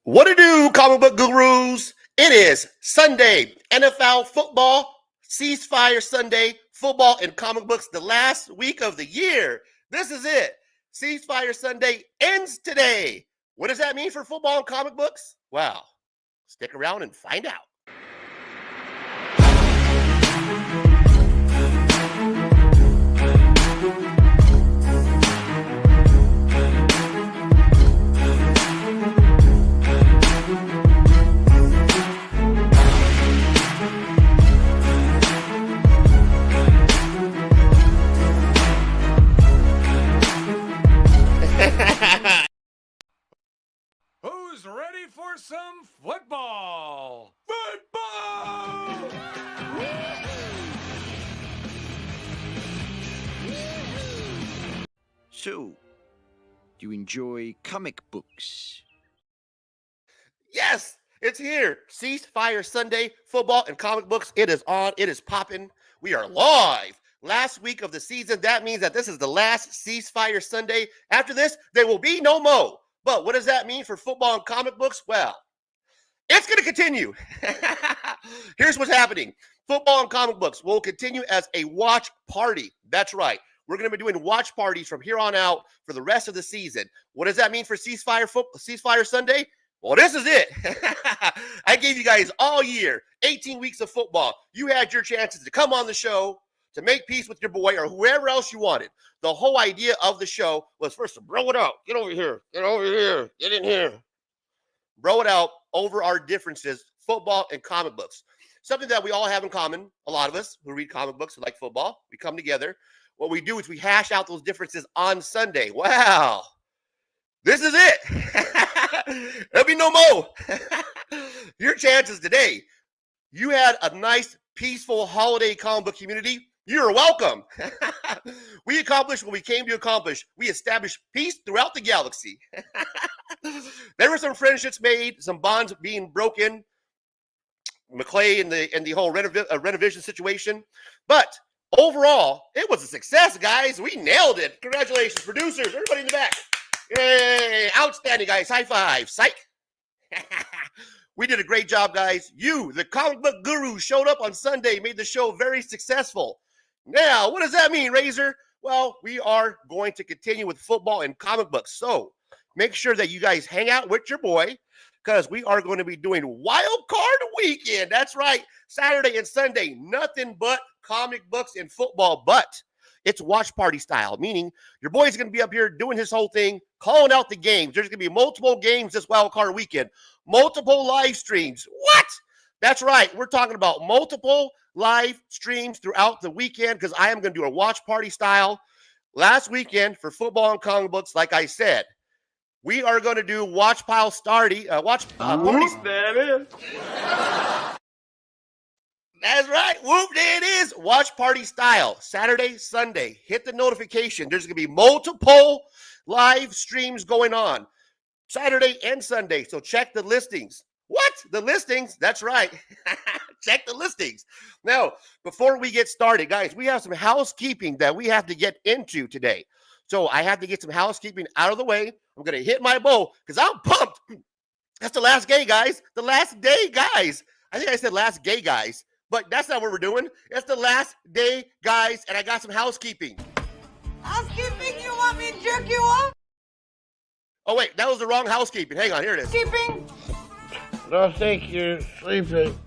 What to do, comic book gurus? It is Sunday, NFL football, Ceasefire Sunday, football and comic books, the last week of the year. This is it. Ceasefire Sunday ends today. What does that mean for football and comic books? Well, stick around and find out. Who's ready for some football? Football! So, do you enjoy comic books? Yes, it's here. Ceasefire Sunday, football and comic books. It is on. It is popping. We are live. Last week of the season. That means that this is the last Ceasefire Sunday. After this, there will be no more. But what does that mean for football and comic books? Well, it's going to continue. Here's what's happening. Football and comic books will continue as a watch party. That's right. We're going to be doing watch parties from here on out for the rest of the season. What does that mean for Ceasefire Sunday? Well, this is it. I gave you guys all year, 18 weeks of football. You had your chances to come on the show, to make peace with your boy or whoever else you wanted. The whole idea of the show was first to bro it out. Get over here. Get over here. Get in here. Bro it out over our differences, football and comic books. Something that we all have in common, a lot of us who read comic books and like football, we come together. What we do is we hash out those differences on Sunday. Wow. This is it. There'll be no more. Your chances today. You had a nice, peaceful holiday comic book community. You're welcome. We accomplished what we came to accomplish. We established peace throughout the galaxy. There were some friendships made, some bonds being broken. McClay and the whole renovation situation. But overall, it was a success, guys. We nailed it. Congratulations, producers, everybody in the back. Yay, outstanding, guys. High five. Psych. We did a great job, guys. You, the comic book guru, showed up on Sunday, made the show very successful. Now, what does that mean, Razor? Well, we are going to continue with football and comic books. So make sure that you guys hang out with your boy because we are going to be doing Wild Card Weekend. That's right. Saturday and Sunday, nothing but comic books and football, but it's watch party style, meaning your boy's going to be up here doing his whole thing, calling out the games. There's going to be multiple games this Wild Card Weekend, multiple live streams. What? That's right. We're talking about multiple live streams throughout the weekend because I am going to do a watch party style. Last weekend for football and comic books, like I said, we are going to do watch party. There it is. That's right. Whoop, there it is. Watch party style. Saturday, Sunday. Hit the notification. There's going to be multiple live streams going on. Saturday and Sunday. So check the listings. What? The listings? That's right. Check the listings. Now, before we get started, guys, we have some housekeeping that we have to get into today. So I have to get some housekeeping out of the way. I'm going to hit my bow because I'm pumped. That's the last day, guys. The last day, guys. I think I said last gay, guys. But that's not what we're doing. It's the last day, guys, and I got some housekeeping. Housekeeping? You want me to jerk you off? Oh, wait, that was the wrong housekeeping. Hang on, here it is. Housekeeping? No, think you're sleeping.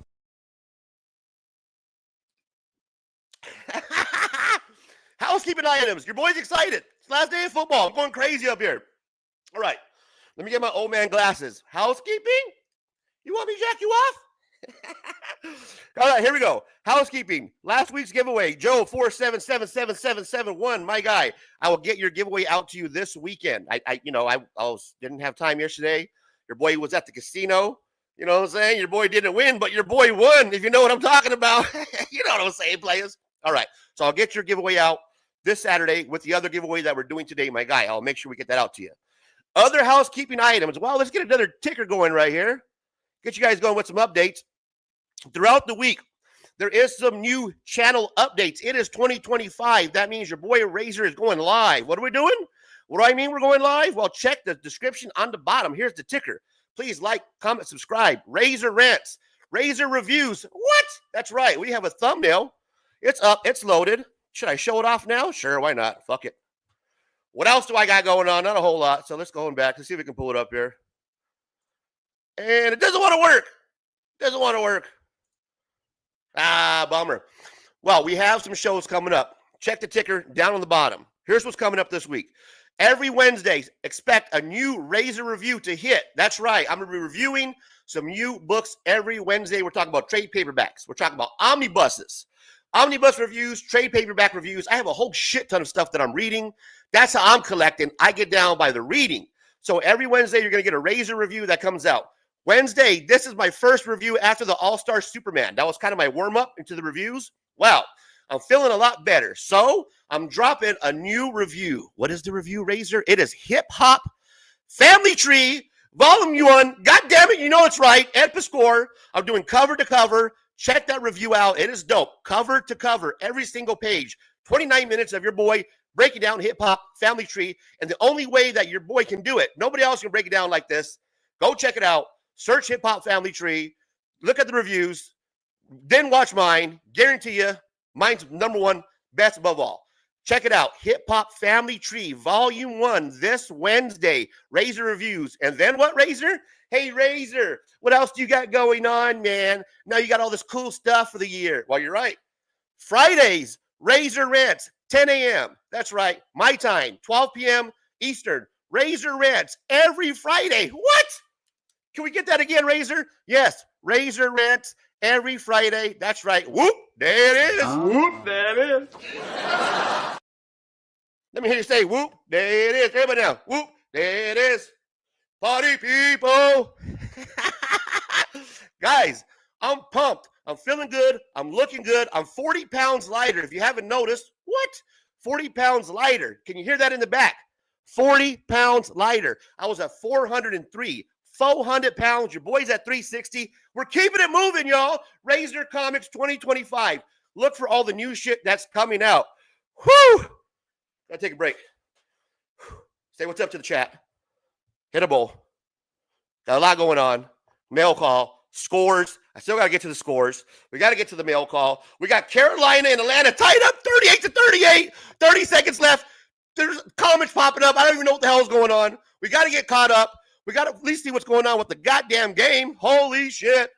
Housekeeping items. Your boy's excited. It's the last day of football. I'm going crazy up here. All right, let me get my old man glasses. Housekeeping? You want me to jack you off? All right, here we go. Housekeeping. Last week's giveaway, Joe 4777771. My guy, I will get your giveaway out to you this weekend. I didn't have time yesterday. Your boy was at the casino. You know what I'm saying? Your boy didn't win, but your boy won. If you know what I'm talking about, you know what I'm saying, players. All right, so I'll get your giveaway out this Saturday with the other giveaway that we're doing today, my guy. I'll make sure we get that out to you. Other housekeeping items. Well, let's get another ticker going right here. Get you guys going with some updates. Throughout the week, there is some new channel updates. It is 2025. That means your boy Razor is going live. What are we doing? What do I mean we're going live? Well, check the description on the bottom. Here's the ticker. Please like, comment, subscribe. Razor Rants, Razor Reviews. What? That's right. We have a thumbnail. It's up. It's loaded. Should I show it off now? Sure, why not? Fuck it. What else do I got going on? Not a whole lot. So let's go back. Let's see if we can pull it up here. And it doesn't want to work. Doesn't want to work. Ah, bummer. Well, we have some shows coming up. Check the ticker down on the bottom. Here's what's coming up this week. Every Wednesday, expect a new Razor review to hit. That's right. I'm going to be reviewing some new books every Wednesday. We're talking about trade paperbacks. We're talking about omnibuses. Omnibus reviews, trade paperback reviews. I have a whole shit ton of stuff that I'm reading. That's how I'm collecting. I get down by the reading. So every Wednesday, you're going to get a Razor review that comes out. Wednesday, this is my first review after the All-Star Superman. That was kind of my warm-up into the reviews. Wow, I'm feeling a lot better. So I'm dropping a new review. What is the review, Razor? It is Hip Hop Family Tree, Volume 1. God damn it, you know it's right. Ed Piscor. I'm doing cover to cover. Check that review out. It is dope. Cover to cover, every single page. 29 minutes of your boy breaking down Hip Hop Family Tree. And the only way that your boy can do it, nobody else can break it down like this. Go check it out. Search Hip Hop Family Tree. Look at the reviews. Then watch mine. Guarantee you, mine's number one, best above all. Check it out. Hip Hop Family Tree, Volume 1, this Wednesday. Razor reviews. And then what, Razor? Hey, Razor, what else do you got going on, man? Now you got all this cool stuff for the year. Well, you're right. Fridays, Razor Rants, 10 a.m. That's right. My time, 12 p.m. Eastern. Razor Rants every Friday. What? Can we get that again, Razor? Yes, Razor Rants every Friday. That's right. Whoop, there it is. Whoop, there it is. Let me hear you say, whoop, there it is. Everybody now. Whoop, there it is. Party people. Guys, I'm pumped. I'm feeling good. I'm looking good. I'm 40 pounds lighter. If you haven't noticed, what? 40 pounds lighter. Can you hear that in the back? 40 pounds lighter. I was at 403. 400 pounds. Your boy's at 360. We're keeping it moving, y'all. Razor Comics 2025. Look for all the new shit that's coming out. Whew. Gotta take a break. Say what's up to the chat. Hit a bowl. Got a lot going on. Mail call. Scores. I still got to get to the scores. We got to get to the mail call. We got Carolina and Atlanta tied up 38-38. 30 seconds left. There's comments popping up. I don't even know what the hell is going on. We got to get caught up. We got to at least see what's going on with the goddamn game. Holy shit.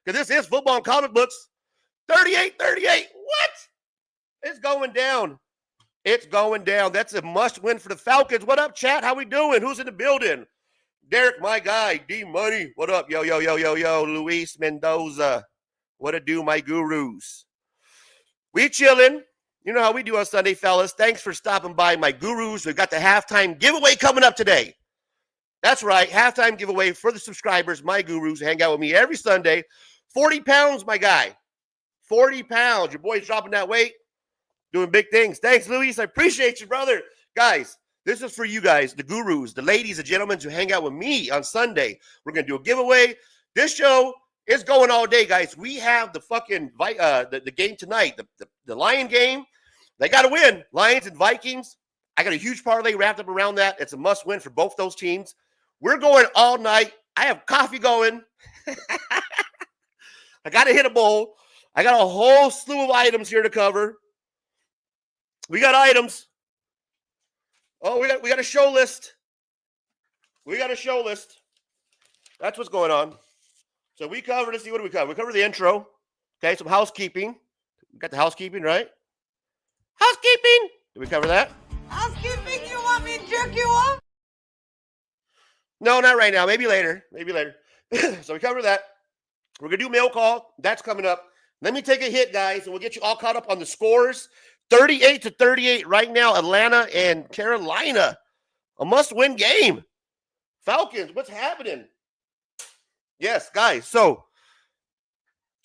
Because this is football and comic books. 38-38. What? It's going down. It's going down. That's a must win for the Falcons. What up, chat? How we doing? Who's in the building? Derek, my guy. D-Money. What up? Yo, yo, yo, yo, yo. Luis Mendoza. What a do, my gurus. We chilling. You know how we do on Sunday, fellas. Thanks for stopping by, my gurus. We've got the halftime giveaway coming up today. That's right. Halftime giveaway for the subscribers, my gurus, who hang out with me every Sunday. 40 pounds, my guy. 40 pounds. Your boy's dropping that weight. Doing big things. Thanks, Luis. I appreciate you, brother. Guys, this is for you guys, the gurus, the ladies, the gentlemen who hang out with me on Sunday. We're going to do a giveaway. This show is going all day, guys. We have the fucking the game tonight, the Lion game. They got to win. Lions and Vikings. I got a huge parlay wrapped up around that. It's a must win for both those teams. We're going all night. I have coffee going. I got to hit a bowl. I got a whole slew of items here to cover. We got items. Oh, we got a show list. We got a show list. That's what's going on. So we covered, let's see, what do we cover? We covered the intro. Okay, some housekeeping. We got the housekeeping, right? Housekeeping. Did we cover that? Housekeeping, you want me to jerk you off? No, not right now. Maybe later. Maybe later. So we covered that. We're going to do mail call. That's coming up. Let me take a hit, guys, and we'll get you all caught up on the scores. 38-38 right now, Atlanta and Carolina. A must-win game. Falcons, what's happening? Yes, guys, so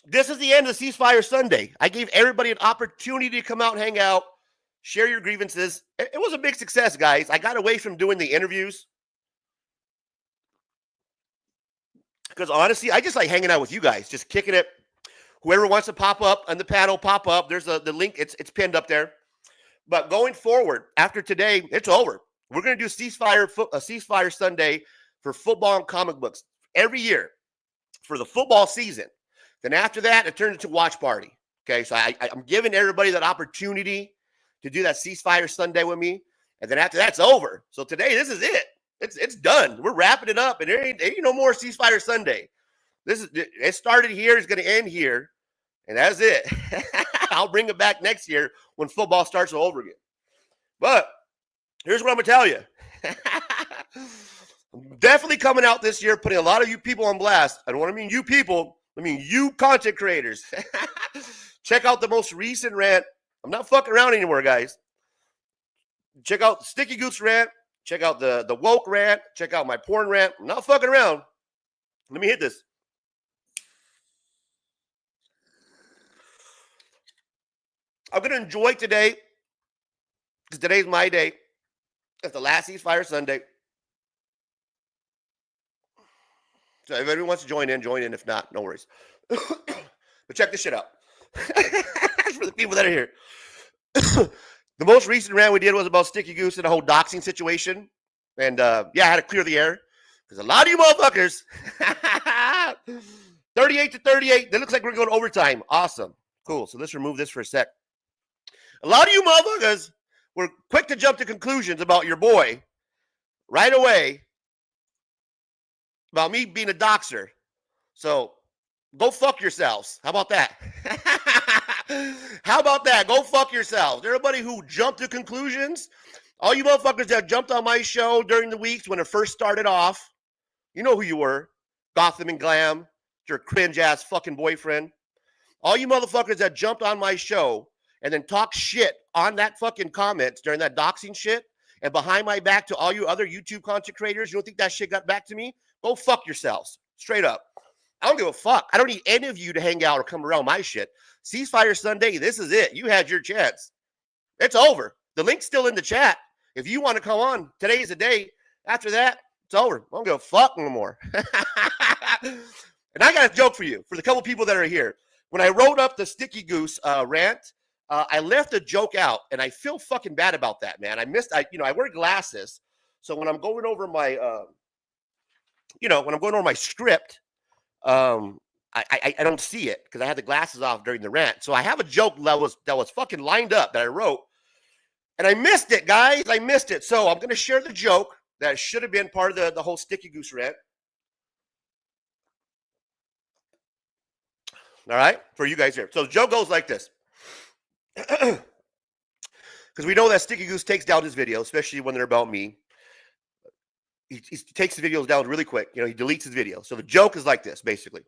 this is the end of the Ceasefire Sunday. I gave everybody an opportunity to come out and hang out, share your grievances. It was a big success, guys. I got away from doing the interviews because, honestly, I just like hanging out with you guys, just kicking it. Whoever wants to pop up on the panel, pop up. There's the link. It's pinned up there. But going forward, after today, it's over. We're going to do Ceasefire Sunday for football and comic books. every year for the football season. Then after that, it turned into watch party. Okay, so I'm giving everybody that opportunity to do that Ceasefire Sunday with me. And then after that's over. So today, this is it. It's done. We're wrapping it up, and there ain't no more Ceasefire Sunday. It started here. It's going to end here, and that's it. I'll bring it back next year when football starts all over again. But here's what I'm going to tell you. I'm definitely coming out this year, putting a lot of you people on blast. I don't want to mean you people. I mean you content creators. Check out the most recent rant. I'm not fucking around anymore, guys. Check out the Sticky Goose rant. Check out the woke rant. Check out my porn rant. I'm not fucking around. Let me hit this. I'm going to enjoy today because today's my day. It's the last Ceasefire Sunday. So if everyone wants to join in, join in. If not, no worries. But check this shit out. For the people that are here. The most recent rant we did was about Sticky Goose and the whole doxing situation. And yeah, I had to clear the air because a lot of you motherfuckers, 38-38, that looks like we're going overtime. Awesome. Cool. So let's remove this for a sec. A lot of you motherfuckers were quick to jump to conclusions about your boy right away about me being a doxer. So go fuck yourselves. How about that? How about that? Go fuck yourselves. Everybody who jumped to conclusions, all you motherfuckers that jumped on my show during the weeks when it first started off, you know who you were. Gotham and Glam, your cringe-ass fucking boyfriend. All you motherfuckers that jumped on my show and then talked shit on that fucking comments during that doxing shit and behind my back to all you other YouTube content creators, you don't think that shit got back to me? Go fuck yourselves. Straight up. I don't give a fuck. I don't need any of you to hang out or come around my shit. Ceasefire Sunday, this is it. You had your chance. It's over. The link's still in the chat. If you want to come on, today is the day. After that, it's over. I don't give a fuck no more. And I got a joke for you, for the couple people that are here. When I wrote up the Sticky Goose rant, I left a joke out, and I feel fucking bad about that, man. I wear glasses, so when I'm going over my, when I'm going over my script, I don't see it because I had the glasses off during the rant. So I have a joke that was fucking lined up that I wrote, and I missed it, guys. I missed it. So I'm gonna share the joke that should have been part of the whole Sticky Goose rant. All right, for you guys here. So the joke goes like this. Because we know that Sticky Goose takes down his videos, especially when they're about me. He takes the videos down really quick. He deletes his video. So the joke is like this, basically.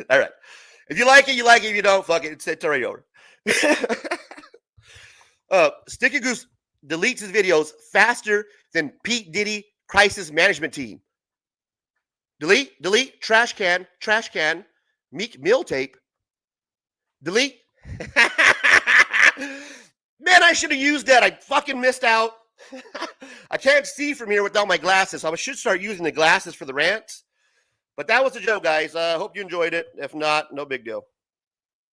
All right. If you like it, you like it. If you don't, fuck it. It's already over. Sticky Goose deletes his videos faster than Pete Diddy crisis management team. Delete, trash can, Meek Mill tape. Delete. Man, I should have used that. I fucking missed out. I can't see from here without my glasses, so I should start using the glasses for the rants. But that was the joke, guys. I hope you enjoyed it. If not, no big deal.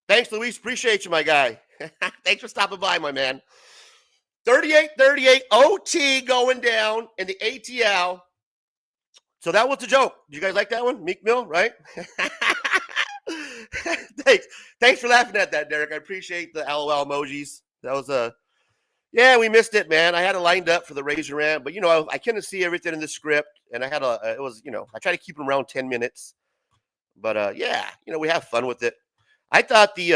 Thanks, Luis. Appreciate you, my guy. Thanks for stopping by, my man. 38-38 OT going down in the ATL. So that was the joke. Did you guys like that one? Meek Mill, right? Thanks for laughing at that, Derek. I appreciate the LOL emojis. That was yeah, we missed it, man. I had it lined up for the Razor rant, but I couldn't see everything in the script, and I had I try to keep them around 10 minutes. But yeah, we have fun with it. I thought the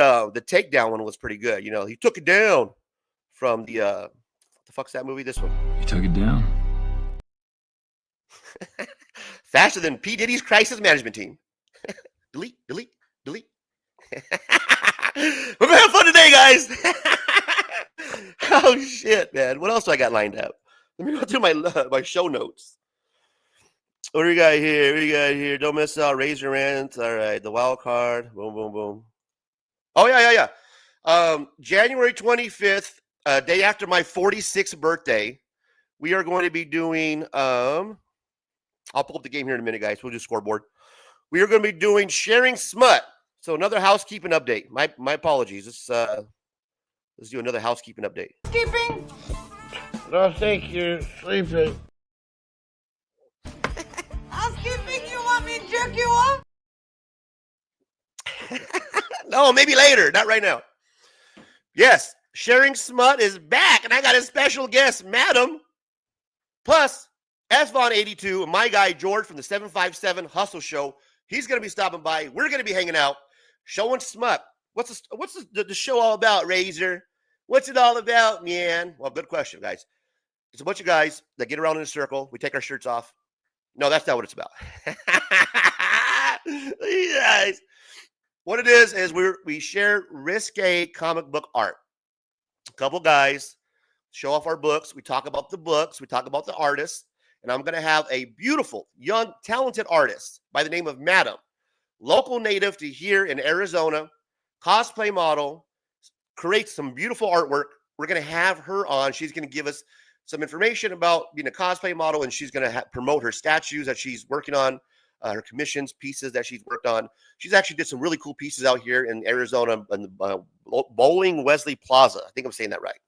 takedown one was pretty good. He took it down from the what the fuck's that movie? This one. You took it down. Faster than P. Diddy's crisis management team. Delete. We're gonna have fun today, guys. Oh shit, man. What else do I got lined up? Let me go through my show notes. What do we got here? Don't miss out. Razor rant. All right. The wild card. Boom, boom, boom. Oh, yeah. January 25th, day after my 46th birthday, we are going to be doing, I'll pull up the game here in a minute, guys. We'll do Scoreboard. We are going to be doing Sharing Smut. So another housekeeping update. My apologies. Let's do another housekeeping update. Housekeeping? I don't think you're sleeping. jerk you off? No, maybe later, not right now. Yes, Sharing Smut is back, and I got a special guest, Madam. Plus, SVon82, and my guy George from the 757 Hustle Show. He's going to be stopping by. We're going to be hanging out, showing smut. What's the show all about, Razor? What's it all about, man? Well, good question, guys. It's a bunch of guys that get around in a circle. We take our shirts off. No, that's not what it's about. You guys, what it is we share risque comic book art. A couple guys show off our books. We talk about the books. We talk about the artists. And I'm going to have a beautiful, young, talented artist by the name of Madam, local native to here in Arizona, cosplay model, creates some beautiful artwork. We're going to have her on. She's going to give us some information about being a cosplay model, and she's going to promote her statues that she's working on, her commissions, pieces that she's worked on. She's actually did some really cool pieces out here in Arizona, in the Bowling Wesley Plaza. I think I'm saying that right.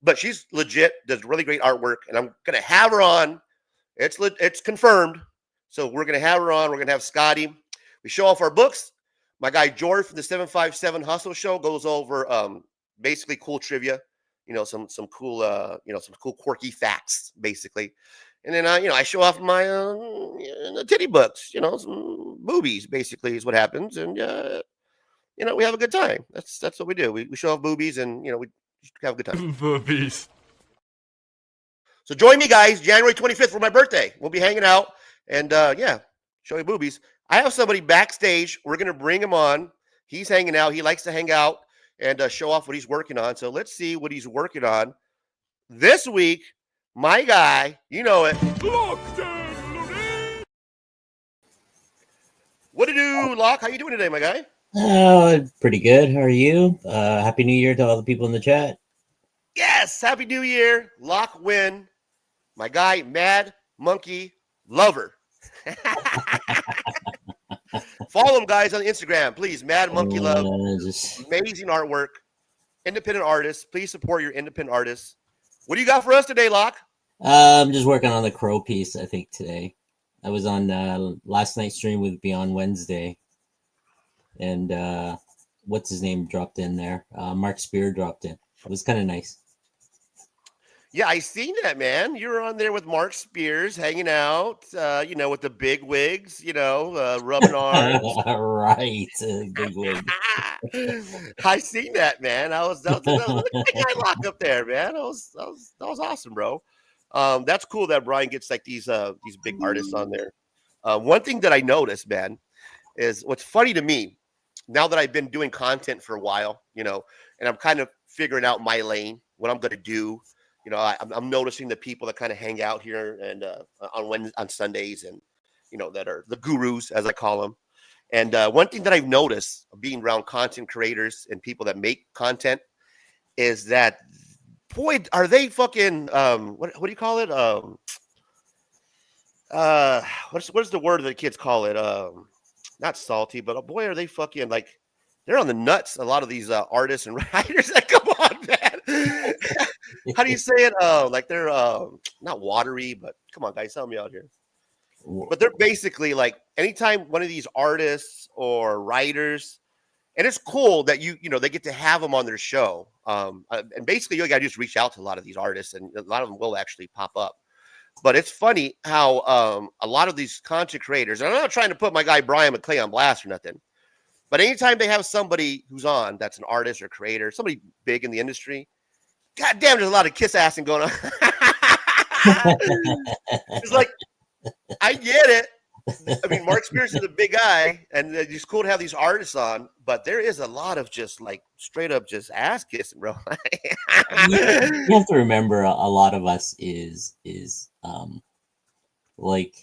But she's legit, does really great artwork, and I'm going to have her on. It's confirmed. So we're going to have her on. We're going to have Scotty. We show off our books. My guy George from the 757 Hustle Show goes over basically cool trivia, some cool, some cool quirky facts, basically. And then, I show off my titty books, some boobies, basically, is what happens. And, we have a good time. That's what we do. We show off boobies and, we have a good time. Boobies. So join me, guys, January 25th for my birthday. We'll be hanging out and, show you boobies. I have somebody backstage. We're going to bring him on. He's hanging out. He likes to hang out and show off what he's working on. So let's see what he's working on. This week, my guy, you know it. What to do, Locke? How you doing today, my guy? Pretty good. How are you? Happy New Year to all the people in the chat. Yes, Happy New Year. Locke Win. My guy, Mad Monkey Lover. Follow him, guys, on Instagram, please. Mad Monkey Love. Amazing artwork. Independent artists. Please support your independent artists. What do you got for us today, Locke? I'm just working on the crow piece, I think, today. I was on last night's stream with Beyond Wednesday. And what's his name dropped in there? Mark Spear dropped in. It was kind of nice. Yeah, I seen that, man. You were on there with Mark Spears hanging out, with the big wigs, rubbing arms. Right, big wig. I seen that, man. I was that guy locked up there, man. That was awesome, bro. That's cool that Brian gets like these big artists on there. One thing that I noticed, man, is what's funny to me now that I've been doing content for a while, and I'm kind of figuring out my lane, what I'm going to do. I'm noticing the people that kind of hang out here and on Sundays and, that are the gurus, as I call them. And one thing that I've noticed being around content creators and people that make content is that, boy, are they fucking, what do you call it? What's the word that the kids call it? Not salty, but boy, are they fucking like, they're on the nuts. A lot of these artists and writers that come on, man. How do you say it? Like they're not watery, but come on, guys, help me out here. But they're basically like anytime one of these artists or writers, and it's cool that they get to have them on their show. And basically, you got to just reach out to a lot of these artists, and a lot of them will actually pop up. But it's funny how a lot of these content creators, and I'm not trying to put my guy Brian McClay on blast or nothing, but anytime they have somebody who's on that's an artist or creator, somebody big in the industry, God damn, there's a lot of kiss assing going on. It's like, I get it. I mean, Mark Spears is a big guy, and it's cool to have these artists on, but there is a lot of just like straight up just ass kissing, bro. You have to remember a lot of us is like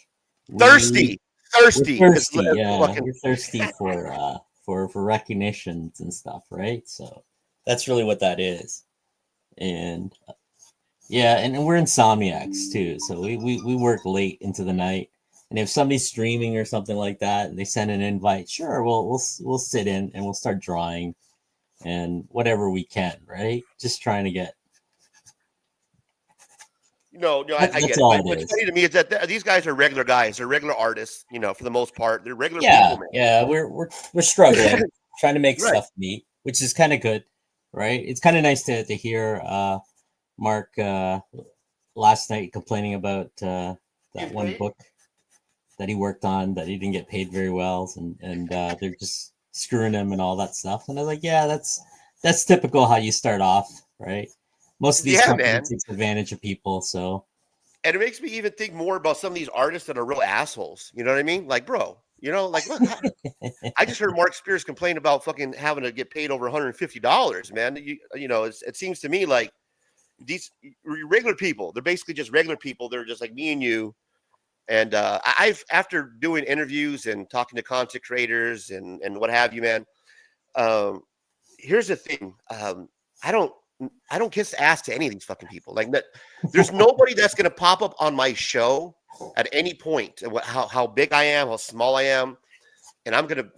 thirsty. We're thirsty, yeah. We're thirsty for recognitions and stuff, right? So that's really what that is. And and we're insomniacs too, so we work late into the night. And if somebody's streaming or something like that, and they send an invite, sure, we'll sit in and we'll start drawing and whatever we can, right? Just trying to get. No, I That's get it. all But it what's is. funny to me is that these guys are regular guys. They're regular artists, for the most part. They're regular Yeah, people, man. yeah, we're struggling, trying to make Right. stuff meet, which is kind of good, right? It's kind of nice to hear Mark last night complaining about that Getting one paid? book that he worked on that he didn't get paid very well, and they're just screwing him and all that stuff. And I was like, yeah, that's typical how you start off, right? Most of these Yeah, companies man. take advantage of people, so And it makes me even think more about some of these artists that are real assholes. You know what I mean? Like, bro, like, look, I just heard Mark Spears complain about fucking having to get paid over $150, man. It seems to me like these regular people, they're basically just regular people. They're just like me and you. And I've, after doing interviews and talking to content creators and what have you, man, here's the thing. I don't kiss ass to any of these fucking people. Like that, there's nobody that's gonna pop up on my show at any point. How big I am, how small I am, and I'm gonna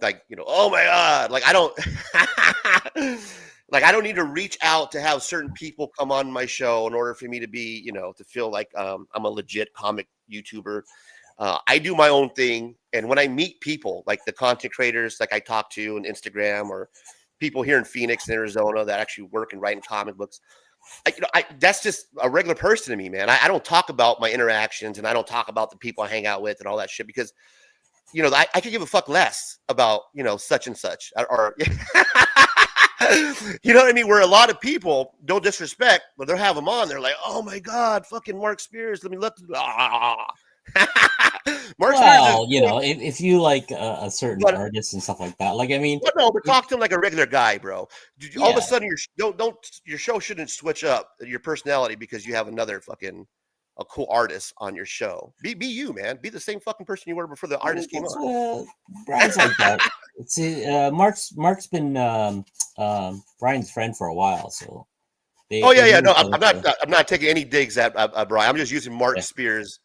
oh my god, like I don't, like I don't need to reach out to have certain people come on my show in order for me to be, to feel like I'm a legit comic YouTuber. I do my own thing, and when I meet people like the content creators, like I talk to on Instagram or people here in Phoenix and Arizona that actually work and write in comic books. That's just a regular person to me, man. I don't talk about my interactions and I don't talk about the people I hang out with and all that shit because, I could give a fuck less about, such and such or you know what I mean? Where a lot of people don't disrespect, but they'll have them on. They're like, oh my God, fucking Mark Spears. Mark well, Spears is if you like a certain but artist and stuff like that, like I mean, Well, no, but talk to him like a regular guy, bro. All of a yeah, sudden, your show shouldn't switch up your personality because you have another fucking a cool artist on your show. Be you, man. Be the same fucking person you were before the artist came on. Brian's like that. See, Mark's been Brian's friend for a while, so Oh they yeah. know No, each I'm, other I'm not. I'm not taking any digs at Brian. I'm just using Mark yeah. Spears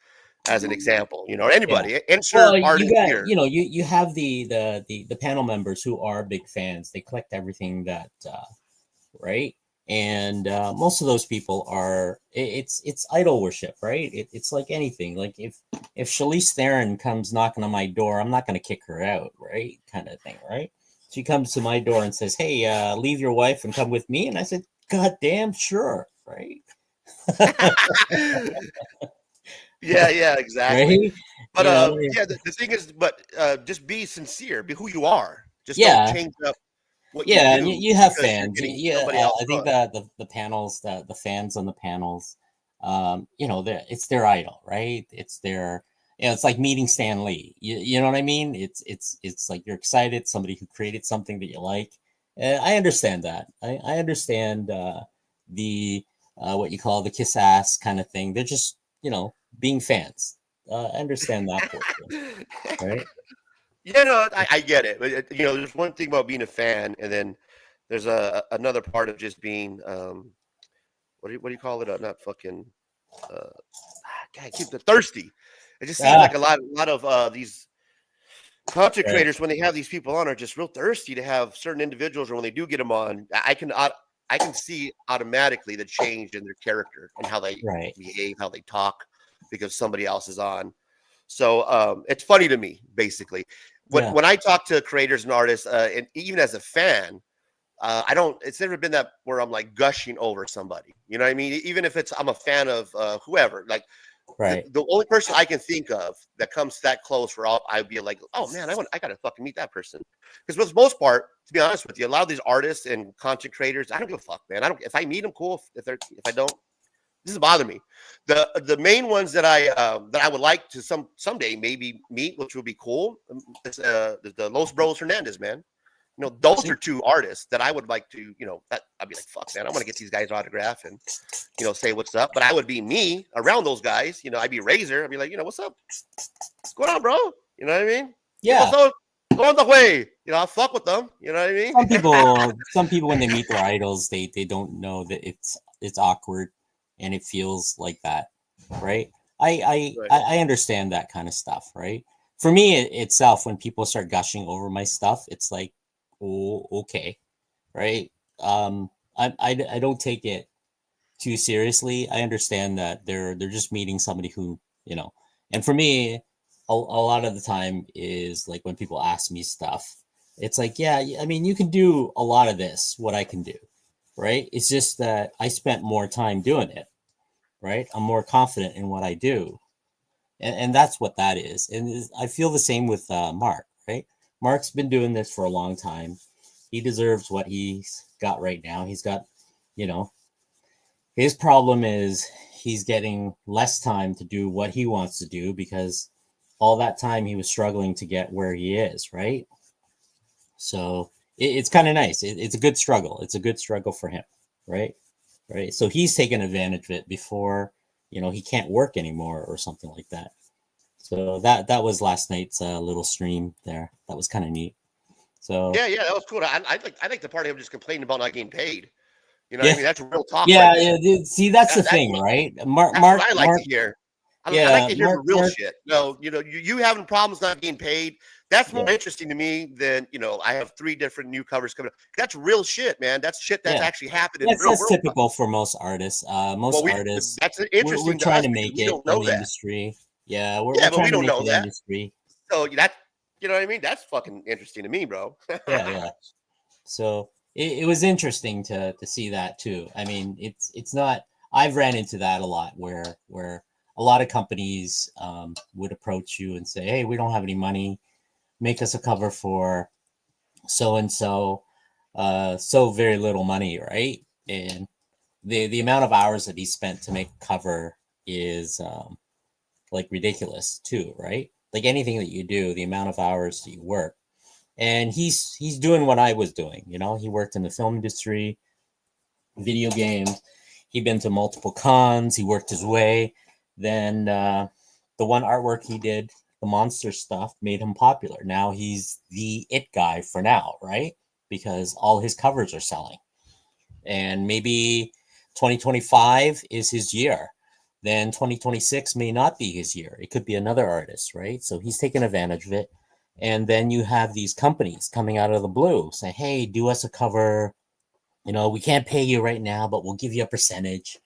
as an example. Yeah. Anybody, Well, insert you artist got here. you have the panel members who are big fans. They collect everything that right, and most of those people are it's idol worship, right? It's like anything. Like if Charlize Theron comes knocking on my door, I'm not going to kick her out, right? Kind of thing, right? She comes to my door and says, "Hey, leave your wife and come with me," and I said, "God damn, sure, right." Yeah, exactly. Right? But Yeah. the thing is, just be sincere. Be who you are. Just don't Yeah, change up what you yeah, and do you have because you're fans. getting Yeah, somebody else I think on. that the panels, the fans on the panels, it's their idol, right? It's their, it's like meeting Stan Lee. You know what I mean? It's like you're excited. Somebody who created something that you like. I understand that. I understand the what you call the kiss ass kind of thing. They're just being fans. I understand that portion, right? Yeah, no, I get it. But there's one thing about being a fan, and then there's another part of just being what do you call it? Not fucking uh, God, I keep the thirsty. It just seems Ah, like a lot of these content right, creators when they have these people on are just real thirsty to have certain individuals, or when they do get them on, I can see automatically the change in their character and how they right. behave, how they talk, because somebody else is on. So it's funny to me, basically. Yeah. When I talk to creators and artists, and even as a fan, I don't. It's never been that where I'm like gushing over somebody. You know what I mean? Even if it's I'm a fan of whoever. Like Right. the only person I can think of that comes that close where I'd be like, oh man, I gotta fucking meet that person. Because for the most part, to be honest with you, a lot of these artists and content creators, I don't give a fuck, man. I don't. If I meet them, cool. If I don't, this doesn't bother me. The main ones that I would like to someday maybe meet, which would be cool, is the Los Bros Hernandez, man. Those are two artists that I would like to, that I'd be like, fuck, man, I want to get these guys autograph and, say what's up. But I would be me around those guys. I'd be Razor. I'd be like, what's up? What's going on, bro? You know what I mean? Yeah. So go on the way. I fuck with them. You know what I mean? Some people when they meet their idols, they don't know that it's awkward and it feels like that, right? I Right. I understand that kind of stuff, right? For me itself, when people start gushing over my stuff, it's like, oh, okay, right? I don't take it too seriously. I understand that they're just meeting somebody who, and for me, a lot of the time is like when people ask me stuff, it's like, yeah, I mean, you can do a lot of this, what I can do, right? It's just that I spent more time doing it, right? I'm more confident in what I do. And that's what that is. And I feel the same with Mark, right? Mark's been doing this for a long time. He deserves what he's got right now. He's got, his problem is he's getting less time to do what he wants to do because all that time he was struggling to get where he is, right? So it's kind of nice. It's a good struggle. It's a good struggle for him, right? Right. So he's taken advantage of it before, he can't work anymore or something like that. So that was last night's little stream there. That was kind of neat. So yeah, that was cool. I like the part of him just complaining about not getting paid. You know yeah. what I mean? That's real talk. Yeah, right there. yeah. See, that's the thing, right? Mark, what I like to hear. I like to hear the real Mark, shit. No, you having problems not getting paid. That's more interesting to me than I have 3 different new covers coming up. That's real shit, man. That's shit that's actually happening. That's typical for most artists. Artists. That's interesting. We're trying to make it in the industry. Yeah, we're but trying we to don't make know it that. industry. So that you know what I mean? That's fucking interesting to me, bro. yeah. So it was interesting to see that too. I mean, it's not. I've ran into that a lot where a lot of companies would approach you and say, "Hey, we don't have any money. Make us a cover for so and so." So very little money, right? And the amount of hours that he spent to make a cover is like ridiculous too, right? Like anything that you do, the amount of hours that you work. And he's doing what I was doing. He worked in the film industry, video games. He'd been to multiple cons. He worked his way. Then the one artwork he did, the monster stuff, made him popular. Now he's the it guy for now, right? Because all his covers are selling. And maybe 2025 is his year. Then 2026 may not be his year. It could be another artist, right? So he's taken advantage of it. And then you have these companies coming out of the blue saying, hey, do us a cover. We can't pay you right now, but we'll give you a percentage.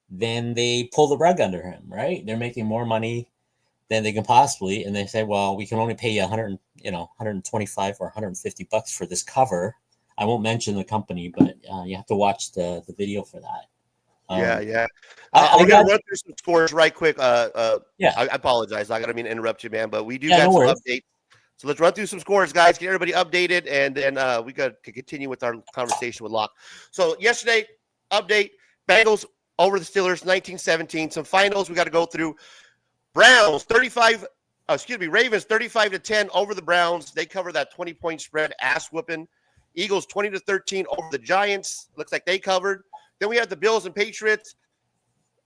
Then they pull the rug under him, right? They're making more money than they can possibly. And they say, well, we can only pay you 125 or 150 bucks for this cover. I won't mention the company, but you have to watch the video for that. Yeah. I we're got gonna run through some scores right quick. I apologize. I gotta mean to interrupt you, man, but we do got some updates. So let's run through some scores, guys. Get everybody updated, and then we got to continue with our conversation with Locke. So yesterday, update: Bengals over the Steelers, 19-17. Some finals we got to go through. Ravens 35-10 over the Browns. They cover that 20-point spread, ass whooping. Eagles 20-13 over the Giants. Looks like they covered. Then we had the Bills and Patriots.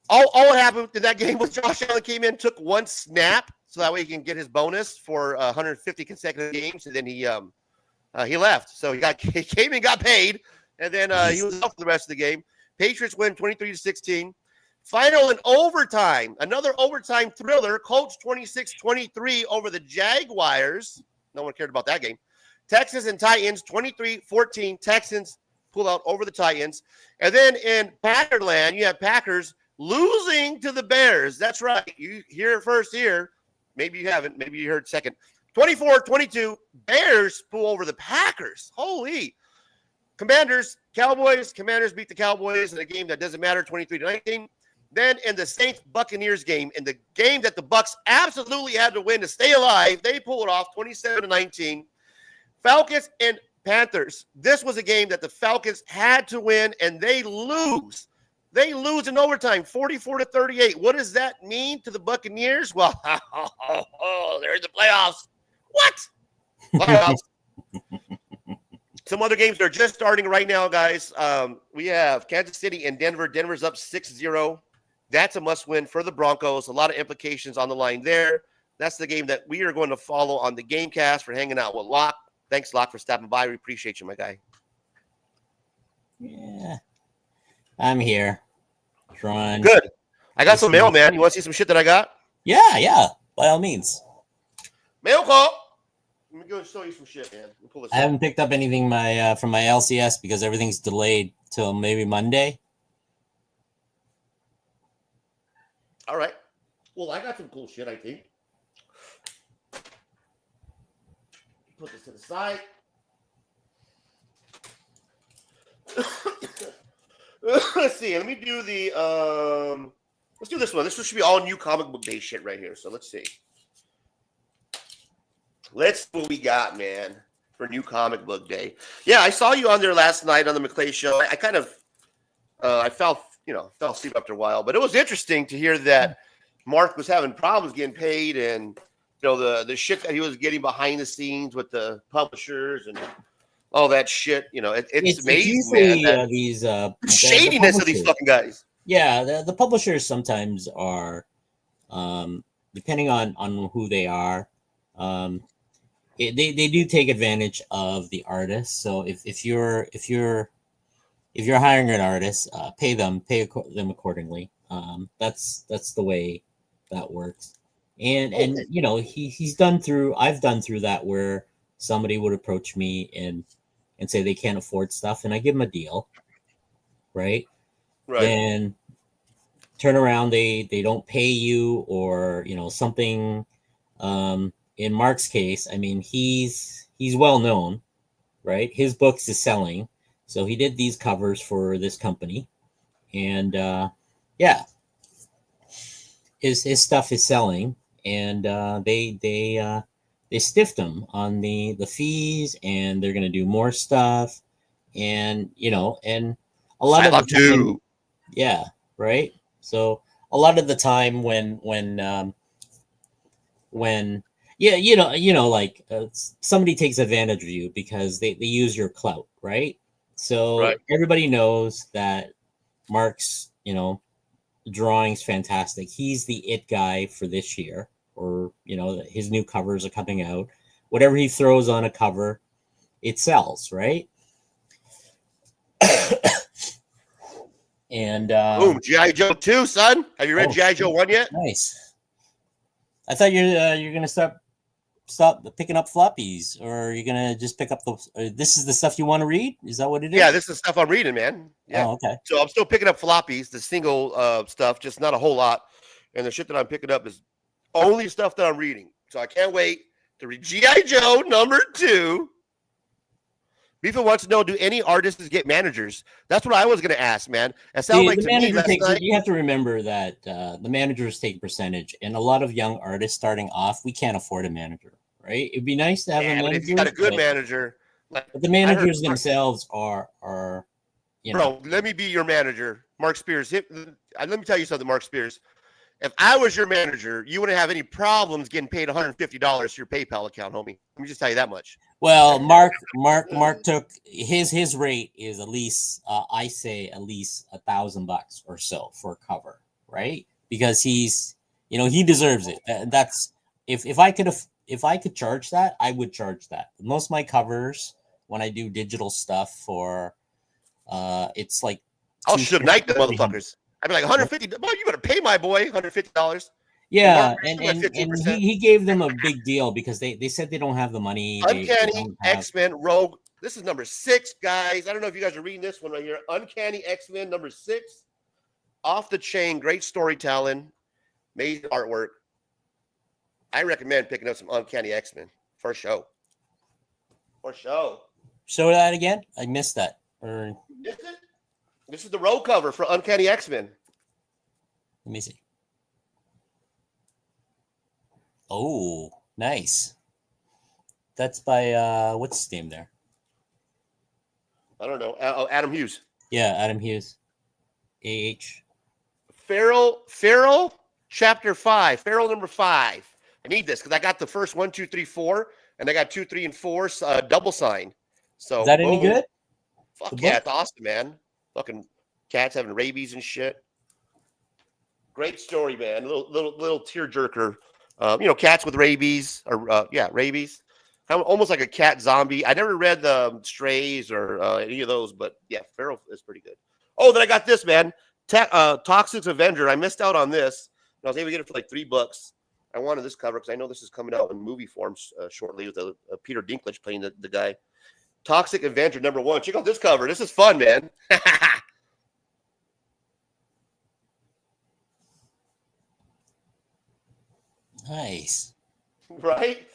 All that happened in that game was Josh Allen came in, took one snap, so that way he can get his bonus for 150 consecutive games, and then he left. So he came and got paid, and then he was out for the rest of the game. Patriots win 23-16. Final in overtime, another overtime thriller. Colts 26-23 over the Jaguars. No one cared about that game. Texans and Titans 23-14. Texans pull out over the Titans. And then in Packerland, you have Packers losing to the Bears. That's right. You hear it first here. Maybe you haven't. Maybe you heard second. 24-22. Bears pull over the Packers. Holy. Cowboys. Commanders beat the Cowboys in a game that doesn't matter, 23-19. Then in the Saints-Buccaneers game, in the game that the Bucs absolutely had to win to stay alive, they pull it off 27-19. Falcons and Panthers. This was a game that the Falcons had to win, and they lose. They lose in overtime, 44-38. What does that mean to the Buccaneers? Well, they're in the playoffs. What? Playoffs. Some other games that are just starting right now, guys. We have Kansas City and Denver. Denver's up 6-0. That's a must-win for the Broncos. A lot of implications on the line there. That's the game that we are going to follow on the Gamecast for hanging out with Locke. Thanks, Locke, for stopping by. We appreciate you, my guy. Yeah. I'm here. Trying. Good. I got some mail, man. You want to see some shit that I got? Yeah. By all means. Mail call. Let me go show you some shit, man. Pull this I haven't picked up anything from my LCS because everything's delayed till maybe Monday. All right. Well, I got some cool shit, I think. Put this to the side. Let's see. Let me do the let's do this one. This should be all new comic book day shit right here. So let's see. Let's see what we got, man, for new comic book day. Yeah, I saw you on there last night on the McClay show. I kind of I fell asleep after a while, but it was interesting to hear that Mark was having problems getting paid, and the shit that he was getting behind the scenes with the publishers and all that shit. It's amazing, usually, man. These shadiness of these fucking guys. Yeah, the publishers sometimes are, depending on who they are, they do take advantage of the artist. So if you're hiring an artist, pay them accordingly. That's the way that works. And I've done through that where somebody would approach me and say they can't afford stuff, and I give them a deal, right? And turn around, they don't pay you, or something. In Mark's case, I mean, he's well known, right? His books is selling, so he did these covers for this company, and his stuff is selling, and they stiffed him on the fees, and they're gonna do more stuff, and and a lot of the time, yeah, right. So a lot of the time when somebody takes advantage of you because they use your clout, right? So everybody knows that Mark's drawing's fantastic. He's the it guy for this year, or his new covers are coming out. Whatever he throws on a cover, it sells, right? And boom, G.I. Joe 2, son. Have you read G.I. Joe 1 yet? Nice. I thought you're gonna stop picking up floppies, or you're gonna just pick up this is the stuff you want to read? Is that what it is? Yeah, this is the stuff I'm reading, man. Yeah. Oh, okay. So I'm still picking up floppies, the single stuff, just not a whole lot. And the shit that I'm picking up is only stuff that I'm reading. So I can't wait to read G.I. Joe #2. Beefa wants to know, do any artists get managers? That's what I was going to ask, man. It sounds like the manager you have to remember that the managers take percentage, and a lot of young artists starting off, we can't afford a manager, right? It'd be nice to have a manager. But if you got a good manager. But the managers themselves are Bro, let me be your manager. Mark Spears. Let me tell you something, Mark Spears. If I was your manager, you wouldn't have any problems getting paid $150 to your PayPal account, homie. Let me just tell you that much. Well, Mark took his rate is at least I say at least $1,000 or so for a cover, right? Because he's he deserves it. That's if I could charge that, I would charge that. Most of my covers, when I do digital stuff for it's like I'll should night the motherfuckers. I'd be like $150. Boy, you better pay my boy $150. Yeah, and he gave them a big deal because they said they don't have the money. Uncanny X-Men Rogue. This is #6, guys. I don't know if you guys are reading this one right here. Uncanny X-Men #6. Off the chain. Great storytelling. Amazing artwork. I recommend picking up some Uncanny X-Men for show. For show. Show that again? I missed that. This is the row cover for Uncanny X-Men. Let me see. Oh, nice. That's by what's his name there? I don't know. Adam Hughes. Yeah, Adam Hughes. AH. Feral chapter 5. Feral #5. I need this because I got the first 1, 2, 3, 4, and I got 2, 3, and 4 double sign. So is that any good? Fuck yeah, it's awesome, man. Fucking cats having rabies and shit. Great story, man. Little tearjerker. Cats with rabies or rabies. Almost like a cat zombie. I never read the Strays or any of those, but yeah, Feral is pretty good. Oh, then I got this, man. Toxic Avenger. I missed out on this. I was able to get it for like $3. I wanted this cover because I know this is coming out in movie form shortly with Peter Dinklage playing the guy. Toxic Avenger #1. Check out this cover. This is fun, man. Nice. Right?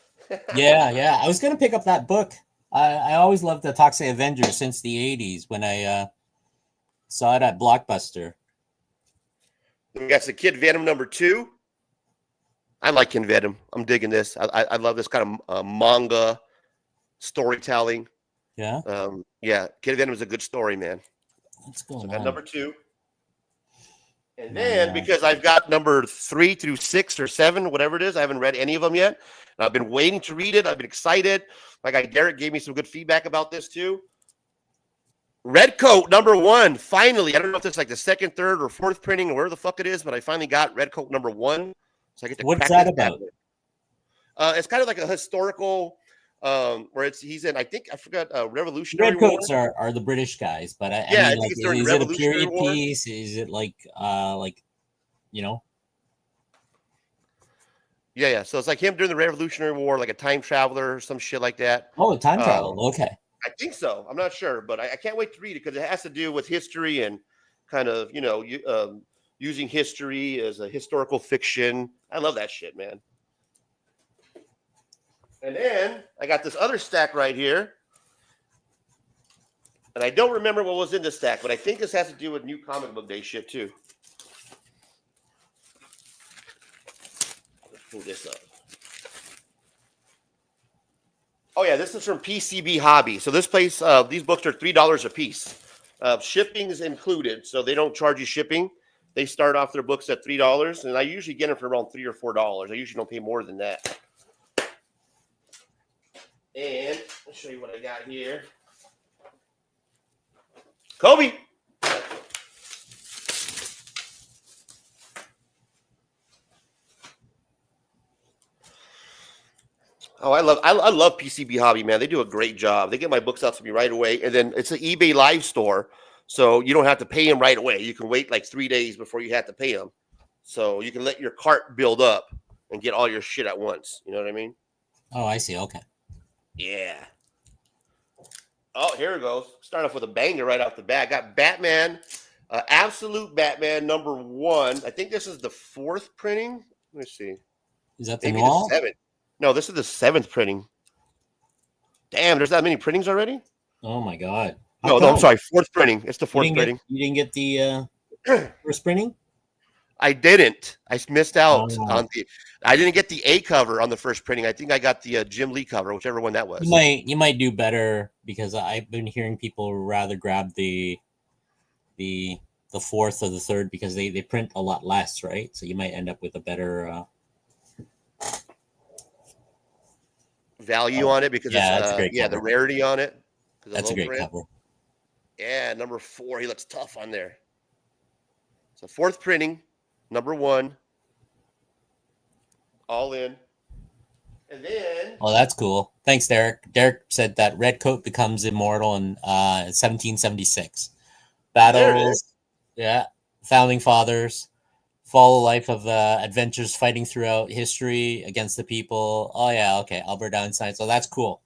Yeah. I was gonna pick up that book. I always loved the Toxic Avengers since the 80s when I saw it at Blockbuster. We got the Kid Venom #2. I like Kid Venom. I'm digging this. I love this kind of manga storytelling. Yeah. Kid Venom is a good story, man. What's going So I got on? #2. And then because I've got number 3 through 6 or 7, whatever it is, I haven't read any of them yet. And I've been waiting to read it. I've been excited. My guy Derek gave me some good feedback about this too. Red Coat #1. Finally, I don't know if it's like the second, third, or fourth printing or where the fuck it is, but I finally got Red Coat #1. So I get to What's crack that this about? It's kind of like a historical, where he's in. I think I forgot Revolutionary Red War. coats are the British guys, but I Yeah, I mean, think it's during is the it a Revolutionary period War. piece? Is it like you know? Yeah. So it's like him during the Revolutionary War, like a time traveler or some shit like that. Oh, time travel. Okay. I think so. I'm not sure, but I can't wait to read it because it has to do with history and kind of, using history as a historical fiction. I love that shit, man. And then I got this other stack right here. And I don't remember what was in this stack, but I think this has to do with New Comic Book Day shit too. Let's pull this up. Oh yeah, this is from PCB Hobby. So this place, these books are $3 a piece. Shipping is included, so they don't charge you shipping. They start off their books at $3, and I usually get them for around $3 or $4. I usually don't pay more than that. And I'll show you what I got here. Kobe. Oh, I love PCB Hobby, man. They do a great job. They get my books out to me right away, and then it's an eBay live store, so you don't have to pay them right away. You can wait like 3 days before you have to pay them, so you can let your cart build up and get all your shit at once. You know what I mean? Oh, I see. Okay. Yeah. Oh, here it goes. Start off with a banger right off the bat. I got Batman, Absolute Batman #1. I think this is the 4th printing. Let me see. Is that the Maybe noir? the 7th. No, this is the 7th printing. Damn, there's that many printings already? Oh my god. No, I'm sorry. 4th printing. It's the 4th printing. You didn't get the first printing? I didn't. I missed out Oh. on the. I didn't get the A cover on the first printing. I think I got the Jim Lee cover, whichever one that was. You might do better because I've been hearing people rather grab the 4th or the 3rd because they print a lot less, right? So you might end up with a better value on it because that's a great the cover. rarity on it. That's a great cover. Yeah, #4. He looks tough on there. So 4th printing, #1, all in. And then Oh, that's cool. Thanks, Derek. Derek said that Red Coat becomes immortal in 1776. Battles, founding fathers, follow life of adventures fighting throughout history against the people. Oh yeah, okay. Albert Einstein. So that's cool.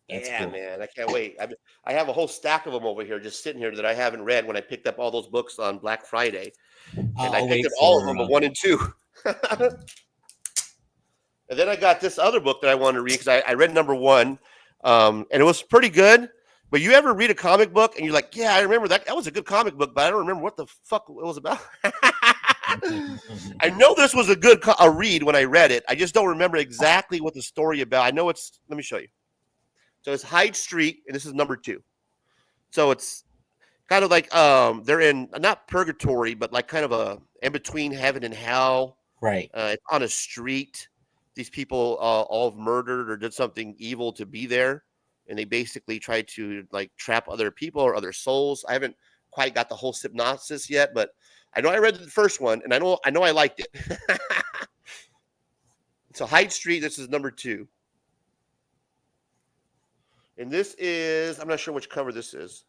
That's cool. Man, I can't wait. I have a whole stack of them over here just sitting here that I haven't read when I picked up all those books on Black Friday. And I picked up all of them, but 1 and 2. And then I got this other book that I wanted to read because I read #1, and it was pretty good. But you ever read a comic book and you're like, yeah, I remember that. That was a good comic book, but I don't remember what the fuck it was about. I know this was a good read when I read it. I just don't remember exactly what the story about. I know it's, let me show you. So it's Hyde Street, and this is #2. So it's kind of like they're in not purgatory, but like kind of a in between heaven and hell. Right. It's on a street. These people all have murdered or did something evil to be there, and they basically try to like trap other people or other souls. I haven't quite got the whole synopsis yet, but I know I read the first one, and I know I liked it. So Hyde Street, this is #2. And this is, I'm not sure which cover this is,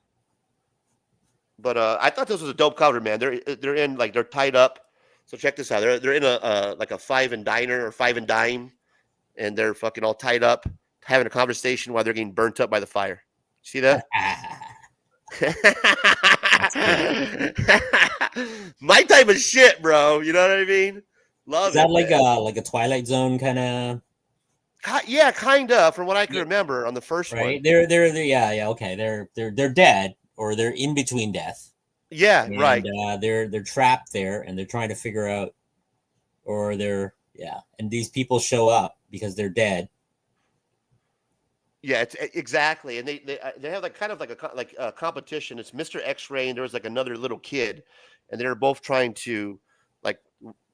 but I thought this was a dope cover, man. They're in like they're tied up. So check this out. They're in a like a 5 and diner or 5 and dime, and they're fucking all tied up, having a conversation while they're getting burnt up by the fire. See that? My type of shit, bro. You know what I mean? Love Is that it, man. like a Twilight Zone kind of, Yeah, kind of. From what I can yeah, remember on the first one. right? They're yeah, okay. They're dead, or they're in between death, Yeah, and right. they're trapped there, and they're trying to figure out, or they're yeah, and these people show up because they're dead. Yeah, exactly, and they have like kind of like a competition. It's Mr. X-Ray, and there was like another little kid, and they're both trying to like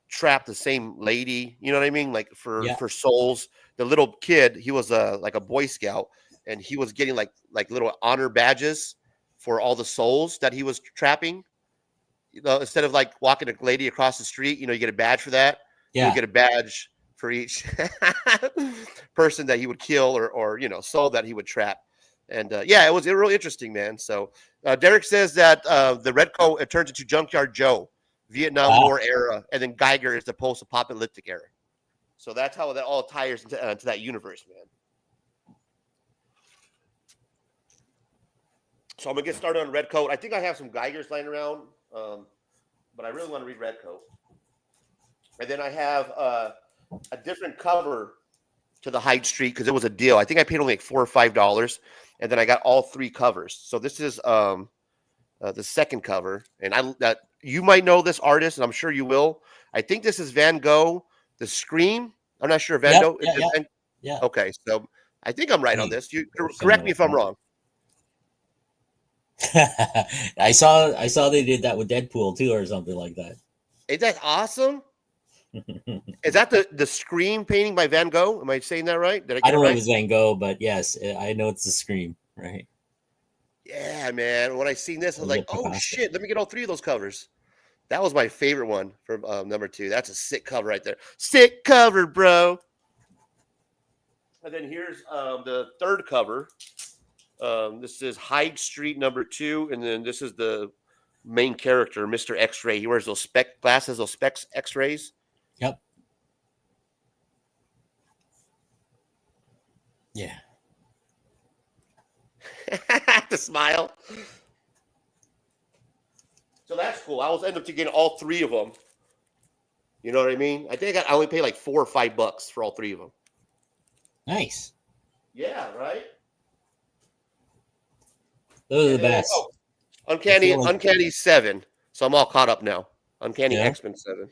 trap the same lady. You know what I mean? Like Yeah, for souls. The little kid, he was like a Boy Scout, and he was getting like little honor badges for all the souls that he was trapping. You know, instead of like walking a lady across the street, you know, you get a badge for that. He would yeah. get a badge for each person that he would kill or you know soul that he would trap. And yeah, it was really interesting, man. So Derek says that the Redco it turns into Junkyard Joe, Vietnam Wow. War era, and then Geiger is the post-apocalyptic era. So that's how that all ties into that universe, man. So I'm gonna get started on Redcoat. I think I have some Geigers lying around, but I really want to read Redcoat. And then I have a different cover to the Hyde Street because it was a deal. I think I paid only like $4 or $5, and then I got all 3 covers. So this is the second cover, and you might know this artist, and I'm sure you will. I think this is Van Gogh, The Scream. I'm not sure if Van Yep, Gogh. yeah, yeah, yeah. Okay, so I think I'm right on Hey, this. You you're a fan correct of me if I'm wrong. that. I saw they did that with Deadpool too, or something like that. Is that awesome? Is that the Scream painting by Van Gogh? Am I saying that right? Did I I get it don't know if right? it's Van Gogh, but yes, I know it's the Scream, right? Yeah, man. When I seen this, I Or was is like, it "Oh Picasso? shit, let me get all 3 of those covers." That was my favorite one from number 2. That's a sick cover right there. Sick cover, bro. And then here's the third cover. This is Hyde Street number 2, and then this is the main character, Mr. X-Ray. He wears those spec glasses, those specs X-rays. Yep. Yeah. The smile. So that's cool. I was end up to getting all 3 of them. You know what I mean? I think I only paid like $4 or $5 for all 3 of them. Nice. Yeah, right. Those are And the then best. Uncanny 7. So I'm all caught up now. Uncanny Yeah. X-Men 7.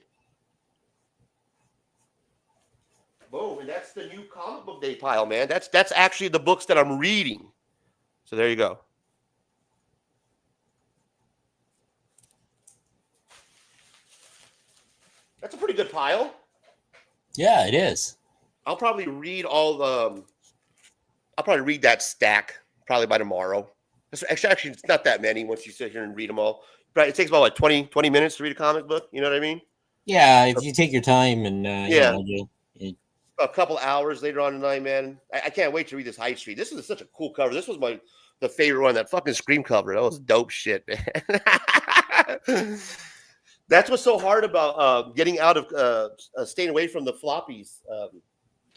Boom, and that's the new comic book day pile, man. That's actually the books that I'm reading. So there you go. That's a pretty good pile. Yeah, it is. I'll probably read I'll probably read that stack probably by tomorrow. Actually, it's not that many once you sit here and read them all. But it takes about like 20 minutes to read a comic book. You know what I mean? Yeah, if you take your time and Yeah. you A couple hours later on tonight, man. I can't wait to read this High Street. This is such a cool cover. This was the favorite one. That fucking Scream cover. That was dope shit, man. That's what's so hard about getting out of staying away from the floppies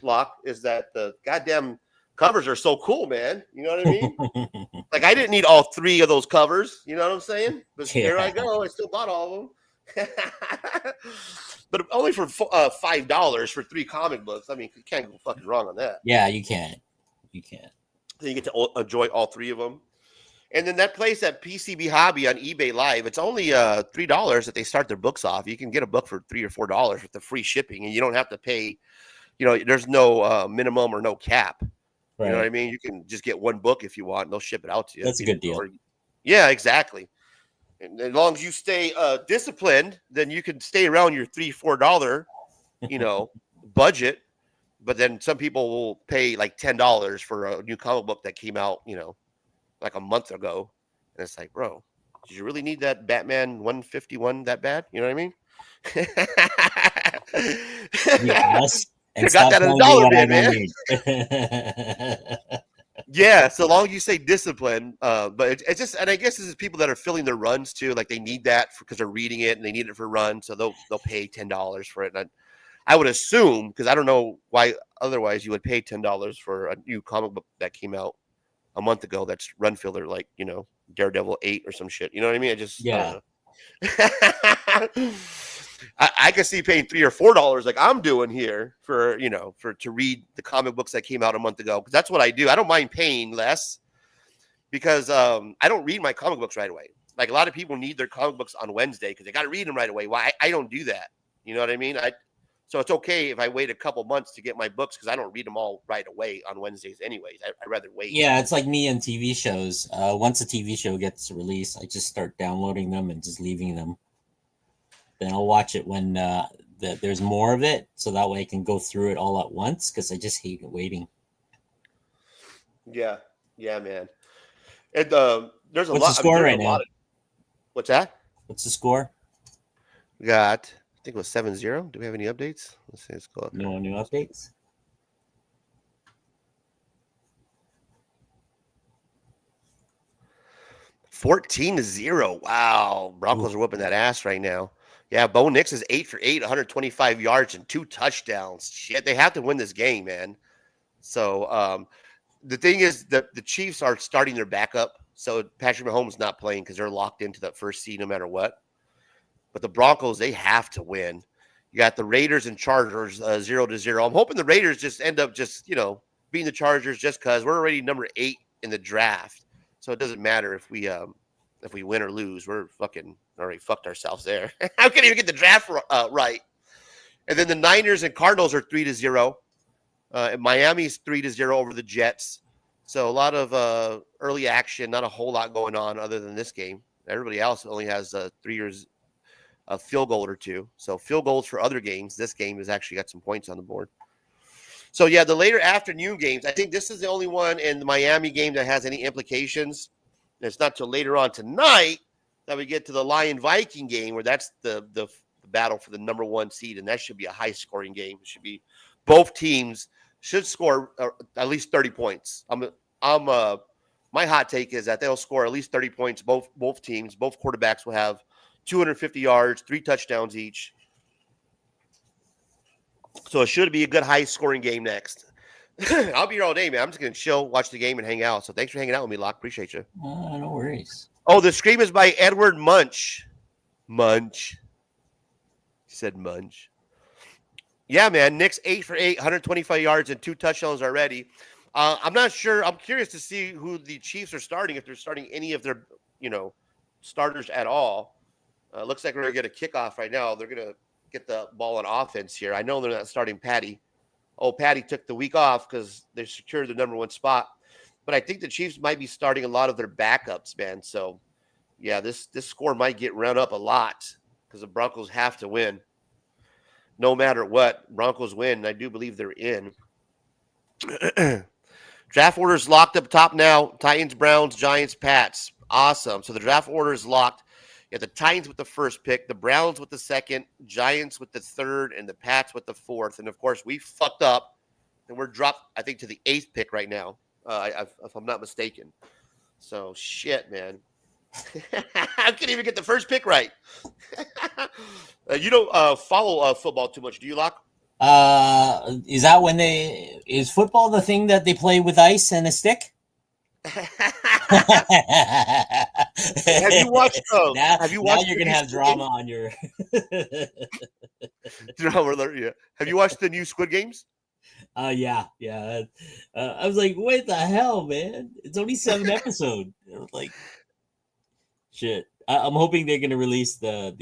lock is that the goddamn covers are so cool, man. You know what I mean? Like I didn't need all 3 of those covers. You know what I'm saying? But here I go. I still bought all of them. But only for $5 for 3 comic books. I mean, you can't go fucking wrong on that. Yeah, you can't. You can't. Then you get to enjoy all 3 of them. And then that place at PCB Hobby on eBay Live, it's only $3 that they start their books off. You can get a book for $3 or $4 with the free shipping, and you don't have to pay. You know, there's no minimum or no cap. Right. You know what I mean? You can just get one book if you want, and they'll ship it out to you. That's a good deal. Yeah, exactly. And as long as you stay disciplined, then you can stay around your $3, $4, budget. But then some people will pay like $10 for a new comic book that came out, like a month ago. And it's like, bro, did you really need that Batman 151 that bad? You know what I mean? Yes. And I got that at $1 bin, man. Yeah, so long as you say discipline, but it's just, and I guess this is people that are filling their runs too, like they need that because they're reading it and they need it for run, so they'll pay $10 for it. And I would assume, because I don't know why otherwise you would pay $10 for a new comic book that came out a month ago that's run filler, like Daredevil 8 or some shit. You know what I mean? I just I could see paying $3 or $4 like I'm doing here for to read the comic books that came out a month ago, because that's what I do. I don't mind paying less because I don't read my comic books right away. Like a lot of people need their comic books on Wednesday because they got to read them right away. Why I don't do that? You know what I mean? So it's okay if I wait a couple months to get my books because I don't read them all right away on Wednesdays anyways. I'd rather wait. Yeah, it's like me and TV shows. Once a TV show gets released, I just start downloading them and just leaving them. Then I'll watch it when there's more of it, so that way I can go through it all at once because I just hate waiting. Yeah, man. And there's a What's lot. the score right now? What's that? What's the score? We got, I think it was 7-0. Do we have any updates? Let's see. Let's go up. No new updates. 14-0. Wow. Broncos are whooping that ass right now. Yeah, Bo Nix is 8 for 8, 125 yards and 2 touchdowns. Shit, they have to win this game, man. So the thing is that the Chiefs are starting their backup. So Patrick Mahomes is not playing because they're locked into that first seed no matter what. But the Broncos, they have to win. You got the Raiders and Chargers 0-0. I'm hoping the Raiders just end up being the Chargers just because we're already number 8 in the draft. So it doesn't matter if we win or lose. We're fucking already fucked ourselves there. I can't even get the draft right. And then the Niners and Cardinals are 3-0. And Miami's 3-0 over the Jets. So a lot of early action, not a whole lot going on other than this game. Everybody else only has 3 years a field goal or 2. So field goals for other games. This game has actually got some points on the board. So, yeah, the later afternoon games, I think this is the only one in the Miami game that has any implications. And it's not till later on tonight that we get to the Lion-Viking game where that's the battle for the number 1 seed, and that should be a high-scoring game. It should be both teams should score at least 30 points. My hot take is that they'll score at least 30 points, both teams. Both quarterbacks will have 250 yards, 3 touchdowns each. So it should be a good high-scoring game next. I'll be here all day, man. I'm just going to chill, watch the game, and hang out. So thanks for hanging out with me, Locke. Appreciate you. No worries. Oh, the scream is by Edward Munch. Munch. He said Munch. Yeah, man. Nick's 8 for 8, 125 yards and 2 touchdowns already. I'm not sure. I'm curious to see who the Chiefs are starting, if they're starting any of their, starters at all. Looks like we're going to get a kickoff right now. They're going to get the ball on offense here. I know they're not starting Patty. Oh, Patty took the week off because they secured the number 1 spot. But I think the Chiefs might be starting a lot of their backups, man. So, yeah, this score might get run up a lot because the Broncos have to win. No matter what, Broncos win, and I do believe they're in. Draft order is locked up top now. Titans, Browns, Giants, Pats. Awesome. So the draft order is locked. You have the Titans with the first pick, the Browns with the second, Giants with the third, and the Pats with the fourth. And, of course, we fucked up, and we're dropped, I think, to the 8th pick right now, if I'm not mistaken. So, shit, man. I can't even get the first pick right. You don't follow football too much, do you, Locke? Is that when is football the thing that they play with ice and a stick? Have you watched? Have you watched? Now you're gonna have drama on your drama. Yeah. Have you watched the new Squid Games? Yeah. I was like, what the hell, man? It's only 7 episodes. Like, shit. I'm hoping they're gonna release the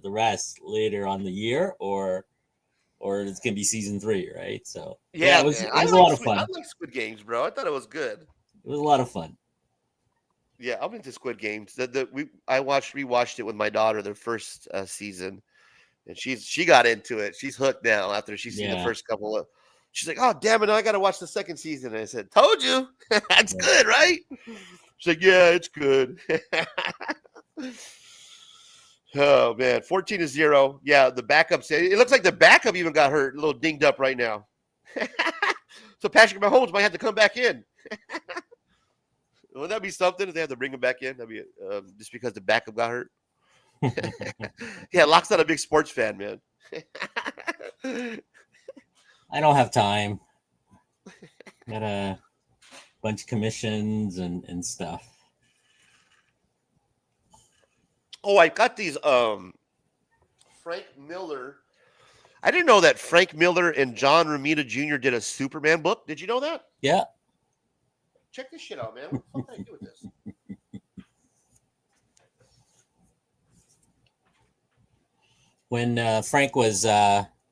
rest later on the year, or it's gonna be season 3, right? So yeah, it was a lot of fun. I like Squid Games, bro. I thought it was good. It was a lot of fun. Yeah, I'm into Squid Games. I rewatched it with my daughter the first season, and she got into it. She's hooked now after she's seen the first couple of. She's like, "Oh damn it! I got to watch the second season." And I said, "Told you, that's good, right?" She's like, "Yeah, it's good." Oh man, 14-0. Yeah, the backups. It looks like the backup even got hurt, a little dinged up right now. So Patrick Mahomes might have to come back in. Would that be something if they have to bring him back in? That'd be just because the backup got hurt. Yeah, Locke's not a big sports fan, man. I don't have time. Got a bunch of commissions and stuff. Oh, I got these Frank Miller. I didn't know that Frank Miller and John Romita Jr. did a Superman book. Did you know that? Yeah. Check this shit out, man. What the fuck did I do with this? When Frank was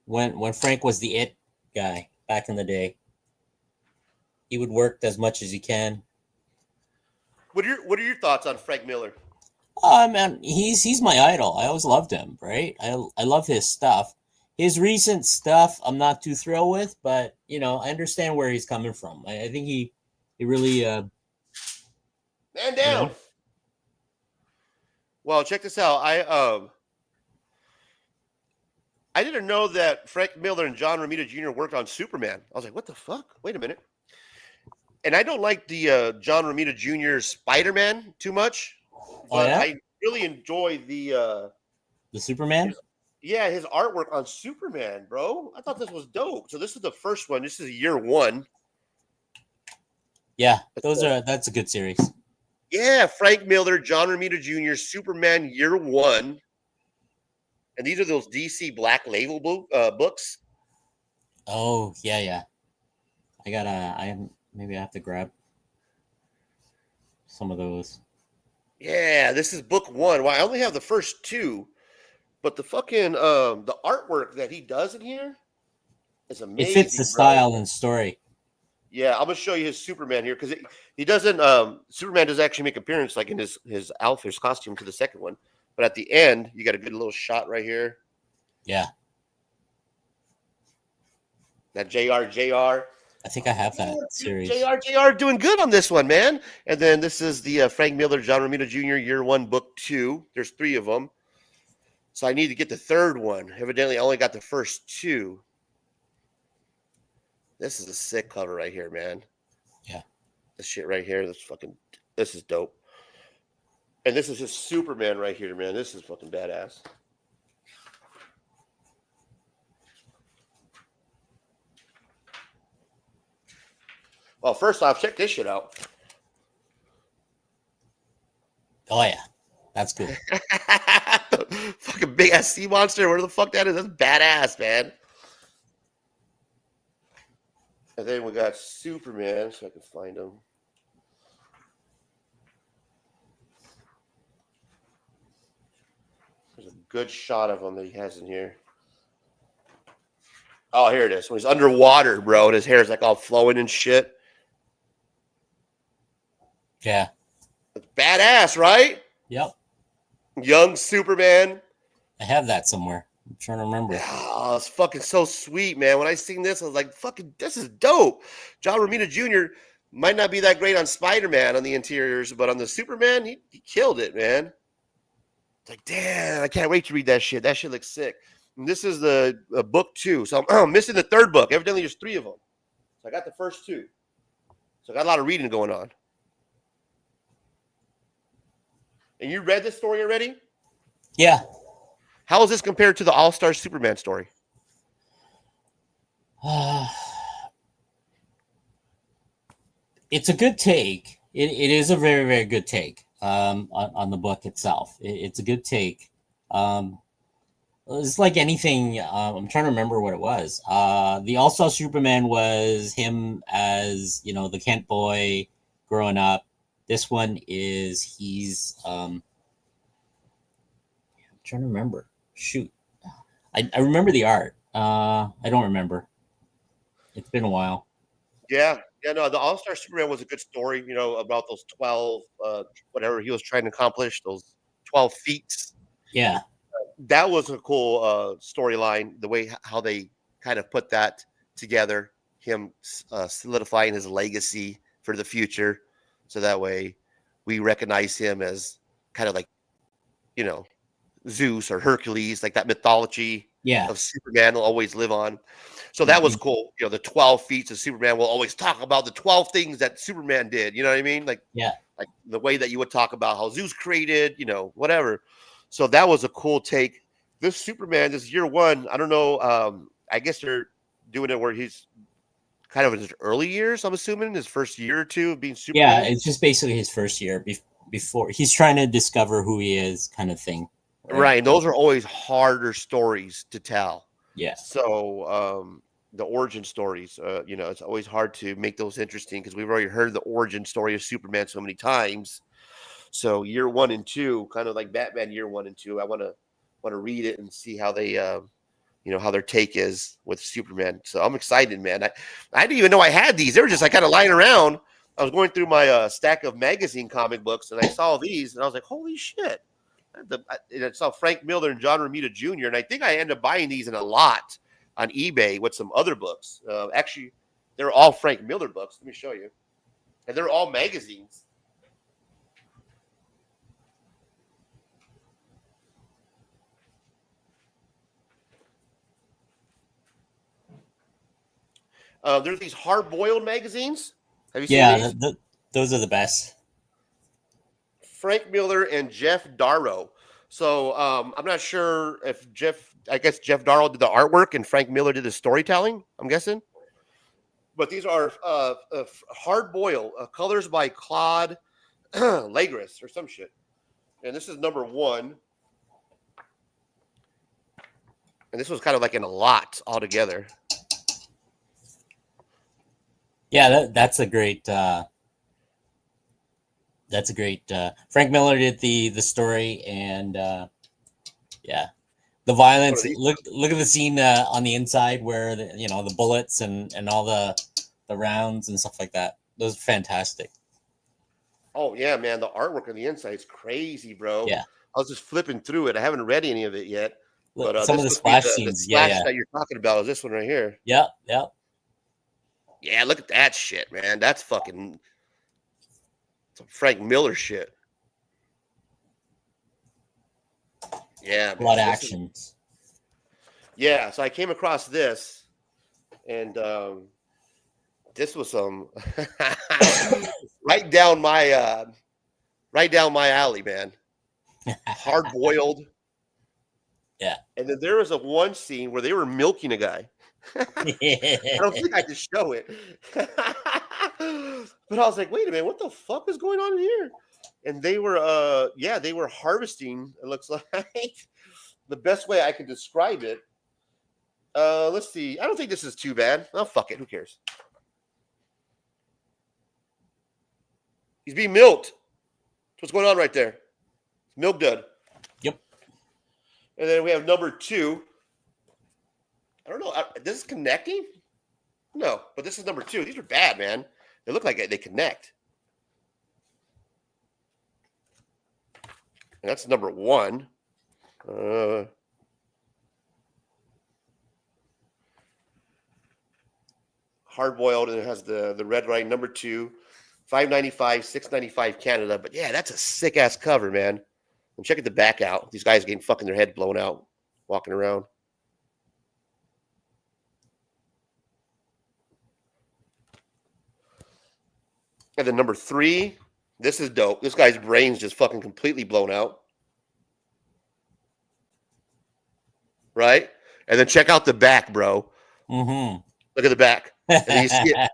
when Frank was the it guy back in the day, he would work as much as he can. What are your thoughts on Frank Miller? Man, he's my idol. I always loved him, right? I love his stuff. His recent stuff, I'm not too thrilled with, but I understand where he's coming from. I think he really Man down. Well, check this out. I didn't know that Frank Miller and John Romita Jr. worked on Superman. I was like, what the fuck? Wait a minute. And I don't like the John Romita Jr. Spider-Man too much, but I really enjoy the Superman. His artwork on Superman, bro. I thought this was dope. So this is the first one. This is year 1. Yeah, that's a good series. Yeah, Frank Miller, John Romita Jr., Superman year 1. And these are those DC Black Label books. Oh, yeah. Maybe I have to grab some of those. Yeah, this is book 1. Well, I only have the first 2. But the fucking the artwork that he does in here is amazing. It fits the style and story. Yeah, I'm gonna show you his Superman here because he doesn't. Superman does actually make an appearance like in his outfit, his costume to the second one. But at the end, you got a good little shot right here. Yeah. That JR. I think I have that series. JR doing good on this one, man. And then this is the Frank Miller, John Romita Jr. year 1, book 2. There's 3 of them. So I need to get the third one. Evidently, I only got the first 2. This is a sick cover right here, man. Yeah. This shit right here, this is dope. And this is his Superman right here, man. This is fucking badass. Well, first off, check this shit out. Oh, yeah. That's cool. Fucking big ass sea monster. Where the fuck that is? That's badass, man. And then we got Superman, so I can find him. There's a good shot of him that he has in here. Oh, here it is. When he's underwater, bro, and his hair is like all flowing and shit. Yeah. It's badass, right? Yep. Young Superman. I have that somewhere. I'm trying to remember. Oh, it's fucking so sweet, man. When I seen this, I was like, fucking, this is dope. John Romita Jr. might not be that great on Spider-Man on the interiors, but on the Superman, he killed it, man. It's like, damn, I can't wait to read that shit. That shit looks sick. And this is the book 2. So I'm missing the third book. Evidently, there's 3 of them. So I got the first 2. So I got a lot of reading going on. And you read this story already? Yeah. How is this compared to the All-Star Superman story? It's a good take. It is a very, very good take on the book itself. It's a good take. It's like anything. I'm trying to remember what it was. The All-Star Superman was him as, the Kent boy growing up. This one is he's I'm trying to remember. Shoot. I remember the art. I don't remember. It's been a while. Yeah, no, the All-Star Superman was a good story, about those 12 whatever he was trying to accomplish, those 12 feats. Yeah. That was a cool storyline, the way how they kind of put that together, him solidifying his legacy for the future. So that way we recognize him as kind of like, Zeus or Hercules, like that mythology of Superman will always live on. So that was cool. The 12 feats of Superman will always talk about the 12 things that Superman did. You know what I mean? Like the way that you would talk about how Zeus created, whatever. So that was a cool take. This Superman, this year 1, I don't know. I guess they're doing it where he's kind of in his early years, I'm assuming, his first year or 2 of being Superman. Yeah, it's just basically his first year before he's trying to discover who he is, kind of thing. Right. And those are always harder stories to tell. Yeah. So the origin stories, it's always hard to make those interesting because we've already heard the origin story of Superman so many times. So year 1 and 2, kind of like Batman year 1 and 2, I want to read it and see how they how their take is with Superman. So I'm excited, man. I didn't even know I had these. They were just like kind of lying around. I was going through my stack of magazine comic books and I saw these and I was like, holy shit. I saw Frank Miller and John Romita Jr. And I think I ended up buying these in a lot on eBay with some other books. Actually, they're all Frank Miller books. Let me show you. And they're all magazines. There's these hard-boiled magazines. Have you seen these? Those are the best. Frank Miller and Jeff Darrow. So I'm not sure if I guess Jeff Darrow did the artwork and Frank Miller did the storytelling, I'm guessing. But these are hard-boiled colors by Claude Legris or some shit. And this is number 1. And this was kind of like in a lot altogether. Yeah, that's a great. Frank Miller did the story, and yeah, the violence. Look at the scene on the inside where the bullets and all the rounds and stuff like that. Those are fantastic. Oh yeah, man, the artwork on the inside is crazy, bro. Yeah, I was just flipping through it. I haven't read any of it yet. But some of the splash scenes, the splash that you're talking about is this one right here. Yeah. Yeah, look at that shit, man. That's fucking some Frank Miller shit. Yeah, a lot of actions. Yeah, so I came across this, and this was some right down my alley, man. Hard boiled. Yeah. And then there was one scene where they were milking a guy. I don't think I could show it. But I was like, wait a minute, what the fuck is going on here? And they were they were harvesting, it looks like. The best way I can describe it. Let's see. I don't think this is too bad. Oh, fuck it. Who cares? He's being milked. What's going on right there? Milk dud. Yep. And then we have number 2. I don't know. This is connecting? No, but this is number 2. These are bad, man. They look like they connect. And that's number 1. Hard boiled, and it has the red writing. Number 2, $5.95, $6.95 Canada. But yeah, that's a sick ass cover, man. And check the back out. These guys getting fucking their head blown out, walking around. And then number 3, this is dope. This guy's brain's just fucking completely blown out. Right? And then check out the back, bro. Mm-hmm. Look at the back. And you see it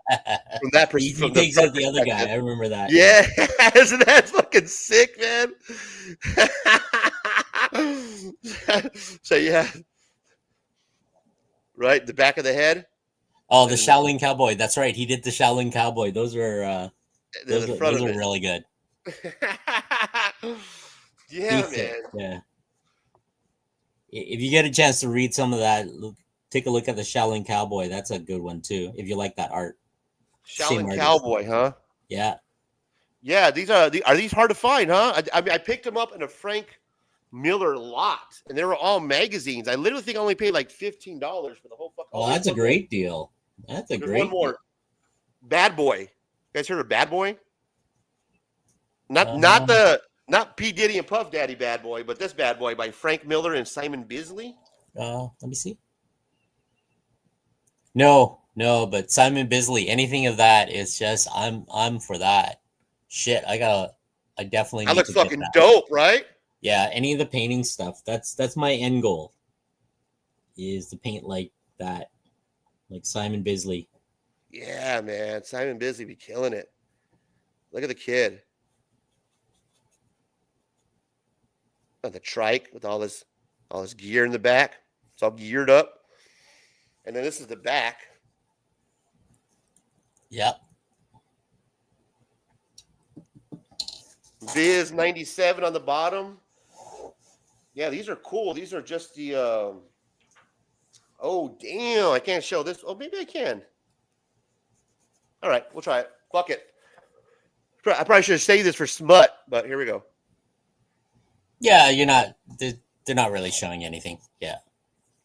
from that perspective. He takes out the other guy. I remember that. Yeah. Isn't that fucking sick, man? So, yeah. Right? The back of the head. Oh, the Shaolin Cowboy. That's right. He did the Shaolin Cowboy. Those were those are really good. Yeah, man. Yeah. If you get a chance to read some of that, take a look at the Shaolin Cowboy. That's a good one too. If you like that art. Shaolin Cowboy, huh? Yeah. Yeah. Are these hard to find, huh? I mean, I picked them up in a Frank Miller lot, and they were all magazines. I literally think I only paid like $15 for the whole fucking. Oh, that's a great deal. That's a great. One more. Bad Boy. You guys heard of Bad Boy? Not P. Diddy and Puff Daddy Bad Boy, but this Bad Boy by Frank Miller and Simon Bisley. Let me see. No, but Simon Bisley, anything of that is just I'm for that. Shit, I definitely. That looks fucking dope, right? Yeah, any of the painting stuff. That's my end goal. Is to paint like that, like Simon Bisley. Yeah, man, Simon Bisley be killing it. Look at the kid. the trike with all this gear in the back. It's all geared up. And then this is the back. Yep. Viz 97 on the bottom. Yeah, these are cool. These are just the oh damn, I can't show this. Oh, maybe I can. All right, we'll try it. Fuck it. I probably should have saved this for smut, but here we go. Yeah, they're not really showing anything. Yeah.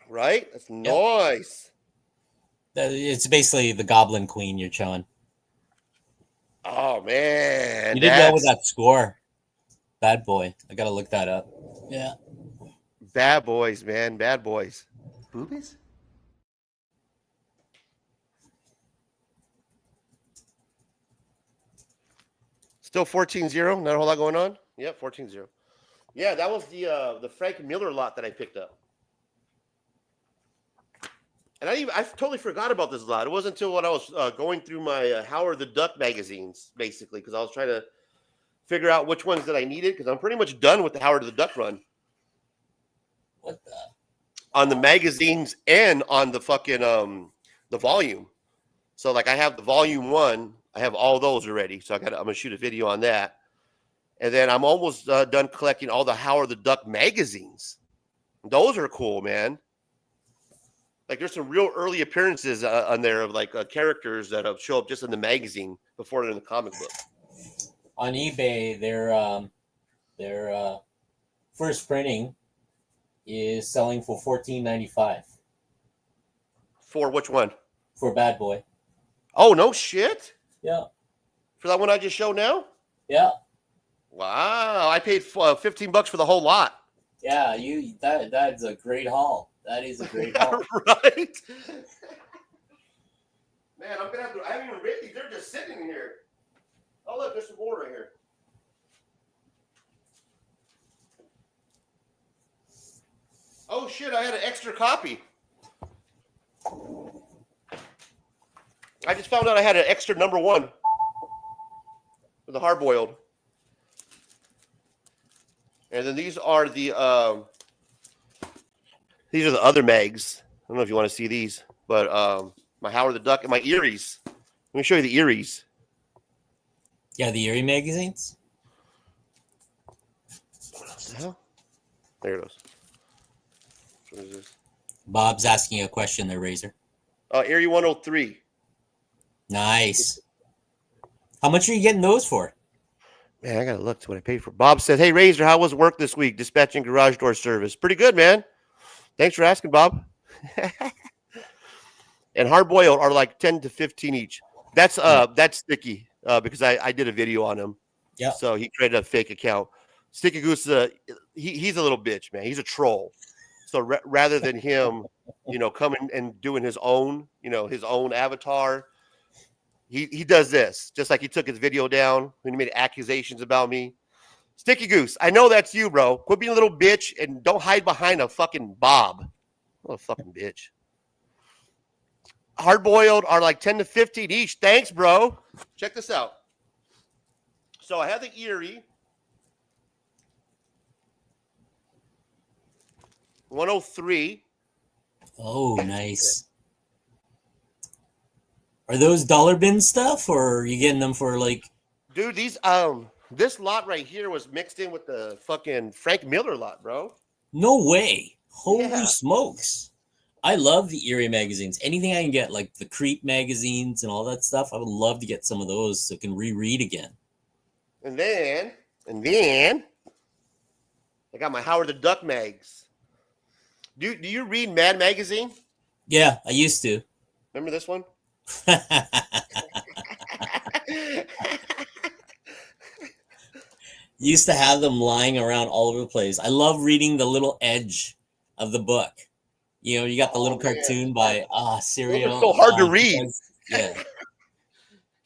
Right? That's nice. It's basically the Goblin Queen you're showing. Oh man. You did well with that score. Bad boy. I gotta look that up. Yeah. Bad boys, man. Bad boys. Boobies? Still 14-0. Not a whole lot going on. Yep, 14-0. Yeah, that was the Frank Miller lot that I picked up. And I totally forgot about this lot. It wasn't until when I was going through my Howard the Duck magazines, basically, because I was trying to figure out which ones that I needed, because I'm pretty much done with the Howard the Duck run. What the? On the magazines and on the fucking the volume. So like I have the volume 1, I have all those already. So I'm gonna shoot a video on that. And then I'm almost done collecting all the Howard the Duck magazines. Those are cool, man. Like there's some real early appearances on there of like characters that have show up just in the magazine before they're in the comic book. On eBay, their first printing is selling for $14.95. For which one? For Bad Boy. Oh no shit! Yeah. For that one I just showed now? Yeah. Wow, I paid $15 for the whole lot. Yeah, that's a great haul. That is a great haul. Right? Man, I'm gonna have to. I haven't even read these. They're just sitting here. Oh look, there's some more right here. Oh shit! I had an extra copy. I just found out I had an extra number 1 for the hard boiled. And then these are the other mags. I don't know if you want to see these, but my Howard the Duck and my Eries. Let me show you the Eries. Yeah, the Erie magazines. What the hell? There it goes. What is this? Bob's asking a question there, Razor. Erie 103. Nice. How much are you getting those for? Man, I gotta look to what I paid for. Bob said, "Hey Razor, how was work this week? Dispatching garage door service. Pretty good, man. Thanks for asking, Bob." And hard boiled are like 10 to 15 each. That's Sticky because I did a video on him. Yeah. So he created a fake account. Sticky Goose, he's a little bitch, man. He's a troll. So rather than him, coming and doing his own avatar, he does this. Just like he took his video down when he made accusations about me. Sticky Goose, I know that's you, bro. Quit being a little bitch and don't hide behind a fucking Bob. What a fucking bitch. Hard boiled are like 10 to 15 each. Thanks, bro. Check this out. So I have the Erie 103. Oh, nice. Are those dollar bin stuff, or are you getting them for like? Dude, these this lot right here was mixed in with the fucking Frank Miller lot, bro. No way! Holy Yeah. smokes! I love the Erie magazines. Anything I can get, like the Creep magazines and all that stuff, I would love to get some of those so I can reread again. And then I got my Howard the Duck mags. Do you read Mad Magazine? Yeah, I used to. Remember this one? Used to have them lying around all over the place. I love reading the little edge of the book. You got the little cartoon by Serial. Those are so hard to read. Yeah.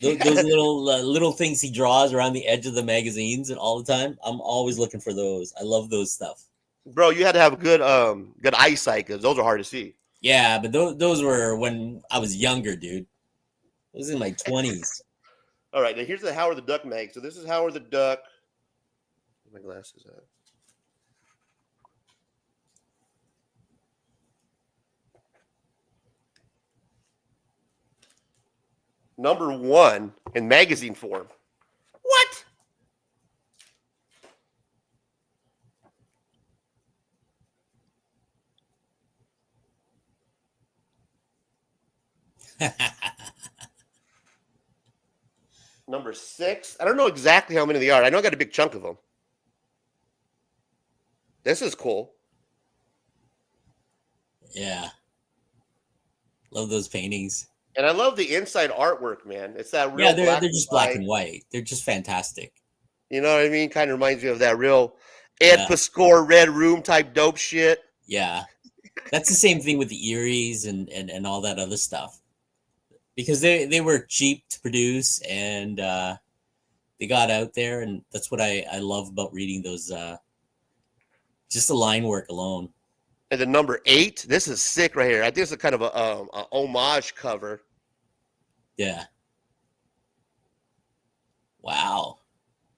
Those little things he draws around the edge of the magazines and all the time. I'm always looking for those. I love those stuff. Bro, you had to have good eyesight because those are hard to see. Yeah, but those were when I was younger, dude. I was in my 20s. All right, now here's the Howard the Duck mag. So this is Howard the Duck. Where my glasses at? #1 in magazine form. What? #6. I don't know exactly how many they are. I know I got a big chunk of them. This is cool. Yeah. Love those paintings. And I love the inside artwork, man. It's that real. Yeah, they're just black and white. They're just fantastic. You know what I mean? Kind of reminds me of that real Ed Piscor Red Room type dope shit. Yeah. That's the same thing with the Eries and all that other stuff. Because they were cheap to produce and they got out there, and that's what I love about reading those just the line work alone. And then #8, this is sick right here. I think it's a kind of a homage cover. Yeah. Wow.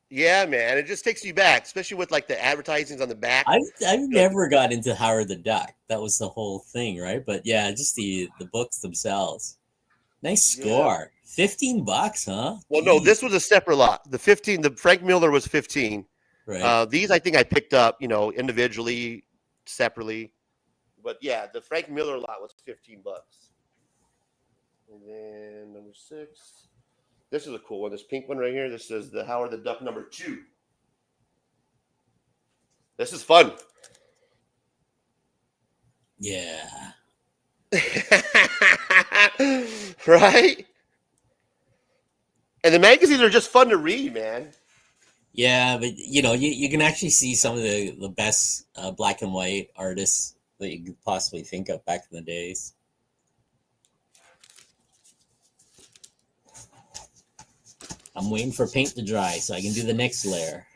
Yeah, man. It just takes you back, especially with like the advertisings on the back. I've never got into Howard the Duck. That was the whole thing, right? But yeah, just the books themselves. Nice score. Yeah. $15, huh? Well, no, this was a separate lot. The Frank Miller was 15. Right. These I think I picked up, individually, separately. But yeah, the Frank Miller lot was $15. And then #6. This is a cool one. This pink one right here. This is the Howard the Duck #2. This is fun. Yeah. Right? And the magazines are just fun to read, man. Yeah, but you can actually see some of the best black and white artists that you could possibly think of back in the days. I'm waiting for paint to dry so I can do the next layer.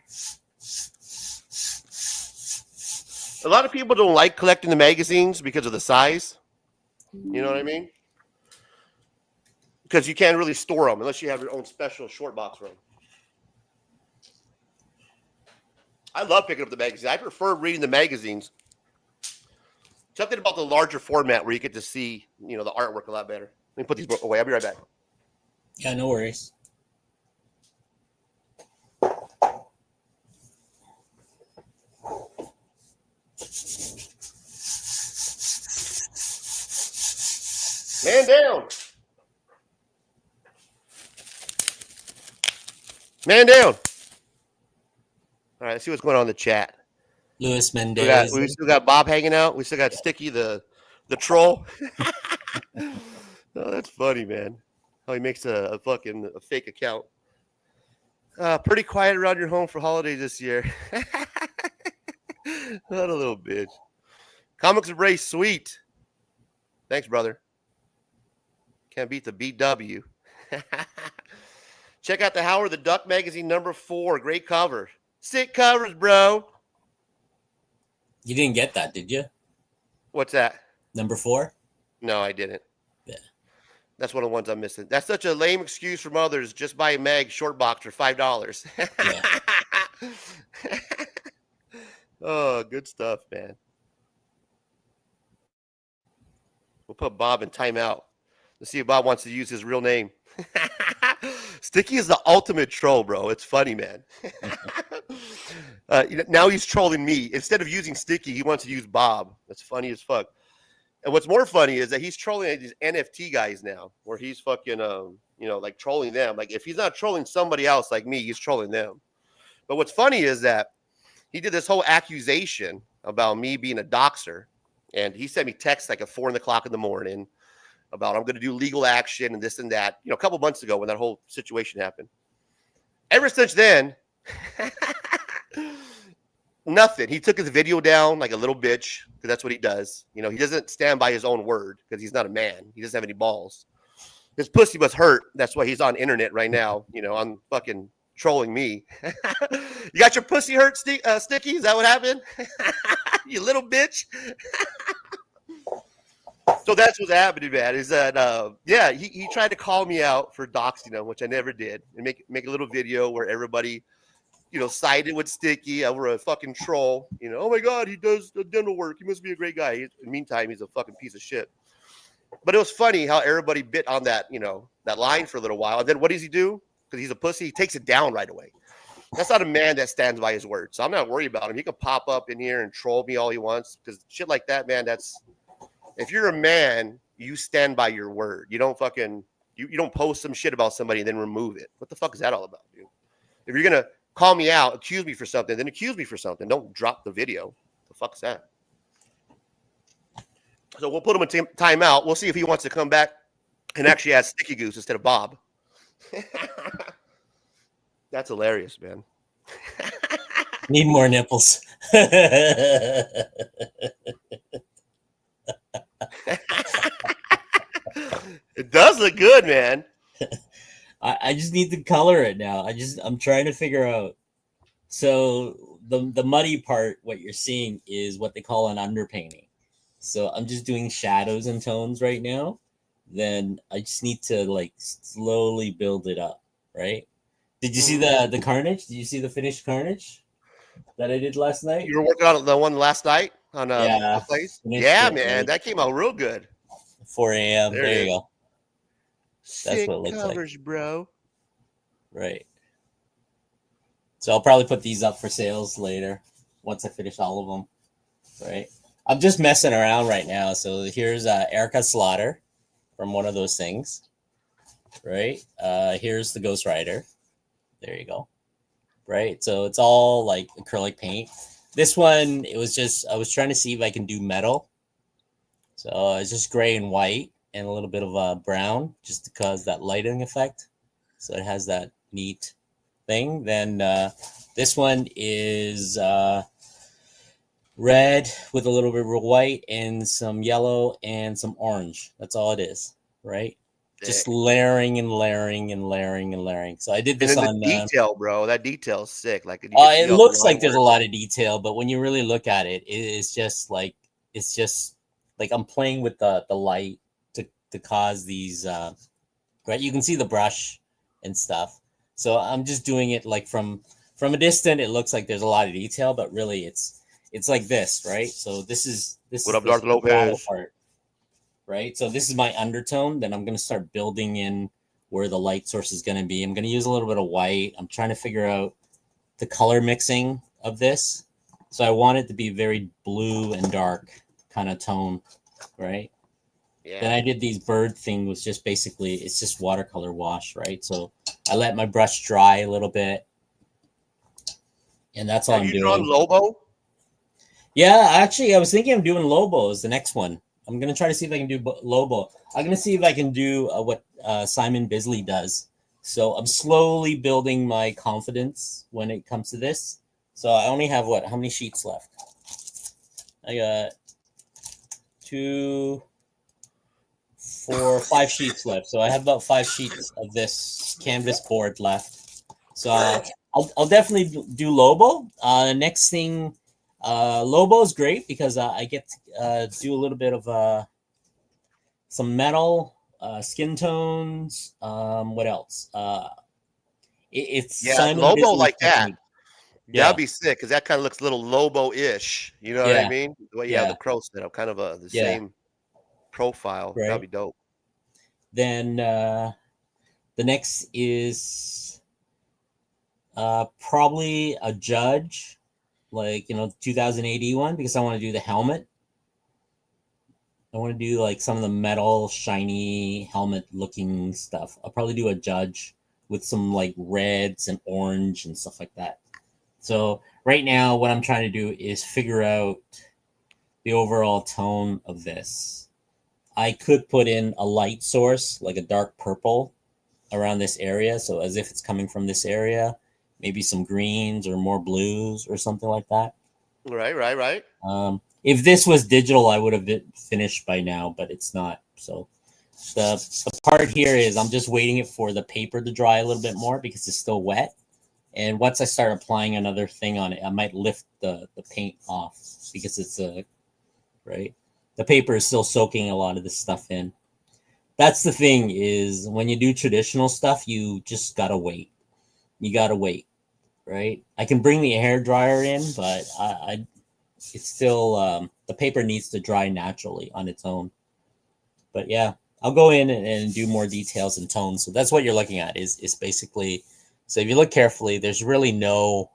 A lot of people don't like collecting the magazines because of the size. You know what I mean? Because you can't really store them unless you have your own special short box room. I love picking up the magazines. I prefer reading the magazines. Something about the larger format where you get to see, the artwork a lot better. Let me put these away. I'll be right back. Yeah, no worries. Man down. Man down. All right, let's see what's going on in the chat. Luis Mendez. We still got Bob hanging out. We still got Sticky, the troll. Oh, that's funny, man. How he makes a fake account. Pretty quiet around your home for holidays this year. What a little bitch. Comics Embrace, sweet. Thanks, brother. Can't beat the BW. Check out the Howard the Duck magazine #4. Great cover. Sick covers, bro. You didn't get that, did you? What's that? #4? No, I didn't. Yeah. That's one of the ones I'm missing. That's such a lame excuse from others. Just buy a mag short box for $5. Yeah. Oh, good stuff, man. We'll put Bob in timeout. Let's see if Bob wants to use his real name. Sticky is the ultimate troll, bro. It's funny, man. Now he's trolling me. Instead of using Sticky, he wants to use Bob. That's funny as fuck. And what's more funny is that he's trolling these NFT guys now, where he's fucking, like trolling them. Like if he's not trolling somebody else like me, he's trolling them. But what's funny is that he did this whole accusation about me being a doxer. And he sent me texts like at 4 o'clock in the morning about I'm going to do legal action and this and that, a couple months ago when that whole situation happened. Ever since then, nothing. He took his video down like a little bitch because that's what he does. He doesn't stand by his own word because he's not a man. He doesn't have any balls. His pussy must hurt. That's why he's on internet right now, on fucking trolling me. You got your pussy hurt, Sticky? Is that what happened? You little bitch. So that's what's happening, man, is that, he tried to call me out for doxing him, which I never did, and make a little video where everybody, sided with Sticky. We're a fucking troll. Oh, my God, he does the dental work. He must be a great guy. In the meantime, he's a fucking piece of shit. But it was funny how everybody bit on that, that line for a little while. And then what does he do? Because he's a pussy, he takes it down right away. That's not a man that stands by his word. So I'm not worried about him. He can pop up in here and troll me all he wants because shit like that, man, if you're a man, you stand by your word. You don't fucking, you don't post some shit about somebody and then remove it. What the fuck is that all about, dude? If you're going to call me out, accuse me for something, then accuse me for something. Don't drop the video. The fuck's that? So we'll put him in timeout. We'll see if he wants to come back and actually add Sticky Goose instead of Bob. That's hilarious, man. Need more nipples. It does look good, man. I just need to color it now. I'm trying to figure out. So the muddy part, what you're seeing is what they call an underpainting. So I'm just doing shadows and tones right now. Then I just need to like slowly build it up, right? Did you see the carnage? Did you see the finished carnage that I did last night? You were working on the one last night on yeah, the place? Yeah, man, that came out real good. 4 a.m. There you go. That's Sick what it looks covers, like, bro. Right. So I'll probably put these up for sales later once I finish all of them. Right. I'm just messing around right now. So here's Erica Slaughter from one of those things. Right. Here's the Ghost Rider. There you go. Right. So it's all like acrylic paint. This one, I was trying to see if I can do metal. So it's just gray and white and a little bit of brown just to cause that lighting effect. So it has that neat thing. Then this one is red with a little bit of white and some yellow and some orange. That's all it is, right? Sick. Just layering and layering and layering and layering. So I did this on detail, bro. That detail's sick. Like it looks like there's a lot of detail, but when you really look at it, it's just like I'm playing with the light to cause these right. You can see the brush and stuff. So I'm just doing it like from a distance. It looks like there's a lot of detail, but really it's like this, right? So this is what up, Darth Lopez? Part, right? So this is my undertone. Then I'm going to start building in where the light source is going to be. I'm going to use a little bit of white. I'm trying to figure out the color mixing of this. So I want it to be very blue and dark kind of tone, right? Yeah. Then I did these bird thing was just basically, it's just watercolor wash, right? So I let my brush dry a little bit. And that's all I'm doing. You drawn Lobo? Yeah, actually, I was thinking of doing Lobo as the next one. I'm going to try to see if I can do Lobo. I'm going to see if I can do what Simon Bisley does. So I'm slowly building my confidence when it comes to this. So I only have how many sheets left? I got 2, 4, 5 sheets left. So I have about 5 sheets of this canvas board left. So I'll definitely do Lobo. Next thing, Lobo is great because I get to do a little bit of some metal, skin tones. What else? It's Simon Lobo Bisley like that. technique. Yeah. That'd be sick because that kind of looks a little Lobo-ish. You know what I mean? The way you have the crow set up, kind of the same profile. Right. That'd be dope. Then the next is probably a Judge, like 2000 AD one, because I want to do the helmet. I want to do like some of the metal, shiny helmet looking stuff. I'll probably do a Judge with some like reds and orange and stuff like that. So right now, what I'm trying to do is figure out the overall tone of this. I could put in a light source, like a dark purple around this area. So as if it's coming from this area, maybe some greens or more blues or something like that. Right. If this was digital, I would have been finished by now, but it's not. So the part here is I'm just waiting for the paper to dry a little bit more because it's still wet. And once I start applying another thing on it, I might lift the paint off because it's right. The paper is still soaking a lot of this stuff in. That's the thing is when you do traditional stuff, you just gotta wait. You gotta wait, right? I can bring the hair dryer in, but it's still the paper needs to dry naturally on its own. But yeah, I'll go in and do more details and tones. So that's what you're looking at is basically. So if you look carefully, there's really no.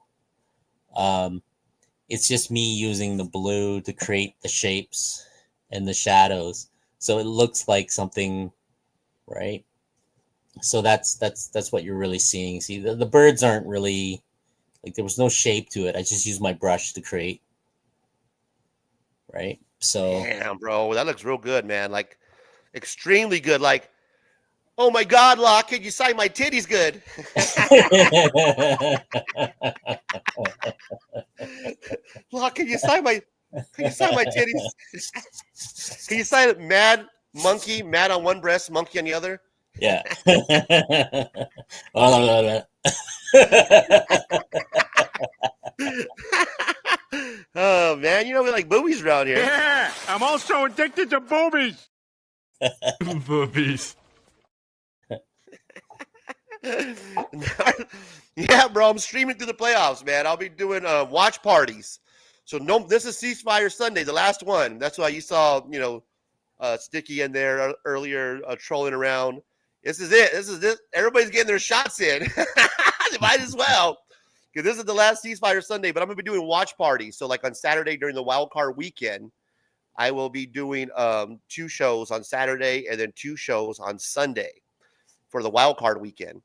It's just me using the blue to create the shapes and the shadows, so it looks like something, right? So that's what you're really seeing. See, the birds aren't really like there was no shape to it. I just used my brush to create, right? So Damn, bro, that looks real good, man. Like extremely good. Like, oh my God, Locke, can you sign my titties good? Locke, can you sign my titties? Can you sign it mad monkey, mad on one breast, monkey on the other? Yeah. Oh man, you know we like boobies around here. Yeah, I'm also addicted to boobies. Boobies. Yeah, bro, I'm streaming through the playoffs, man. I'll be doing watch parties. So no, this is Ceasefire Sunday, the last one. That's why you saw, Sticky in there earlier trolling around. This is it. This is it. Everybody's getting their shots in. They might as well, because this is the last Ceasefire Sunday. But I'm gonna be doing watch parties. So like on Saturday during the wild card weekend, I will be doing 2 shows on Saturday and then 2 shows on Sunday for the wild card weekend.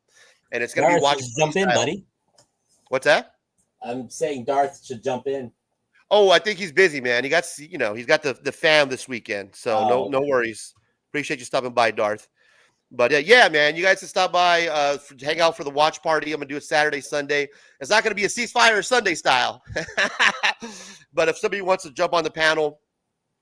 And it's gonna be watch. Jump in, buddy. What's that? I'm saying Darth should jump in. Oh, I think he's busy, man. He got, he's got the fam this weekend, so no worries. Appreciate you stopping by, Darth. But yeah, man, you guys can stop by, hang out for the watch party. I'm gonna do it Saturday, Sunday. It's not gonna be a Ceasefire Sunday style, but if somebody wants to jump on the panel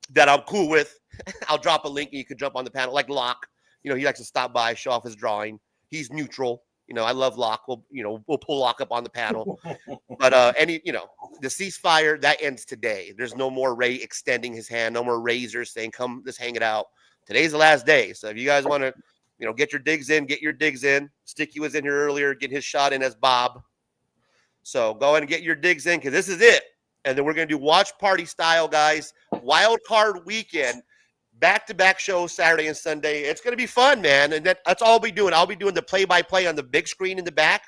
that I'm cool with, I'll drop a link and you can jump on the panel. Like Locke, he likes to stop by, show off his drawing. He's neutral. I love Locke. We'll pull Locke up on the panel. But the ceasefire that ends today. There's no more Ray extending his hand. No more razors saying, "Come, let's hang it out." Today's the last day. So if you guys want to, get your digs in, get your digs in. Sticky was in here earlier, get his shot in as Bob. So go ahead and get your digs in because this is it. And then we're gonna do watch party style, guys. Wild card weekend. Back-to-back shows Saturday and Sunday. It's going to be fun, man. And that's all I'll be doing. I'll be doing the play-by-play on the big screen in the back.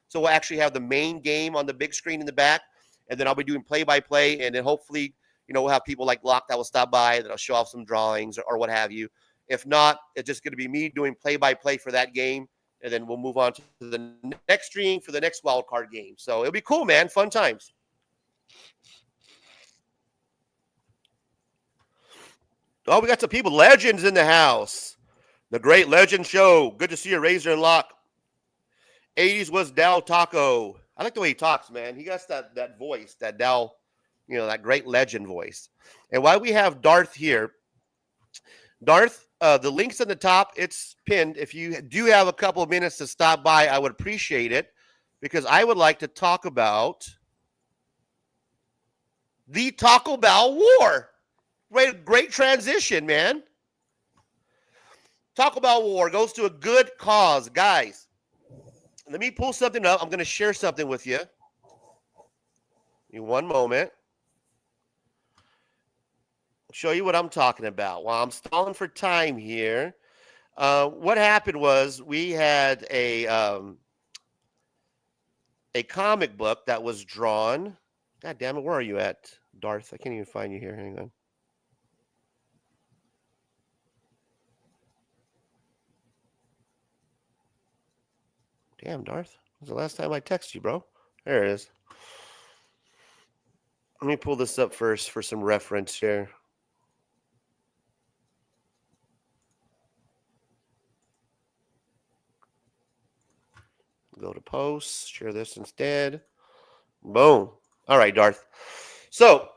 So we'll actually have the main game on the big screen in the back. And then I'll be doing play-by-play. And then hopefully, we'll have people like Locke that will stop by. That'll show off some drawings or what have you. If not, it's just going to be me doing play-by-play for that game. And then we'll move on to the next stream for the next wild card game. So it'll be cool, man. Fun times. Oh, we got some people. Legends in the house. The Great Legend Show. Good to see you, Razor and Locke. 80s was Dal Taco. I like the way he talks, man. He got that voice, that Dal, that Great Legend voice. And while we have Darth here, Darth, the link's at the top. It's pinned. If you do have a couple of minutes to stop by, I would appreciate it because I would like to talk about the Taco Bell War. Great transition, man. Taco Bell War goes to a good cause. Guys, let me pull something up. I'm going to share something with you. Give me one moment. I'll show you what I'm talking about. While I'm stalling for time here, what happened was we had a comic book that was drawn. God damn it, where are you at, Darth? I can't even find you here. Hang on. Damn, Darth. When's the last time I texted you, bro? There it is. Let me pull this up first for some reference here. Go to posts, share this instead. Boom. All right, Darth. So,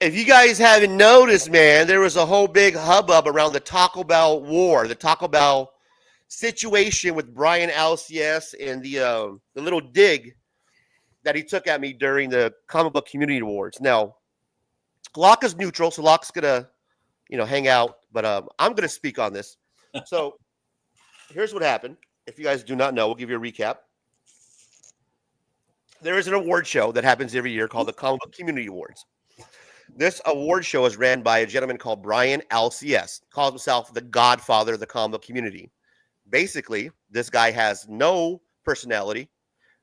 if you guys haven't noticed, man, there was a whole big hubbub around the Taco Bell War, the Taco Bell situation with Brian Alcias and the little dig that he took at me during the Comic Book Community Awards. Now, Locke is neutral, so Locke's gonna, hang out, but I'm gonna speak on this. So here's what happened. If you guys do not know, we'll give you a recap. There is an award show that happens every year called the Comic Book Community Awards. This award show is ran by a gentleman called Brian LCS, calls himself the godfather of the comic community. Basically, this guy has no personality,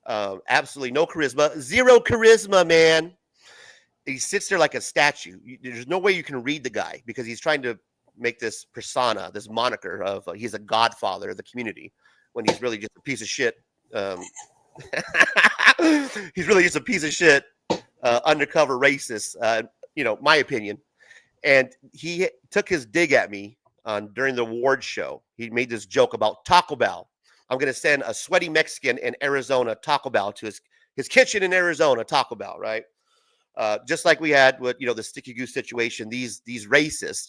absolutely no charisma, zero charisma, man. He sits there like a statue. There's no way you can read the guy because he's trying to make this persona, this moniker of he's a godfather of the community when he's really just a piece of shit. He's really just a piece of shit, undercover racist, my opinion. And he took his dig at me during the award show. He made this joke about Taco Bell. I'm going to send a sweaty Mexican in Arizona Taco Bell to his kitchen in Arizona, Taco Bell, right? Just like we had with, the Sticky Goose situation, these racists,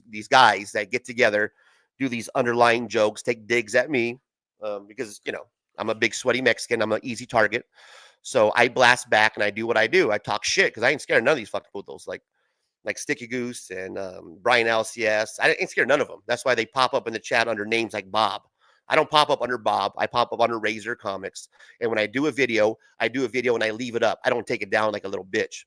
these guys that get together, do these underlying jokes, take digs at me because, I'm a big sweaty Mexican. I'm an easy target. So I blast back and I do what I do. I talk shit because I ain't scared of none of these fucking poodles like Sticky Goose and Brian LCS. I ain't scared of none of them. That's why they pop up in the chat under names like Bob. I don't pop up under Bob. I pop up under Razor Comics. And when I do a video and I leave it up. I don't take it down like a little bitch.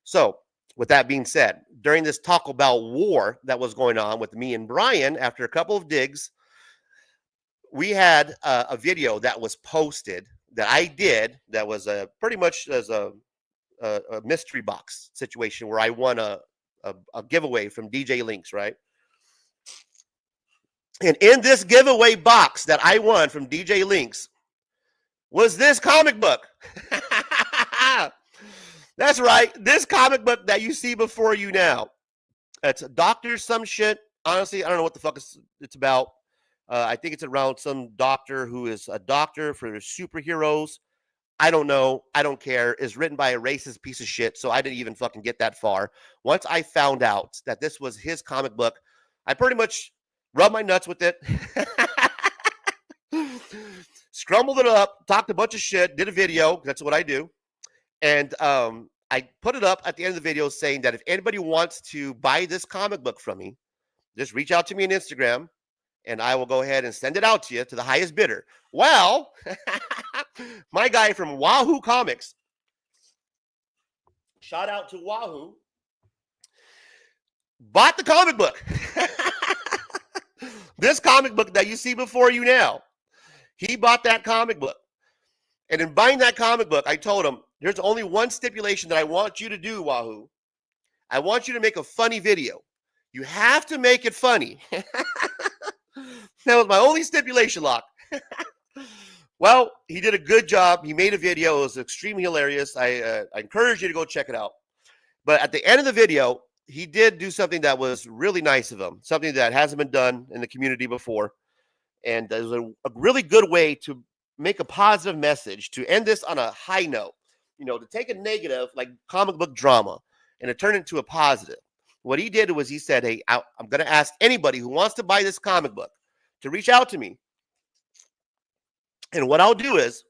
So with that being said, during this Taco Bell war that was going on with me and Brian, after a couple of digs, we had a video that was posted that I did that was pretty much as a mystery box situation where I won a giveaway from DJ Links, right? And in this giveaway box that I won from DJ Links was this comic book. That's right. This comic book that you see before you now. It's a doctor, some shit. Honestly, I don't know what the fuck it's about. I think it's around some doctor who is a doctor for superheroes. I don't know. I don't care. It's written by a racist piece of shit, so I didn't even fucking get that far. Once I found out that this was his comic book, I pretty much rubbed my nuts with it. Scrumbled it up, talked a bunch of shit, did a video. That's what I do. And I put it up at the end of the video saying that if anybody wants to buy this comic book from me, just reach out to me on Instagram and I will go ahead and send it out to you to the highest bidder. Well, my guy from Wahoo Comics, shout out to Wahoo, bought the comic book. This comic book that you see before you now, he bought that comic book. And in buying that comic book, I told him, there's only one stipulation that I want you to do, Wahoo. I want you to make a funny video. You have to make it funny. That was my only stipulation, Lock. Well, he did a good job. He made a video. It was extremely hilarious. I encourage you to go check it out. But at the end of the video, he did do something that was really nice of him, something that hasn't been done in the community before. And it was a really good way to make a positive message, to end this on a high note, to take a negative like comic book drama and to turn it into a positive. What he did was he said, hey, I'm going to ask anybody who wants to buy this comic book to reach out to me. And what I'll do is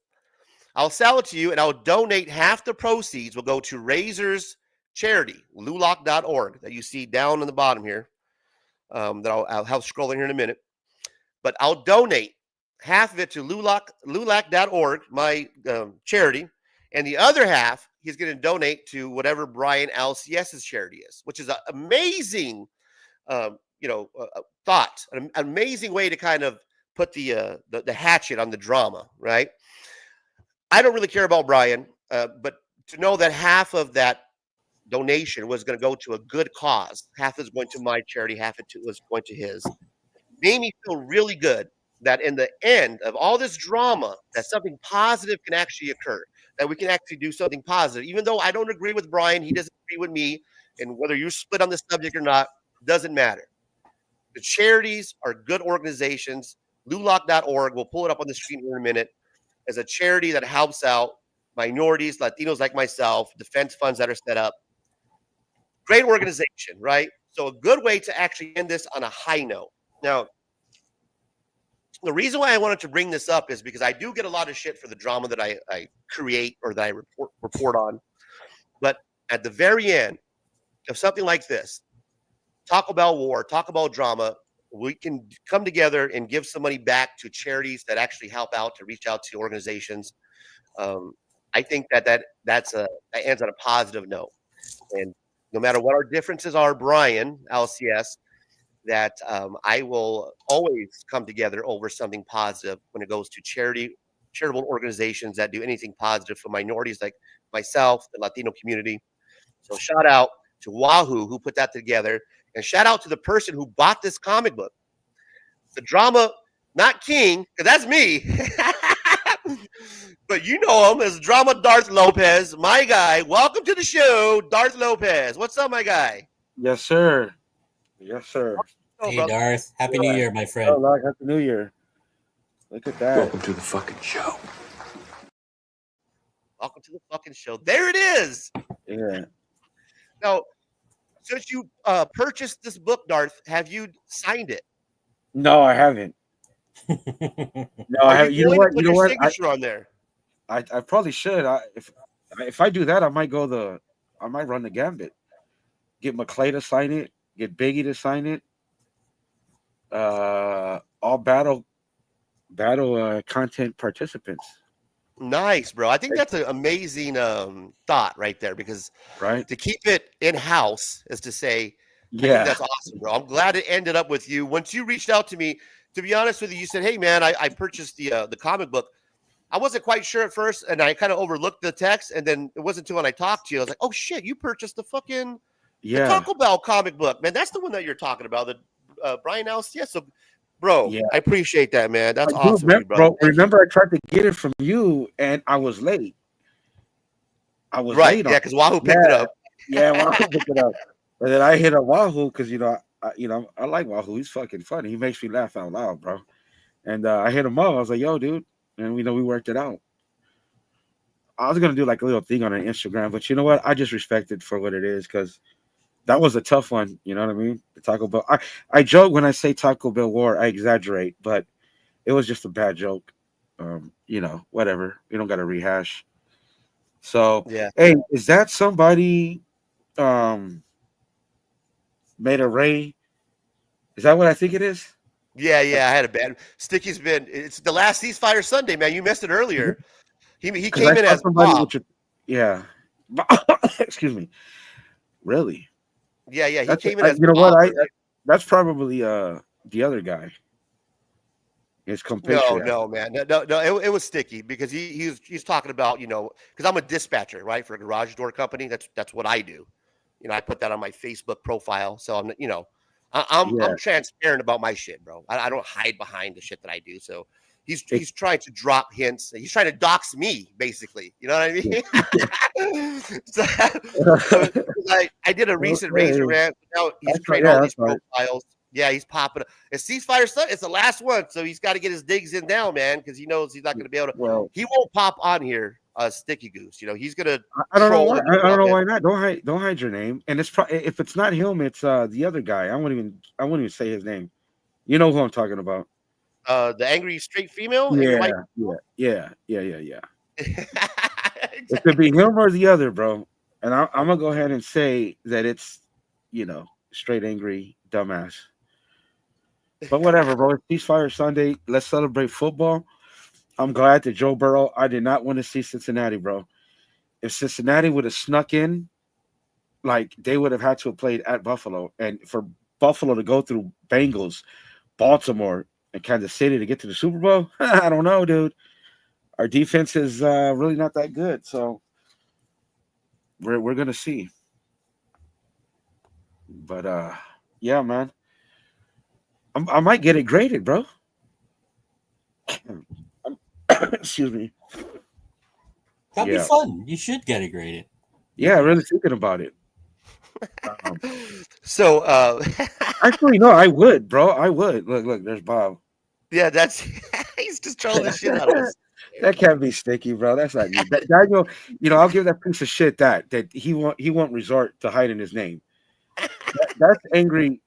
I'll sell it to you and I'll donate half the proceeds will go to Razor's charity, lulac.org, that you see down on the bottom here. That I'll have scrolling here in a minute. But I'll donate half of it to lulac.org, my charity. And the other half, he's going to donate to whatever Brian LCS's charity is, which is an amazing, thought, an amazing way to kind of put the hatchet on the drama, right? I don't really care about Brian, but to know that half of that donation was going to go to a good cause, half is going to my charity, half was going to his, made me feel really good that in the end of all this drama, that something positive can actually occur, that we can actually do something positive. Even though I don't agree with Brian, he doesn't agree with me, and whether you split on this subject or not, doesn't matter. The charities are good organizations. Lulac.org, we'll pull it up on the screen in a minute, as a charity that helps out minorities, Latinos like myself, defense funds that are set up. Great organization, right? So a good way to actually end this on a high note. Now, the reason why I wanted to bring this up is because I do get a lot of shit for the drama that I create or that I report on. But at the very end of something like this, Taco Bell war, Taco Bell drama, we can come together and give some money back to charities that actually help out, to reach out to organizations. I think that ends on a positive note. And no matter what our differences are, Brian, LCS, that I will always come together over something positive when it goes to charitable organizations that do anything positive for minorities like myself, the Latino community. So shout out to Wahoo who put that together, and shout out to the person who bought this comic book. The drama, not King, because that's me. But you know him as Drama Darth Lopez, my guy. Welcome to the show, Darth Lopez. What's up, my guy? Yes, sir. Yes, sir. Oh, Hey, brother. Darth. Happy New Year, my Oh, friend. Lord, Happy New Year. Look at that. Welcome to the fucking show. Welcome to the fucking show. There it is. Yeah. Now, since you purchased this book, Darth, have you signed it? No, I haven't. No, I Are haven't. You know going to what? put You know your what? signature on there. I probably should. If I do that, I might run the gambit. Get McClay to sign it. Get Biggie to sign it. All battle content participants. Nice, bro. I think that's an amazing thought right there, because Right? to keep it in house is to say, I think Yeah. that's awesome, bro. I'm glad it ended up with you. Once you reached out to me, to be honest with you, you said, "Hey, man, I purchased the comic book." I wasn't quite sure at first, and I kind of overlooked the text, and then it wasn't until when I talked to you, I was like, "Oh shit, you purchased the fucking the Yeah. Taco Bell comic book, man. That's the one that you're talking about, the Brian Ellis." Yeah, so, bro, Yeah. I appreciate that, man. That's I do awesome, remember, bro. remember I tried to get it from you, and I was late. I was Right? late Yeah, on because Wahoo picked it up. Yeah, Wahoo picked it up. And then I hit up Wahoo because I like Wahoo. He's fucking funny. He makes me laugh out loud, bro. And I hit him up. I was like, "Yo, dude," and we worked it out. I was gonna do like a little thing on an Instagram, but you know what? I just respect it for what it is because that was a tough one. You know what I mean? The Taco Bell. I joke when I say Taco Bell war. I exaggerate, but it was just a bad joke. Whatever. We don't got to rehash. So, Yeah. hey, is that somebody made a Ray? Is that what I think it is? Yeah, I had a bad. Sticky's been. It's the last Ceasefire Sunday, man. You missed it earlier. He 'Cause came I in saw as somebody Bob. with your- yeah. Excuse me. Really? Yeah, he That's came in as you know Bob. what? That's probably the other guy. His compatriot. No, man, no. It was Sticky because he's talking about, because I'm a dispatcher, right, for a garage door company. That's what I do. I put that on my Facebook profile, so I'm transparent about my shit, bro. I don't hide behind the shit that I do. So he's trying to drop hints. He's trying to dox me, basically. You know what I mean? So I did a recent razor rant. Now he's creating all these profiles. Yeah, he's popping up. It's Ceasefire Sunday. It's the last one, so he's got to get his digs in now, man, because he knows he's not going to be able to. Well, he won't pop on here, Sticky Goose. He's gonna. I don't know why. troll I don't know why not. Don't hide your name. And it's if it's not him, it's the other guy. I won't even say his name. You know who I'm talking about. The angry straight female. Yeah. It could be him or the other, bro. And I'm gonna go ahead and say that it's straight angry dumbass. But whatever, bro. It's Ceasefire Sunday. Let's celebrate football. I'm glad that Joe Burrow. I did not want to see Cincinnati, bro. If Cincinnati would have snuck in, like they would have had to have played at Buffalo, and for Buffalo to go through Bengals, Baltimore, and Kansas City to get to the Super Bowl, I don't know, dude. Our defense is really not that good, so we're gonna see. But yeah, man. I might get it graded, bro. Excuse me. That'd be fun. You should get it graded. Yeah, really thinking about it. So actually, no, I would, bro. I would. Look, there's Bob. Yeah, that's he's just trolling the shit out of us. That can't be Sticky, bro. That's not me. Daniel, I'll give that piece of shit that he won't resort to hiding his name. That's angry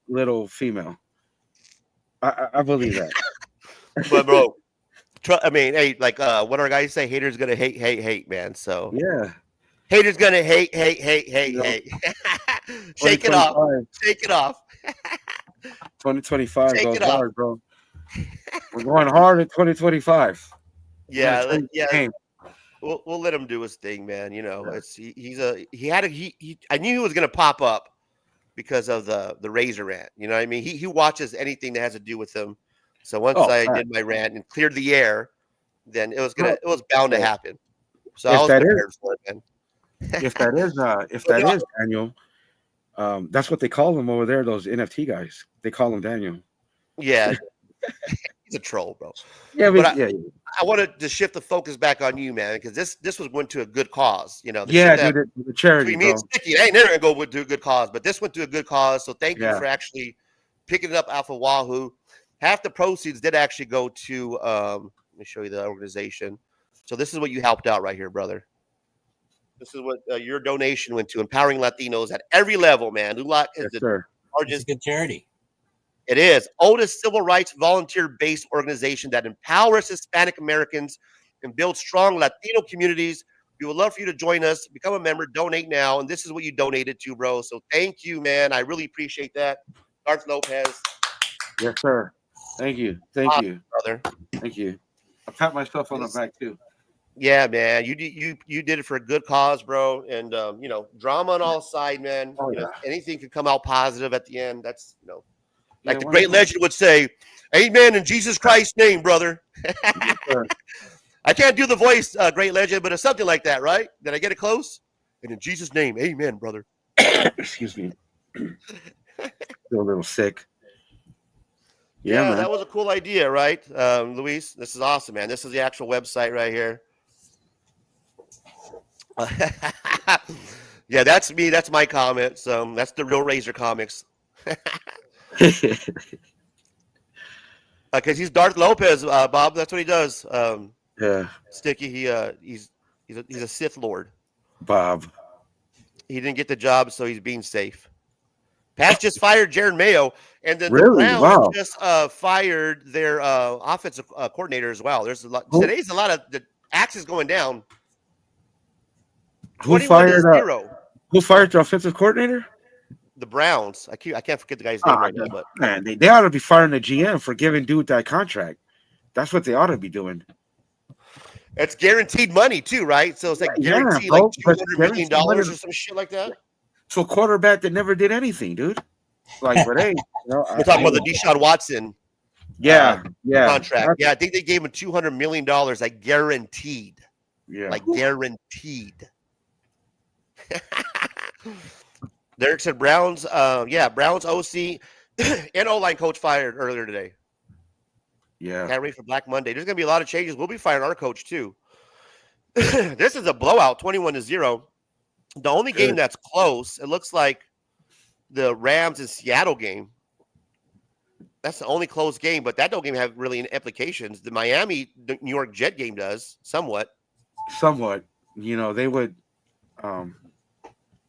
little female. I believe that. But bro, I mean, hey, like what our guys say, haters gonna hate, man. So yeah, haters gonna hate. Shake it off. 2025 Shake goes it off. hard, bro. We're going hard in 2025. Yeah. we'll let him do his thing, man. You know, it's I knew he was gonna pop up because of the Razor rant. You know what I mean? He watches anything that has to do with him. So once I did my rant and cleared the air, then it was bound to happen. So I was prepared for it, man. If that is Daniel, that's what they call him over there. Those NFT guys, they call him Daniel. Yeah, he's a troll, bro. Yeah, but I wanted to shift the focus back on you, man, because this went to a good cause. You know, the charity. Me and Sticky, I ain't never gonna go to a good cause, but this went to a good cause. So thank you for actually picking it up off of Wahoo. Half the proceeds did actually go to. Let me show you the organization. So this is what you helped out right here, brother. This is what your donation went to, empowering Latinos at every level, man. LULAC is the largest good charity. It is oldest civil rights volunteer-based organization that empowers Hispanic Americans and builds strong Latino communities. We would love for you to join us, become a member, donate now, and this is what you donated to, bro. So thank you, man. I really appreciate that. Darth Lopez. Yes, sir. Thank you. Thank you, brother. Thank you. I pat myself on the back too. Yeah, man. You did it for a good cause, bro. And you know, drama on all sides, man. You know, anything could come out positive at the end. That's like the great legend would say, amen in Jesus Christ's name, brother. I can't do the voice, great legend, but it's something like that, right? Did I get it close? And in Jesus' name, amen, brother. Excuse me. Feel a little sick. Yeah, man. That was a cool idea, right, Luis? This is awesome, man. This is the actual website right here. Yeah, that's me. That's my comment. So that's the real Razor Comics. Because he's Darth Lopez, Bob. That's what he does. Yeah, Sticky. He's a Sith Lord. Bob. He didn't get the job, so he's being safe. Pats just fired Jared Mayo, and then really? the Browns just fired their offensive coordinator as well. There's a lot. Today's a lot of the axes going down. Who fired the offensive coordinator? The Browns. I can't forget the guy's name right now, but man, they ought to be firing the GM for giving dude that contract. That's what they ought to be doing. It's guaranteed money too, right? So it's like guaranteed like $200 million or some shit like that. To a quarterback that never did anything, dude. Like, but hey, we're talking about the Deshaun Watson. Contract. Yeah, I think they gave him $200 million, like guaranteed. Yeah, like guaranteed. Derek said Browns, Browns OC and O-line coach fired earlier today. Yeah. Can't wait for Black Monday. There's going to be a lot of changes. We'll be firing our coach too. This is a blowout, 21-0. The only game that's close, it looks like the Rams and Seattle game. That's the only close game, but that don't game have really any implications. The New York Jet game does somewhat. You know, they would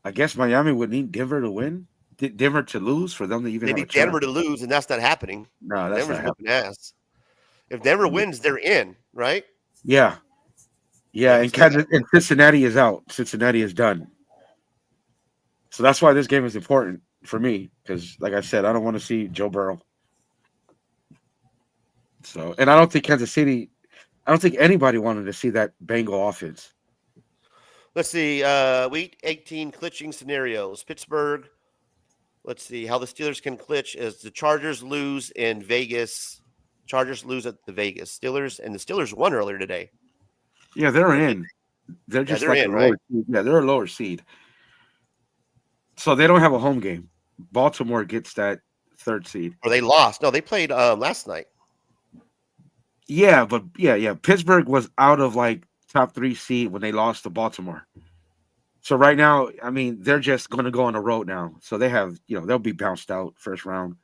I guess Miami would need Denver to win, Denver to lose for them to even. They need Denver to lose, and that's not happening. No, that's Denver's not happening. Ass. If Denver wins, they're in, right? Yeah, and Cincinnati is out. Cincinnati is done. So that's why this game is important for me, because, like I said, I don't want to see Joe Burrow. So, and I don't think anybody wanted to see that Bengal offense. Let's see. Week 18 clitching scenarios. Pittsburgh. Let's see how the Steelers can clitch as the Chargers lose in Vegas. Chargers lose at the Vegas. Steelers won earlier today. Yeah, they're in. They're just like a lower seed. Yeah, they're a lower seed. So they don't have a home game. Baltimore gets that third seed. Or they lost. No, they played last night. Yeah, but yeah. Pittsburgh was out of like top 3 seed when they lost to Baltimore. So right now, I mean, they're just going to go on the road now. So they have, they'll be bounced out first round.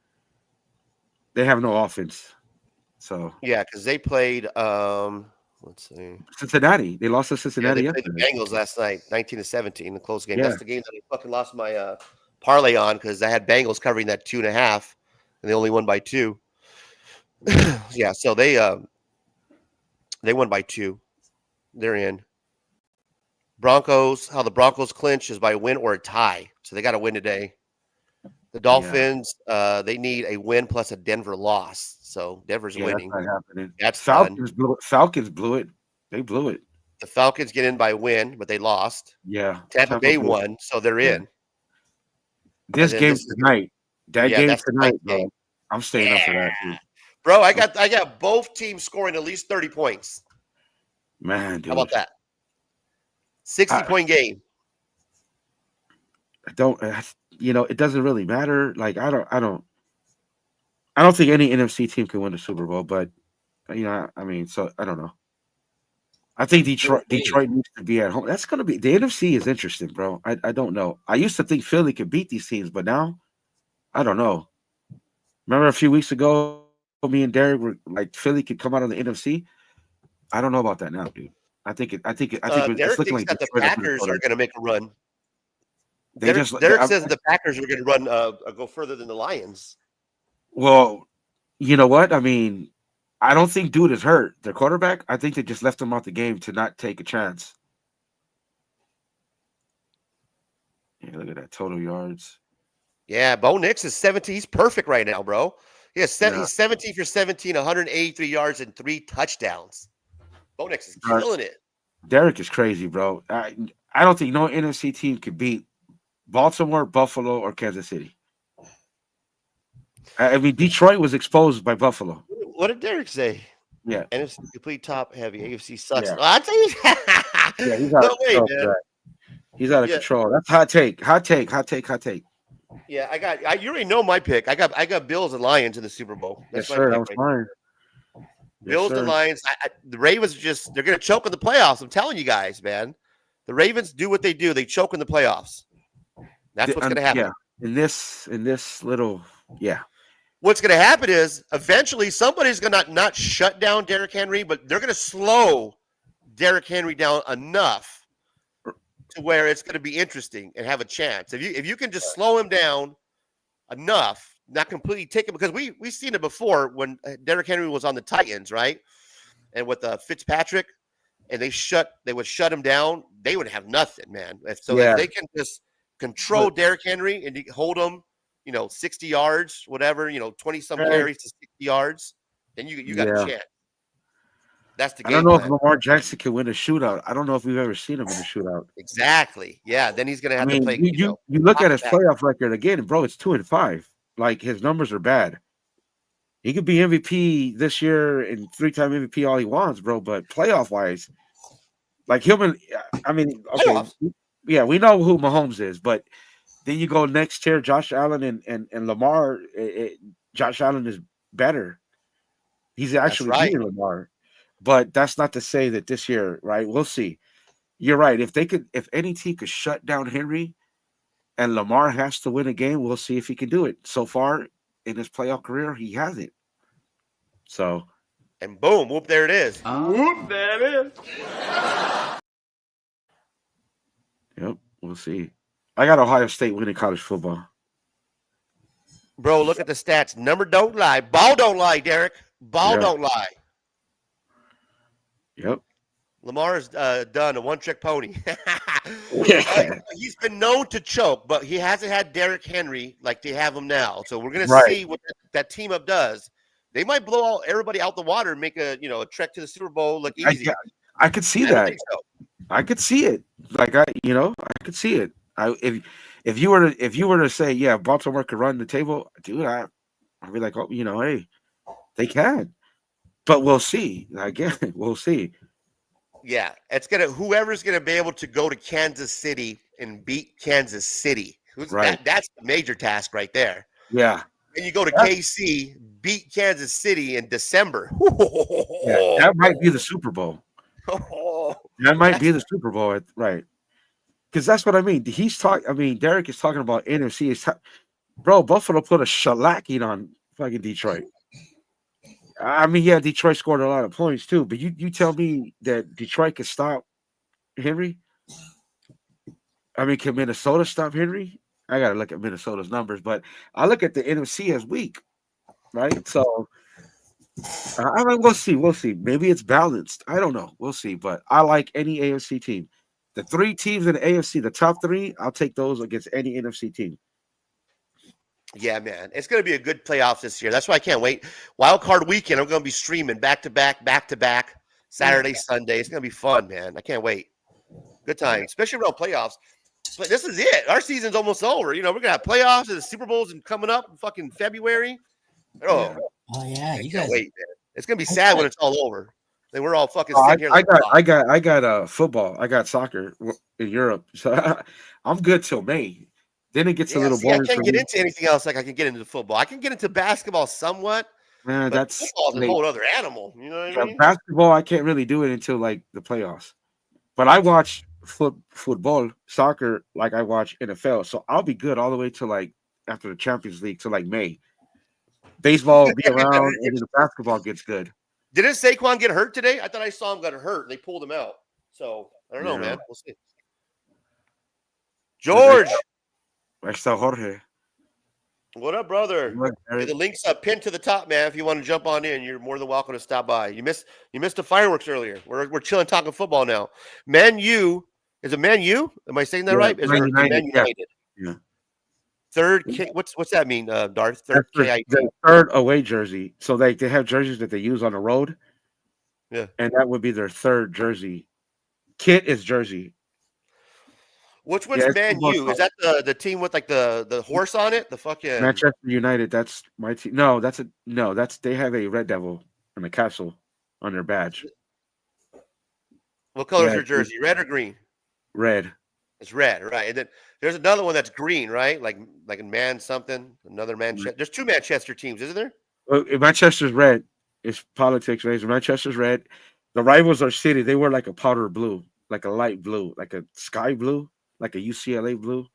They have no offense. So yeah, because they played let's see, Cincinnati. They lost to Cincinnati. Yeah, they played the Bengals last night, 19-17, the close game. Yeah. That's the game that I fucking lost my parlay on because I had Bengals covering that 2.5, and they only won by 2. Yeah, so they won by 2. They're in. Broncos, how the Broncos clinch is by a win or a tie. So they got to win today. The Dolphins, they need a win plus a Denver loss. So Denver's winning. That's not happening. That's Falcons blew it. They blew it. The Falcons get in by win, but they lost. Yeah. Tampa Bay won, so they're in. This game tonight. That game that's tonight, game. bro. I'm staying up for that, dude. Bro, I got both teams scoring at least 30 points. Man, dude. How about that? 60-point game. I don't, it doesn't really matter. Like, I don't think any NFC team can win the Super Bowl, but so I don't know. I think Detroit needs to be at home. That's going to be the NFC is interesting, bro. I don't know. I used to think Philly could beat these teams, but now I don't know. Remember a few weeks ago, me and Derek were like Philly could come out on the NFC. I don't know about that now, dude. I think it's looking like the Packers are going to make a run. Derek says the Packers are going to run go further than the Lions. Well, you know what? I mean, I don't think dude is hurt. Their quarterback, I think they just left him out the game to not take a chance. Yeah, look at that total yards. Yeah, Bo Nix is 17. He's perfect right now, bro. He's 17 for 17, 183 yards and 3 touchdowns. Bo Nix is killing it. Derek is crazy, bro. I don't think no NFC team could beat Baltimore, Buffalo, or Kansas City. I mean, Detroit was exposed by Buffalo. What did Derek say? Yeah. NFC complete top heavy. AFC sucks. Yeah. I'll tell you. Yeah, he's out of control, man. He's out of control. That's hot take. Yeah, you already know my pick. I got Bills and Lions in the Super Bowl. That's sir, that was mine. Bills and Lions. The Ravens they're going to choke in the playoffs. I'm telling you guys, man. The Ravens do what they do. They choke in the playoffs. That's what's going to happen. Yeah. In this little, yeah. What's going to happen is eventually somebody's going to not shut down Derrick Henry, but they're going to slow Derrick Henry down enough to where it's going to be interesting and have a chance. If you can just slow him down enough, not completely take him, because we've seen it before when Derrick Henry was on the Titans, right? And with Fitzpatrick, and they would shut him down, they would have nothing, man. If they can just control Derrick Henry and hold him, 60 yards, whatever, 20 some carries to 60 yards, then you got a chance. That's the game. I don't know if Lamar Jackson can win a shootout. I don't know if we've ever seen him in a shootout. Exactly. Yeah. Then he's going to have to play. You look at his playoff record again, bro. It's 2-5. Like, his numbers are bad. He could be MVP this year and 3-time MVP all he wants, bro. But playoff wise, like okay, yeah, we know who Mahomes is, but then you go next year, Josh Allen and Lamar. Josh Allen is better. He's actually beating Lamar. But that's not to say that this year, right? We'll see. You're right. If any team could shut down Henry and Lamar has to win a game, we'll see if he can do it. So far in his playoff career, he hasn't. So. And boom, whoop, there it is. Whoop, there it is. Yep, we'll see. I got Ohio State winning college football. Bro, look at the stats. Number don't lie. Ball don't lie, Derek. Ball don't lie. Yep. Lamar is done, a one-trick pony. He's been known to choke, but he hasn't had Derrick Henry like they have him now. So we're going to see what that team up does. They might blow everybody out the water and make a trek to the Super Bowl look easy. I could see that. I could see it. Like I could see it. If you were to say, yeah, Baltimore could run the table, dude, I'd be like, oh, hey, they can. But we'll see. Again, we'll see. Yeah, whoever's gonna be able to go to Kansas City and beat Kansas City. That's the major task right there. Yeah. And you go to KC, beat Kansas City in December. Yeah, that might be the Super Bowl. That might be the Super Bowl, right? Because that's what I mean. Derek is talking about NFC. Bro, Buffalo put a shellacking on fucking Detroit. Detroit scored a lot of points too, but you tell me that Detroit can stop Henry? Can Minnesota stop Henry? I got to look at Minnesota's numbers, but I look at the NFC as weak, right? So, we'll see. We'll see. Maybe it's balanced. I don't know. We'll see, but I like any AFC team. The 3 teams in the AFC, the top 3, I'll take those against any NFC team. Yeah, man. It's going to be a good playoffs this year. That's why I can't wait. Wild card weekend, I'm going to be streaming back to back. Saturday, Sunday. It's gonna be fun, man. I can't wait. Good time, especially around playoffs. But this is it. Our season's almost over. You know, we're gonna have playoffs and the Super Bowls and coming up in fucking February. Oh, Oh yeah, I you can't guys. wait, man. It's gonna be sad when it's all over. Then we're all fucking Oh, sitting here. Like, "Oh, I got football. I got soccer in Europe, so I'm good till May. Then it gets a yeah, little see, I boring for can't get me. into anything else like I can get into football. I can get into basketball somewhat, Man, but that's football is a late. whole other animal. You know what I Yeah, mean? basketball, I can't really do it until like the playoffs. But I watch football, soccer, like I watch NFL. So I'll be good all the way to like after the Champions League to like May. Baseball will be around, and then the basketball gets good. Didn't Saquon get hurt today? I thought I saw him got hurt. They pulled him out. So I don't know, Yeah. man. We'll see. George, I saw Jorge. what up, brother? Look, Hey, Eric. the link's up pinned to the top, man. If you want to jump on in, you're more than welcome to stop by. You missed the fireworks earlier. We're chilling talking football now. Man U, is it Man U? Am I saying that Yeah, right? Is Man it United, Man yeah. United? Yeah. Third K, what's that mean, Darth? Third That's KIT. the third away jersey. So they have jerseys that they use on the road. Yeah. And that would be their third jersey. Kit is jersey. Which one's Yeah, it's Man football U? Is soccer. that the team with like the horse on it? The fucking Manchester United, that's my team. No, that's they have a red devil and a castle on their badge. what color is Yeah, your jersey? Red or green? red. It's red, right? And then there's another one that's green, right? Like a man something, another Manchester. There's two Manchester teams, isn't there? Well, if Manchester's red. It's politics, right? So Manchester's red. The rivals are City. They wear like a powder blue, like a light blue, like a sky blue, like a UCLA blue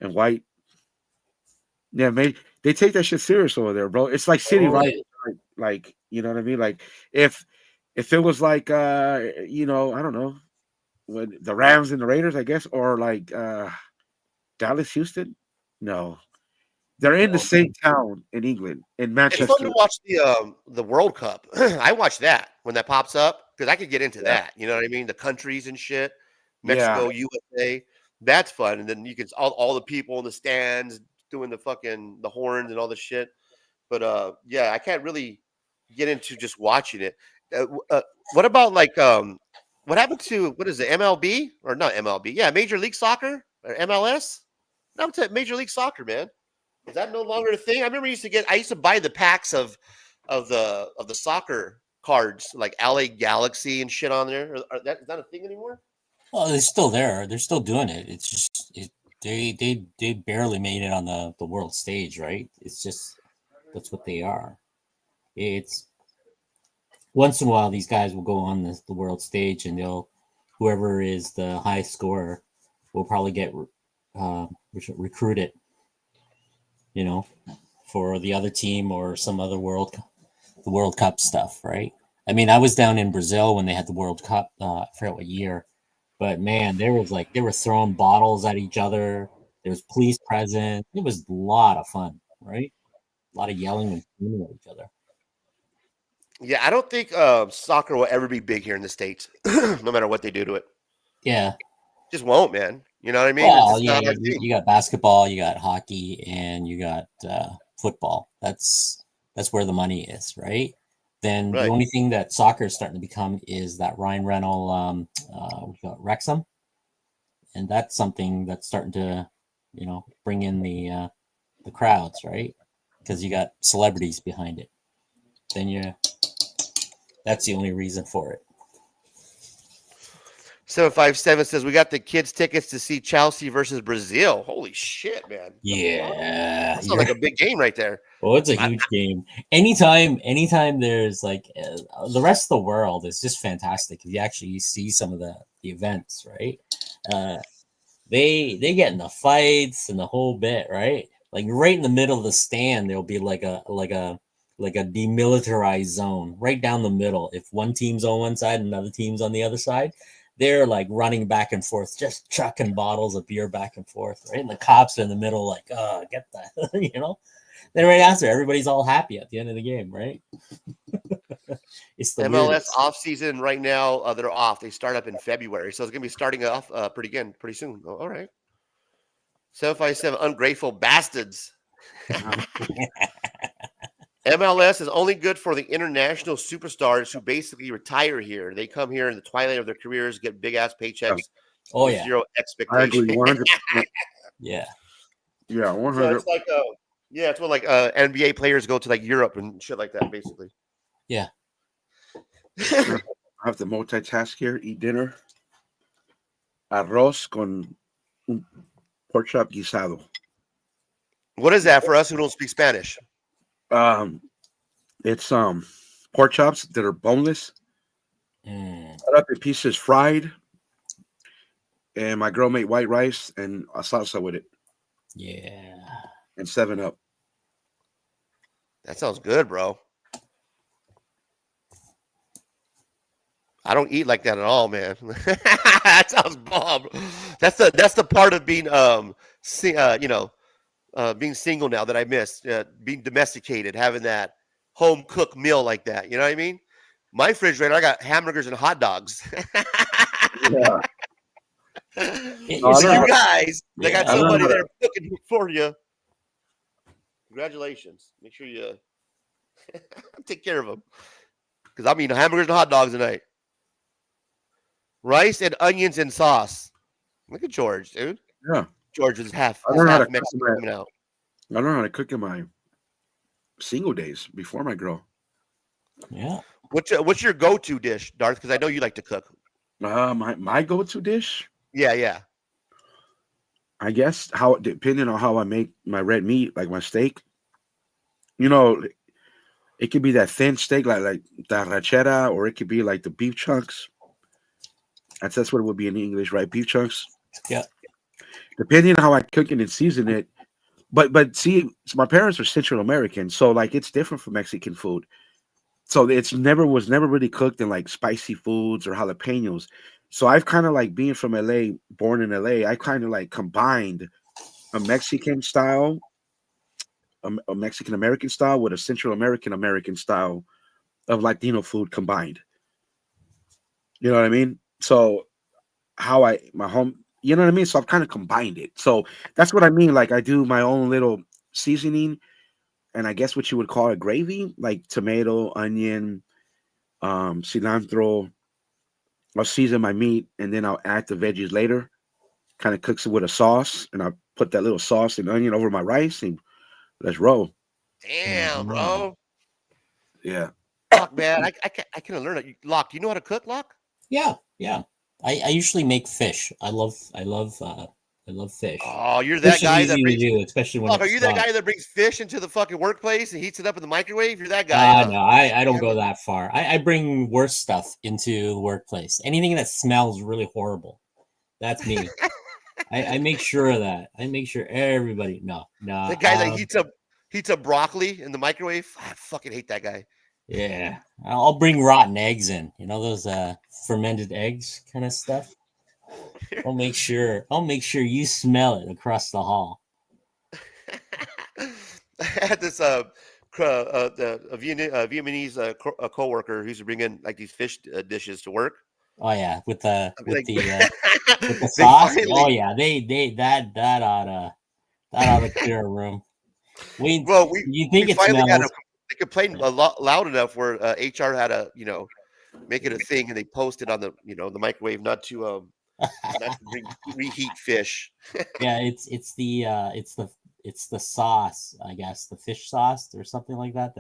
and white. Yeah, they take that shit serious over there, bro. It's like City Oh, rivals, like you know what I mean? Like if it was like you know, I don't know, when the Rams and the Raiders, I guess, or like Dallas, Houston. No, they're in the same town in England, in it's fun Manchester. to watch the World Cup. I watch that when that pops up because I could get into Yeah, that. You know what I mean? The countries and shit. yeah. Mexico, USA. That's fun. And then you can all the people in the stands doing the horns and all the shit. But yeah, I can't really get into just watching it. What about like what happened to what is it, MLB or not MLB? Yeah, Major League Soccer or MLS. No, to Major League Soccer, man. Is that no longer a thing? I remember I used to buy the packs of the soccer cards like LA Galaxy and shit on there. Is that a thing anymore? Oh, they're still there. They're still doing it. It's just they barely made it on the world stage, right? It's just that's what they are. It's once in a while these guys will go on the world stage and whoever is the highest scorer will probably get recruited, you know, for the other team or some other the World Cup stuff, right? I mean, I was down in Brazil when they had the World Cup. I forget what year, but man, they were throwing bottles at each other. There was police present. It was a lot of fun, right? A lot of yelling and screaming at each other. Yeah, I don't think soccer will ever be big here in the States, no matter what they do to it. Yeah. Just won't, man. You know what I mean? It's Well, just yeah, not our thing. you got basketball, you got hockey, and you got football. That's where the money is, right? Then the Right. only thing that soccer is starting to become is that Ryan Reynolds, we got Wrexham, and that's something that's starting to, bring in the crowds, right? Because you got celebrities behind it. Then that's the only reason for it. 757 says we got the kids tickets to see Chelsea versus Brazil. Holy shit, man! Yeah, That sounds like a big game right there. Oh, it's a huge game. Anytime there's like the rest of the world is just fantastic. You actually see some of the events, right? They get in the fights and the whole bit, right? Like right in the middle of the stand, there'll be like a demilitarized zone right down the middle. If one team's on one side and another team's on the other side, they're like running back and forth, just chucking bottles of beer back and forth, right? And the cops are in the middle, like, get that, Then right after, everybody's all happy at the end of the game, right? It's the MLS weirdest. off season right now. They're off. They start up in February, so it's gonna be starting off pretty soon. Oh, all right. 757 ungrateful bastards. MLS is only good for the international superstars who basically retire here. They come here in the twilight of their careers, get big ass paychecks. Oh with yeah, zero I expectation. agree 100%. yeah. Yeah, So 100. it's like, it's when like NBA players go to like Europe and shit like that, basically. Yeah. I have to multitask here. Eat dinner. Arroz con un pork chop guisado. What is that for us who don't speak Spanish? It's pork chops that are boneless, cut up in pieces, fried, and my girl made white rice and a salsa with it. Yeah. And 7-Up. That sounds good, bro. I don't eat like that at all, man. That sounds bomb. That's the part of being being single now that I miss. Being domesticated, having that home cooked meal like that. You know what I mean? My refrigerator, I got hamburgers and hot dogs. Yeah. You guys, they got somebody there cooking for you. Congratulations. Make sure you take care of them. Because I'm eating hamburgers and hot dogs tonight. Rice and onions and sauce. Look at George, dude. Yeah. George is half Mexican coming out. I learned how to cook in my single days before my girl. Yeah. What's your go-to dish, Darth? Because I know you like to cook. My go-to dish? Yeah. I guess depending on how I make my red meat, like my steak, it could be that thin steak, like the rachera, or it could be like the beef chunks. That's what it would be in English, right? Beef chunks. Yeah. Depending on how I cook it and season it. But see, my parents are Central American, so like it's different from Mexican food. So was never really cooked in like spicy foods or jalapenos. So I've kind of like being from LA, born in LA, I kind of like combined a Mexican style, a Mexican American style with a Central American style of Latino food combined. You know what I mean? So my home, you know what I mean? So I've kind of combined it. So that's what I mean. Like I do my own little seasoning, and I guess what you would call a gravy, like tomato, onion, cilantro. I'll season my meat, and then I'll add the veggies later. Kind of cooks it with a sauce, and I'll put that little sauce and onion over my rice, and let's roll. Damn, bro. Yeah. Fuck, man. I can learn it. Locke, do you know how to cook, Locke? Yeah. I usually make fish. I love fish. Oh, you're that Fish guy is that easy brings. to do, especially when Locke, are it's you that done. guy that brings fish into the fucking workplace and heats it up in the microwave? You're that guy. No, I don't go that far. I bring worse stuff into the workplace. Anything that smells really horrible. That's me. I make sure of that. I make sure everybody. No. The guy that heats up broccoli in the microwave. I fucking hate that guy. Yeah, I'll bring rotten eggs in. You know those fermented eggs kind of stuff. I'll make sure you smell it across the hall. I had this Vietnamese coworker who used to bring in like these fish dishes to work. Oh yeah, with the with the sauce. Oh yeah, that ought to clear a room. You think it smells? They complained a lot loud enough where HR had to make it a thing, and they posted on the the microwave not to reheat fish. Yeah, it's the sauce, I guess, the fish sauce or something like that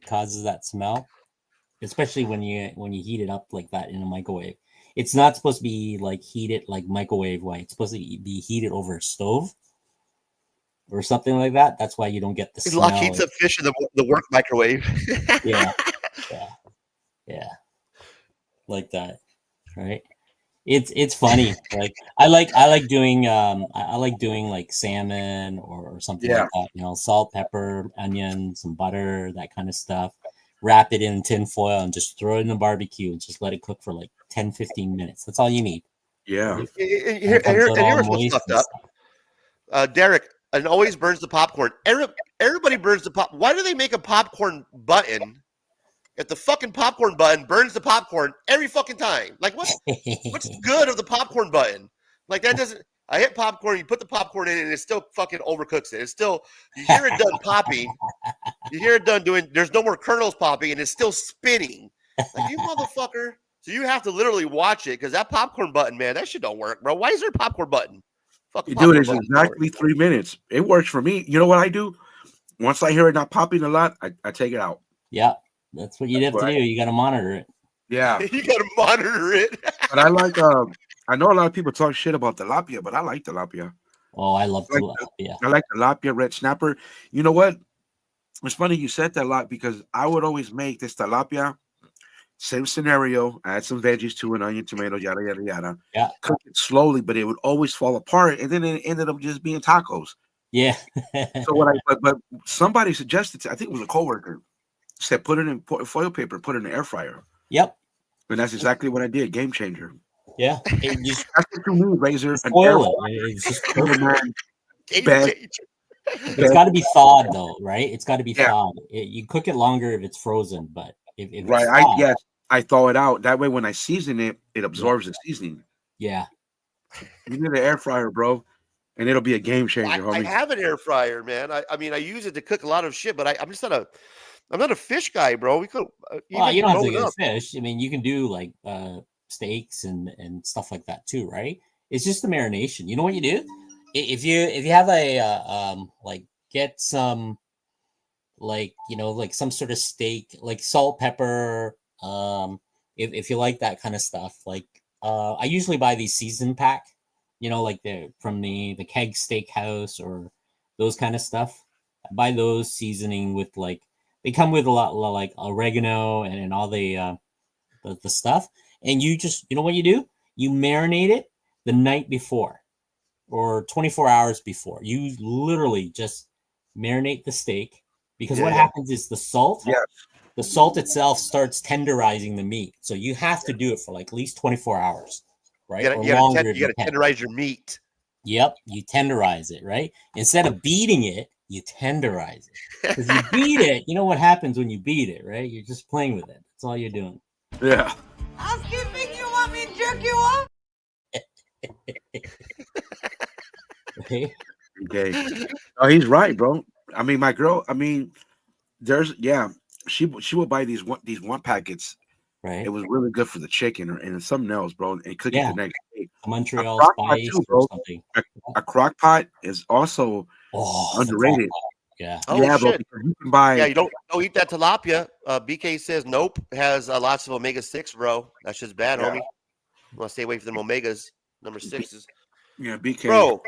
causes that smell, especially when you heat it up like that in a microwave. It's not supposed to be like heated like microwave way. It's supposed to be heated over a stove or something like that. That's why you don't get the smell. Locke heats up fish in the work microwave. yeah, like that, right? It's funny. Like I like doing like salmon or something like that. Salt, pepper, onion, some butter, that kind of stuff. Wrap it in tin foil and just throw it in the barbecue and just let it cook for like 10-15 minutes. That's all you need. Yeah. Here's what's fucked up. Derek, and always burns the popcorn. Everybody burns the pop. Why do they make a popcorn button if the fucking popcorn button burns the popcorn every fucking time? Like what's good of the popcorn button? Like that doesn't. I hit popcorn, you put the popcorn in, and it still fucking overcooks it. It's still, you hear it done popping. You hear it done doing. There's no more kernels popping, and it's still spinning. Like you motherfucker. So you have to literally watch it because that popcorn button, man, that shit don't work, bro. Why is there a popcorn button? Fucking Dude, it's button exactly 3 minutes. It works for me. You know what I do? Once I hear it not popping a lot, I take it out. Yeah, that's what you have to do. You got to monitor it. Yeah, you got to monitor it. but I like. I know a lot of people talk shit about tilapia, but I like tilapia. Oh, I love tilapia. I like tilapia, red snapper. You know what? It's funny you said that a lot because I would always make this tilapia. Same scenario. Add some veggies to an onion, tomato, yada yada yada. Yeah. Cook it slowly, but it would always fall apart, and then it ended up just being tacos. Yeah. So what but somebody suggested, I think it was a coworker, said put it in foil paper, put it in the air fryer. Yep. And that's exactly what I did. Game changer. Yeah. It just, that's what you need, Razor. An air spoil it. It's just perfect. It's got to be thawed though, right? It's got to be thawed. You cook it longer if it's frozen, but if it's thawed, I thaw it out. That way, when I season it, it absorbs the seasoning. Yeah. You need an air fryer, bro, and it'll be a game changer. I have an air fryer, man. I mean, I use it to cook a lot of shit, but I'm just not a fish guy, bro. We could. Well, you don't have to get fish. I mean, you can do like steaks and stuff like that too, right? It's just the marination. You know what you do? If you have a like get some like like some sort of steak, like salt, pepper, if you like that kind of stuff, like I usually buy these season pack, like from the Keg Steakhouse or those kind of stuff. I buy those seasoning with like they come with a lot like oregano and all the stuff, and you just what you do? You marinate it the night before or 24 hours before. You literally just marinate the steak because what happens is the salt itself starts tenderizing the meat. So you have to do it for like at least 24 hours, right? You got to tenderize your meat. Yep, you tenderize it, right? Instead of beating it, you tenderize it. Because you beat it, you know what happens when you beat it, right? You're just playing with it. That's all you're doing. Yeah. Housekeeping, you want me to jerk you off? Okay. Oh, he's right, bro. I mean, my girl. I mean, she would buy these one packets. Right. It was really good for the chicken and something else, bro. And cook it the next day. Montreal spice too, bro. or something. A crock pot is also underrated. Yeah. Oh, yeah, shit. bro. You can buy. Yeah, you don't eat that tilapia. BK says nope. Has lots of omega-6, bro. That's just bad, homie. You want to stay away from them omegas. Number 6s. Yeah, BK. Bro,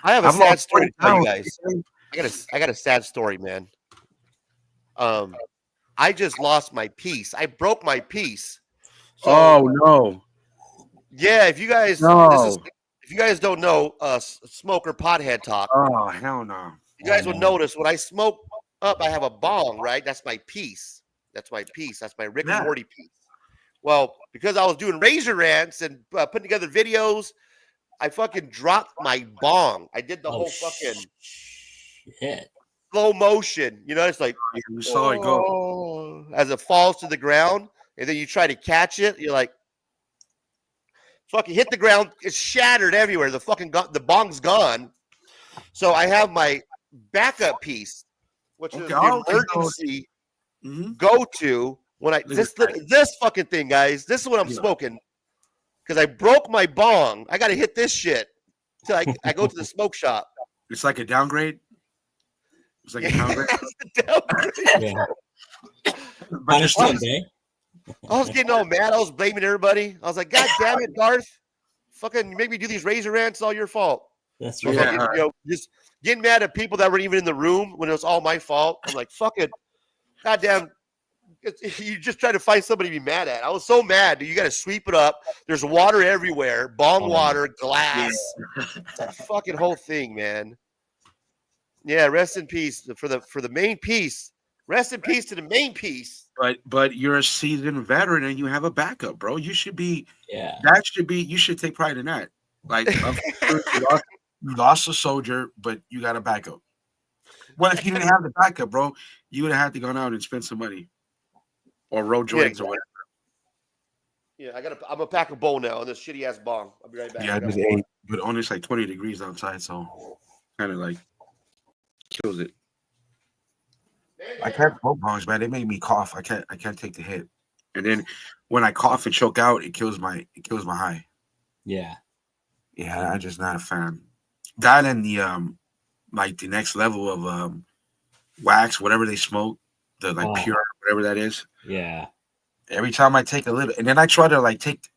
I have a sad story to tell you guys. I got a sad story, man. I just lost my piece. I broke my piece. So, oh no. Yeah, if you guys if you guys don't know smoker pothead talk. Oh hell no. You guys would notice when I smoke up, I have a bong, right? That's my piece. That's my piece. That's my Rick and Morty piece. Well, because I was doing razor rants and putting together videos, I fucking dropped my bong. I did the whole fucking slow motion. It's like you saw it go as it falls to the ground, and then you try to catch it. You're like, fucking hit the ground. It's shattered everywhere. The bong's gone. So I have my backup piece, which is the emergency go-to when this fucking thing, guys. This is what I'm smoking because I broke my bong. I got to hit this shit till I go to the smoke shop. It's like a downgrade. It's like a downgrade. Punishment, eh? I was getting all mad. I was blaming everybody. I was like, God damn it, Garth. Fucking make me do these razor rants. It's all your fault. That's right. Just getting mad at people that weren't even in the room when it was all my fault. I'm like, fucking, goddamn. You just try to find somebody to be mad at. I was so mad. You got to sweep it up. There's water everywhere. Bong water, glass. Fucking whole thing, man. Yeah, rest in peace for the main piece. Rest in peace to the main piece. But you're a seasoned veteran and you have a backup, bro. You should be. Yeah. You should take pride in that. Like you lost a soldier, but you got a backup. Well, if you didn't have the backup, bro, you would have had to go out and spend some money or road joints or whatever. Yeah, I'm gonna pack a bowl now on this shitty ass bong. I'll be right back. Yeah, I just ate, but only it's like 20 degrees outside, so kind of like kills it. I can't smoke bongs, man. They make me cough. I can't take the hit. And then when I cough and choke out, it kills my high. Yeah. Yeah, I'm just not a fan. That and the like the next level of wax, whatever they smoke, the like pure, whatever that is. Yeah. Every time I take a little, and then I try to like take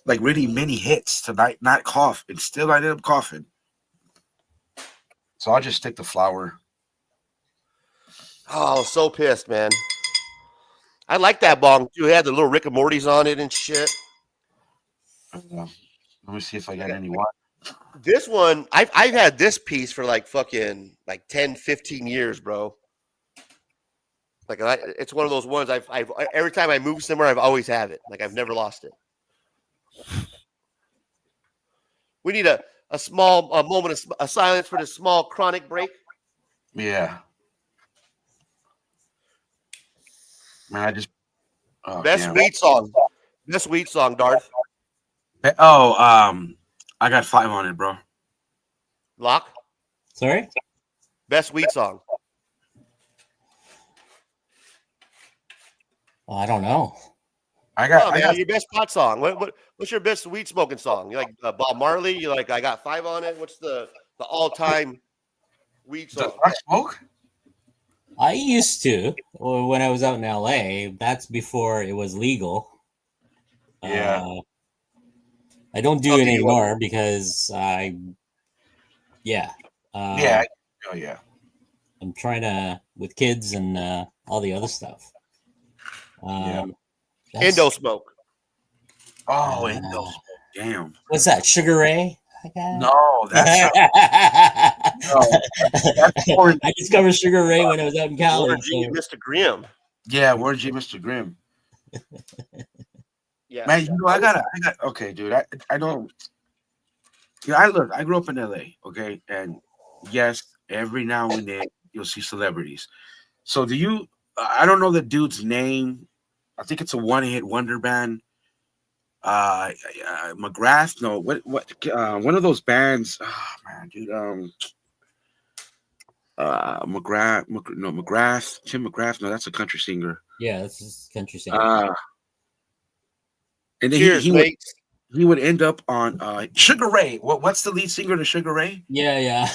like really many hits to not cough, and still I end up coughing. So I'll just stick to flower. Oh, so pissed, man. I like that bong too. It had the little Rick and Morty's on it and shit. Let me see if I got any water. This one, I've had this piece for like fucking like 10, 15 years, bro. Like it's one of those ones I've every time I move somewhere, I've always have it. Like I've never lost it. We need a small moment of silence for this small chronic break. Yeah. Man, I just best weed song. Best weed song, Darth. Oh, I got 5 on it, bro. Lock. Sorry? Best weed song. Well, I don't know. I got your best pot song. What's your best weed smoking song? You like Bob Marley? You like I got 5 on it? What's the all-time weed song? Does I smoke? I used to, or when I was out in LA. That's before it was legal. Yeah. I don't do it anymore because yeah. Oh yeah. I'm trying to with kids and all the other stuff. Indo smoke. Oh, Indo smoke. Damn. What's that? Sugar Ray? No, that's I discovered Sugar Ray when I was out in Cali. Warren G. and Mr. Grimm. Yeah, Warren G. Mr. Grimm. Yeah, man, you know I got okay, dude. I know. Yeah, I grew up in LA, okay, and yes, every now and then you'll see celebrities. So do you? I don't know the dude's name. I think it's a one-hit wonder band. McGrath, no, what one of those bands, man, dude, McGrath, Tim McGrath, no, that's a country singer. Yeah, that's a country singer. And then Cheers, he would end up on Sugar Ray. What's the lead singer to Sugar Ray? Yeah.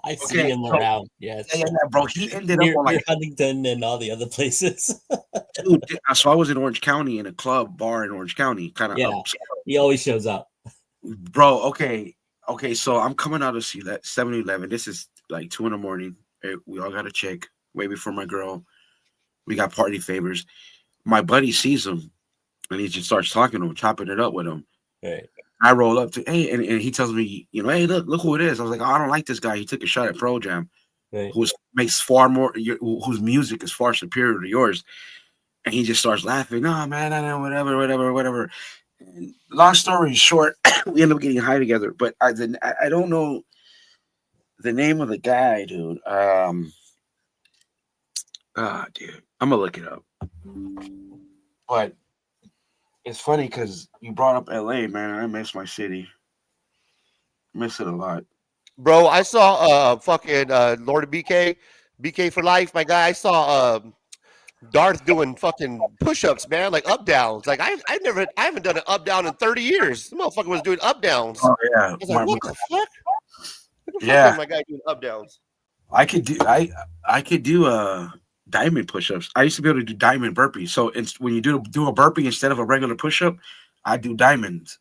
I see him around. Yes. Yeah, bro. He ended up on like Huntington and all the other places. Dude, so I was in Orange County in a bar in Orange County, kind of. Yeah, he always shows up. Bro, okay. So I'm coming out of 7-Eleven. This is like 2 a.m. We all got a chick way before my girl. We got party favors. My buddy sees him, and he just starts talking to him, chopping it up with him. Right. I roll up to and he tells me, hey, look who it is. I was like, I don't like this guy. He took a shot at Pro Jam, right. whose music is far superior to yours. And he just starts laughing. No, man, I know, whatever. And long story short, we end up getting high together. But I don't know the name of the guy, dude. Dude, I'm gonna look it up. But it's funny because you brought up LA, man. I miss my city. Miss it a lot. Bro, I saw fucking Lord of BK for life, my guy. I saw Darth doing fucking push-ups, man, like up downs. Like I haven't done an up down in 30 years. The motherfucker was doing up downs. Oh yeah. I was like, what the fuck? Yeah. My guy doing up downs. I could do diamond push-ups. I used to be able to do diamond burpees. So when you do a burpee instead of a regular push-up, I do diamonds.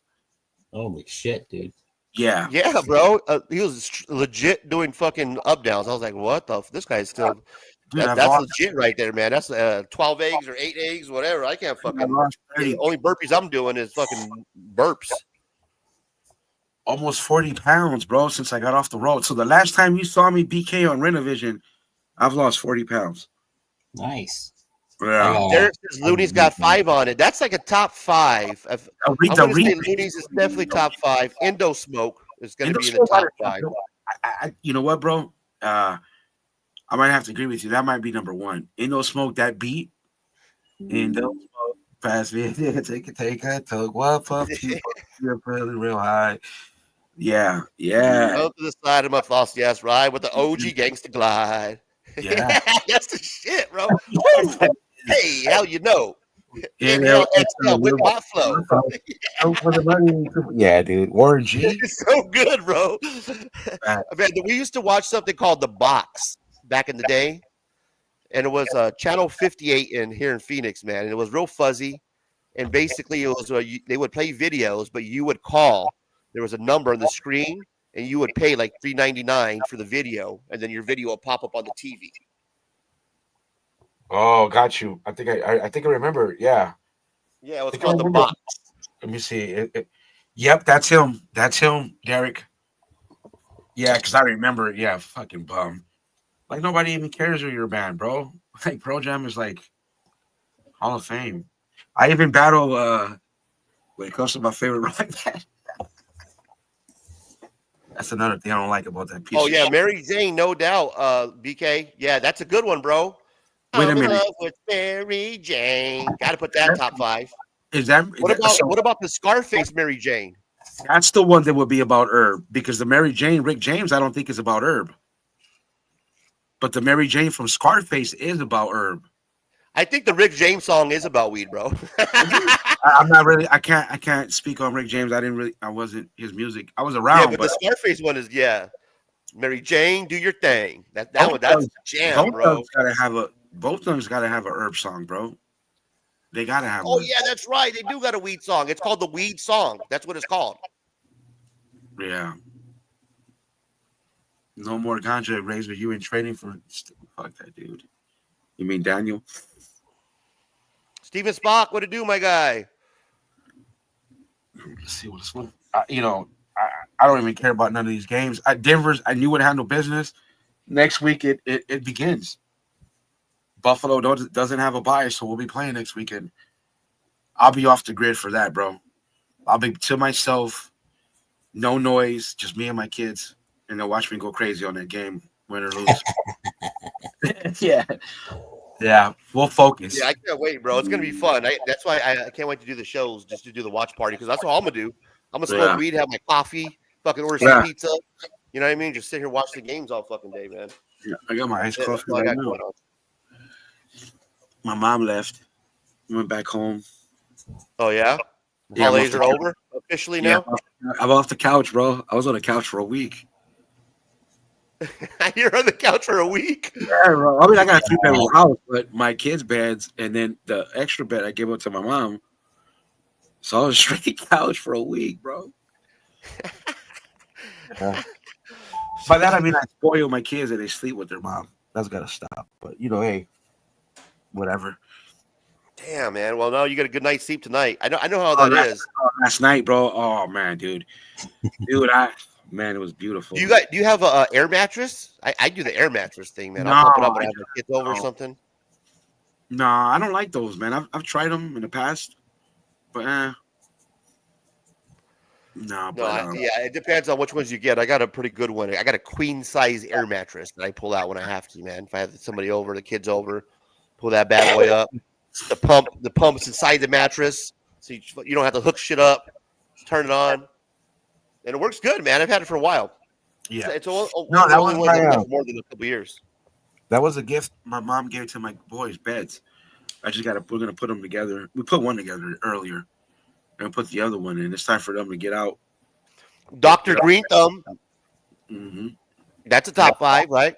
Holy shit, dude. Yeah, bro. He was legit doing fucking up downs. I was like, what the? This guy's still. Dude, that's legit right there, man. That's 12 eggs or 8 eggs, whatever. I can't fucking. The only burpees I'm doing is fucking burps. Almost 40 pounds, bro, since I got off the road. So the last time you saw me BK on Renovision, I've lost 40 pounds. Nice. Yeah. Derek says Looney's got 5 on it. That's like a top 5. I'm going to say Looney's is definitely top 5. Indo Smoke is going to be in the top 5. You know what, bro? I might have to agree with you. That might be number 1. Indo Smoke, that beat. Indo Smoke, pass me. Take a toke. What puff? You're really real high. Yeah. Go to the side of my flossy ass ride with the OG gangster glide. Yeah. That's the shit, bro. Woo! Hey, how you know? Inhale, exhale with my flow. Yeah, dude. Warren G. It's so good, bro. Uh, Man, we used to watch something called The Box back in the day, and it was channel 58 here in Phoenix, man. And it was real fuzzy, and basically it was they would play videos, but you would call. There was a number on the screen, and you would pay like $3.99 for the video, and then your video would pop up on the TV. Oh, got you. I think I think I remember. Yeah. Yeah, it was called The Box. Let me see. Yep, that's him. That's him, Derek. Yeah, because I remember. Yeah, fucking bum. Like nobody even cares who you're a band, bro. Like Pearl Jam is like Hall of Fame. I even battle when it comes to my favorite rock band. That's another thing I don't like about that piece. Oh of yeah, shit. Mary Jane, no doubt. BK, yeah, that's a good one, bro. Wait a I'm in minute. love with Mary Jane. Got to put that top 5. Is that What about the Scarface Mary Jane? That's the one that would be about Herb because the Mary Jane, Rick James, I don't think is about Herb. But the Mary Jane from Scarface is about Herb. I think the Rick James song is about weed, bro. I'm not really. I can't speak on Rick James. I wasn't his music. I was around. Yeah, but the Scarface one is Mary Jane, do your thing. That's a jam, bro. Both of them's gotta have a Herb song, bro. They gotta have. Oh one. yeah, that's right. They do got a weed song. It's called the Weed Song. That's what it's called. Yeah. No more ganja, Razor. You in training for? Fuck that, dude. You mean Daniel? Steven Spock, what to do, my guy? Let's see what's one. I don't even care about none of these games. Denver's. I knew it had no business. Next week it begins. Buffalo doesn't have a bye, so we'll be playing next weekend. I'll be off the grid for that, bro. I'll be to myself, no noise, just me and my kids, and they'll watch me go crazy on that game, win or lose. Yeah, we'll focus. Yeah, I can't wait, bro. It's gonna be fun. That's why I can't wait to do the shows, just to do the watch party, because that's what I'm gonna do. I'm gonna smoke weed, have my coffee, fucking order some pizza. You know what I mean? Just sit here, watch the games all fucking day, man. Yeah, I got my iced coffee I right got now. going on. My mom left. Went back home. Oh yeah, Yeah, holidays are over officially now. I'm off the couch, bro. I was on the couch for a week. You're on the couch for a week. Yeah, bro. I mean, I got a 3-bedroom house, but my kids' beds and then the extra bed I gave up to my mom. So I was straight couch for a week, bro. By that I mean I spoil my kids and they sleep with their mom. That's gotta stop. But hey, whatever. Damn, man. Well, now you got a good night's sleep tonight. I know how that is. Last night, bro. Oh man, dude, it was beautiful. Do you have a air mattress? I do the air mattress thing, man. I'll pump it up when I have my kids over or something. No, I don't like those, man. I've tried them in the past, but it depends on which ones you get. I got a pretty good one. I got a queen size air mattress that I pull out when I have to, man. If I have somebody over, the kids over, pull that bad boy up. The pump's inside the mattress, so you don't have to hook shit up. Just turn it on, and it works good, man. I've had it for a while. Yeah, it's only one that lasts more than a couple years. That was a gift my mom gave to my boys' beds. We're gonna put them together. We put one together earlier, and put the other one in. It's time for them to get out. Dr. Green Thumb. Mm-hmm. That's a top 5, right?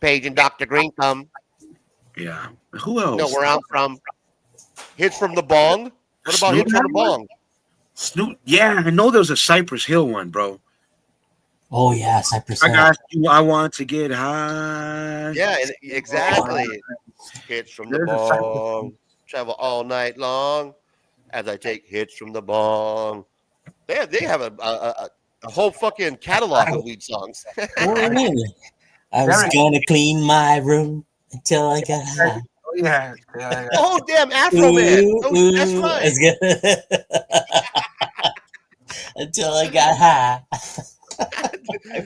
Paige and Dr. Green Thumb. Yeah. Who else? Know where I'm from. Hits from the Bong. What about Hits from the Bong? Snoop. Yeah, I know there's a Cypress Hill one, bro. Oh yeah, Cypress Hill. I got you. I want to get high. Yeah, exactly. Hits from the Bong. Travel all night long as I take hits from the Bong. They have a whole fucking catalog of weed songs. I was gonna clean my room until I got high. Oh, yeah. Oh damn, Afro Man. That's right. Until I got high.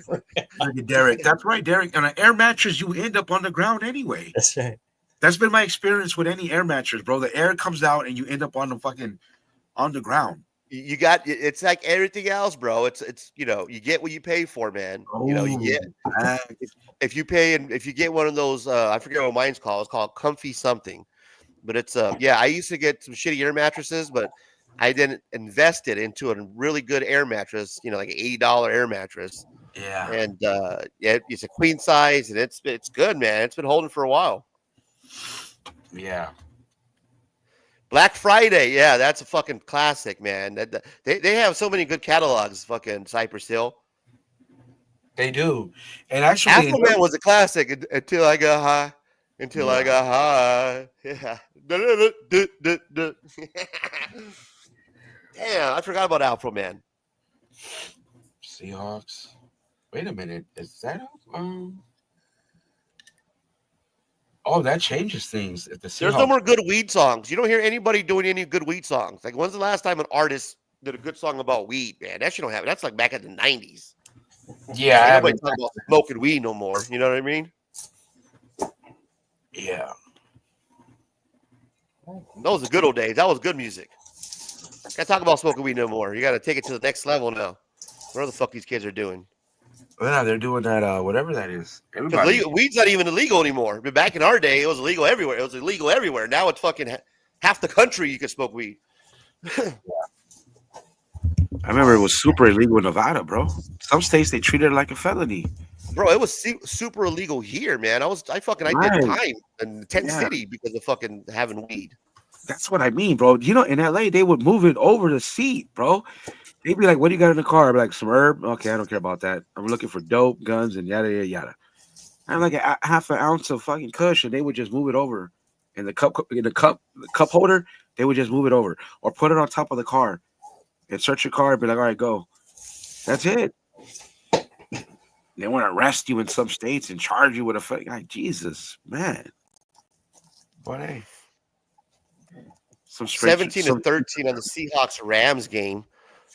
Look at Derek. That's right, Derek. On an air mattress, you end up on the ground anyway. That's right. That's been my experience with any air mattress, bro. The air comes out and you end up on the ground. You got it's like everything else, bro. It's you get what you pay for, man. You get if you pay and if you get one of those I forget what mine's called. It's called Comfy something. But it's yeah, I used to get some shitty air mattresses, but I didn't invest it into a really good air mattress, like an $80 air mattress. Yeah. And yeah, it's a queen size and it's good, man. It's been holding for a while. Yeah. Black Friday, yeah, that's a fucking classic, man. They have so many good catalogs, fucking Cypress Hill. They do. And actually, Afro Man was a classic until I got high. Until I got high. Yeah. Damn, I forgot about Afro Man. Seahawks. Wait a minute. Is that Oh, that changes things. If the Seahawks... There's no more good weed songs. You don't hear anybody doing any good weed songs. Like, when's the last time an artist did a good song about weed, man? That shit don't happen. That's like back in the 90s. Yeah. Nobody talking about smoking weed no more. You know what I mean? Yeah. Those were the good old days. That was good music. Can't talk about smoking weed no more. You got to take it to the next level now. What the fuck these kids are doing? Yeah, they're doing that, whatever that is. Everybody. Weed's not even illegal anymore. But back in our day, it was illegal everywhere. It was illegal everywhere. Now it's fucking half the country you can smoke weed. I remember it was super illegal in Nevada, bro. Some states, they treated it like a felony. Bro, it was super illegal here, man. I did time in Tent City because of fucking having weed. That's what I mean, bro. In LA, they would move it over the seat, bro. They'd be like, "What do you got in the car?" I'd be like, "Some herb." Okay, I don't care about that. I'm looking for dope, guns, and yada yada yada. I'm like a half an ounce of fucking kush, and they would just move it over in the cup holder. They would just move it over or put it on top of the car and search your car and be like, "All right, go." That's it. They want to arrest you in some states and charge you with a fucking Jesus, man. What a some 17-13 on the Seahawks Rams game.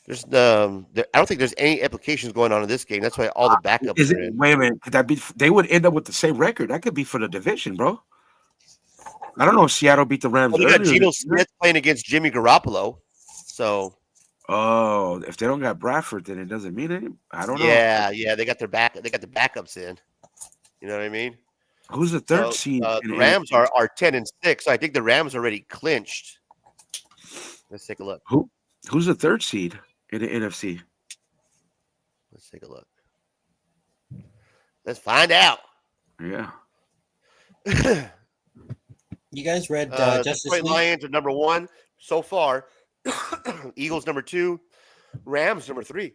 There's I don't think there's any applications going on in this game. That's why all the backups are in. Wait a minute, could that be? They would end up with the same record. That could be for the division, bro. I don't know if Seattle beat the Rams. Well, they got Geno Smith playing against Jimmy Garoppolo. So. Oh, if they don't got Bradford, then it doesn't mean anything. I don't know. Yeah, they got their They got the backups in. You know what I mean? Who's the third seed? The Rams are 10-6. So I think the Rams already clinched. Let's take a look. Who's the third seed in the NFC? Let's take a look. Let's find out. Yeah. You guys read Justice Detroit League? Lions are number 1 so far. Eagles number 2. Rams number 3.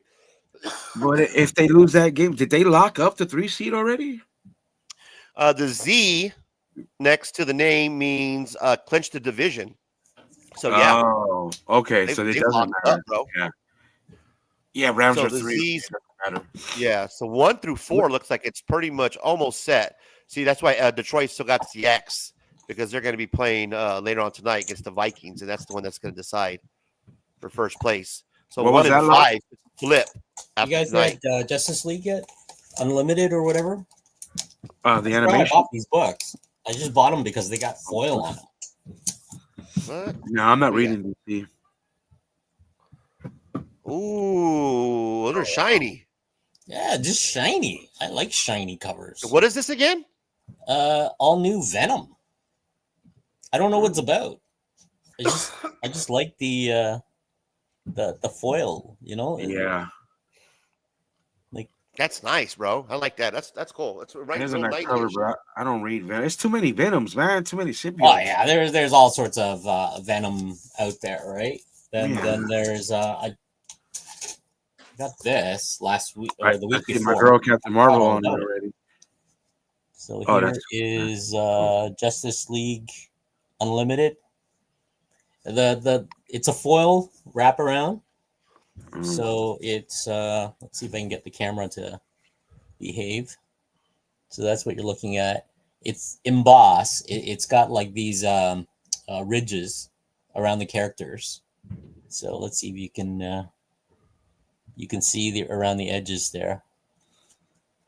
But if they lose that game, did they lock up the 3 seed already? The Z next to the name means clinch the division. So yeah. Oh, okay. So it doesn't matter, bro. Yeah, Rams so are 3. Z's, yeah, so 1 through 4 looks like it's pretty much almost set. See, that's why Detroit still got the X because they're going to be playing later on tonight against the Vikings, and that's the one that's going to decide for first place. So 1 and 5 flip. You guys read Justice League yet? Unlimited or whatever? The animation. I bought these books. I just bought them because they got foil on them. What? No, I'm not reading DC. Ooh, those are shiny. Yeah, just shiny. I like shiny covers. What is this again? All new Venom. I don't know what it's about. I just like the foil, Yeah. Like that's nice, bro. I like that. That's cool. That's right. It is a nice cover, bro. I don't read Venom. It's too many Venoms, man. Too many symbiotes. Oh yeah, there's all sorts of Venom out there, right? Then there's I got this last week or the week before. My girl Captain Marvel on it already. So here is Justice League Unlimited. It's a foil wraparound. So it's let's see if I can get the camera to behave. So that's what you're looking at. It's embossed. It's got like these ridges around the characters. So let's see if you can see around the edges there,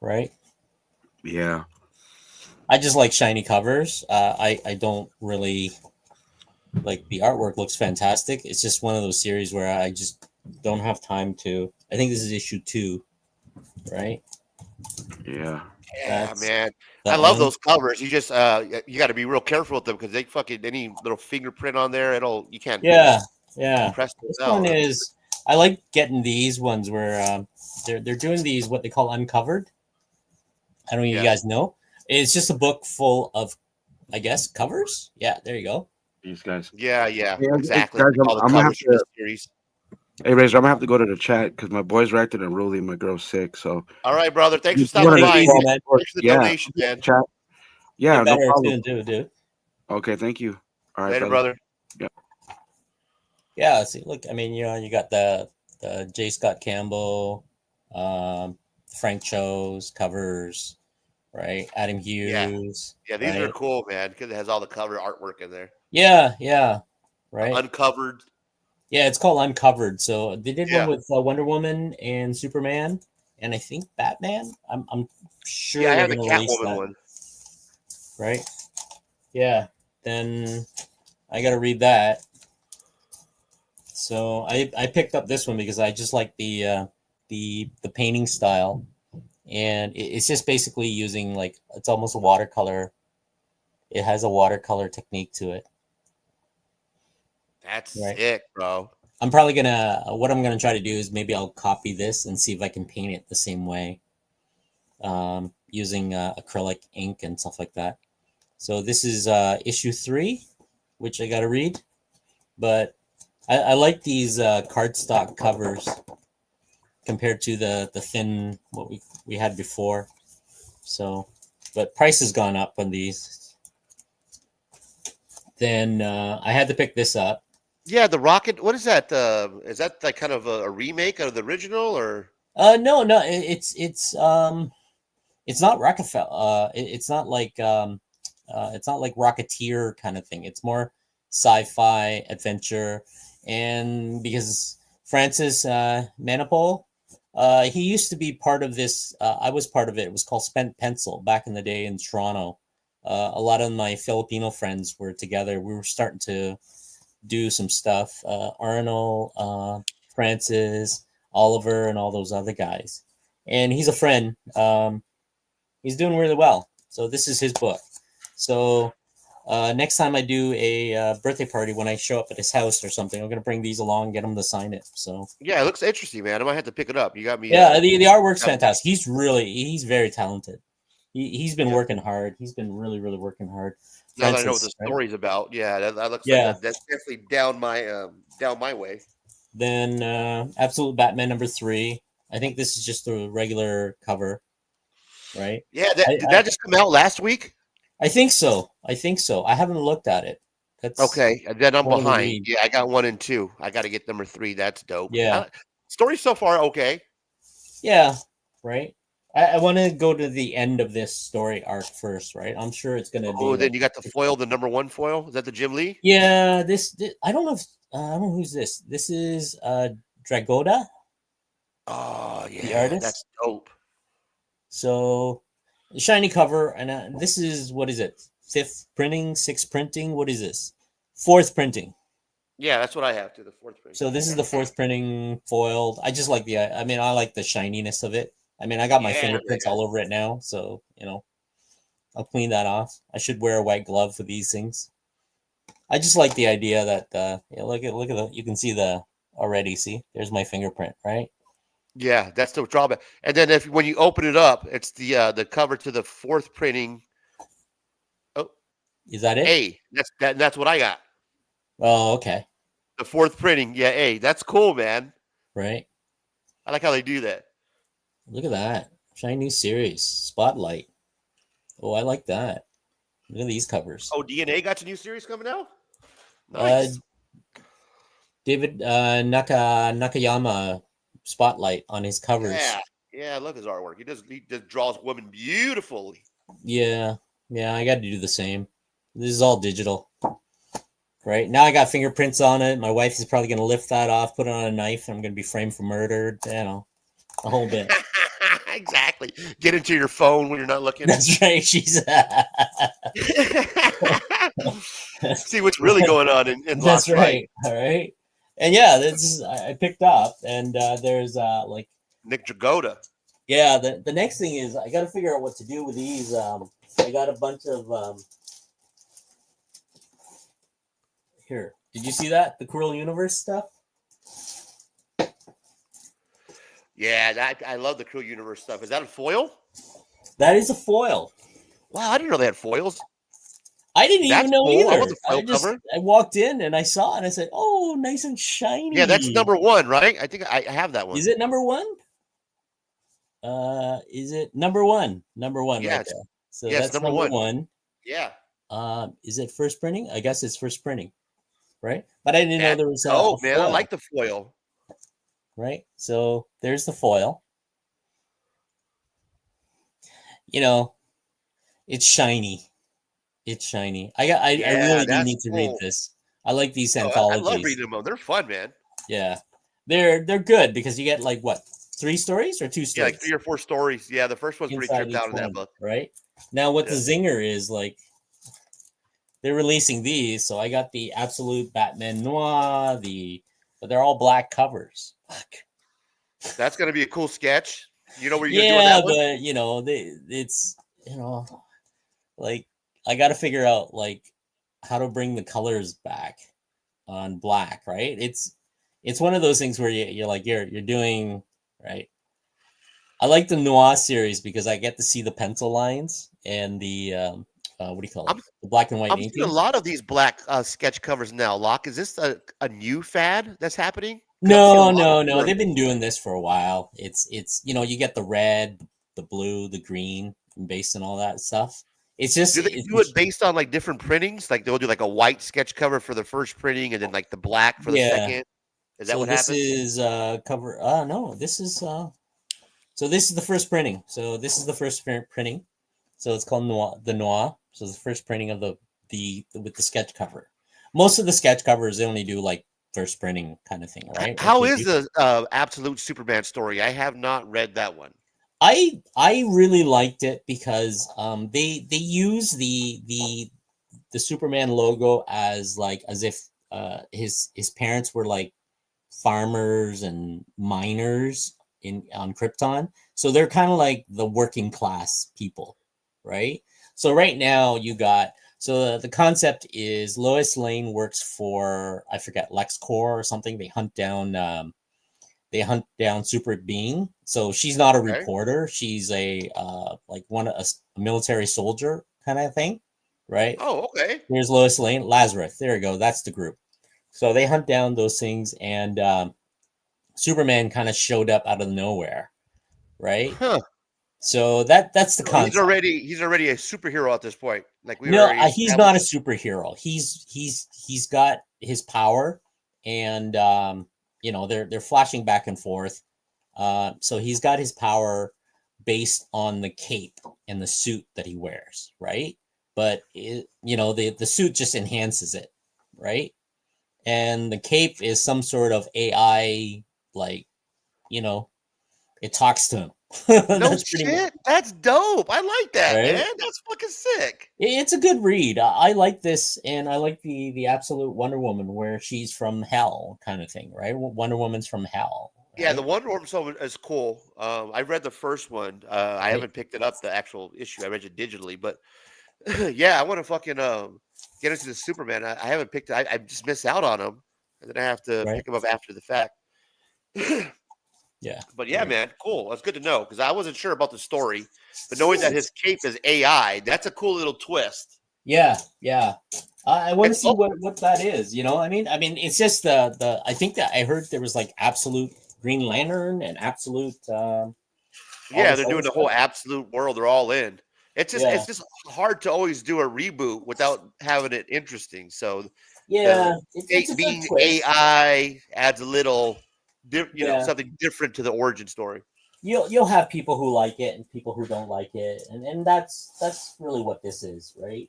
right? Yeah. I just like shiny covers. I don't really Like the artwork looks fantastic. It's just one of those series where I just don't have time to. I think this is issue 2, right? Yeah. Yeah, That's man. I that love one. those covers. You just you got to be real careful with them because they fucking any little fingerprint on there, you can't Yeah, yeah. impress them. This No, one is. I like getting these ones where they're doing these what they call uncovered. I don't know if you Yeah. guys know. It's just a book full of, I guess, covers. Yeah, there you go. These guys. Yeah, Hey, exactly. guys, All the I'm gonna have covers for to. this series. Hey, Razor, I'm gonna have to go to the chat because my boy's acting unruly and my girl's sick. So All right, brother. Thanks for if you wanna stopping Take it by. easy, respond, man. Thanks for the yeah, donation, man. chat. Yeah, Get no better problem. soon, too, dude. Okay, thank you. All right, Later, fellas. brother. Yeah, see, look, I mean, you got the J. Scott Campbell, Frank Cho's covers, right? Adam Yeah. Hughes, Yeah, these are right? cool, man, because it has all the cover artwork in there. Yeah, right. Uncovered. Yeah, it's called Uncovered. So they did one Yeah. with Wonder Woman and Superman, and I think Batman. I'm sure Yeah, I they're have the gonna release Catwoman that, one. right? Yeah. Then I got to read that. So I picked up this one because I just like the painting style, and it's just basically using like it's almost a watercolor. It has a watercolor technique to it, That's right? sick, bro. I'm probably gonna what I'm gonna try to do is maybe I'll copy this and see if I can paint it the same way, using acrylic ink and stuff like that. So this is issue 3, which I got to read, but I like these cardstock covers compared to the thin what we had before. So, but price has gone up on these. Then I had to pick this up. Yeah, the Rocket. What is that? Is that like kind of a remake of the original, or? No, it's not Rockefeller. It's not like Rocketeer kind of thing. It's more sci-fi adventure, and because Francis Manipul, he used to be part of this. I was part of it. It was called Spent Pencil back in the day in Toronto. A lot of my Filipino friends were together. We were starting to do some stuff. Arnold, Francis, Oliver, and all those other guys. And he's a friend. He's doing really well. So this is his book. So next time I do a birthday party, when I show up at his house or something, I'm gonna bring these along, get him to sign it. So Yeah, it looks interesting, man. I might have to pick it up. You got me. yeah, the artwork's yeah. fantastic. He's very talented. He's been Yeah. working hard. He's been really working hard. Now that I know what the Francis, right? story's about, yeah, that looks Yeah. like that's definitely down my way. Then Absolute Batman #3. I think this is just the regular cover, right? Yeah, did that just come out last week? I think so. I haven't looked at it. That's Okay, and then I'm one of the behind. reads. Yeah, I got 1 and 2. I got to get #3. That's dope. Yeah. Story so far okay. Yeah, right. I want to go to the end of this story arc first, right? I'm sure it's gonna be. Oh, then like- you got the foil, the #1 foil. Is that the Jim Lee? Yeah, this I don't know if I don't know who's this. This is Dragoda, Oh the yeah, artist. that's dope. So shiny cover, and this is what is it? 5th printing, 6th printing. What is this? 4th printing. Yeah, that's what I have to the 4th print. So this is the 4th printing foiled. I just like I mean, I like the shininess of it. I mean, I got my Yeah, fingerprints man. all over it now, so I'll clean that off. I should wear a white glove for these things. I just like the idea that look at the you can see the already. See, there's my fingerprint, right? Yeah, that's the drawback. And then when you open it up, it's the cover to the 4th printing. Oh, Is that it? A. That's what I got. Oh, okay. The 4th printing. Yeah, A. That's cool, man. Right. I like how they do that. Look at that. Shiny new series. Spotlight. Oh, I like that. Look at these covers. Oh, DNA got a new series coming out. Nice. David Nakayama spotlight on his covers. Yeah, I love his artwork. He just draws women beautifully. Yeah, I got to do the same. This is all digital. Right now, I got fingerprints on it. My wife is probably going to lift that off, put it on a knife, and I'm going to be framed for murder. A whole bit. Exactly. Get into your phone when you're not looking. That's right. She's. See what's really going on in That's Lost, right. All right. And yeah, this is, I picked up, and there's like Nick Dragotta. yeah. The next thing is I got to figure out what to do with these. I got a bunch of here. Did you see that the Cruel Universe stuff? Yeah, I love the Cruel Universe stuff. Is that a foil? That is a foil. Wow, I didn't know they had foils. I didn't That's even know cool. I either. want the foil cover. I walked in and I saw it and I said, "Oh, nice and shiny." Yeah, that's number 1, right? I think I have that one. Is it number 1? Is it number 1? Number 1 Yeah, right there. So yes, that's number number 1. 1. Yeah. Is it first printing? I guess it's first printing, right? But I didn't know That's there was a dope, man. I foil, like the foil. right? So there's the foil. You know, it's shiny. It's shiny. I really do need to read cool. this. I like these I anthologies. love reading them. They're fun, man. Yeah, they're good because you get like what 3 stories or 2 Yeah, stories? like 3 or 4 stories. Yeah, the first one's pretty inside tripped out each in that one, book. right? Now, what the Yeah. zinger is like, they're releasing these, so I got the Absolute Batman Noir, but they're all black covers. Fuck. That's gonna be a cool sketch. You know where you're gonna do on Yeah, that one? but it's like I got to figure out like how to bring the colors back on black, right? It's one of those things where you're like you're doing right. I like the Noir series because I get to see the pencil lines and the what do you call it? The black and white I'm seeing a inking. lot of these black sketch covers now. Locke, is this a new fad that's happening? 'Cause I'm seeing a lot No, of no. them. They've been doing this for a while. It's you get the red, the blue, the green, based on all that stuff. It's just Do they do it based on like different printings? Like they'll do like a white sketch cover for the first printing and then like the black for the second. Is that so what this happens? is cover. No, this is so this is the first printing. So this is the first printing. So it's called Noir, the Noir. So it's the first printing of the with the sketch cover. Most of the sketch covers they only do like first printing kind of thing, right? How Like is the Absolute Superman story? I have not read that one. I really liked it because they use the Superman logo as if his parents were like farmers and miners on Krypton, so they're kind of like the working class people, right? So right now you got the concept is Lois Lane works for I forget LexCorp or something. They hunt down super being. So she's not a Okay. reporter. She's a a military soldier kind of thing, right? Oh, okay. Here's Lois Lane, Lazarus. There you go. That's the group. So they hunt down those things, and Superman kind of showed up out of nowhere, right? Huh. So that's the So concept. he's already a superhero at this point. Like He's not a superhero. He's got his power, and they're flashing back and forth. So he's got his power based on the cape and the suit that he wears, right? But the suit just enhances it, right? And the cape is some sort of AI, it talks to him. No shit. That's dope. I like that, Right? man. That's fucking sick. It's a good read. I like this, and I like the Absolute Wonder Woman, where she's from hell, kind of thing, right? Wonder Woman's from hell. Right? Yeah, the Wonder Woman one is cool. I read the first one. I haven't picked it up, the actual issue. I read it digitally, but yeah, I want to fucking get into the Superman. I haven't picked it. I just miss out on him, and then I have to pick him up after the fact. Yeah. But yeah, man, cool. That's good to know because I wasn't sure about the story, but knowing that his cape is AI, that's a cool little twist. Yeah. I want to see what that is. I mean, it's just the. I think that I heard there was like Absolute Green Lantern and Absolute. Yeah, they're doing the whole Absolute world. They're all in. It's just hard to always do a reboot without having it interesting. So it's a being good twist. AI adds a little. Something different to the origin story. You'll have people who like it and people who don't like it, and that's really what this is, right?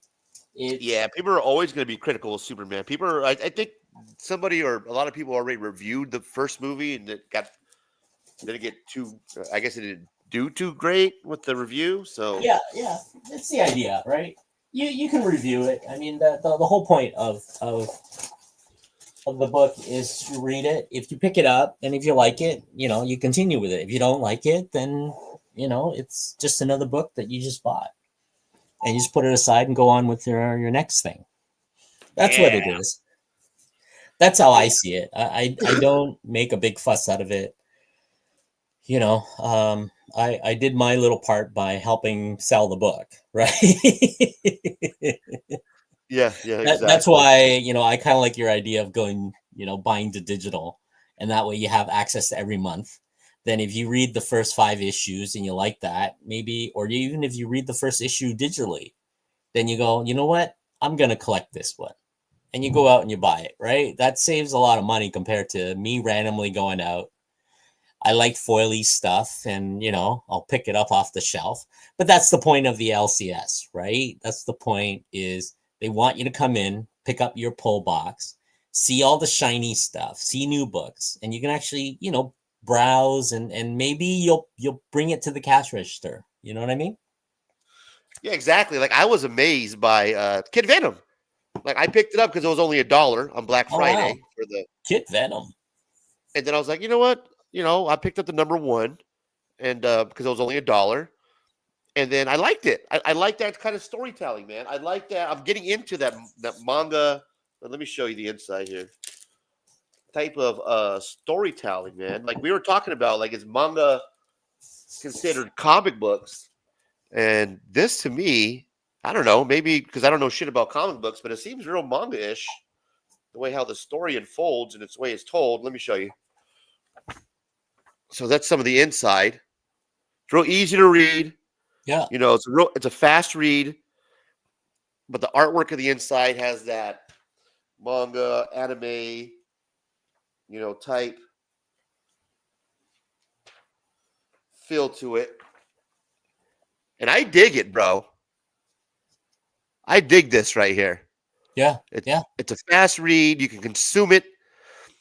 People are always going to be critical of Superman. I think somebody or a lot of people already reviewed the first movie and it didn't get too. I guess it didn't do too great with the review. So yeah, that's the idea, right? you can review it. I mean, the whole point of the book is to read it. If you pick it up and if you like it, you continue with it. If you don't like it, then it's just another book that you just bought, and you just put it aside and go on with your next thing. That's what it is. That's how I see it. I don't make a big fuss out of it. I did my little part by helping sell the book, right? Yeah, exactly. That's why, I kind of like your idea of going, buying the digital, and that way you have access to every month. Then if you read the first 5 issues and you like that, maybe, or even if you read the first issue digitally, then you go, you know what? I'm going to collect this one. And you go out and you buy it, right? That saves a lot of money compared to me randomly going out. I like foily stuff, and I'll pick it up off the shelf. But that's the point of the LCS, right? That's the point, is they want you to come in, pick up your pull box, see all the shiny stuff, see new books, and you can actually, browse, and maybe you'll bring it to the cash register. You know what I mean? Yeah, exactly. Like, I was amazed by Kid Venom. Like, I picked it up because it was only $1 on Black Friday for the Kid Venom. And then I was like, you know what? I picked up the number 1, and because it was only $1, and then I liked it. I like that kind of storytelling, man. I like that. I'm getting into that manga. Let me show you the inside here. Type of storytelling, man. Like we were talking about, like, is manga considered comic books? And this, to me, I don't know. Maybe because I don't know shit about comic books, but it seems real manga-ish. The way how the story unfolds and its way it's told. Let me show you. So that's some of the inside. It's real easy to read. Yeah. It's a fast read, but the artwork of the inside has that manga, anime, type feel to it. And I dig it, bro. I dig this right here. Yeah. It's a fast read. You can consume it.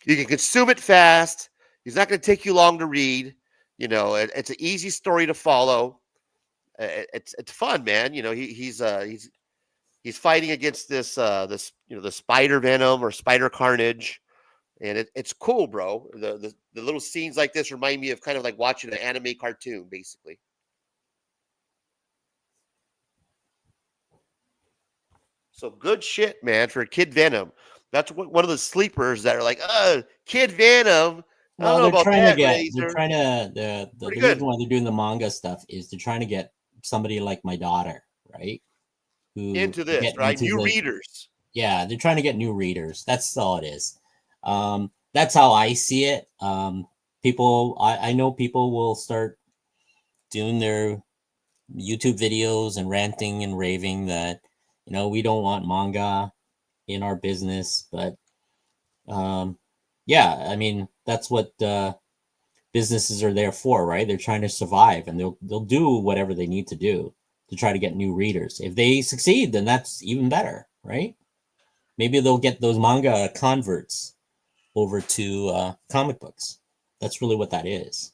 You can consume it fast. It's not going to take you long to read. It's an easy story to follow. It's fun, man. He's fighting against this the spider venom or spider carnage, and it's cool, bro. The little scenes like this remind me of kind of like watching an anime cartoon, basically. So good shit, man, for Kid Venom. That's one of the sleepers that are like, Kid Venom. Well, they're trying to get. They're trying to. The Pretty reason good. why they're doing the manga stuff is they're trying to get somebody like my daughter, right? Who Into this, get right? into New the- readers. Yeah, they're trying to get new readers. That's all it is. That's how I see it. People, I know people will start doing their YouTube videos and ranting and raving that we don't want manga in our business, but yeah, I mean that's what businesses are there for, right? They're trying to survive, and they'll do whatever they need to do to try to get new readers. If they succeed, then that's even better, right? Maybe they'll get those manga converts over to comic books. That's really what that is.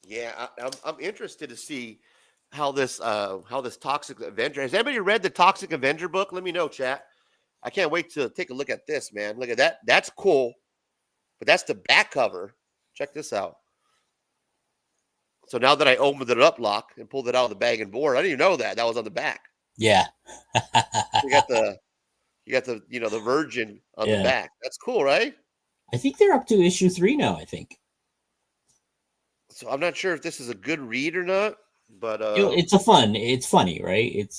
Yeah, I'm interested to see how this Toxic Avenger. Has anybody read the Toxic Avenger book? Let me know, chat. I can't wait to take a look at this, man. Look at that. That's cool. But that's the back cover. Check this out. So now that I opened it up, Lock, and pulled it out of the bag and board, I didn't even know that was on the back. Yeah. You got the the Virgin on the back. That's cool, right? I think they're up to issue 3 now, I think. So I'm not sure if this is a good read or not, but it's funny, right?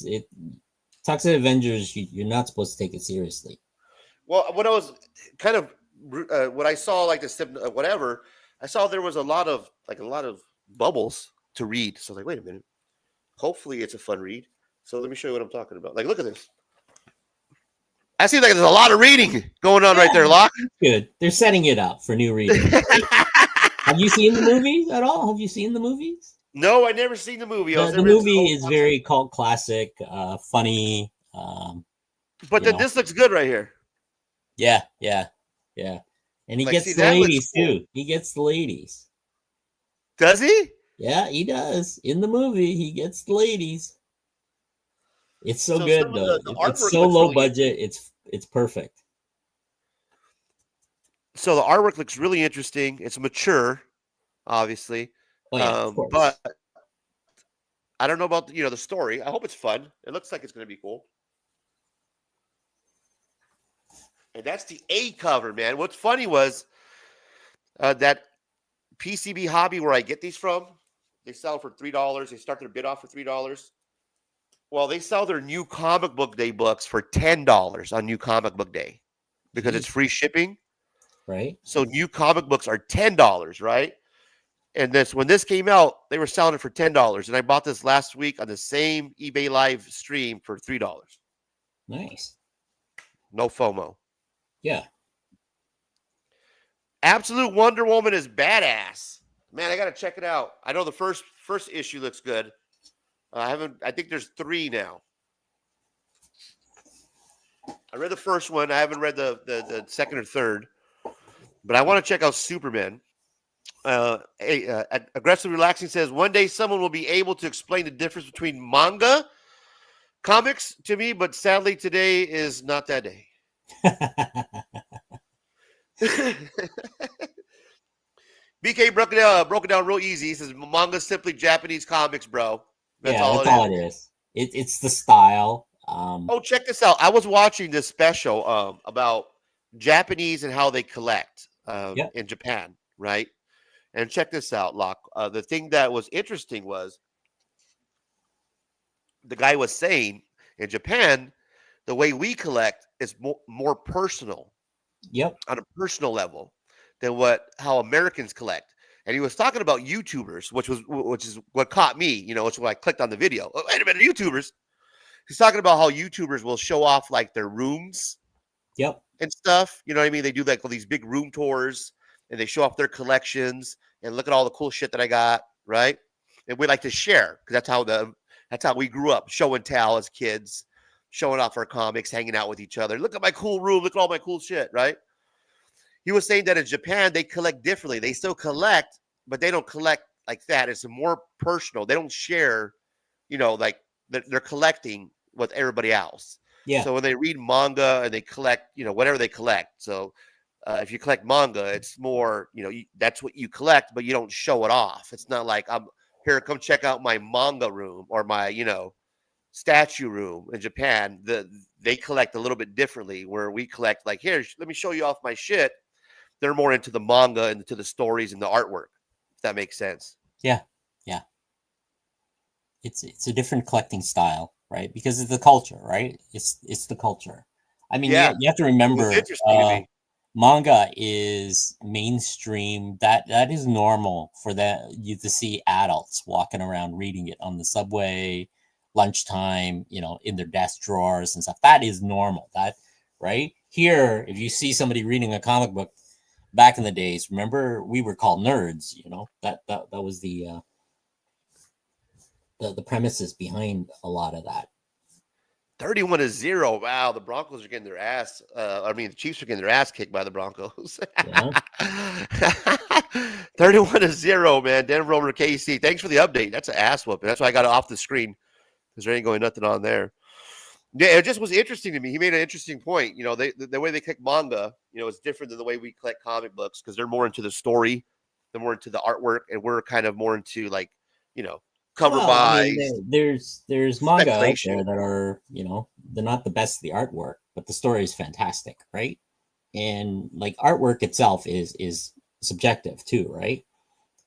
Toxic Avengers, you're not supposed to take it seriously. Well, what I was kind of when I saw like this whatever, I saw there was a lot of bubbles to read. So I was like, wait a minute. Hopefully it's a fun read. So let me show you what I'm talking about. Like, look at this. I see like there's a lot of reading going on right there, Locke. Good. They're setting it up for new readers. Have you seen the movie at all? Have you seen the movies? No, I never seen the movie. The movie is very cult classic, funny. But this looks good right here. Yeah. And he gets the ladies too. He gets the ladies. Does he? Yeah, he does. In the movie, he gets the ladies. It's so So good some of though. the It's artwork so looks low really budget. It's perfect. so the artwork looks really interesting. It's mature, obviously, Oh yeah, of but course. I don't know about the story. I hope it's fun. It looks like it's going to be cool. And that's the A cover, man. What's funny was that PCB Hobby where I get these from. They sell for $3. They start their bid off for $3. Well, they sell their new comic book day books for $10 on new comic book day because it's Jeez, free shipping. right? So new comic books are $10, right? And when this came out, they were selling it for $10. And I bought this last week on the same eBay live stream for $3. Nice. No FOMO. Yeah. Absolute Wonder Woman is badass. Man, I gotta check it out. I know the first issue looks good. I think there's 3 now. I read the first one. I haven't read the second or third. But I want to check out Superman. Aggressive Relaxing says, one day someone will be able to explain the difference between manga comics to me, but sadly today is not that day. BK broke it down real easy. He says manga is simply Japanese comics, bro. That's all it is. It's the style. Oh, check this out. I was watching this special about Japanese and how they collect in Japan, right? And check this out, Locke. The thing that was interesting was the guy was saying in Japan, the way we collect is more personal. Yep. On a personal level than how Americans collect. And he was talking about YouTubers, which is what caught me, it's when I clicked on the video. Oh, wait a minute, YouTubers. He's talking about how YouTubers will show off like their rooms. Yep. And stuff. You know what I mean? They do like all these big room tours and they show off their collections and look at all the cool shit that I got, right? And we like to share because that's how we grew up, show and tell as kids, showing off our comics, hanging out with each other. Look at my cool room, look at all my cool shit, right? He was saying that in Japan they collect differently. They still collect, but they don't collect like that. It's more personal. They don't share, like they're collecting with everybody else. Yeah. So when they read manga and they collect, whatever they collect. So if you collect manga, it's more, that's what you collect, but you don't show it off. It's not like I'm here, come check out my manga room or my, statue room in Japan. They collect a little bit differently where we collect like, here, let me show you off my shit. They're more into the manga and into the stories and the artwork. If that makes sense. Yeah. Yeah. It's a different collecting style, right? Because it's the culture, right? It's the culture. I mean, you have to remember, manga is mainstream. That is normal for you to see adults walking around reading it on the subway, lunchtime, in their desk drawers and stuff. That is normal. That right here, if you see somebody reading a comic book back in the days, remember we were called nerds. That was the premises behind a lot of that. 31-0. Wow, the Broncos are getting their ass. The Chiefs are getting their ass kicked by the Broncos. 31-0, man. Denver over KC. Thanks for the update. That's an ass whooping. That's why I got it off the screen because there ain't going nothing on there. Yeah, it just was interesting to me. He made an interesting point. The way they collect manga, is different than the way we collect comic books because they're more into the story, they're more into the artwork, and we're kind of more into like, cover buys. There's manga out there that are, they're not the best of the artwork, but the story is fantastic, right? And like artwork itself is subjective too, right?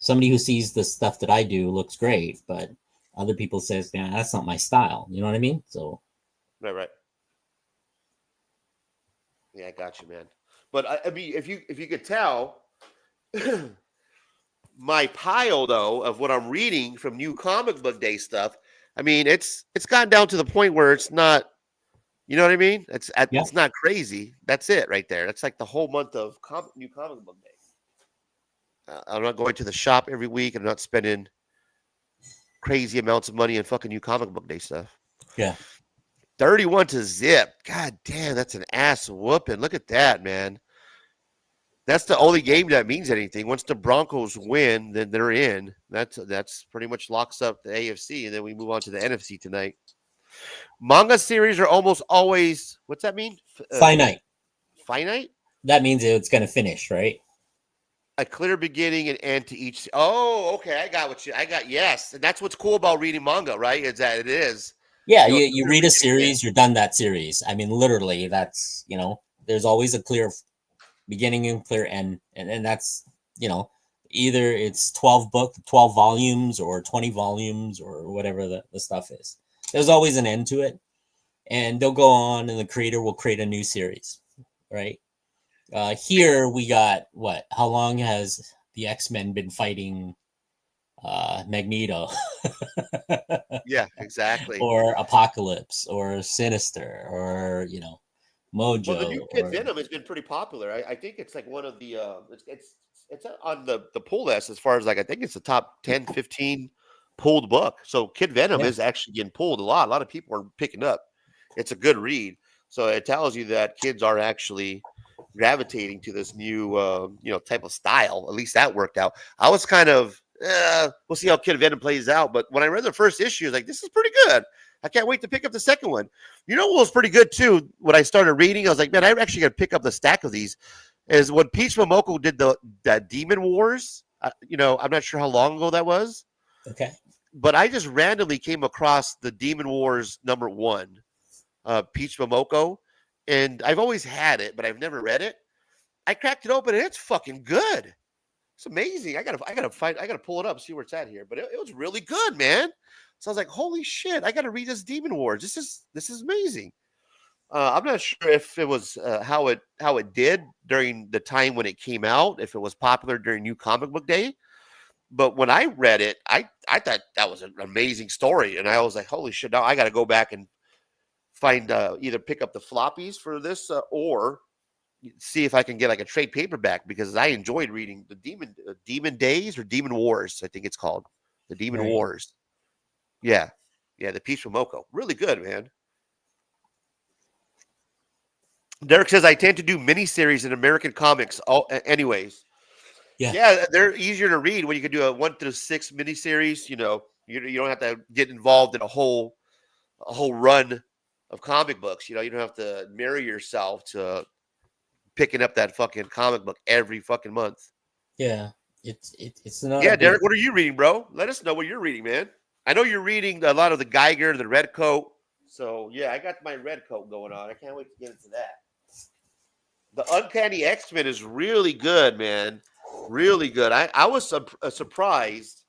Somebody who sees the stuff that I do looks great, but other people says, yeah, that's not my style. You know what I mean? So right. Yeah, I got you, man. But I mean, if you could tell, my pile though of what I'm reading from new comic book day stuff, I mean, it's gotten down to the point where it's not, you know what I mean? It's not crazy. That's it right there. That's like the whole month of new comic book day. I'm not going to the shop every week. I'm not spending crazy amounts of money on fucking new comic book day stuff. Yeah. 31-0. God damn, that's an ass whooping. Look at that, man. That's the only game that means anything. Once the Broncos win, then they're in. That's pretty much locks up the AFC, and then we move on to the NFC tonight. Manga series are almost always, what's that mean? Finite. Finite? That means it's going to finish, right? A clear beginning and end to each. Oh, okay. Yes. And that's what's cool about reading manga, right? Is that it is. Yeah, You know, you read a series, you're done that series. I mean, literally, that's, there's always a clear beginning and clear end. And that's, either it's 12 volumes or 20 volumes or whatever the stuff is. There's always an end to it. And they'll go on and the creator will create a new series, right? Here we got what? How long has the X-Men been fighting Magneto? Yeah, exactly. Or Apocalypse or Sinister or Mojo. Well, the new Kid Venom has been pretty popular. I think it's like one of the it's on the pull list as far as like I think it's the top 10, 15 pulled book. So Kid Venom is actually getting pulled a lot. A lot of people are picking up. It's a good read. So it tells you that kids are actually gravitating to this new type of style. At least that worked out. I was kind of we'll see how Kid Venom plays out. But when I read the first issue, I was like, this is pretty good. I can't wait to pick up the second one. You know what was pretty good too? When I started reading, I was like, man, I actually got to pick up the stack of these. Is when Peach Momoko did that Demon Wars. I'm not sure how long ago that was. Okay. But I just randomly came across the Demon Wars #1, Peach Momoko, and I've always had it, but I've never read it. I cracked it open, and it's fucking good. It's amazing. I gotta pull it up, see where it's at here. But it was really good, man. So I was like, holy shit, I gotta read this Demon Wars. This is amazing. I'm not sure if it was how it did during the time when it came out, if it was popular during New Comic Book Day. But when I read it, I thought that was an amazing story. And I was like, holy shit, now I got to go back and find either pick up the floppies for this or see if I can get like a trade paperback because I enjoyed reading the Demon Days or Demon Wars, I think it's called. The Demon Wars. Yeah. Yeah, the Peach Momoko. Really good, man. Derek says, I tend to do miniseries in American comics anyways. Yeah, they're easier to read when you can do a 1 through 6 miniseries. You don't have to get involved in a whole run of comic books. You don't have to marry yourself to picking up that fucking comic book every fucking month. Yeah, it's not. Yeah, Derek, what are you reading, bro? Let us know what you're reading, man. I know you're reading a lot of the Geiger, the Red Coat. So yeah, I got my Red Coat going on. I can't wait to get into that. The Uncanny X-Men is really good, man. Really good. I was surprised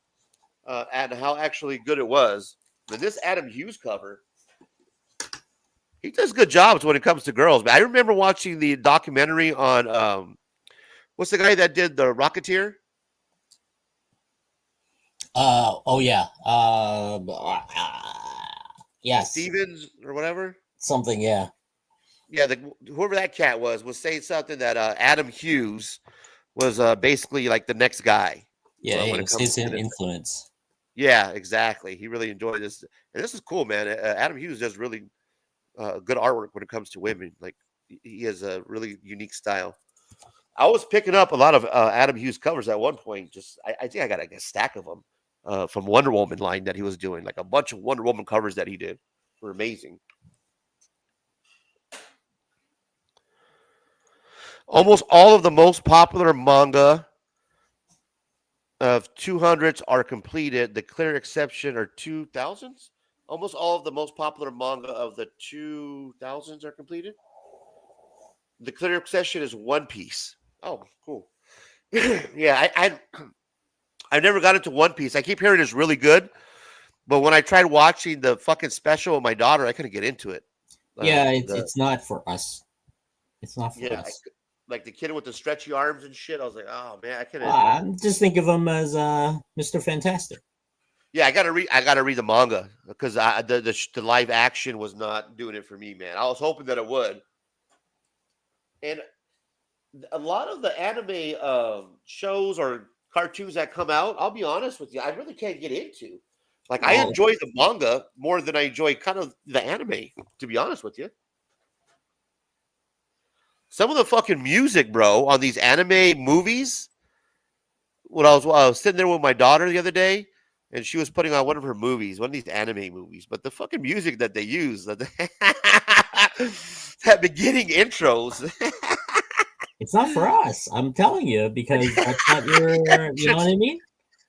at how actually good it was. And this Adam Hughes cover, he does good jobs when it comes to girls. But I remember watching the documentary on what's the guy that did the Rocketeer? Oh yeah. Yes. Stevens or whatever. Something, yeah. Yeah, whoever that cat was saying something that Adam Hughes was basically like the next guy. Yeah, it's his influence. Yeah, exactly. He really enjoyed this. And this is cool, man. Adam Hughes does really good artwork when it comes to women. Like, he has a really unique style. I was picking up a lot of Adam Hughes covers at one point. I think I got a stack of them from Wonder Woman line that he was doing. Like a bunch of Wonder Woman covers that he did were amazing. Almost all of the most popular manga of 200s are completed. The clear exception are 2000s. Almost all of the most popular manga of the 2000s are completed. The clear exception is One Piece. Oh, cool. Yeah, I never got into One Piece. I keep hearing it's really good, but when I tried watching the fucking special with my daughter, I couldn't get into it. Yeah, it's not for us. It's not for us. Like the kid with the stretchy arms and shit. I was like, oh man, I couldn't. Just think of him as Mr. Fantastic. Yeah, I gotta read the manga because the live action was not doing it for me, man. I was hoping that it would. And a lot of the anime shows or cartoons that come out, I'll be honest with you, I really can't get into. Like, I enjoy the manga more than I enjoy kind of the anime, to be honest with you. Some of the fucking music, bro, on these anime movies. When I was sitting there with my daughter the other day, and she was putting on one of her movies, one of these anime movies. But the fucking music that they use, that beginning intros, It's not for us. I'm telling you, because that's not your. You know what I mean?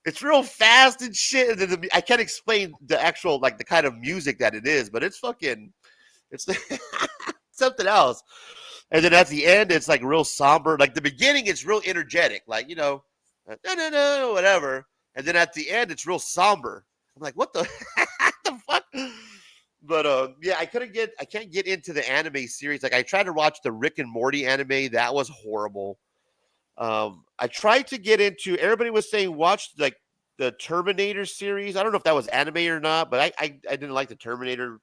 it's real fast and shit. And I can't explain the actual like the kind of music that it is, but it's fucking, it's something else. And then at the end, it's like real somber. Like the beginning, it's real energetic, like no, whatever. And then at the end, it's real somber. I'm like, what the, the fuck? But yeah, I can't get into the anime series. Like I tried to watch the Rick and Morty anime, that was horrible. I tried to get into. Everybody was saying watch like the Terminator series. I don't know if that was anime or not, but I didn't like the Terminator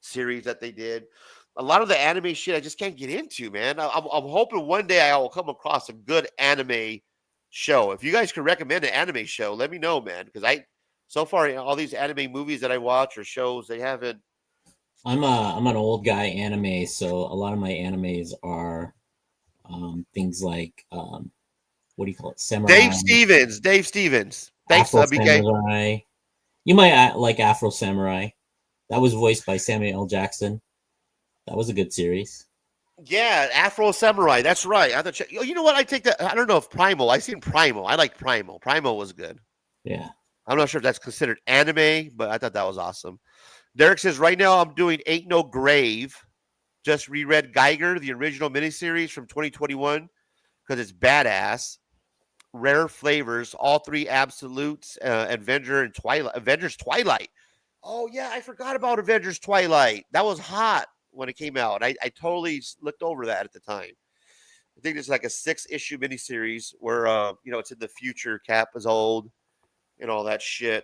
series that they did. A lot of the anime shit I just can't get into, man. I'm hoping one day I will come across a good anime show. If you guys could recommend an anime show, let me know, man. Because so far all these anime movies that I watch or shows, they haven't. I'm an old guy anime, so a lot of my animes are things like what do you call it? Samurai. Dave Stevens. Thanks, Afro BK. Samurai. You might like Afro Samurai. That was voiced by Samuel L. Jackson. That was a good series. Yeah, Afro Samurai. That's right. I thought. You know what? I take that. I don't know if Primal. I seen Primal. I like Primal. Primal was good. Yeah. I'm not sure if that's considered anime, but I thought that was awesome. Derek says, right now I'm doing Ain't No Grave. Just reread Geiger, the original miniseries from 2021, because it's badass. Rare flavors, all three absolutes, Avengers Twilight. Oh, yeah, I forgot about Avengers Twilight. That was hot when it came out. I totally looked over that at the time. I think it's like a 6-issue miniseries where, it's in the future. Cap is old and all that shit.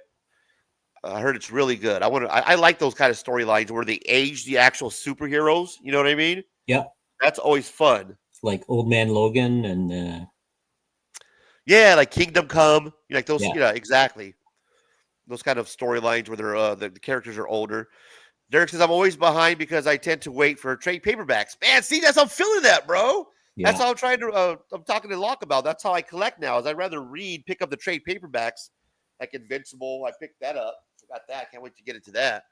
I heard it's really good. I like those kind of storylines where they age the actual superheroes. You know what I mean? Yep. That's always fun. Like Old Man Logan and yeah, like Kingdom Come. Like those. Yeah. Exactly. Those kind of storylines where they're the characters are older. Derek says I'm always behind because I tend to wait for trade paperbacks. Man, see, I'm feeling that, bro. Yeah. That's how I'm trying to. I'm talking to Locke about. That's how I collect now. Is I'd rather pick up the trade paperbacks, like Invincible. I picked that up. Got that. Can't wait to get into that.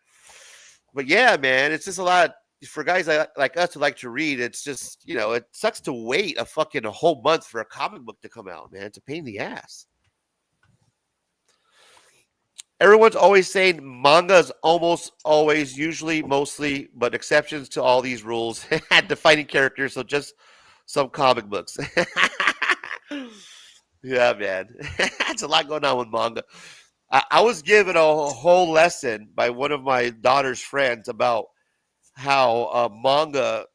But yeah, man, it's just a lot for guys like us who like to read. It's just, it sucks to wait a whole month for a comic book to come out, man. It's a pain in the ass. Everyone's always saying manga is almost always, usually, mostly, but exceptions to all these rules had defining characters. So just some comic books. Yeah, man. It's a lot going on with manga. I was given a whole lesson by one of my daughter's friends about how manga,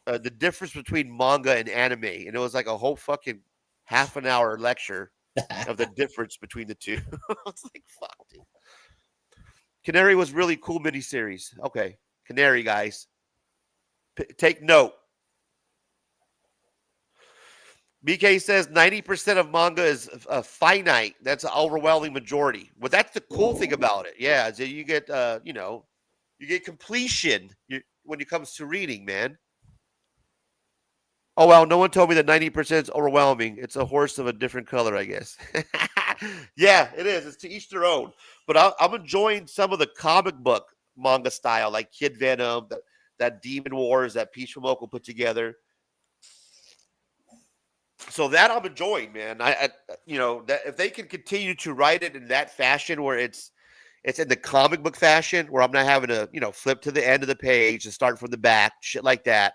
the difference between manga and anime. And it was like a whole fucking half an hour lecture of the difference between the two. I was like, fuck, dude. Canary was really cool miniseries. Okay. Canary, guys. Take note. BK says 90% of manga is finite. That's an overwhelming majority. But that's the cool thing about it. Yeah, so you get you get completion when it comes to reading, man. Oh well, no one told me that 90% is overwhelming. It's a horse of a different color, I guess. Yeah, it is. It's to each their own. But I'm enjoying some of the comic book manga style, like Kid Venom, that Demon Wars that Peach Momoko put together. So that I'm enjoying, man. I that if they can continue to write it in that fashion where it's in the comic book fashion where I'm not having to, flip to the end of the page and start from the back, shit like that.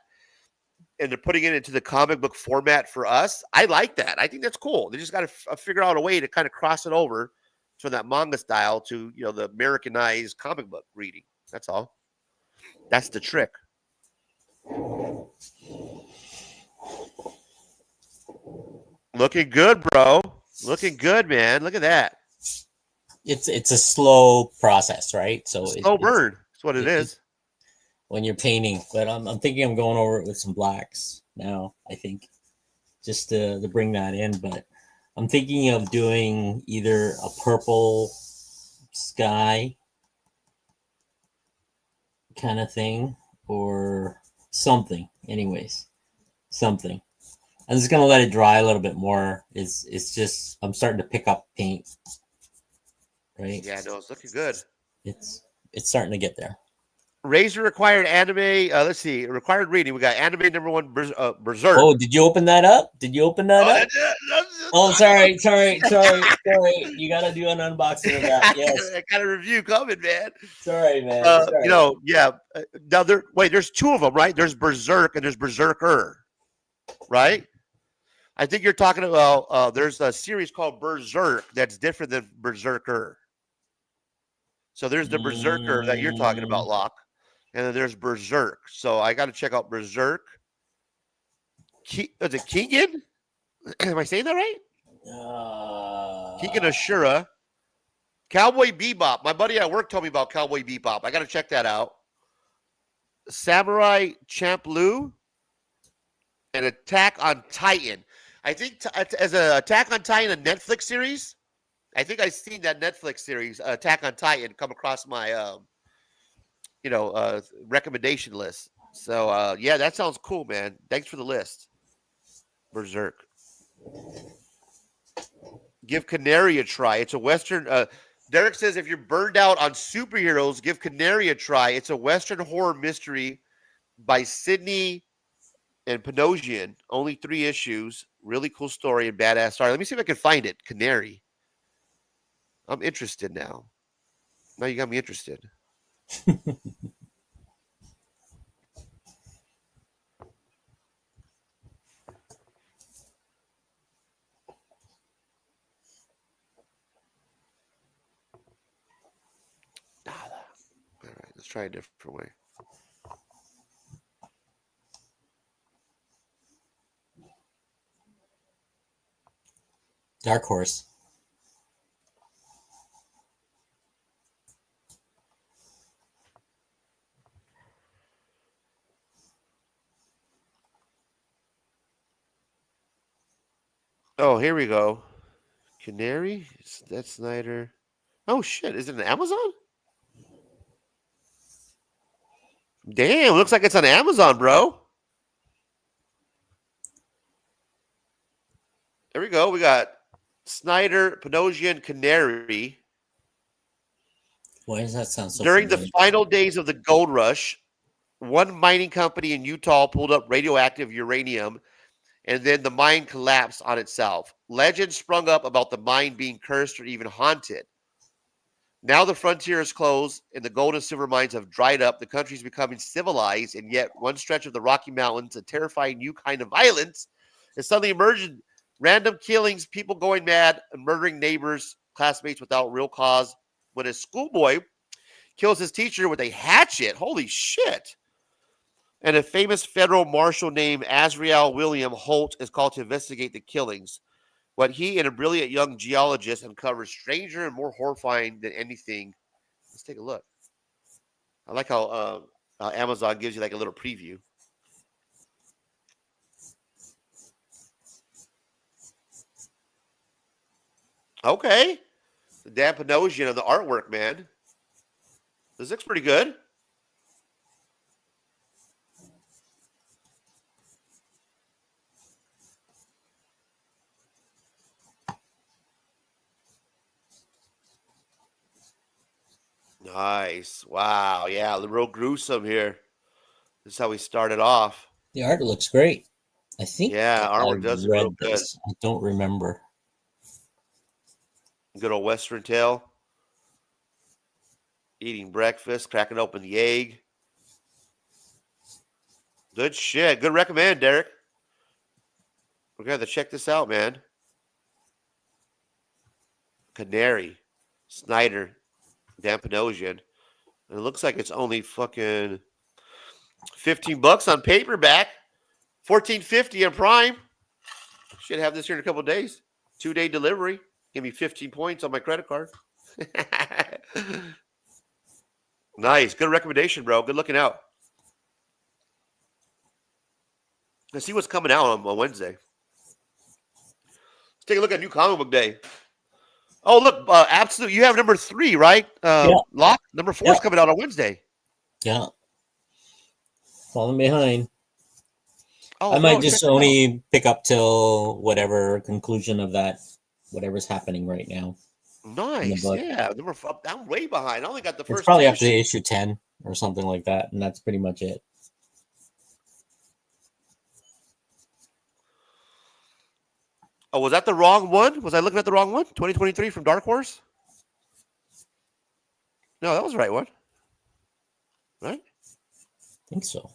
And they're putting it into the comic book format for us. I like that. I think that's cool. They just got to figure out a way to kind of cross it over from that manga style to, the Americanized comic book reading. That's all. That's the trick. Looking good, bro. Looking good, man. Look at that. It's a slow process, right? So slow burn. That's what it is. When you're painting, but I'm thinking I'm going over it with some blacks now. I think just to bring that in, but I'm thinking of doing either a purple sky kind of thing or something. Anyways, something. I'm just gonna let it dry a little bit more. It's just I'm starting to pick up paint. right? Yeah, no, it's looking good. It's starting to get there. Razor required anime. Let's see. Required reading. We got anime number one, Berserk. Oh, did you open that up? Did you open that up? Oh, sorry. You gotta do an unboxing of that. Yes. I got a review coming, man. Sorry, man. You know, yeah. Now there's two of them, right? There's Berserk and there's Berserker, right? I think you're talking about. There's a series called Berserk that's different than Berserker. So there's the Berserker that you're talking about, Locke, and then there's Berserk. So I got to check out Berserk. Is it Keegan? Am I saying that right? Keegan Ashura. Cowboy Bebop. My buddy at work told me about Cowboy Bebop. I got to check that out. Samurai Champloo and Attack on Titan. I think as an Attack on Titan, a Netflix series, I think I've seen that Netflix series, Attack on Titan, come across my, recommendation list. So, yeah, that sounds cool, man. Thanks for the list. Berserk. Give Canary a try. It's a Western. Derek says if you're burned out on superheroes, give Canary a try. It's a Western horror mystery by Sydney and Panosian. Only 3 issues. Really cool story and badass story. Let me see if I can find it. Canary. I'm interested now. Now you got me interested. All right, let's try a different way. Dark Horse. Oh, here we go. Canary? That's Snyder. Oh, shit. Is it an Amazon? Damn, looks like it's on Amazon, bro. There we go. We got Snyder, Panosian, Canary. Why does that sound so During familiar? the final days of the gold rush, one mining company in Utah pulled up radioactive uranium, and then the mine collapsed on itself. Legends sprung up about the mine being cursed or even haunted. Now the frontier is closed, and the gold and silver mines have dried up. The country is becoming civilized, and yet one stretch of the Rocky Mountains, a terrifying new kind of violence, is suddenly emerging. Random killings, people going mad, and murdering neighbors, classmates without real cause. When a schoolboy kills his teacher with a hatchet, holy shit. And a famous federal marshal named Azrael William Holt is called to investigate the killings. What he and a brilliant young geologist uncovers stranger and more horrifying than anything. Let's take a look. I like how Amazon gives you like a little preview. Okay. The Dan Panosian of the artwork, man. This looks pretty good. Nice. Wow. Yeah, real gruesome here. This is how we started off. The art looks great. I think. Yeah, artwork does look real good. I don't remember. Good old Western tale. Eating breakfast, cracking open the egg. Good shit. Good recommend, Derek. We're going to have to check this out, man. Canary. Snyder. Dan Panosian. And it looks like it's only fucking $15 on paperback. $14.50 on Prime. Should have this here in a couple of days. 2-day delivery. Give me 15 points on my credit card. Nice. Good recommendation, bro. Good looking out. Let's see what's coming out on Wednesday. Let's take a look at New Comic Book Day. Oh, look. Absolute. You have number 3, right? Yeah. Lock. Number 4 is coming out on Wednesday. Yeah. Falling behind. Oh, I might just only pick up till whatever conclusion of that, whatever's happening right now. in the Nice. book. Yeah. I'm way behind. I only got the It's first probably two up to issues. issue 10 or something like that, and that's pretty much it. Oh, was that the wrong one? Was I looking at the wrong one? 2023 from Dark Horse? No, that was the right one. Right? I think so.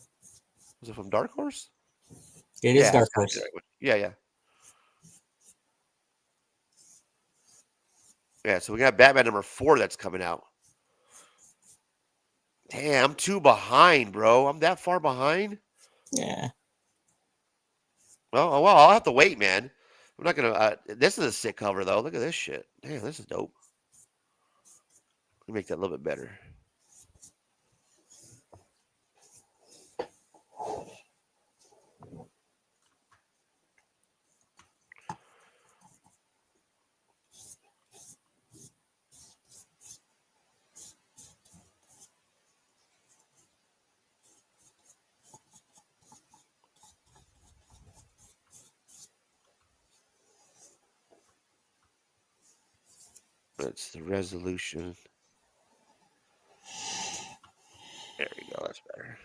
Was it from Dark Horse? It is Yeah, Dark it's gotta be Horse. the right one. Yeah. Yeah, so we got Batman number 4 that's coming out. Damn, I'm 2 behind, bro. I'm that far behind. Yeah. Well, I'll have to wait, man. I'm not gonna. This is a sick cover though. Look at this shit. Damn, this is dope. Let me make that a little bit better. That's the resolution. There we go. That's better.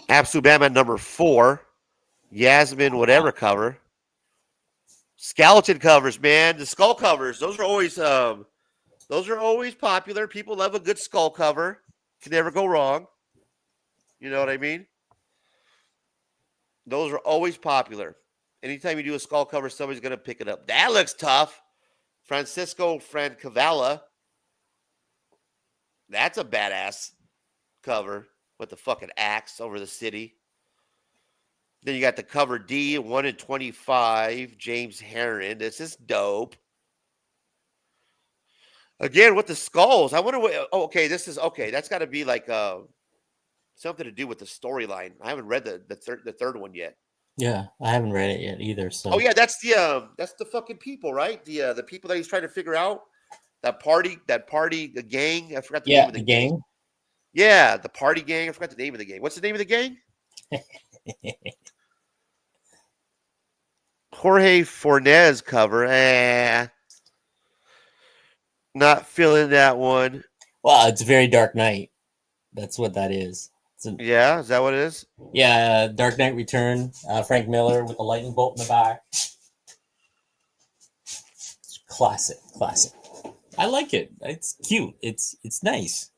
Absolute Batman number 4. Yasmin, whatever cover. Skeleton covers, man. The skull covers. Those are always popular. People love a good skull cover. Can never go wrong. You know what I mean? Those are always popular. Anytime you do a skull cover, somebody's gonna pick it up. That looks tough. Francisco Francavalla. That's a badass cover with the fucking axe over the city. Then you got the cover D, 1 in 25, James Herron. This is dope. Again, with the skulls, I wonder what. Oh, okay, this is okay. That's got to be like something to do with the storyline. I haven't read the third one yet. Yeah, I haven't read it yet either. So. Oh yeah, that's the fucking people, right? The people that he's trying to figure out. That party, the gang. I forgot the name of the gang. Yeah, the party gang. I forgot the name of the gang. What's the name of the gang? Jorge Fornez cover. Not feeling that one. Well, it's a very Dark Knight. That's what that is. Yeah, is that what it is? Yeah, Dark Knight Return. Frank Miller with the lightning bolt in the back. It's classic. I like it. It's cute. It's nice.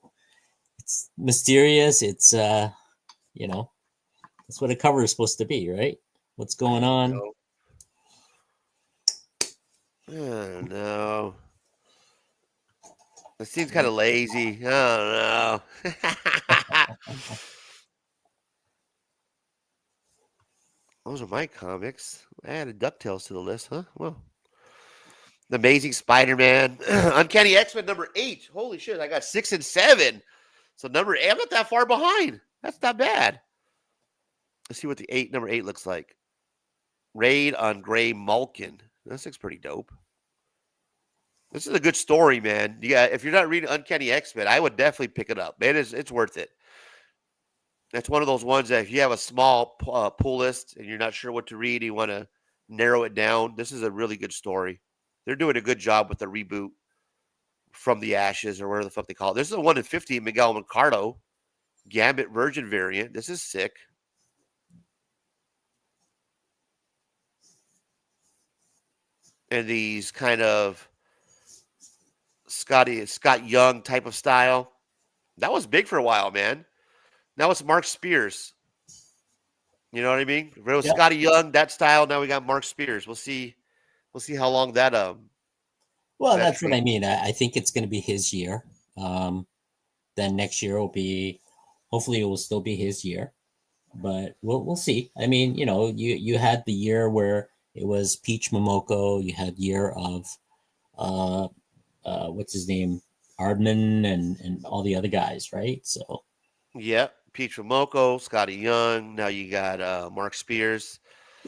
It's mysterious. It's that's what a cover is supposed to be, right? What's going on? I don't know. It seems kind of lazy. I don't know. Those are my comics. I added DuckTales to the list, huh? Well. The Amazing Spider-Man. Uncanny X-Men number 8. Holy shit, I got 6 and 7. So number 8, I'm not that far behind. That's not bad. Let's see what the number 8 looks like. Raid on Gray Malkin. This looks pretty dope. This is a good story, man. Yeah, if you're not reading Uncanny X-Men, I would definitely pick it up. Man, it's worth it. That's one of those ones that if you have a small pull list and you're not sure what to read, you want to narrow it down, this is a really good story. They're doing a good job with the reboot from the Ashes or whatever the fuck they call it. This is a 1 in 50 Miguel Mercado Gambit Virgin variant. This is sick. And these kind of Scott Young type of style. That was big for a while, man. Now it's Mark Spears. You know what I mean? If it was Scotty Young, that style. Now we got Mark Spears. We'll see how long that Well, that's what I mean. I think it's going to be his year. Then next year will be, hopefully, it will still be his year. But we'll see. I mean, you had the year where it was Peach Momoko. You had year of what's his name, Ardman, and all the other guys, right? So. Yeah, Peach Momoko, Scotty Young. Now you got Mark Spears.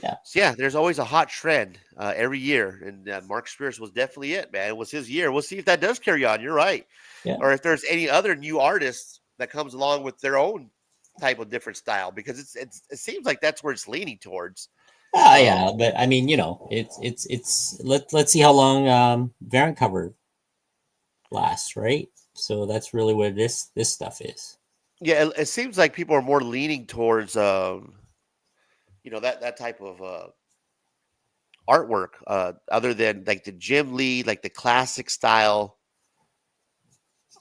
Yeah. So yeah, there's always a hot trend every year, and Mark Spears was definitely it, man. It was his year. We'll see if that does carry on. You're right. Yeah. Or if there's any other new artists that comes along with their own type of different style, because it seems like that's where it's leaning towards. Yeah, but I mean, it's let's see how long variant cover lasts, right? So that's really what this stuff is. Yeah, it seems like people are more leaning towards that type of artwork, other than like the Jim Lee, like the classic style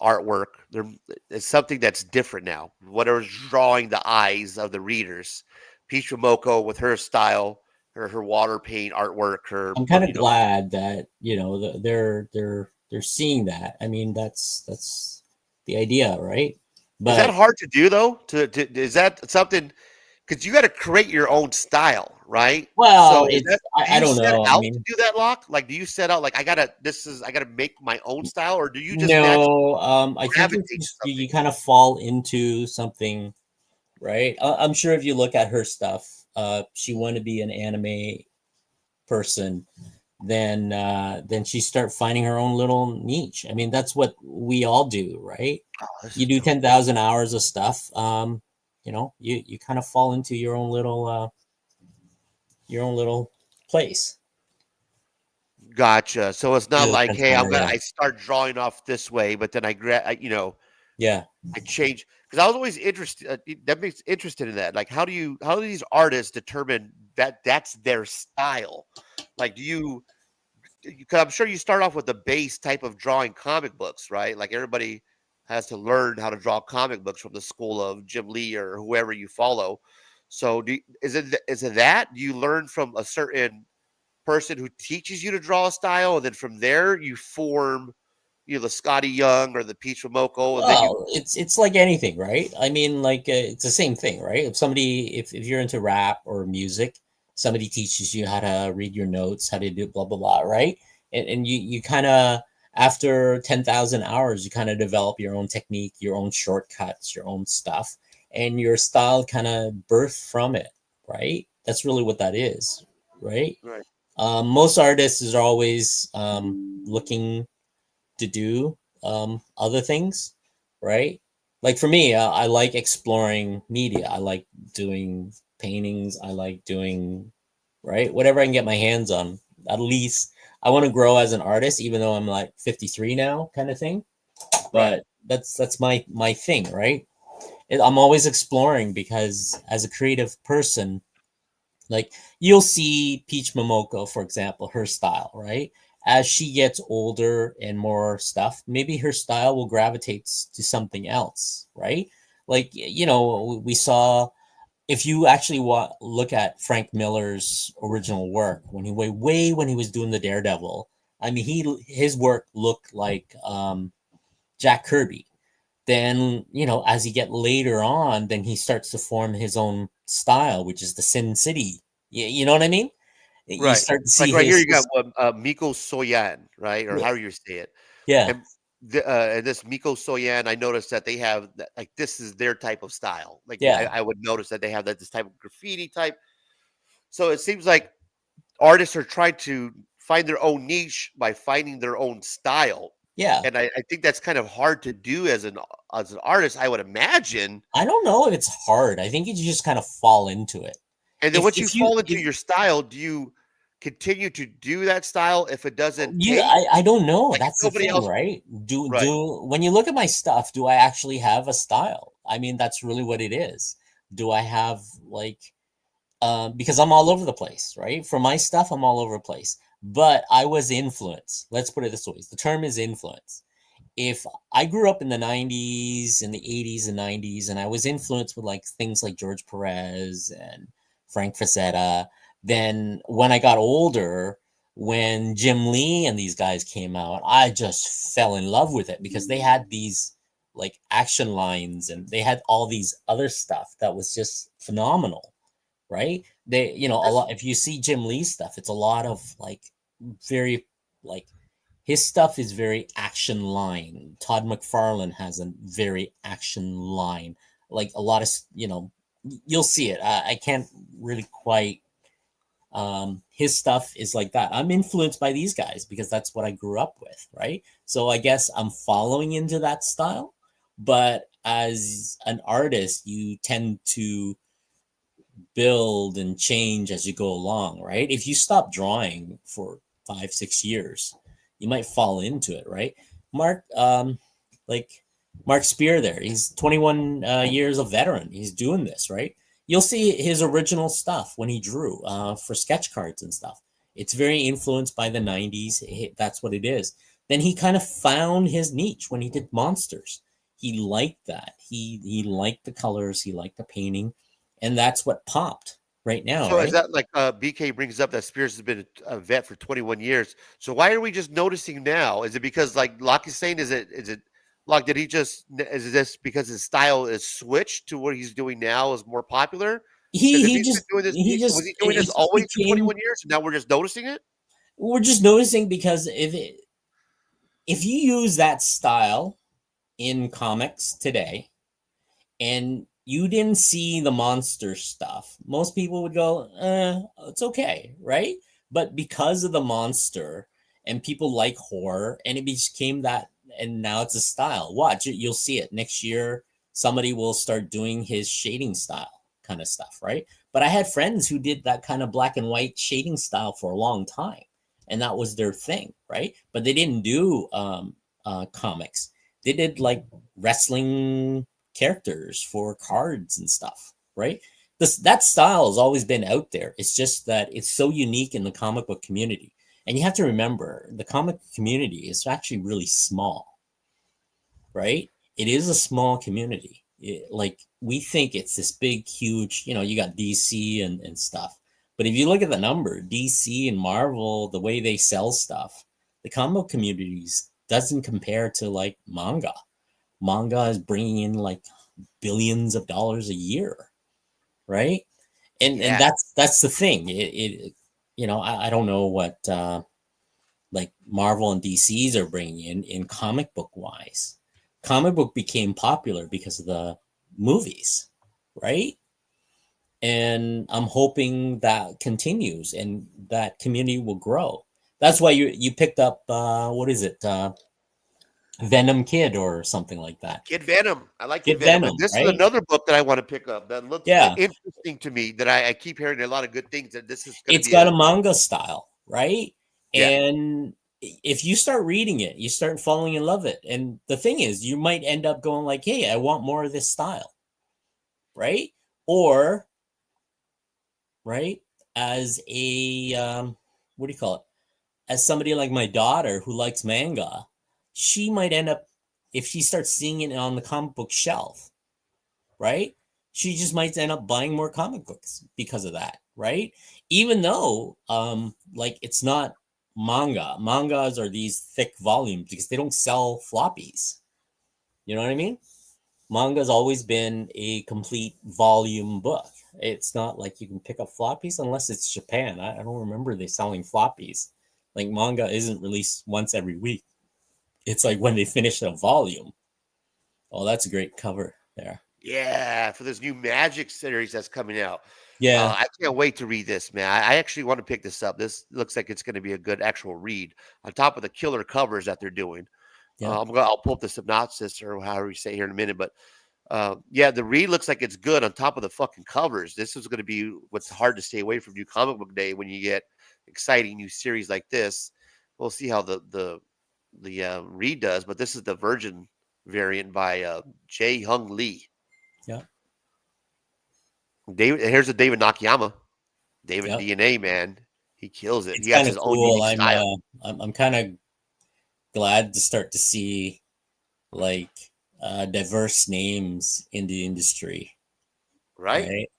artwork. There is something that's different now. Whatever's drawing the eyes of the readers. Peach Momoko with her style, her water paint artwork, her I'm kind of glad that they're seeing that. I mean, that's the idea, right? Is that But hard to do though? Is that something? Because you got to create your own style, right? well, So is it's that do I you don't set know. I out to mean, do that, Lock? Like, do you set out like I gotta make my own style, or do you just naturally no, I think gravitate to you something? kind of fall into something, right? I'm sure if you look at her stuff, she wanted to be an anime person, then she start finding her own little niche. I mean, that's what we all do, right? Oh, this You is do dope. 10,000 hours of stuff. You kind of fall into your own little place. Gotcha. So it's not Really like, depends hey, on I start drawing off this way, but then yeah. I change because I was always interested. That makes interested in that. Like, how do these artists determine that that's their style? Like, because I'm sure you start off with the base type of drawing comic books, right? Like everybody has to learn how to draw comic books from the school of Jim Lee or whoever you follow. So, is it that do you learn from a certain person who teaches you to draw a style, and then from there you form, the Scotty Young or the Peach Momoko, and then you Well, it's like anything, right? I mean, like it's the same thing, right? If you're into rap or music, somebody teaches you how to read your notes, how to do blah blah blah, right? And you kind of after 10,000 hours, you kind of develop your own technique, your own shortcuts, your own stuff, and your style kind of birth from it, right? That's really what that is, right? right, Most artists are always looking to do other things, right? Like for me, I like exploring media. I like doing paintings. I like doing right whatever I can get my hands on. At least I want to grow as an artist, even though I'm like 53 now, kind of thing. right. But that's my thing, right? I'm always exploring because as a creative person, like you'll see Peach Momoko, for example, her style, right? As she gets older and more stuff, maybe her style will gravitate to something else, right? Like we saw if you actually look at Frank Miller's original work when he way when he was doing the Daredevil, I mean his work looked like Jack Kirby. Then as you get later on, then he starts to form his own style, which is the Sin City. You know what I mean? You Right. start to Like see right here, his, you got his Miko Soyan, right, or yeah, however you say it, yeah, and and this Miko Soyan, I noticed that they have like this is their type of style. Like I, yeah. I would notice that they have this type of graffiti type. So it seems like artists are trying to find their own niche by finding their own style, Yeah. and I think that's kind of hard to do as an artist. I would imagine. I don't know if it's hard. I think you just kind of fall into it. And then If once you if you fall into if your style, do you continue to do that style if it doesn't you take? I don't know. Like if That's the nobody thing, else, right? Do right? do when you look at my stuff, do I actually have a style? I mean, that's really what it is. Do I have like because I'm all over the place, right? For my stuff, I'm all over the place. But I was influenced. Let's put it this way. The term is influence. If I grew up in the 90s and the 80s and 90s, and I was influenced with like things like George Perez and Frank Frazetta, then when I got older, when Jim Lee and these guys came out, I just fell in love with it because they had these like action lines and they had all these other stuff that was just phenomenal, right? A That's lot. If you see Jim Lee stuff, it's a lot of like very like his stuff is very action line. Todd McFarlane has a very action line. Like a lot of you'll see it. I can't really quite. His stuff is like that. I'm influenced by these guys because that's what I grew up with, right? So I guess I'm following into that style. But as an artist, you tend to build and change as you go along, right? If you stop drawing for 5-6 years, you might fall into it, right? Mark, like Mark Spear there, he's 21 years a veteran. He's doing this, right? You'll see his original stuff when he drew for sketch cards and stuff. It's very influenced by the 90s. That's what it is. Then he kind of found his niche when he did monsters. He liked that. He liked the colors. He liked the painting. And that's what popped right now. So right? is that like BK brings up that Spears has been a vet for 21 years. So why are we just noticing now? Is it because, like Locke is saying, is it Locke, did he just, is this because his style is switched to what he's doing now is more popular? He Was just he doing this always for 21 years and now we're just noticing it? We're just noticing because if you use that style in comics today and you didn't see the monster stuff, most people would go, it's okay, right? But because of the monster and people like horror and it became that, and now it's a style. Watch it, you'll see it next year. Somebody will start doing his shading style kind of stuff, right? But I had friends who did that kind of black and white shading style for a long time, and that was their thing, right? But they didn't do comics. They did like wrestling characters for cards and stuff, right? That style has always been out there. It's just that it's so unique in the comic book community. And you have to remember, the comic community is actually really small, right? It is a small community. Like, we think it's this big, huge, you got DC and stuff. But if you look at the number, DC and Marvel, the way they sell stuff, the comic book communities doesn't compare to like manga. Manga is bringing in like billions of dollars a year, right? And that's the thing. I don't know what like Marvel and DC's are bringing in comic book wise. Comic book became popular because of the movies, right? And I'm hoping that continues and that community will grow. That's why you picked up what is it? Venom Kid or something like that. Kid Venom. I like Kid Venom. Venom, This right? is another book that I want to pick up that looks interesting to me, that I keep hearing a lot of good things. That this is It's got a manga style, right? Yeah. And if you start reading it, you start falling in love with it. And the thing is, you might end up going like, hey, I want more of this style, right? Or, right, as a, what do you call it? As somebody like my daughter who likes manga, she might end up, if she starts seeing it on the comic book shelf, right? She just might end up buying more comic books because of that, right? Even though, like, it's not manga. Mangas are these thick volumes because they don't sell floppies. You know what I mean? Manga's always been a complete volume book. It's not like you can pick up floppies unless it's Japan. I don't remember they selling floppies. Like, manga isn't released once every week. It's like when they finish a volume. Oh, that's a great cover there. Yeah, for this new Magic series that's coming out. Yeah. I can't wait to read this, man. I actually want to pick this up. This looks like it's going to be a good actual read on top of the killer covers that they're doing. Yeah. I'll pull up the synopsis or however you say here in a minute. But yeah, the read looks like it's good on top of the fucking covers. This is going to be what's hard to stay away from New Comic Book Day when you get exciting new series like this. We'll see how the read does, but this is the Virgin variant by Jae Hung Lee. Yeah. Here's a David Nakayama. David DNA, man. He kills it. He has his own unique style. I'm kind of glad to start to see like diverse names in the industry. Right?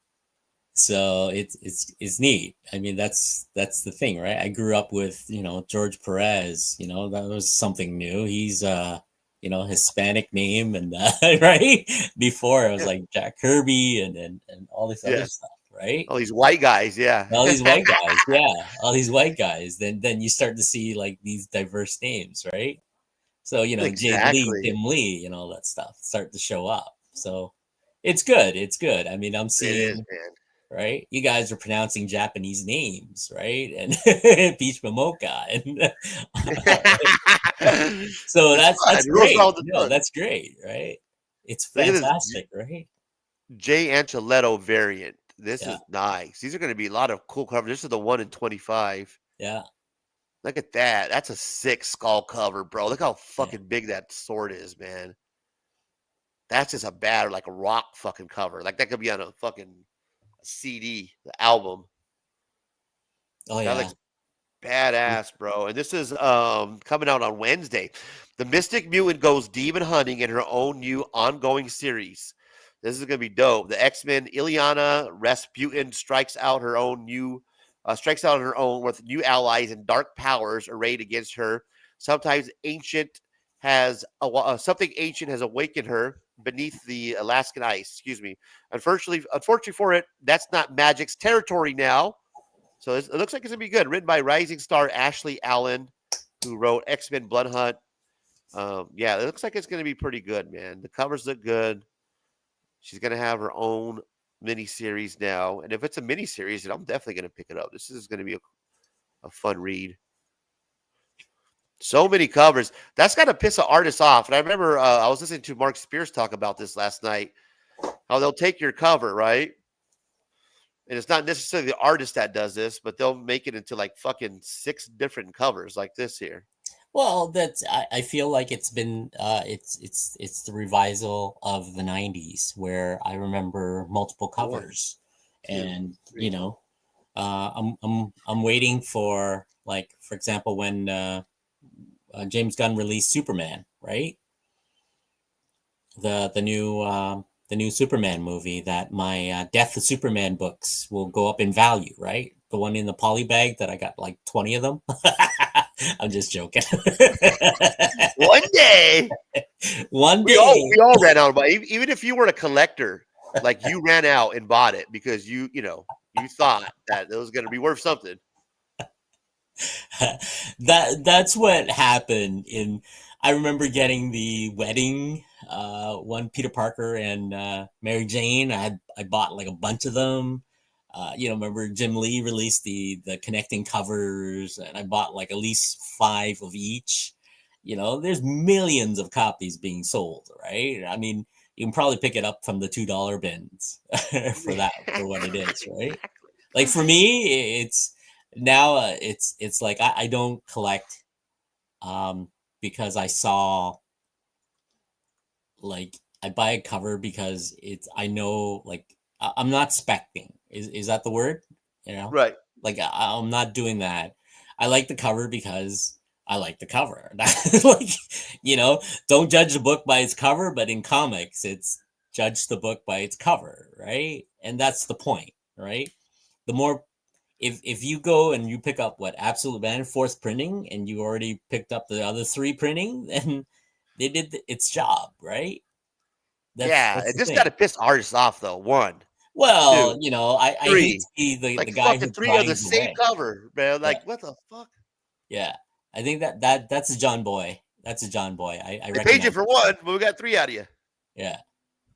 So it's neat. I mean, that's the thing, right? I grew up with, George Perez, that was something new. He's Hispanic name and right before it was like Jack Kirby and all this other stuff, right? All these white guys, all these white guys, all these white guys. Then you start to see like these diverse names, right? So exactly. Jay Lee, Tim Lee, and all that stuff start to show up. So it's good. I mean, I'm seeing. It is, man. Right, you guys are pronouncing Japanese names, right? And Peach Momoka, and so that's great. No, that's great, right? It's fantastic, right? Jay Anceletto variant. This Yeah. is nice. These are going to be a lot of cool covers. This is the 1 in 25. Yeah. Look at that. That's a sick skull cover, bro. Look how Yeah. fucking big that sword is, man. That's just a bad, like a rock fucking cover. Like that could be on a fucking CD, the album. Oh That yeah. looks badass, bro. And this is coming out on Wednesday. The Mystic Mutant goes demon hunting in her own new ongoing series. This is gonna be dope. The X-Men Ileana Rasputin strikes out on her own with new allies and dark powers arrayed against her. Sometimes something ancient has awakened her beneath the Alaskan ice. Excuse me. Unfortunately for it, that's not Magic's territory now. So it looks like it's gonna be good. Written by rising star Ashley Allen, who wrote X-Men Blood Hunt. Yeah, it looks like it's gonna be pretty good, man. The covers look good. She's gonna have her own miniseries now, and if it's a miniseries, then I'm definitely gonna pick it up. This is gonna be a fun read. So many covers. That's got to piss an artist off. And I remember I was listening to Mark Spears talk about this last night. How they'll take your cover, right? And it's not necessarily the artist that does this, but they'll make it into like fucking 6 different covers like this here. Well, I feel like it's been it's the revisal of the 90s where I remember multiple covers. And you know, I'm waiting for, like, for example, when James Gunn released Superman, right? The new Superman movie, that my Death of Superman books will go up in value, right? The one in the poly bag that I got like 20 of them. I'm just joking. One day. We all ran out. But even if you were a collector, like you ran out and bought it because you thought that it was going to be worth something. That's what happened. I remember getting the wedding one, Peter Parker and Mary Jane. I bought like a bunch of them. Remember Jim Lee released the connecting covers, and I bought like at least 5 of each. There's millions of copies being sold, right? I mean, you can probably pick it up from the $2 bins for what it is, right? Like for me, it's like I don't collect because I saw, like, I buy a cover because I know, like, I'm not specting. Is that the word? Right. Like I'm not doing that. I like the cover because I like the cover. Like, don't judge the book by its cover, but in comics, it's judge the book by its cover, right? And that's the point, right? The more, if you go and you pick up Absolute Man 4th printing, and you already picked up the other 3 printing, then they did its job, right? That's it just got to piss artists off, though. 1. Well, 2, I hate to be the guy who 3 of the grinds same away. cover, man. Like, Yeah. what the fuck? Yeah, I think that's a John Boy. That's a John Boy. I They paid you for 1, but we got 3 out of you. Yeah,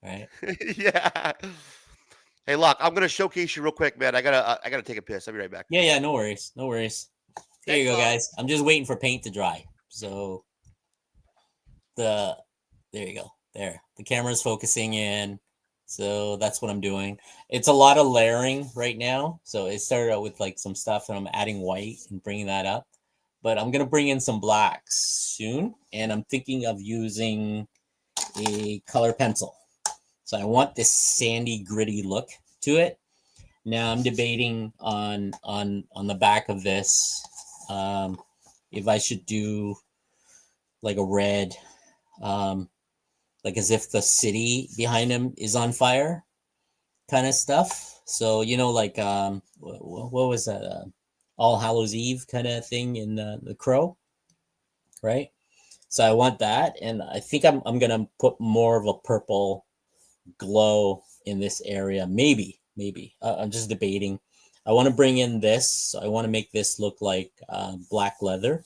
right. Yeah. Hey, Locke, I'm gonna showcase you real quick, man. I gotta take a piss. I'll be right back. Yeah, no worries. There you go, guys. I'm just waiting for paint to dry. So there you go. There, the camera's focusing in. So that's what I'm doing. It's a lot of layering right now. So it started out with like some stuff, and I'm adding white and bringing that up. But I'm gonna bring in some blacks soon, and I'm thinking of using a color pencil. So I want this sandy, gritty look to it. Now I'm debating on the back of this if I should do like a red, like as if the city behind him is on fire kind of stuff. So, like what was that? All Hallows Eve kind of thing in The Crow, right? So I want that, and I think I'm gonna put more of a purple glow in this area. Maybe I'm just debating. I want to bring in this. So I want to make this look like black leather,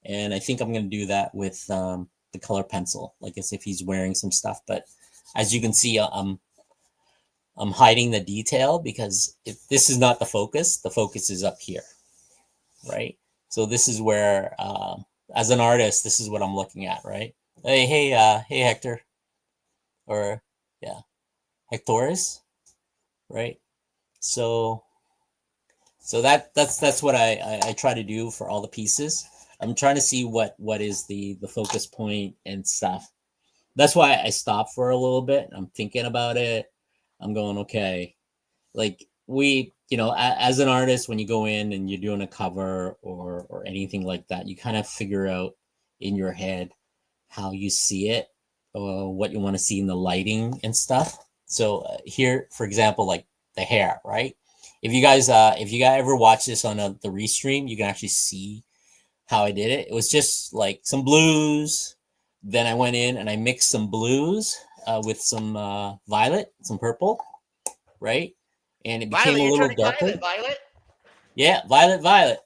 and I think I'm gonna do that with the color pencil, like as if he's wearing some stuff. But as you can see, I'm hiding the detail because if this is not the focus is up here, right? So this is where, as an artist, this is what I'm looking at, right? Hey, Hector, or yeah, Hectorus, right? So that's what I try to do for all the pieces. I'm trying to see what is the focus point and stuff. That's why I stopped for a little bit. I'm thinking about it. I'm going, okay, like as an artist, when you go in and you're doing a cover or anything like that, you kind of figure out in your head how you see it, or what you want to see in the lighting and stuff. So here, for example, like the hair, right? If you guys ever watch this on the restream, you can actually see how I did it. It was just like some blues. Then I went in and I mixed some blues with some violet, some purple, right? And it became a little darker. Violet. Yeah, violet.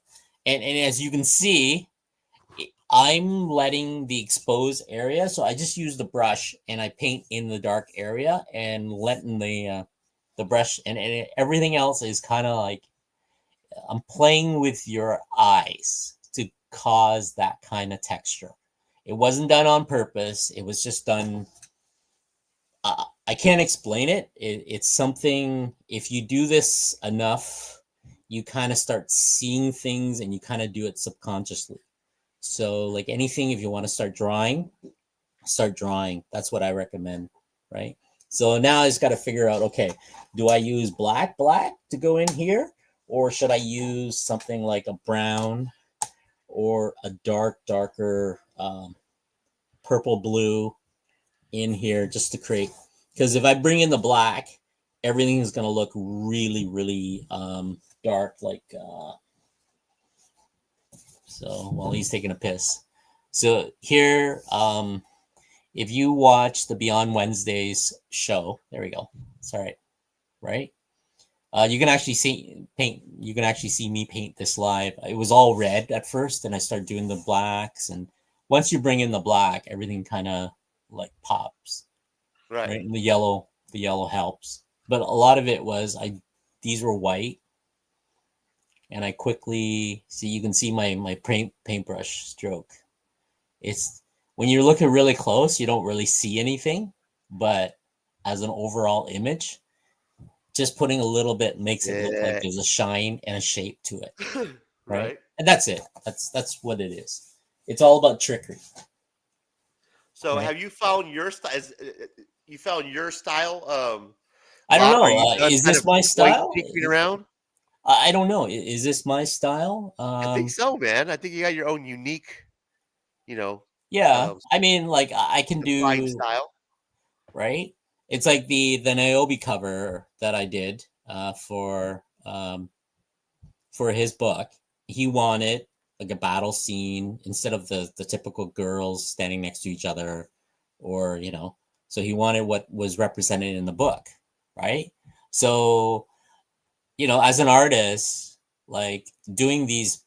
And as you can see, I'm letting the exposed area. So I just use the brush and I paint in the dark area and letting the brush and everything else is kind of like I'm playing with your eyes to cause that kind of texture. It wasn't done on purpose. It was just done. I can't explain it. It's something, if you do this enough, you kind of start seeing things and you kind of do it subconsciously. So like anything, if you want to start drawing. That's what I recommend, right? So now I just got to figure out, okay, do I use black to go in here? Or should I use something like a brown or a darker purple blue in here just to create? Because if I bring in the black, everything is going to look really, really dark. Like, so while he's taking a piss. So here, if you watch the Beyond Wednesdays show, there we go. It's all right? You can actually see me paint this live. It was all red at first, and I started doing the blacks. And once you bring in the black, everything kind of like pops, right? And the yellow helps. But a lot of it was these were white, and I quickly see. You can see my paintbrush stroke. It's when you're looking really close, you don't really see anything, but as an overall image, just putting a little bit makes it look like there's a shine and a shape to it, right? And that's it. That's what it is. It's all about trickery. So, have you found your style? You found your style? I don't know. Is this my style? Around? I don't know. Is this my style? I think so, man. I think you got your own unique, Yeah, I mean, like I can do style, right? It's like the Niobe cover that I did for his book. He wanted like a battle scene instead of the typical girls standing next to each other, or so he wanted what was represented in the book, right? So as an artist, like doing these,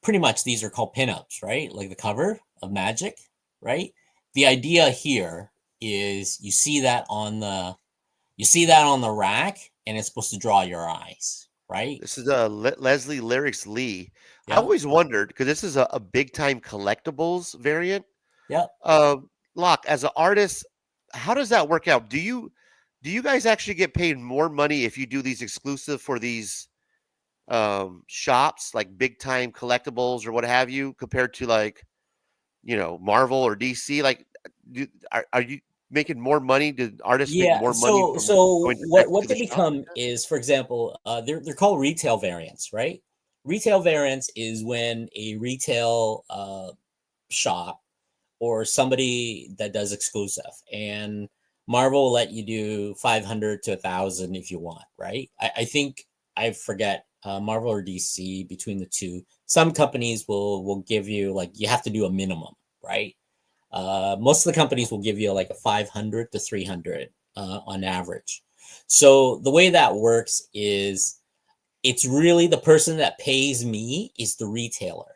pretty much these are called pinups, right? Like the cover of Magic, right? The idea here is you see that on the rack, and it's supposed to draw your eyes, right? This is Leslie Lyrics Lee. Yeah. I always wondered, because this is a big time collectibles variant. Yeah. Locke, as an artist, how does that work out? Do you guys actually get paid more money if you do these exclusive for these shops, like big time collectibles or what have you, compared to like Marvel or DC? Like, are you making more money? Do artists make more money? So what they become is, for example, they're called retail variants, right? Retail variants is when a retail shop or somebody that does exclusive, and Marvel will let you do 500 to 1,000 if you want, right? I think I forget Marvel or DC, between the two. Some companies will give you, like, you have to do a minimum, right? Most of the companies will give you like a 500 to 300 on average. So the way that works is, it's really the person that pays me is the retailer,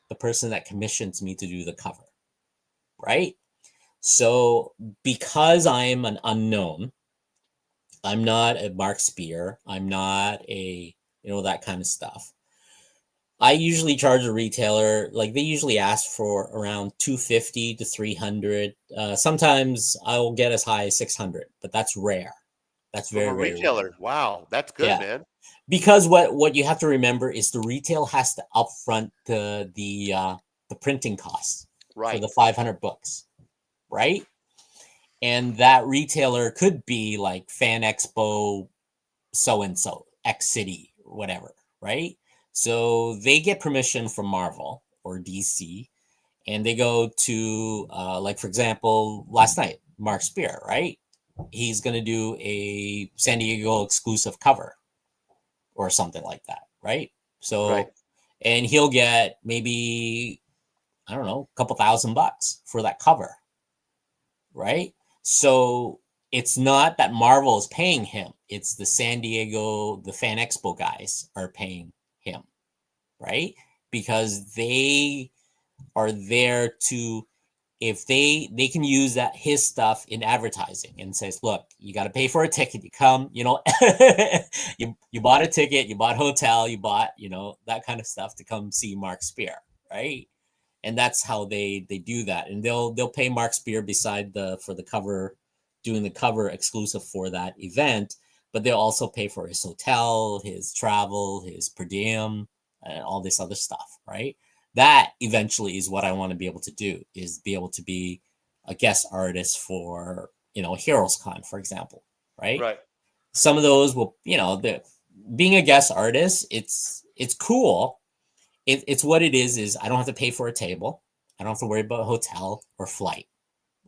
the person that commissions me to do the cover, right? So because I am an unknown, I'm not a Mark Spear, I'm not a, that kind of stuff. I usually charge a retailer, like they usually ask for around 250 to 300. Sometimes I will get as high as 600, but that's rare. That's very, retailer. Rare. Wow, that's good, man. Because what you have to remember is the retail has to upfront the printing costs for the 500 books, right? And that retailer could be like Fan Expo, so and so, X City, whatever, right? So they get permission from Marvel or DC, and they go to like, for example, last night, Mark Spear, right? He's going to do a San Diego exclusive cover or something like that, right? So, and he'll get maybe, I don't know, a couple $1,000 for that cover, right? So it's not that Marvel is paying him; it's the San Diego, the Fan Expo guys are paying him, right? Because they are there to, if they can use that his stuff in advertising and says, look, you got to pay for a ticket, you come, you know, you bought a ticket, you bought hotel, you bought, you know, that kind of stuff to come see Mark Spear, right? And that's how they do that. And they'll pay Mark Spear beside for the cover, doing the cover exclusive for that event, but they'll also pay for his hotel, his travel, his per diem, and all this other stuff, right? That eventually is what I want to be able to do, is be able to be a guest artist for, you know, Heroes Con, for example, right? Right. Some of those will, you know, being a guest artist, it's cool. It's what it is I don't have to pay for a table. I don't have to worry about hotel or flight,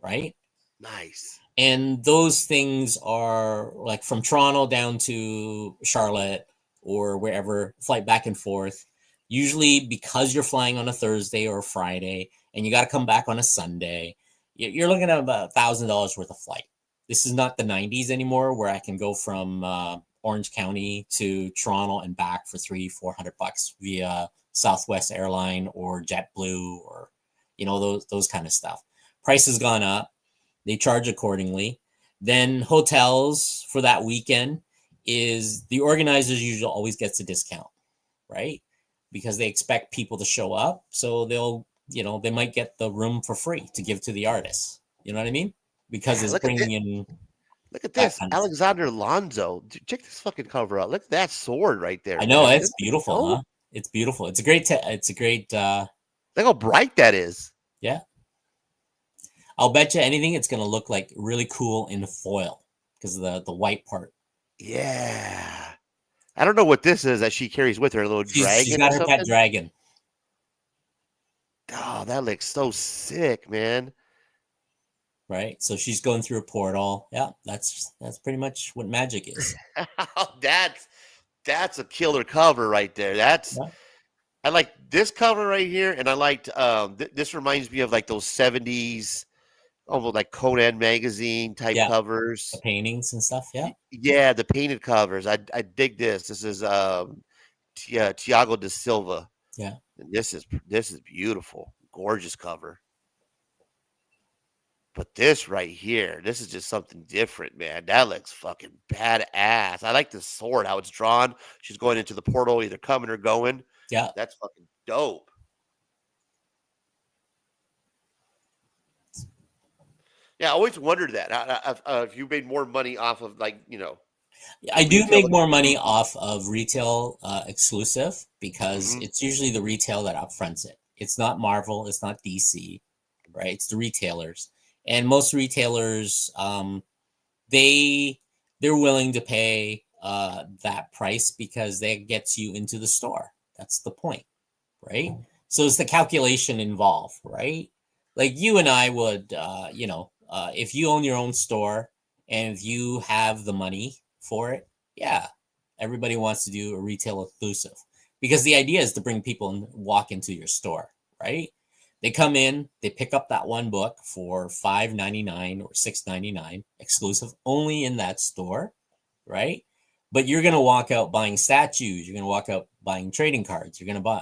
right? Nice. And those things are like from Toronto down to Charlotte or wherever, flight back and forth. Usually because you're flying on a Thursday or a Friday and you got to come back on a Sunday, you're looking at about $1,000 worth of flight. This is not the 90s anymore where I can go from Orange County to Toronto and back for $300-400 via Southwest Airline or JetBlue or, you know, those kind of stuff. Price has gone up. They charge accordingly. Then hotels for that weekend is the organizers usually always gets a discount, right? Because they expect people to show up. So they'll, you know, they might get the room for free to give to the artists. You know what I mean? Because it's bringing in. Look at this, Alexander Alonso. Check this fucking cover out. Look at that sword right there. I know, man. it's beautiful, huh? It's beautiful. It's a great. Look how bright that is. Yeah. I'll bet you anything it's going to look like really cool in foil because of the white part. Yeah. I don't know what this is that she carries with her, a little dragon. She's got her pet dragon. Oh, that looks so sick, man. Right. So she's going through a portal. Yeah, that's pretty much what magic is. That's a killer cover right there. I like this cover right here, and I liked this reminds me of like those 70s, almost like Conan magazine type covers, the paintings and stuff. Yeah, the painted covers. I dig this. This is Tiago da Silva. Yeah, and this is beautiful, gorgeous cover. But this right here, this is just something different, man. That looks fucking badass. I like the sword, how it's drawn. She's going into the portal, either coming or going. Yeah, that's fucking dope. Yeah, I always wondered that. If you made more money off of, like, you know. I do make more money off of retail exclusive because it's usually the retail that upfronts it. It's not Marvel. It's not DC, right? It's the retailers. And most retailers, they're willing to pay that price because that gets you into the store. That's the point, right? So it's the calculation involved, right? Like you and I would, if you own your own store and if you have the money for it, yeah, everybody wants to do a retail exclusive because the idea is to bring people and walk into your store, right? They come in, they pick up that one book for $5.99 or $6.99, exclusive only in that store, right? But you're going to walk out buying statues. You're going to walk out buying trading cards. You're going to buy,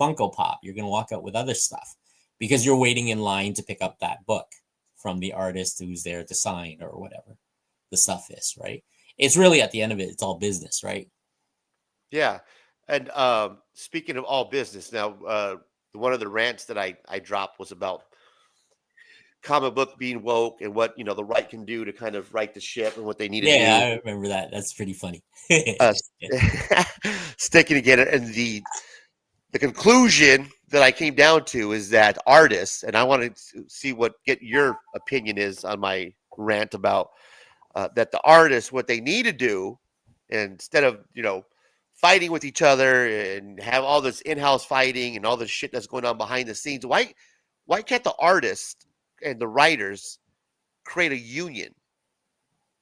Funko Pop. You're going to walk out with other stuff because you're waiting in line to pick up that book from the artist who's there to sign or whatever the stuff is, right? It's really, at the end of it, it's all business, right? Yeah. And speaking of all business, now, one of the rants that I dropped was about comic book being woke and what the right can do to kind of right the ship and what they need to Yeah, do. I remember that. That's pretty funny. Sticking together, and the conclusion that I came down to is that artists, and I want to get your opinion is on my rant about that the artists, what they need to do, instead of fighting with each other and have all this in-house fighting and all this shit that's going on behind the scenes, why can't the artists and the writers create a union?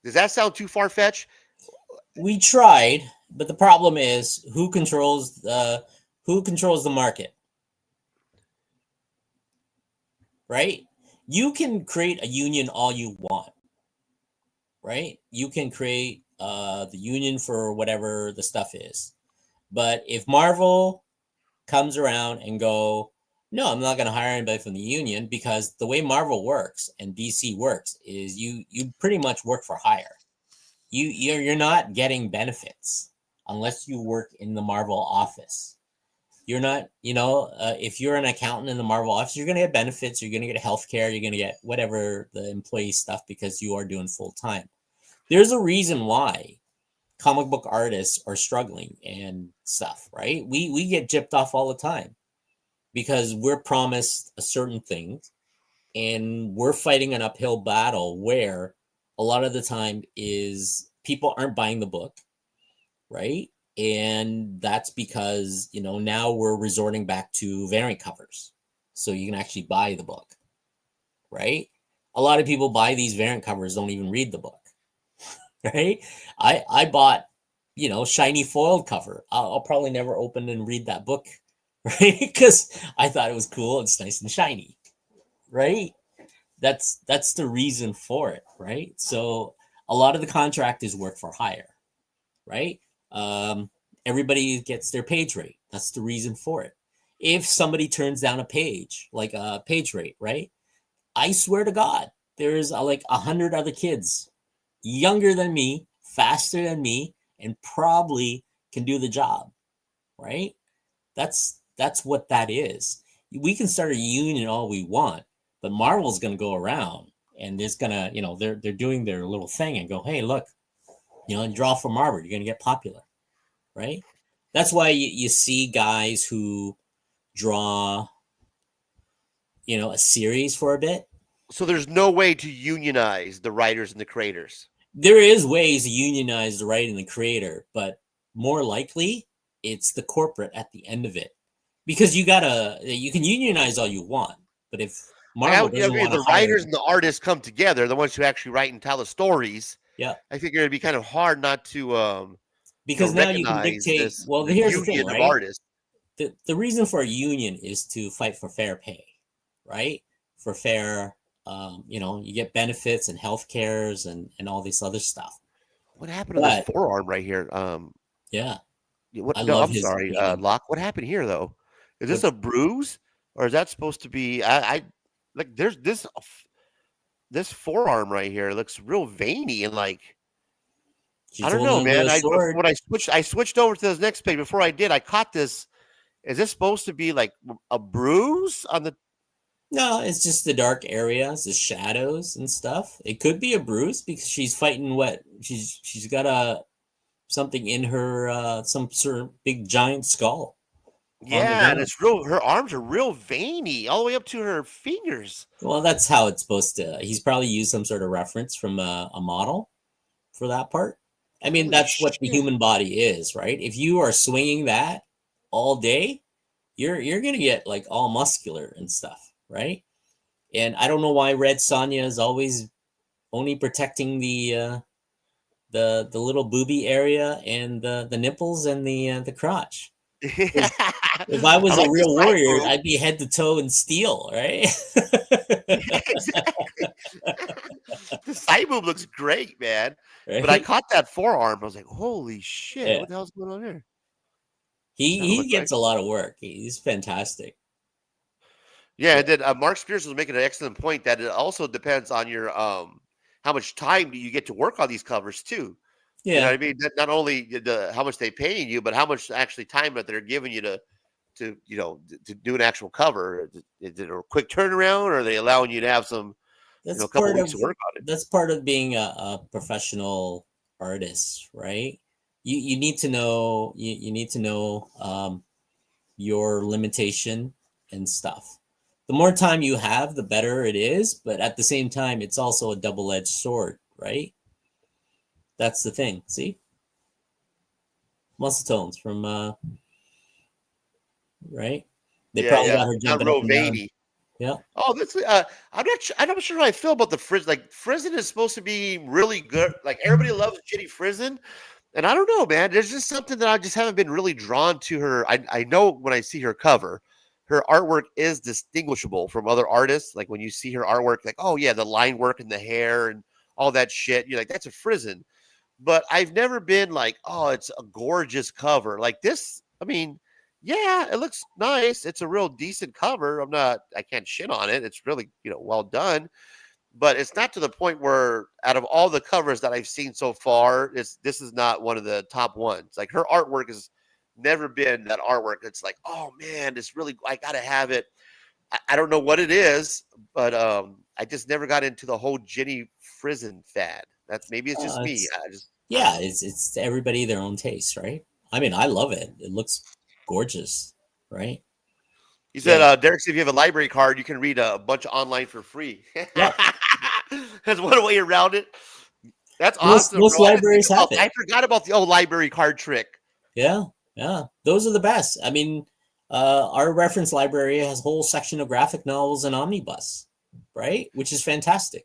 Does that sound too far-fetched? We tried, but the problem is who controls the market, right? You can create a union all you want, right? You can create the union for whatever the stuff is, but if Marvel comes around and go, no, I'm not going to hire anybody from the union, because the way Marvel works and DC works is you pretty much work for hire. You're not getting benefits unless you work in the Marvel office. You're not, if you're an accountant in the Marvel office, you're going to get benefits, you're going to get healthcare, you're going to get whatever the employee stuff, because you are doing full time. There's a reason why comic book artists are struggling and stuff, right? We get gypped off all the time because we're promised a certain thing, and we're fighting an uphill battle where a lot of the time is people aren't buying the book, right? And that's because, now we're resorting back to variant covers. So you can actually buy the book, right? A lot of people buy these variant covers, don't even read the book, right? I bought, shiny foiled cover. I'll probably never open and read that book, right? Because I thought it was cool. It's nice and shiny, right? That's the reason for it, right? So a lot of the contract is work for hire, right? Everybody gets their page rate. That's the reason for it. If somebody turns down a page, like a page rate, right? I swear to God, there's like 100 other kids younger than me, faster than me, and probably can do the job, right? That's what that is. We can start a union all we want, but Marvel's going to go around and it's going to, they're doing their little thing and go, hey, look, draw for Marvel, you're going to get popular, right? That's why you see guys who draw, a series for a bit. So there's no way to unionize the writers and the creators. There is ways to unionize the writer and the creator, but more likely it's the corporate at the end of it, because you can unionize all you want, but if Marvel doesn't want to the writers and the artists come together, the ones who actually write and tell the stories. Yeah, I think it'd be kind of hard not to because now you can dictate. Well, here's the thing, right? Artists. The reason for a union is to fight for fair pay, right? For fair, you get benefits and health cares and all this other stuff. What happened to this forearm right here? Yeah. I'm sorry, Locke. What happened here though? Is this a bruise, or is that supposed to be? I like there's this forearm right here looks real veiny and like I don't know, man. I switched over to this next page. Before I did, I caught this. Is this supposed to be like a bruise on the? No, it's just the dark areas, the shadows and stuff. It could be a bruise because she's fighting what she's got something in her some sort of big giant skull. Yeah, and it's real. Her arms are real veiny, all the way up to her fingers. Well, that's how it's supposed to. He's probably used some sort of reference from a model for that part. I mean, that's what the human body is, right? If you are swinging that all day, you're gonna get like all muscular and stuff, right? And I don't know why Red Sonja is always only protecting the little booby area and the nipples and the crotch. If I was a real warrior, I'd be head to toe in steel, right? Exactly. The side boob looks great, man. Right? But I caught that forearm. I was like, holy shit, what the hell's going on here? He gets a lot of work. He's fantastic. Yeah, and then Mark Spears was making an excellent point that it also depends on your how much time do you get to work on these covers too. Yeah, you know what I mean? Not only how much they paying you, but how much actually time that they're giving you to do an actual cover. Is it a quick turnaround, or are they allowing you to have some That's a couple part weeks of to work on it. that's part of being a professional artist, right? You need to know you need to know your limitation and stuff. The more time you have, the better it is, but at the same time, it's also a double-edged sword, right? That's the thing. See, muscle tones from right. They probably got her Not jumping up real and down. veiny. Yeah. Oh, that's I'm not sure how I feel about the Frizz. Like Frizzin is supposed to be really good. Like everybody loves Jenny Frizzin, and I don't know, man. There's just something that I just haven't been really drawn to her. I know when I see her cover, her artwork is distinguishable from other artists. Like when you see her artwork, like, oh yeah, the line work and the hair and all that shit. You're like, that's a Frizzin. But I've never been like, oh, it's a gorgeous cover. Like this, I mean, yeah, it looks nice. It's a real decent cover. I can't shit on it. It's really, well done. But it's not to the point where out of all the covers that I've seen so far, this is not one of the top ones. Like her artwork has never been that artwork. It's like, oh man, it's really, I gotta have it. I don't know what it is, but I just never got into the whole Jenny Frizzin fad. Maybe it's just me. It's to everybody their own taste, right? I mean, I love it. It looks gorgeous, right? You said, Derek, if you have a library card, you can read a bunch of online for free. Yeah. That's one way around it. That's awesome. Most libraries have it. I forgot about the old library card trick. Yeah. Those are the best. I mean, our reference library has a whole section of graphic novels and omnibus, right? Which is fantastic.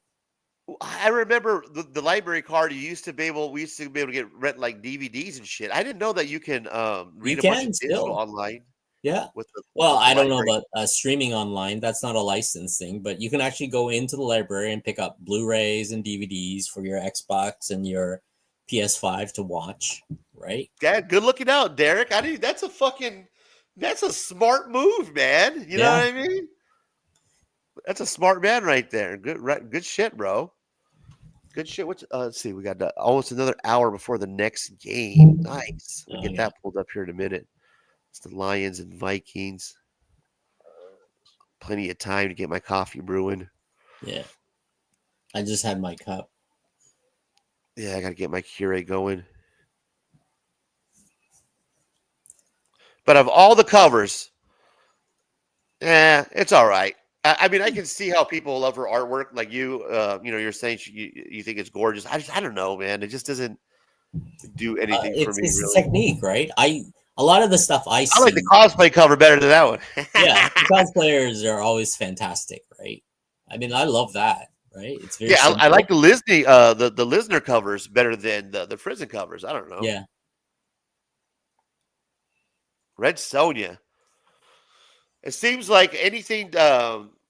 I remember the library card. We used to be able to get rent like DVDs and shit. I didn't know that you can read a bunch of digital online. Yeah. I don't know about streaming online. That's not a license thing, but you can actually go into the library and pick up Blu-rays and DVDs for your Xbox and your PS5 to watch, right? Yeah, good looking out, Derek. That's a smart move, man. You know what I mean? That's a smart man right there. Good shit, bro. Good shit. Let's see. We got almost another hour before the next game. Nice. We'll get that pulled up here in a minute. It's the Lions and Vikings. Plenty of time to get my coffee brewing. Yeah. I just had my cup. Yeah, I got to get my Keurig going. But of all the covers, it's all right. I mean, I can see how people love her artwork. Like you're saying you think it's gorgeous. I don't know, man. It just doesn't do anything for me. It's really. Technique, right? A lot of the stuff I see. I like the cosplay cover better than that one. Yeah, the cosplayers are always fantastic, right? I mean, I love that, right? It's very I like the Lisney, the Lisner covers better than the Frizzin covers. I don't know. Yeah. Red Sonja. It seems like anything,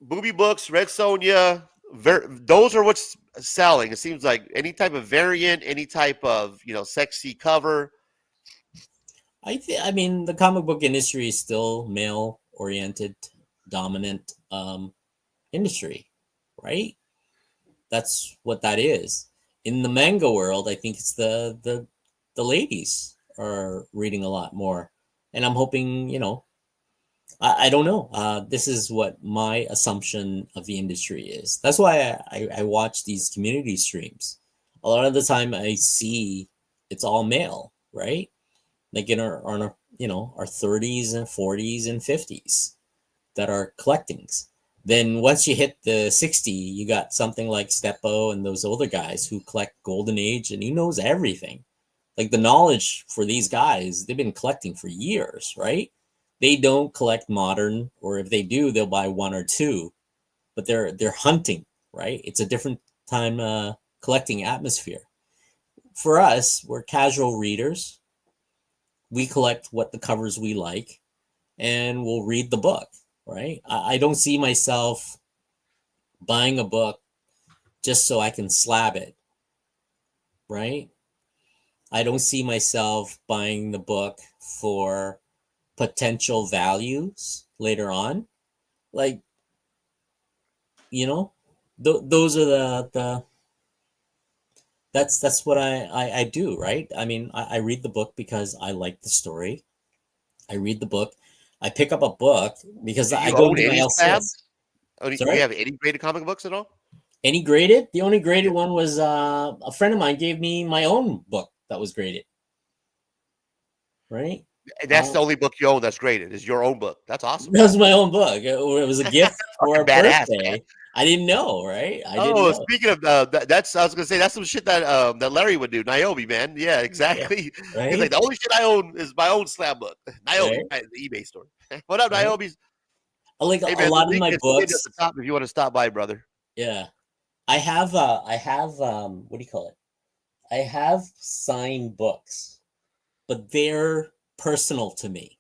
booby books, Red Sonja, those are what's selling. It seems like any type of variant, any type of sexy cover. I mean, the comic book industry is still male-oriented, dominant industry, right? That's what that is. In the manga world, I think it's the ladies are reading a lot more, and I'm hoping, I don't know. This is what my assumption of the industry is. That's why I watch these community streams. A lot of the time, I see it's all male, right? Like in our 30s and 40s and 50s that are collectings. Then once you hit the 60, you got something like Steppo and those older guys who collect Golden Age, and he knows everything. Like the knowledge for these guys, they've been collecting for years, right? They don't collect modern, or if they do, they'll buy one or two, but they're hunting, right? It's a different time collecting atmosphere. For us, we're casual readers. We collect what the covers we like, and we'll read the book, right? I don't see myself buying a book just so I can slab it, right? I don't see myself buying the book for potential values later on. Like, those are the that's what I do, right? I mean, I read the book because I like the story. I read the book. I pick up a book because I go to my LCS. Do you have any graded comic books at all? Any graded? The only graded one was a friend of mine gave me my own book that was graded. Right? And that's the only book you own that's graded. Is your own book. That's awesome. That was my own book. It was a gift for a badass, birthday. man. I didn't know, right? I didn't know. Speaking of that's I was gonna say that's some shit that that Larry would do. Naomi, man, yeah, exactly. Yeah, right? He's like the only shit I own is my own slam book. Naomi, Right? the eBay store. What up, Right? Naomi's? Like Hey, a man, lot the of my link is books. at the top if you want to stop by, brother. Yeah, I have what do you call it? I have signed books, but they're personal to me,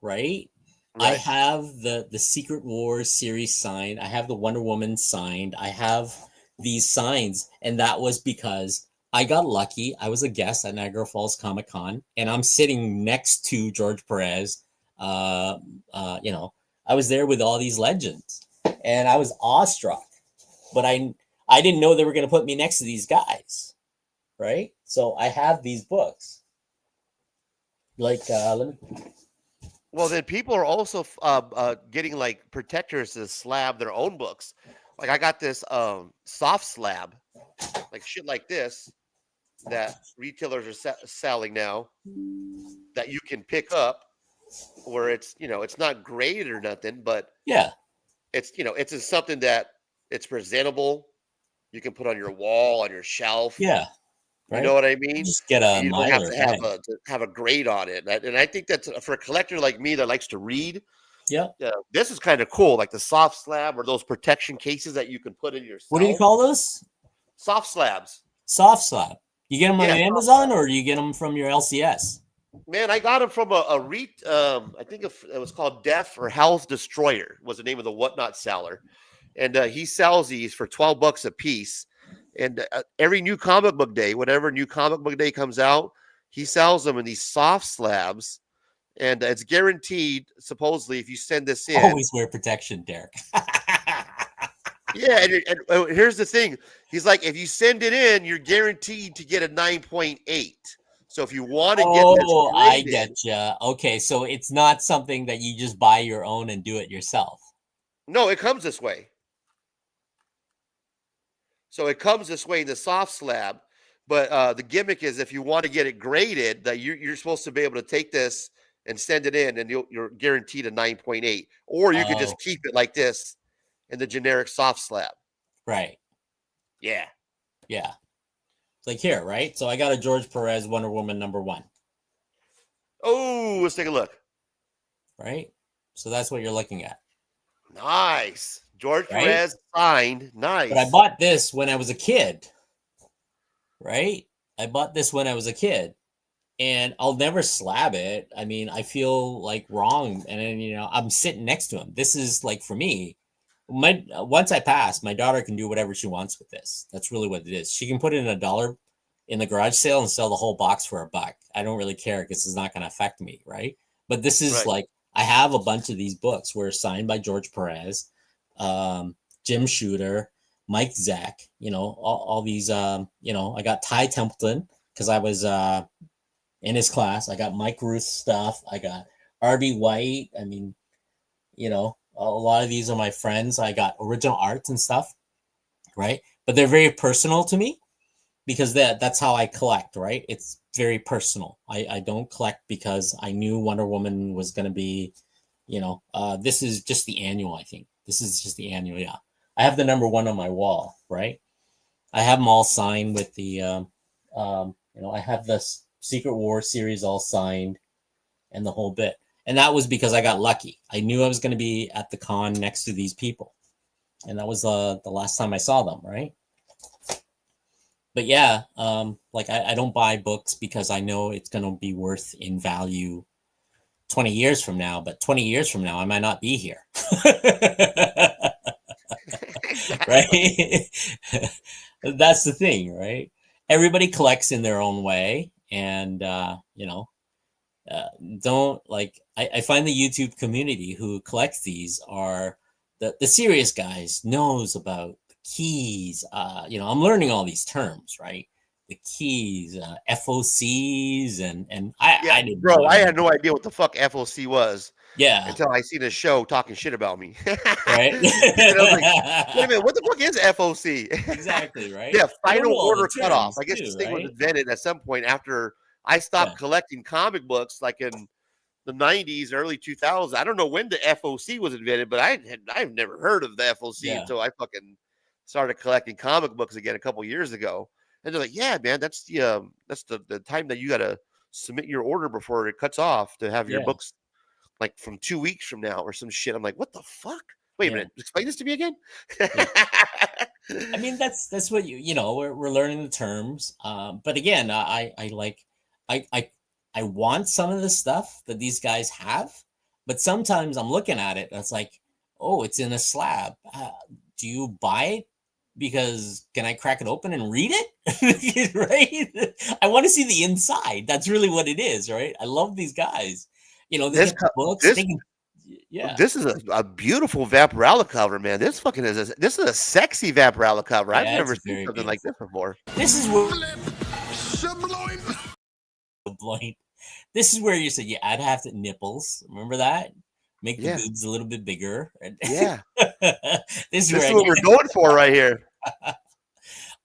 right? I have the Secret Wars series signed. I have the Wonder Woman signed. I have these signs, and that was because I got lucky. I was a guest at Niagara Falls Comic Con, and I'm sitting next to George Perez. You know, I was there with all these legends, and I was awestruck. But I didn't know they were going to put me next to these guys, right? So I have these books. Like, let me. Well, then people are also getting like protectors to slab their own books. Like I got this soft slab, like shit like this, that retailers are selling now, that you can pick up, where it's it's not graded or nothing, but Yeah, it's it's just something that it's presentable. You can put on your wall, on your shelf. yeah. Right? You know what I mean? Just get a You don't have Mylar to have a grade on it, and I think that's for a collector like me that likes to read. Yeah. This is kind of cool, like the soft slab or those protection cases that you can put in yourself. What do you call those? Soft slabs. Soft slab. You get them on Yeah, Amazon, or you get them from your LCS? Man, I got them from a I think it was called Deaf or Health Destroyer was the name of the whatnot seller, and he sells these for $12 a piece. And every new comic book day, whatever new comic book day comes out, he sells them in these soft slabs, and it's guaranteed. Supposedly, if you send this in, Always wear protection, Derek. yeah. And here's the thing: he's like, if you send it in, you're guaranteed to get a 9.8. So if you want to get this I graded, get you. Okay, so it's not something that you just buy your own and do it yourself. no, it comes this way. So it comes this way in the soft slab, but the gimmick is if you want to get it graded, that you're supposed to be able to take this and send it in, and you're guaranteed a 9.8, or you could just keep it like this in the generic soft slab. Right. Yeah. Yeah. It's like here, right? So I got a George Perez Wonder Woman #1. Oh, let's take a look. Right? So that's what you're looking at. Nice. George Right? Perez signed. Nice. But I bought this when I was a kid. Right? I bought this when I was a kid. And I'll never slab it. I mean, I feel like wrong. And then, I'm sitting next to him. This is like, for me, once I pass, my daughter can do whatever she wants with this. That's really what it is. She can put it in $1 in the garage sale and sell the whole box for $1. I don't really care because it's not going to affect me, right? But this is like, I have a bunch of these books where signed by George Perez, Jim Shooter, Mike Zack, all these, I got Ty Templeton because I was in his class. I got Mike Ruth's stuff. I got R.B. White. I mean, a lot of these are my friends. I got original arts and stuff, right? But they're very personal to me because that's how I collect, right? It's very personal. I don't collect because I knew Wonder Woman was going to be, this is just the annual, I think. This is just the annual, yeah. I have the #1 on my wall, right? I have them all signed with the, I have the Secret War series all signed and the whole bit. And that was because I got lucky. I knew I was going to be at the con next to these people. And that was the last time I saw them, right? But yeah, I don't buy books because I know it's going to be worth in value 20 years from now. But 20 years from now, I might not be here. Right? That's the thing, right? Everybody collects in their own way. And, don't I find the YouTube community who collects these are the serious guys knows about the keys. I'm learning all these terms, right? The keys, FOCs, and I didn't bro. I had no idea what the fuck FOC was. Yeah. until I seen a show talking shit about me. Right. And I was like, wait a minute, what the fuck is FOC? Exactly. Right. Yeah, I don't final know all the order cutoff. terms I guess too, this thing was right? invented at some point after I stopped collecting comic books, like in the 90s, early 2000s. I don't know when the FOC was invented, but I've never heard of the FOC Yeah. until I fucking started collecting comic books again a couple years ago. And they're like, yeah, man, that's the time that you gotta submit your order before it cuts off to have your Yeah. books like from 2 weeks from now or some shit. I'm like, what the fuck? Wait a Yeah. minute, explain this to me again. I mean, that's what you know. We're learning the terms, but again, I want some of the stuff that these guys have, but sometimes I'm looking at it and it's like, oh, it's in a slab. Do you buy it? Because can I crack it open and read it? Right? I want to see the inside. That's really what it is, right? I love these guys. You know, they get the books. They can, yeah. This is a beautiful Vaporella cover, man. This is a sexy Vaporella cover. I've never seen something like this before. This is where this is where you said, yeah, I'd have to nipples. Remember that? Make the boobs a little bit bigger. Yeah. This is what we're going for right here.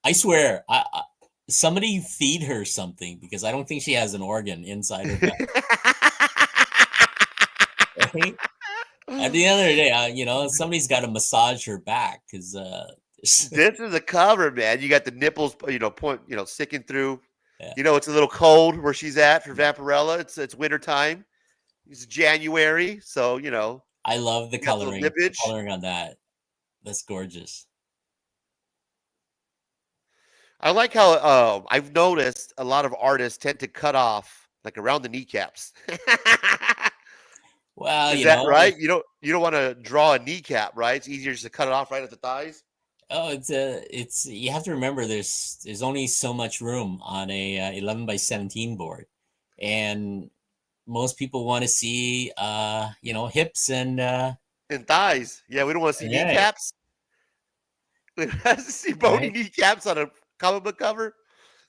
I swear, somebody feed her something because I don't think she has an organ inside her. Right? At the end of the day, you know, somebody's got to massage her back because this is a cover, man. You got the nipples, sticking through. Yeah. You know, it's a little cold where she's at for Vaporella. It's winter time. It's January, so you know. I love the coloring. The coloring on that. That's gorgeous. I like how I've noticed a lot of artists tend to cut off like around the kneecaps. Well, is that right? You don't want to draw a kneecap, right? It's easier just to cut it off right at the thighs. Oh, it's you have to remember there's only so much room on a 11x17 board, and most people want to see hips and thighs. Yeah, we don't want to see kneecaps. We want to see bony kneecaps on a comic book cover.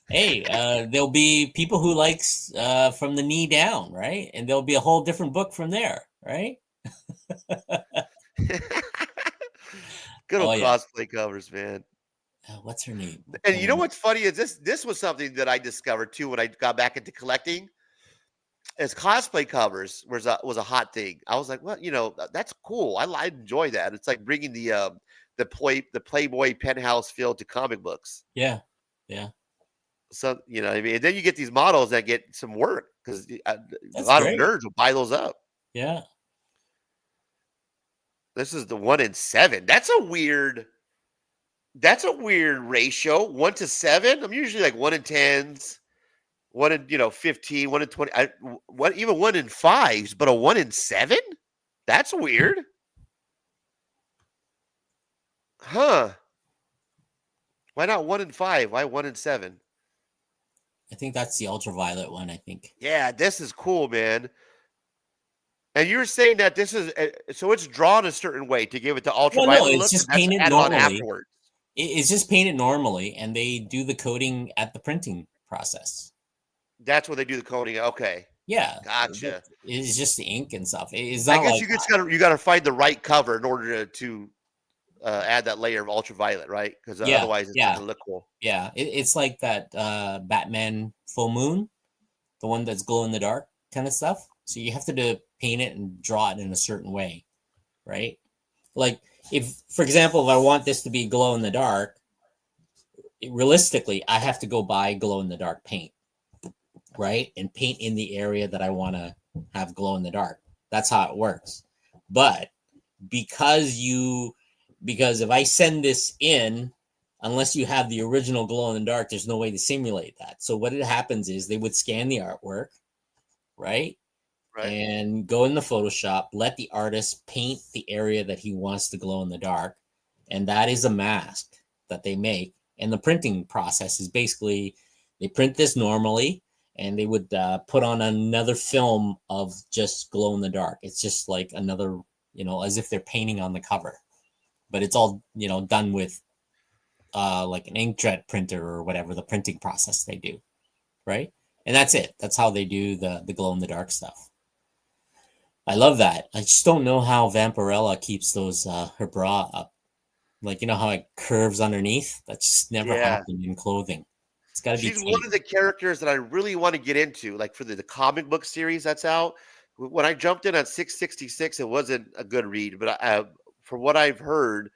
Hey, there'll be people who likes from the knee down, right? And there'll be a whole different book from there, right? Good old cosplay covers, man. What's her name? And you know what's funny is this was something that I discovered too when I got back into collecting. As cosplay covers was a hot thing. I was like, well, you know, that's cool. I enjoy that. It's like bringing the Playboy penthouse feel to comic books. Yeah. So you know, I mean, and then you get these models that get some work because a lot of nerds will buy those up. Yeah. This is the 1 in 7. That's a weird ratio. 1 to 7. I'm usually like 1 in 10s, 1 in 15, 1 in 20. Even 1 in 5s, but a 1 in 7? That's weird. Huh. Why not 1 in 5? Why 1 in 7? I think that's the ultraviolet one, I think. Yeah, this is cool, man. And you're saying that this is so it's drawn a certain way to give it the ultraviolet look. It's just painted normally. Afterwards. It's just painted normally, and they do the coating at the printing process. That's where they do the coating. Okay. Yeah. Gotcha. It's just the ink and stuff. It's I not guess like you gotta find the right cover in order to add that layer of ultraviolet, right? Because otherwise it's not gonna look cool. Yeah, it's like that Batman Full Moon, the one that's glow in the dark kind of stuff. So you have to paint it and draw it in a certain way, right? Like if, for example, if I want this to be glow in the dark, realistically, I have to go buy glow in the dark paint, right? And paint in the area that I want to have glow in the dark. That's how it works. But because if I send this in, unless you have the original glow in the dark, there's no way to simulate that. So what happens is they would scan the artwork, right? And go in the Photoshop, let the artist paint the area that he wants to glow in the dark. And that is a mask that they make. And the printing process is basically, they print this normally and they would put on another film of just glow in the dark. It's just like another, as if they're painting on the cover. But it's all, done with like an inkjet printer or whatever, the printing process they do, right? And that's it. That's how they do the glow in the dark stuff. I love that. I just don't know how Vampirella keeps those her bra up. Like, you know how it curves underneath? That's just never Yeah. happened in clothing. It's got to be She's tape. one of the characters that I really want to get into, like for the comic book series that's out. When I jumped in at 666, it wasn't a good read, but from what I've heard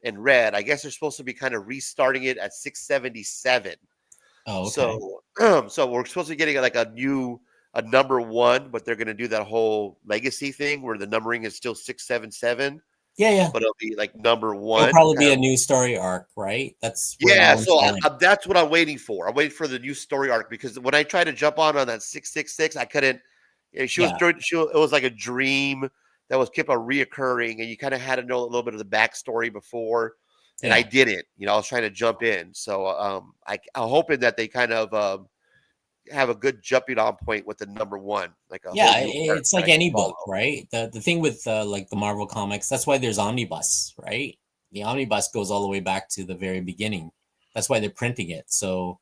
and read, I guess they're supposed to be kind of restarting it at 677. Oh, okay. So, so we're supposed to be getting like a number one, but they're going to do that whole legacy thing where the numbering is still 677. Yeah. But it'll be like number It'll one. probably be a new story arc, right? That's where Yeah, that one's so going. that's what I'm waiting for. I'm waiting for the new story arc because when I tried to jump on that 666, I couldn't. She was it was like a dream that was kept on reoccurring, and you kind of had to know a little bit of the backstory before, and I didn't. I was trying to jump in, so I'm hoping that they kind of have a good jumping on point with the number one. Like it's like any book, right? The thing with like the Marvel comics, that's why there's omnibus, right? The omnibus goes all the way back to the very beginning. That's why they're printing it. So,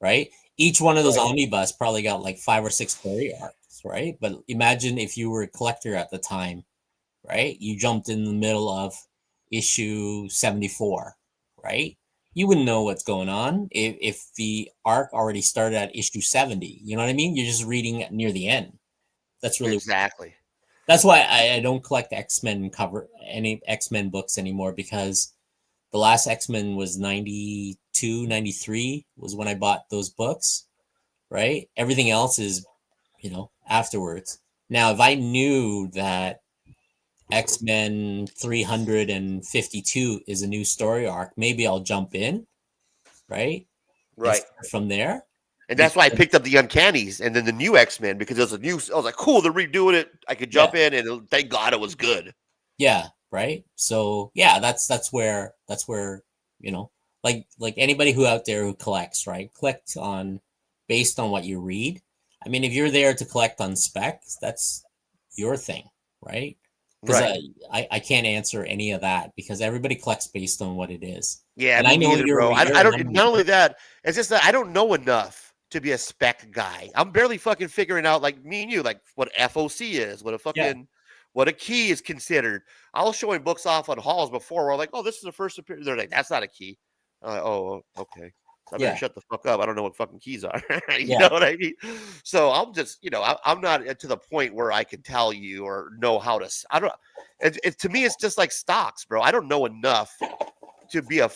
right, each one of those omnibus probably got like 5 or 6 story arcs, right? But imagine if you were a collector at the time, right? You jumped in the middle of issue 74, right? You wouldn't know what's going on if the arc already started at issue 70. You know what I mean? You're just reading near the end. That's really exactly. That's why I don't collect any X-Men books anymore, because the last X-Men was 92, 93 was when I bought those books, right? Everything else is, afterwards. Now, if I knew that X-Men 352 is a new story arc, maybe I'll jump in, right? Right. From there. And that's why I picked up the Uncannies and then the new X-Men, because it was I was like, cool, they're redoing it. I could jump in, and thank God it was good. Yeah, right. So yeah, that's where like anybody who out there who collects, right? Collect on based on what you read. I mean, if you're there to collect on spec, that's your thing, right? Because I can't answer any of that, because everybody collects based on what it is. Yeah, and I know neither, you're bro. I don't. Not only that, it's just that I don't know enough to be a spec guy. I'm barely fucking figuring out, like me and you, like what FOC is, what a key is considered. I was showing books off on halls before where I'm like, oh, this is the first appearance. They're like, that's not a key. I'm like, oh, okay. I better shut the fuck up. I don't know what fucking keys are. You know what I mean? So I'm just, I'm not to the point where I can tell you or know how to. I don't. To me, it's just like stocks, bro. I don't know enough to be a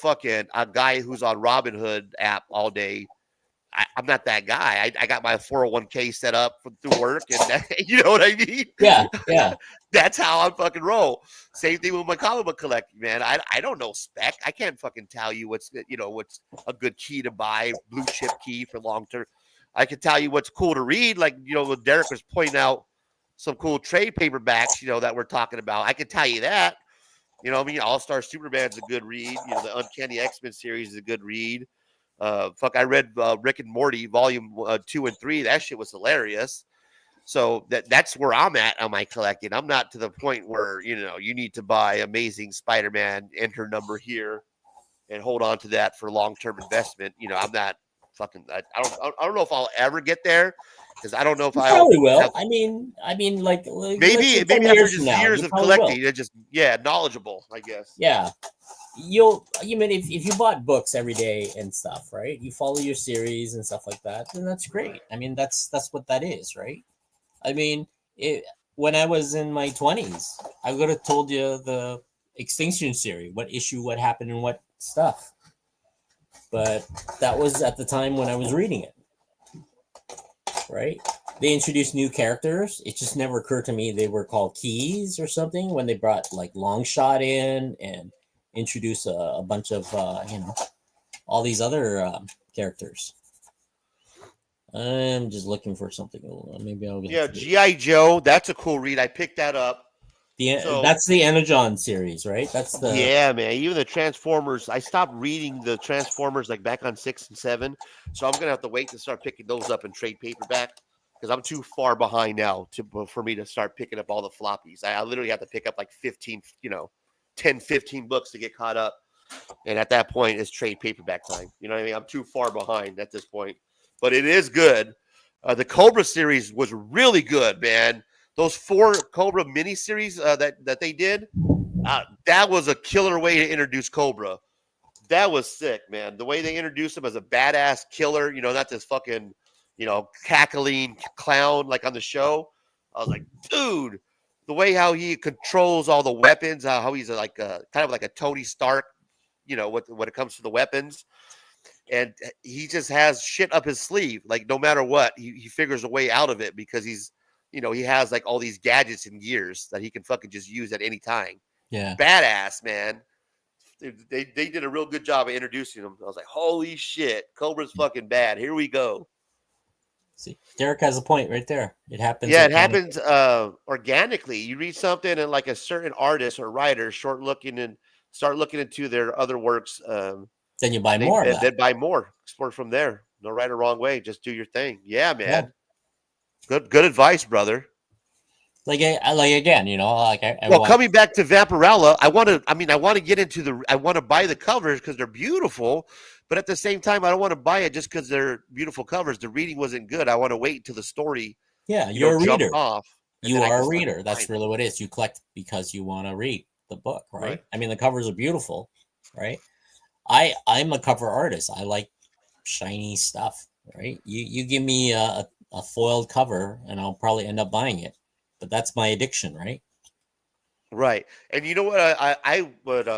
guy who's on Robinhood app all day. I'm not that guy. I got my 401k set up through work, and you know what I mean? Yeah. That's how I fucking roll. Same thing with my comic book collecting, man. I don't know spec. I can't fucking tell you what's a good key to buy, blue chip key for long term. I can tell you what's cool to read, like when Derek was pointing out some cool trade paperbacks, that we're talking about. I can tell you that. All-Star Superman's a good read. The Uncanny X-Men series is a good read. I read Rick and Morty volume 2 and 3. That shit was hilarious. So that's where I'm at on my collecting. I'm not to the point where you need to buy Amazing Spider-Man, enter number here, and hold on to that for long-term investment. I'm not fucking. I don't know if I'll ever get there, because I don't know if I probably will. I mean, like maybe after just years of collecting, it's just knowledgeable, I guess. Yeah. You mean if you bought books every day and stuff, right? You follow your series and stuff like that, then that's great. I mean, that's what that is, right? I mean, when I was in my 20s, I would have told you the Extinction series, what issue, what happened, and what stuff. But that was at the time when I was reading it, right? They introduced new characters. It just never occurred to me they were called keys or something when they brought like Longshot in and introduce a bunch of all these other characters. I'm just looking for something. Maybe I'll get G.I. Joe. That's a cool read. I picked that up. That's the Energon series, right? That's the man. Even the Transformers. I stopped reading the Transformers like back on 6 and 7, so I'm gonna have to wait to start picking those up in trade paperback, because I'm too far behind now for me to start picking up all the floppies. I literally have to pick up like 15, 10, 15 books to get caught up. And at that point, it's trade paperback time. You know what I mean? I'm too far behind at this point. But it is good. The Cobra series was really good, man. those 4 Cobra miniseries that they did, that was a killer way to introduce Cobra. That was sick, man. The way they introduced him as a badass killer, not this fucking, cackling clown like on the show. I was like, dude, the way how he controls all the weapons, how he's like kind of like a Tony Stark, when it comes to the weapons. And he just has shit up his sleeve. Like no matter what, he figures a way out of it because he's, he has like all these gadgets and gears that he can fucking just use at any time. Yeah. Badass, man. They did a real good job of introducing him. I was like, holy shit, Cobra's fucking bad. Here we go. See, Derek has a point right there. It happens. Yeah, it happens organically. You read something and like a certain artist or writer start looking into their other works. Then you buy more. Then buy more. Explore from there. No right or wrong way. Just do your thing. Yeah, man. Yeah. Good advice, brother. Like again, coming back to Vaporella, I want to get into I want to buy the covers because they're beautiful, but at the same time, I don't want to buy it just because they're beautiful covers. The reading wasn't good. I want to wait until the story. Yeah, you're a reader. You are a reader. That's really what it is. You collect because you want to read the book, right? I mean, the covers are beautiful, right? I'm a cover artist. I like shiny stuff, right? You give me a foiled cover, and I'll probably end up buying it. But that's my addiction, right? Right. And you know what I would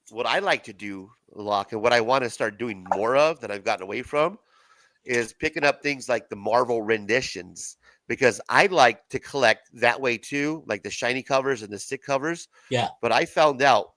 what I like to do, Locke, and what I want to start doing more of that I've gotten away from is picking up things like the Marvel renditions, because I like to collect that way too, like the shiny covers and the stick covers. Yeah. But I found out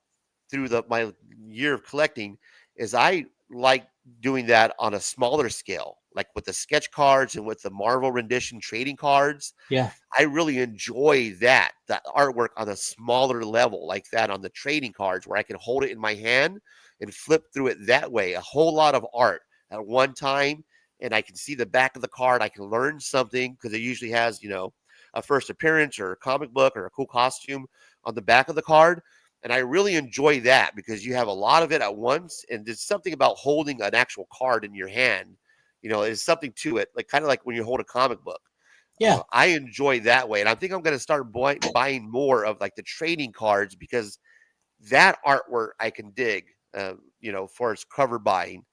through my year of collecting is I like doing that on a smaller scale, like with the sketch cards and with the Marvel rendition trading cards. Yeah. I really enjoy that artwork on a smaller level like that on the trading cards where I can hold it in my hand and flip through it that way. A whole lot of art at one time. And I can see the back of the card. I can learn something because it usually has, a first appearance or a comic book or a cool costume on the back of the card. And I really enjoy that because you have a lot of it at once. And there's something about holding an actual card in your hand. There's something to it, like kind of like when you hold a comic book. Yeah. I enjoy that way. And I think I'm going to start buying more of like the trading cards because that artwork I can dig, for its cover buying.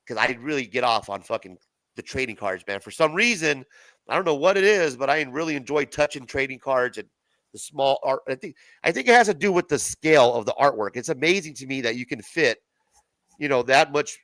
Because I really get off on fucking the trading cards, man. For some reason, I don't know what it is, but I really enjoy touching trading cards and the small art. I think it has to do with the scale of the artwork. It's amazing to me that you can fit, that much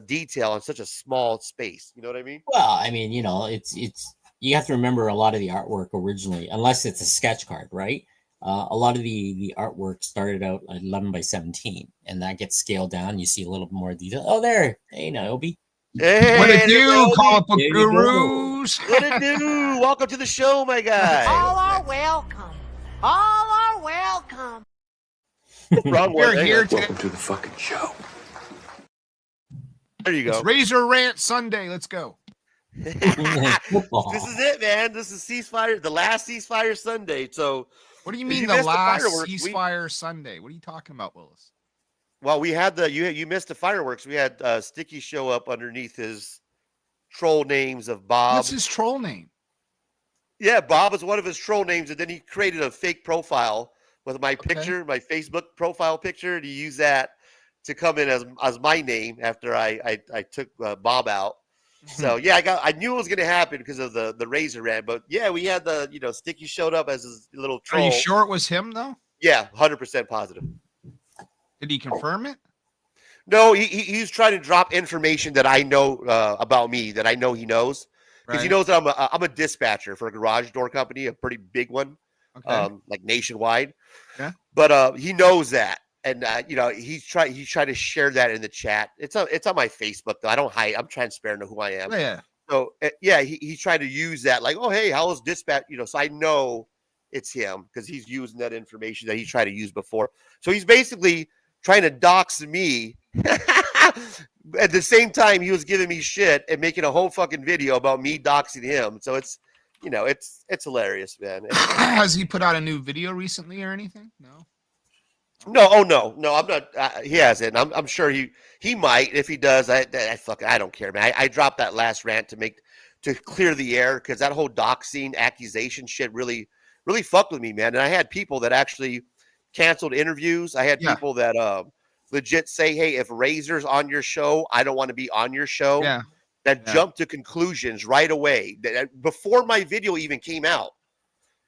detail in such a small space. You know what I mean? Well, I mean, it's you have to remember a lot of the artwork originally, unless it's a sketch card, right? A lot of the artwork started out at 11 by 17, and that gets scaled down. You see a little more detail. Oh, there. Hey, Naomi. Hey, what it do, Naomi. comic book gurus? What it do? Welcome to the show, my guy. All are welcome. All are welcome. Wrong one. We're here Welcome to the fucking show. There you go. It's Razor Rant Sunday. Let's go. This is it, man. This is Ceasefire, the last Ceasefire Sunday. So, what do you mean the last Ceasefire Sunday? What are you talking about, Willis? Well, we had you missed the fireworks. We had Sticky show up underneath his troll names of Bob. What's his troll name? Yeah, Bob is one of his troll names, and then he created a fake profile with my picture, my Facebook profile picture, and he used that to come in as my name after I took Bob out. So yeah, I knew it was gonna happen because of the Razor Rant, but yeah, we had the Sticky showed up as his little troll. Are you sure it was him though? Yeah, 100% positive. Did he confirm it? No, he's trying to drop information that I know about me that I know he knows because he knows that I'm a dispatcher for a garage door company, a pretty big one, like nationwide. Yeah, but he knows that. And he's trying to share that in the chat. It's on my Facebook though. I don't hide. I'm transparent of who I am. Yeah. So yeah, he's trying to use that like, oh hey, how is dispatch? So I know it's him because he's using that information that he tried to use before. So he's basically trying to dox me. At the same time, he was giving me shit and making a whole fucking video about me doxing him. So it's it's hilarious, man. Has he put out a new video recently or anything? No. No, I'm not. He hasn't. I'm sure he might. If he does, I don't care, man. I dropped that last rant to clear the air because that whole doxing accusation shit really really fucked with me, man. And I had people that actually canceled interviews. I had people that legit say, hey, if Razor's on your show, I don't want to be on your show. Yeah. That jumped to conclusions right away before my video even came out.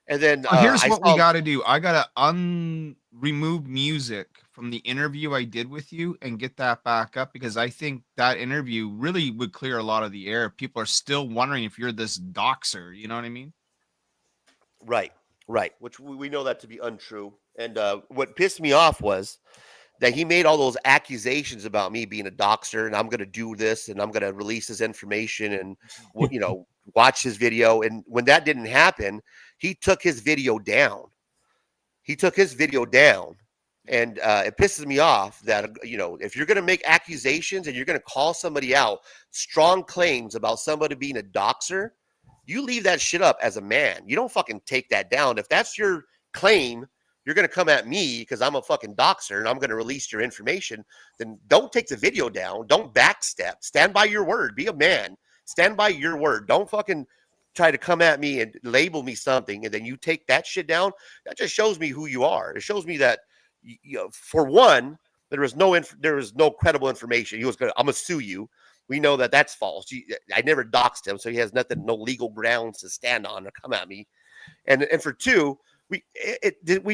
And then here's what we got to do. I got to remove music from the interview I did with you and get that back up, because I think that interview really would clear a lot of the air. People are still wondering if you're this doxer. You know what I mean? Right. Which we know that to be untrue. And what pissed me off was that he made all those accusations about me being a doxer, and I'm going to do this, and I'm going to release this information, and watch his video. And when that didn't happen, he took his video down. And it pisses me off that, if you're going to make accusations and you're going to call somebody out, strong claims about somebody being a doxer, you leave that shit up as a man. You don't fucking take that down. If that's your claim, you're going to come at me because I'm a fucking doxer and I'm going to release your information, then don't take the video down. Don't backstep. Stand by your word. Be a man. Stand by your word. Don't fucking try to come at me and label me something, and then you take that shit down. That just shows me who you are. It shows me that, for one, there was no credible information. He was I'm going to sue you. We know that that's false. I never doxed him, so he has no legal grounds to stand on or come at me. And for two, we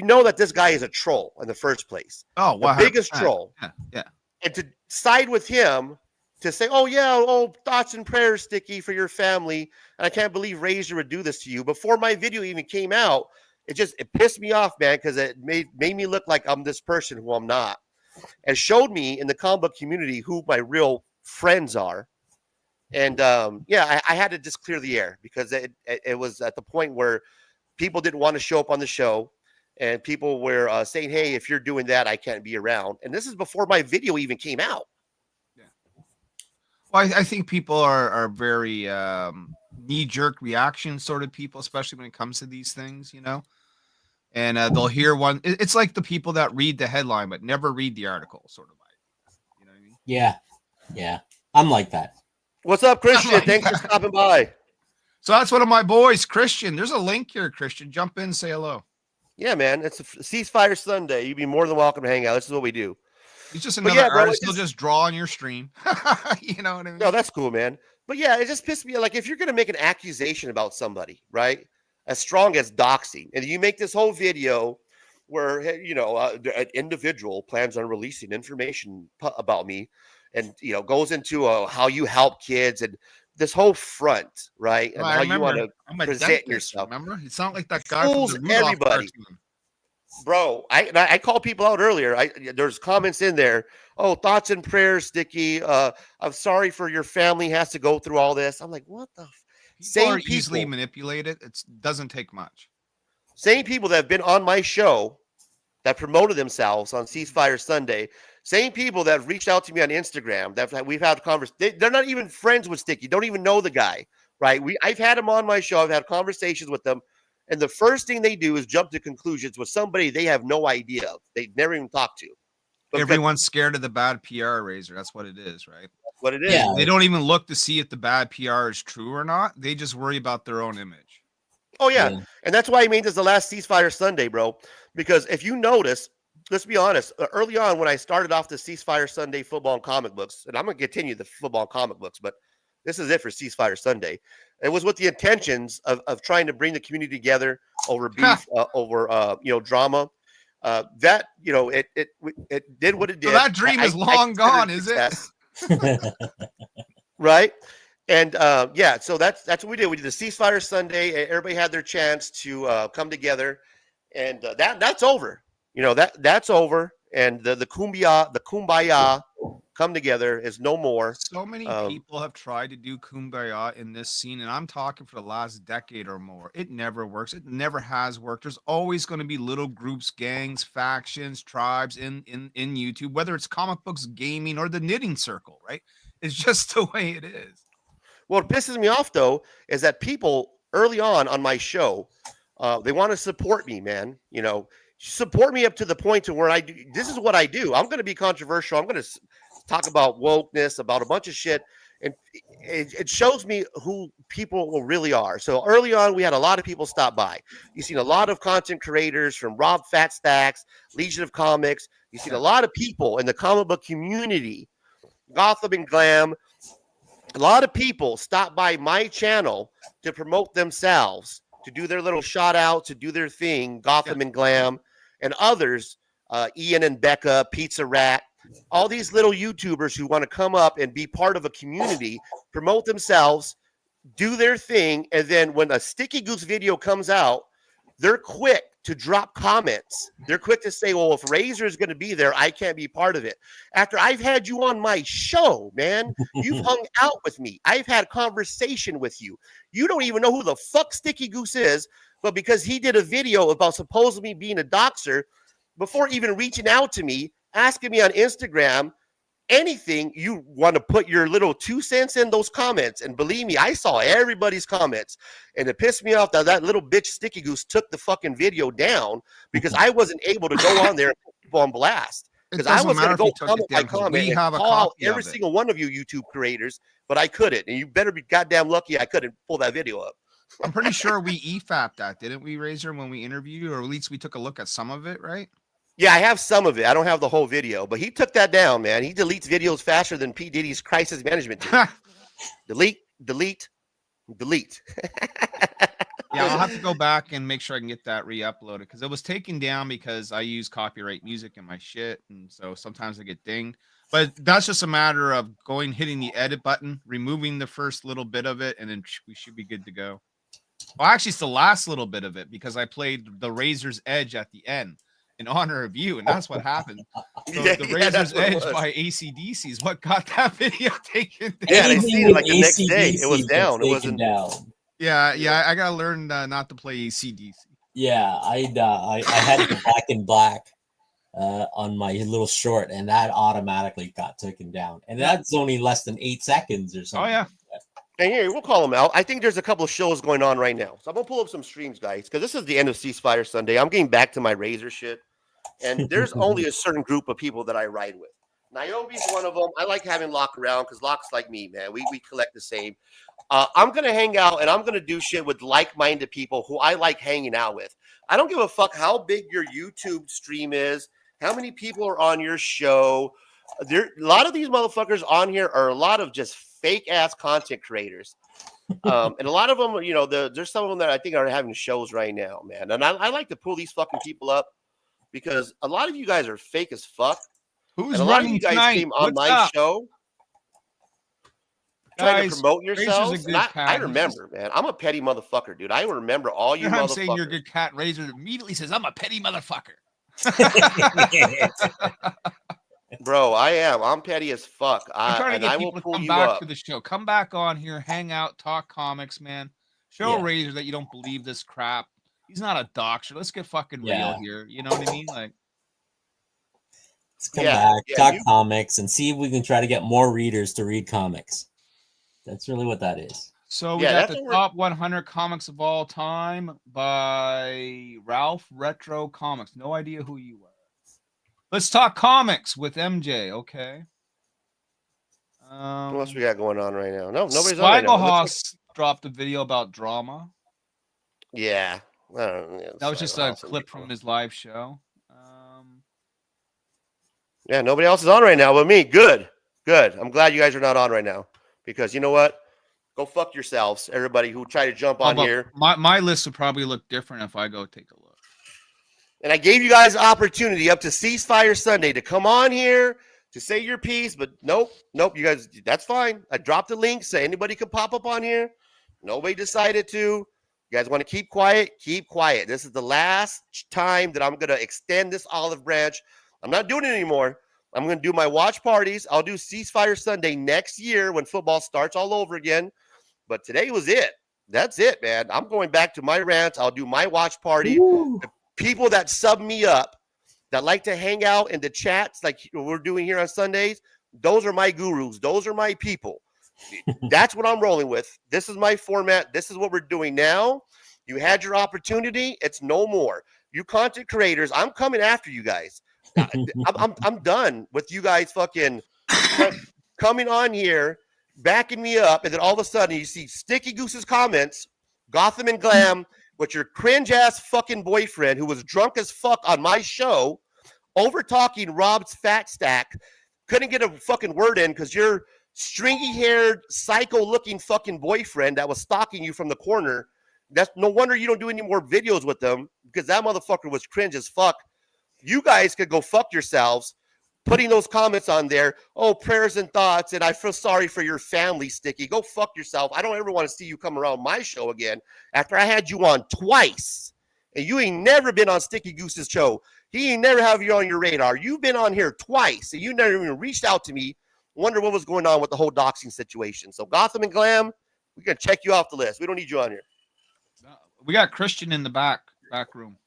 know that this guy is a troll in the first place. Oh, wow. The biggest troll. Yeah. And to side with him, to say, thoughts and prayers, Sticky, for your family. And I can't believe Razor would do this to you. Before my video even came out, it pissed me off, man, because it made me look like I'm this person who I'm not. And showed me in the comic book community who my real friends are. And I had to just clear the air, because it was at the point where people didn't want to show up on the show, and people were saying, hey, if you're doing that, I can't be around. And this is before my video even came out. Yeah. Well, I think people are very knee-jerk reaction sort of people, especially when it comes to these things, and they'll hear one. It's like the people that read the headline but never read the article, sort of like, you know what I mean? Yeah. I'm like that. What's up, Christian? Thanks for stopping by. So that's one of my boys, Christian. There's a link here, Christian. Jump in, say hello. Yeah, man. It's a Ceasefire Sunday. You'd be more than welcome to hang out. This is what we do. He's just another artist. He'll just draw on your stream. You know what I mean? No, that's cool, man. But yeah, it just pissed me off. Like, if you're going to make an accusation about somebody, right, as strong as doxing, and you make this whole video where, an individual plans on releasing information about me, and, goes into how you help kids and this whole front, right? And how you want to present yourself. Remember? It's not like that guy fools from the Rudolph everybody. cartoon. Bro, I called people out earlier. There's comments in there. Oh, thoughts and prayers, Sticky. I'm sorry for your family has to go through all this. I'm like, what the? People are easily manipulated. It doesn't take much. Same people that have been on my show that promoted themselves on Ceasefire Sunday. Same people that have reached out to me on Instagram that we've had conversations. They're not even friends with Sticky. Don't even know the guy, right? I've had him on my show. I've had conversations with them. And the first thing they do is jump to conclusions with somebody they have no idea of. They've never even talked to. But everyone's scared of the bad PR, Razor. That's what it is, right? That's what it is. Yeah. They don't even look to see if the bad PR is true or not. They just worry about their own image. Oh, yeah. And that's why I made this the last Ceasefire Sunday, bro. Because if you notice, let's be honest, early on when I started off the Ceasefire Sunday football and comic books, and I'm going to continue the football and comic books, but this is it for Ceasefire Sunday. It was with the intentions of trying to bring the community together over beef, over drama. That it did what it did. So that dream is long gone, is it? Right. And so that's what we did. We did the Ceasefire Sunday. Everybody had their chance to come together, and that's over. That's over. And the kumbaya come together is no more. So many people have tried to do kumbaya in this scene, and I'm talking for the last decade or more. It never works. It never has worked. There's always going to be little groups, gangs, factions, tribes in YouTube, whether it's comic books, gaming, or the knitting circle, right? It's just the way it is. What pisses me off, though, is that people early on my show, they want to support me, man. Support me up to the point to where this is what I do. I'm going to be controversial. I'm going to talk about wokeness, about a bunch of shit. And it shows me who people really are. So early on, we had a lot of people stop by. You've seen a lot of content creators from Rob Fat Stacks, Legion of Comics. You've seen a lot of people in the comic book community, Gotham and Glam. A lot of people stop by my channel to promote themselves, to do their little shout out, to do their thing, Gotham and Glam, and others, Ian and Becca, Pizza Rat, all these little YouTubers who want to come up and be part of a community, promote themselves, do their thing, and then when a Sticky Goose video comes out, they're quick to drop comments. They're quick to say, well, if Razor is going to be there, I can't be part of it. After I've had you on my show, man, you've hung out with me. I've had conversation with you. You don't even know who the fuck Sticky Goose is, but because he did a video about supposedly being a doxer, before even reaching out to me, asking me on Instagram, anything, you want to put your little 2 cents in those comments. And believe me, I saw everybody's comments. And it pissed me off that that little bitch Sticky Goose took the fucking video down because I wasn't able to go on there and put people on blast. Because I was going to go comment by comment and call out every single one of you YouTube creators, but I couldn't. And you better be goddamn lucky I couldn't pull that video up. I'm pretty sure we EFAP'd that, didn't we, Razor, when we interviewed you? Or at least we took a look at some of it, right? Yeah, I have some of it. I don't have the whole video, but he took that down, man. He deletes videos faster than P. Diddy's crisis management team. Delete. Yeah, I'll have to go back and make sure I can get that re-uploaded because it was taken down because I use copyright music in my shit, and so sometimes I get dinged. But that's just a matter of hitting the edit button, removing the first little bit of it, and then we should be good to go. Well, actually, it's the last little bit of it because I played the Razor's Edge at the end in honor of you, and that's what happened. So the Razor's Edge by AC/DC is what got that video taken down. Yeah, they seen it like the next day. It was down. It wasn't down. Yeah, I gotta learn not to play AC/DC. Yeah, I had the Back in Black on my little short, and that automatically got taken down. And that's only less than 8 seconds or something. Oh yeah. And here, we'll call them out. I think there's a couple of shows going on right now. So I'm going to pull up some streams, guys, because this is the end of Ceasefire Sunday. I'm getting back to my Razor shit. And there's only a certain group of people that I ride with. Naomi's one of them. I like having Locke around because Locke's like me, man. We collect the same. I'm going to hang out and I'm going to do shit with like-minded people who I like hanging out with. I don't give a fuck how big your YouTube stream is, how many people are on your show. A lot of these motherfuckers on here are a lot of just fake-ass content creators. And a lot of them, you know, there's some of them that I think are having shows right now, man. And I like to pull these fucking people up because a lot of you guys are fake as fuck. Who's and a lot of running you guys tonight? came on What's my up? show trying to promote Razor's a yourselves. good And cat. I remember, man. I'm a petty motherfucker, dude. I remember all you I'm motherfuckers. saying you're a good cat. Razor immediately says, I'm a petty motherfucker. Bro, I am. I'm petty as fuck. I'm trying to and get I people will to pull come you back up. to the show. Come back on here, hang out, talk comics, man. Show Yeah. Razor that you don't believe this crap. He's not a doctor. Let's get fucking Yeah. real here. You know what I mean? Like, Let's come Yeah, back, yeah, talk you- comics, and see if we can try to get more readers to read comics. That's really what that is. so we Yeah, got that's the what we're- top 100 comics of all time by Ralph Retro Comics. No idea who you are. Let's talk comics with MJ. Okay. What else we got going on right now? No, nobody's on right now. Swaggle dropped a video about drama. Yeah. I don't know. That was just a clip from his live show. Yeah, nobody else is on right now but me. Good. I'm glad you guys are not on right now because you know what? Go fuck yourselves, everybody who tried to jump on here. My list would probably look different if I go take a look. And I gave you guys an opportunity up to Ceasefire Sunday to come on here to say your piece, but nope. You guys, that's fine. I dropped the link so anybody could pop up on here. Nobody decided to. You guys want to keep quiet? Keep quiet. This is the last time that I'm going to extend this olive branch. I'm not doing it anymore. I'm going to do my watch parties. I'll do Ceasefire Sunday next year when football starts all over again. But today was it. That's it, man. I'm going back to my rants. I'll do my watch party. Woo. People that sub me up, that like to hang out in the chats like we're doing here on Sundays, those are my gurus. Those are my people. That's what I'm rolling with. This is my format. This is what we're doing now. You had your opportunity. It's no more. You content creators, I'm coming after you guys. I'm done with you guys fucking coming on here, backing me up, and then all of a sudden you see Sticky Goose's comments, Gotham and Glam, with your cringe ass fucking boyfriend who was drunk as fuck on my show, over talking Rob's fat stack, couldn't get a fucking word in because your stringy haired, psycho looking fucking boyfriend that was stalking you from the corner. That's no wonder you don't do any more videos with them, because that motherfucker was cringe as fuck. You guys could go fuck yourselves. Putting those comments on there, oh, prayers and thoughts, and I feel sorry for your family, Sticky. Go fuck yourself. I don't ever want to see you come around my show again after I had you on twice. And you ain't never been on Sticky Goose's show. He ain't never have you on your radar. You've been on here twice, and you never even reached out to me. Wonder what was going on with the whole doxing situation. So Gotham and Glam, we're going to check you off the list. We don't need you on here. We got Christian in the back room.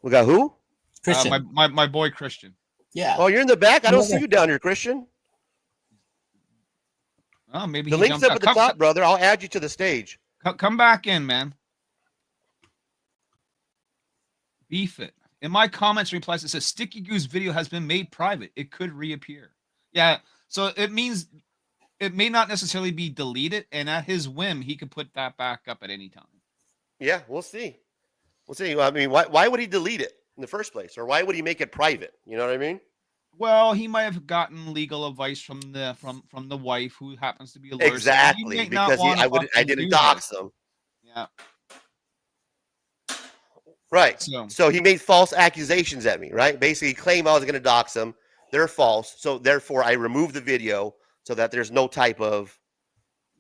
We got who? Christian. My boy Christian. Yeah. Oh, you're in the back? I don't see you down here, Christian. Oh, maybe the he link's jumped up at the top, brother. I'll add you to the stage. Come back in, man. Beef it. In my comments replies, it says Sticky Goose video has been made private. It could reappear. Yeah, so it means it may not necessarily be deleted, and at his whim, he could put that back up at any time. Yeah, we'll see. We'll see. I mean, why would he delete it in the first place, or why would he make it private? You know what I mean? Well, he might have gotten legal advice from the wife, who happens to be a lawyer. Exactly, so because I didn't dox him. Yeah. Right. So he made false accusations at me, right? Basically, claim I was going to dox him. They're false. So therefore, I removed the video so that there's no type of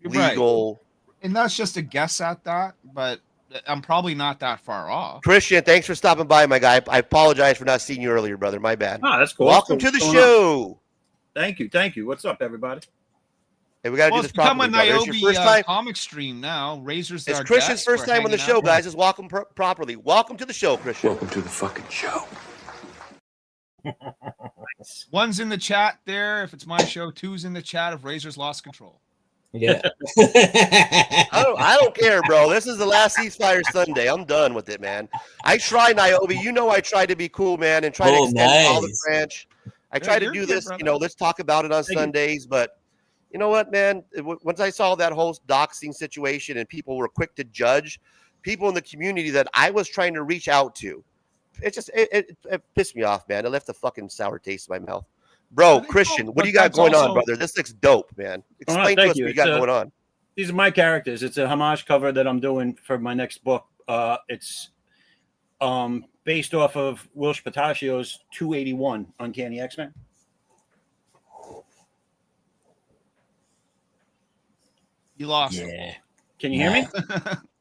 legal. Right. And that's just a guess at that, but I'm probably not that far off. Christian, thanks for stopping by, my guy. I apologize for not seeing you earlier, brother. My bad. Ah, that's cool. Welcome to the show. Thank you. What's up, everybody? Hey, we got to do this properly, brother. It's your first time. Comic stream now. Razor's It's Christian's first time on the show, guys. Just welcome properly. Welcome to the show, Christian. Welcome to the fucking show. One's in the chat there. If it's my show, two's in the chat. If Razor's lost control. Yeah. I don't care, bro. This is the last Ceasefire Sunday. I'm done with it, man. I try, Niobe. You know I try to be cool, man, and try to extend all the branch. I try to do this, let's talk about it on Sundays, but you know what, man? Once I saw that whole doxing situation and people were quick to judge, people in the community that I was trying to reach out to, it pissed me off, man. It left a fucking sour taste in my mouth. Bro, Christian, what do you got going on, brother? This looks dope, man. Explain to us what you got going on. These are my characters. It's a homage cover that I'm doing for my next book. It's based off of Will Patacio's 281 Uncanny X-Men. You lost. Yeah. Can you hear me?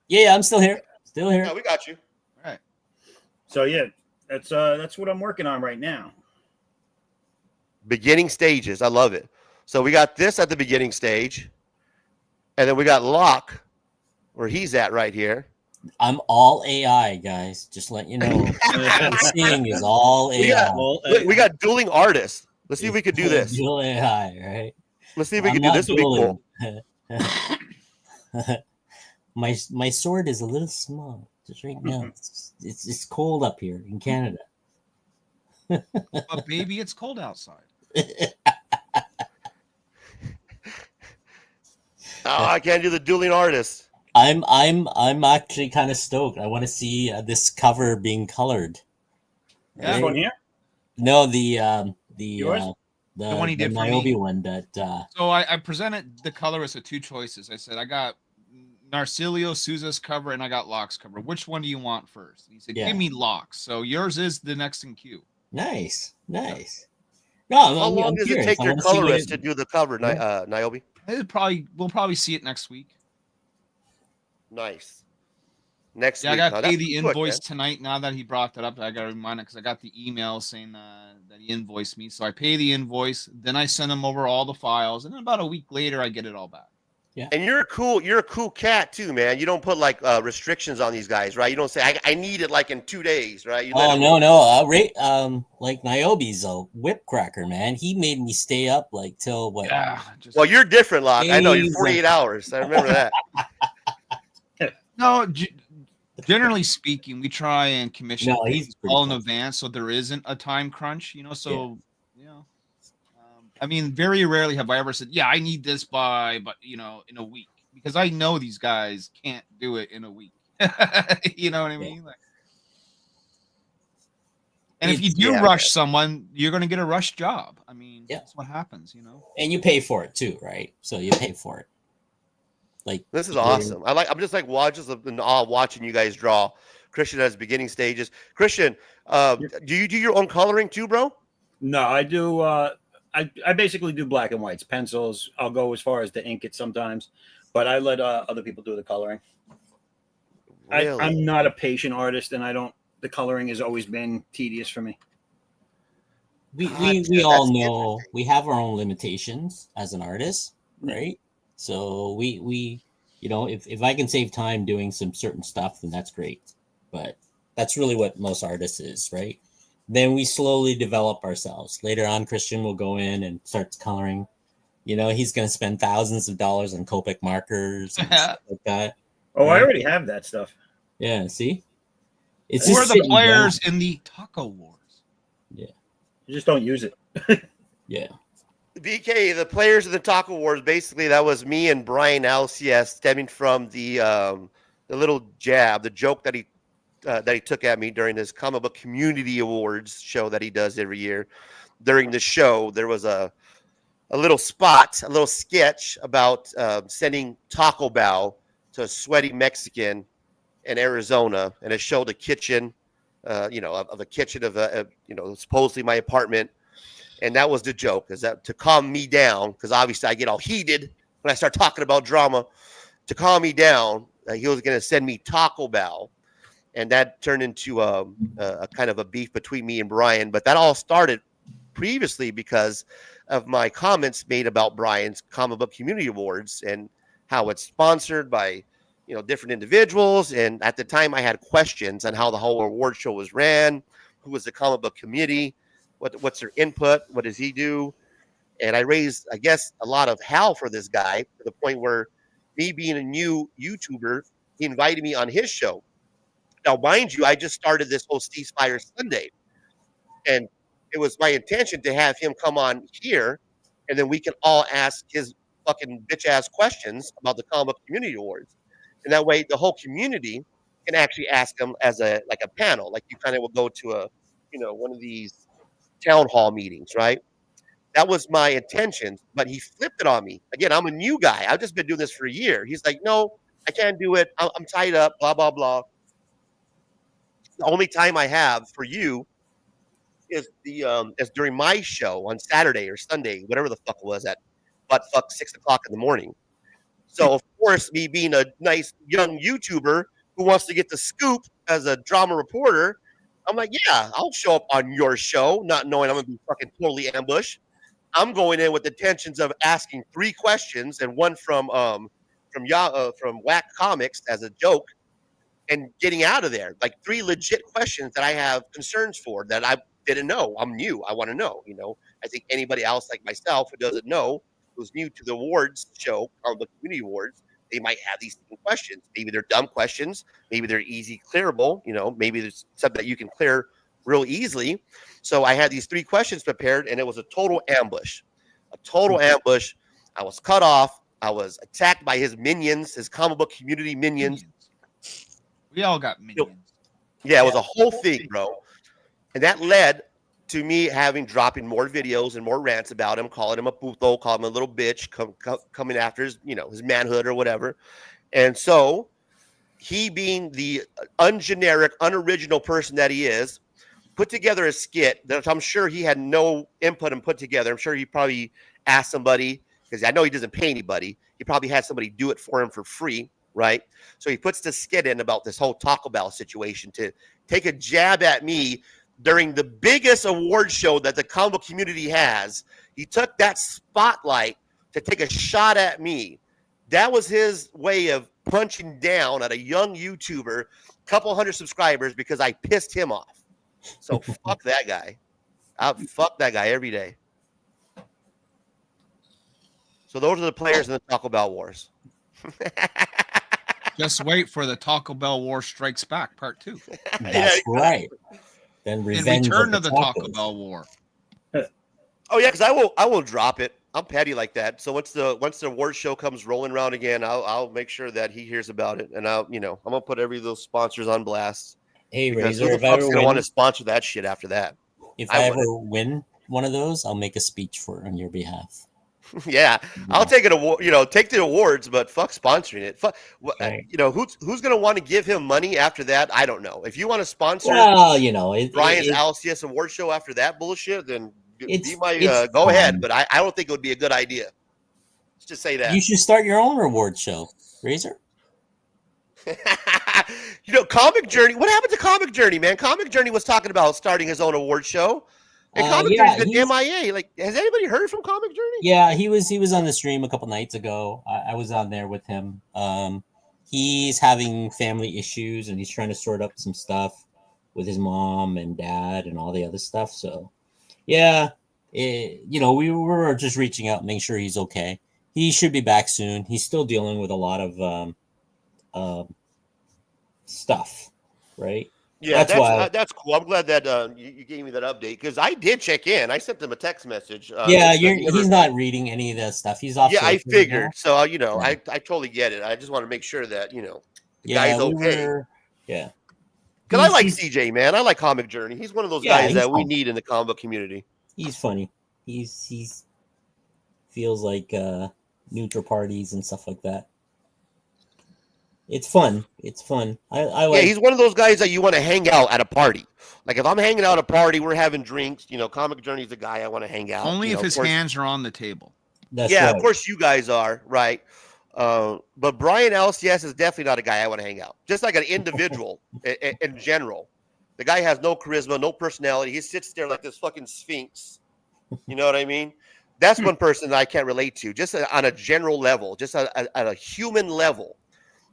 Yeah, I'm still here. Still here. No, we got you. All right. So yeah, that's what I'm working on right now. Beginning stages. I love it. So we got this at the beginning stage. And then we got Locke, where he's at right here. I'm all AI, guys. Just let you know. What I'm seeing is all AI. We got dueling artists. Let's see if we could do this. Dual AI, right? Let's see if we can do this. Would be cool. My sword is a little small just right now. It's cold up here in Canada. But baby, it's cold outside. I can't do the dueling artists. I'm actually kind of stoked. I want to see this cover being colored. Yeah. This one here? No, the one he did for Niobe me. one that. So I presented the colorist with two choices. I said I got Narcilio Souza's cover and I got Locke's cover. Which one do you want first? And he said, "Give me Locke's." So yours is the next in queue. Nice. No, how long does it take your colorist to do the cover, Niobe? We'll probably see it next week. Nice. Next week. I got to pay the invoice tonight. Now that he brought that up, I got to remind him because I got the email saying that he invoiced me. So I pay the invoice, then I send him over all the files, and then about a week later, I get it all back. Yeah. And you're a cool cat too, man. You don't put like restrictions on these guys, right? You don't say I need it like in 2 days, right? You no. Like Niobe's a whip cracker, man. He made me stay up like till what? Yeah. Well, you're different, Locke. I know you're 48 hours. I remember that. No, generally speaking, we try and commission things all in fun. advance, so there isn't a time crunch. So I mean, very rarely have I ever said, "Yeah, I need this by," but in a week, because I know these guys can't do it in a week. You know what I mean? Like, and if you do rush someone, you're going to get a rush job. I mean, that's what happens, And you pay for it too, right? So you pay for it. Like, this is awesome. I'm just like in awe watching you guys draw. Christian has beginning stages. Christian, do you do your own coloring too, bro? No, I do. I basically do black and whites, pencils. I'll go as far as to ink it sometimes, but I let other people do the coloring. Really? I'm not a patient artist, and the coloring has always been tedious for me. We all know we have our own limitations as an artist, right? So we if I can save time doing some certain stuff, then that's great. But that's really what most artists is, right? Then we slowly develop ourselves. Later on, Christian will go in and starts coloring. He's going to spend thousands of dollars on Copic markers and stuff like that. Oh, right? I already have that stuff. Yeah, see? Who are the players in the Taco Wars? Yeah. You just don't use it. Yeah. BK, the players in the Taco Wars, basically that was me and Brian LCS, stemming from the little jab, the joke that he took at me during his comic book community awards show that he does every year. During the show, there was a little spot, a little sketch about sending Taco Bell to a sweaty Mexican in Arizona, and it showed a kitchen, of a kitchen of supposedly my apartment. And that was the joke, is that to calm me down, because obviously I get all heated when I start talking about drama. To calm me down, he was going to send me Taco Bell. And that turned into a kind of a beef between me and Brian. But that all started previously because of my comments made about Brian's Comic Book Community Awards and how it's sponsored by different individuals. And at the time, I had questions on how the whole award show was ran, who was the comic book committee, what's their input, what does he do? And I raised, I guess, a lot of hell for this guy to the point where me being a new YouTuber, he invited me on his show. Now, mind you, I just started this whole Ceasefire Sunday, and it was my intention to have him come on here, and then we can all ask his fucking bitch-ass questions about the Comic Book Community Awards. And that way, the whole community can actually ask him as a panel, like you kind of will go to one of these town hall meetings, right? That was my intention, but he flipped it on me. Again, I'm a new guy. I've just been doing this for a year. He's like, no, I can't do it. I'm tied up, blah, blah, blah. The only time I have for you is during my show on Saturday or Sunday, whatever the fuck it was, at buttfuck 6 o'clock in the morning. So, of course, me being a nice young YouTuber who wants to get the scoop as a drama reporter, I'm like, yeah, I'll show up on your show, not knowing I'm going to be fucking totally ambushed. I'm going in with the intentions of asking 3 questions and one from Whack Comics as a joke, and getting out of there. Like 3 legit questions that I have concerns for that I didn't know. I'm new. I want to know. I think anybody else like myself who doesn't know, who's new to the awards show, or the community awards, they might have these questions. Maybe they're dumb questions. Maybe they're easy clearable. Maybe there's something that you can clear real easily. So I had these 3 questions prepared, and it was a total ambush. A total ambush. I was cut off. I was attacked by his minions, his comic book community minions. We all got minions. Yeah, it was a whole thing, bro. And that led to me dropping more videos and more rants about him, calling him a puto, calling him a little bitch, coming after his, his manhood or whatever. And so he, being the ungeneric, unoriginal person that he is, put together a skit that I'm sure he had no input and put together. I'm sure he probably asked somebody, because I know he doesn't pay anybody. He probably had somebody do it for him for free, right? So he puts the skit in about this whole Taco Bell situation to take a jab at me during the biggest award show that the comic book community has. He took that spotlight to take a shot at me. That was his way of punching down at a young YouTuber, couple hundred subscribers, because I pissed him off. So fuck that guy. Fuck that guy every day. So those are the players in the Taco Bell Wars. Just wait for the Taco Bell War Strikes Back Part 2. That's right. Then Return to the Taco Bell War. Oh yeah, because I will drop it. I'm petty like that. So once the award show comes rolling around again, I'll make sure that he hears about it, and I'm gonna put every those sponsors on blast Hey, because Razor, who the if I fuck's ever gonna want win, to sponsor that shit after that? if I I wouldn't. ever win one of those, I'll make a speech for it on your behalf. Yeah, I'll take it award. Take the awards, but fuck sponsoring it. Fuck, Right. who's gonna want to give him money after that? I don't know. If you want to sponsor Well, Brian's LCS award show after that bullshit, then be my it's go ahead. fun. But I don't think it would be a good idea. Let's just say that. You should start your own reward show, Razor. Comic Journey. What happened to Comic Journey, man? Comic Journey was talking about starting his own award show. And Comic Journey's been MIA. Like, has anybody heard from Comic Journey? Yeah, he was on the stream a couple nights ago. I was on there with him. He's having family issues and he's trying to sort up some stuff with his mom and dad and all the other stuff. So, yeah, we were just reaching out, making sure he's okay. He should be back soon. He's still dealing with a lot of stuff, right? Yeah, that's cool. I'm glad that you gave me that update because I did check in. I sent him a text message. He's not reading any of that stuff. He's off. Yeah, I figured. Now. So I totally get it. I just want to make sure that the guy's okay. Yeah, because I like CJ, man. I like Comic Journey. He's one of those guys that we need in the comic book community. He's funny. He's feels like neutral parties and stuff like that. It's fun. I like. Yeah, he's one of those guys that you want to hang out at a party. Like if I'm hanging out at a party, we're having drinks. Comic Journey's the guy I want to hang out. Only if his hands are on the table. That's right. Of course you guys are right. But Brian LCS is definitely not a guy I want to hang out. Just like an individual in general, the guy has no charisma, no personality. He sits there like this fucking sphinx. You know what I mean? That's one person that I can't relate to. Just on a general level, just at a human level.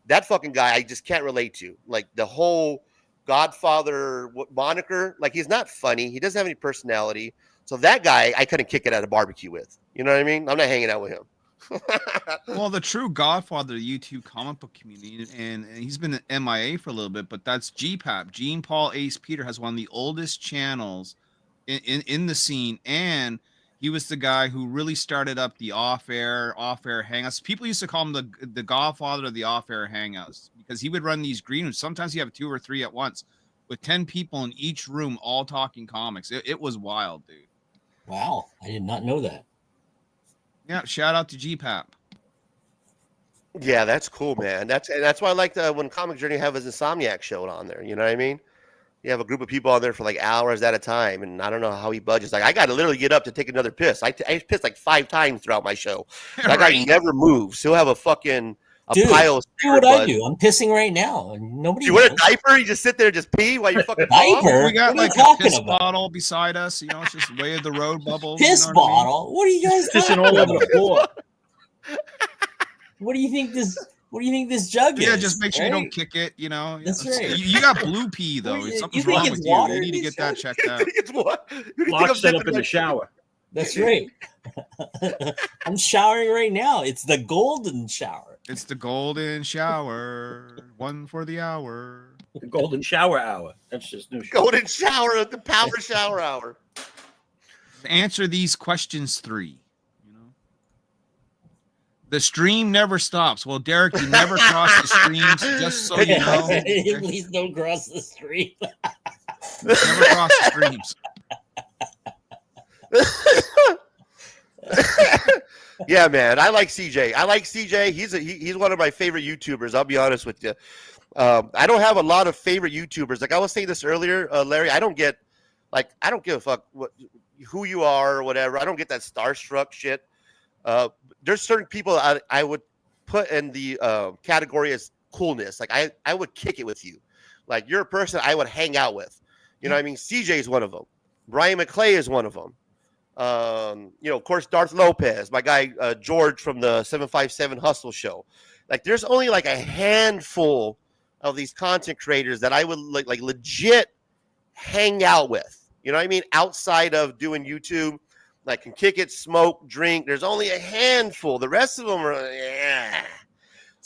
That fucking guy, I just can't relate to. Like the whole Godfather moniker, like he's not funny. He doesn't have any personality. So that guy, I couldn't kick it at a barbecue with. You know what I mean? I'm not hanging out with him. Well, the true Godfather of the YouTube comic book community, and he's been at MIA for a little bit, but that's GPAP. Gene Paul Ace Peter has one of the oldest channels in the scene, and he was the guy who really started up the off-air hangouts. People used to call him the Godfather of the off-air hangouts because he would run these green rooms. Sometimes you have 2 or 3 at once with 10 people in each room all talking comics. It was wild, dude. Wow, I did not know that. Yeah, shout out to GPAP. Yeah, that's cool, man. That's why I like when Comic Journey have his Insomniac show on there. You know what I mean? You have a group of people on there for like hours at a time, and I don't know how he budgets. Like I got to literally get up to take another piss. I pissed like 5 times throughout my show. That guy never moves. He'll have a fucking pile of do what I do. I'm pissing right now, and nobody. You wear a diaper? You just sit there and just pee while you fucking diaper. We got like a piss bottle beside us. It's just way of the road bubbles. Piss bottle. What are you guys pissing all over the floor? What do you think this jug is? Yeah, just make sure you don't kick it. That's right. You got blue pee though. Something's wrong with you. You need to get that checked out. It's what? Lock set up in the shower. That's right. I'm showering right now. It's the golden shower. It's the golden shower. 1 for the hour. The golden shower hour. That's just new. Golden shower, the power shower hour. Answer these questions 3. The stream never stops. Well, Derek, you never cross the streams, just so you know. Please don't cross the stream. Never cross the streams. Yeah, man. I like CJ. He's one of my favorite YouTubers. I'll be honest with you. I don't have a lot of favorite YouTubers. Like I was saying this earlier, Larry. I don't give a fuck who you are or whatever. I don't get that starstruck shit. There's certain people I would put in the category as coolness. Like I would kick it with you. Like you're a person I would hang out with. You know what I mean? CJ is one of them. Brian McClay is one of them. Of course, Darth Lopez, my guy George from the 757 Hustle Show. Like there's only like a handful of these content creators that I would like legit hang out with. You know what I mean? Outside of doing YouTube. Like can kick it, smoke, drink. There's only a handful. The rest of them are, yeah.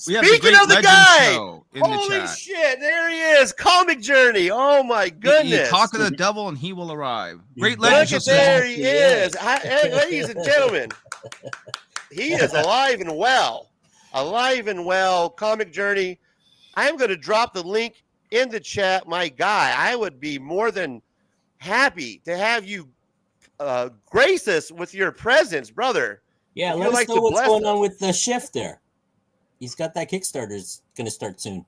We have the Speaking Great of the Legend guy, Show in the holy chat. shit, there he is. Comic Journey. Oh my You goodness. talk to the devil and he will arrive. Great Look Legend Look Show at says, there he is. Hey, ladies and gentlemen, he is alive and well. Alive and well. Comic Journey. I am going to drop the link in the chat, my guy. I would be more than happy to have you grace us with your presence, brother. Yeah, If let you'd us like know to what's bless going us. on with the shift there. He's got that Kickstarter's going to start soon.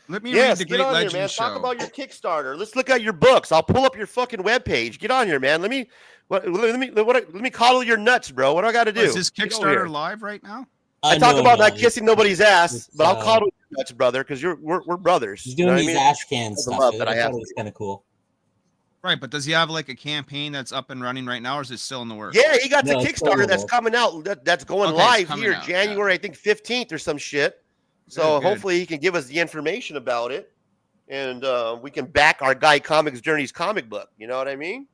let me Yes, read the get Great on Legend here, man. Show. Talk about your Kickstarter. Let's look at your books. I'll pull up your fucking webpage. Get on here, man. Let me coddle your nuts, bro. What do I got to do? Is this Get over here. Kickstarter live right now? I talk about not it's- kissing nobody's ass, it's, but I'll coddle your nuts, brother, because we're brothers. He's You know doing what I these mean? ash can the stuff. love I that I thought have it was kind of cool. Right, but does he have like a campaign that's up and running right now, or is it still in the works? Yeah, he got the No, it's still Kickstarter that's live. coming out. That's going Okay, it's live coming here, out, yeah. January, I think 15th or some shit. So Good. hopefully he can give us the information about it, and we can back our guy Comics Journey's comic book. You know what I mean?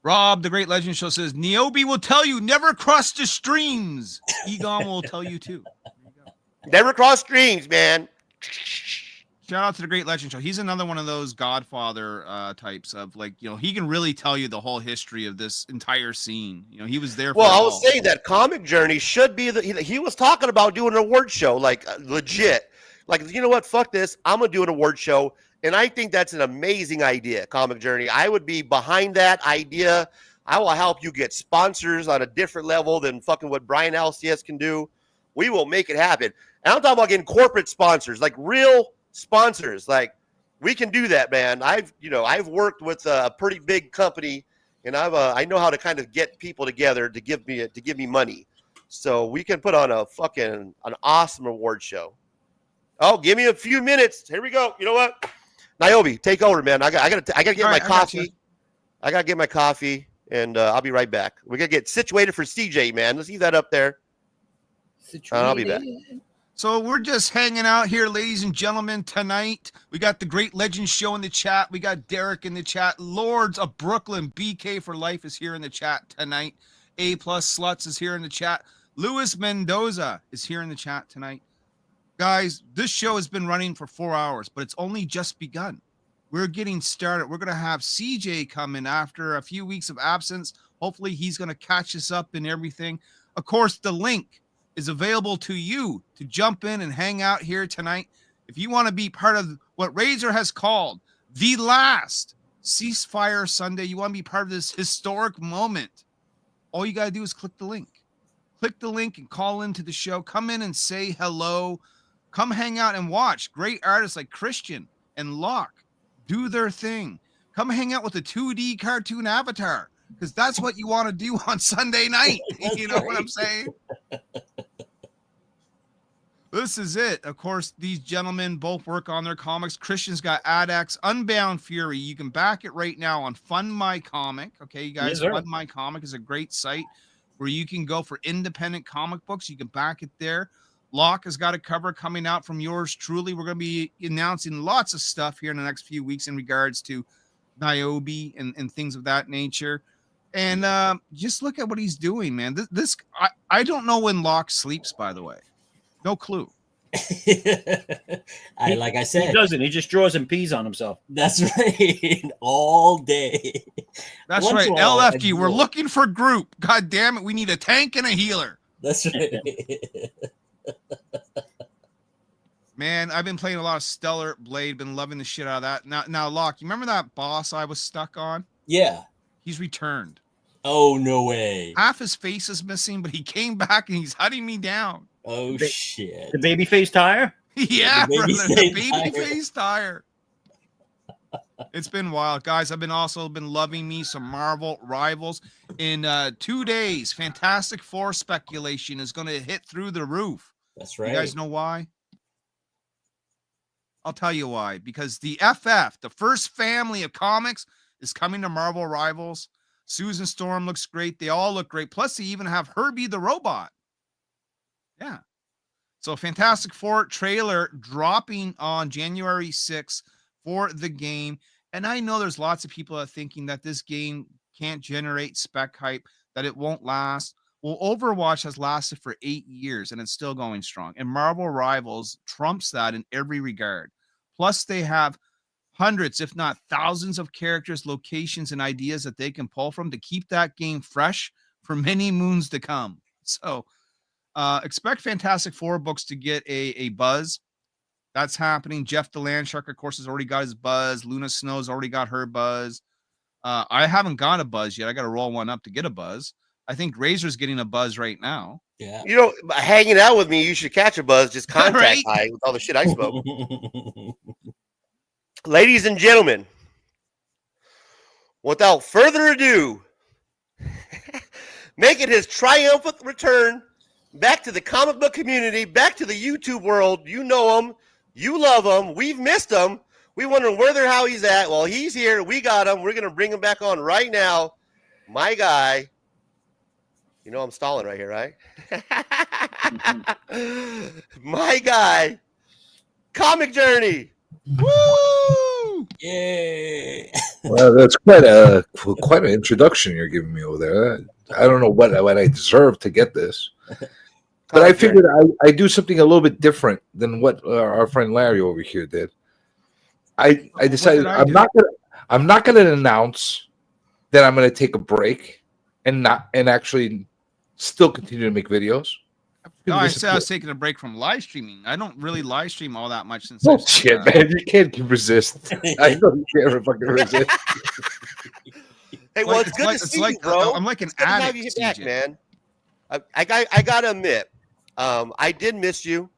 Rob, the Great Legend Show says, Niobe will tell you never cross the streams. Egon will tell you too. There you go. Never cross streams, man. Shout out to the Great Legend Show. He's another one of those Godfather types of like, he can really tell you the whole history of this entire scene. He was there. Well, for I it was all. saying that Comic Journey should be he was talking about doing an award show, like legit. Like, you know what? Fuck this. I'm gonna do an award show, and I think that's an amazing idea. Comic Journey. I would be behind that idea. I will help you get sponsors on a different level than fucking what Brian LCS can do. We will make it happen. And I'm talking about getting corporate sponsors, like real sponsors. Like, we can do that, man. I've worked with a pretty big company, and I know how to kind of get people together to give me money. So we can put on an awesome award show. Oh, give me a few minutes. Here we go. You know what? Niobe, take over, man. I gotta get All my right, I got you. coffee. I gotta get my coffee, and I'll be right back. We gotta get situated for CJ, man. Let's leave that up there. I'll be back. So we're just hanging out here, ladies and gentlemen, tonight. We got the Great Legend Show in the chat. We got Derek in the chat. Lords of Brooklyn, BK for Life is here in the chat tonight. A+ Sluts is here in the chat. Luis Mendoza is here in the chat tonight. Guys, this show has been running for 4 hours, but it's only just begun. We're getting started. We're going to have CJ come in after a few weeks of absence. Hopefully he's going to catch us up in everything. Of course, the link is available to you to jump in and hang out here tonight. If you want to be part of what Razor has called the last Ceasefire Sunday, you want to be part of this historic moment, all you got to do is click the link. Click the link and call into the show. Come in and say hello. Come hang out and watch great artists like Christian and Locke do their thing. Come hang out with a 2D cartoon avatar, because that's what you want to do on Sunday night. You know what I'm saying? This is it. Of course, these gentlemen both work on their comics. Christian's got AdX, Unbound Fury. You can back it right now on Fund My Comic. Okay, you guys, Yes, Fund My Comic is a great site where you can go for independent comic books. You can back it there. Locke has got a cover coming out from yours truly. We're going to be announcing lots of stuff here in the next few weeks in regards to Niobe and things of that nature. And just look at what he's doing, man. I don't know when Locke sleeps, by the way. No clue. Like I said, He doesn't. He just draws and pees on himself. that's right. All day. That's Once right. in a while, I LFG, we're do. looking for group. God damn it. We need a tank and a healer. That's right. Man, I've been playing a lot of Stellar Blade. Been loving the shit out of that. Now, Locke, you remember that boss I was stuck on? Yeah. He's returned. Oh, no way. Half his face is missing, but he came back and he's hunting me down. Oh, shit. The baby face tire? Yeah, The baby brother, the face baby tire. face tire. It's been wild, guys. I've been loving me some Marvel Rivals. In 2 days, Fantastic Four speculation is going to hit through the roof. That's right. You guys know why? I'll tell you why. Because the FF, the first family of comics, is coming to Marvel Rivals. Susan Storm looks great. They all look great. Plus, they even have Herbie the Robot. Yeah. So Fantastic Four trailer dropping on January 6th for the game. And I know there's lots of people that are thinking that this game can't generate spec hype, that it won't last. Well, Overwatch has lasted for 8 years and it's still going strong. And Marvel Rivals trumps that in every regard. Plus, they have hundreds, if not thousands, of characters, locations, and ideas that they can pull from to keep that game fresh for many moons to come. So expect Fantastic Four books to get a buzz. That's happening. Jeff the Landshark, of course, has already got his buzz. Luna Snow's already got her buzz. I haven't got a buzz yet. I got to roll one up to get a buzz. I think Razor's getting a buzz right now. Yeah. You know, hanging out with me, you should catch a buzz. Just contact Right? I with all the shit I spoke. Ladies and gentlemen, without further ado, making his triumphant return back to the comic book community, back to the YouTube world. You know him. You love him. We've missed him. We wondering how he's at. Well, he's here. We got him. We're going to bring him back on right now. My guy. You know I'm stalling right here, right? My guy. Comic Journey. Woo! Yay! Well, that's quite an introduction you're giving me over there. I don't know what I deserve to get this, but I figured I do something a little bit different than what our friend Larry over here did. I decided I'm not gonna announce that I'm gonna take a break and actually still continue to make videos. No, I said I was taking a break from live streaming. I don't really live stream all that much since. Oh shit, man! You can't resist. I know you can't fucking resist. Hey, well, it's good to see you, bro. I'm like an addict, have you back, man. I gotta admit, I did miss you.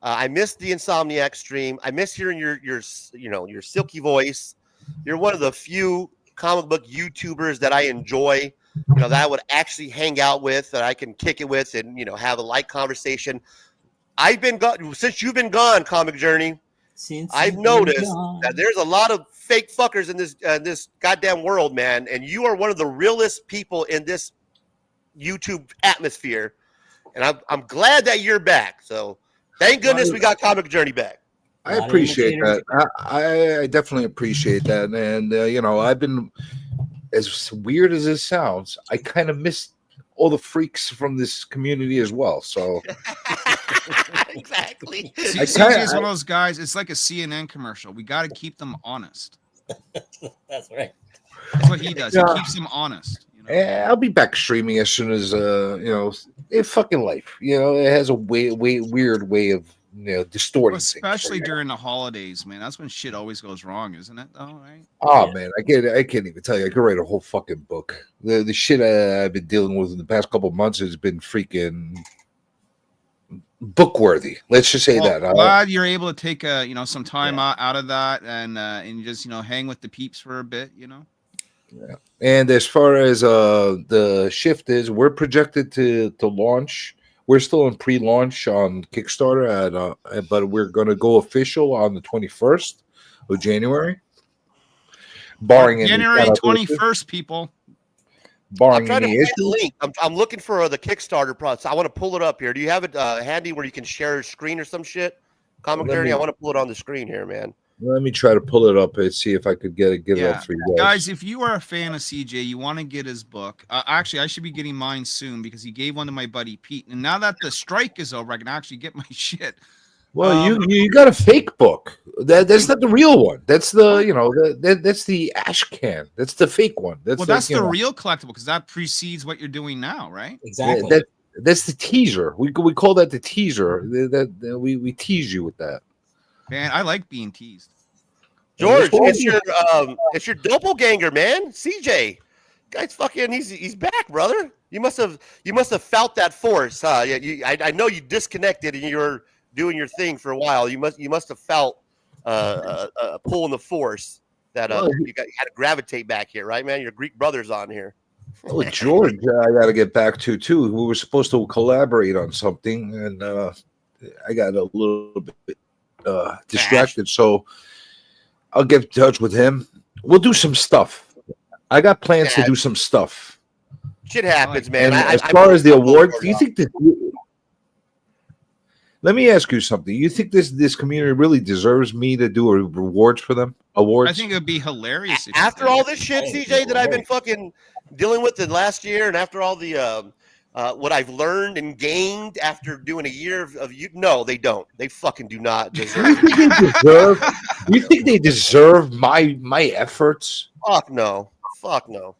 I missed the Insomniac stream. I miss hearing your silky voice. You're one of the few comic book YouTubers that I enjoy. That I would actually hang out with, that I can kick it with, and have a light conversation. I've been gone since you've been gone, Comic Journey. I've noticed that there's a lot of fake fuckers in this goddamn world, man. And you are one of the realest people in this YouTube atmosphere. And I'm glad that you're back. So thank goodness we got Comic Journey back. I appreciate that. I definitely appreciate that. And I've been, as weird as it sounds, I kind of miss all the freaks from this community as well. So exactly. CJ is one of those guys. It's like a CNN commercial. We got to keep them honest. That's right. That's what he does. He keeps them honest. I'll be back streaming as soon as fucking life. It has a weird way of distorting things. Especially during the holidays, man. That's when shit always goes wrong, isn't it? Though, right? Oh man, I can't even tell you. I could write a whole fucking book. The shit I've been dealing with in the past couple of months has been freaking book worthy. Let's just say that. Glad you're able to take some time out of that and just hang with the peeps for a bit. Yeah. And as far as the shift is, we're projected to launch. We're still in pre-launch on Kickstarter, but we're going to go official on the 21st of January. Barring January 21st, people. Barring I'm any issues. Link. I'm looking for the Kickstarter process. I want to pull it up here. Do you have it handy where you can share a screen or some shit? Comic Journey, I want to pull it on the screen here, man. Let me try to pull it up and see if I could get it up for you guys. If you are a fan of CJ, you want to get his book. Actually, I should be getting mine soon because he gave one to my buddy Pete. And now that the strike is over, I can actually get my shit. Well, you got a fake book. That's not the real one. That's the that's the ash can. That's the fake one. That's the real collectible because that precedes what you're doing now, right? Exactly. That's the teaser. We call that the teaser. We tease you with that. Man, I like being teased. George, it's your doppelganger, man. CJ, guy's fucking. He's back, brother. You must have felt that force, huh? I know you disconnected and you were doing your thing for a while. You must have felt a pull in the force that you had to gravitate back here, right, man? Your Greek brothers on here. Oh, George, I got to get back to too. We were supposed to collaborate on something, and I got a little bit distracted, so I'll get in touch with him. We'll do some stuff. I got plans to do some stuff. Shit happens, man. And as far as the awards, do you think that? Let me ask you something. You think this community really deserves me to do rewards for them? Awards? I think it would be hilarious. After all this shit, CJ, that I've been fucking dealing with the last year, and after all the what I've learned and gained after doing a year of you. No, they don't. They fucking do not deserve. Do you think they deserve my efforts? Fuck no. Fuck no.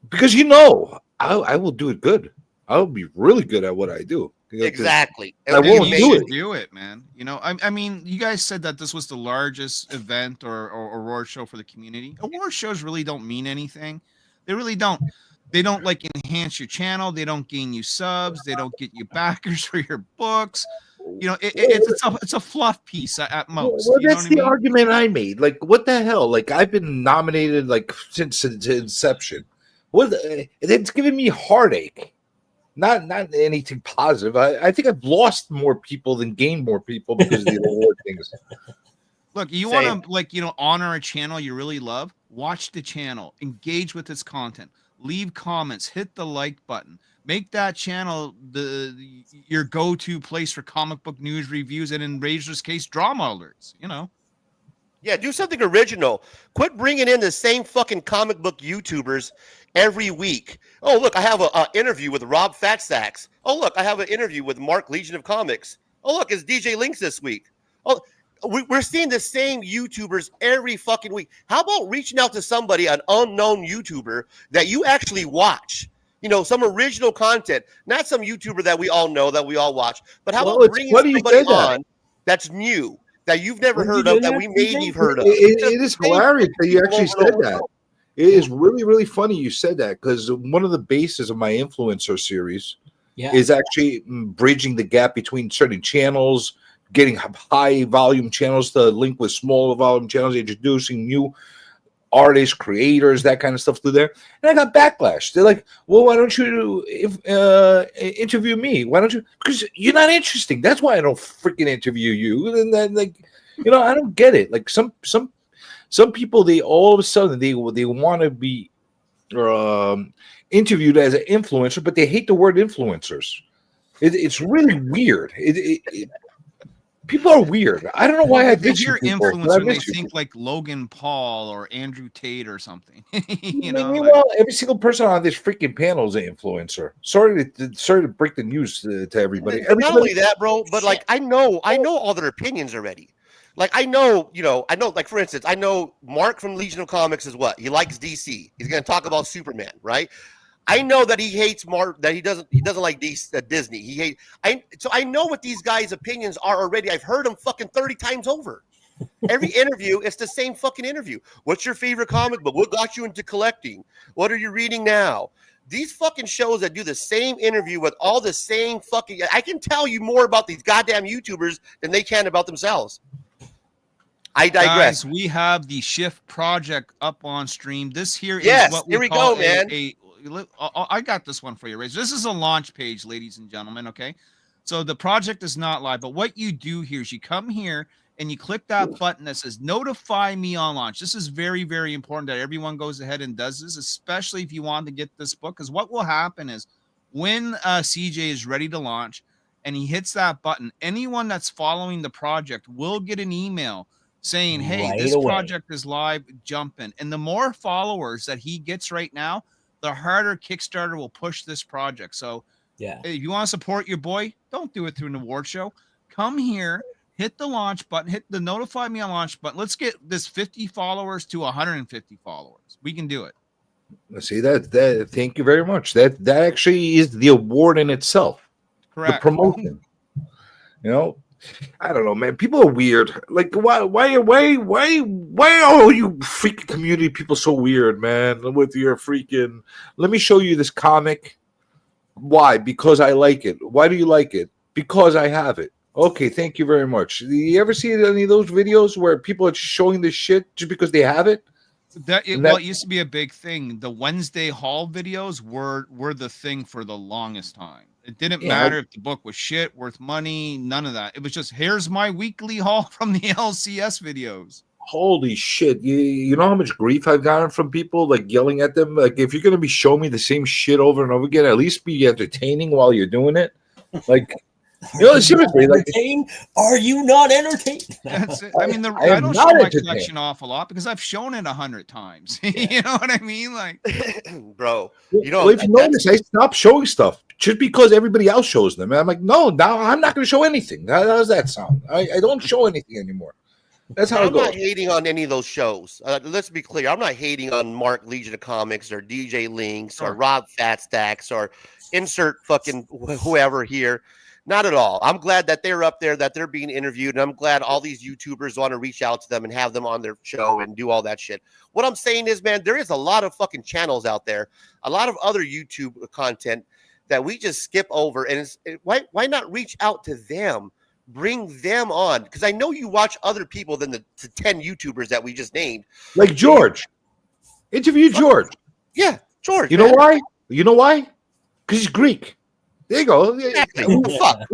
Because you know, I will do it good. I'll be really good at what I do. Exactly. I won't do it, man. You know, I mean, you guys said that this was the largest event or award show for the community. Award shows really don't mean anything. They really don't. They don't like enhance your channel. They don't gain you subs. They don't get you backers for your books. You know, it's a fluff piece at most. Well, you know that's what I the mean? argument I made. Like, what the hell? Like, I've been nominated like since inception. It's giving me heartache. Not anything positive. I think I've lost more people than gained more people because of the award things. Look, you want to honor a channel you really love. Watch the channel. Engage with its content. Leave comments. Hit the like button. Make that channel your go-to place for comic book news reviews and, in Razor's case, drama alerts. You know. Yeah, do something original. Quit bringing in the same fucking comic book YouTubers every week. Oh, look, I have an interview with Rob Fatsacks. Oh, look, I have an interview with Mark Legion of Comics. Oh, look, it's DJ Links this week. Oh, we're seeing the same YouTubers every fucking week. How about reaching out to somebody, an unknown YouTuber that you actually watch? You know, some original content, not some YouTuber that we all know, that we all watch. But how about bringing somebody on that's new, that you've never heard of, that we maybe you've heard of? It is hilarious that you actually said that. It is really, really funny you said that, because one of the bases of my influencer series is actually bridging the gap between certain channels, getting high volume channels to link with smaller volume channels, introducing new artists, creators, that kind of stuff through there. And I got backlash. They're like, well, why don't you interview me? Why don't you? Because you're not interesting. That's why I don't freaking interview you. And then, like, you know, I don't get it. Like some people, they all of a sudden they want to be interviewed as an influencer, but they hate the word influencers. It's really weird. People are weird. I don't know why they hear influencer. They think like Logan Paul or Andrew Tate or something. You know, meanwhile, every single person on this freaking panel is an influencer. Sorry to break the news to everybody. Not only that, bro, but like I know all their opinions already. Like I know, like for instance, I know Mark from Legion of Comics is what? He likes DC. He's going to talk about Superman, right? I know that he hates Mark, that he doesn't like Disney. So I know what these guys' opinions are already. I've heard them fucking 30 times over. Every interview, it's the same fucking interview. What's your favorite comic book? What got you into collecting? What are you reading now? These fucking shows that do the same interview with all the same fucking, I can tell you more about these goddamn YouTubers than they can about themselves. I digress. Guys, we have the Shift project up on stream. This here is what here we go, man. I got this one for you, Razor. This is a launch page, ladies and gentlemen, okay? So the project is not live, but what you do here is you come here and you click that button that says notify me on launch. This is very, very important that everyone goes ahead and does this, especially if you want to get this book, because what will happen is when CJ is ready to launch and he hits that button, anyone that's following the project will get an email saying, hey, this project is live, jump in. And the more followers that he gets right now, the harder Kickstarter will push this project. So if you want to support your boy, don't do it through an award show. Come here, hit the launch button, hit the notify me on launch button. Let's get this 50 followers to 150 followers. We can do it. See that thank you very much. That actually is the award in itself. Correct. The promotion. You know, I don't know, man. People are weird. Like, why are all you freaking community people so weird, man? With your freaking, let me show you this comic. Why? Because I like it. Why do you like it? Because I have it. Okay, thank you very much. Do you ever see any of those videos where people are showing this shit just because they have it? It used to be a big thing. The Wednesday haul videos were the thing for the longest time. It didn't matter if the book was shit, worth money, none of that. It was just, here's my weekly haul from the LCS videos. Holy shit. You know how much grief I've gotten from people, like, yelling at them? Like, if you're going to be showing me the same shit over and over again, at least be entertaining while you're doing it. Like, you know, seriously. Like, are you not entertained? That's it. I mean, I don't show my collection off a lot because I've shown it 100 times. You know what I mean? Like, bro, if you notice, I stopped showing stuff just because everybody else shows them. And I'm like, no, now I'm not going to show anything. How does that sound? I don't show anything anymore. That's how I'm it goes. not hating on any of those shows. Let's be clear. I'm not hating on Mark Legion of Comics or DJ Links or Rob Fatstacks or insert fucking whoever here. Not at all. I'm glad that they're up there, that they're being interviewed, and I'm glad all these YouTubers want to reach out to them and have them on their show and do all that shit. What I'm saying is, man, there is a lot of fucking channels out there, a lot of other YouTube content that we just skip over. And why not reach out to them? Bring them on, because I know you watch other people than the 10 YouTubers that we just named. Like George. Interview George. Yeah, George. You know why? You know why? Because he's Greek. There you go. Exactly. The fuck?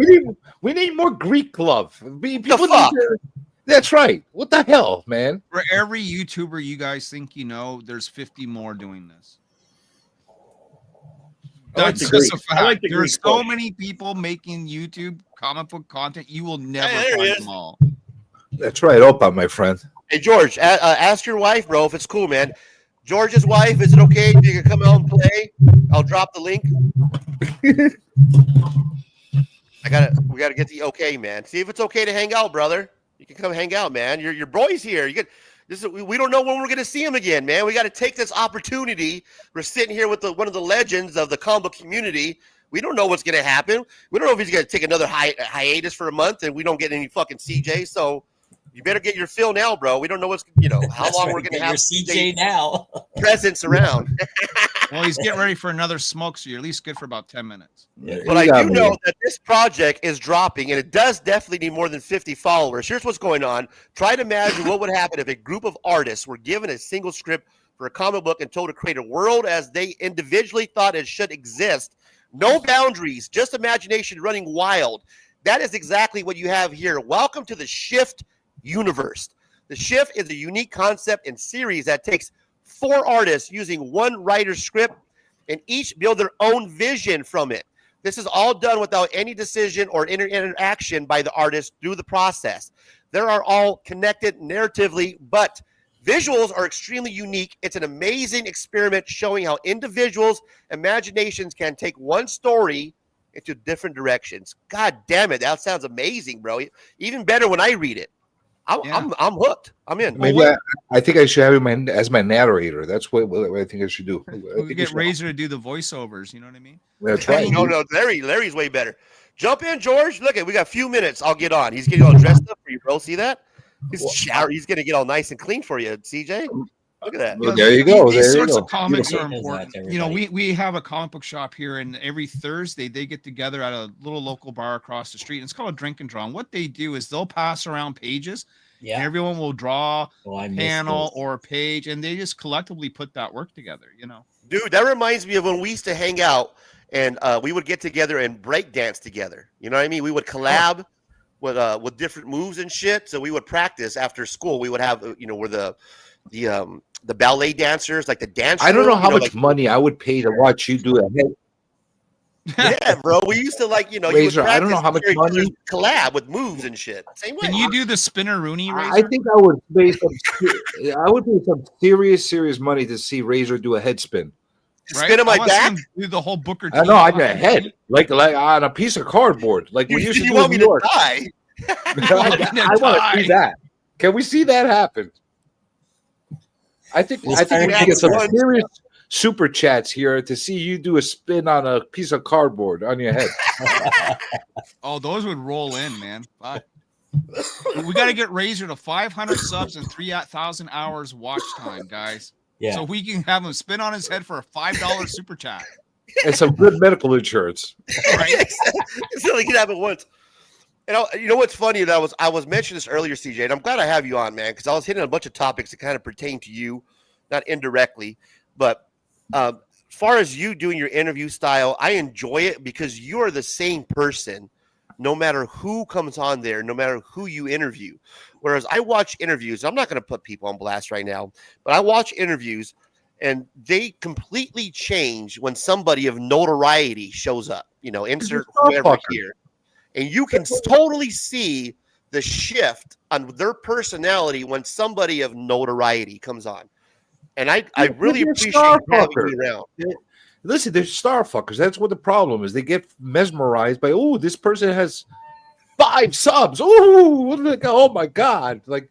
We need more Greek love. Fuck? That's right. What the hell, man? For every YouTuber you guys think you know, there's 50 more doing this. That's just a fact. There's so many people making YouTube comic book content. You will never find them all. That's right. Opa, my friend. Hey, George, ask your wife, bro, if it's cool, man. George's wife, is it okay if you can come out and play? I'll drop the link. We gotta get the okay, man. See if it's okay to hang out, brother. You can come hang out, man. Your boy's here. We don't know when we're gonna see him again, man. We got to take this opportunity. We're sitting here with one of the legends of the comic book community. We don't know what's gonna happen. We don't know if he's gonna take another hiatus for a month and we don't get any fucking CJ. So you better get your fill now, bro. We don't know how long we're gonna have your CJ now. presence around. Well, he's getting ready for another smoke, so you're at least good for about 10 minutes. But I do know that this project is dropping, and it does definitely need more than 50 followers. Here's what's going on. Try to imagine what would happen if a group of artists were given a single script for a comic book and told to create a world as they individually thought it should exist. No boundaries, just imagination running wild. That is exactly what you have here. Welcome to the Shift universe. The Shift is a unique concept and series that takes 4 artists using one writer's script and each build their own vision from it. This is all done without any decision or interaction by the artist through the process. They are all connected narratively, but visuals are extremely unique. It's an amazing experiment showing how individuals' imaginations can take one story into different directions. God damn it. That sounds amazing, bro. Even better when I read it. I'm hooked. I'm in. Maybe I think I should have him as my narrator. That's what I think I should do. We get Razor to do the voiceovers. You know what I mean? That's right. No, Larry's way better. Jump in, George. Look, we got a few minutes. I'll get on. He's getting all dressed up for you, bro. See that? He's going to get all nice and clean for you, CJ. Look at that. Well, there you go. These sorts of comics are important. We have a comic book shop here, and every Thursday they get together at a little local bar across the street. And it's called a drink and draw. And what they do is they'll pass around pages. Yeah. And everyone will draw a panel or a page, and they just collectively put that work together. Dude, that reminds me of when we used to hang out, and we would get together and break dance together. You know what I mean? We would collab with different moves and shit. So we would practice after school. We would have where the ballet dancers, like the dance. I don't know how much money I would pay to watch you do that. Yeah, bro. We used to Razor, I don't know how much money collab with moves and shit. Same way. Can you do the spinner-rooney, Razor? I think I would pay some serious money to see Razor do a head spin. Right? Spin on my back? Do the whole Booker T. I know, I got a head like on a piece of cardboard, like we used to do in New York. I want to see that. Can we see that happen? I think we get some serious super chats here to see you do a spin on a piece of cardboard on your head. Oh, those would roll in, man. But we got to get Razor to 500 subs and 3,000 hours watch time, guys. Yeah. So we can have him spin on his head for a $5 super chat. And some good medical insurance. Right? So he can have it once. And you know what's funny? That I was mentioning this earlier, CJ, and I'm glad I have you on, man, because I was hitting a bunch of topics that kind of pertain to you, not indirectly. But as far as you doing your interview style, I enjoy it because you are the same person no matter who comes on there, no matter who you interview. Whereas I watch interviews, I'm not going to put people on blast right now, but I watch interviews, and they completely change when somebody of notoriety shows up. Insert whoever here. And you can totally see the shift on their personality when somebody of notoriety comes on. And I really appreciate having you around. Listen, they're star fuckers. That's what the problem is. They get mesmerized by, oh, this person has 5 subs. Oh, oh my god! Like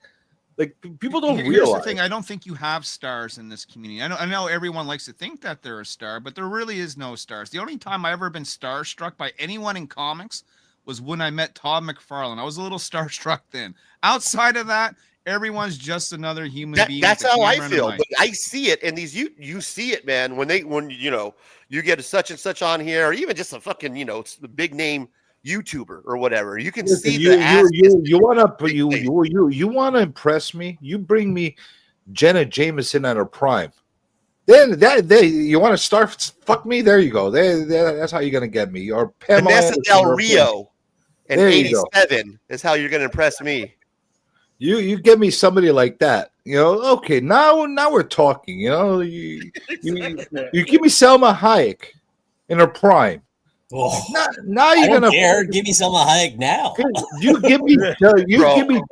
people don't Here's realize. the thing: I don't think you have stars in this community. I know everyone likes to think that they're a star, but there really is no stars. The only time I ever been starstruck by anyone in comics was when I met Todd McFarlane. I was a little starstruck then. Outside of that, everyone's just another human being. That's with a how I camera and a feel. mic. But I see it, and you see it, man. When you get a such and such on here, or even just a fucking big name YouTuber or whatever, you can Listen, see you the you want to impress me? You bring me Jenna Jameson at her prime. Then you want to start fuck me? There you go. That's how you're gonna get me. Or Pamela Vanessa Anderson Del or Rio in There you go. '87 is how you're gonna impress me. You give me somebody like that. Okay, now we're talking. You give me Selma Hayek in her prime. Oh, Now I you're don't gonna care. Give me some Hayek now. you give me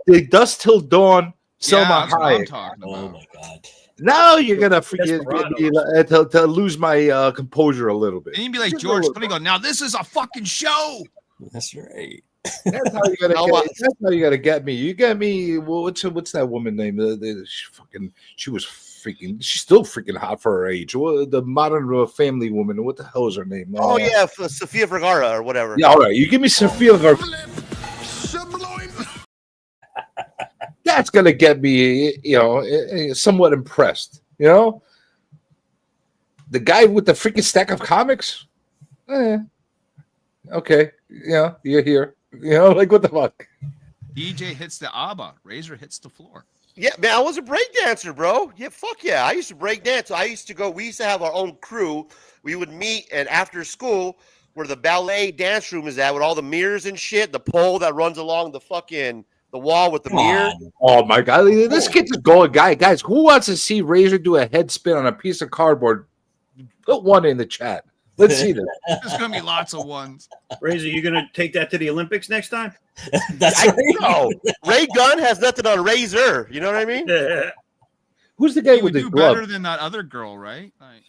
the Dust Till Dawn Selma that's what I'm Hayek. talking Oh about. my god. Now you're gonna forget Desperados. to lose my composure a little bit. And you'd be like Just a George little Clooney, go, now this is a fucking show. That's right. That's how you're gonna get me. You get me. Well, what's that woman name? She's still freaking hot for her age. The Modern Family woman. What the hell is her name? Oh yeah, Sofia Vergara or whatever. Yeah, all right. You give me Sophia Vergara. That's gonna get me, somewhat impressed. The guy with the freaking stack of comics. Okay, you're here. Like what the fuck? DJ hits the ABBA. Razor hits the floor. Yeah, man, I was a break dancer, bro. Yeah, fuck yeah. I used to break dance. We used to have our own crew. We would meet and after school where the ballet dance room is at with all the mirrors and shit, the pole that runs along the wall with the mirror. Oh my god, this kid's just going, guys. Who wants to see Razor do a head spin on a piece of cardboard? Put one in the chat. Let's see this. There's gonna be lots of ones. Razor, you gonna take that to the Olympics next time? That's I right. know. Ray Gunn has nothing on Razor. You know what I mean? Who's the guy You with would the do glove? better than that other girl, right? Like,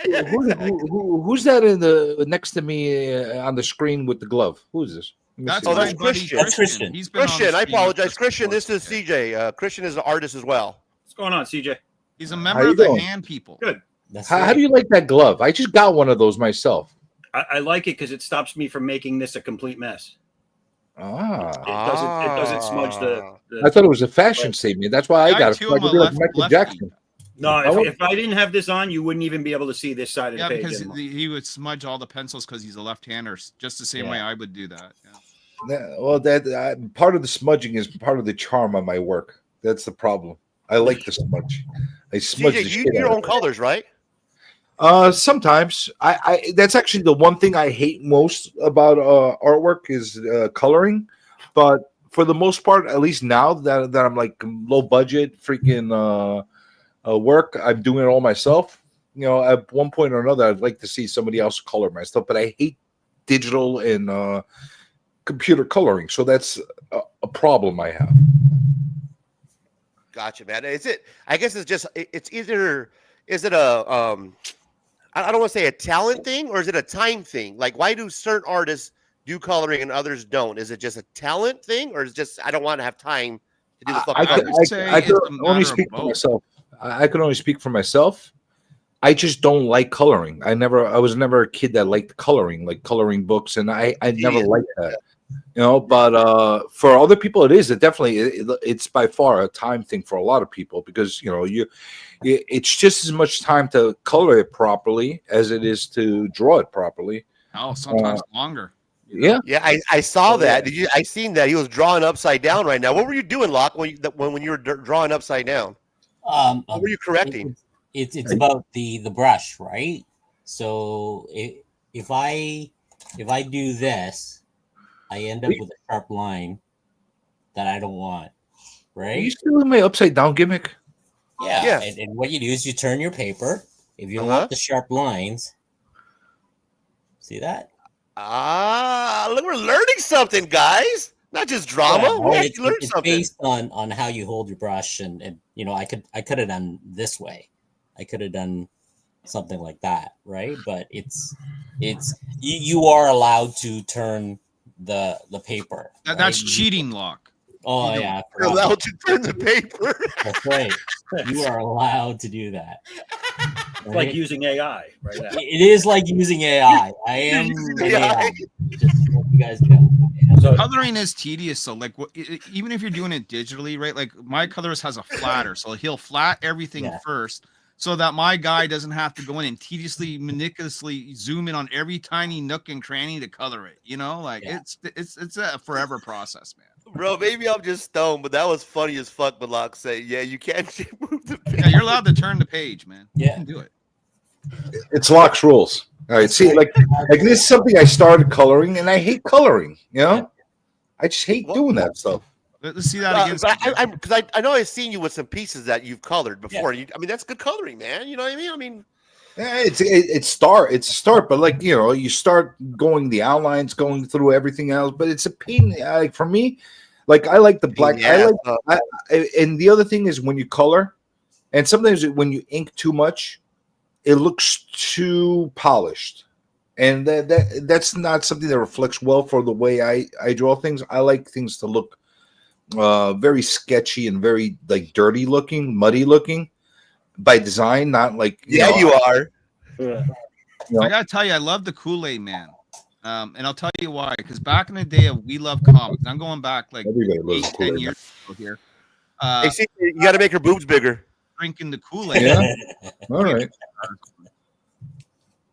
Who's that in the next to me on the screen with the glove? Who's this? that's Oh, my that's buddy Christian. That's Christian. He's been on the Christian, I stream apologize. with us Christian, before. this is CJ. Christian is an artist as well. What's going on, CJ? He's a How member you of the doing? hand people. Good. That's How right. do you like that glove? I just got one of those myself. I like it because it stops me from making this a complete mess. Ah, It doesn't smudge the I thought it was a fashion statement. That's why I Yeah, got it. too, So I I'm could a be like left- Michael lefty. Jackson. No, Oh. if I didn't have this on, you wouldn't even be able to see this side of the Yeah, page because anymore. he would smudge all the pencils because he's a left-hander, just the same way I would do that. Yeah. Well, that part of the smudging is part of the charm of my work. That's the problem. I like the smudge. I smudge CJ, the you shit do your out own of it. colors, right? Sometimes I that's actually the one thing I hate most about artwork is coloring, but for the most part, at least now that I'm like low budget freaking work, I'm doing it all myself. At one point or another, I'd like to see somebody else color my stuff, but I hate digital and computer coloring, so that's a problem I have. Gotcha, man. I guess it's either is it a I don't want to say a talent thing or is it a time thing? Like, why do certain artists do coloring and others don't? Is it just a talent thing, or is it just I don't want to have time to do the fucking I colors? can only speak for myself. I can only speak for myself. I just don't like coloring. I was never a kid that liked coloring, like coloring books, and I never liked that. But for other people, it's by far a time thing for a lot of people because it's just as much time to color it properly as it is to draw it properly. Oh, sometimes longer. Yeah, I saw that. I seen that he was drawing upside down right now. What were you doing, Locke, when you were drawing upside down? What were you correcting? It's about the brush, right? So if I do this, I end up with a sharp line that I don't want, Are right? you still in my upside down gimmick? Yeah. And what you do is you turn your paper. If you want the sharp lines, see that? Look, we're learning something, guys. Not just drama. Yeah, we right? actually learned It's something. based on how you hold your brush, and I could have done this way. I could have done something like that, right? But it's you are allowed to turn the paper. That's right? cheating, Locke. Oh You yeah, I You're forgot. allowed to turn the paper. That's right. You are allowed to do that. It's like using AI right now. It is like using AI. I am Using an AI. AI. Just let you guys know. So Coloring is tedious, so like even if you're doing it digitally, right? Like my colorist has a flatter, so he'll flat everything Yeah. first, so that my guy doesn't have to go in and tediously, meticulously zoom in on every tiny nook and cranny to color it. You know, like Yeah. it's a forever process, man. Bro, maybe I'm just stoned, but that was funny as fuck. Malak say, "Yeah, you can't move the paper." Yeah, you're allowed to turn the page, man. You Yeah. can do it. It's Locke's rules. All right, see, like this is something I started coloring, and I hate coloring. You know, I just hate doing that stuff. Let's see that again. Because I know I've seen you with some pieces that you've colored before. I mean, that's good coloring, man. You know what I mean? I mean, Yeah, it's a start, but like you start going the outlines, going through everything else, but it's a pain. Like for me, like I like the black. Yeah, And the other thing is when you color, and sometimes when you ink too much, it looks too polished, and that's not something that reflects well for the way I draw things. I like things to look very sketchy and very like dirty looking, muddy looking. By design, not like you are. I gotta tell you, I love the Kool-Aid Man, and I'll tell you why. Because back in the day of We Love Comics, I'm going back like Everybody loves 8-10 Kool-Aid years ago here. Hey, see, you got to make her boobs bigger. Drinking the Kool-Aid. Yeah. All right.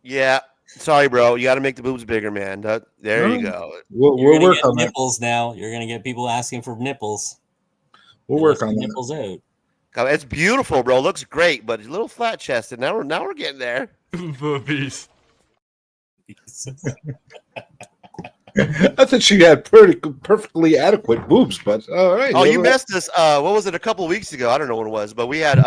Yeah. Sorry, bro. You got to make the boobs bigger, man. There you go. We'll You're gonna work get on that. nipples now. You're gonna get people asking for nipples. We'll They work lift the on that. nipples out. It's beautiful, bro. Looks great, but it's a little flat chested. Now we're getting there. Boobies. I thought she had perfectly adequate boobs, but all right. Oh, you missed us. What was it? A couple of weeks ago. I don't know when it was, but we had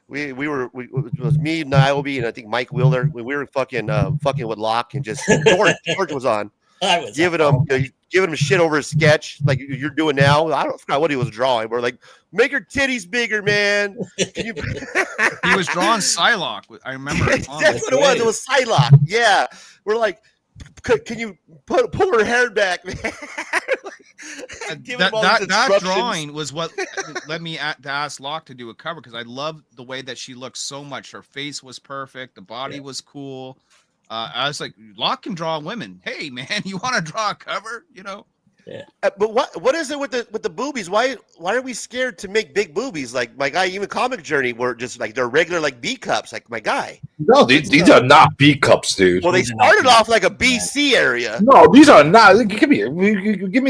it was me, Niobe, and I think Mike Wheeler. We were fucking with Locke, and just George was on. I was Giving him shit over his sketch like you're doing now. I don't forgot what he was drawing. We're like, make her titties bigger, man. Can you? He was drawing Psylocke. I remember. That's what it was. It was Psylocke. Yeah, we're like, can you pull her hair back, man? That drawing was what led me to ask Locke to do a cover because I loved the way that she looked so much. Her face was perfect. The body was cool. I was like, Locke can draw women. Hey, man, you want to draw a cover? You know? Yeah. But what is it with the boobies? Why are we scared to make big boobies? Like my guy, even Comic Journey, were just like they're regular like B cups. Like my guy. No, these are not B cups, dude. Well, they started off like a BC area. No, these are not. Give me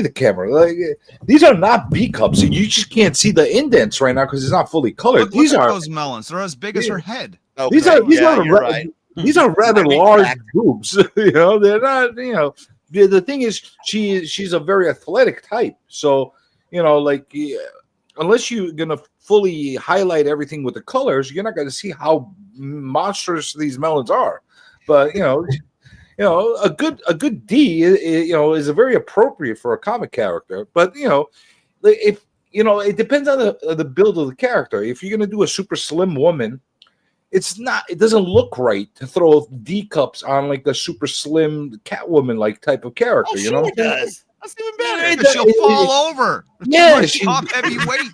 the camera. Like, these are not B cups. You just can't see the indents right now because it's not fully colored. Look at those melons. They're as big as her head. Okay. These are you're right. These are rather large boobs. You know, they're not. You know, the thing is, she's a very athletic type. So, you know, like unless you're gonna fully highlight everything with the colors, you're not gonna see how monstrous these melons are. But you know, a good D, is a very appropriate for a comic character. But you know, if it depends on the build of the character. If you're gonna do a super slim woman, it doesn't look right to throw D cups on like a super slim Catwoman like type of character. Oh, you know, it does. That's even better. She'll fall over. Yeah, top heavy weight.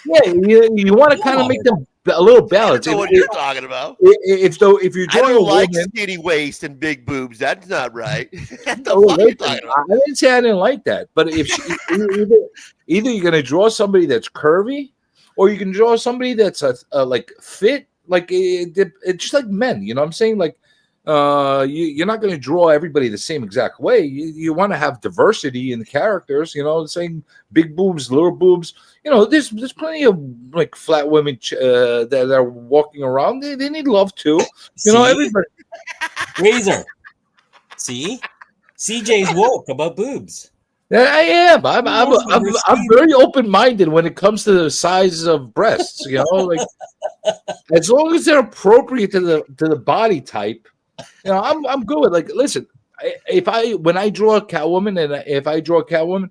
Yeah, you want to kind of make them a little balanced. I know what you're talking about. If you're I drawing don't a like woman, skinny waist and big boobs. That's not right. What the oh, fuck are you wait, talking I about? didn't say I didn't like that, but if either you're gonna draw somebody that's curvy, or you can draw somebody that's like fit. Like it's just like men, you know what I'm saying? Like you're not going to draw everybody the same exact way. You want to have diversity in the characters, saying big boobs, little boobs. There's plenty of like flat women that are walking around. They need love too. Everybody. Razor. See, CJ's woke about boobs. Yeah, I am. I'm very open-minded when it comes to the size of breasts. Like as long as they're appropriate to the body type, I'm good with. Like, listen, when I draw a Catwoman,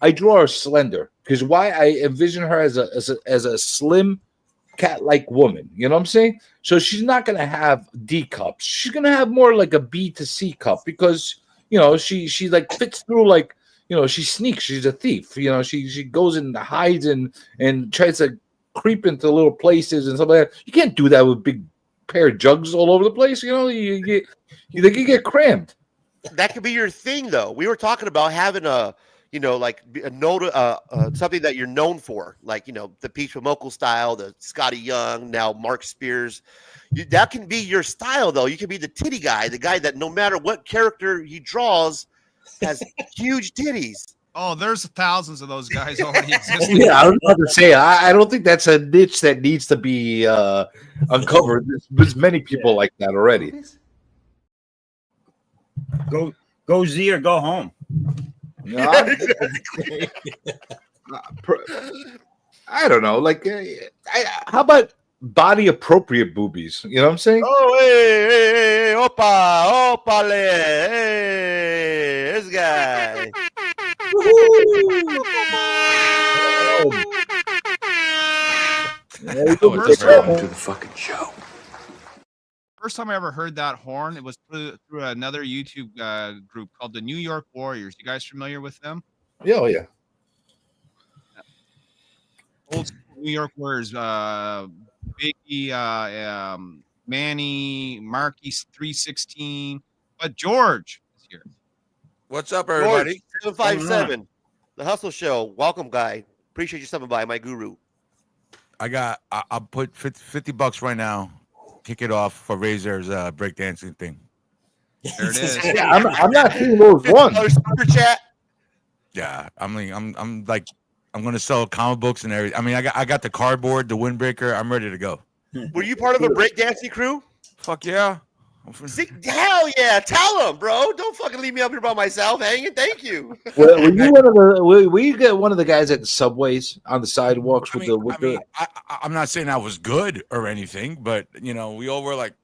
I draw her slender because why I envision her as a slim cat-like woman. You know what I'm saying? So she's not gonna have D cups. She's gonna have more like a B to C cup because she like fits through like she sneaks. She's a thief. She goes and hides and tries to creep into little places and stuff like that. You can't do that with big pair of jugs all over the place. You get crammed. That could be your thing, though. We were talking about having a note, something that you're known for, like the Peach Momoko style, the Scotty Young, now Mark Spears. That can be your style, though. You can be the titty guy, the guy that no matter what character he draws has huge titties. Oh, there's thousands of those guys already existing. Yeah, I was about to say, I don't think that's a niche that needs to be uncovered. There's many people like that already. Go Z or go home. I don't know. Like, how about body appropriate boobies? You know what I'm saying? Oh, hey, opa, hey, this guy. Welcome to the fucking show. First time I ever heard that horn, it was through another YouTube group called the New York Warriors. You guys familiar with them? Yeah, oh yeah. Old school New York Warriors, Biggie, Manny, Marky 316, but George is here. What's up, everybody? 757, the Hustle Show. Welcome, guy. Appreciate you stopping by, my guru. I'll put $50 right now. Kick it off for Razor's breakdancing thing. There it is. Yeah, I'm not seeing those ones. Super chat. Yeah, I'm gonna sell comic books and everything. I mean, I got the cardboard, the windbreaker. I'm ready to go. Were you part of a breakdancing crew? Fuck yeah. See, hell yeah! Tell them, bro. Don't fucking leave me up here by myself hanging. Thank you. Were you get one of the guys at the subways on the sidewalks with the? I'm not saying I was good or anything, but we all were like,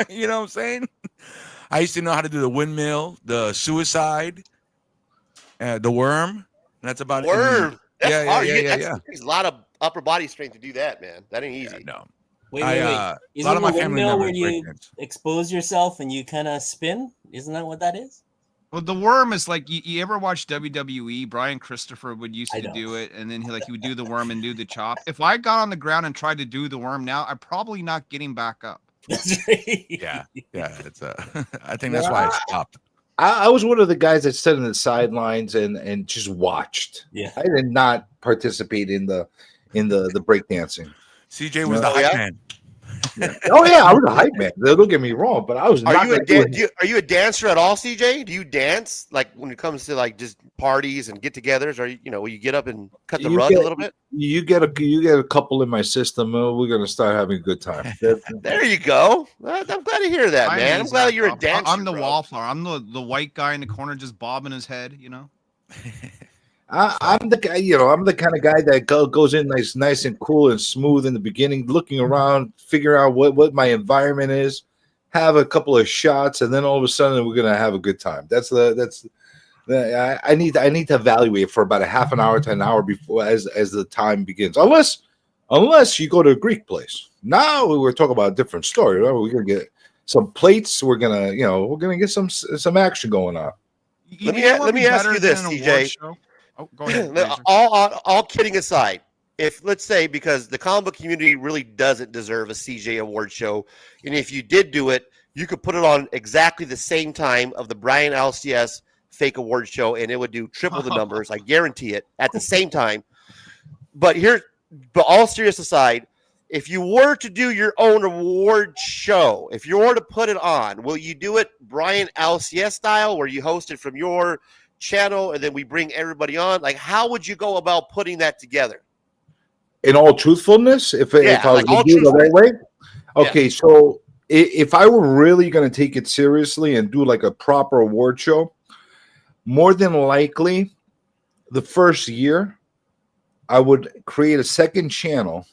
you know what I'm saying? I used to know how to do the windmill, the suicide, the worm. And that's about worm. it. That's hard. Yeah. There's a lot of upper body strength to do that, man. That ain't easy. No. Wait. A Isn't lot of my the family windmill members where you breakdance. expose yourself and you kind of spin? Isn't that what that is? Well, the worm is like you ever watch WWE? Brian Christopher would used to do it, and then he would do the worm and do the chop. If I got on the ground and tried to do the worm now, I'm probably not getting back up. Yeah. It's I think that's why I stopped. I was one of the guys that stood on the sidelines and just watched. Yeah, I did not participate in the breakdancing. CJ was the hype man. Yeah. Oh yeah, I was a hype man. Don't get me wrong, but I was. Are you a dancer at all, CJ? Do you dance like when it comes to like just parties and get-togethers? Or will you get up and cut the rug a little bit? You get a couple in my system. We're gonna start having a good time. There you go. I'm glad to hear that, man. I'm glad that you're a dancer. I'm the wallflower. I'm the white guy in the corner just bobbing his head. I'm the guy, I'm the kind of guy that goes in nice and cool and smooth in the beginning, looking around, figure out what my environment is, have a couple of shots, and then all of a sudden we're gonna have a good time. I need to evaluate for about a half an hour to an hour before as the time begins. Unless you go to a Greek place. Now we're talking about a different story. Right? We're gonna get some plates. We're gonna get some action going on. Let me ask you this, CJ. Oh, go ahead. all kidding aside, if let's say because the comic book community really doesn't deserve a CJ award show, and if you did do it, you could put it on exactly the same time of the Brian LCS fake award show, and it would do triple the numbers. I guarantee it at the same time. But all serious aside, if you were to do your own award show, if you were to put it on, will you do it Brian LCS style, where you host it from your channel and then we bring everybody on? Like, how would you go about putting that together? In all truthfulness, if I was going to do it the right way? Okay, so if I were really going to take it seriously and do like a proper award show, more than likely the first year, I would create a second channel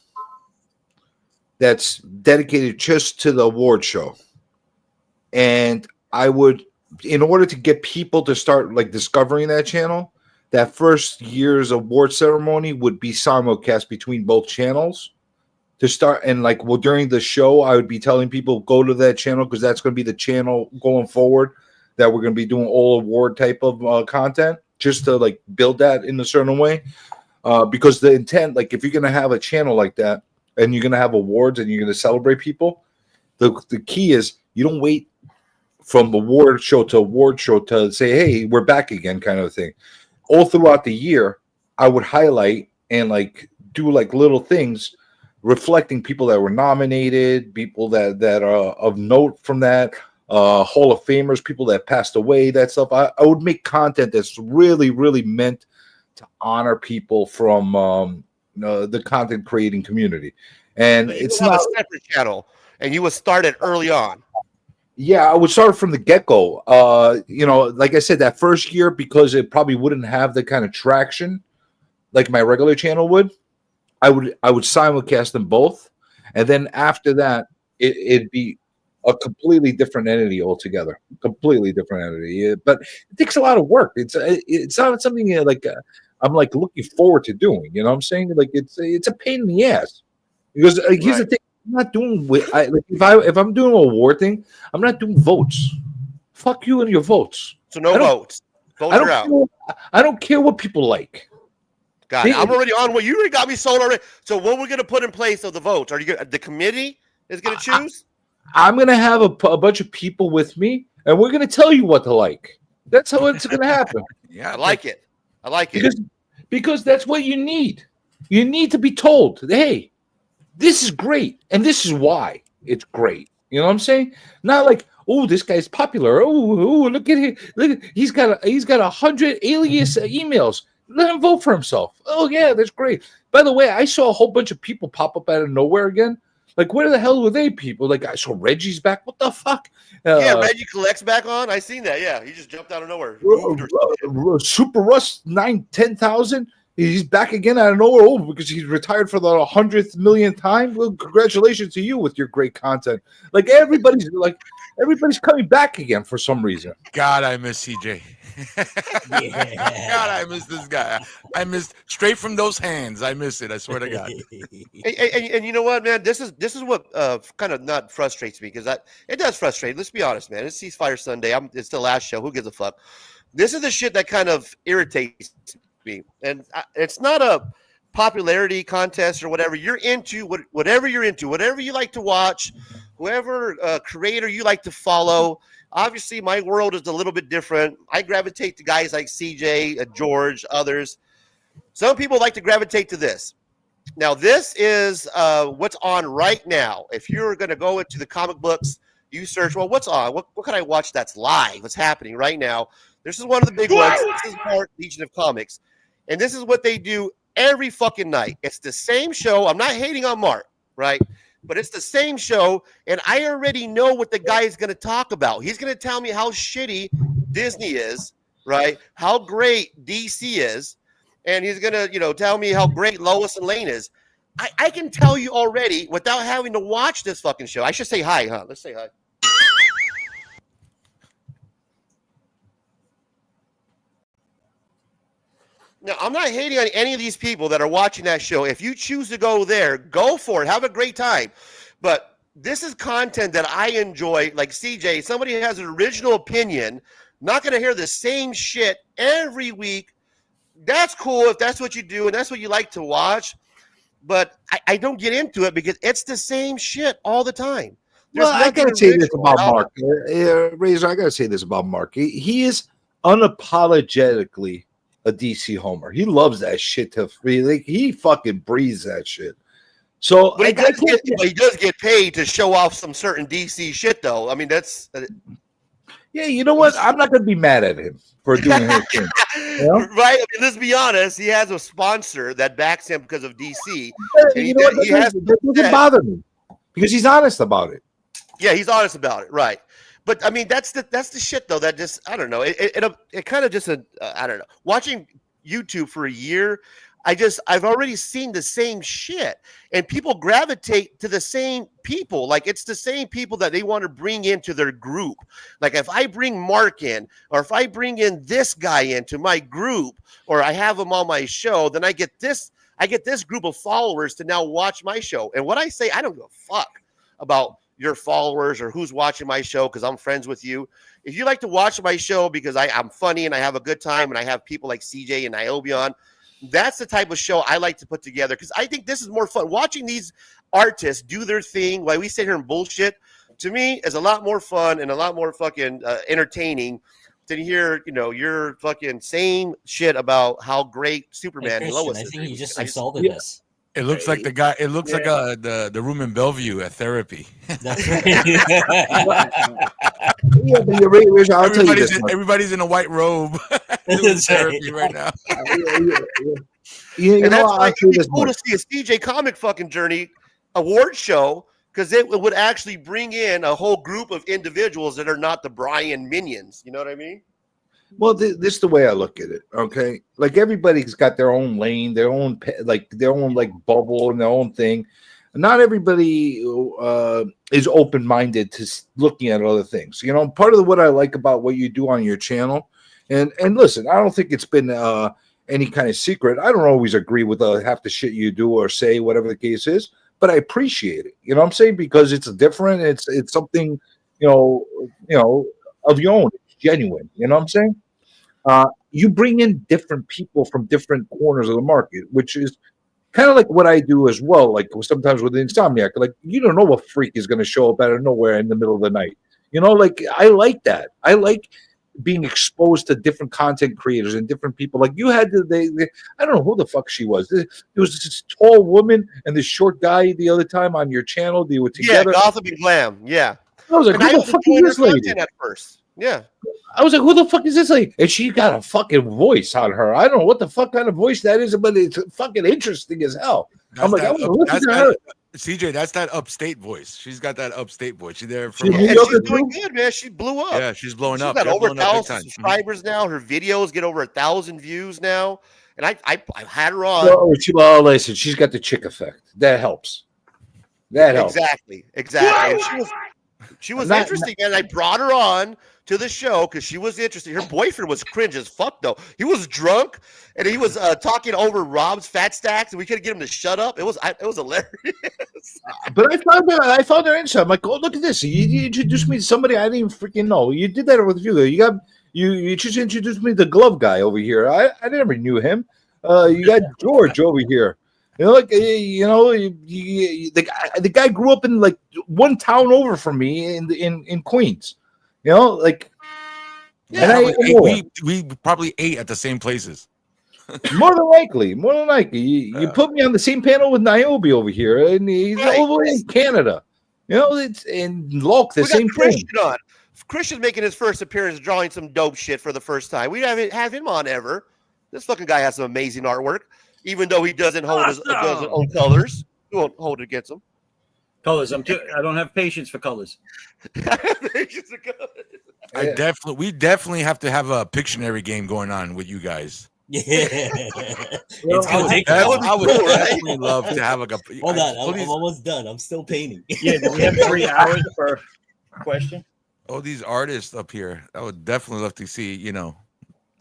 that's dedicated just to the award show. And I would, in order to get people to start like discovering that channel, that first year's award ceremony would be simulcast between both channels to start. And like, well, during the show, I would be telling people go to that channel because that's going to be the channel going forward that we're going to be doing all award type of content, just to like build that in a certain way. Because the intent, like if you're going to have a channel like that and you're going to have awards and you're going to celebrate people, the key is you don't wait from award show to say, hey, we're back again kind of thing. All throughout the year, I would highlight and like do like little things reflecting people that were nominated, people that are of note from that, Hall of Famers, people that passed away, that stuff. I would make content that's really, really meant to honor people from the content creating community. And it's not a separate channel, and you would start it early on. Yeah, I would start from the get-go. Like I said, that first year, because it probably wouldn't have the kind of traction like my regular channel would, I would simulcast them both. And then after that, it'd be a completely different entity altogether. Completely different entity. But it takes a lot of work. It's not something I'm like looking forward to doing. You know what I'm saying? Like it's a pain in the ass. Because here's the thing. I'm not doing if I'm doing an award thing, I'm not doing votes. Fuck you and your votes. So no votes. Votes are out. I don't care what people like. God, I'm already on what you already got me sold already. So what we're gonna put in place of the votes? Are you the committee is gonna choose? I'm gonna have a bunch of people with me, and we're gonna tell you what to like. That's how it's gonna happen. Yeah, I like it. I like it because that's what you need. You need to be told, hey, this is great, and this is why it's great. You know what I'm saying? Not like, oh, this guy's popular. Oh, look at him. Look, he's got 100 alias emails. Let him vote for himself. Oh yeah, that's great. By the way, I saw a whole bunch of people pop up out of nowhere again. Like, where the hell were they people? Like, I saw Reggie's back. What the fuck? Yeah, Reggie Collect's back on. I seen that. Yeah, he just jumped out of nowhere. Super Russ 10,000. He's back again out of nowhere. Oh, because he's retired for the 100th millionth time. Well, congratulations to you with your great content. Like everybody's coming back again for some reason. God, I miss CJ. Yeah. God, I miss this guy. I missed straight from those hands. I miss it. I swear to God. And you know what, man? This is what kind of not frustrates me because it does frustrate. Let's be honest, man. It's Ceasefire Sunday. It's the last show. Who gives a fuck? This is the shit that kind of irritates me, and it's not a popularity contest or whatever. You're into whatever you're into, whatever you like to watch, whoever creator you like to follow. Obviously, my world is a little bit different. I gravitate to guys like CJ, George, others. Some people like to gravitate to this. Now, this is what's on right now. If you're going to go into the comic books, you search, well, what's on? What can I watch that's live? What's happening right now? This is one of the big ones. This is part Legion of Comics. And this is what they do every fucking night. It's the same show. I'm not hating on Mark, right? But it's the same show, and I already know what the guy is going to talk about. He's going to tell me how shitty Disney is, right? How great DC is, and he's going to, tell me how great Lois and Lane is. I can tell you already without having to watch this fucking show. I should say hi, huh? Let's say hi. Now, I'm not hating on any of these people that are watching that show. If you choose to go there, go for it. Have a great time. But this is content that I enjoy. Like CJ, somebody who has an original opinion, not going to hear the same shit every week. That's cool if that's what you do and that's what you like to watch. But I don't get into it because it's the same shit all the time. Well, I got to say this about Mark. Razor, I got to say this about Mark. He is unapologetically a DC homer. He loves that shit he fucking breathes that shit. So but he does get paid to show off some certain DC shit, though. I mean, that's yeah. You know what? I'm not gonna be mad at him for doing his thing. You know? Right? I mean, let's be honest. He has a sponsor that backs him because of DC. That doesn't bother me because he's honest about it. Yeah, he's honest about it, right? But I mean, that's the shit though. That just I don't know. It kind of just I don't know. Watching YouTube for a year, I've already seen the same shit, and people gravitate to the same people. Like it's the same people that they want to bring into their group. Like if I bring Mark in, or if I bring in this guy into my group, or I have him on my show, then I get this group of followers to now watch my show. And what I say, I don't give a fuck about your followers or who's watching my show because I'm friends with you. If you like to watch my show because I'm funny and I have a good time and I have people like CJ and Niobe on, that's the type of show I like to put together because I think this is more fun. Watching these artists do their thing while we sit here and bullshit, to me, is a lot more fun and a lot more fucking entertaining than hear, your fucking saying shit about how great Superman and Lois I is. think you just insulted us. It looks like the guy. It looks like the room in Bellevue at therapy. That's right. Yeah, but I'll tell you this much. Everybody's in a white robe doing therapy right now. And that's why it'd be cool to see a CJ Comic fucking Journey award show because it would actually bring in a whole group of individuals that are not the Brian minions. You know what I mean? Well, this is the way I look at it. Okay, like everybody's got their own lane, their own bubble and their own thing. Not everybody is open-minded to looking at other things. Part of what I like about what you do on your channel, and listen, I don't think it's been any kind of secret. I don't always agree with half the shit you do or say, whatever the case is, but I appreciate it. You know what I'm saying? Because it's different. It's something, of your own. It's genuine. You know what I'm saying? You bring in different people from different corners of the market, which is kind of like what I do as well. Like sometimes with Insomniac, like you don't know a freak is going to show up out of nowhere in the middle of the night. Like I like that. I like being exposed to different content creators and different people. Like you had I don't know who the fuck she was. There was this tall woman and this short guy the other time on your channel. They were together. Yeah, Gotham and Glam. Yeah. I was like, and who the fuck is this lady? At first. Yeah. I was like, who the fuck is this lady? And she got a fucking voice on her. I don't know what the fuck kind of voice that is, but it's fucking interesting as hell. I'm like, CJ, that's that upstate voice. She's got that upstate voice. She's there from she's doing good, man. She blew up. Yeah, she's blowing up. She's got over 1,000 subscribers now. Her videos get over 1,000 views now. And I had her on. Well, listen, she's got the chick effect. That helps. That helps. Exactly. And she was interesting, and I brought her on to the show because she was interesting. Her boyfriend was cringe as fuck, though. He was drunk, and he was talking over Rob's fat stacks, and we couldn't get him to shut up. It was hilarious. But I found her inside. I'm like, oh, look at this. You introduced me to somebody I didn't even freaking know. You did that with you. You just introduced me to the glove guy over here. I never knew him. You got George over here. The guy grew up in like one town over from me in Queens. We probably ate at the same places. More than likely. You put me on the same panel with Niobe over here, and he's over in Canada. It's in Locke, the same Christian thing. On. Christian's making his first appearance, drawing some dope shit for the first time. We haven't have him on ever. This fucking guy has some amazing artwork. Even though he doesn't hold his own colors, he won't hold it against him. Colors. I don't have patience for colors. We definitely have to have a Pictionary game going on with you guys. Yeah, I would definitely love to have like a. Hold on, I'm almost done. I'm still painting. Yeah, do we have 3 hours per question? Oh, these artists up here, I would definitely love to see.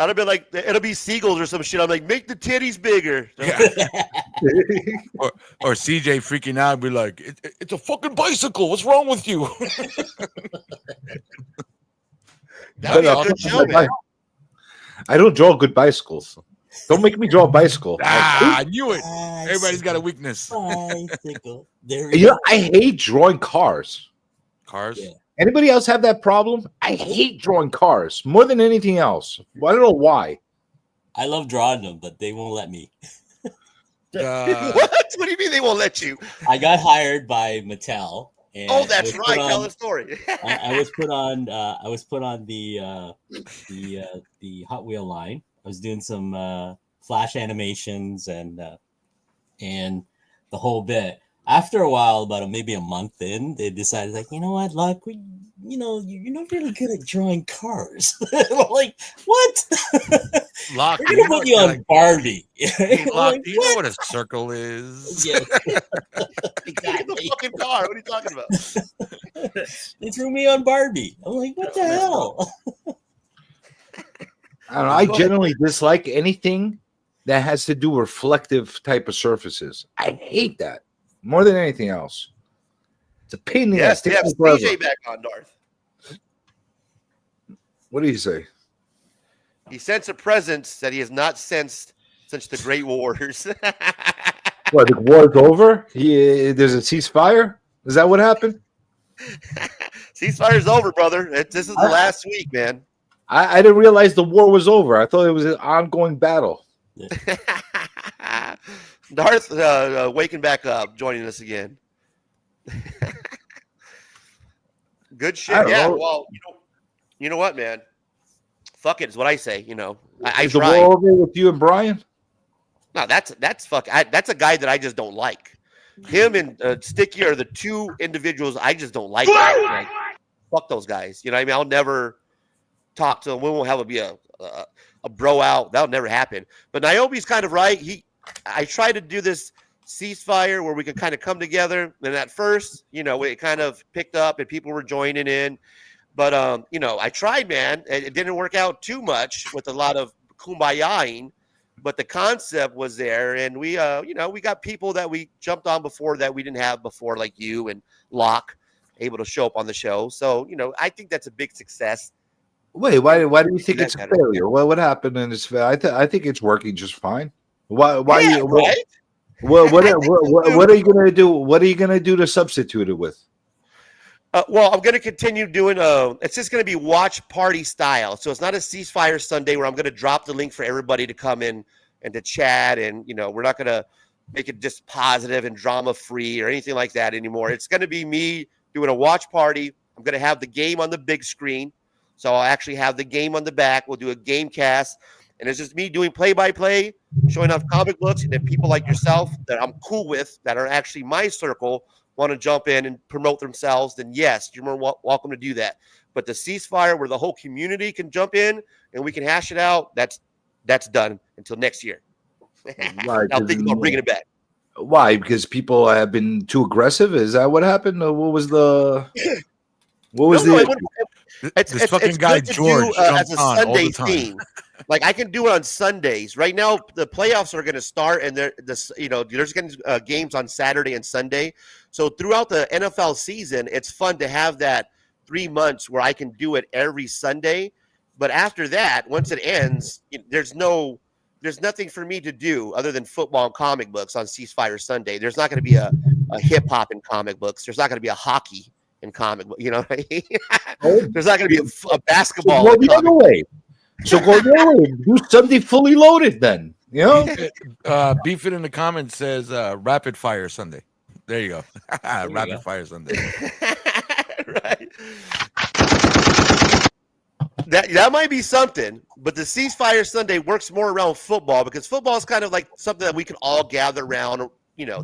I'd have been like, it'll be seagulls or some shit. I'm like, make the titties bigger. Yeah. or CJ freaking out and be like, it's a fucking bicycle. What's wrong with you? That'd be a good show, man. I don't draw good bicycles. Don't make me draw a bicycle. I knew it. Everybody's got a weakness. Bicycle. I hate drawing cars. Cars? Yeah. Anybody else have that problem? I hate drawing cars more than anything else. I don't know why. I love drawing them, but they won't let me. What? What do you mean they won't let you? I got hired by Mattel. And that's right. Tell the story. I was put on the Hot Wheel line. I was doing some flash animations and the whole bit. After a while, about maybe a month in, they decided, like, you know what, Luck, you're not really good at drawing cars. I'm like, what? Lock, We're gonna put you on Barbie. Hey, I'm Lock, like, do you know what a circle is? Yeah. Exactly. The fucking car. What are you talking about? They threw me on Barbie. I'm like, what the hell? I don't know. I generally dislike anything that has to do reflective type of surfaces. I hate that more than anything else. It's a pain in the ass. Yes, we have Takes forever. CJ back on, Darth. What do you say? He sensed a presence that he has not sensed since the Great Wars. What, the war's over? There's a ceasefire? Is that what happened? Ceasefire's over, brother. This is the last week, man. I didn't realize the war was over. I thought it was an ongoing battle. Darth waking back up, joining us again. Good shit. Yeah. know. Well, you know what, man? Fuck it is what I say. I Is the tried. war over with you and Brian? No, that's fuck. That's a guy that I just don't like. Him and Sticky are the two individuals I just don't like. Like, fuck those guys. You know what I mean? I'll never talk to them. We won't have a bro out. That'll never happen. But Naomi's kind of right. I tried to do this ceasefire where we could kind of come together. And at first, it kind of picked up and people were joining in. But, I tried, man. It didn't work out too much with a lot of kumbayaing. But the concept was there. And we got people that we jumped on before that we didn't have before, like you and Locke, able to show up on the show. So, I think that's a big success. Wait, why do you think it's a failure? What happened in this? I think it's working just fine. Why? Yeah, right? What are you gonna do? What are you gonna do to substitute it with? Well, I'm going to continue doing it's just going to be watch party style. So it's not a ceasefire Sunday where I'm going to drop the link for everybody to come in and to chat. And, we're not going to make it just positive and drama free or anything like that anymore. It's going to be me doing a watch party. I'm going to have the game on the big screen. So I'll actually have the game on the back. We'll do a game cast. And it's just me doing play-by-play, showing off comic books. And then people like yourself that I'm cool with, that are actually my circle, want to jump in and promote themselves, then yes, you're more welcome to do that. But the ceasefire where the whole community can jump in and we can hash it out, that's done until next year. Right, I'll think about bringing it back. Why? Because people have been too aggressive? Is that what happened? Or what was the This fucking guy George as a jumps on all Sunday the time. theme. Like I can do it on Sundays. Right now, the playoffs are going to start, and there's getting games on Saturday and Sunday. So throughout the NFL season, it's fun to have that 3 months where I can do it every Sunday. But after that, once it ends, there's nothing for me to do other than football and comic books on Ceasefire Sunday. There's not going to be a hip hop in comic books. There's not going to be a hockey in comic book. You know what I mean? There's not going to be a basketball. Go the other way. So go the other way. Do something fully loaded then. Beef It in the comments says Rapid Fire Sunday. There you go. Rapid Fire Sunday. Right. That might be something, but the Ceasefire Sunday works more around football because football is kind of like something that we can all gather around.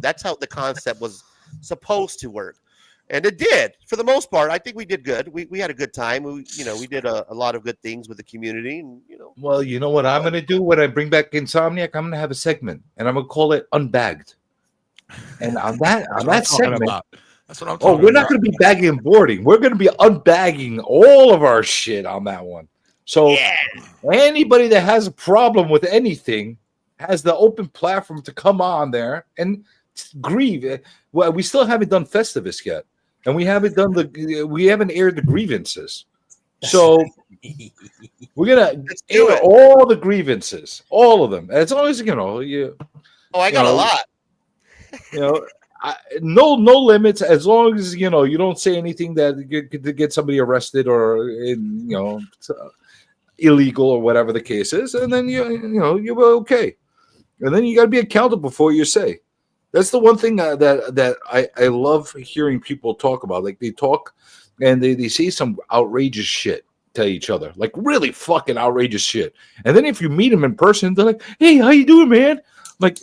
That's how the concept was supposed to work. And it did, for the most part. I think we did good. We had a good time. We did a lot of good things with the community. And Well, you know what I'm going to do when I bring back Insomniac? I'm going to have a segment, and I'm going to call it Unbagged. And on that segment, that's what I'm talking about. We're not going to be bagging and boarding. We're going to be unbagging all of our shit on that one. So anybody that has a problem with anything has the open platform to come on there and grieve. Well, we still haven't done Festivus yet. And we haven't aired the grievances. So we're gonna air all the grievances, all of them. As long as I got a lot. No limits. As long as you don't say anything that could get somebody arrested or illegal or whatever the case is, and then you're okay. And then you got to be accountable for what you say. That's the one thing that I love hearing people talk about. Like they talk and they say some outrageous shit to each other, like really fucking outrageous shit. And then if you meet them in person, they're like, "Hey, how you doing, man?" I'm like,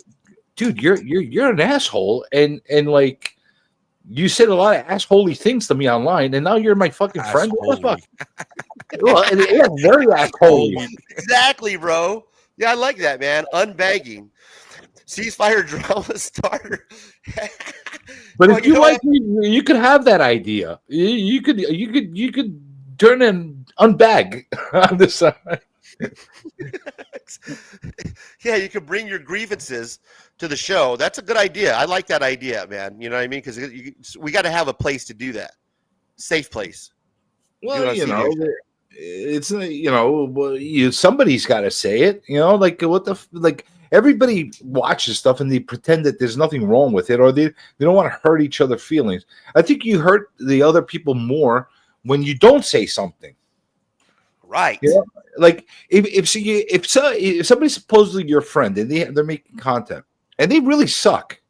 dude, you're an asshole, and like You said a lot of assholey things to me online, and now you're my fucking friend. What the fuck? Well, very assholey. Exactly, bro. Yeah, I like that, man. Unbagging. Ceasefire drama starter. But if you like me, you could have that idea. You could turn and unbag on the side. Yeah, you could bring your grievances to the show. That's a good idea. I like that idea, man. You know what I mean? Because we got to have a place to do that. Safe place. Well, it's somebody's got to say it. Like everybody watches stuff and they pretend that there's nothing wrong with it, or they don't want to hurt each other's feelings. I think you hurt the other people more when you don't say something. Right. Like if somebody's supposedly your friend and they're making content and they really suck,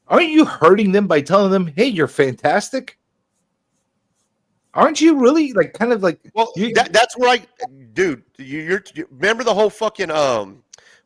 aren't you hurting them by telling them, "Hey, you're fantastic"? Aren't you really Well, that's where dude. You remember the whole fucking of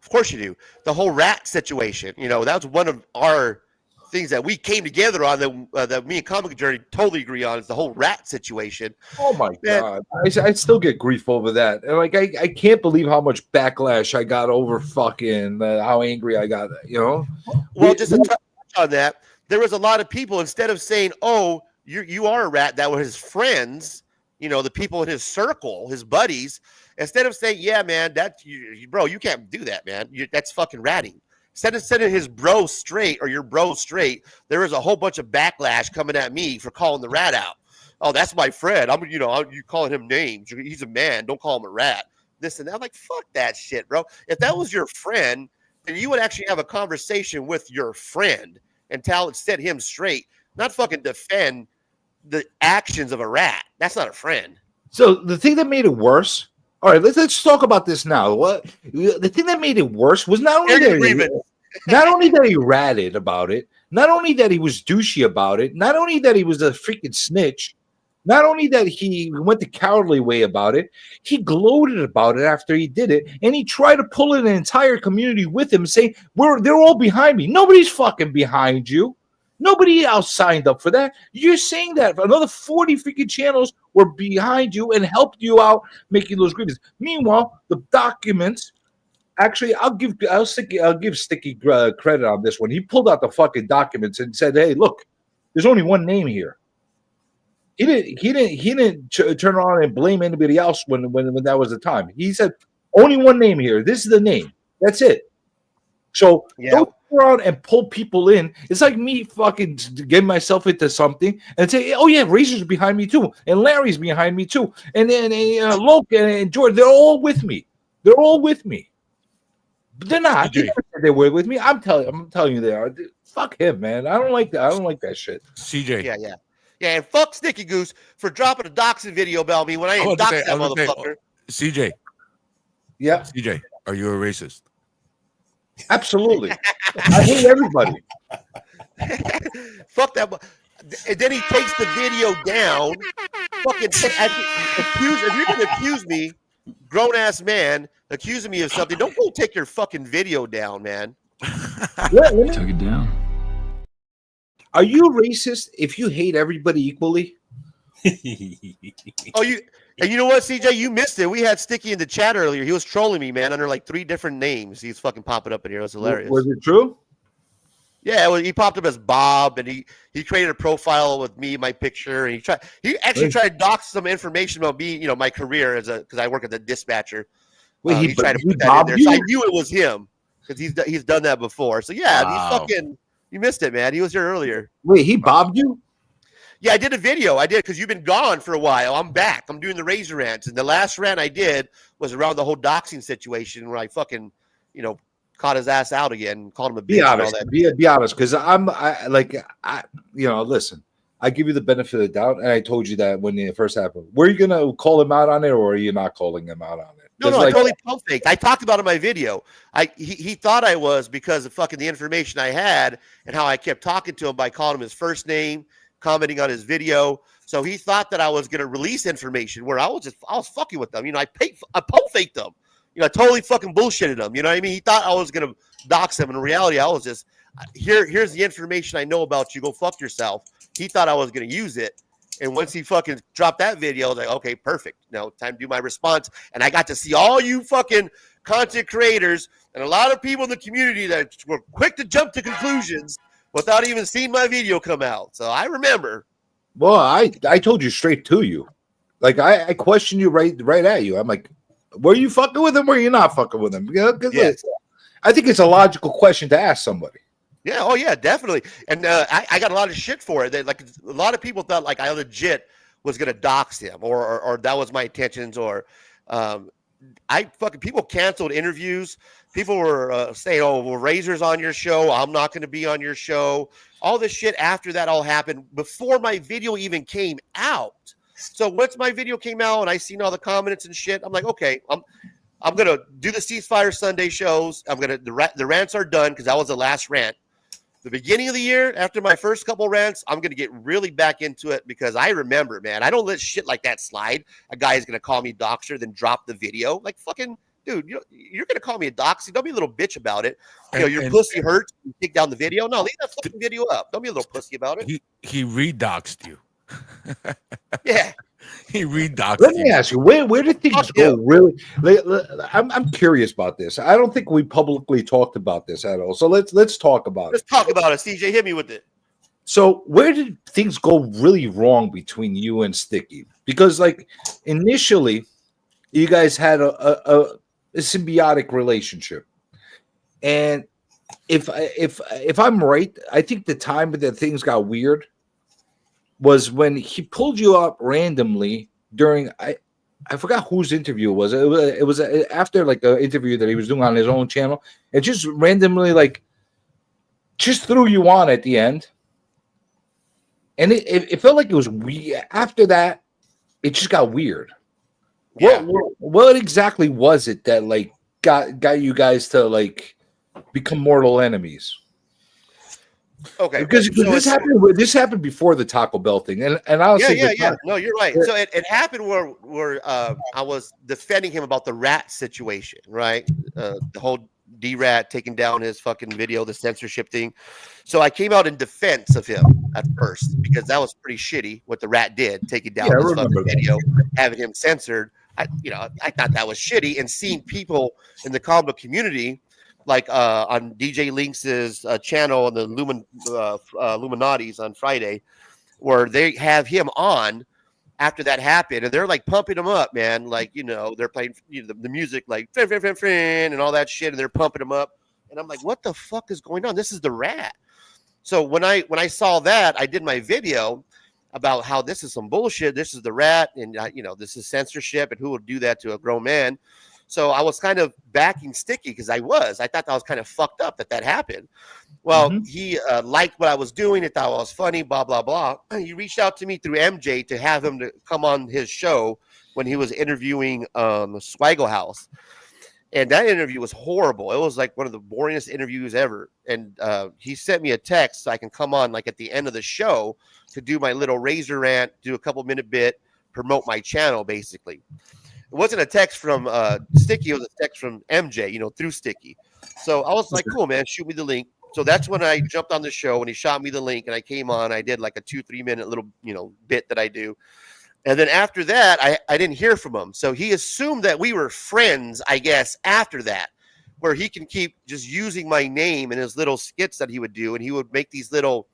course you do, the whole rat situation. That was one of our things that we came together on that me and Comic Journey totally agree on, is the whole rat situation. Oh my god, I still get grief over that. And I can't believe how much backlash I got over fucking how angry I got. Well, just to touch on that, there was a lot of people, instead of saying, "Oh, you are a rat," that were his friends, the people in his circle, his buddies. Instead of saying, "Yeah, man, that's bro, you can't do that, man. That's fucking ratting." Instead of setting his bro straight or your bro straight, there was a whole bunch of backlash coming at me for calling the rat out. Oh, that's my friend. You calling him names. He's a man. Don't call him a rat. This and that. I'm like, fuck that shit, bro. If that was your friend, then you would actually have a conversation with your friend and set him straight, not fucking defend the actions of a rat. That's not a friend. So the thing that made it worse. All right, let's talk about this now. The thing that made it worse was not only that he ratted about it, not only that he was douchey about it, not only that he was a freaking snitch, not only that he went the cowardly way about it, he gloated about it after he did it, and he tried to pull in an entire community with him, saying, they're all behind me. Nobody's fucking behind you. Nobody else signed up for that. You're saying that another 40 freaking channels were behind you and helped you out making those grievances. Meanwhile, the documents, actually, I'll give Sticky credit on this one. He pulled out the fucking documents and said, "Hey, look, there's only one name here." He didn't turn around and blame anybody else when that was the time. He said, "Only one name here. This is the name. That's it." So don't go around and pull people in. It's like me fucking getting myself into something and say, "Oh yeah, Razor's behind me too, and Larry's behind me too, and then Loke and George, they're all with me. They're all with me." But they're not. They were with me. I'm telling you, they are. Fuck him, man. I don't like that. I don't like that shit. CJ. Yeah. And fuck Sticky Goose for dropping a doxing video about me when I ain't doxed that motherfucker. CJ. Yeah. CJ, are you a racist? Absolutely. I hate everybody. Fuck that. And then he takes the video down. Fucking if you're gonna accuse me, grown ass man, accusing me of something, don't go take your fucking video down, man. Took it down. Are you racist if you hate everybody equally? And you know what, CJ? You missed it. We had Sticky in the chat earlier. He was trolling me, man, under like 3 different names. He's fucking popping up in here. It was hilarious. Was it true? Yeah, he popped up as Bob, and he created a profile with me, my picture, and he actually tried to dox some information about me, my career because I work at the dispatcher. Wait, he tried to put that in there. So I knew it was him because he's done that before. So yeah, Wow. You missed it, man. He was here earlier. Wait, he bobbed you? Yeah, I did a video. I did because you've been gone for a while. I'm back. I'm doing the Razor rants, and the last rant I did was around the whole doxing situation where I fucking, caught his ass out again, called him a bitch. Be honest. And all that. Be honest, because listen. I give you the benefit of the doubt, and I told you that when it first happened. Were you gonna call him out on it, or are you not calling him out on it? No, I totally pump faked. I talked about it in my video. He thought I was because of fucking the information I had and how I kept talking to him by calling him his first name, commenting on his video. So he thought that I was going to release information where I was fucking with them. I pump faked them. I totally fucking bullshitted him. You know what I mean? He thought I was going to dox him. In reality, I was just here's the information I know about you. Go fuck yourself. He thought I was going to use it. And once he fucking dropped that video, I was like, okay, perfect. Now time to do my response. And I got to see all you fucking content creators and a lot of people in the community that were quick to jump to conclusions without even seeing my video come out. So I remember. Well, I told you straight to you. Like I questioned you right at you. I'm like, were you fucking with him or are you not fucking with him? Yes. I think it's a logical question to ask somebody. Yeah, oh yeah, definitely. And I got a lot of shit for it. Like a lot of people thought like I legit was gonna dox him or that was my intentions or people canceled interviews. People were saying, "Oh, well, Razor's on your show. I'm not going to be on your show." All this shit after that all happened before my video even came out. So once my video came out and I seen all the comments and shit, I'm like, okay, I'm gonna do the Ceasefire Sunday shows. The rants are done because that was the last rant. The beginning of the year, after my first couple rants, I'm gonna get really back into it because I remember, man, I don't let shit like that slide. A guy is gonna call me doxer, then drop the video. Like fucking dude, you're gonna call me a doxy. Don't be a little bitch about it. Your pussy hurts. You take down the video. No, leave that fucking video up. Don't be a little pussy about it. He redoxed you. Yeah. He redoxed. Let me ask you, where did things go? Really, I'm curious about this. I don't think we publicly talked about this at all. So let's talk about it. Let's talk about it. CJ, hit me with it. So where did things go really wrong between you and Sticky? Because like initially, you guys had a symbiotic relationship, and if I'm right, I think the time that things got weird was when he pulled you up randomly during I forgot whose interview it was. It was after like an interview that he was doing on his own channel, and just randomly like just threw you on at the end, and it felt like it was weird. After that, it just got weird. Yeah. What exactly was it that like got you guys to like become mortal enemies? Okay, because this happened before the Taco Bell thing, and I'll say yeah. No, you're right. So it happened where I was defending him about the rat situation, right? The whole D-Rat taking down his fucking video, the censorship thing. So I came out in defense of him at first because that was pretty shitty what the rat did, taking down his fucking video, having him censored. I thought that was shitty, and seeing people in the comic book community. Like on DJ Lynx's channel on the Illuminatis on Friday, where they have him on after that happened, and they're like pumping him up, man. Like they're playing the music like and all that shit, and they're pumping him up. And I'm like, what the fuck is going on? This is the rat. So when I saw that, I did my video about how this is some bullshit. This is the rat, and this is censorship, and who would do that to a grown man? So I was kind of backing Sticky because I thought that was kind of fucked up that happened. Well, he liked what I was doing. He thought I was funny, blah, blah, blah. He reached out to me through MJ to have him to come on his show when he was interviewing Swaggle House. And that interview was horrible. It was like one of the boringest interviews ever. And he sent me a text so I can come on like at the end of the show to do my little Razor rant, do a couple minute bit, promote my channel basically. It wasn't a text from Sticky. It was a text from MJ, through Sticky. So I was like, cool, man, shoot me the link. So that's when I jumped on the show and he shot me the link and I came on. I did like a 2-3 minute little, bit that I do. And then after that, I didn't hear from him. So he assumed that we were friends, I guess, after that, where he can keep just using my name in his little skits that he would do. And he would make these little,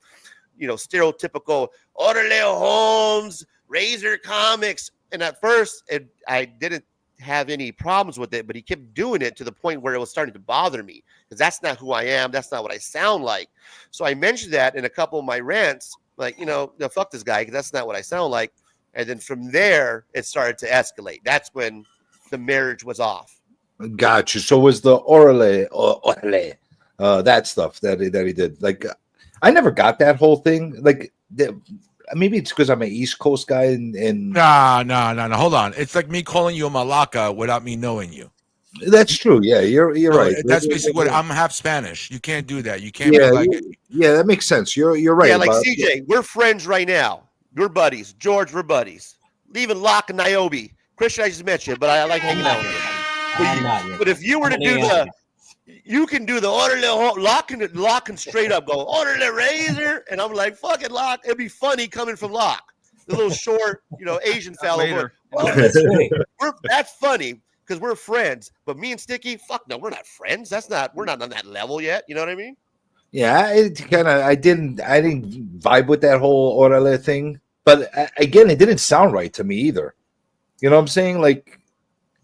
stereotypical Orale Holmes, Razor Comics. And at first, I didn't have any problems with it, but he kept doing it to the point where it was starting to bother me because that's not who I am. That's not what I sound like. So I mentioned that in a couple of my rants, like, fuck this guy because that's not what I sound like. And then from there, it started to escalate. That's when the marriage was off. Gotcha. So was the orale, that stuff that he did. Like, I never got that whole thing. Like, maybe it's because I'm an East Coast guy and No. Hold on. It's like me calling you a Malacca without me knowing you. That's true. Yeah, you're right. That's basically what I'm half Spanish. You can't do that. You can't. Yeah, that makes sense. You're right. Yeah, like CJ, we're friends right now. We're buddies. George, we're buddies. Leaving Locke and Niobe. Christian, I just mentioned, but I like hanging out with him. But if you were to do You can do the orderly Locke can straight up go orderly razor, and I'm like fucking Locke. It'd be funny coming from Locke, the little short, Asian fellow. Later. Well, That's right. that's funny because we're friends. But me and Sticky, fuck no, we're not friends. We're not on that level yet. You know what I mean? Yeah, I didn't vibe with that whole orderly thing. But again, it didn't sound right to me either. You know what I'm saying? Like,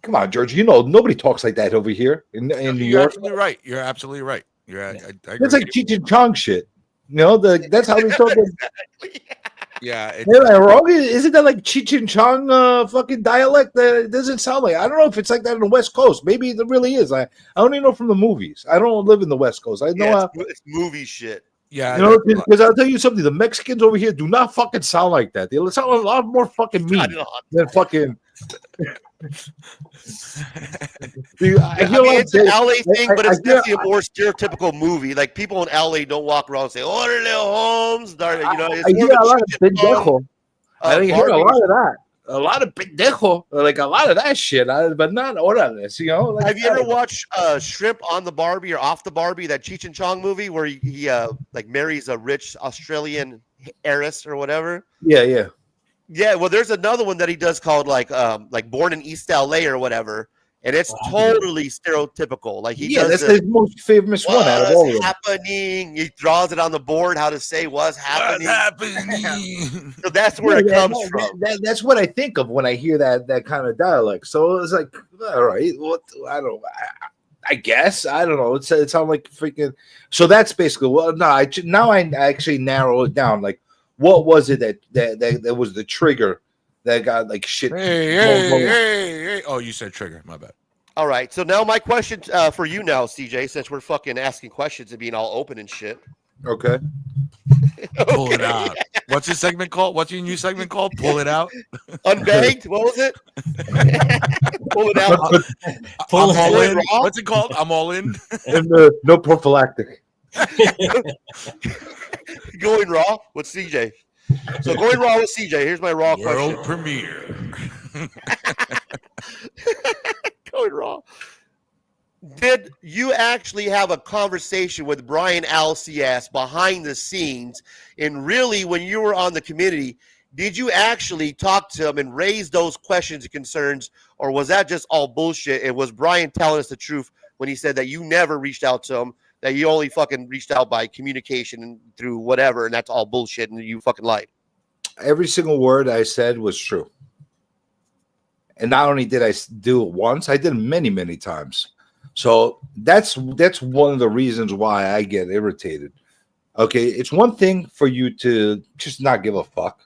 come on, George. Nobody talks like that over here in New You're York. absolutely right. You're absolutely right. I agree It's like with you. Cheech and Chong shit. That's how they talk. Yeah. Am I wrong? Isn't that like Cheech and Chong fucking dialect? That doesn't sound like. I don't know if it's like that in the West Coast. Maybe it really is. I only know from the movies. I don't live in the West Coast. I know it's movie shit. Yeah. because I'll tell you something. The Mexicans over here do not fucking sound like that. They sound a lot more fucking mean than fucking. It's an LA thing, but it's definitely a more stereotypical movie. Like people in LA don't walk around and say "Orderly Holmes." I hear a lot of pendejo. I hear a lot of that. A lot of pendejo, like a lot of that shit, but not orderless. Like have you ever watched Shrimp on the Barbie or Off the Barbie, that Cheech and Chong movie where he like marries a rich Australian heiress or whatever? Yeah. Yeah, well, there's another one that he does called like Born in East LA or whatever, and it's totally stereotypical. Like that's his most famous one out of all of them. Happening. He draws it on the board how to say what's happening. So that's where it comes from. That's what I think of when I hear that kind of dialect. So it's like, all right, what I guess I don't know. It sounds like freaking. So that's basically I actually narrow it down. Like, what was it that was the trigger that got like shit? Hey. Oh, you said trigger. My bad. All right. So now my question for you now, CJ, since we're fucking asking questions and being all open and shit. Okay. Pull it out. What's your segment called? What's your new segment called? Pull it out. Unbagged. What was it? Pull it out. I'm all in. What's it called? I'm all in. And no prophylactic. Going raw with CJ. So going raw with CJ. Here's my raw World question. premiere. Going raw. Did you actually have a conversation with Brian Alcias behind the scenes? And really, when you were on the committee, did you actually talk to him and raise those questions and concerns? Or was that just all bullshit? And was Brian telling us the truth when he said that you never reached out to him, that you only fucking reached out by communication and through whatever, and that's all bullshit and you fucking lied? Every single word I said was true. And not only did I do it once, I did it many, many times. So that's one of the reasons why I get irritated. Okay, it's one thing for you to just not give a fuck.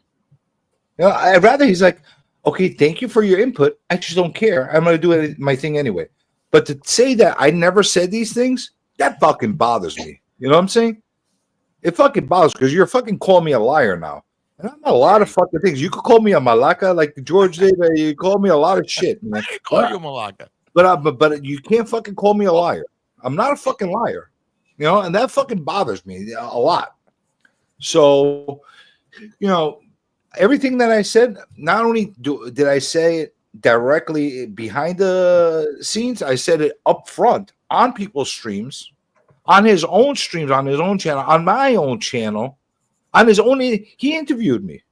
I'd rather he's like, okay, thank you for your input. I just don't care. I'm going to do my thing anyway. But to say that I never said these things, that fucking bothers me. You know what I'm saying? It fucking bothers because you're fucking calling me a liar now. And I'm not a lot of fucking things. You could call me a malaka like George did. You call me a lot of shit. Man. I call you a malaka. But you can't fucking call me a liar. I'm not a fucking liar. And that fucking bothers me a lot. So, everything that I said, not only did I say it directly behind the scenes, I said it up front on people's streams, on his own streams, on his own channel, on my own channel, on his own. He interviewed me.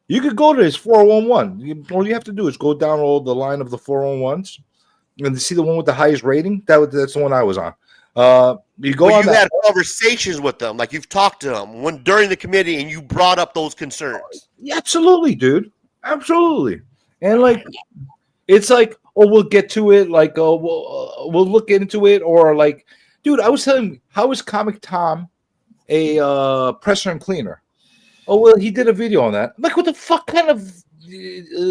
You could go to his 411. All you have to do is go down the line of the 411s and see the one with the highest rating. That's the one I was on. You go on. You had conversations with them, like you've talked to them during the committee, and you brought up those concerns. Yeah, absolutely, dude. Absolutely. And like, it's like, oh, we'll get to it. Like, oh, we'll look into it. Or like, dude, I was telling him, how is Comic Tom a presser and cleaner? Oh, well, he did a video on that. I'm like, what the fuck kind of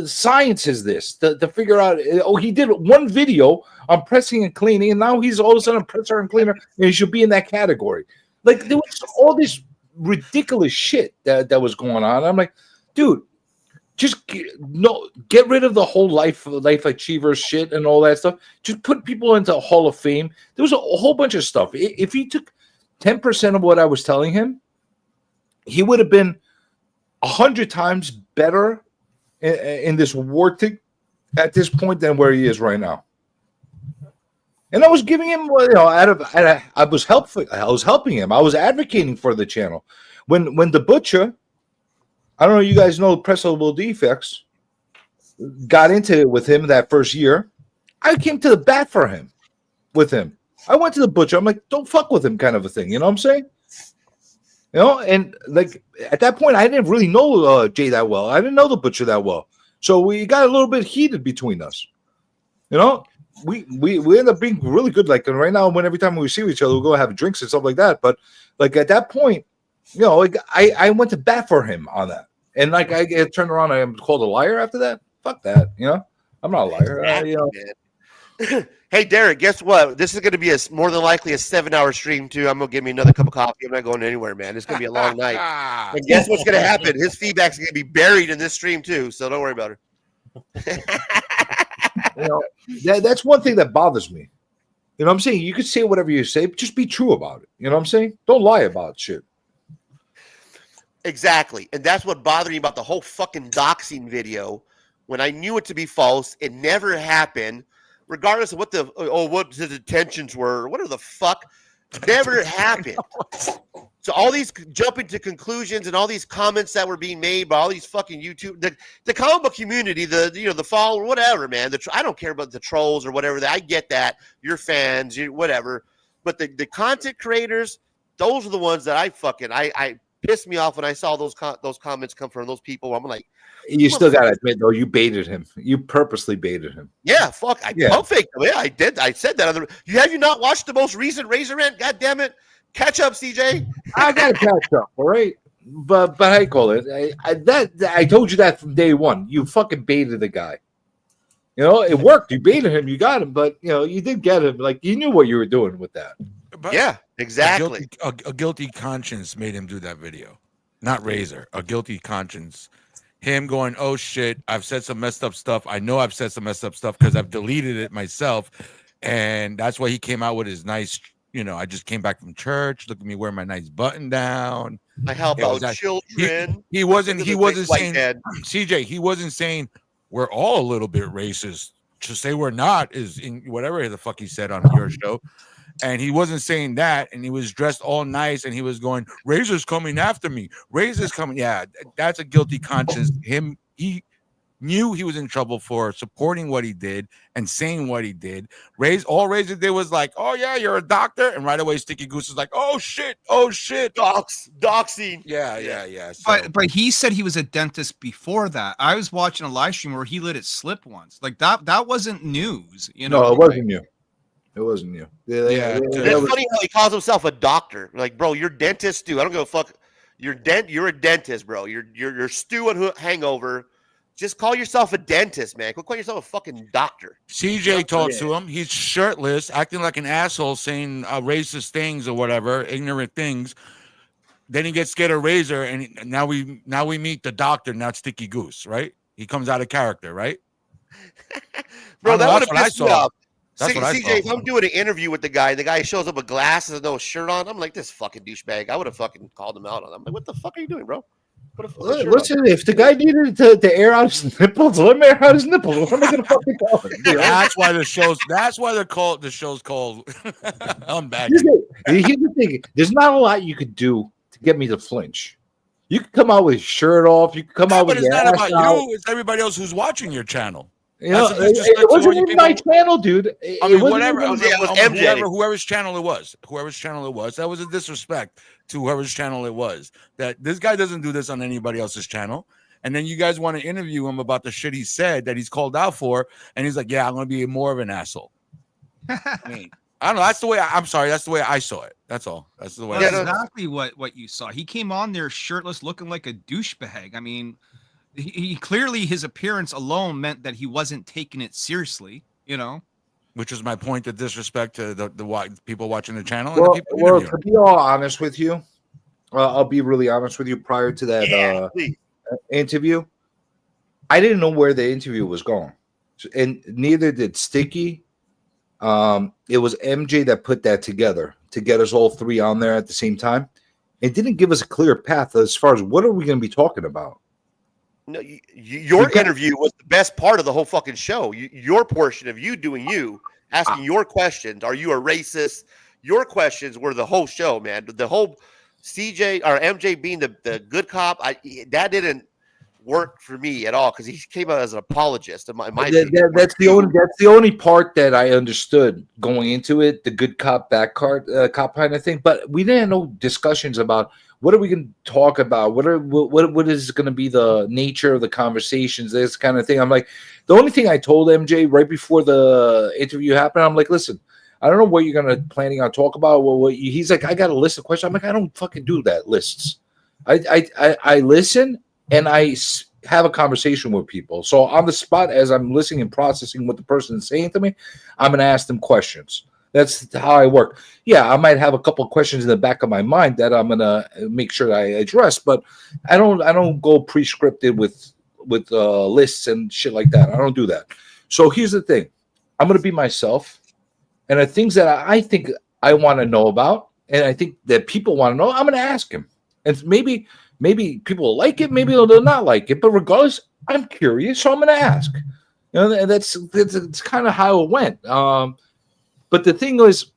science is this to figure out? Oh, he did one video on pressing and cleaning, and now he's all of a sudden a presser and cleaner, and he should be in that category. Like, there was all this ridiculous shit that was going on. I'm like, dude, just get rid of the whole life achievers shit and all that stuff. Just put people into a Hall of Fame. There was a whole bunch of stuff. If he took 10% of what I was telling him, he would have been 100 times better in this war thing at this point than where he is right now. And I was giving him, I was helpful. I was helping him. I was advocating for the channel. When the butcher, I don't know, you guys know Pressable Defects, got into it with him that first year. I came to the bat for him, with him. I went to the butcher. I'm like, don't fuck with him, kind of a thing. You know what I'm saying? And like at that point, I didn't really know Jay that well. I didn't know the butcher that well, so we got a little bit heated between us. We end up being really good. Like right now, every time we see each other, we'll go have drinks and stuff like that. But like at that point, I went to bat for him on that, and like I get turned around, I am called a liar after that. Fuck that, I'm not a liar. Hey, Derek, guess what? This is going to be more than likely a 7-hour stream, too. I'm going to give me another cup of coffee. I'm not going anywhere, man. It's going to be a long night. And guess what's going to happen? His feedback's going to be buried in this stream, too. So don't worry about it. That's one thing that bothers me. You know what I'm saying? You could say whatever you say, but just be true about it. You know what I'm saying? Don't lie about shit. Exactly. And that's what bothered me about the whole fucking doxing video. When I knew it to be false, it never happened. Regardless of what his intentions were, or whatever the fuck, never happened. So all these jumping to conclusions and all these comments that were being made by all these fucking YouTube, the comic book community, the follower, whatever, man. I don't care about the trolls or whatever. I get that. You're fans, whatever. But the content creators, those are the ones that I pissed me off when I saw those comments come from those people. I'm like, you still got to admit, though, you baited him. You purposely baited him. Yeah, fuck. Pump faked him. Yeah, I did. I said that. Have you not watched the most recent Razor Rant? God damn it. Catch up, CJ. I got to catch up, all right? But I call it. I told you that from day one. You fucking baited the guy. It worked. You baited him. You got him. But, you did get him. Like, you knew what you were doing with that. But yeah, exactly. A guilty conscience made him do that video. Not Razor. A guilty conscience. Him going, oh shit, I've said some messed up stuff. I know I've said some messed up stuff because I've deleted it myself. And that's why he came out with his nice, I just came back from church. Look at me wearing my nice button down. I help out children. He wasn't saying, CJ, he wasn't saying we're all a little bit racist. To say we're not is in whatever the fuck he said on your show. And he wasn't saying that, and he was dressed all nice, and he was going, Razor's coming after me. Razor's coming. Yeah, that's a guilty conscience. He knew he was in trouble for supporting what he did and saying what he did. All Razor did was like, oh, yeah, you're a doctor. And right away, Sticky Goose is like, oh, shit. Doxing. Yeah. So. But he said he was a dentist before that. I was watching a live stream where he let it slip once. Like, that wasn't news. No, it wasn't new. It wasn't you. It's funny how he calls himself a doctor. Like, bro, you're dentist stew. I don't give a fuck. You're a dentist, bro. You're stew and hangover. Just call yourself a dentist, man. Quit calling yourself a fucking doctor. CJ talks to him. He's shirtless, acting like an asshole, saying racist things or whatever, ignorant things. Then he gets scared of Razor, and now we meet the doctor, not Sticky Goose, right? He comes out of character, right? Bro, that would have pissed me off. That's CJ, if I'm doing an interview with the guy shows up with glasses and no shirt on, I'm like, this fucking douchebag. I would have fucking called him out on that. I'm like, what the fuck are you doing, bro? Listen, if the guy needed to air out his nipples, let him air out his nipples. What am I gonna fucking call him? That's why the show's called I'm back. Here's the thing. There's not a lot you could do to get me to flinch. You could come out with your shirt off. You could come out with your ass out. But it's not about you. It's everybody else who's watching your channel. It wasn't even my channel, dude. I mean, whatever. It was MJ. Whoever's channel it was. That was a disrespect to whoever's channel it was. That this guy doesn't do this on anybody else's channel. And then you guys want to interview him about the shit he said that he's called out for, and he's like, "Yeah, I'm going to be more of an asshole." I mean, I don't know. That's the way. I'm sorry. That's the way I saw it. That's all. That's the way. That's exactly what you saw. He came on there shirtless, looking like a douchebag. I mean. He clearly, his appearance alone meant that he wasn't taking it seriously, Which is my point of disrespect to the people watching the channel. Well, and the people to be all honest with you, I'll be really honest with you. Prior to that interview, I didn't know where the interview was going, and neither did Sticky. It was MJ that put that together to get us all three on there at the same time. It didn't give us a clear path as far as what are we going to be talking about. No, your interview was the best part of the whole fucking show. Your portion of you doing you asking your questions. Are you a racist? Your questions were the whole show, man. The whole CJ or MJ being the good cop, that didn't work for me at all because he came out as an apologist. In my opinion. That's the only part that I understood going into it, the good cop, bad cop kind of thing. But we didn't have no discussions about what are we going to talk about, what is going to be the nature of the conversations, this kind of thing. I'm like, the only thing I told MJ right before the interview happened, I'm like, listen, I don't know what you're gonna planning on talk about. He's like, I got a list of questions. I'm like, I don't fucking do that lists. I listen and I have a conversation with people. So on the spot, as I'm listening and processing what the person is saying to me, I'm gonna ask them questions. That's how I work. Yeah, I might have a couple of questions in the back of my mind that I'm gonna make sure I address, but I don't go pre-scripted with lists and shit like that. I don't do that. So here's the thing: I'm gonna be myself. And the things that I think I want to know about, and I think that people want to know, I'm going to ask him. And maybe people will like it, maybe they'll not like it. But regardless, I'm curious, so I'm going to ask. You know, that's kind of how it went. But the thing was,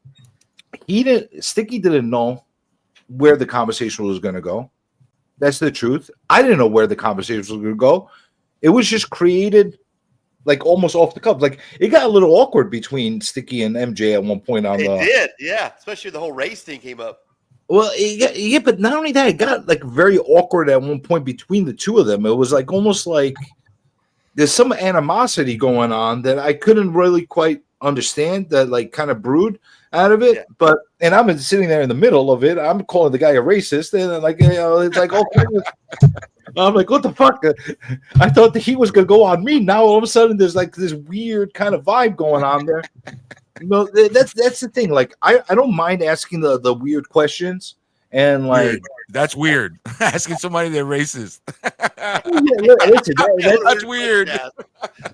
Sticky didn't know where the conversation was going to go. That's the truth. I didn't know where the conversation was going to go. It was just created like almost off the cuff. Like it got a little awkward between Sticky and MJ at one point on it did, yeah. Especially the whole race thing came up. Well, yeah, but not only that, it got like very awkward at one point between the two of them. It was like almost like there's some animosity going on that I couldn't really quite understand, that like kind of brewed out of it. Yeah. But and I'm sitting there in the middle of it. I'm calling the guy a racist, and like, you know, it's like okay. I'm like, what the fuck? I thought that he was gonna go on me. Now all of a sudden, there's like this weird kind of vibe going on there. You know, that's the thing. Like, I don't mind asking the weird questions, and like weird. That's weird. Asking somebody they're racist. Listen, that's weird.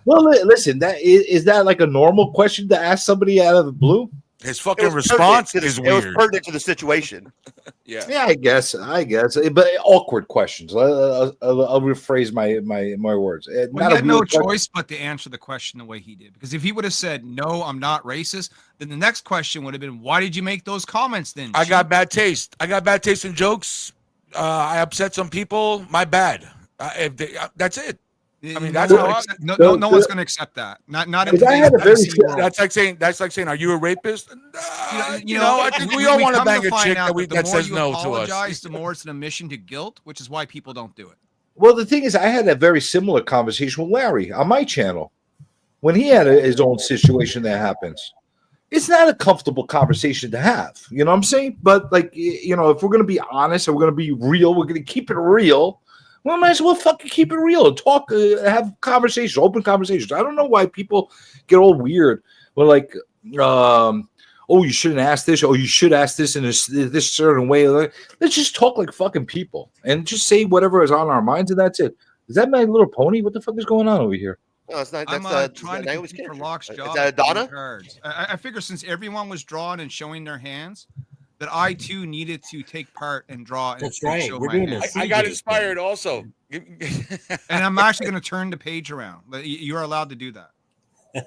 Well, listen, that is that like a normal question to ask somebody out of the blue? His fucking response is weird. It was pertinent to the situation. Yeah, I guess, but awkward questions. I'll rephrase my words. Well, he had no choice but to answer the question the way he did. Because if he would have said, "No, I'm not racist," then the next question would have been, "Why did you make those comments?" Then I got bad taste. I got bad taste in jokes. I upset some people. My bad. That's it. I mean, that's how no one's going to accept that. Not in that's like saying, "Are you a rapist?" You know, I think we all want to bang a chick that says no to us. The more it's an admission to guilt, which is why people don't do it. Well, the thing is, I had a very similar conversation with Larry on my channel when he had his own situation that happens. It's not a comfortable conversation to have. You know what I'm saying? But like, you know, if we're going to be honest and we're going to be real, we're going to keep it real. Well, might as well fucking keep it real and talk, have conversations, open conversations. I don't know why people get all weird. Well, like, oh, you shouldn't ask this. Oh, you should ask this in this certain way. Let's just talk like fucking people and just say whatever is on our minds, and that's it. Is that My Little Pony? What the fuck is going on over here? No, it's not. I'm trying to compete for Locke's job. Is that Donna? Cards. I figure since everyone was drawing and showing their hands, that I too needed to take part and draw. That's and right. Show We're my doing hands. I got inspired also. And I'm actually going to turn the page around. You're allowed to do that.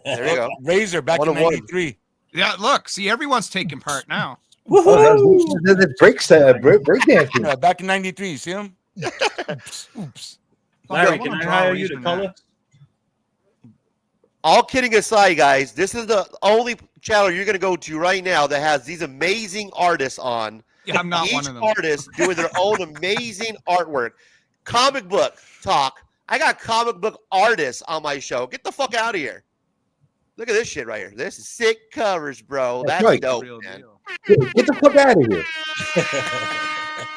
There you go. Razor back in '93. Yeah, look, see, everyone's taking part now. That break dancing. Yeah, back in '93. See him? Oops. Larry, can I hire you to color? All kidding aside, guys, this is the only channel you're going to go to right now that has these amazing artists on. Yeah, I'm not one of them. Each artist doing their own amazing artwork. Comic book talk. I got comic book artists on my show. Get the fuck out of here. Look at this shit right here. This is sick covers, bro. That's right. Dope, man. Get the fuck out of here.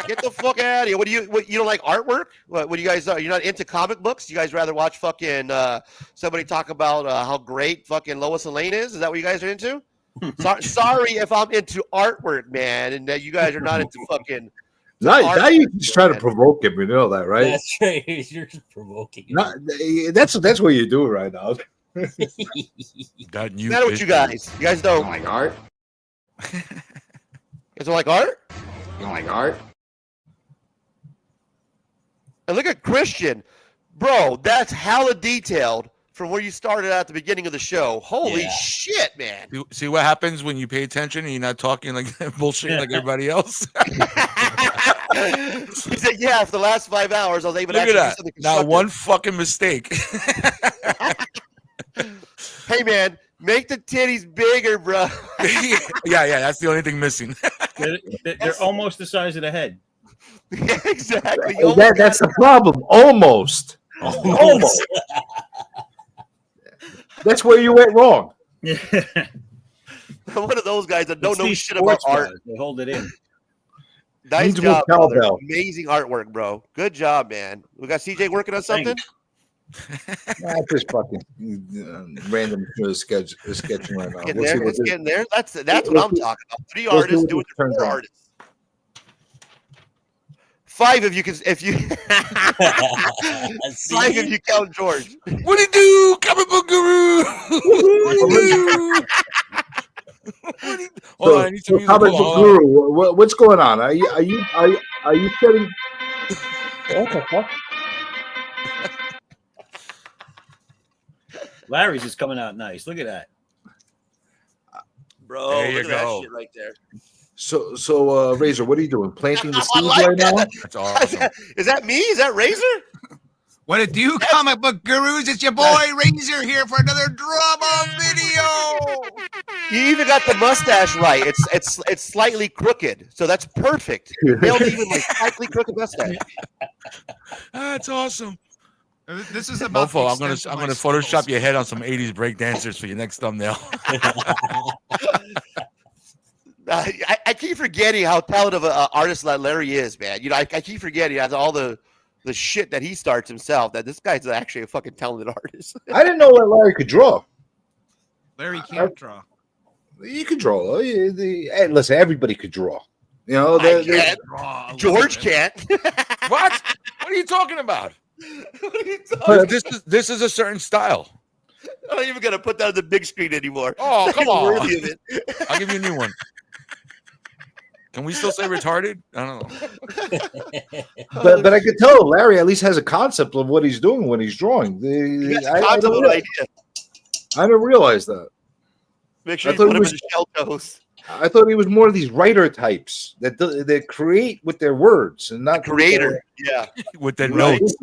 Get the fuck out of here. What you don't like artwork? What do you guys are? You're not into comic books? You guys rather watch fucking somebody talk about how great fucking Lois and Lane is? Is that what you guys are into? Sorry if I'm into artwork, man, and that you guys are not into fucking. Now you just try to provoke him. You know that, right? That's right. You're just provoking him. That's what you're doing right now. Got new. Matter with you guys. You guys don't like art. You guys don't like art? You don't like art? And look at Christian, bro. That's hella detailed from where you started at the beginning of the show. Holy Yeah. shit, man. See what happens when you pay attention and you're not talking like bullshit like everybody else? He said, yeah, for the last 5 hours, I was able to Look at actually do that. something Not constructive. one fucking mistake. Hey, man, make the titties bigger, bro. yeah, that's the only thing missing. They're almost the size of the head. Yeah, exactly. That's the problem. Almost. That's where you went wrong. Yeah. I'm one of those guys that don't It's know these shit about sports art. guys. They hold it in. Nice Needs job, more brother. cowbell. Amazing artwork, bro. Good job, man. We got CJ working on something. Just fucking random sketching right now. Getting We'll see there. what It's this- getting there. That's what I'm talking about. 3 we'll see artists what doing this the turns 4 out. artists. 5 if you can. If you 5 if you count George. What do you do, comic book guru? What do you do? Hold on, I need some music. Comic Hold book on. guru, what's going on? Are you setting? What the fuck? Larry's is coming out nice. Look at that. Bro, There you look at that go. shit right there. So Razor, what are you doing? Planting the I seeds like right now? that. That's awesome. Is that me? Is that Razor? What it do, comic book gurus? It's your boy Razor here for another drama video. You even got the mustache right. It's slightly crooked, so that's perfect. Nailed even like slightly crooked mustache. That's awesome. This is about. Mofo, the I'm gonna extent of my Photoshop skills. your head on some 80s break dancers for your next thumbnail. I keep forgetting how talented of an artist that Larry is, man. You know, I keep forgetting after all the shit that he starts himself that this guy's actually a fucking talented artist. I didn't know that Larry could draw. Larry can't draw. You could draw. Hey, listen, everybody could draw. You know, I can't. Draw a George little bit. can't. What? What are you talking about? What are you talking This is a certain style. I'm not even gonna put that on the big screen anymore. Oh, It's come not on. worthy of it. I'll give you a new one. Can we still say retarded? I don't know. But I could tell Larry at least has a concept of what he's doing when he's drawing. He has a I concept of an idea. didn't realize that. Make sure I you thought put he him was- in the shell toes. I thought he was more of these writer types that create with their words and not Creator. Yeah. With their Right. notes.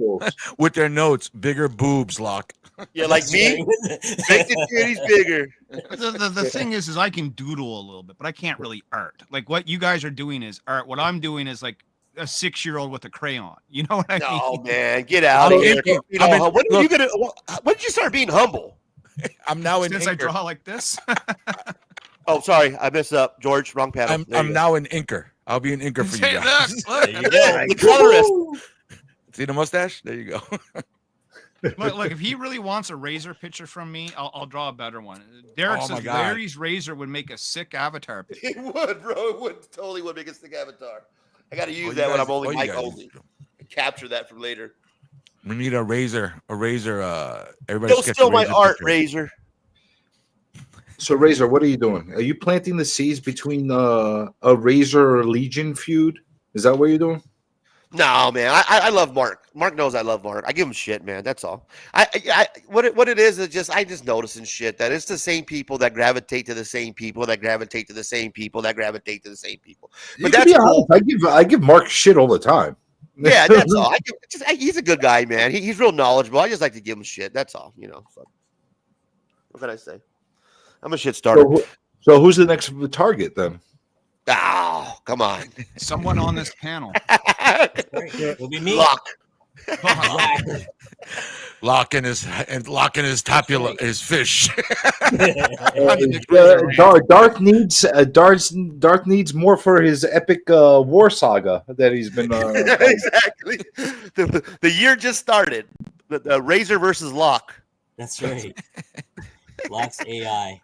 With their notes. Bigger boobs, Lock. Yeah, like me. Make the titties bigger. The thing is I can doodle a little bit, but I can't really art. Like what you guys are doing is art. What I'm doing is like a 6-year-old with a crayon. You know what I mean? No, man, get out of here. You know, when did you start being humble? I'm now an Since I inker. draw like this. Oh, sorry, I messed up, George. Wrong panel. There I'm you now an inker. I'll be an inker for you Say guys. look. go. The colorist. See the mustache? There you go. Look, if he really wants a razor picture from me, I'll draw a better one. Derek Oh my says God. Larry's razor would make a sick avatar picture. It would, bro. It would totally would make a stick avatar. I got to use you that when guys- I'm only all you mic guys- only. Capture that for later. We need a razor. Everybody Don't sketch steal a my razor art, picture. Razor. So Razor, what are you doing? Are you planting the seeds between a Razor Legion feud? Is that what you're doing? No, man. I love Mark. Mark knows I love Mark. I give him shit, man. That's all. What it is just I just noticing shit that it's the same people that gravitate to the same people that gravitate to the same people that gravitate to the same people. But that's cool. I give Mark shit all the time. Yeah, that's all. He's a good guy, man. He's real knowledgeable. I just like to give him shit. That's all. You know. So, what can I say? I'm a shit starter. So who's the next target then? Oh, come on. Someone on this panel. It'll be me. Lock. Locking his tapula, his fish. Darth needs more for his epic war saga that he's been. Exactly. The year just started. The Razor versus Lock. That's right. Lock's AI.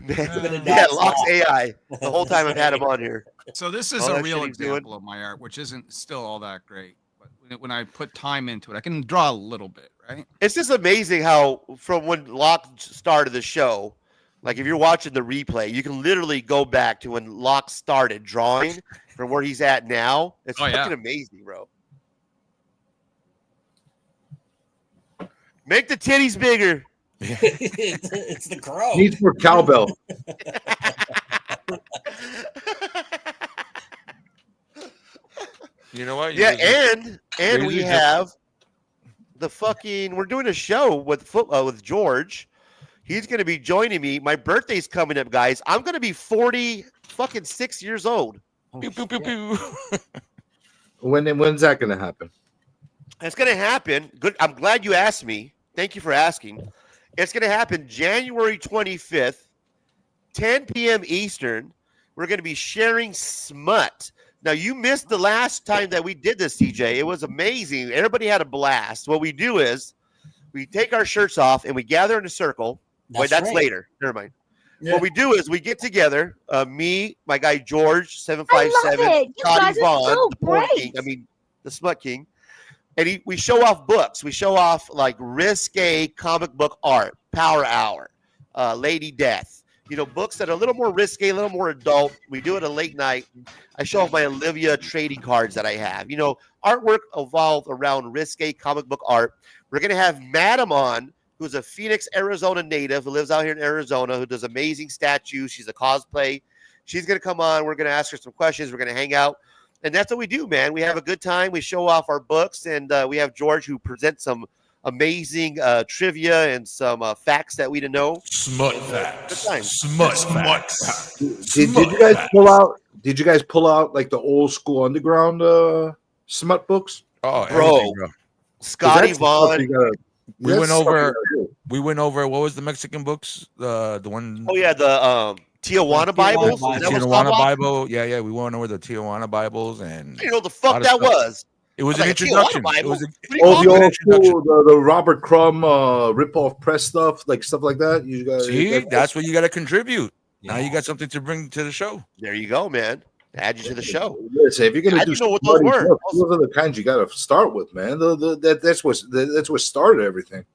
Yeah, Lock's AI. The whole time I've had him on here. So this is All a that real shit he's doing. example of my art, which isn't still all that great. But when I put time into it, I can draw a little bit, right? It's just amazing how from when Locke started the show, like if you're watching the replay, you can literally go back to when Locke started drawing from where he's at now. It's fucking amazing, bro. Make the titties bigger. It's the crow. Needs more cowbell. You know what? Yeah, and we Razor's have the fucking. We're doing a show with George. He's going to be joining me. My birthday's coming up, guys. I'm going to be 46 years old. Pew, pew, pew, pew. When's that going to happen? It's going to happen. Good. I'm glad you asked me. Thank you for asking. It's going to happen January 25th, 10 p.m. Eastern. We're going to be sharing Smut. Now, you missed the last time that we did this, CJ. It was amazing. Everybody had a blast. What we do is we take our shirts off and we gather in a circle. That's right. later. Never mind. Yeah. What we do is we get together, me, my guy George, 757, Scotty Vaughn, the porn king, the Smut King, and we show off books. We show off like risque comic book art, Power Hour, Lady Death, books that are a little more risque, a little more adult. We do it a late night. I show off my Olivia trading cards that I have. Artwork evolved around risque comic book art. We're going to have Madam on, who's a Phoenix, Arizona native who lives out here in Arizona, who does amazing statues. She's a cosplay. She's going to come on. We're going to ask her some questions. We're going to hang out. And that's what we do, man. We have a good time. We show off our books, and we have George who presents some amazing trivia and some facts that we didn't know. Smut facts. Smut facts. Did you guys pull out? Did you guys pull out like the old school underground smut books? Oh, bro. Scotty Vaughn. We went over. What was the Mexican books? The one. Oh yeah, the Tijuana Bibles. Tijuana Bible. Yeah. We went over the Tijuana Bibles, and you know the fuck that was. It was an introduction. It was the old school, the Robert Crumb rip-off press stuff like that. You guys see, that's what you got to contribute. Yeah. Now you got something to bring to the show. There you go, man. Add you to the show. Listen, if you're gonna do know what those were. Those are the kinds you got to start with, man. That's what started everything.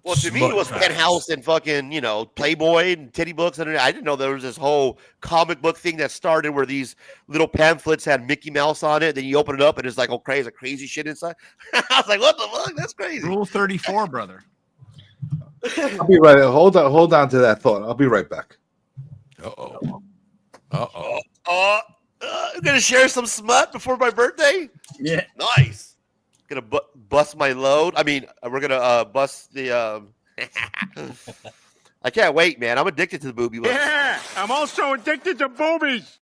Well, to me, it was Penthouse and fucking, Playboy and titty books. And I didn't know there was this whole comic book thing that started where these little pamphlets had Mickey Mouse on it. Then you open it up and it's like, crazy shit inside. I was like, what the fuck? That's crazy. Rule 34, brother. I'll be right. Hold on to that thought. I'll be right back. I'm gonna share some smut before my birthday. Yeah, nice. Gonna bust my load. We're gonna bust the. I can't wait, man. I'm addicted to the booby books. Yeah, I'm also addicted to boobies.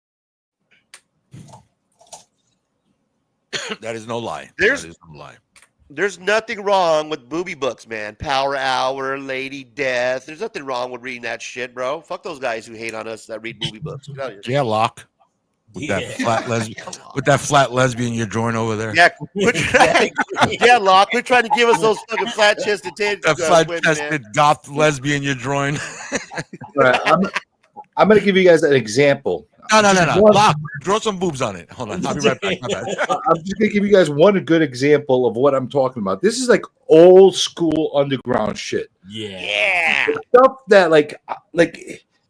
That is no lie. There's nothing wrong with booby books, man. Power Hour, Lady Death. There's nothing wrong with reading that shit, bro. Fuck those guys who hate on us that read booby books. Get out of here. Yeah, Locke. With that flat lesbian you're drawing over there. Yeah, Locke. Quit trying to give us those fucking flat chested tits. That flat chested goth lesbian you're drawing. Right, I'm going to give you guys an example. No. Locke, draw some boobs on it. Hold on. I'll be right back. My bad. I'm just going to give you guys one good example of what I'm talking about. This is like old school underground shit. Yeah. The stuff that like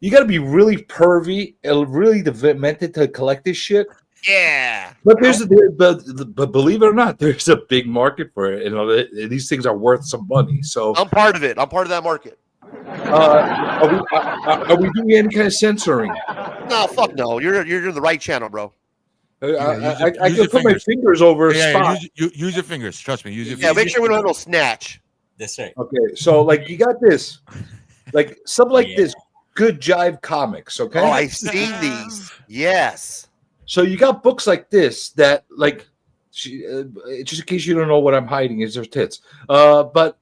you got to be really pervy and really demented to collect this shit. Yeah. But but believe it or not, there's a big market for it. These things are worth some money. So I'm part of it. I'm part of that market. Are we doing any kind of censoring? No, fuck no. You're in the right channel, bro. I can put my fingers over a spot. Use your fingers. Trust me. Use your fingers. Yeah, make sure we don't have no snatch. That's right. Okay, so like you got this, like something like this. Good Jive Comics, okay? Oh, I've seen these. Yes. So you got books like this that, like, just in case you don't know what I'm hiding is their tits. But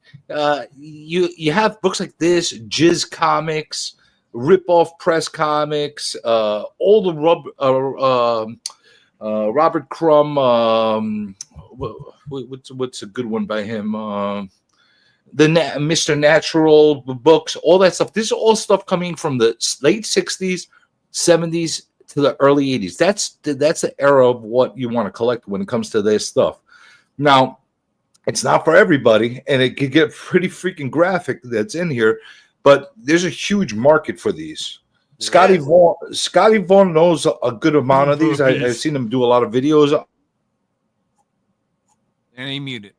you have books like this, Jizz Comics, rip-off press comics, all the Robert Crumb. What's a good one by him? The Mr. Natural books, all that stuff. This is all stuff coming from the late 60s, 70s to the early 80s. That's the era of what you want to collect when it comes to this stuff. Now, it's not for everybody, and it could get pretty freaking graphic that's in here, but there's a huge market for these. Scotty Vaughn knows a good amount of these. I've seen him do a lot of videos. And he muted.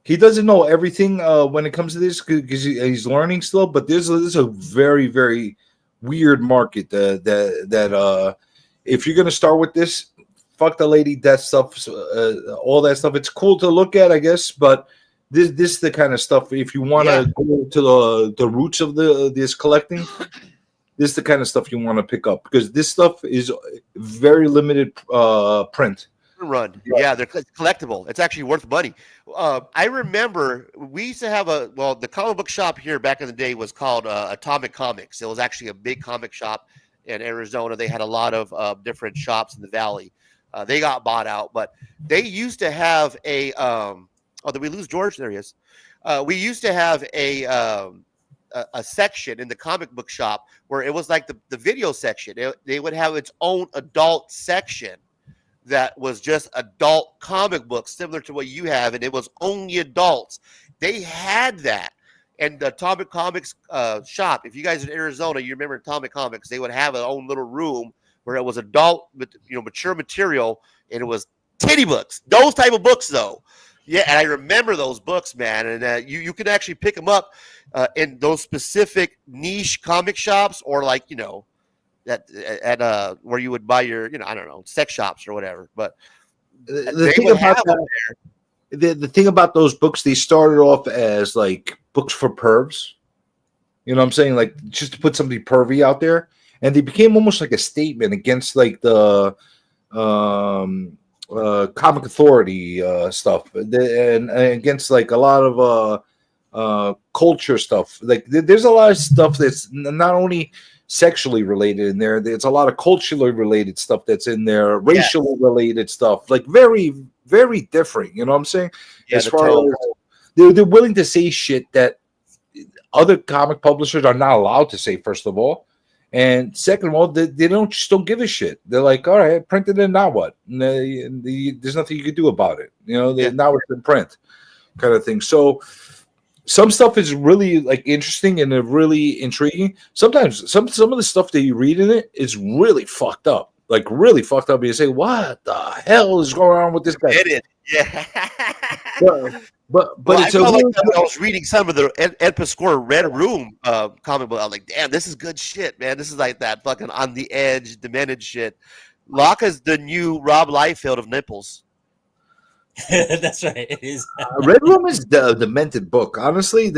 He doesn't know everything when it comes to this because he's learning still. But this is a very, very weird market that if you're gonna start with this, fuck the lady death stuff, all that stuff. It's cool to look at, I guess, but this is the kind of stuff. If you want to go to the roots of this collecting, this is the kind of stuff you want to pick up because this stuff is very limited print. Run. Yeah, they're collectible. It's actually worth money. I remember we used to have the comic book shop here back in the day was called Atomic Comics. It was actually a big comic shop in Arizona. They had a lot of different shops in the valley. They got bought out, but they used to have a did we lose George? There he is. We used to have a section in the comic book shop where it was like the video section. They would have its own adult section that was just adult comic books, similar to what you have, and it was only adults. They had that. And the Atomic Comics shop, if you guys in Arizona, you remember Atomic Comics, they would have their own little room where it was adult, mature material, and it was titty books. Those type of books, though. Yeah, and I remember those books, man. And you can actually pick them up in those specific niche comic shops, or like at where you would buy your I don't know, sex shops or whatever. But the thing about those books, they started off as like books for pervs. You know what I'm saying? Like just to put something pervy out there, and they became almost like a statement against like the comic authority stuff, and against like a lot of culture stuff. Like there's a lot of stuff that's not only sexually related in there, there's a lot of culturally related stuff that's in there, racially related stuff, like very, very different. You know what I'm saying? As far as they're willing to say shit that other comic publishers are not allowed to say, first of all. And second of all, they don't give a shit. They're like, all right, printed it, now what? And there's nothing you can do about it. Now it's in print, kind of thing. So some stuff is really like interesting and really intriguing. Sometimes some of the stuff that you read in it is really fucked up. Like really fucked up. You say, what the hell is going on with this guy? Yeah. But I felt like that when I was reading some of the Ed Piscor Red Room comic book. I was like, damn, this is good shit, man. This is like that fucking on the edge, demented shit. Locke's the new Rob Liefeld of nipples. That's right. It is. Red Room is the demented book. Honestly,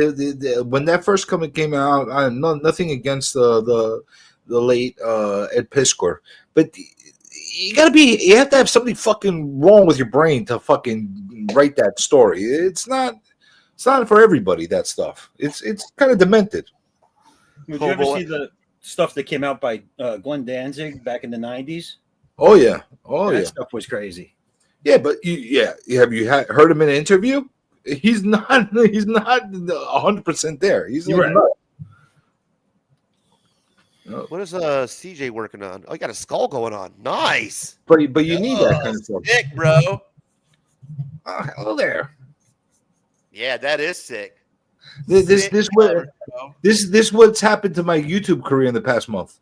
when that first came out, I have nothing against the late Ed Piscor, but you have to have something fucking wrong with your brain to fucking write that story. It's not for everybody, that stuff. It's kind of demented. Did you ever see the stuff that came out by Glenn Danzig back in the 90s? Oh yeah. That stuff was crazy. Yeah, but have you heard him in an interview? He's not 100% there. He's like, right. What is CJ working on? Oh, you got a skull going on. Nice. But you need that kind of stuff. Sick, bro. Hello there. Yeah, that is sick. This what's happened to my YouTube career in the past month.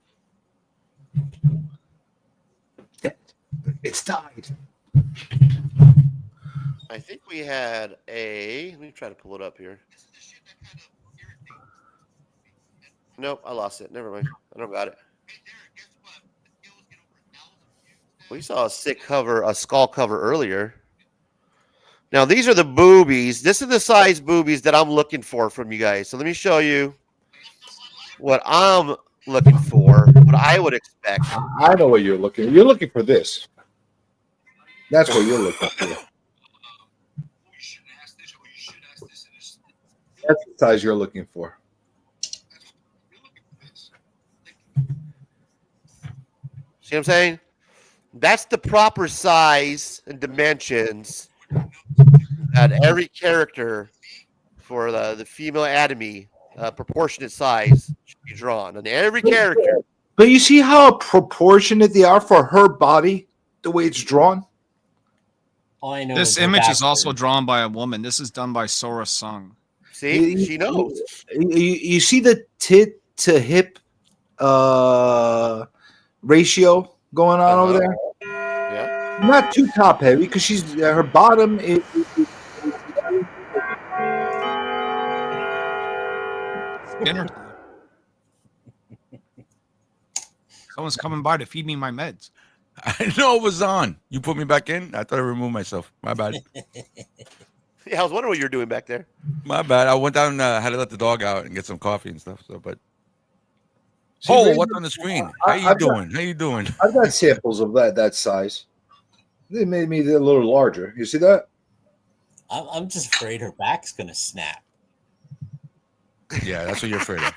It's died. I think we had let me try to pull it up here. Nope, I lost it. Never mind. I don't got it. We saw a sick cover, a skull cover earlier. Now, these are the boobies. This is the size boobies that I'm looking for from you guys. So let me show you what I'm looking for, what I would expect. I know what you're looking. You're looking for this. That's what you're looking for. That's the size you're looking for. See what I'm saying? That's the proper size and dimensions that every character for the female anatomy, proportionate size should be drawn on every character. But you see how proportionate they are for her body, the way it's drawn? All I know this image is also drawn by a woman. This is done by Sora Sung. See, she knows. You see the tit to hip ratio going on over there? Yeah. Not too top heavy because her bottom is Dinner time. Someone's coming by to feed me my meds. I know it was on. You put me back in? I thought I removed myself. My bad. Yeah, I was wondering what you were doing back there. My bad. I went down, had to let the dog out and get some coffee and stuff. So, but See, oh, Ray, what's on the screen? How you I've doing? How you doing? I've got samples of that size. They made me a little larger. You see that? I'm just afraid her back's gonna snap. Yeah, that's what you're afraid of.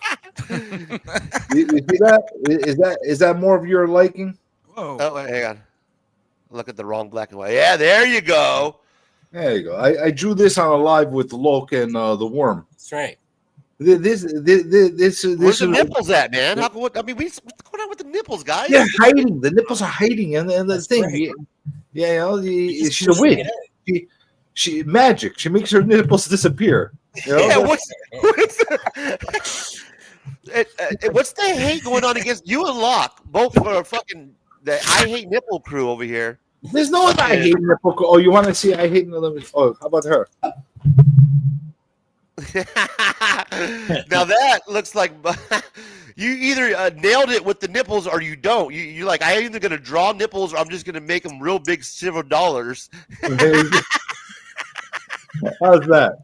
You see that? Is that more of your liking? Whoa. Oh, wait, hang on. Look at the wrong black and white. Yeah, there you go. There you go. I drew this on a live with the Loke and the worm. That's right. This Where's the is nipples at, man? How, what's going on with the nipples, guys? they're hiding. The nipples are hiding, and the That's thing. right. Yeah, you know, Just she's a pushing witch. it out. She magic. She makes her nipples disappear. You know? Yeah, what's the hate going on against you and Locke? Both for fucking the I hate nipple crew over here. There's no one I hate nipple. Oh, you want to see I hate nipple? Oh, how about her? Now that looks like you either nailed it with the nipples or you don't. You're like, I'm either gonna draw nipples or I'm just gonna make them real big silver dollars. How's that?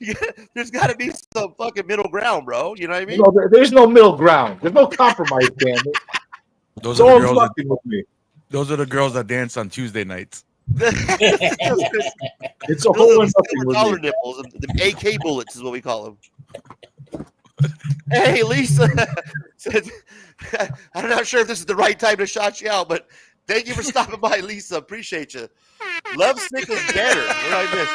Yeah, there's got to be some fucking middle ground, bro. You know what I mean? No, there's no middle ground. There's no compromise, damn it. Those Don't are the girls. fucking with me. Those are the girls that dance on Tuesday nights. It's a whole nothing with dollar me. nipples. The AK bullets is what we call them. Hey, Lisa. I'm not sure if this is the right time to shout you out, but thank you for stopping by, Lisa. Appreciate you. Love sick is better. What did I miss?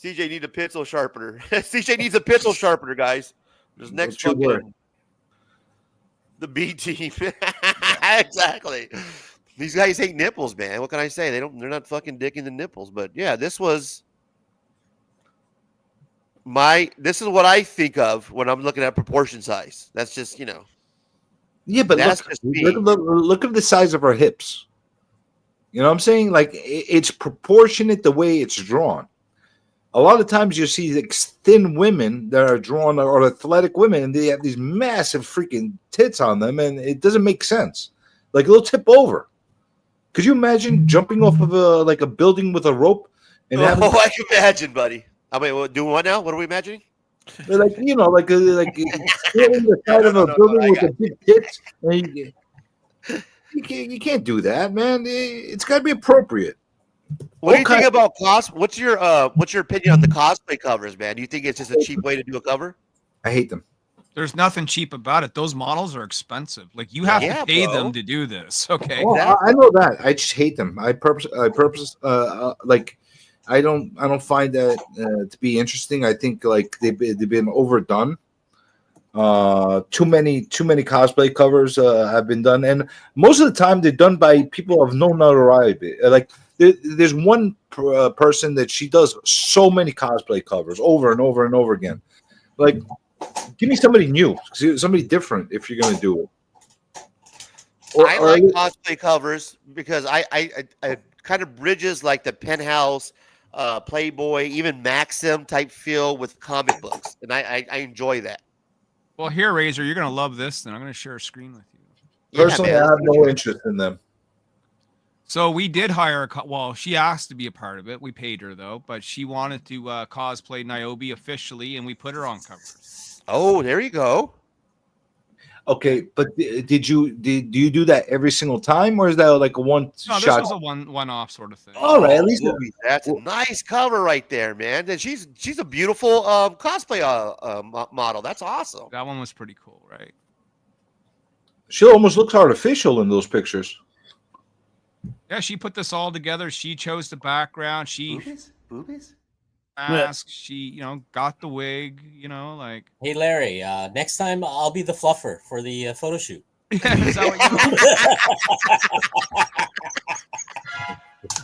CJ needs a pencil sharpener. CJ needs a pencil sharpener, guys. There's next fucking the B team. Exactly. These guys hate nipples, man. What can I say? They're not fucking dicking the nipples. But yeah, this is what I think of when I'm looking at proportion size. That's just, Yeah, but that's look at the size of her hips. You know what I'm saying? Like it's proportionate the way it's drawn. A lot of times you see like thin women that are drawn or athletic women, and they have these massive freaking tits on them, and it doesn't make sense. Like they'll tip over. Could you imagine jumping off of a building with a rope? And I can imagine, buddy. I mean, doing what now? What are we imagining? They're like sitting the side of a building with the big tits. And you can't do that, man. It's got to be appropriate. What do you think about What's your opinion on the cosplay covers, man? Do you think it's just a cheap way to do a cover? I hate them. There's nothing cheap about it. Those models are expensive. Like you have to pay them to do this. Okay. Oh, I know that. I just hate them. I don't find that to be interesting. I think like they've been overdone. Too many cosplay covers have been done, and most of the time they're done by people of no notoriety. Like there's one person that she does so many cosplay covers over and over and over again. Like, give me somebody new, somebody different if you're gonna do it. I like cosplay covers because I kind of bridges like the Penthouse, Playboy, even Maxim type feel with comic books, and I enjoy that. Well, here, Razor, you're gonna love this. Then I'm gonna share a screen with you. Personally, I have no interest in them. So we did hire she asked to be a part of it. We paid her though, but she wanted to cosplay Niobe officially, and we put her on covers. Oh, there you go. Okay, but do you do that every single time, or is that like a one shot? No, this was a one-off sort of thing. All right, at least that's a nice cover right there, man. And she's a beautiful cosplay model. That's awesome. That one was pretty cool, right? She almost looks artificial in those pictures. Yeah, she put this all together. She chose the background. She boobies. Mask. She, got the wig. Like. Hey, Larry. Next time I'll be the fluffer for the photo shoot. Is that what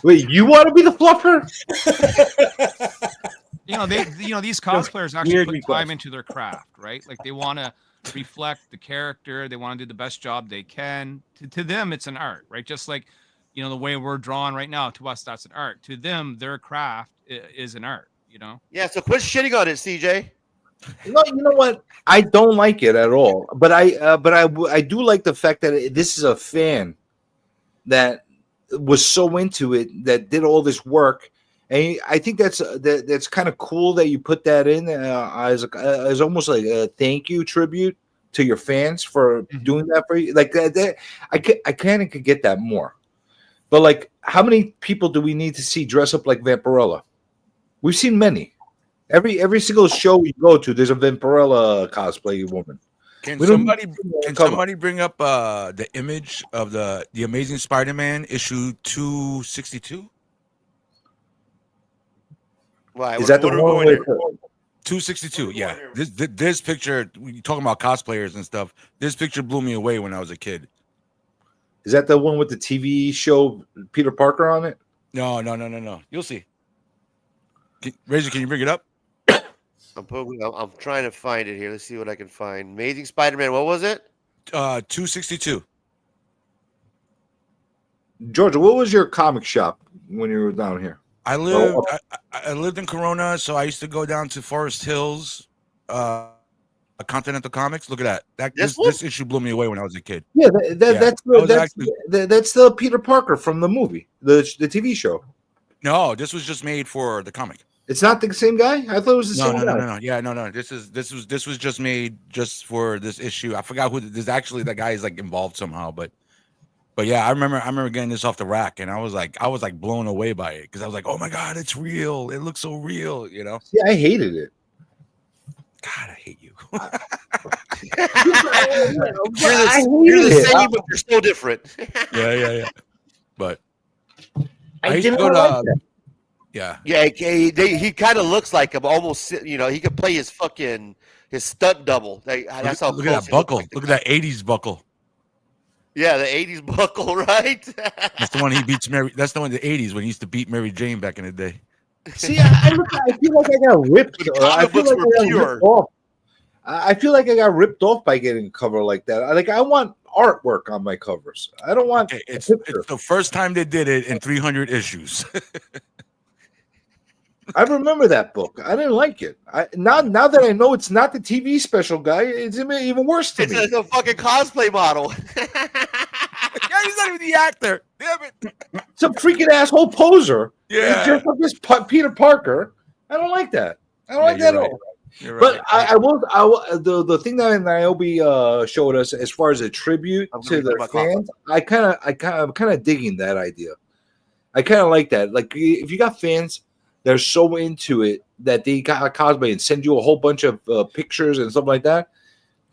Wait, you want to be the fluffer? These cosplayers actually put time into their craft, right? Like they want to reflect the character. They want to do the best job they can. To them, it's an art, right? Just like. The way we're drawn right now, to us, that's an art. To them, their craft is an art. You know. Yeah. So quit shitting on it, CJ. No, you know what? I don't like it at all. But I do like the fact that this is a fan that was so into it, that did all this work, and I think that's kind of cool that you put that in as almost like a thank you tribute to your fans for doing that for you. Like that, I kind of could get that more. But like, how many people do we need to see dress up like Vampirella? We've seen many. Every single show we go to, there's a Vampirella cosplay woman. Can somebody bring up the image of the Amazing Spider-Man issue 262? Why? Is that the one with 262? Yeah. This picture, when you're talking about cosplayers and stuff, this picture blew me away when I was a kid. Is that the one with the TV show Peter Parker on it? No. You'll see. Razor, can you bring it up? I'm trying to find it here. Let's see what I can find. Amazing Spider-Man. What was it? 262. Georgia, what was your comic shop when you were down here? I lived in Corona, so I used to go down to Forest Hills, Continental Comics. Look at that. This issue blew me away when I was a kid. Yeah, that's the Peter Parker from the movie, the TV show. No, this was just made for the comic. It's not the same guy? I thought it was the same guy. No. Yeah, no. This was just made just for this issue. I forgot who. There's actually that guy is like involved somehow, but yeah, I remember getting this off the rack, and I was like blown away by it because I was like, oh my god, it's real. It looks so real, you know. Yeah, I hated it. God, I hate you. You're the same, but you're so different. Yeah. But I used to go to. Yeah. He kind of looks like him, almost. You know, he could play his stunt double. That's how. Look at that buckle. Look at that '80s buckle. Yeah, the '80s buckle, right? That's the one he beats Mary. That's the one in the '80s when he used to beat Mary Jane back in the day. See, I feel like I got ripped. I feel like I got ripped off. I feel like I got ripped off by getting a cover like that. I want artwork on my covers. I don't want. Okay, it's the first time they did it in 300 issues. I remember that book. I didn't like it. Now that I know it's not the TV special guy, it's even worse to me. It's a fucking cosplay model. Yeah, he's not even the actor. Damn it. Some freaking asshole poser. Yeah. Just like this Peter Parker. I don't like that. I don't like that at all. You're But right. I will. The thing that Niobe showed us as far as a tribute to the fans, I'm kind of digging that idea. I kind of like that. Like, if you got fans, they're so into it that they got a cosplay and send you a whole bunch of pictures and stuff like that.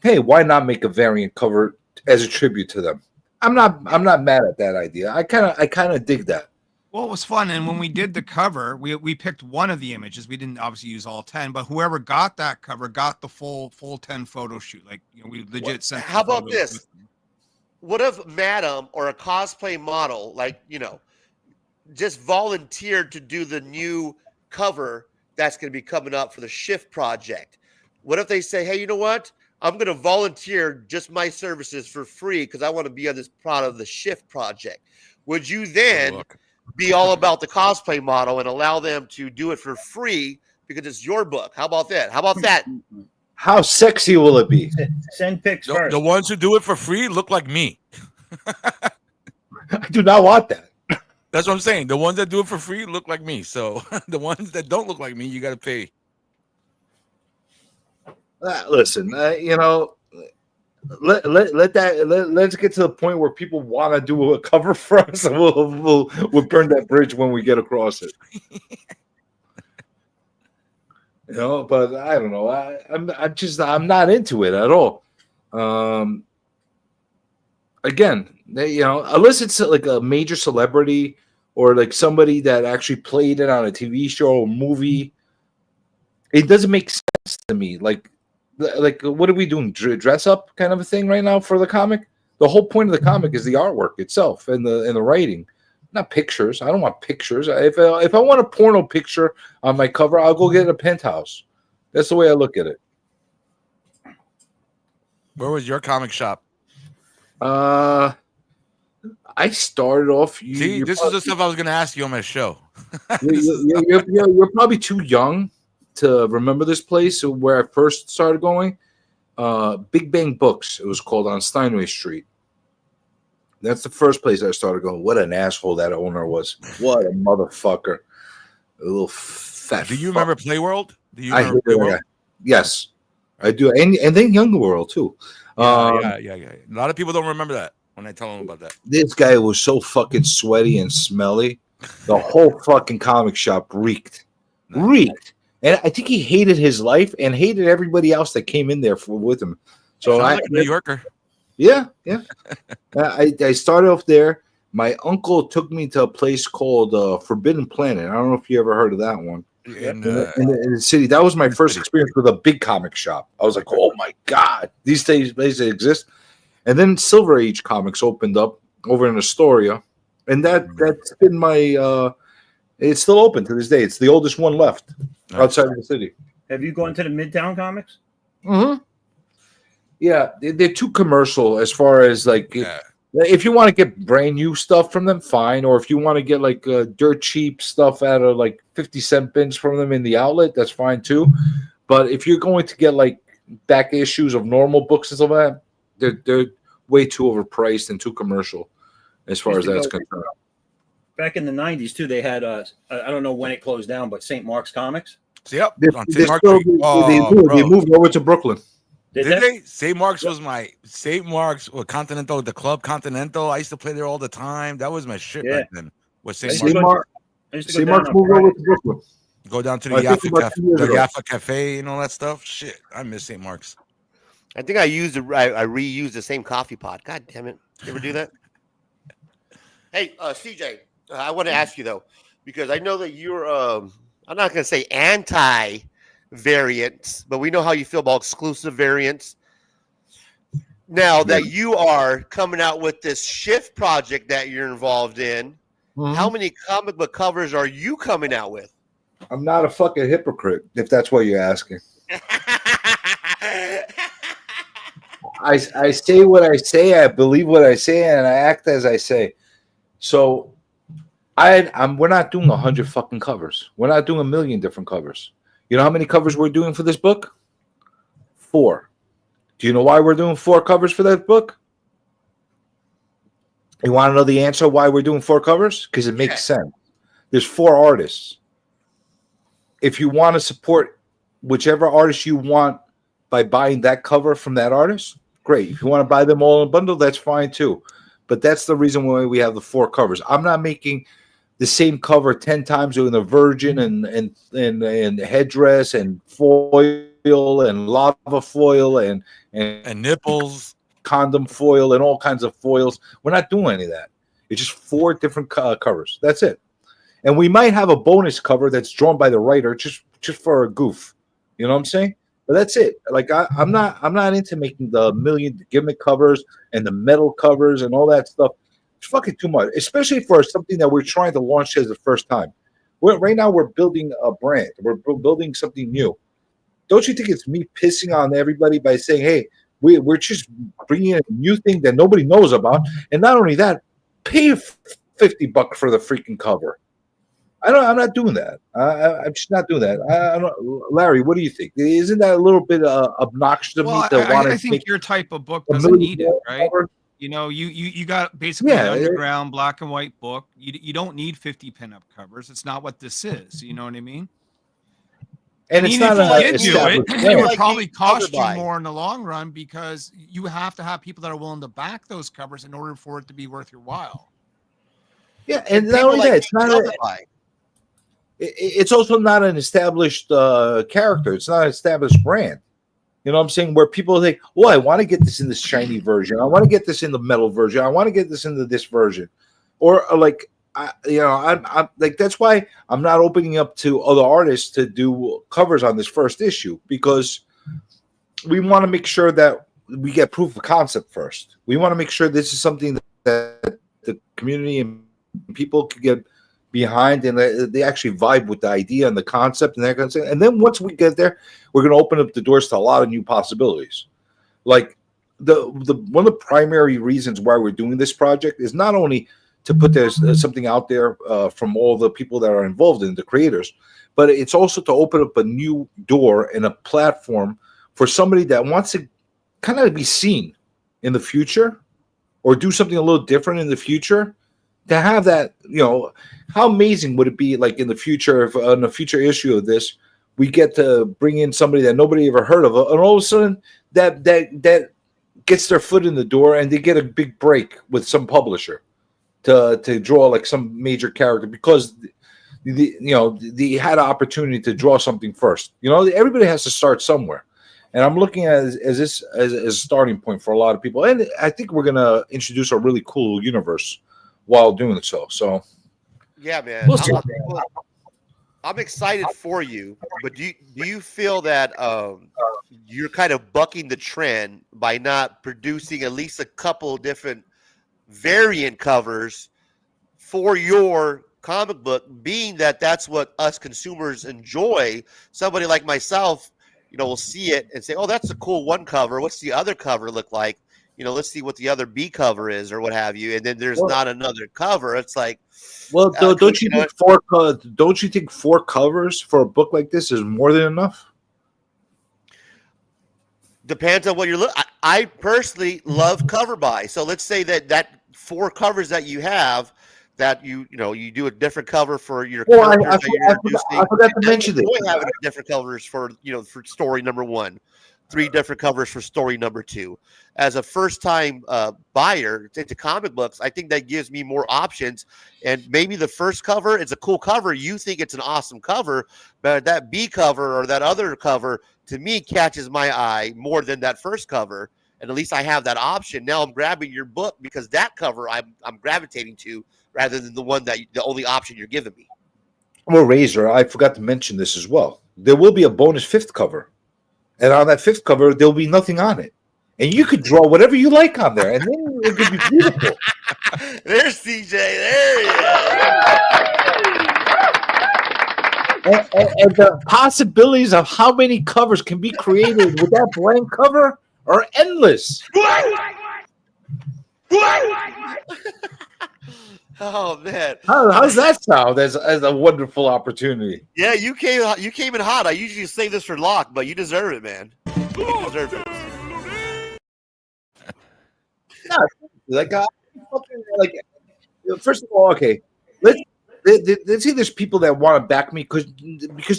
Hey, why not make a variant cover as a tribute to them? I'm not mad at that idea. I kind of dig that. Well, it was fun, and when we did the cover, we picked one of the images. We didn't obviously use all 10, but whoever got that cover got the full 10 photo shoot. Like, you know, we legit sent. How about this? What if Madam or a cosplay model, like, you know, just volunteered to do the new cover that's going to be coming up for the Shift project? What if they say, hey, you know what? I'm going to volunteer just my services for free because I want to be on this product of the Shift project. Would you then be all about the cosplay model and allow them to do it for free because it's your book? How about that? How about that? How sexy will it be? Send pics first. The ones who do it for free look like me. I do not want that. That's what I'm saying. The ones that do it for free look like me. So the ones that don't look like me, you got to pay. Listen, you know, let's get to the point where people want to do a cover for us, and we'll burn that bridge when we get across it. You know, but I don't know. I'm not into it at all. Again, you know, unless it's like a major celebrity or like somebody that actually played it on a TV show or movie, it doesn't make sense to me. Like what are we doing? Dress up kind of a thing right now for the comic? The whole point of the comic is the artwork itself and the writing, not pictures. I don't want pictures. If I want a porno picture on my cover, I'll go get a Penthouse. That's the way I look at it. Where was your comic shop? I I started off. See, this is the stuff I was going to ask you on my show. You're probably too young to remember this place where I first started going. Big Bang Books, it was called, on Steinway Street. That's the first place I started going. What an asshole that owner was. What a motherfucker. A little fat. Do you remember Play World? Do you I remember Play World? Yes, I do. And then Younger World, too. Yeah. A lot of people don't remember that when I tell them about that. This guy was so fucking sweaty and smelly. The whole fucking comic shop reeked. Reeked. And I think he hated his life and hated everybody else that came in there with him. So like a New Yorker. Yeah. I started off there. My uncle took me to a place called Forbidden Planet. I don't know if you ever heard of that one. In the city. That was my first experience with a big comic shop. I was like, oh my God, these places exist. And then Silver Age Comics opened up over in Astoria. And that's been my it's still open to this day. It's the oldest one left outside of the city. Have you gone to the Midtown Comics? Mm-hmm. Yeah, they're too commercial as far as like if you want to get brand new stuff from them, fine. Or if you want to get like dirt cheap stuff out of like 50-cent bins from them in the outlet, that's fine too. But if you're going to get like back issues of normal books and stuff like that, they're way too overpriced and too commercial as far as that's concerned. Back in the 90s too, they had I don't know when it closed down, but St. Mark's Comics. Yep. They moved over to Brooklyn. Did they? St. Mark's was my Continental, the Club Continental. I used to play there all the time. That was my shit back then. Was St. Mark's? St. Mark's moved over to Brooklyn. Go down to the Yaffa Cafe and all that stuff. Shit, I miss St. Mark's. I think I reused the same coffee pot. God damn it! You ever do that? Hey, CJ, I want to ask you though, because I know that you're I'm not going to say anti variants, but we know how you feel about exclusive variants. Now that you are coming out with this Shift project that you're involved in, how many comic book covers are you coming out with? I'm not a fucking hypocrite, if that's what you're asking. I say what I say, I believe what I say, and I act as I say. So we're not doing 100 fucking covers. We're not doing 1 million different covers. You know how many covers we're doing for this book? 4. Do you know why we're doing 4 covers for that book? You want to know the answer why we're doing 4 covers? Because it makes sense. There's 4 artists. If you want to support whichever artist you want by buying that cover from that artist, great. If you want to buy them all in a bundle, that's fine too. But that's the reason why we have the 4 covers. I'm not making the same cover 10 times with a virgin and headdress and foil and lava foil and nipples, condom foil and all kinds of foils. We're not doing any of that. It's just 4 different covers. That's it. And we might have a bonus cover that's drawn by the writer just for a goof. You know what I'm saying? But that's it. Like I'm not into making the million gimmick covers and the metal covers and all that stuff. It's fucking too much, especially for something that we're trying to launch as the first time. Right now we're building a brand. We're building something new. Don't you think it's me pissing on everybody by saying, hey, we're just bringing in a new thing that nobody knows about? And not only that, pay $50 for the freaking cover. I'm not doing that. I'm just not doing that. I don't, Larry, what do you think? Isn't that a little bit obnoxious to me to want to? I think your type of book doesn't need it, right? Cover? You know, you got basically an underground black and white book. You don't need 50 pinup covers. It's not what this is. You know what I mean? And it's not it would probably cost you more in the long run because you have to have people that are willing to back those covers in order for it to be worth your while. Yeah, and not only that, it's not. It's also not an established character. It's not an established brand. You know what I'm saying? Where people think, well, I want to get this in this shiny version. I want to get this in the metal version. I want to get this into this version. Or like, I'm like, that's why I'm not opening up to other artists to do covers on this first issue, because we want to make sure that we get proof of concept first. We want to make sure this is something that the community and people can get behind and they actually vibe with the idea and the concept and that kind of thing. And then once we get there, we're going to open up the doors to a lot of new possibilities. Like the one of the primary reasons why we're doing this project is not only to put something out there from all the people that are involved in the creators, but it's also to open up a new door and a platform for somebody that wants to kind of be seen in the future or do something a little different in the future. To have that, how amazing would it be, like in the future, if in a future issue of this, we get to bring in somebody that nobody ever heard of, and all of a sudden that gets their foot in the door and they get a big break with some publisher to draw like some major character because they had an opportunity to draw something first. Everybody has to start somewhere. And I'm looking at it as a starting point for a lot of people. And I think we're going to introduce a really cool universe while doing so. So, yeah, man. I'm excited for you, but do you feel that you're kind of bucking the trend by not producing at least a couple different variant covers for your comic book, being that that's what us consumers enjoy? Somebody like myself, will see it and say, oh, that's a cool one cover. What's the other cover look like? Let's see what the other B cover is or what have you. And then there's not another cover. It's like, well, don't you think 4 covers for a book like this is more than enough? Depends on what you're looking. I personally love cover buy. So let's say that 4 covers that you have, that you do a different cover for your characters I forgot to mention this. You have different covers for for story number 1, 3 different covers for story number 2. As a first-time buyer into comic books, I think that gives me more options. And maybe the first cover is a cool cover. You think it's an awesome cover, but that B cover or that other cover to me catches my eye more than that first cover. And at least I have that option. Now I'm grabbing your book because that cover I'm gravitating to, rather than the only option you're giving me. Well, Razor, I forgot to mention this as well. There will be a bonus 5th cover. And on that 5th cover, there'll be nothing on it. And you could draw whatever you like on there. And then it could be beautiful. There's CJ. There he is. And the possibilities of how many covers can be created with that blank cover are endless. Oh man, how's that sound as a wonderful opportunity? Yeah, you came in hot. I usually save this for Locke, but you deserve it, man. You deserve it. First of all, okay, let's say there's people that want to back me because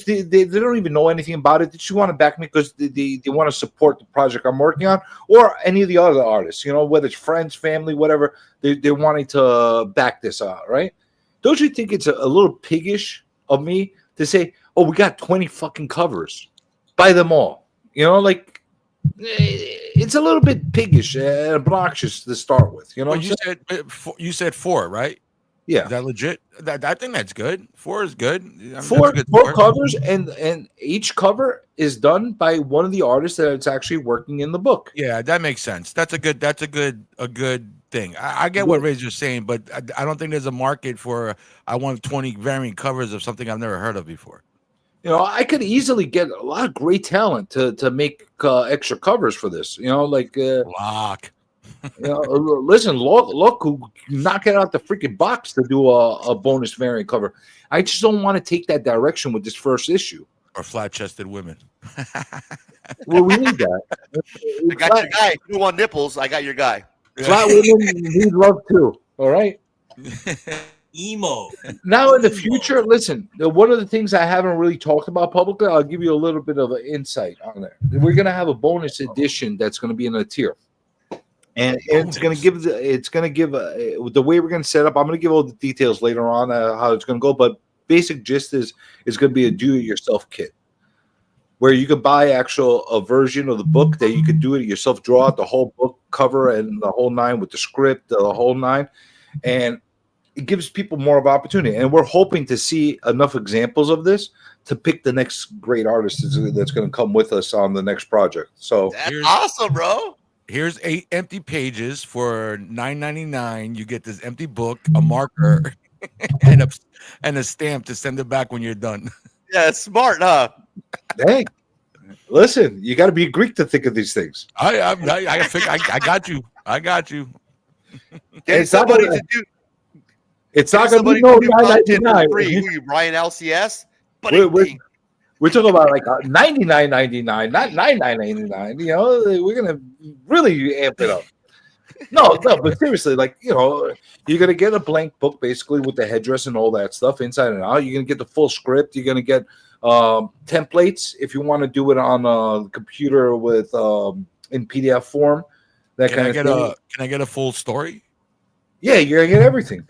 they don't even know anything about it. They just want to back me because they want to support the project I'm working on, or any of the other artists, whether it's friends, family, whatever, they're wanting to back this out, right? Don't you think it's a little piggish of me to say, oh, we got 20 fucking covers, buy them all? It's a little bit piggish and obnoxious to start with. Well, you said 4, right? Yeah, is that legit? I think that's good. 4 is good. Four covers, and each cover is done by one of the artists that's actually working in the book. Yeah, that makes sense. That's a good thing. I get what Razor's saying, but I don't think there's a market for I want 20 variant covers of something I've never heard of before. I could easily get a lot of great talent to make extra covers for this. Locke. Listen, look who knock it out the freaking box to do a bonus variant cover. I just don't want to take that direction with this first issue. Or flat-chested women. Well, we need that. I got your guy. If you want nipples, I got your guy. Flat women need love too. All right. Emo. Now in the future, listen, one of the things I haven't really talked about publicly, I'll give you a little bit of an insight on there. We're going to have a bonus edition that's going to be in a tier. And it's going to give the way we're going to set up. I'm going to give all the details later on how it's going to go, but basic gist is it's going to be a do-it-yourself kit where you could buy a version of the book that you could do it yourself, draw out the whole book cover and the whole 9 with the script, the whole 9, and it gives people more of opportunity. And we're hoping to see enough examples of this to pick the next great artist that's going to come with us on the next project. So that's awesome, bro. Here's 8 empty pages for $9.99. You get this empty book, a marker, and a stamp to send it back when you're done. Yeah, it's smart, huh? Hey, Listen, you got to be a Greek to think of these things. I got you. I got you. It's somebody to do. It's not going to be no 999. Who you, Brian LCS? But we're talking about like $99.99, not $99.99. You know, we're gonna really amp it up. No, but seriously, like, you know, you're gonna get a blank book basically with the headdress and all that stuff inside and out. You're gonna get the full script. You're gonna get templates if you want to do it on a computer with in PDF form. That kind of thing. Can I get a full story? Yeah, you're gonna get everything.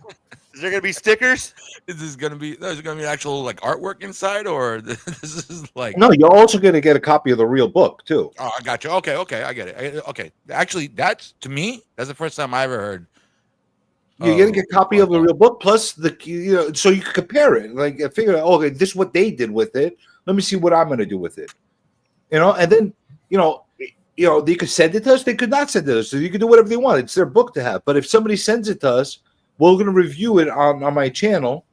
Is there gonna be stickers? Is there gonna be actual like artwork inside, or this is like? No, you're also gonna get a copy of the real book too. Oh, I got you. Okay, I get it. Okay, actually, that's to me, that's the first time I ever heard. You're gonna get a copy of the real book plus so you can compare it. Like, figure out, okay, this is what they did with it. Let me see what I'm gonna do with it. You know, and then you know, they could send it to us. They could not send it to us. So you can do whatever they want. It's their book to have. But if somebody sends it to us, we're going to review it on my channel,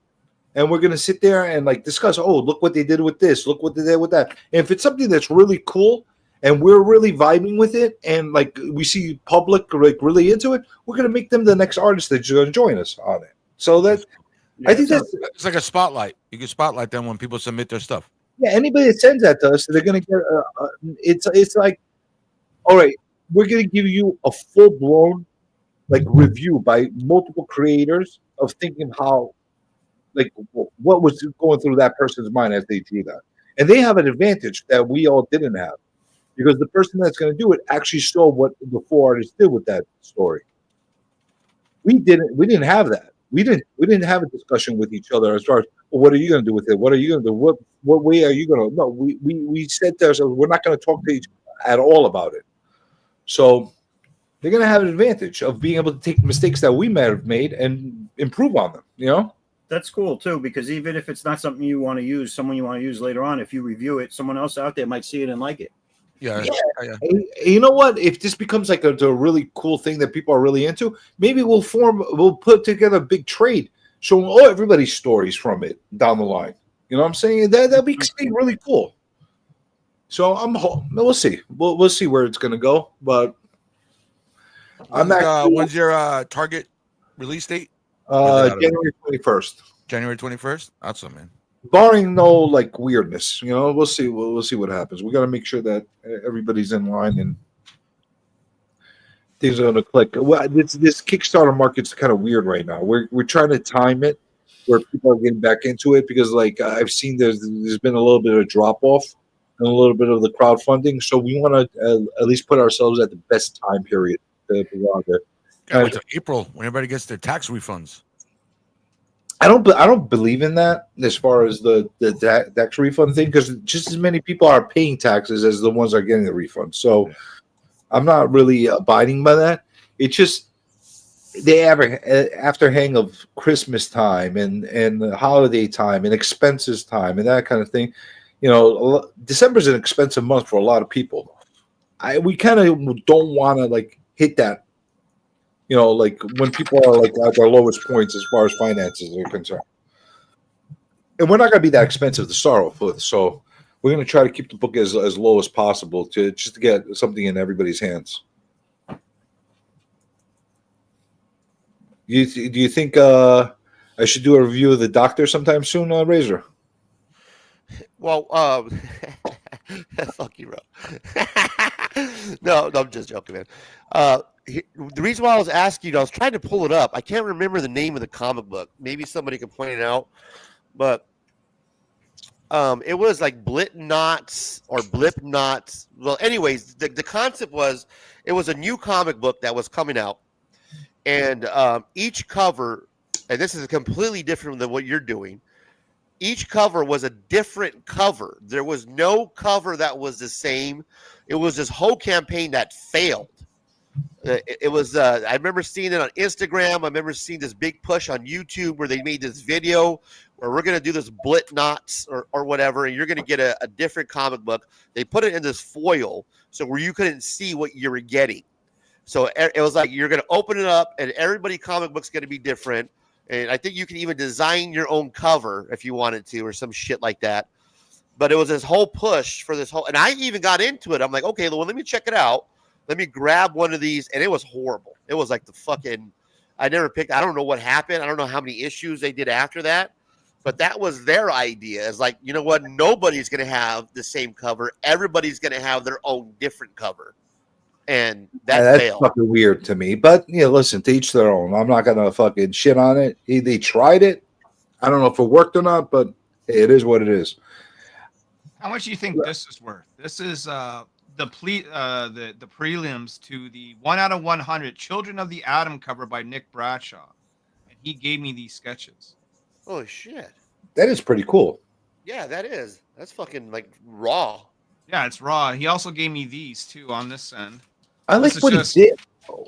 and we're going to sit there and like discuss, oh, look what they did with this, look what they did with that. And if it's something that's really cool and we're really vibing with it, and like we see public like really into it, we're going to make them the next artist that's going to join us on it. So that I think it's like a spotlight. You can spotlight them when people submit their stuff. Yeah, anybody that sends that to us, they're going to get. It's like, all right, we're going to give you a full blown like review by multiple creators of thinking how, like, what was going through that person's mind as they do that, and they have an advantage that we all didn't have, because the person that's going to do it actually saw what the four artists did with that story. We didn't have that. We didn't have a discussion with each other as far as, well, what are you going to do with it? What are you going to do? What way are you going to? No, we said to ourselves, we're not going to talk to each other at all about it. So they're going to have an advantage of being able to take mistakes that we might have made and improve on them, you know? That's cool, too, because even if it's not something you want to use, someone you want to use later on, if you review it, someone else out there might see it and like it. Yeah. And you know what? If this becomes like a really cool thing that people are really into, maybe we'll put together a big trade showing everybody's stories from it down the line. You know what I'm saying? That'd be really cool. So we'll see. We'll see where it's going to go, but when's your target release date? January 21st. January 21st. Awesome, man. Barring no like weirdness, you know, we'll see. We'll see what happens. We got to make sure that everybody's in line and things are going to click. Well, this Kickstarter market's kind of weird right now. We're trying to time it where people are getting back into it, because like I've seen there's been a little bit of drop off and a little bit of the crowdfunding. So we want to at least put ourselves at the best time period to go out there. Wait till April when everybody gets their tax refunds. I don't believe in that as far as the tax refund thing, because just as many people are paying taxes as the ones are getting the refund. So I'm not really abiding by that. It's just the afterhang of Christmas time and holiday time and expenses time and that kind of thing. You know, December is an expensive month for a lot of people. We kind of don't want to like hit that. You know, like when people are like at their lowest points as far as finances are concerned. And we're not going to be that expensive to start off with. So we're going to try to keep the book as low as possible to get something in everybody's hands. Do you think I should do a review of The Doctor sometime soon, Razor? Well, fuck you, bro. No, I'm just joking, man. The reason why I was asking you, I was trying to pull it up. I can't remember the name of the comic book. Maybe somebody can point it out. But it was like Blip Knots or Blip Knots. Well, anyways, the concept was it was a new comic book that was coming out. And each cover, and this is completely different than what you're doing, each cover was a different cover. There was no cover that was the same. It was this whole campaign that failed. It was I remember seeing it on Instagram. I remember seeing this big push on YouTube where they made this video where we're going to do this Blip Knots or whatever, and you're going to get a different comic book. They put it in this foil so where you couldn't see what you were getting. So it was like you're going to open it up, and everybody comic book's going to be different. And I think you can even design your own cover if you wanted to or some shit like that. But it was this whole push for this whole, and I even got into it. I'm like, okay, well, let me check it out. Let me grab one of these, and it was horrible. It was like the fucking, I never picked. I don't know what happened. I don't know how many issues they did after that, but that was their idea. Is like, you know what? Nobody's gonna have the same cover. Everybody's gonna have their own different cover, and that's failed. fucking weird to me. But listen, to each their own. I'm not gonna fucking shit on it. They tried it. I don't know if it worked or not, but it is what it is. How much do you think this is worth? This is the prelims to the 1 out of 100 Children of the Atom cover by Nick Bradshaw, and he gave me these sketches. Holy shit! That is pretty cool. Yeah, that is. That's fucking like raw. Yeah, it's raw. He also gave me these too on this end. I like what he did.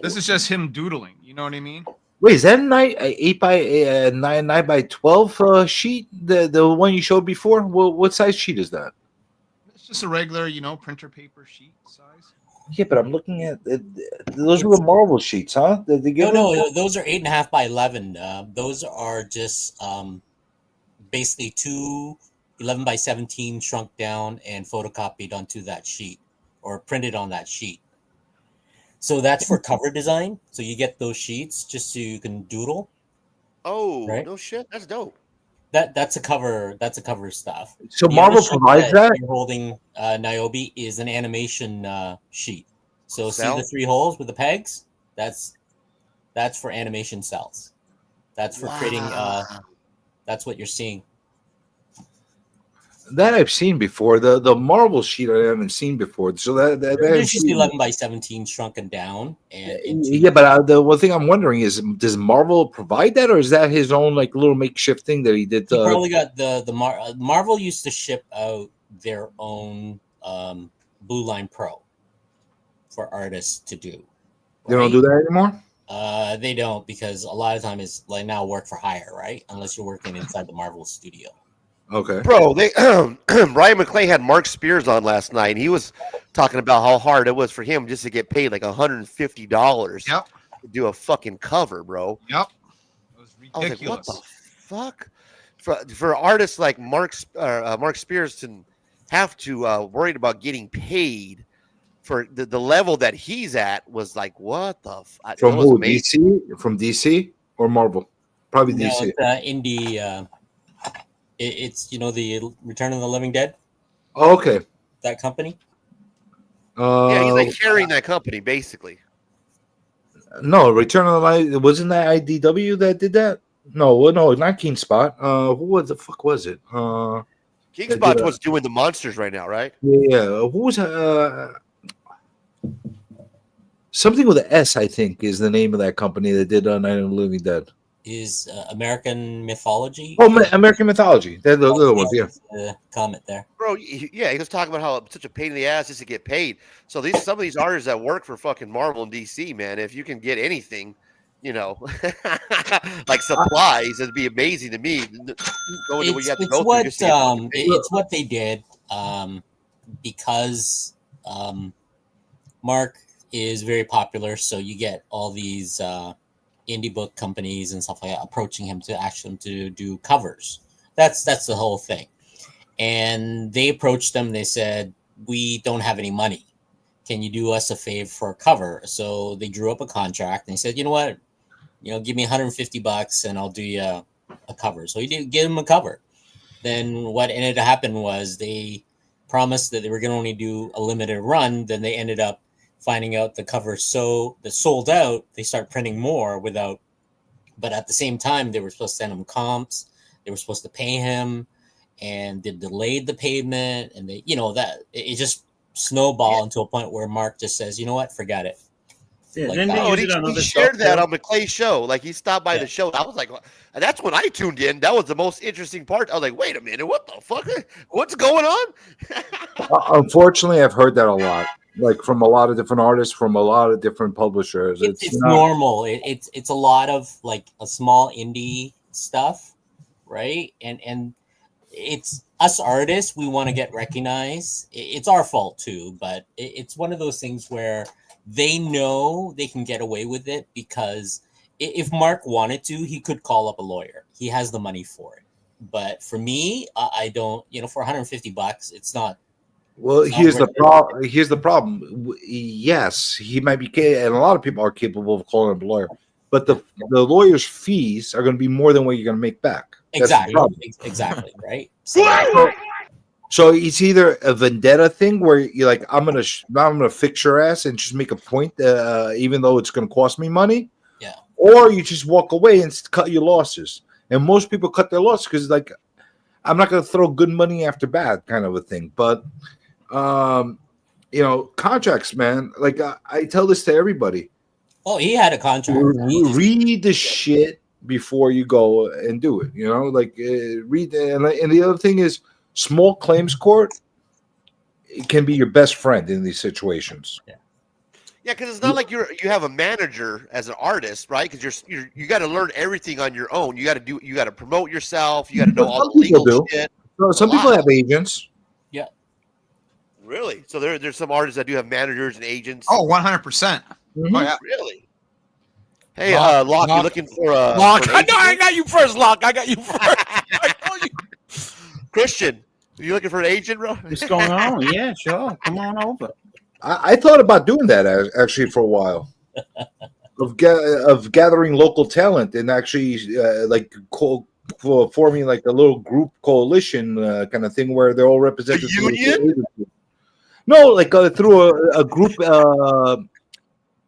This is just him doodling. You know what I mean? Wait, is that an 8 by 9 by 12 sheet? The one you showed before? What size sheet is that? It's just a regular, printer paper sheet size. Yeah, but I'm looking at those were the Marvel sheets, huh? No, those are 8.5 by 11. Those are just basically 2 11 by 17 shrunk down and photocopied onto that sheet or printed on that sheet. So that's for cover design. So you get those sheets just so you can doodle. Oh, right? No shit. That's dope. That's a cover stuff. So The Marvel other sheet provides that? you're holding Niobe is an animation sheet. So Cell? see the 3 holes with the pegs? That's for animation cells. That's for creating that's what you're seeing. That I've seen before. The Marvel sheet I haven't seen before. So It's just 11 by 17 shrunken down. And yeah, but the one thing I'm wondering is, does Marvel provide that, or is that his own like little makeshift thing that he did? He probably got Marvel used to ship out their own Blue Line Pro for artists to do. Right? They don't do that anymore. They don't, because a lot of time is like now work for hire, right? Unless you're working inside the Marvel studio. Okay, bro. They Ryan McClay had Mark Spears on last night, and he was talking about how hard it was for him just to get paid like $150 Yep. to do a fucking cover, bro. Yep. It was I was like, ridiculous. what the fuck? For artists like Mark Spears to have to worried about getting paid for the level that he's at was like, what the From who? DC? From DC or Marvel? Probably No, DC. it's indie. It's the Return of the Living Dead. Oh, okay. That company. Yeah, he's like carrying that company basically. No, Return of the Light. Wasn't that IDW that did that? No, not King Spot. Who the fuck was it? King Spot was doing the monsters right now, right? Yeah. Who was something with an S? I think is the name of that company that did Night of the Living Dead. Is American Mythology? Oh, American Mythology. They're the little ones, yeah. Comment there, bro. Yeah, he was talking about how it's such a pain in the ass just to get paid. So some of these artists that work for fucking Marvel and DC, man, if you can get anything, like supplies, it'd be amazing to me. It's what they did because Mark is very popular, so you get all these indie book companies and stuff like that approaching him to ask him to do covers. That's the whole thing. And they approached them. They said, we don't have any money. Can you do us a favor for a cover? So they drew up a contract and they said, you know what? Give me $150 and I'll do you a cover. So he did give him a cover. Then what ended up happening was they promised that they were going to only do a limited run. Then they ended up finding out the cover that sold out. They start printing more but at the same time they were supposed to send him comps. They were supposed to pay him, and they delayed the payment, and they that it just snowballed into a point where Mark just says, you know what, forget it. Yeah, Like then that. He shared that on McClay's show. Like he stopped by the show. I was like, that's when I tuned in. That was the most interesting part. I was like, wait a minute, what the fuck? What's going on? Unfortunately, I've heard that a lot. Like from a lot of different artists, from a lot of different publishers. It's normal. It's a lot of like a small indie stuff, right? And it's us artists. We want to get recognized. It's our fault too, but it's one of those things where they know they can get away with it because if Mark wanted to, he could call up a lawyer. He has the money for it. But for me, I don't. For $150, it's not. Well, it's not here's the worth it. problem. Here's the problem. Yes, he might be, and a lot of people are capable of calling him a lawyer, but the lawyer's fees are going to be more than what you're going to make back. That's the problem. Exactly. Right. So it's either a vendetta thing where you're like, I'm gonna fix your ass and just make a point, even though it's going to cost me money. Yeah. Or you just walk away and cut your losses. And most people cut their losses because, like, I'm not going to throw good money after bad, kind of a thing. But contracts, man. Like I tell this to everybody. Oh, he had a contract. Read the shit before you go and do it. Read. And the other thing is, small claims court, it can be your best friend in these situations. Yeah, because it's not like you have a manager as an artist, right? Because you got to learn everything on your own. You got to promote yourself. You got to know all the legal shit. No, some people have agents. Yeah. Really? So there's some artists that do have managers and agents. Oh, 100%. Oh, yeah. Really? Hey, Locke, you looking for a Locke? for an No, I got you first, Locke. I got you first. I told you. Christian, are you looking for an agent, bro? What's going on? Yeah, sure. Come on over. I thought about doing that actually for a while, of gathering local talent and actually forming like a little group coalition kind of thing where they're all represented. A union? No, like through a group,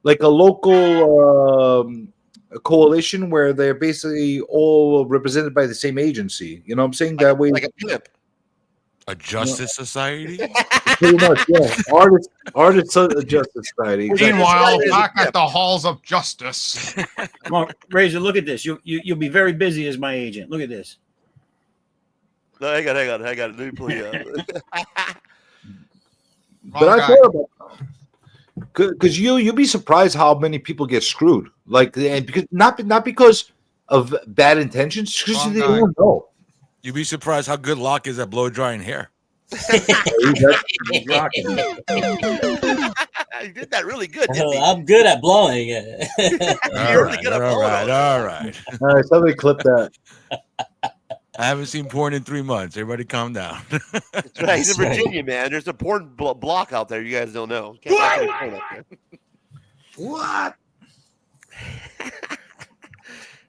like a local coalition where they're basically all represented by the same agency. You know what I'm saying? That way, like a pimp. A justice society? Pretty much, yeah. Artists Justice Society. Meanwhile, back at the halls of justice. Come on, Razor, look at this. You'll be very busy as my agent. Look at this. No, hang on. Let me pull you up. But I thought about, because you'll be surprised how many people get screwed. Like, and because not because of bad intentions, because they don't know. You'd be surprised how good Locke is at blow drying hair. He's rocking. You did that really good. I'm good at blowing. You're really good at blowing. All right. All right, somebody clip that. I haven't seen porn in 3 months. Everybody calm down. That's right. He's in Virginia, man. There's a porn block out there. You guys don't know. What?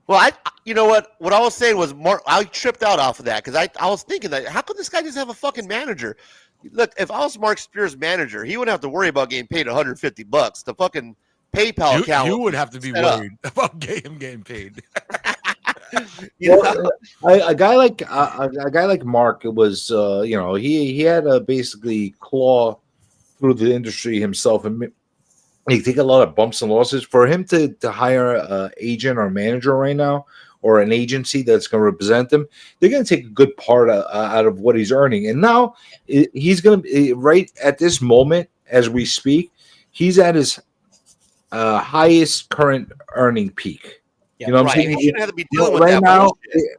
Well, you know what? What I was saying was I tripped out off of that because I was thinking that how could this guy just have a fucking manager? Look, if I was Mark Spears' manager, he wouldn't have to worry about getting paid $150. The fucking PayPal account. You would have to be worried about him getting paid. A guy like Mark, it was he had to basically claw through the industry himself, and he take a lot of bumps and losses. For him to hire an agent or manager right now, or an agency that's going to represent him, they're going to take a good part out of what he's earning. And now he's going to right at this moment as we speak, he's at his highest current earning peak. Yeah, you know what I'm saying? He shouldn't have to be dealing with right that now. bullshit.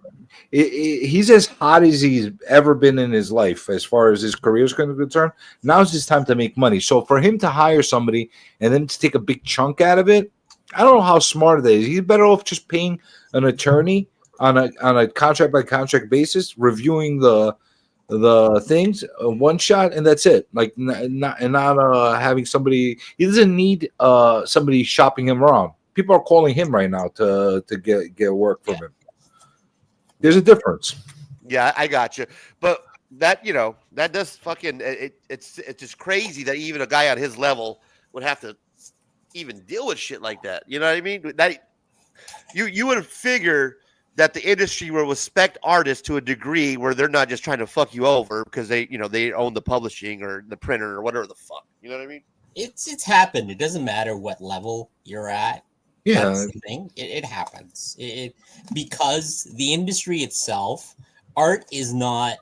He's as hot as he's ever been in his life as far as his career is concerned. Now's his time to make money. So for him to hire somebody and then to take a big chunk out of it, I don't know how smart it is. He's better off just paying an attorney on a contract by contract basis, reviewing the things one shot, and that's it. Like not having somebody. He doesn't need somebody shopping him around. People are calling him right now to get work from him. There's a difference. Yeah, I got you. But that that does fucking it's just crazy that even a guy on his level would have to even deal with shit like that. You know what I mean? That you would figure that the industry will respect artists to a degree where they're not just trying to fuck you over because they own the publishing or the printer or whatever the fuck. You know what I mean? It's happened. It doesn't matter what level you're at. Yeah, that's the thing. It happens. Because the industry itself, art is not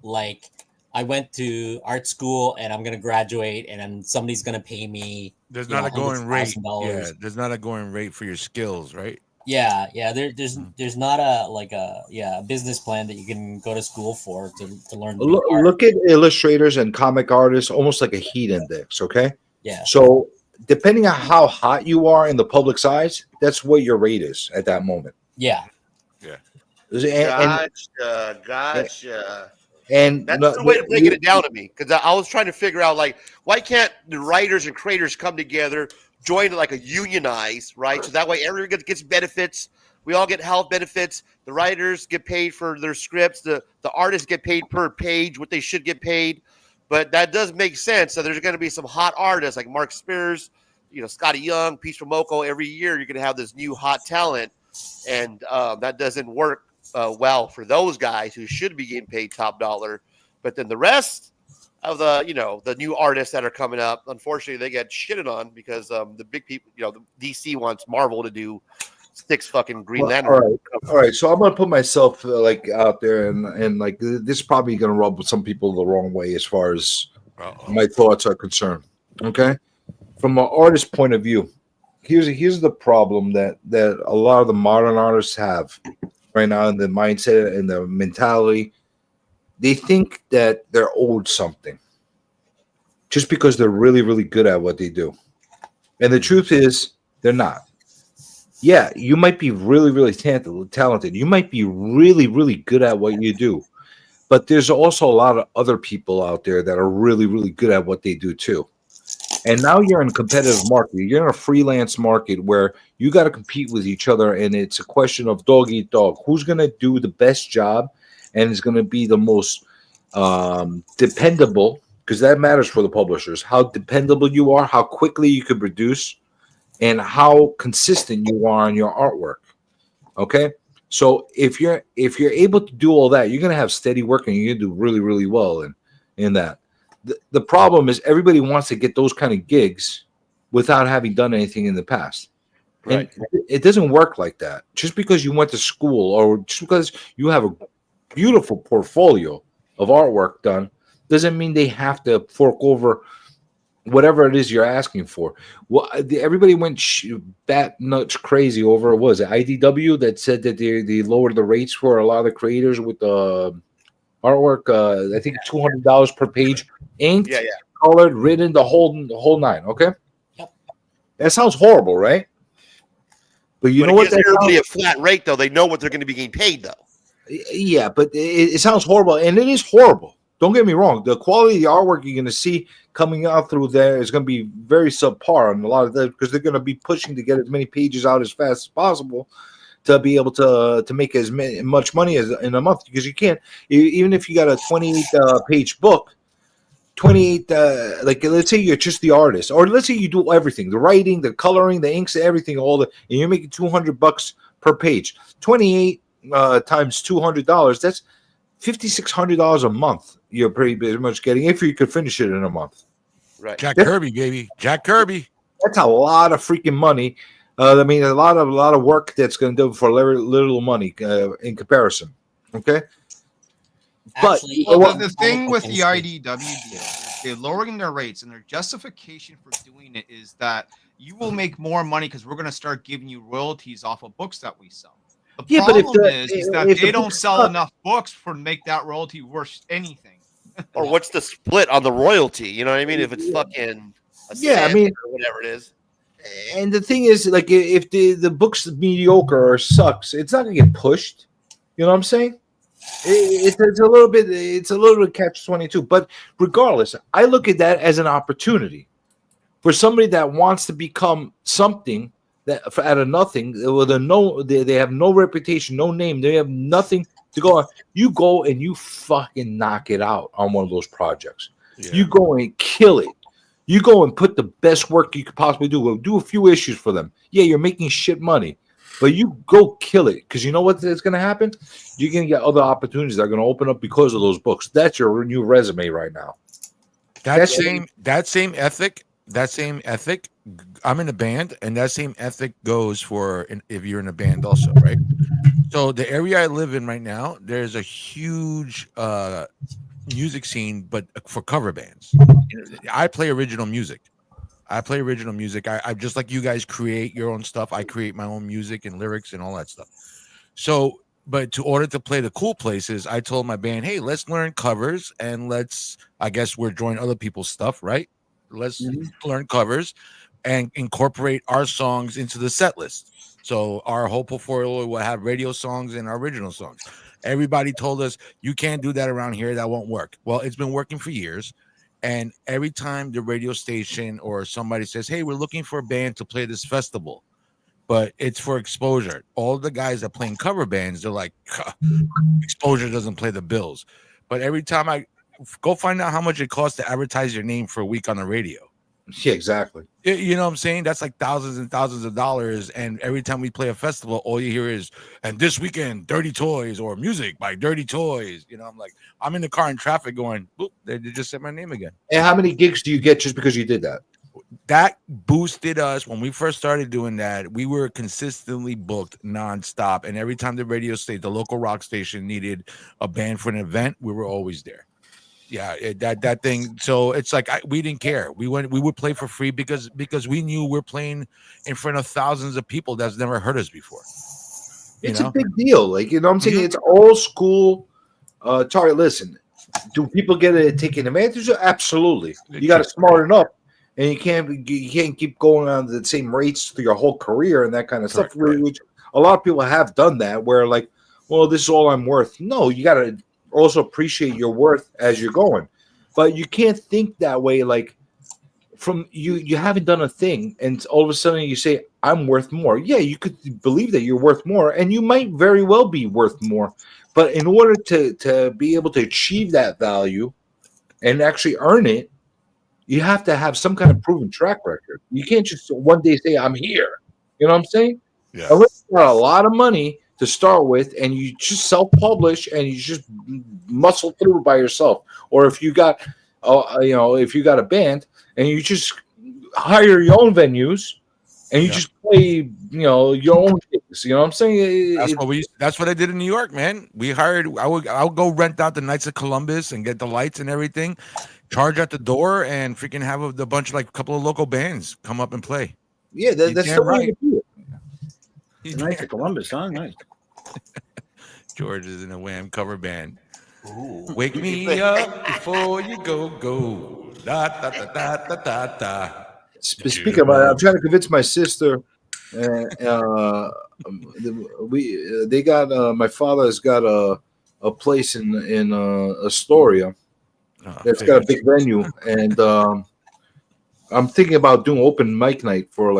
like I went to art school and I'm going to graduate and then somebody's going to pay me. There's not a going rate. Yeah, there's not a going rate for your skills, right? Yeah. There's not a business plan that you can go to school for to learn. Look at illustrators and comic artists almost like a heat index. Okay. Yeah. So depending on how hot you are in the public's eyes, that's what your rate is at that moment. Yeah. Yeah. Gotcha. And That's the way to breaking it down to me, because I was trying to figure out, like, why can't the writers and creators come together, join like a unionize, right? So that way everyone gets benefits. We all get health benefits. The writers get paid for their scripts. The artists get paid per page, what they should get paid. But that does make sense. So there's going to be some hot artists like Mark Spears, Scotty Young, Peach from Moco. Every year you're going to have this new hot talent, and that doesn't work well for those guys who should be getting paid top dollar. But then the rest of the new artists that are coming up, unfortunately, they get shitted on because the big people, the DC wants Marvel to do 6 fucking Green Lantern. All right. So I'm gonna put myself out there, and like this is probably gonna rub some people the wrong way as far as my thoughts are concerned. Okay, from an artist point of view, here's the problem that a lot of the modern artists have right now in the mindset and the mentality. They think that they're owed something just because they're really, really good at what they do. And the truth is, they're not. Yeah, you might be really, really talented. You might be really, really good at what you do. But there's also a lot of other people out there that are really, really good at what they do too. And now you're in a competitive market. You're in a freelance market where you got to compete with each other, and it's a question of dog eat dog. Who's going to do the best job and is going to be the most dependable, because that matters for the publishers. How dependable you are, how quickly you can produce, and how consistent you are on your artwork. Okay? So if you're able to do all that, you're going to have steady work and you're going to do really, really well in that. The problem is everybody wants to get those kind of gigs without having done anything in the past. Right. And it doesn't work like that. Just because you went to school or just because you have a beautiful portfolio of artwork done doesn't mean they have to fork over whatever it is you're asking for. Well, everybody went bat nuts crazy over, was it IDW that said that they lowered the rates for a lot of the creators with the artwork? I think $200 per page, inked, colored, written, the whole nine. Okay, that sounds horrible, right? But you know what? That's everybody a flat rate, though. They know what they're going to be getting paid, though. Yeah, but it sounds horrible, and it is horrible. Don't get me wrong. The quality of the artwork you're going to see coming out through there is going to be very subpar on a lot of that, because they're going to be pushing to get as many pages out as fast as possible to be able to make as much money as in a month. Because you can't, even if you got a 28 page book, 28 like let's say you're just the artist, or let's say you do everything, the writing, the coloring, the inks, everything, and you're making $200 per page. 28 times $200, that's $5,600 a month. You're pretty much getting, if you could finish it in a month. Right. Jack Kirby, baby. Jack Kirby. That's a lot of freaking money. I mean, a lot of work that's going to do for little money in comparison. Okay. Actually, but the thing with the IDW, they're lowering their rates, and their justification for doing it is that you will make more money because we're going to start giving you royalties off of books that we sell. The problem is that they don't sell enough books for make that royalty worth anything. Or what's the split on the royalty? You know what I mean? If it's fucking I mean, or whatever it is. And the thing is, like, if the book's mediocre or sucks, it's not gonna get pushed. You know what I'm saying? It's a little bit catch-22. But regardless, I look at that as an opportunity for somebody that wants to become something that out of nothing, with they have no reputation, no name, they have nothing to go on. You go and you fucking knock it out on one of those projects. Yeah. You go and kill it. You go and put the best work you could possibly do. We'll do a few issues for them. Yeah, you're making shit money, but you go kill it, because you know what is going to happen? You're going to get other opportunities that are going to open up because of those books. That's your new resume right now. That same ethic. I'm in a band, and that same ethic goes for if you're in a band also, right? So the area I live in right now, there's a huge music scene, but for cover bands. I play original music. I just like you guys create your own stuff. I create my own music and lyrics and all that stuff. So, but in order to play the cool places, I told my band, hey, let's learn covers, and I guess we're joining other people's stuff, right? Let's learn covers. and incorporate our songs into the set list. So our whole portfolio will have radio songs and our original songs. Everybody told us you can't do that around here. That won't work. Well, it's been working for years. And every time the radio station or somebody says, hey, we're looking for a band to play this festival, but it's for exposure. All the guys that playing cover bands, they're like, exposure doesn't play the bills. But every time I go find out how much it costs to advertise your name for a week on the radio. Yeah, exactly. You know what I'm saying? That's like thousands and thousands of dollars. And every time we play a festival, all you hear is, and this weekend, Dirty Toys or music by Dirty Toys. You know, I'm like, I'm in the car in traffic going, boop, they just said my name again. And how many gigs do you get just because you did that? That boosted us. When we first started doing that, we were consistently booked nonstop. And every time the radio station, the local rock station needed a band for an event, we were always there. Yeah, that thing. So it's like we didn't care. We would play for free because we knew we're playing in front of thousands of people that's never heard us before. It's a big deal. Like, you know what I'm saying? It's old school. Sorry, listen. Do people get it taken advantage of? Absolutely. You got to smarten up, and you can't keep going on the same rates through your whole career and that kind of stuff. Which a lot of people have done that. Where like, well, this is all I'm worth. No, you got to also appreciate your worth as you're going, but you can't think that way. Like from you haven't done a thing, and all of a sudden you say I'm worth more. Yeah, you could believe that you're worth more, and you might very well be worth more. But in order to be able to achieve that value and actually earn it, you have to have some kind of proven track record. You can't just one day say I'm here. You know what I'm saying? Yeah. Unless you got a lot of money to start with, and you just self-publish and you just muscle through by yourself. Or if you got, if you got a band and you just hire your own venues and you just play, your own gigs. You know what I'm saying? That's what I did in New York, man. We hired. I would go rent out the Knights of Columbus and get the lights and everything, charge at the door, and freaking have a bunch of a couple of local bands come up and play. Yeah, that's the way to do it. Knights of Columbus, huh? Nice. George is in a Wham cover band. Ooh. Wake me up before you go. Da, da, da, da, da, da, da. Speaking about it, I'm trying to convince my sister. My father has got a place in Astoria. That's got a big venue, and I'm thinking about doing open mic night for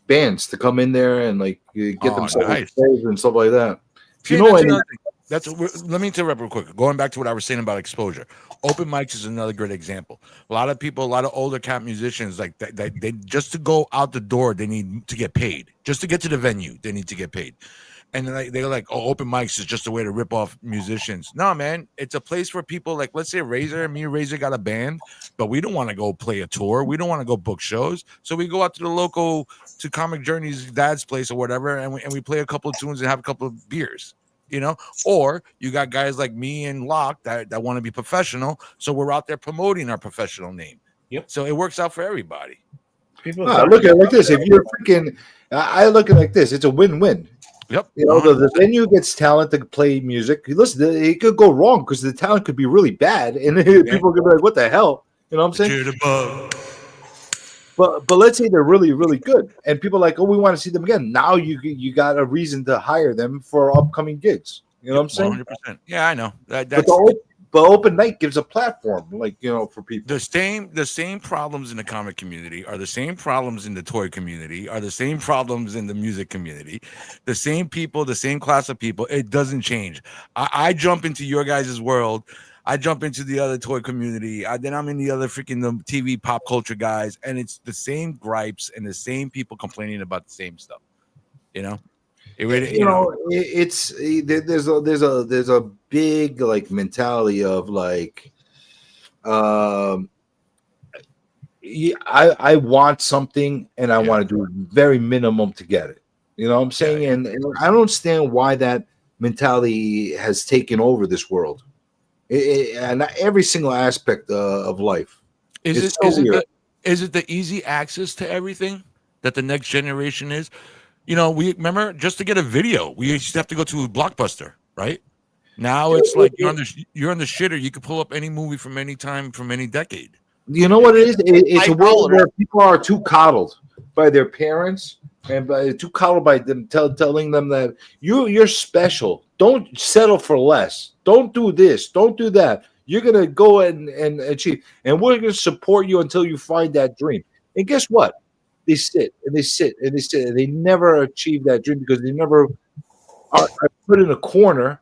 bands to come in there and get themselves exposed and stuff like that. Let me interrupt real quick. Going back to what I was saying about exposure, open mics is another great example. A lot of older cap musicians, they just to go out the door, they need to get paid. Just to get to the venue, they need to get paid. And they're like, oh, open mics is just a way to rip off musicians. No, man, it's a place for people like, let's say Razor. Me and Razor got a band, but we don't want to go play a tour. We don't want to go book shows. So we go out to the local, to Comic Journey's dad's place or whatever, and we play a couple of tunes and have a couple of beers, Or you got guys like me and Locke that want to be professional. So we're out there promoting our professional name. Yep. So it works out for everybody. Look at it like this. If you're freaking, I look at it like this. It's a win-win. Yep. The venue gets talent to play music. Listen, it could go wrong because the talent could be really bad, and people could be like, "What the hell?" You know what I'm saying? But let's say they're really, really good, and people are like, "Oh, we want to see them again." Now you got a reason to hire them for upcoming gigs. You know what I'm saying? 100%. Yeah, I know. But open night gives a platform, for people. The same problems in the comic community are the same problems in the toy community, are the same problems in the music community. The same people, the same class of people. It doesn't change. I jump into your guys' world. I jump into the other toy community. Then I'm in the other freaking the TV pop culture guys, and it's the same gripes and the same people complaining about the same stuff. It really, there's a big mentality of I want something and I want to do very minimum to get it. You know what I'm saying? Yeah. And I don't understand why that mentality has taken over this world. And every single aspect of life. Is it the easy access to everything that the next generation is? We remember just to get a video, we used to have to go to a Blockbuster, right? Now it's like you're on the shitter. You can pull up any movie from any time, from any decade. You know what it is? It's a world Nightcrawler. where people are too coddled by their parents and too coddled by them telling them that you're special. Don't settle for less. Don't do this. Don't do that. You're gonna go and achieve, and we're gonna support you until you find that dream. And guess what? They sit and they sit and they sit and they never achieve that dream because they never are put in a corner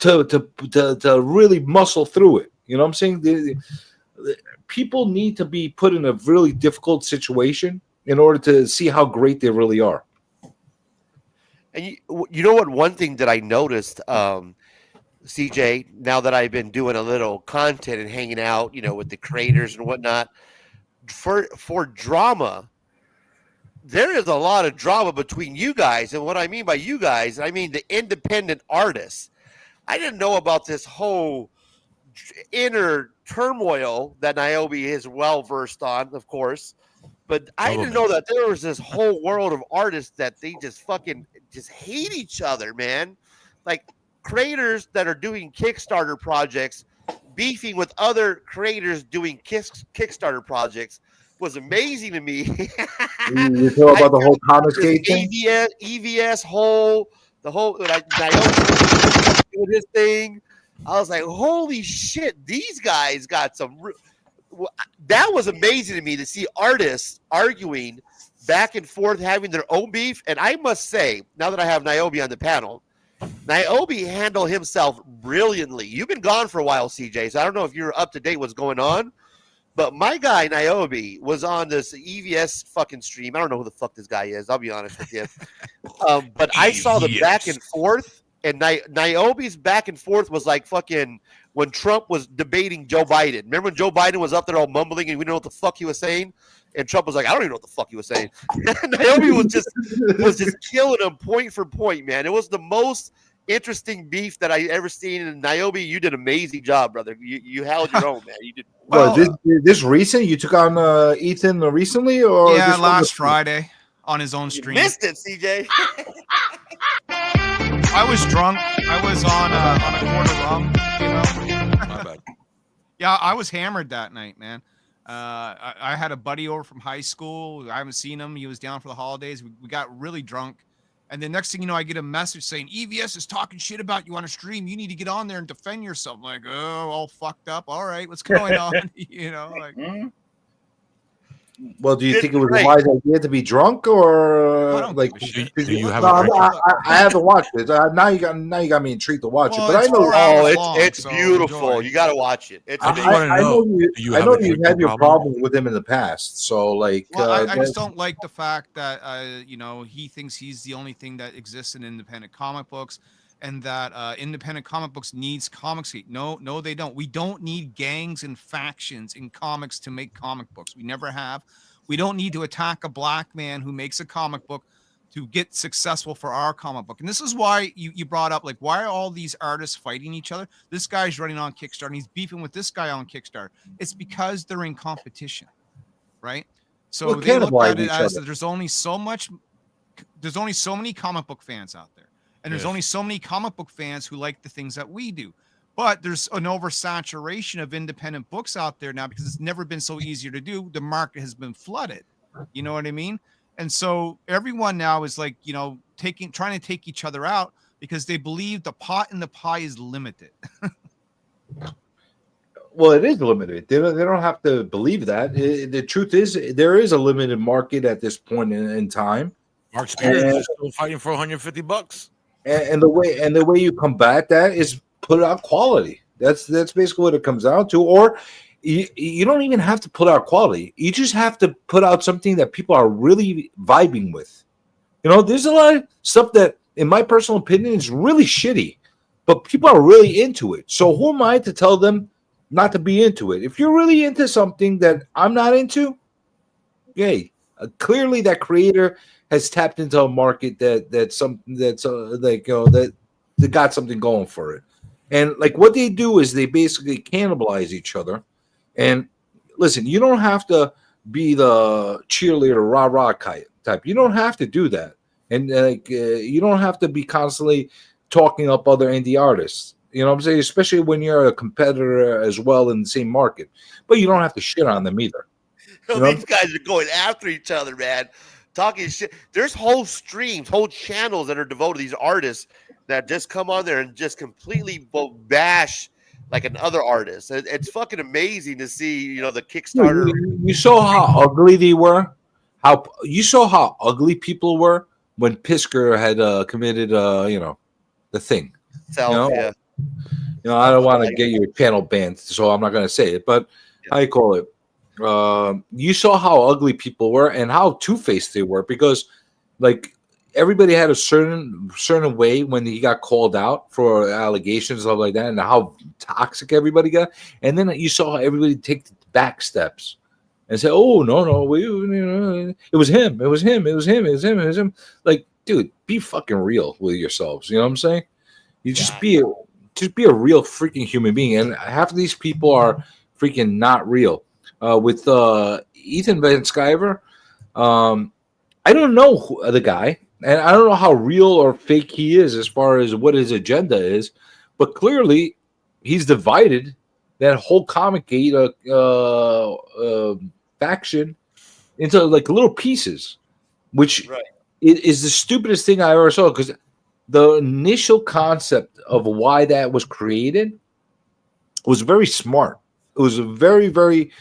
to really muscle through it. You know what I'm saying? People need to be put in a really difficult situation in order to see how great they really are. And you know what? One thing that I noticed, CJ, now that I've been doing a little content and hanging out, with the creators and whatnot, for drama, there is a lot of drama between you guys. And what I mean by you guys, I mean the independent artists. I didn't know about this whole inner turmoil that Niobe is well versed on, of course. But I didn't know that there was this whole world of artists that they just fucking just hate each other, man. Like creators that are doing Kickstarter projects, beefing with other creators doing Kickstarter projects was amazing to me. You talk about the whole Comicsgate thing? EVS the whole Niobe doing his thing. I was like, holy shit, these guys got some. That was amazing to me to see artists arguing back and forth, having their own beef. And I must say, now that I have Niobe on the panel, Niobe handled himself brilliantly. You've been gone for a while, CJ, so I don't know if you're up to date what's going on. But my guy, Niobe, was on this EVS fucking stream. I don't know who the fuck this guy is. I'll be honest with you. But I saw the back and forth. And Niobe's back and forth was like fucking when Trump was debating Joe Biden. Remember when Joe Biden was up there all mumbling and we didn't know what the fuck he was saying? And Trump was like, I don't even know what the fuck he was saying. Niobe was just killing him point for point, man. It was the most interesting beef that I ever seen. And Niobe, you did an amazing job, brother. You held your own, man. You did. Well, this recent? You took on Ethan recently, or yeah, last Friday on his own stream. You missed it, CJ. I was drunk. I was on a quarter rum. My bad. Yeah, I was hammered that night, man. I had a buddy over from high school. I haven't seen him. He was down for the holidays. We got really drunk. And the next thing you know, I get a message saying, EVS is talking shit about you on a stream. You need to get on there and defend yourself. I'm like, oh, all fucked up. All right, what's going on? Well, do you think it was a wise idea to be drunk, or like? Do you have I haven't watched it. Now you got me intrigued to watch it. But I know it's beautiful. You got to watch it. I know you had your problem with him in the past. So like, I just don't like the fact that he thinks he's the only thing that exists in independent comic books. And that independent comic books needs Comicsgate. No, they don't. We don't need gangs and factions in comics to make comic books. We never have. We don't need to attack a black man who makes a comic book to get successful for our comic book. And this is why you brought up, like, why are all these artists fighting each other? This guy's running on Kickstarter and he's beefing with this guy on Kickstarter. It's because they're in competition, right? So they look at it as that there's only so many comic book fans out there. And there's only so many comic book fans who like the things that we do. But there's an oversaturation of independent books out there now because it's never been so easier to do. The market has been flooded. You know what I mean? And so everyone now is like, trying to take each other out because they believe the pot in the pie is limited. Well, it is limited. They don't have to believe that. The truth is there is a limited market at this point in time. Mark Spears is still fighting for $150. And the way you combat that is put out quality. That's basically what it comes down to. Or you don't even have to put out quality. You just have to put out something that people are really vibing with. There's a lot of stuff that, in my personal opinion, is really shitty, but people are really into it. So who am I to tell them not to be into it? If you're really into something that I'm not into, yay. Clearly that creator has tapped into a market that got something going for it. And like what they do is they basically cannibalize each other. And listen, you don't have to be the cheerleader rah-rah type. You don't have to do that. And you don't have to be constantly talking up other indie artists. You know what I'm saying? Especially when you're a competitor as well in the same market. But you don't have to shit on them either. You know? These guys are going after each other, man. Talking shit. There's whole streams, whole channels that are devoted to these artists that just come on there and just completely bash like another artist. It's fucking amazing to see, the Kickstarter. You saw how ugly they were. How you saw how ugly people were when Pisker had committed, the thing. Yeah. I don't want to get your channel banned, so I'm not going to say it. But how you call it? You saw how ugly people were and how two-faced they were, because like everybody had a certain way when he got called out for allegations and stuff like that, and how toxic everybody got. And then you saw how everybody take the back steps and say, "Oh no, it was him, it was him, it was him, it was him, it was him." Like, dude, be fucking real with yourselves. You know what I'm saying? You just be a real freaking human being. And half of these people are freaking not real. With Ethan Van Sciver, I don't know the guy, and I don't know how real or fake he is as far as what his agenda is, but clearly he's divided that whole Comic Gate faction into like little pieces, which is the stupidest thing I ever saw, because the initial concept of why that was created was very smart. It was a very, very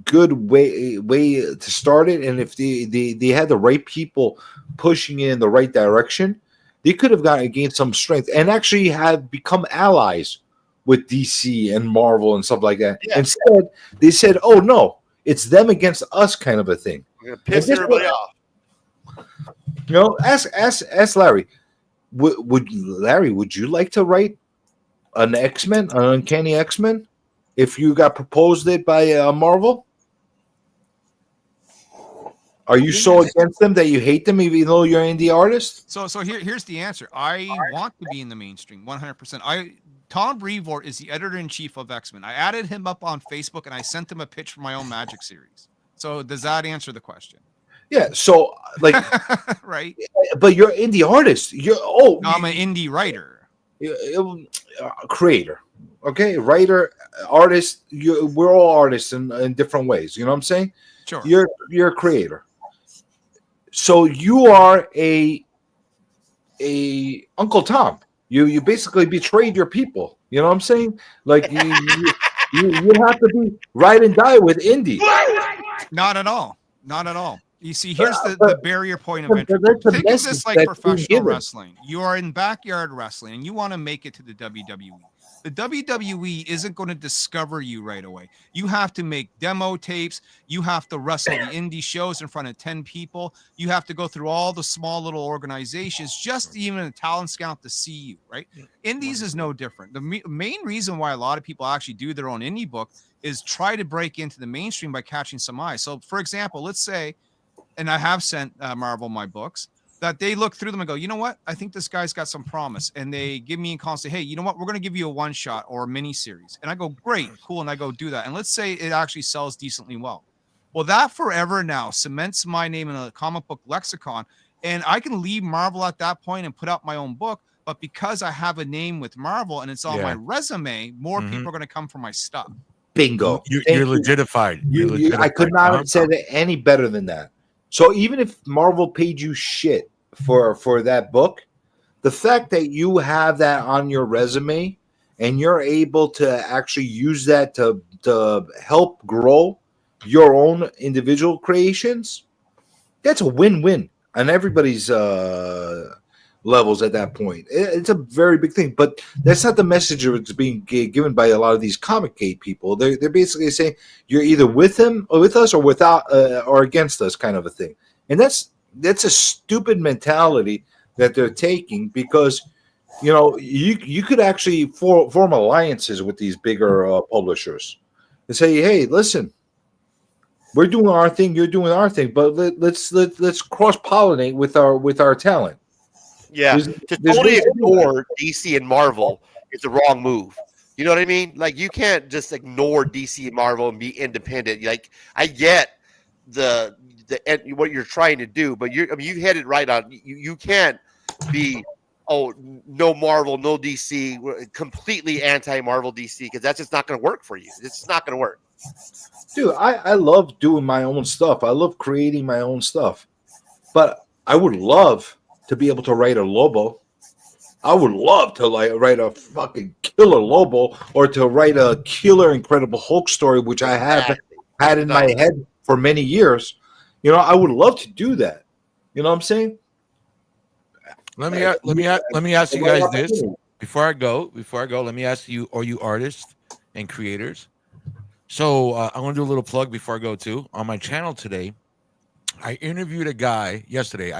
good way to start it, and if they had the right people pushing it in the right direction, they could have gained some strength and actually have become allies with DC and Marvel and stuff like that. Yeah. Instead, they said, "Oh no, it's them against us," kind of a thing. We're gonna piss everybody off. Ask Larry. Would you like to write an X-Men, an Uncanny X-Men? If you got proposed it by Marvel, are you so against them that you hate them even though you're an indie artist? So here's the answer. I want to be in the mainstream 100%. Tom Brevoort is the editor-in-chief of X-Men. I added him up on Facebook and I sent him a pitch for my own Magic series. So does that answer the question? Yeah. So like, right. But you're an indie artist. I'm an indie writer, creator. Okay, writer, artist. We're all artists in different ways. You know what I'm saying? Sure. You're a creator. So you are a Uncle Tom. You basically betrayed your people. You know what I'm saying? Like you have to be ride and die with indie. Not at all. Not at all. You see, here's the barrier point of entry. Think of this like professional wrestling. You are in backyard wrestling and you want to make it to the WWE. The WWE isn't going to discover you right away. You have to make demo tapes. You have to wrestle the indie shows in front of 10 people. You have to go through all the small little organizations, just even a talent scout to see you, right? Indies is no different. The main reason why a lot of people actually do their own indie book is try to break into the mainstream by catching some eyes. So, for example, let's say, and I have sent Marvel my books, that they look through them and go, you know what? I think this guy's got some promise. And they give me a call and say, hey, you know what? We're going to give you a one shot or a mini series. And I go, great, cool. And I go do that. And let's say it actually sells decently well. Well, that forever now cements my name in a comic book lexicon. And I can leave Marvel at that point and put out my own book. But because I have a name with Marvel and it's on my resume, more people are going to come for my stuff. Bingo. You're legitified. I could not have said it any better than that. So even if Marvel paid you shit for that book, the fact that you have that on your resume and you're able to actually use that to help grow your own individual creations, that's a win-win on everybody's levels at that point. It's a very big thing, but that's not the message that's being given by a lot of these Comic Gate people. They're basically saying you're either with them or with us or without or against us, kind of a thing. And that's a stupid mentality that they're taking, because you could actually form alliances with these bigger publishers and say, hey, listen, we're doing our thing, you're doing our thing, but let's cross-pollinate with our talent. Yeah, to totally ignore DC and Marvel is the wrong move. You know what I mean? Like, you can't just ignore DC and Marvel and be independent. Like, I get the what you're trying to do, but you hit it right on. You can't be oh, no Marvel, no DC, we're completely anti-Marvel DC, because that's just not going to work for you. It's not going to work. Dude, I love doing my own stuff. I love creating my own stuff. But I would love to be able to write a Lobo. I would love to write a fucking killer Lobo, or to write a killer Incredible Hulk story, which I have had in my head for many years. You know, I would love to do that. You know what I'm saying? Let me ask you guys this before I go. Let me ask you, all you artists and creators. So I want to do a little plug before I go too. On my channel today, I interviewed a guy yesterday.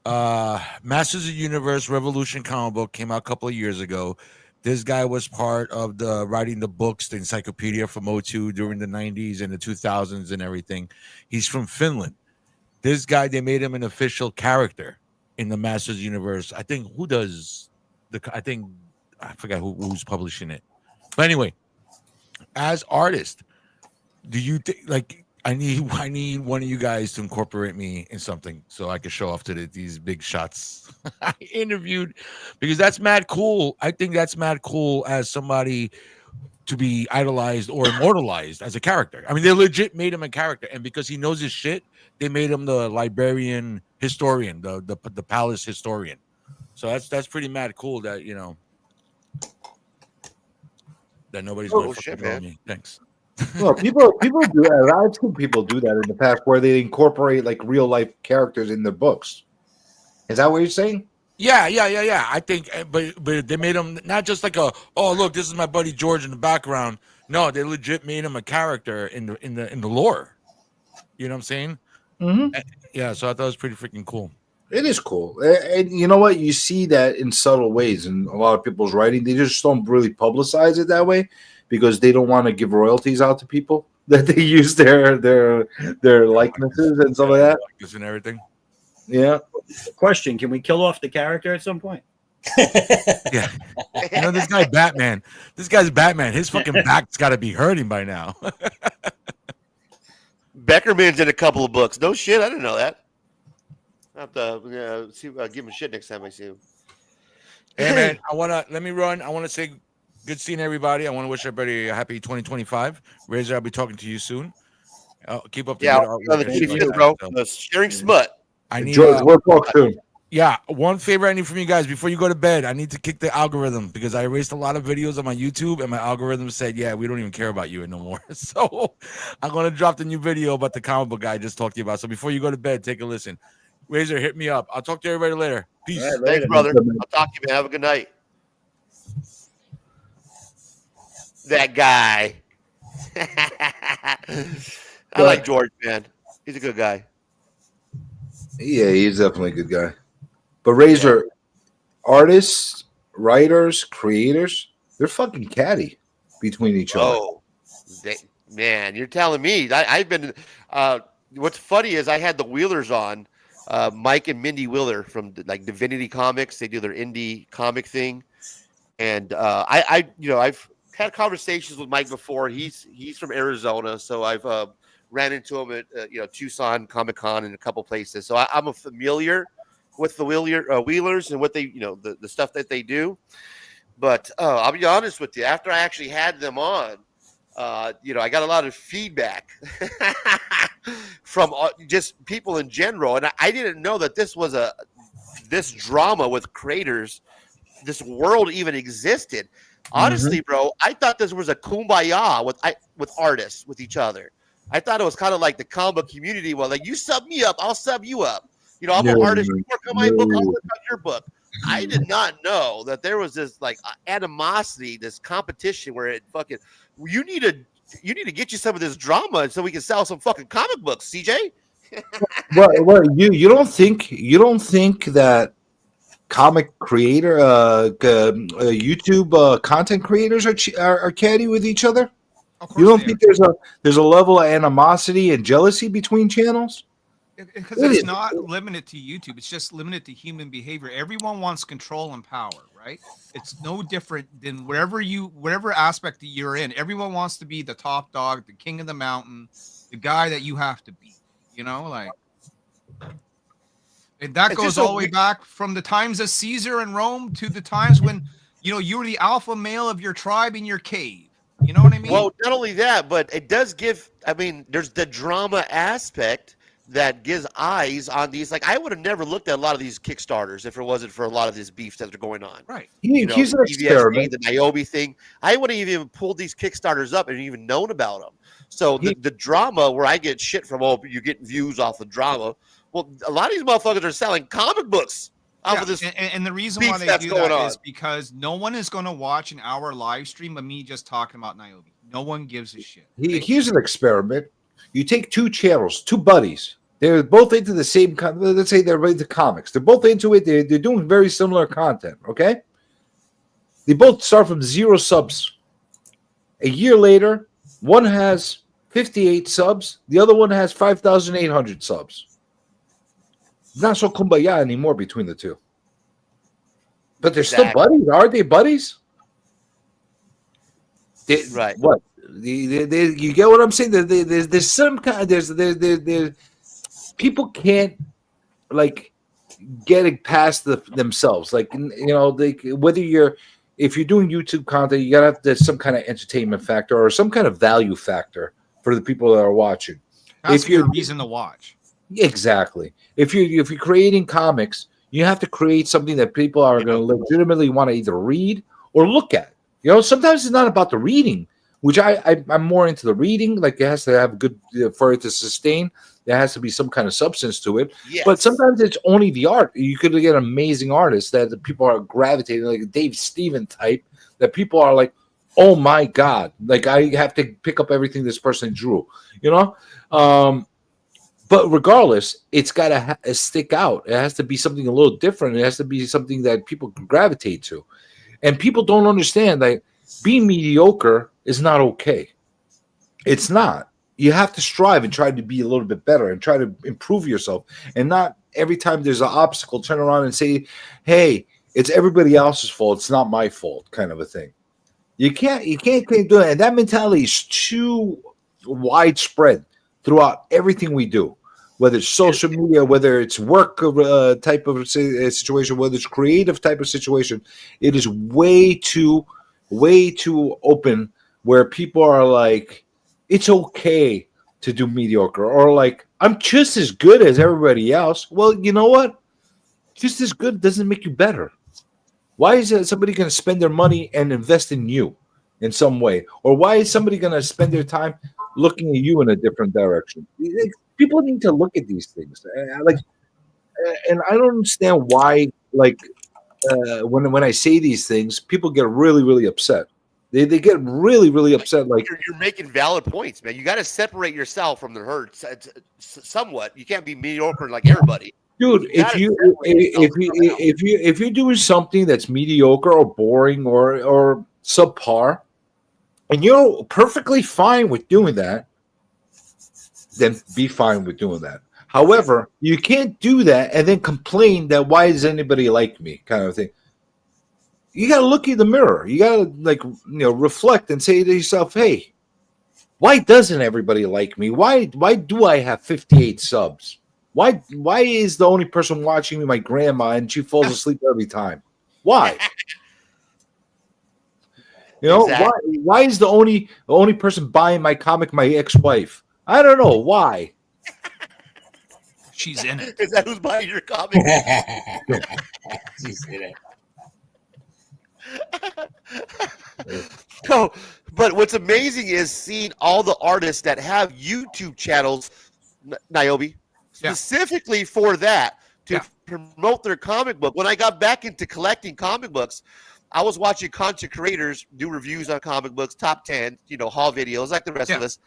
Masters of the Universe Revolution comic book came out a couple of years ago. This guy was part of the writing the books, the encyclopedia from O2 during the 90s and the 2000s and everything. He's from Finland. This guy, they made him an official character in the Masters Universe. I think I forgot who's publishing it. But anyway, as artist, do you think, like, I need one of you guys to incorporate me in something so I can show off to these big shots I interviewed, because that's mad cool. I think that's mad cool as somebody to be idolized or immortalized as a character. I mean, they legit made him a character, and because he knows his shit, they made him the librarian historian, the palace historian. So that's pretty mad cool that, you know, that nobody's going to fucking know me. Thanks. Well, people do that. I've seen people do that in the past, where they incorporate like real life characters in their books. Is that what you're saying? Yeah. I think, but they made him not just like oh look, this is my buddy George in the background. No, they legit made him a character in the lore. You know what I'm saying? Mm-hmm. Yeah. So I thought it was pretty freaking cool. It is cool, and you know what? You see that in subtle ways in a lot of people's writing. They just don't really publicize it that way, because they don't want to give royalties out to people that they use their likenesses and stuff like that. Likeness and everything. Yeah. Question: can we kill off the character at some point? Yeah. You know, this guy's Batman. His fucking back's got to be hurting by now. Beckerman's in a couple of books. No shit, I didn't know that. I have to give him shit next time I see him. Hey man, I want to say good seeing everybody. I want to wish everybody a happy 2025. Razor, I'll be talking to you soon. Keep up the good artwork. Bro. Sharing Smut. I need George, we'll talk soon. Yeah, one favor I need from you guys before you go to bed. I need to kick the algorithm, because I erased a lot of videos on my YouTube, and my algorithm said, "Yeah, we don't even care about you no more." So I'm gonna drop the new video about the comic book guy I just talked to you about. So before you go to bed, take a listen. Razor, hit me up. I'll talk to everybody later. Peace. Right, thanks, brother. I'll talk to you, man. Have a good night. That guy. I like George, man. He's a good guy. Yeah, he's definitely a good guy. But Razor, artists, writers, creators, they're fucking catty between each other. Oh, man, you're telling me. I've been. What's funny is I had the Wheelers on. Mike and Mindy Wheeler from like Divinity Comics. They do their indie comic thing, and I've had conversations with Mike before. He's from Arizona, so I've ran into him at Tucson Comic Con and a couple places. So I'm familiar with the Wheelers and what they the stuff that they do. But I'll be honest with you. After I actually had them on, I got a lot of feedback from just people in general, and I didn't know that this was this drama with creators, this world even existed. Honestly, bro, I thought this was a kumbaya with artists with each other. I thought it was kind of like the comic book community. Well, like, you sub me up, I'll sub you up. I'm an artist. You work on my book, I'll work on your book. I did not know that there was this like animosity, this competition where it fucking you need to get you some of this drama so we can sell some fucking comic books, CJ. Well, you don't think that comic creator, YouTube content creators are catty with each other? You don't think there's a level of animosity and jealousy between channels? Because it's not limited to YouTube. It's just limited to human behavior. Everyone wants control and power, right? It's no different than whatever aspect that you're in. Everyone wants to be the top dog, the king of the mountain, the guy that you have to beat. And that It's goes just all so the way weird. back from the times of Caesar in Rome to the times when, you were the alpha male of your tribe in your cave. You know what I mean? Well, not only that, but it does give. I mean, there's the drama aspect that gives eyes on these. Like, I would have never looked at a lot of these Kickstarters if it wasn't for a lot of these beefs that are going on. Right. Here's The an PVS thing, experiment. the Niobe thing. I wouldn't even pulled these Kickstarters up and even known about them. So the drama where I get shit from, oh, you're getting views off of drama. Well, a lot of these motherfuckers are selling comic books off of this. And the reason beef why they that's do going that on. is because no one is going to watch an hour live stream of me just talking about Niobe. No one gives a shit. Here's an experiment. You take two channels, two buddies. They're both into the same. Let's say they're into comics. They're both into it. They're doing very similar content. Okay. They both start from 0 subs. A year later, one has 58 subs. The other one has 5,800 subs. Not so kumbaya anymore between the two. But they're still buddies. Are they buddies? Right. What? You get what I'm saying? There's some kind. There's people can't like getting past themselves. Like whether if you're doing YouTube content, you gotta have there's some kind of entertainment factor or some kind of value factor for the people that are watching. That's your reason to watch. Exactly. If you're creating comics, you have to create something that people are going to legitimately want to either read or look at. Sometimes it's not about the reading, which I'm more into the reading. Like it has to have good for it to sustain. There has to be some kind of substance to it. Yes. But sometimes it's only the art. You could get amazing artists that the people are gravitating, like a Dave Steven type, that people are like, oh my God, like I have to pick up everything this person drew, but regardless, it's got to stick out. It has to be something a little different. It has to be something that people can gravitate to. And people don't understand that being mediocre is not okay. It's not. You have to strive and try to be a little bit better and try to improve yourself. And not every time there's an obstacle, turn around and say, hey, it's everybody else's fault. It's not my fault, kind of a thing. You can't do it. And that mentality is too widespread throughout everything we do, whether it's social media, whether it's work type of situation, whether it's creative type of situation. It is way too open where people are like, it's okay to do mediocre, or like, I'm just as good as everybody else. Well, you know what? Just as good doesn't make you better. Why is somebody going to spend their money and invest in you in some way? Or why is somebody going to spend their time looking at you in a different direction? People need to look at these things. And I don't understand why, when I say these things, people get really, really upset. They get really, really upset. Like you're making valid points, man. You got to separate yourself from the herd somewhat. You can't be mediocre like everybody. Dude, if you're doing something that's mediocre or boring or subpar, and you're perfectly fine with doing that, then be fine with doing that. However, you can't do that and then complain that why does anybody like me, kind of thing. You got to look in the mirror. You got to reflect and say to yourself, hey, why doesn't everybody like me? Why do I have 58 subs? Why is the only person watching me my grandma and she falls asleep every time? Why? Exactly. Why is the only person buying my comic my ex-wife? I don't know why. She's in it. Is that who's buying your comic? She's in it. No, but what's amazing is seeing all the artists that have YouTube channels, Niobe, specifically for that, to promote their comic book. When I got back into collecting comic books, I was watching content creators do reviews on comic books, top 10, haul videos like the rest of us.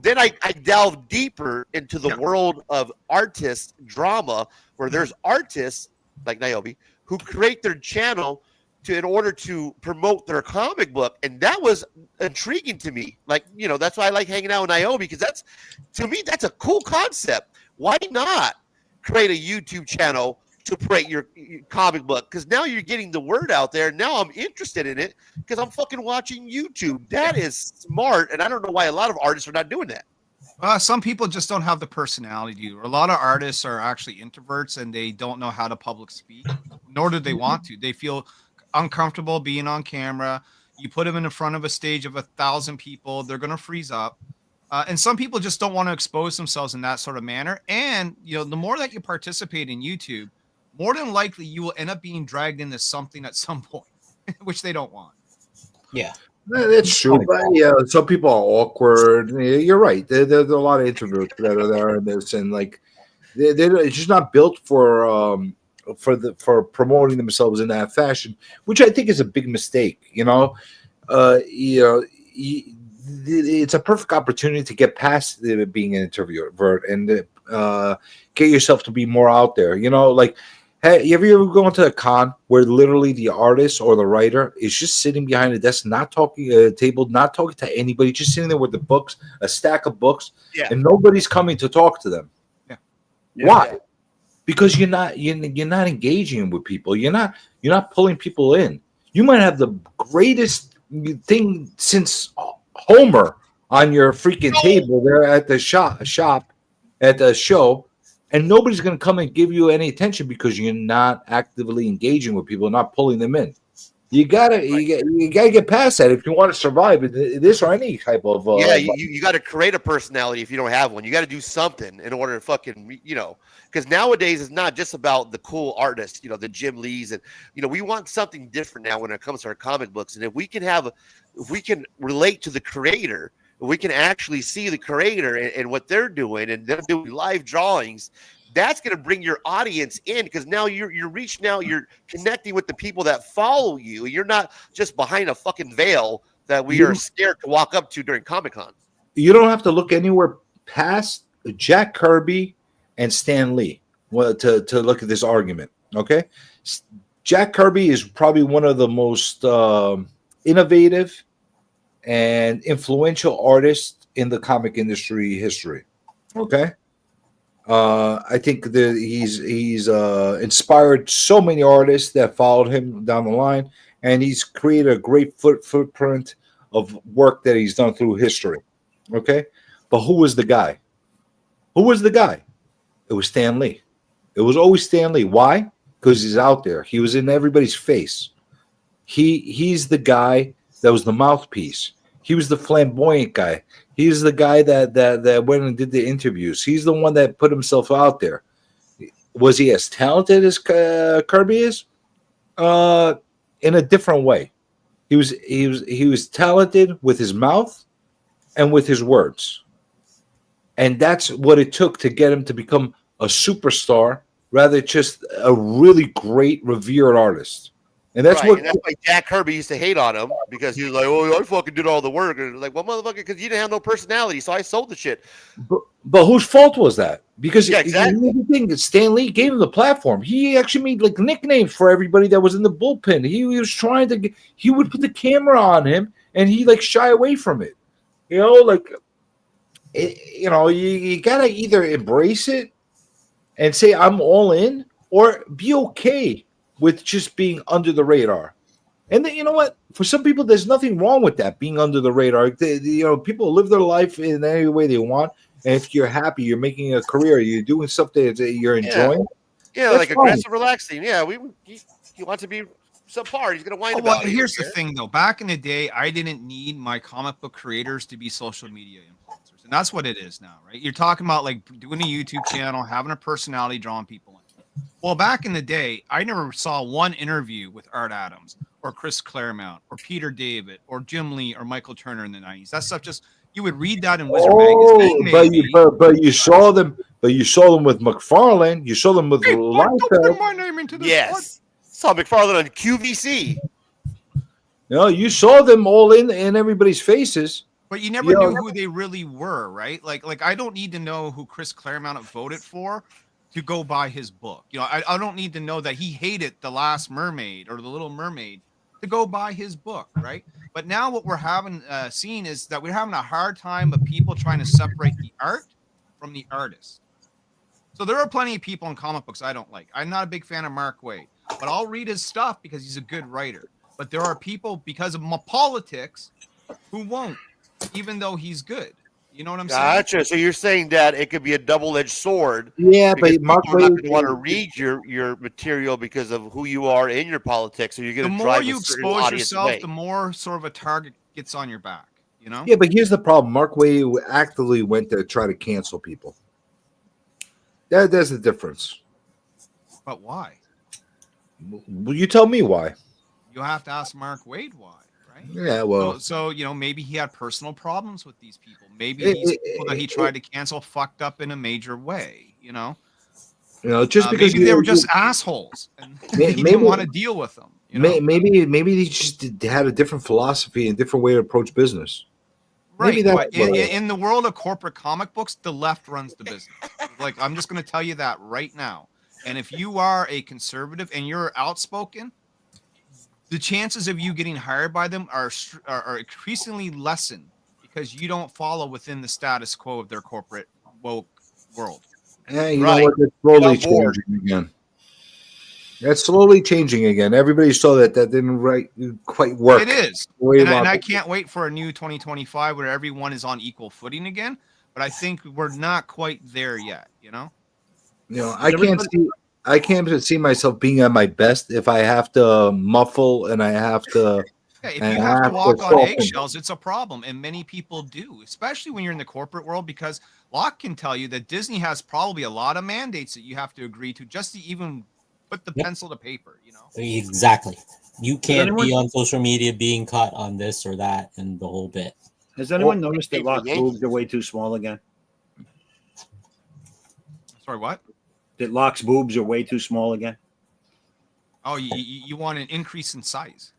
Then I delved deeper into the world of artist drama, where there's artists like Niobe who create their channel in order to promote their comic book, and that was intriguing to me. That's why I like hanging out with Niobe, because to me that's a cool concept. Why not create a YouTube channel to promote your comic book? Because now you're getting the word out there. Now I'm interested in it because I'm fucking watching YouTube. That is smart, and I don't know why a lot of artists are not doing that. Some people just don't have the personality. A lot of artists are actually introverts and they don't know how to public speak, nor do they want to. They feel uncomfortable being on camera. You put them in front of a stage of 1,000 people, they're going to freeze up. And some people just don't want to expose themselves in that sort of manner. And, the more that you participate in YouTube, more than likely you will end up being dragged into something at some point, which they don't want. Yeah. That's true, but some people are awkward. You're right. There's a lot of introverts that are there in this, and like they're just not built for promoting themselves in that fashion, which I think is a big mistake. It's a perfect opportunity to get past being an introvert and get yourself to be more out there. Hey, you ever go into a con where literally the artist or the writer is just sitting behind a desk, not talking at a table, not talking to anybody, just sitting there with the books, a stack of books, and nobody's coming to talk to them? Yeah. Why? Because you're not engaging with people. You're not pulling people in. You might have the greatest thing since Homer on your freaking table there at the shop at the show. And nobody's going to come and give you any attention because you're not actively engaging with people, not pulling them in. You gotta get past that if you want to survive in this or any type of. You got to create a personality if you don't have one. You got to do something in order to fucking, because nowadays it's not just about the cool artists, the Jim Lees, and we want something different now when it comes to our comic books. And if we can relate to the creator. We can actually see the creator and what they're doing, and they're doing live drawings. That's going to bring your audience in because now you're reaching out, you're connecting with the people that follow you. You're not just behind a fucking veil that we are scared to walk up to during Comic-Con. You don't have to look anywhere past Jack Kirby and Stan Lee to look at this argument. Okay, Jack Kirby is probably one of the most innovative and influential artist in the comic industry history. Okay. I think that he's inspired so many artists that followed him down the line, and he's created a great footprint of work that he's done through history. Okay. But who was the guy? It was Stan Lee. It was always Stan Lee. Why? Because he's out there. He was in everybody's face. He's the guy that was the mouthpiece. He was the flamboyant guy. He's the guy that went and did the interviews. He's the one that put himself out there. Was he as talented as Kirby is? In a different way. He was talented with his mouth and with his words. And that's what it took to get him to become a superstar rather just a really great revered artist. And that's right, and that's why Jack Kirby used to hate on him because he was like, "Oh, I fucking did all the work." And like, well, motherfucker, because you didn't have no personality, so I sold the shit. But whose fault was that? Because exactly. The thing that Stan Lee gave him the platform. He actually made like nicknames for everybody that was in the bullpen. He was trying to. He would put the camera on him, and he like shy away from it. You gotta either embrace it and say I'm all in, or be okay with just being under the radar. And then, you know what? For some people, there's nothing wrong with that, being under the radar. People live their life in any way they want. And if you're happy, you're making a career, you're doing something that you're enjoying. Yeah, like fine. Aggressive, relaxing. Yeah, he wants to be subpar. He's going to whine about it. Here's the thing, though. Back in the day, I didn't need my comic book creators to be social media influencers. And that's what it is now, right? You're talking about like doing a YouTube channel, having a personality, drawing people in. Well, back in the day, I never saw one interview with Art Adams or Chris Claremont or Peter David or Jim Lee or Michael Turner in the 90s. That stuff you would read that in Wizard Magazine. But you saw them with McFarlane. You saw them with Liefeld. My name into this. Yes. Saw McFarlane on QVC. You saw them all in everybody's faces. But you never knew who they really were, right? Like I don't need to know who Chris Claremont voted for to go buy his book. I don't need to know that he hated The Last Mermaid or The Little Mermaid to go buy his book, right? But now what we're having seen is that we're having a hard time of people trying to separate the art from the artist. So there are plenty of people in comic books I don't like. I'm not a big fan of Mark Waid, but I'll read his stuff because he's a good writer. But there are people, because of politics, who won't, even though he's good. You know what I'm saying? Gotcha. So you're saying that it could be a double-edged sword. Yeah, because but Mark people are not Wade, going to want to read your material because of who you are in your politics. So you're The going to more drive you a certain expose audience yourself, away. the more sort of a target gets on your back. You know? yeah, but here's the problem: Mark Wade actively went to try to cancel people. There's the difference. But why? Well, you tell me why. You have to ask Mark Wade why, right? Yeah, well, So maybe he had personal problems with these people. Maybe It- these it- people that he tried to cancel fucked up in a major way. just because maybe they were just assholes and he didn't want to deal with them. Maybe they just had a different philosophy and different way to approach business. Maybe Right, that's but what in the world of corporate comic books, the left runs the business. Like, I'm just going to tell you that right now. And if you are a conservative and you're outspoken, the chances of you getting hired by them are increasingly lessened because you don't follow within the status quo of their corporate woke world. You know what? That's slowly Get on board. changing again. That's slowly changing again. Everybody saw that didn't quite work. It is. the way And Mark- I can't wait for a new 2025 where everyone is on equal footing again. But I think we're not quite there yet, I can't see myself being at my best if I have to muffle and I have to. Yeah, if and you I have to walk on soften. eggshells, it's a problem. And many people do, especially when you're in the corporate world, because Locke can tell you that Disney has probably a lot of mandates that you have to agree to just to even put the pencil to paper, Exactly. You can't anyone- be on social media being caught on this or that and the whole bit. Has anyone noticed that Locke's boobs are way too small again? Sorry, what? That Locke's boobs are way too small again? Oh, you want an increase in size.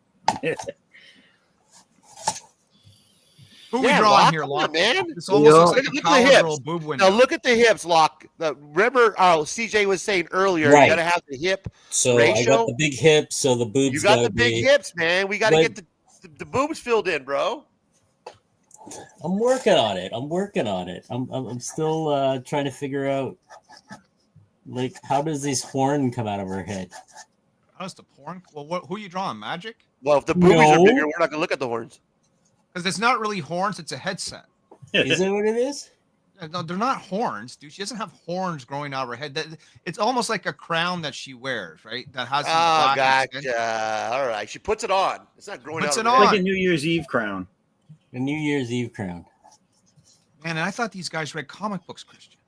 Who are we drawing Locke, here, come Locke? on, man. This almost looks like Look a at the Power hips. Girl boob window. Now look at the hips, Locke. Remember, CJ was saying earlier, Right. you got to have the hip So ratio. I got the big hips, so the boobs. You got gotta the big be- hips, man. We got to But- get the boobs filled in, bro. I'm working on it. I'm still trying to figure out, like, how does this horn come out of her head? How does the porn? Well, who are you drawing? Magic? Well, if the boobies are No. bigger, we're not gonna look at the horns. Because it's not really horns; it's a headset. Is that what it is? No, they're not horns, dude. She doesn't have horns growing out of her head. It's almost like a crown that she wears, right? That has. these Oh, black gotcha. All right, she puts it on. It's not growing Puts out. it of her on. Like a New Year's Eve crown. A New Year's Eve crown. Man, and I thought these guys read comic books, Christian.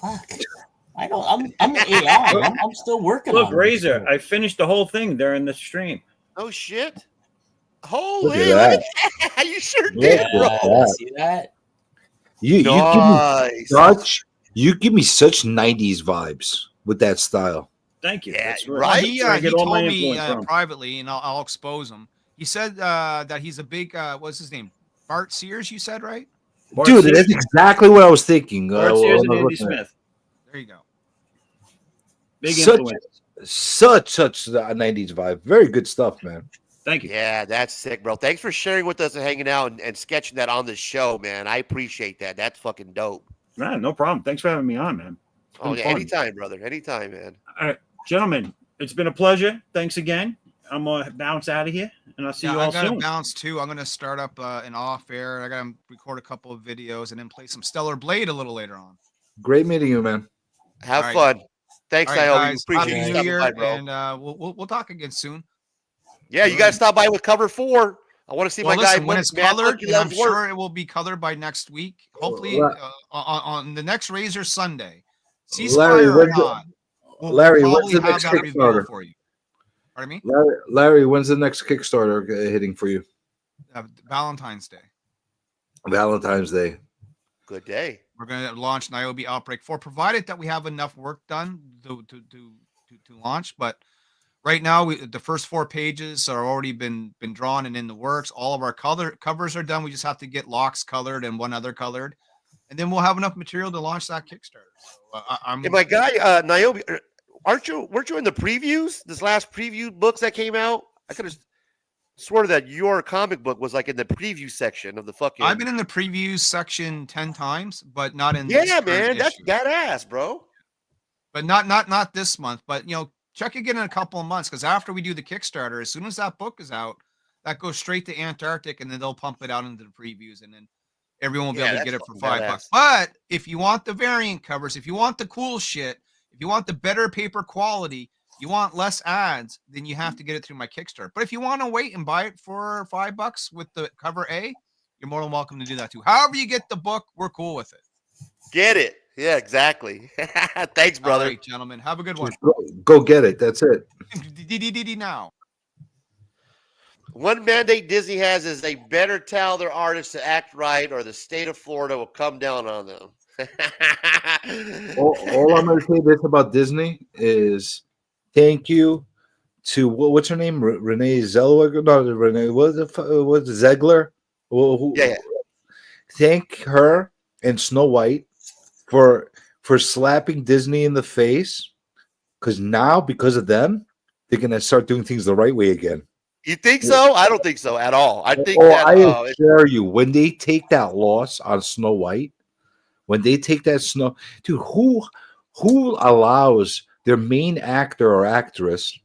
Fuck. I don't. I'm AI. I'm still working Look, on it. Razor, I finished the whole thing during the stream. Oh shit! Holy, Look at that! You sure Look did, at bro. that. See that? You Nice. give me such 90s vibes with that style. Thank you. Yeah, That's right. right. He Where I get all told my me influence from. privately, and I'll expose him. He said that he's a big. What's his name? Bart Sears. You said right? Bart Dude, Sears- that's exactly what I was thinking. Bart Sears and when I Andy was looking at it. Smith. There you go. Big Such- influence. Such a 90s vibe. Very good stuff, man. Thank you. Yeah, that's sick, bro. Thanks for sharing with us and hanging out and sketching that on the show, man. I appreciate that. That's fucking dope. Man, no problem. Thanks for having me on, man. It's Oh been yeah, fun. anytime, brother. Anytime, man. All right, gentlemen, it's been a pleasure. Thanks again. I'm gonna bounce out of here, and I'll see you I all gotta soon. bounce too. I'm gonna start up an off air. I gotta record a couple of videos and then play some Stellar Blade a little later on. Great meeting you, man. Have All right. fun. Thanks, All right, Naomi. guys. Appreciate Happy you New stopping Year, by, bro. and we'll talk again soon. Yeah, you gotta stop by with cover 4. I want to see Well, my listen, guy when it's Matt colored, Lucky and I'm loves work. sure it will be colored by next week. Hopefully, Larry- on the next Razor Sunday, Larry, ceasefire or when's the- not, we'll Larry, when's probably the have next that reveal Kickstarter? for you. Pardon me? Larry, when's the next Kickstarter hitting for you? Valentine's Day. Valentine's Day. Good day. We're going to launch Niobe Outbreak 4, provided that we have enough work done to launch. But right now, the first 4 pages are already been drawn and in the works. All of our covers are done. We just have to get Locks colored and one other colored, and then we'll have enough material to launch that Kickstarter. So I'm. And my guy Naomi, weren't you in the previews? This last preview books that came out? I could have swore that your comic book was like in the preview section of the fucking. I've been in the previews section 10 times, but not in. Yeah, this current man, that's issue. badass, bro. But not this month. But check again in a couple of months, because after we do the Kickstarter, as soon as that book is out, that goes straight to Antarctic, and then they'll pump it out into the previews, and then everyone will be able to get it for fucking $5. badass. But if you want the variant covers, if you want the cool shit, if you want the better paper quality, you want less ads, then you have to get it through my Kickstarter. But if you want to wait and buy it for $5 with the cover A, you're more than welcome to do that too. However you get the book, we're cool with it. Get it. Yeah, exactly. Thanks, brother. All right, gentlemen. Have a good one. Go get it. That's it. Now. One mandate Disney has is they better tell their artists to act right, or the state of Florida will come down on them. All I'm going to say this about Disney is thank you to what's her name, Renee Zellweger. No, Renee. What's Zegler? Yeah. Thank her and Snow White for slapping Disney in the face, because now, because of them, they're gonna start doing things the right way again. You think so? I don't think so at all. I think I assure you, when they take that loss on Snow White, when they take that dude, who allows their main actor or actress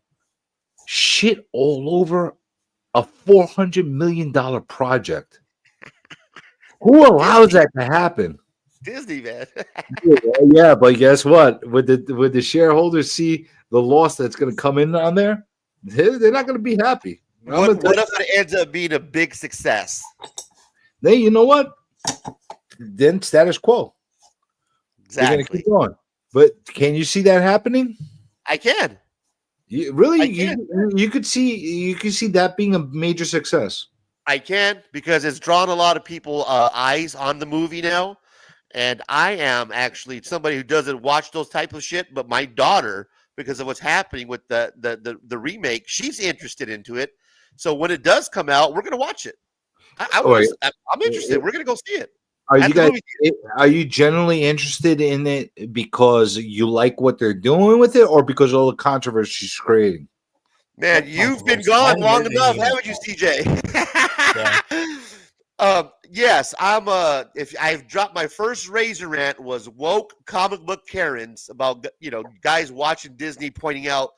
shit all over a $400 million project? Who allows that to happen? Disney, man. Yeah, but guess what? Would the shareholders see the loss that's going to come in on there? They're not going to be happy. What if it ends up being a big success? Then you know what? Then status quo. Exactly. They're going to keep going. But can you see that happening? I can. You could see that being a major success. I can, because it's drawn a lot of people eyes on the movie now. And I am actually somebody who doesn't watch those type of shit, but my daughter, because of what's happening with the remake, she's interested into it. So when it does come out, we're gonna watch it. I'm interested. We're gonna go see it. Are you generally interested in it because you like what they're doing with it, or because of all the controversy she's creating? Man, you've been gone long enough, haven't you, CJ? Yeah. Yes, if I've dropped my first razor rant was woke comic book Karens about guys watching Disney pointing out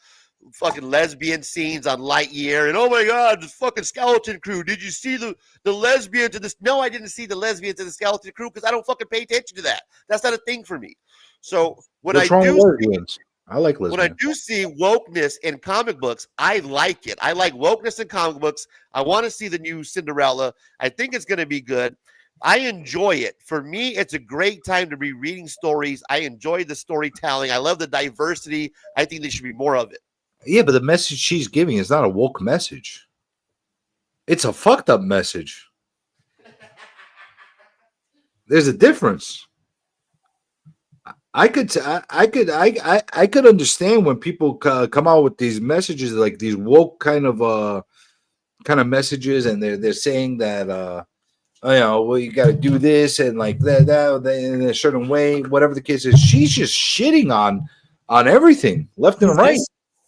fucking lesbian scenes on Lightyear, and oh my god, the fucking skeleton crew. Did you see the lesbians in this? No, I didn't see the lesbians in the skeleton crew because I don't fucking pay attention to that. That's not a thing for me. So What's wrong with lesbians? I like lesbians. When I do see wokeness in comic books, I like it. I like wokeness in comic books. I want to see the new Cinderella. I think it's going to be good. I enjoy it. For me, it's a great time to be reading stories. I enjoy the storytelling. I love the diversity. I think there should be more of it. Yeah, but the message she's giving is not a woke message. It's a fucked up message. There's a difference. I could understand when people come out with these messages, like these woke kind of messages, and they're saying that well, you got to do this and like that in a certain way, whatever the case is. She's just shitting on everything, left and right.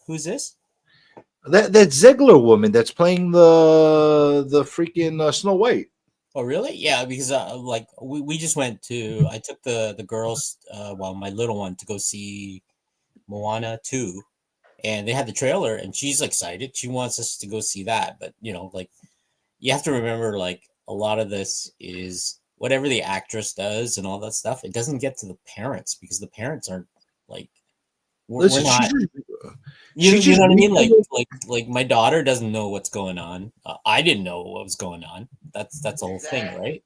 Who's this? That Zegler woman that's playing the freaking Snow White. Oh, really? Yeah, because we just went to. I took the girls, my little one, to go see Moana 2, and they had the trailer, and she's excited. She wants us to go see that, but you have to remember, a lot of this is whatever the actress does and all that stuff. It doesn't get to the parents because the parents aren't we're not. You know what I mean? Like my daughter doesn't know what's going on. I didn't know what was going on. That's the whole thing, right?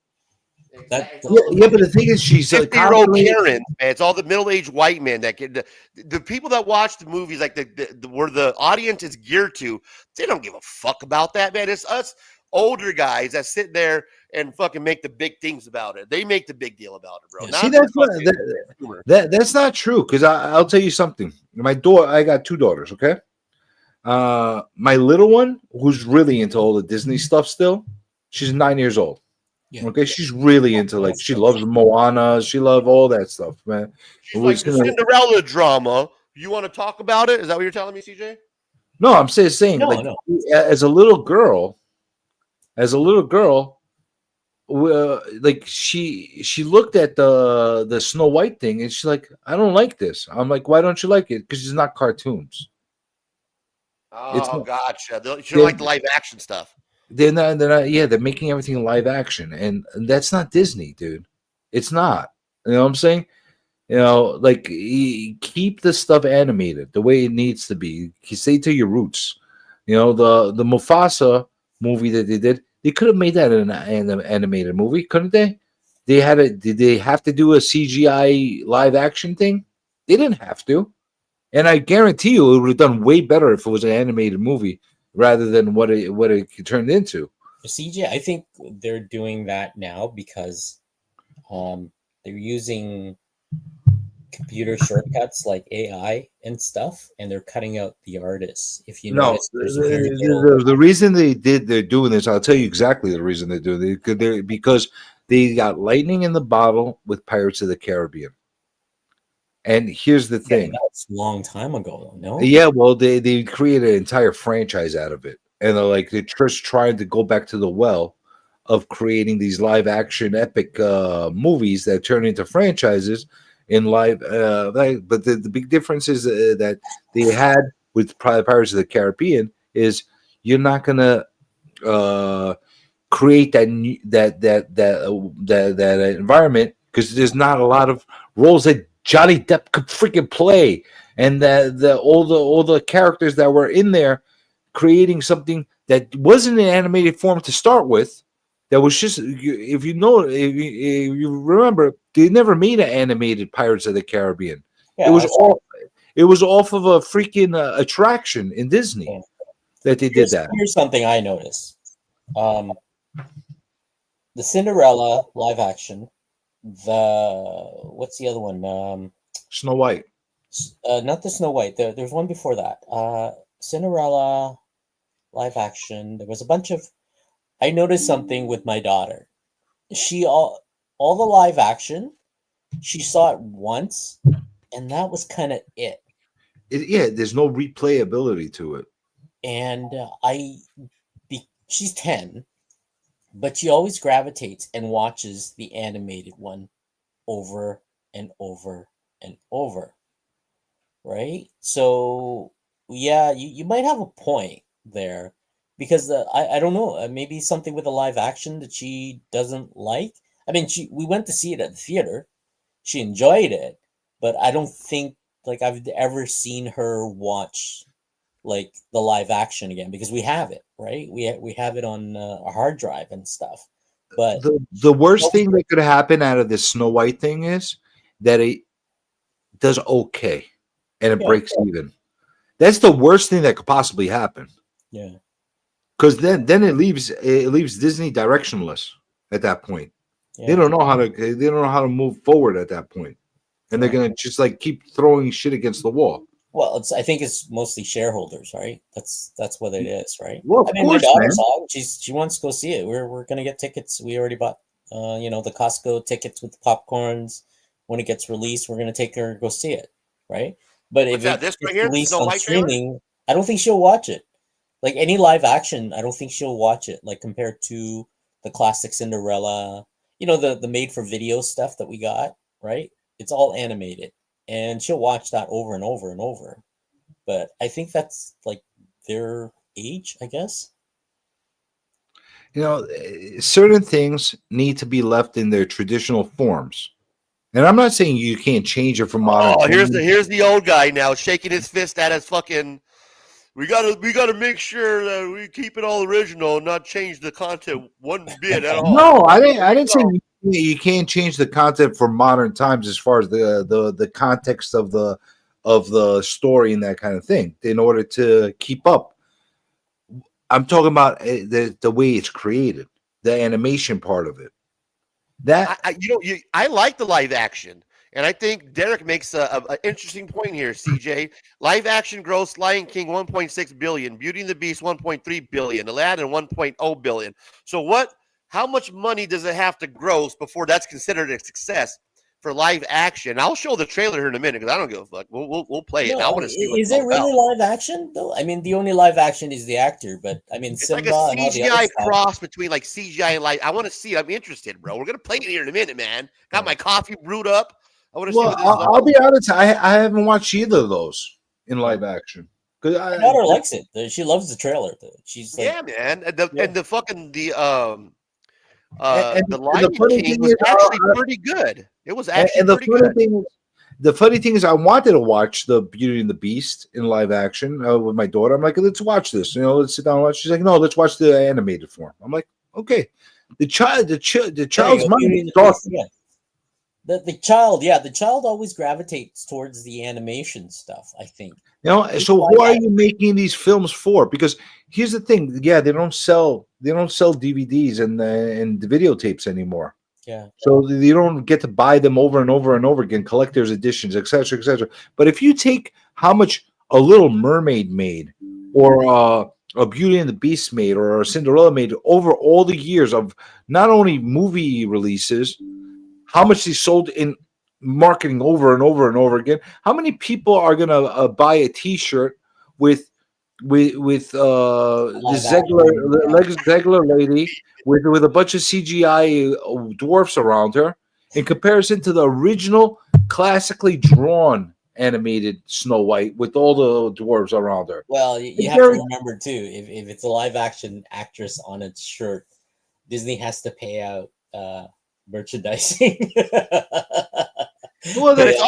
Yeah, but the thing is, she's 50-year-old Karen. Man, it's all the middle-aged white men that can. The people that watch the movies, where the audience is geared to, they don't give a fuck about that, man. It's us older guys that sit there and fucking make the big things about it. They make the big deal about it, bro. See, that's not true. Because I'll tell you something. I got two daughters. Okay, my little one, who's really into all the Disney stuff still, she's 9 years old. Yeah. Okay, she's really into she loves Moana. She loves all that stuff, man. She's like the Cinderella drama. You want to talk about it? Is that what you're telling me, CJ? No, I'm saying no. As a little girl, she looked at the Snow White thing and she's like, I don't like this. I'm like, why don't you like it? Because it's not cartoons. Oh, gotcha. She don't like the live action stuff. They're making everything live action, and that's not Disney, dude. It's not. You know what I'm saying? Like keep the stuff animated the way it needs to be. You stay to your roots. The Mufasa movie that they did, they could have made that an animated movie, couldn't they? Did they have to do a CGI live action thing? They didn't have to. And I guarantee you it would have done way better if it was an animated movie rather than what it turned into. CGI, I think they're doing that now because they're using computer shortcuts like AI and stuff, and they're cutting out the artists. If you notice, the reason they're doing this, I'll tell you exactly the reason they're doing it. Because they got lightning in the bottle with Pirates of the Caribbean. And here's the thing. That's a long time ago, no? Yeah, well, they created an entire franchise out of it. And they're just trying to go back to the well of creating these live action epic movies that turn into franchises in live. But the big difference is that they had with Pirates of the Caribbean is you're not going to create that environment because there's not a lot of roles that Johnny Depp could freaking play, and all the characters that were in there creating something that wasn't in animated form to start with. That was just, if you remember, they never made an animated Pirates of the Caribbean. Yeah, it was off of a freaking attraction in Disney that they did that. Here's something I noticed: the Cinderella live action. What's the other one? Snow White. Not the Snow White. There's one before that. Cinderella live action. There was a bunch of. I noticed something with my daughter. She all the live action. She saw it once, and that was kind of it. There's no replayability to it. And she's 10. But she always gravitates and watches the animated one over and over and over. Right? So, yeah, you might have a point there. Because I don't know, maybe something with a live action that she doesn't like. I mean, we went to see it at the theater. She enjoyed it. But I don't think, like, I've ever seen her watch like the live action again, because we have it, right? We have it on a hard drive and stuff. But the worst thing that could happen out of this Snow White thing is that it does okay and it breaks even. That's the worst thing that could possibly happen. Yeah, because then it leaves Disney directionless at that point. Yeah. They don't know how to move forward at that point, and they're gonna just like keep throwing shit against the wall. Well, I think it's mostly shareholders, right? That's what it is, right? Well, I mean, my daughter saw it. She wants to go see it. We're gonna get tickets. We already bought, the Costco tickets with the popcorns. When it gets released, we're gonna take her to go see it, right? But if it's released on streaming, I don't think she'll watch it. Like any live action, I don't think she'll watch it. Like compared to the classic Cinderella, the made for video stuff that we got, right? It's all animated. And she'll watch that over and over and over. But I think that's like their age, I guess. Certain things need to be left in their traditional forms. And I'm not saying you can't change it from modern. Oh, here's the old guy now shaking his fist at us fucking. We gotta make sure that we keep it all original and not change the content one bit at all. No, I didn't say you can't change the content for modern times as far as the context of the story and that kind of thing in order to keep up. I'm talking about the way it's created, the animation part of it. That I like the live action. And I think Derek makes an interesting point here, CJ. Live action gross, Lion King 1.6 billion, Beauty and the Beast 1.3 billion, Aladdin 1.0 billion. So how much money does it have to gross before that's considered a success for live action? I'll show the trailer here in a minute because I don't give a fuck. We'll play it. I want to see what is it really live action though? I mean, the only live action is the actor, but I mean, it's Simba like a CGI cross between like CGI and live. I want to see it. I'm interested, bro. We're gonna play it here in a minute, man. Got my coffee brewed up. I want to see what this is. I'll be honest. I haven't watched either of those in live action. Because My daughter likes it. She loves the trailer. She's like, Yeah, man. And the fucking the and Lion the funny King thing was is, actually pretty good. It was actually and pretty good. The funny thing is, I wanted to watch the Beauty and the Beast in live action with my daughter. I'm like, let's watch this. Let's sit down and watch. She's like, no, let's watch the animated form. I'm like, okay. The child's mind is dark. Yeah. The child always gravitates towards the animation stuff, I think. So who are you making these films for? Because here's the thing, they don't sell DVDs and the videotapes anymore. Yeah. So you don't get to buy them over and over and over again, collector's editions, etc., etc. But if you take how much a Little Mermaid made, or a Beauty and the Beast made, or a Cinderella made over all the years of not only movie releases, how much they sold in marketing over and over and over again. How many people are gonna buy a T-shirt with the Zegler lady with a bunch of CGI dwarfs around her, in comparison to the original classically drawn animated Snow White with all the dwarves around her? Well, you have to remember too, if it's a live action actress on its shirt, Disney has to pay out merchandising. Well, but it's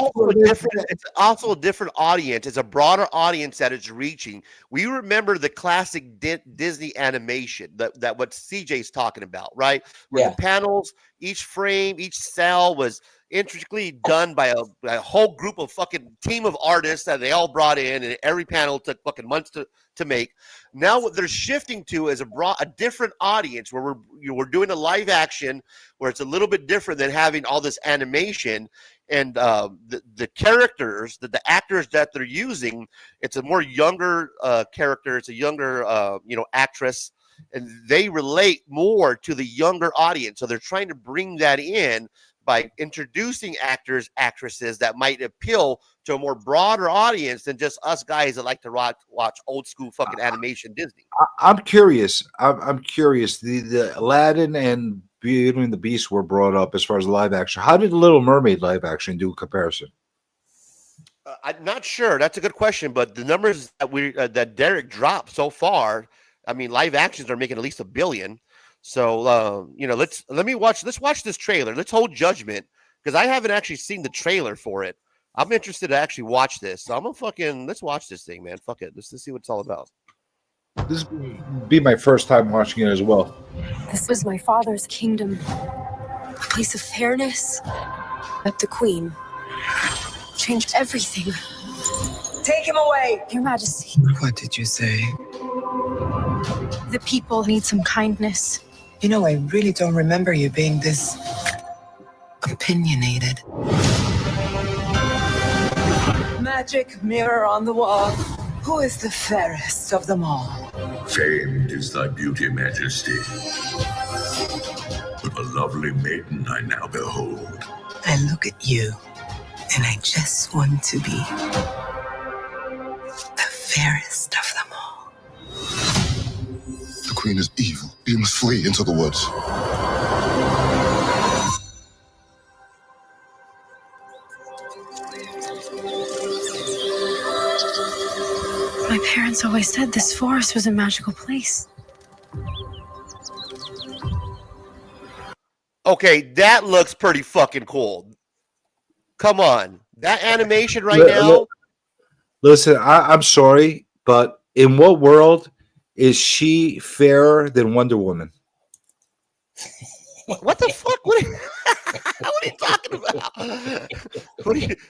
also a different audience. It's a broader audience that it's reaching. We remember the classic Disney animation that what CJ's talking about, right? Where the panels, each frame, each cell was intricately done by a whole group of fucking team of artists that they all brought in, and every panel took fucking months to make. Now what they're shifting to is a different audience, where we're doing a live action where it's a little bit different than having all this animation. And the characters, the actors that they're using, it's a more younger character. It's a younger actress, and they relate more to the younger audience. So they're trying to bring that in by introducing actresses that might appeal to a more broader audience than just us guys that like to watch old school fucking animation Disney. I'm curious. I'm curious. The Aladdin and Beauty and the Beast were brought up as far as live action. How did Little Mermaid live action do in comparison? I'm not sure. That's a good question, but the numbers that Derek dropped so far, I mean, live actions are making at least $1 billion. So let's watch this trailer. Let's hold judgment, because I haven't actually seen the trailer for it. I'm interested to actually watch this. So let's watch this thing, man. Fuck it. Let's see what it's all about. This would be my first time watching it as well. This was my father's kingdom, a place of fairness. But the queen changed everything. Take him away. Your Majesty, What did you say? the people need some kindness. You know, I really don't remember you being this opinionated. Magic mirror on the wall. Who is the fairest of them all? Famed is thy beauty, Majesty. But a lovely maiden I now behold. I look at you, and I just want to be the fairest of them all. The queen is evil. You must flee into the woods. My parents always said this forest was a magical place. Okay, that looks pretty fucking cool. Come on. That animation now. Listen, I'm sorry, but in what world is she fairer than Wonder Woman? What the fuck? What are you talking about?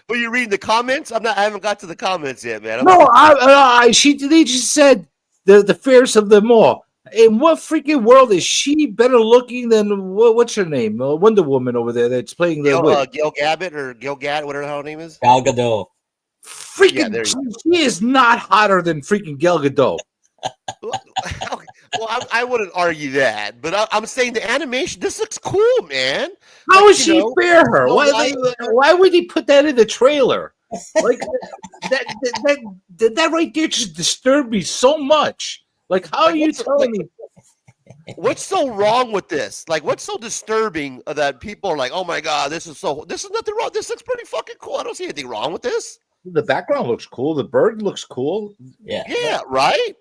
Were you reading the comments? I haven't got to the comments yet, man. They just said the fairest of them all. In what freaking world is she better looking than what's her name? Wonder Woman over there that's playing the Gil Gabbett or Gil Gad, whatever her name is. Gal Gadot. Freaking, she is not hotter than freaking Gal Gadot. Well, I wouldn't argue that, but I'm saying the animation. This looks cool, man. How is she fairer? Why would he put that in the trailer? Like that right there just disturbed me so much. Like, how are you telling me? What's so wrong with this? Like, what's so disturbing that people are like, "Oh my god, this is nothing wrong. This looks pretty fucking cool. I don't see anything wrong with this." The background looks cool. The bird looks cool. Yeah, right?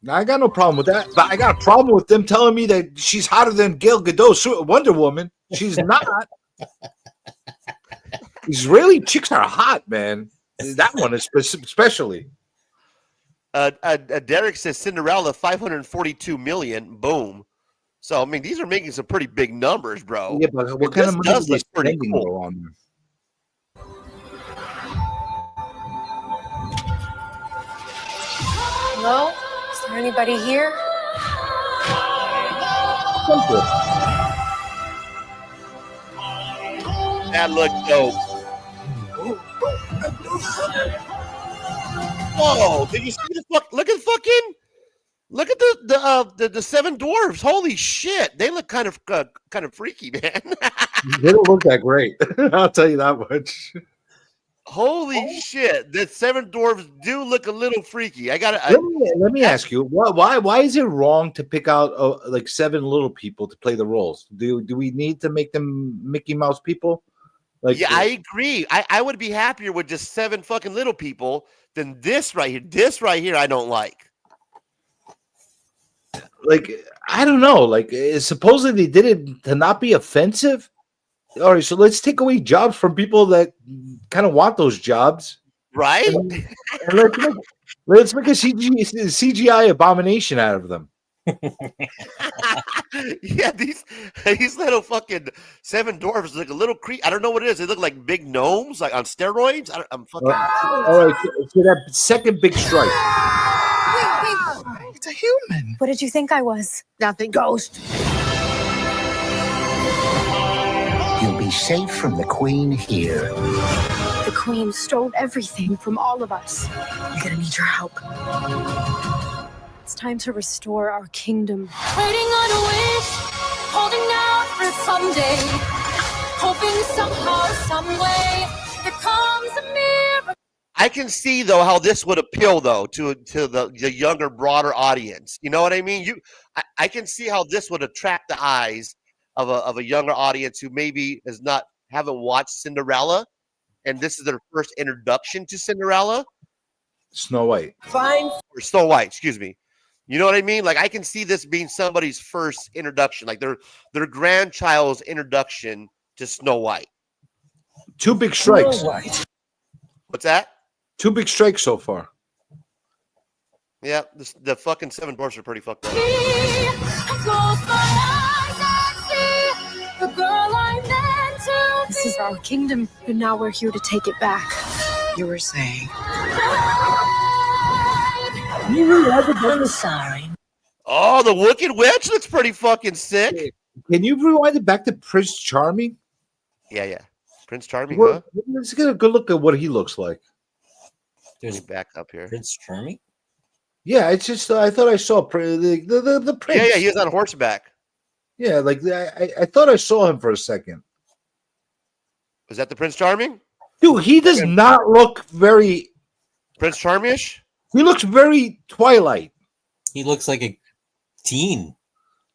I got no problem with that. But I got a problem with them telling me that she's hotter than Gal Gadot, Wonder Woman. She's not. Israeli chicks are hot, man. That one is especially. Derek says Cinderella 542 million. Boom. So I mean, these are making some pretty big numbers, bro. Yeah, but what kind of money does is look pretty spending cool. though on them? Hello? Is there anybody here? That looked dope. Whoa! Did you see the fuck? Look at the seven dwarves. Holy shit! They look kind of freaky, man. They don't look that great. I'll tell you that much. Holy shit! The seven dwarves do look a little freaky. Let me ask you, why is it wrong to pick out like seven little people to play the roles? Do we need to make them Mickey Mouse people? Yeah, I agree. I would be happier with just seven fucking little people than this right here. This right here, I don't like. Like, I don't know. Like, supposedly they did it to not be offensive. All right, so let's take away jobs from people that kind of want those jobs, right? And let's make a CGI abomination out of them. Yeah, these little fucking seven dwarves look a little creepy. I don't know what it is. They look like big gnomes, like on steroids. I'm fucking. All right, so that second big strike. Wait, it's a human. What did you think I was? Nothing. Ghost. You'll be safe from the Queen here. The Queen stole everything from all of us. You're gonna need your help. It's time to restore our kingdom. Waiting on a wish, holding out for someday, hoping somehow, some way, there comes a miracle. I can see though how this would appeal though to the younger, broader audience. You know what I mean? I can see how this would attract the eyes of a younger audience who maybe haven't watched Cinderella, and this is their first introduction to Cinderella. Snow White. Fine. Or Snow White, excuse me. You know what I mean? Like I can see this being somebody's first introduction, like their grandchild's introduction to Snow White. Two big strikes. What's that? Two big strikes so far. Yeah, the fucking seven dwarfs are pretty fucked up. This is our kingdom, and now we're here to take it back. You were saying. I'm sorry. Oh, the Wicked Witch looks pretty fucking sick. Can you rewind it back to Prince Charming? Yeah. Prince Charming, huh? Let's get a good look at what he looks like. There's back up here. Prince Charming? Yeah, it's just I thought I saw the prince. Yeah, he was on horseback. Yeah, like I thought I saw him for a second. Is that the Prince Charming? Dude, he does not look very Prince Charming-ish? He looks very Twilight. He looks like a teen.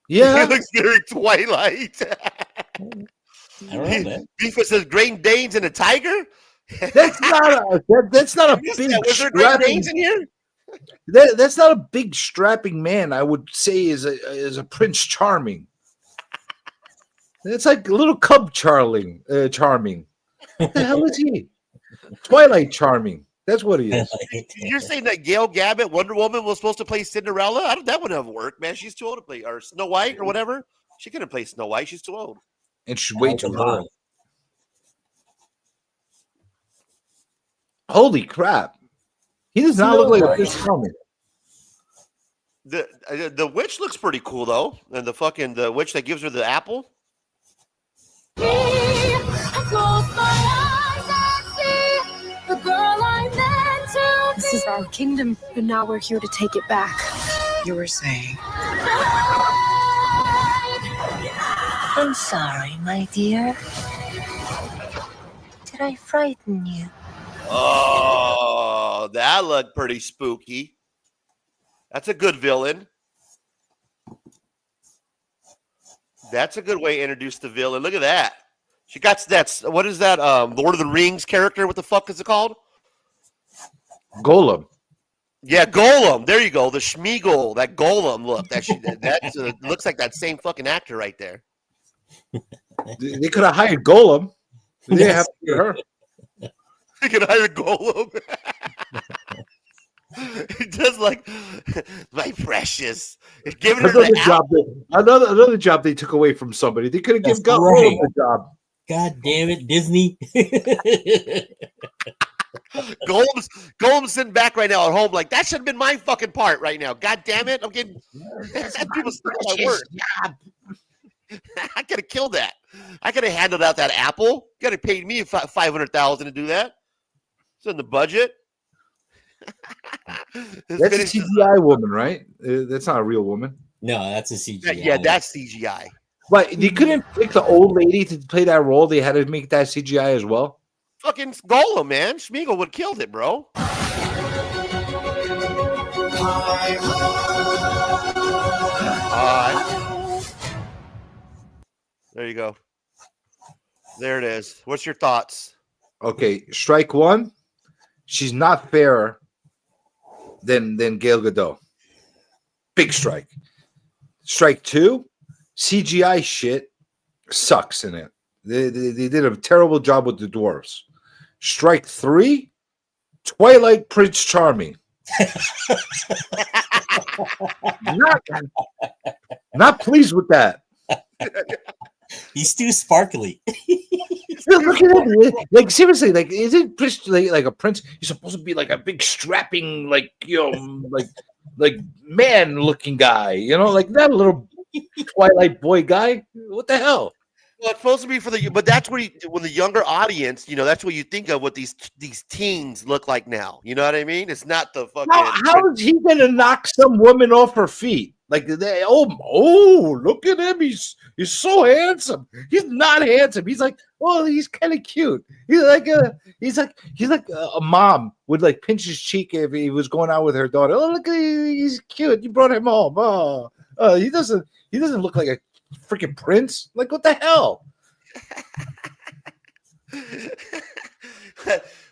Yeah. He looks very Twilight. I don't know, man. Beefus says Great Danes and a tiger? That's not a big Was there Great Danes in here? That's not a big strapping man, I would say is a Prince Charming. It's like a little cub charming. What the hell is he? Twilight Charming. That's what he is. You're saying that Gail Gabbett, Wonder Woman, was supposed to play Cinderella? That wouldn't have worked, man. She's too old to play, or Snow White, or whatever. She couldn't play Snow White. She's too old. And she's way too hot. Holy crap! He does not look like a Prince Charming. The witch looks pretty cool though, and the witch that gives her the apple. This is our kingdom, and now we're here to take it back. You were saying. I'm sorry, my dear. Did I frighten you? Oh, that looked pretty spooky. That's a good villain. That's a good way to introduce the villain. Look at that. She got that. What is that? Lord of the Rings character. What the fuck is it called? Golem. Yeah, Golem. There you go. The Schmeagol. That Golem look. That looks like that same fucking actor right there. They could have hired Golem. They didn't have to get her. They could hire Golem. Just like my precious. Giving her Another the job. Another job they took away from somebody. They could have given Golem the job. God damn it, Disney. Golem's sitting back right now at home like, that should have been my fucking part right now. God damn it. I'm getting people steal my word. I could have killed that. I could have handled out that apple. Could have paid me $500,000 to do that. It's in the budget. That's a CGI woman, right? That's not a real woman. No, that's a CGI. Yeah, that's CGI. But they couldn't pick the old lady to play that role. They had to make that CGI as well. Fucking Golem, man. Schmeagol would have killed it, bro. There you go. There it is. What's your thoughts? Okay, strike one. She's not fairer than Gal Gadot. Big strike. Strike two. CGI shit sucks in it. They did a terrible job with the dwarves. Strike three. Twilight Prince Charming. Not pleased with that. He's too sparkly. Look at him. Like, seriously, like, is it like a prince? He's supposed to be like a big strapping, like, you know, like man looking guy, you know, like that little Twilight boy guy. What the hell? Well, it's supposed to be for but that's when the younger audience, you know, that's what you think of what these teens look like now. You know what I mean? It's not the fucking. How is he gonna knock some woman off her feet? Like, look at him. He's so handsome. He's not handsome. He's like, he's kind of cute. He's like a mom would like pinch his cheek if he was going out with her daughter. Oh, look, he's cute. You brought him home. He doesn't look like a freaking prince. Like, what the hell?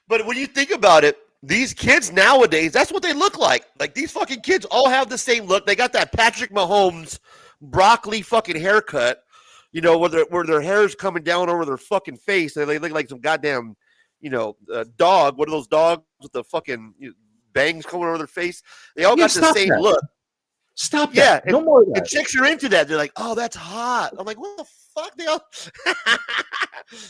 But when you think about it, these kids nowadays, that's what they look like. Like, these fucking kids all have the same look. They got that Patrick Mahomes broccoli fucking haircut, you know, where their hair's coming down over their fucking face. And they look like some goddamn, you know, dog. What are those dogs with the fucking bangs coming over their face? They all got the same look. Stop that. Yeah, no more of that. And chicks are into that. They're like, oh, that's hot. I'm like, what the fuck? They all...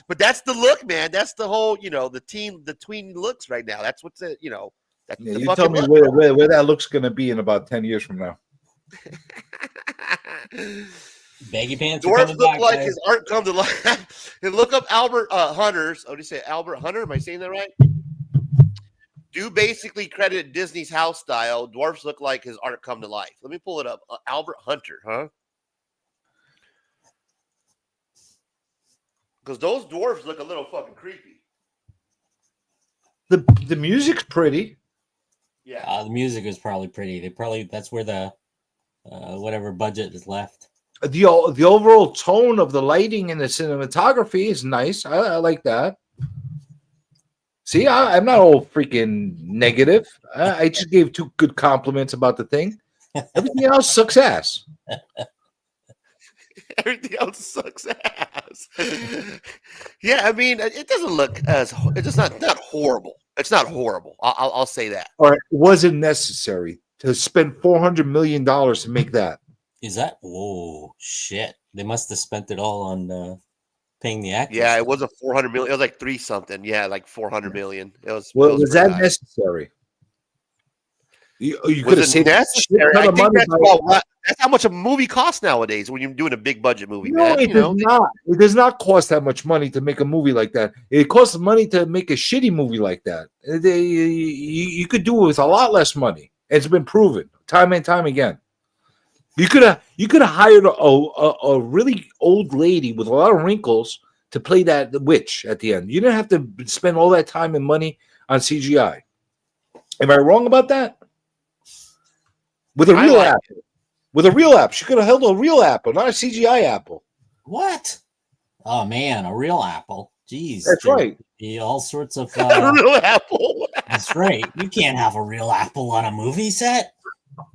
But that's the look, man. That's the whole, you know, the tween looks right now. That's what's it, you know. That's you tell me where that look's going to be in about 10 years from now. Baggy pants. Dwarves look like his art come to life. And look up Albert Hunter's. Oh, did you say Albert Hunter? Am I saying that right? Do basically credit Disney's house style. Dwarfs look like his art come to life. Let me pull it up. Albert Hunter, huh? Because those dwarfs look a little fucking creepy. The music's pretty. Yeah. The music is probably pretty. That's where the whatever budget is left. The overall tone of the lighting and the cinematography is nice. I like that. See, I'm not all freaking negative. I just gave 2 good compliments about the thing. Everything else sucks ass. Everything else sucks ass. Yeah, I mean, it doesn't look it's just not horrible. It's not horrible. I'll say that. All right, it wasn't necessary to spend $400 million to make that. Is that? Whoa, shit! They must have spent it all on paying the actors. Yeah, it wasn't 400 million. It was like 3 something. Yeah, like 400 million. It was. Well, it was that necessary? You could have saved necessary. I think that's how much a movie costs nowadays when you're doing a big budget movie. No, man. it does not. It does not cost that much money to make a movie like that. It costs money to make a shitty movie like that. You could do it with a lot less money. It's been proven time and time again. You could have hired a really old lady with a lot of wrinkles to play that witch at the end. You didn't have to spend all that time and money on CGI. Am I wrong about that? With a real apple. With a real apple. She could have held a real apple, not a CGI apple. What? Oh man, a real apple. Jeez, That's there right. could be all sorts of. Real apple. That's right. You can't have a real apple on a movie set.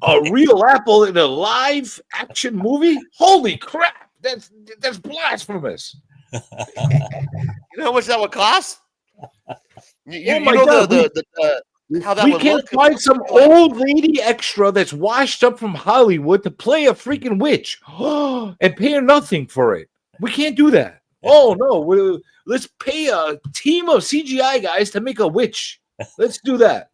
A real apple in a live action movie? Holy crap! That's blasphemous. You know how much that would cost? You my know God, how that we would can't look? find some old lady extra that's washed up from Hollywood to play a freaking witch and pay her nothing for it. We can't do that. Oh no, let's pay a team of CGI guys to make a witch. Let's do that.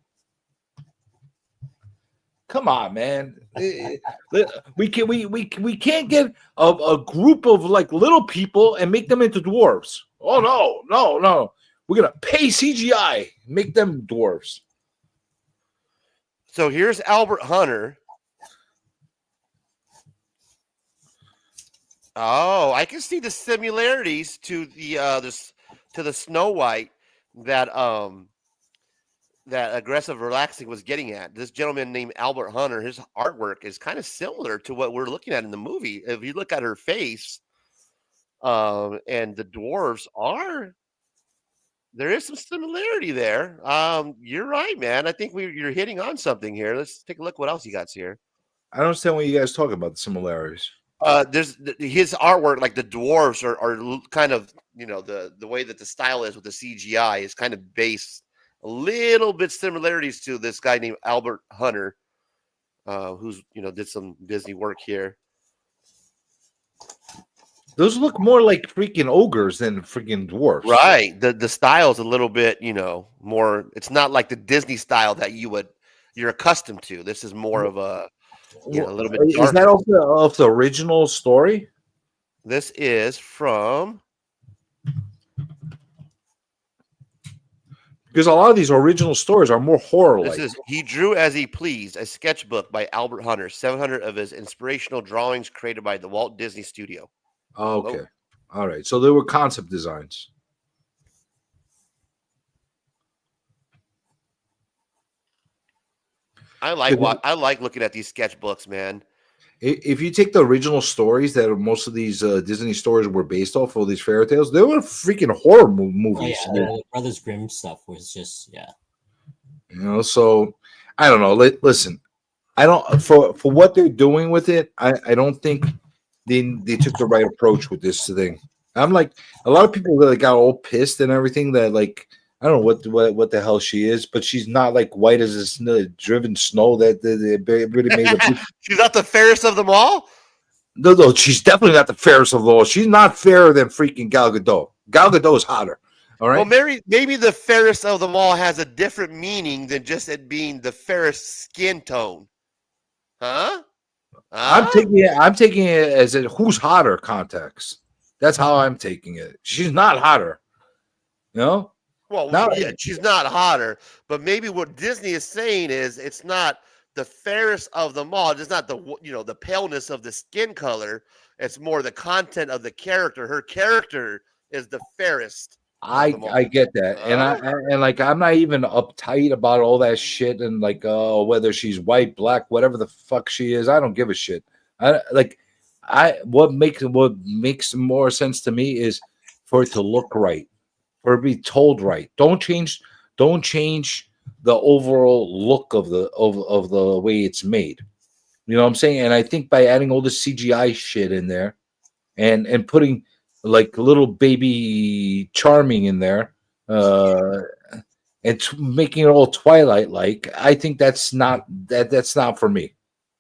Come on, man. We can't get a group of like little people and make them into dwarves. Oh no. We're gonna pay CGI, make them dwarves. So here's Albert Hunter. Oh, I can see the similarities to the Snow White that aggressive relaxing was getting at. This gentleman named Albert Hunter, his artwork is kind of similar to what we're looking at in the movie. If you look at her face, and the dwarves there is some similarity there. You're right, man. I think you're hitting on something here. Let's take a look what else you got here. I don't understand what you guys talking about, the similarities. There's his artwork, like the dwarves are kind of, the way that the style is with the CGI is kind of based a little bit similarities to this guy named Albert Hunter, who's did some Disney work here. Those look more like freaking ogres than freaking dwarfs. Right. The style is a little bit, more. It's not like the Disney style that you're accustomed to. This is more of a little bit darker. Is that of the original story? This is from. Because a lot of these original stories are more horror-like. This is He Drew as He Pleased, a sketchbook by Albert Hunter, 700 of his inspirational drawings created by the Walt Disney Studio. Oh, okay. All right. So they were concept designs. I like looking at these sketchbooks, man. If you take the original stories that most of these Disney stories were based off of these fairy tales, they were freaking horror movies. Oh, yeah, the Brothers Grimm stuff was just So I don't know. Listen, I don't for what they're doing with it. I don't think they took the right approach with this thing. I'm like a lot of people that got all pissed and everything that like I don't know what the hell she is, but she's not like white as a driven snow that really made a She's not the fairest of them all? No, she's definitely not the fairest of them all. She's not fairer than freaking Gal Gadot. Gal Gadot is hotter. All right. Well, maybe the fairest of them all has a different meaning than just it being the fairest skin tone. Huh? I'm taking it as a who's hotter context. That's how I'm taking it. She's not hotter. Well, she's not hotter, but maybe what Disney is saying is it's not the fairest of them all. It's not the paleness of the skin color. It's more the content of the character. Her character is the fairest. I get that, and like I'm not even uptight about all that shit, and like whether she's white, black, whatever the fuck she is, I don't give a shit. What makes more sense to me is for it to look right, for it to be told right. Don't change the overall look of the way it's made. You know what I'm saying? And I think by adding all the CGI shit in there, and putting like little baby Charming in there, and making it all Twilight like, I think that's not for me.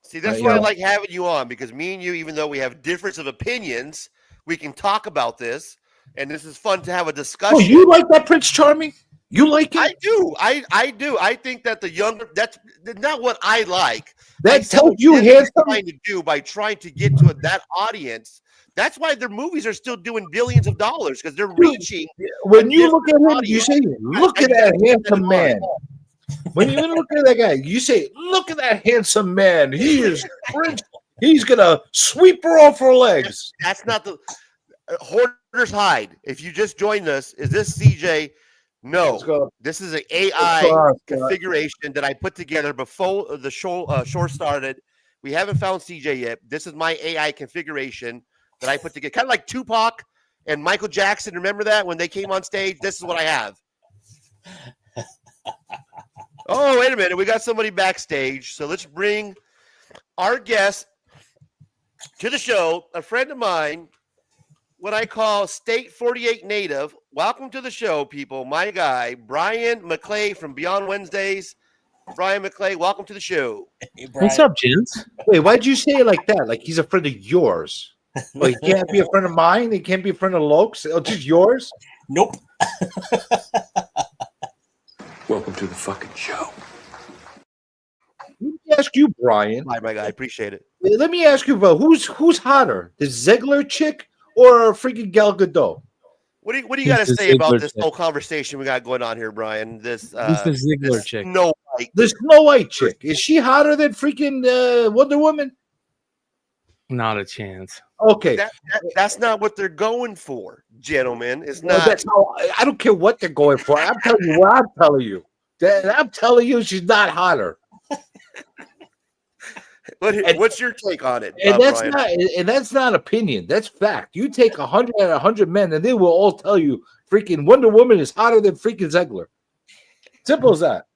See, that's why I like having you on, because me and you, even though we have difference of opinions, we can talk about this, and this is fun to have a discussion. Oh, you like that Prince Charming? You like it? I do. I do. I think that the younger, that's not what I like. That tells you handsome. Trying to do by trying to get to that audience. That's why their movies are still doing billions of dollars, because they're reaching. When you look at him, you say, "Look at that handsome man." When you look at that guy, you say, "Look at that handsome man. He is Prince. He's gonna sweep her off her legs." That's not the Hoarder's Hide. If you just joined us, is this CJ? No, this is an AI configuration that I put together before the show started. We haven't found CJ yet. This is my AI configuration that I put together, kind of like Tupac and Michael Jackson. Remember that when they came on stage? This is what I have. Oh, wait a minute. We got somebody backstage. So let's bring our guest to the show. A friend of mine, what I call State 48 native. Welcome to the show, people. My guy, Brian McClay from Beyond Wednesdays. Brian McClay, welcome to the show. Hey, What's up, gents? Wait, why'd you say it like that? Like he's a friend of yours? Well, he can't be a friend of mine. He can't be a friend of Lokes. Oh, just yours? Nope. Welcome to the fucking show. Let me ask you, Brian. Hi, my guy. I appreciate it. Let me ask you about who's hotter, the Ziegler chick or freaking Gal Gadot? What do you got to say about this whole conversation we got going on here, Brian? This the Ziegler chick. Snow White. The Snow White chick. Is she hotter than freaking Wonder Woman? Not a chance. Okay. That's not what they're going for, gentlemen. It's Well, not. that's how, I don't care what they're going for. I'm telling you what I'm telling you. I'm telling you she's not hotter. What's your take on it? And that's Brian? that's not opinion. That's fact. You take 100 out of 100 men, and they will all tell you freaking Wonder Woman is hotter than freaking Ziegler. Simple as that.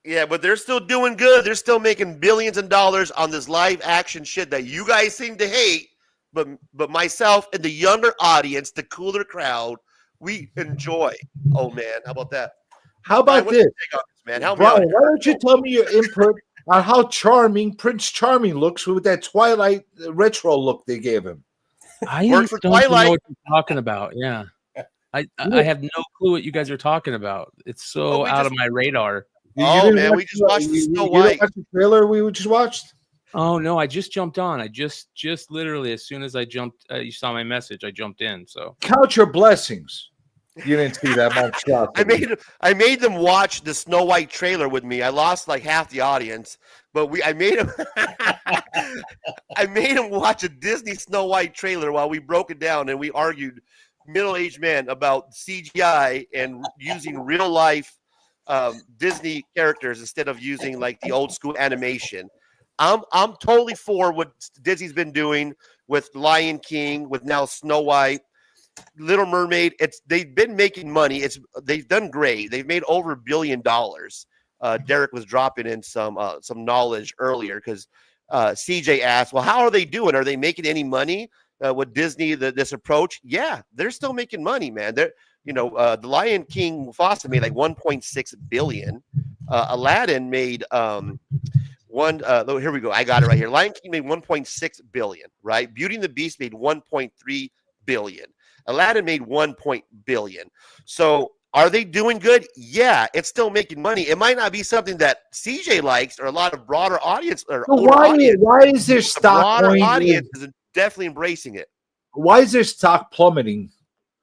Yeah, but they're still doing good. They're still making billions of dollars on this live action shit that you guys seem to hate. But myself and the younger audience, the cooler crowd, we enjoy. Oh man, how about that? How about Brian, what's your this? take on this, man? Help Brian, me out. why don't you tell me your input on how charming Prince Charming looks with that Twilight retro look they gave him? I don't know what you're talking about. Yeah. I have no clue what you guys are talking about. It's so out of my radar. Oh man, we just watched the Snow White. You didn't watch the trailer we just watched? Oh no, I just jumped on. I just literally as soon as I jumped, you saw my message. I jumped in. So count your blessings. You didn't see that much stuff. I made them watch the Snow White trailer with me. I lost like half the audience, but I made them I made them watch a Disney Snow White trailer while we broke it down and we argued middle-aged men about CGI and using real life Disney characters instead of using like the old school animation. I'm totally for what Disney's been doing with Lion King, with now Snow White, Little Mermaid. They've been making money. They've done great. They've made over $1 billion. Derek was dropping in some knowledge earlier because CJ asked, well, how are they doing? Are they making any money with Disney? This approach? Yeah, they're still making money, man. They're the Lion King Mufasa made like 1.6 billion. Aladdin made here we go. I got it right here. Lion King made 1.6 billion, right? Beauty and the Beast made 1.3 billion. Aladdin made 1 billion. So are they doing good? Yeah, it's still making money. It might not be something that CJ likes or a lot of broader audience or why is their stock broader audience is definitely embracing it. Why is their stock plummeting?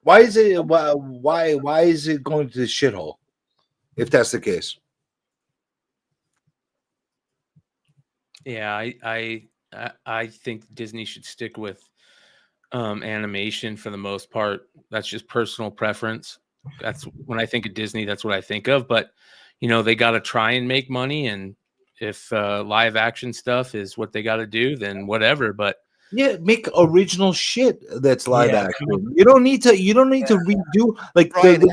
Why is it why is it going to the shithole? If that's the case. yeah, I think Disney should stick with animation for the most part. That's just personal preference. That's when I think of Disney, that's what I think of. But they got to try and make money, and if live action stuff is what they got to do, then whatever. But yeah, make original shit that's live action. You don't need to redo like Brian,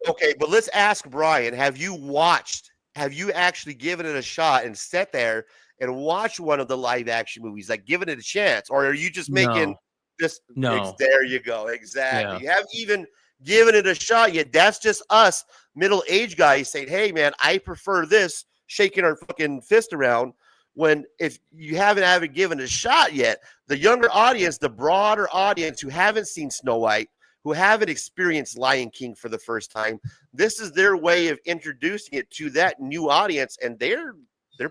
okay, but let's ask Brian, have you actually given it a shot and sat there and watched one of the live action movies, like giving it a chance? Or are you just making this? No. There you go. Exactly. Yeah. You haven't even given it a shot yet. That's just us middle-aged guys saying, hey man, I prefer this, shaking our fucking fist around. When if you haven't given it a shot yet, the younger audience, the broader audience who haven't seen Snow White, who haven't experienced Lion King for the first time, this is their way of introducing it to that new audience, and they're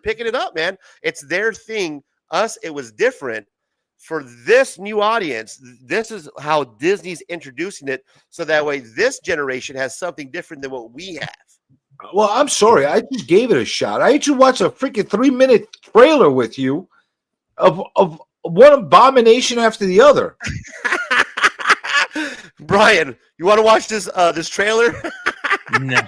picking it up, man. It's their thing. Us, it was different. For this new audience, this is how Disney's introducing it, so that way this generation has something different than what we have. Well, I'm sorry. I just gave it a shot. I just watched a freaking 3-minute trailer with you of one abomination after the other. Brian, you want to watch this trailer? No.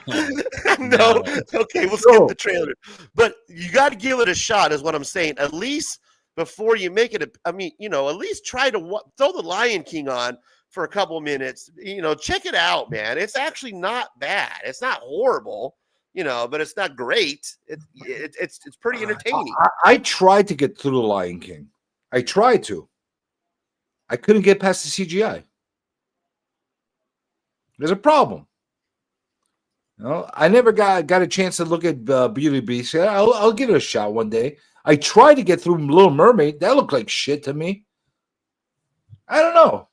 Okay, we'll skip the trailer. But you got to give it a shot, is what I'm saying. At least before you make it, at least try to throw the Lion King on for a couple minutes, check it out, man. It's actually not bad. It's not horrible, but it's not great. It's pretty entertaining. I tried to get through The Lion King. I tried to. I couldn't get past the CGI. There's a problem. I never got a chance to look at Beauty and the Beast. I'll give it a shot one day. I tried to get through Little Mermaid. That looked like shit to me. I don't know.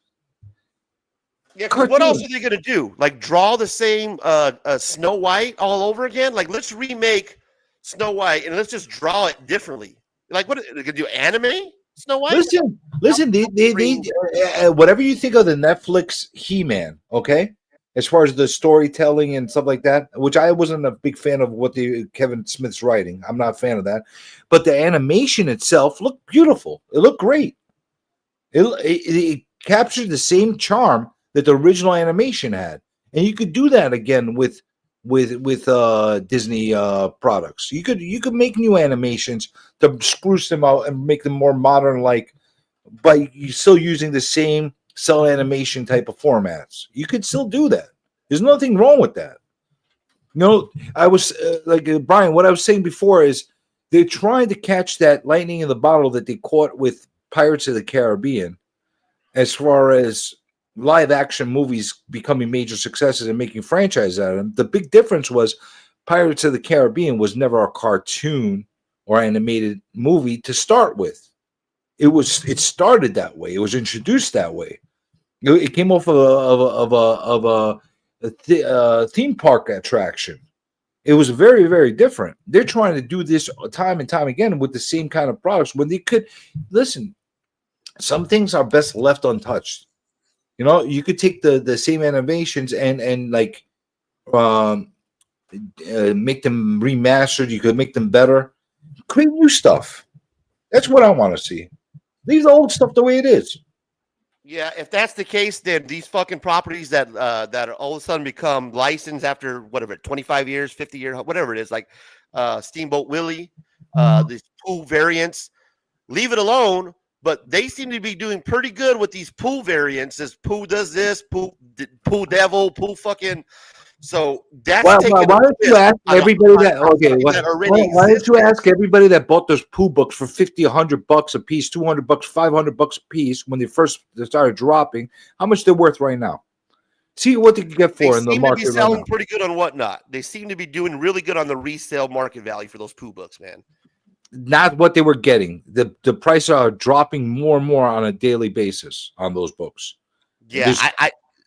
Yeah, what else are they going to do? Like draw the same Snow White all over again? Like let's remake Snow White and let's just draw it differently. Like what are they going to do? Anime Snow White? Listen. They whatever you think of the Netflix He-Man, okay? As far as the storytelling and stuff like that, which I wasn't a big fan of what Kevin Smith's writing. I'm not a fan of that. But the animation itself looked beautiful. It looked great. It captured the same charm that the original animation had. And you could do that again with Disney products. You could make new animations to spruce them out and make them more modern, like, but you're still using the same cell animation type of formats. You could still do that. There's nothing wrong with that. I was like Brian. What I was saying before is they're trying to catch that lightning in the bottle that they caught with Pirates of the Caribbean, as far as live action movies becoming major successes and making franchises out of them. The big difference was Pirates of the Caribbean was never a cartoon or animated movie to start with. It started that way. It was introduced that way. It came off of a theme park attraction. It was very, very different. They're trying to do this time and time again with the same kind of products when they could listen. Some things are best left untouched. You could take the same animations and like make them remastered. You could make them better. Create new stuff. That's what I want to see. Leave the old stuff the way it is. Yeah, if that's the case, then these fucking properties that all of a sudden become licensed after whatever 25 years, 50 years, whatever it is, like Steamboat Willie, these pool variants, leave it alone. But they seem to be doing pretty good with these pool variants. As Pooh does this, Pool Devil, Pool fucking. So that's why don't you ask everybody why don't you ask everybody that bought those Pooh books for $50, $100 a piece, $200, $500 a piece when they started dropping, how much they're worth right now? See what they can get for in the market. They seem to be selling pretty good on whatnot. They seem to be doing really good on the resale market value for those Pooh books, man. Not what they were getting. The prices are dropping more and more on a daily basis on those books. Yeah,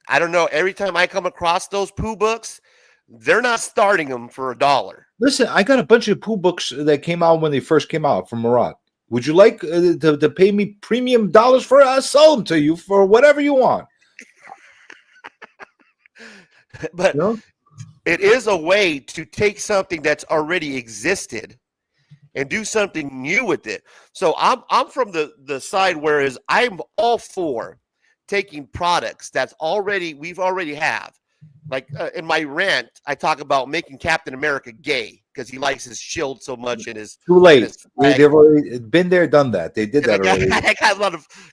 I don't know. Every time I come across those Pooh books, they're not starting them for $1. Listen, I got a bunch of Pooh books that came out when they first came out from Murat. Would you like to pay me premium dollars for it? I'll sell them to you for whatever you want. But it is a way to take something that's already existed and do something new with it. So I'm from the side whereas I'm all for taking products that's we've already have. Like in my rant, I talk about making Captain America gay because he likes his shield so much and his too late. They've already been there, done that. They did that already. I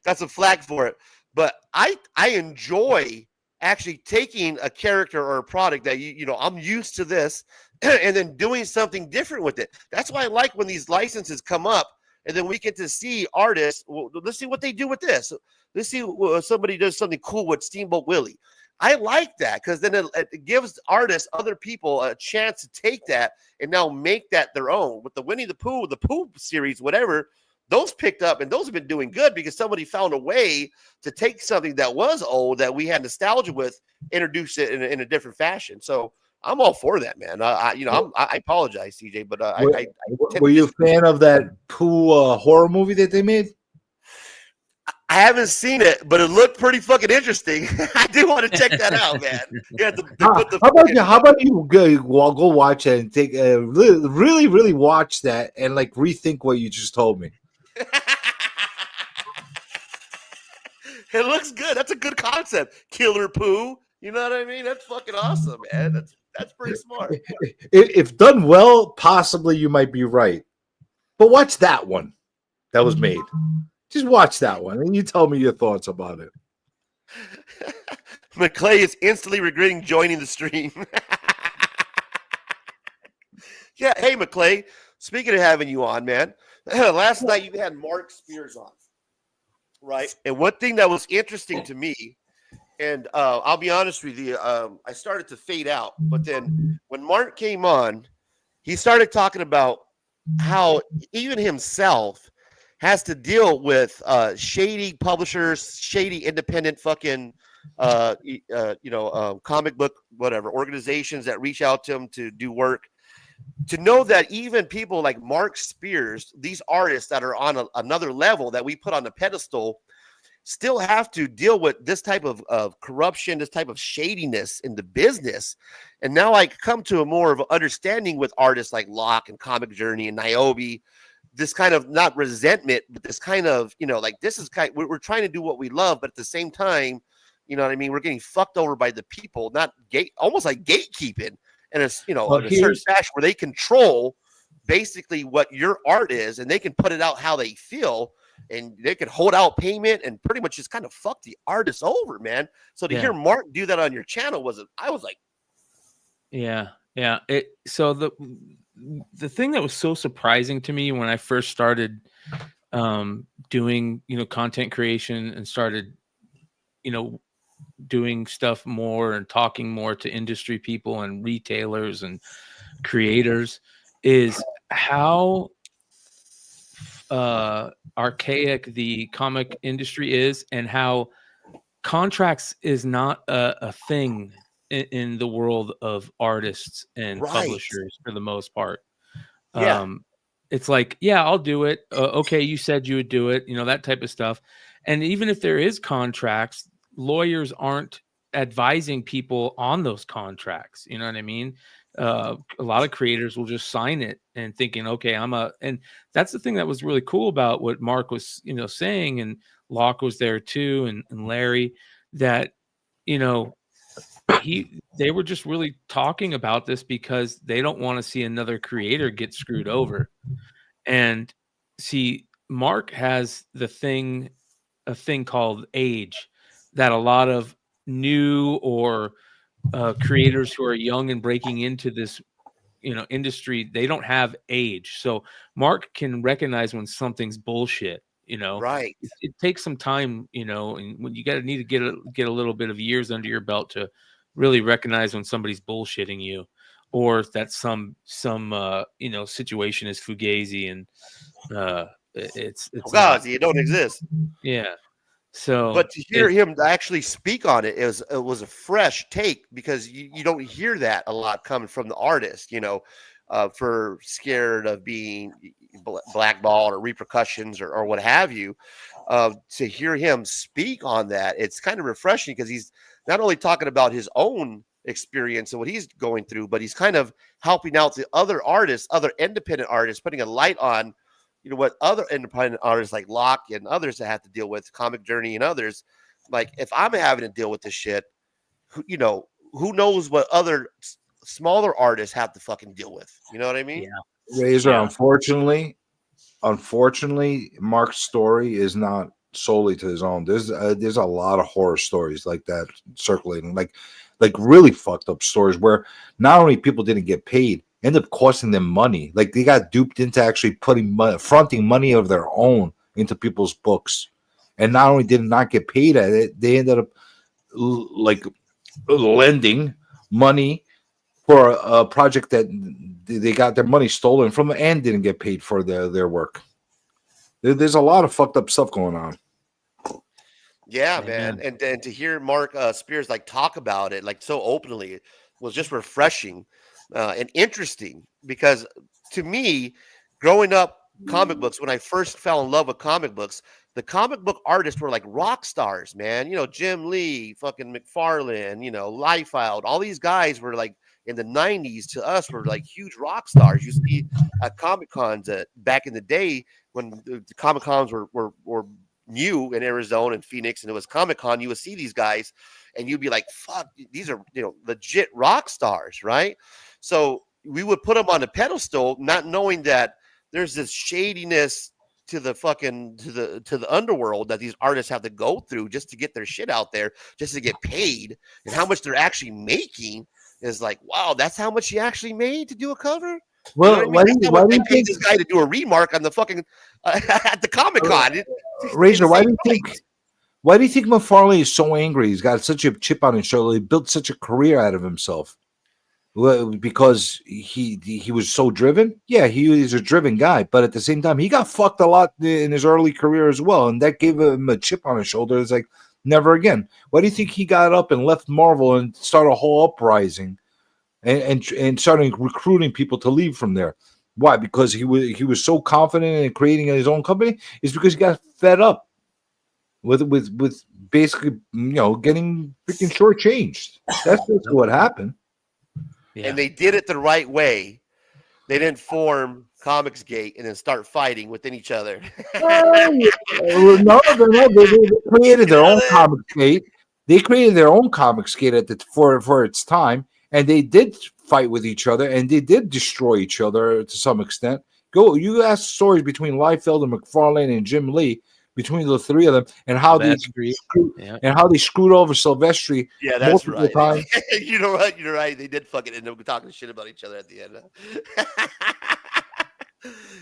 got some flack for it, but I enjoy actually taking a character or a product that I'm used to this and then doing something different with it. That's why I like when these licenses come up and then we get to see artists. Well, let's see what they do with this. Let's see somebody does something cool with Steamboat Willie. I like that because then it gives artists, other people, a chance to take that and now make that their own. With the Winnie the Pooh series, whatever, those picked up and those have been doing good because somebody found a way to take something that was old that we had nostalgia with, introduce it in a different fashion. So I'm all for that, man. I apologize, CJ, but were you a fan of that Pooh horror movie that they made? I haven't seen it, but it looked pretty fucking interesting. I do want to check that out, man. Yeah, how about you go watch it and take really, really watch that and like rethink what you just told me. It looks good. That's a good concept. Killer Pooh. You know what I mean? That's fucking awesome, man. That's pretty smart. If done well, possibly you might be right. But watch that one that was made. Just watch that one and you tell me your thoughts about it. McClay is instantly regretting joining the stream. Yeah, hey McClay. Speaking of having you on, man, last night you had Mark Spears on, right? And one thing that was interesting to me, and I'll be honest with you, I started to fade out, but then when Mark came on, he started talking about how even himself has to deal with shady publishers, shady independent fucking comic book whatever organizations that reach out to him to do work. To know that even people like Mark Spears, these artists that are on another level that we put on the pedestal, still have to deal with this type of corruption, this type of shadiness in the business. And now I come to a more of understanding with artists like Locke and Comic Journey and Niobe, this kind of not resentment, but this kind of, like this is we're trying to do what we love, but at the same time, you know what I mean? We're getting fucked over by the people, not almost like gatekeeping. And it's, in a certain fashion where they control basically what your art is, and they can put it out how they feel, and they can hold out payment and pretty much just kind of fuck the artist over, man. So to hear Mark do that on your channel I was like, yeah. So the thing that was so surprising to me when I first started doing, content creation and started, doing stuff more and talking more to industry people and retailers and creators is how archaic the comic industry is, and how contracts is not a thing in the world of artists and publishers for the most part. It's like, yeah, I'll do it. Okay, you said you would do it, that type of stuff. And even if there is contracts, lawyers aren't advising people on those contracts. You know what I mean? A lot of creators will just sign it and thinking, okay, and that's the thing that was really cool about what Mark was, saying, and Locke was there too, and Larry, that, they were just really talking about this because they don't want to see another creator get screwed over. And see, Mark has a thing called age, that a lot of new or creators who are young and breaking into this, industry, they don't have age. So Mark can recognize when something's bullshit. Right. It takes some time, and when you need to get a little bit of years under your belt to really recognize when somebody's bullshitting you, or that some situation is fugazi and it's fugazi, it don't exist. Yeah. So, but to hear him actually speak on it was a fresh take, because you don't hear that a lot coming from the artist, for scared of being blackballed or repercussions or what have you. To hear him speak on that, it's kind of refreshing, because he's not only talking about his own experience and what he's going through, but he's kind of helping out the other artists, other independent artists, putting a light on what other independent artists like Locke and others that have to deal with, Comic Journey and others. Like, if I'm having to deal with this shit, who knows what other smaller artists have to fucking deal with? You know what I mean? Yeah. Razor, unfortunately, Mark's story is not solely to his own. There's a lot of horror stories like that circulating, like really fucked up stories where not only people didn't get paid, ended up costing them money. Like, they got duped into actually fronting money of their own into people's books, and not only did not get paid at it, they ended up like lending money for a project that they got their money stolen from and didn't get paid for their work. There's a lot of fucked up stuff going on. Yeah, man. And then to hear Mark Spears talk about it so openly was just refreshing and interesting, because to me, growing up comic books, when I first fell in love with comic books, the comic book artists were like rock stars, man. Jim Lee, fucking McFarlane, Liefeld, all these guys were like, in the 90s to us, were like huge rock stars. You see at Comic Cons back in the day, when the Comic Cons were new in Arizona and Phoenix, and it was Comic Con, you would see these guys and you'd be like, fuck, these are legit rock stars, right? So we would put them on a pedestal, not knowing that there's this shadiness to the fucking to the underworld that these artists have to go through just to get their shit out there, just to get paid, and how much they're actually making is like, wow, that's how much he actually made to do a cover. Well, why do you think this guy to do a remark on the fucking at the Comic-Con? Razor, why do you think? Why do you think McFarlane is so angry? He's got such a chip on his shoulder. He built such a career out of himself. Well, because he was so driven. Yeah, he is a driven guy, but at the same time, he got fucked a lot in his early career as well, and that gave him a chip on his shoulder. It's like, never again. Why do you think he got up and left Marvel and started a whole uprising, and started recruiting people to leave from there? Why? Because he was so confident in creating his own company. It's because he got fed up with basically, getting freaking shortchanged. That's what happened. Yeah. And they did it the right way. They didn't form Comicsgate and then start fighting within each other. No, they created their own Comicsgate. They created their own Comicsgate for its time, and they did fight with each other, and they did destroy each other to some extent. You ask stories between Liefeld and McFarlane and Jim Lee, between the three of them, and how they screwed over Silvestri. Yeah, that's right. You're right. They did fucking end up talking shit about each other at the end.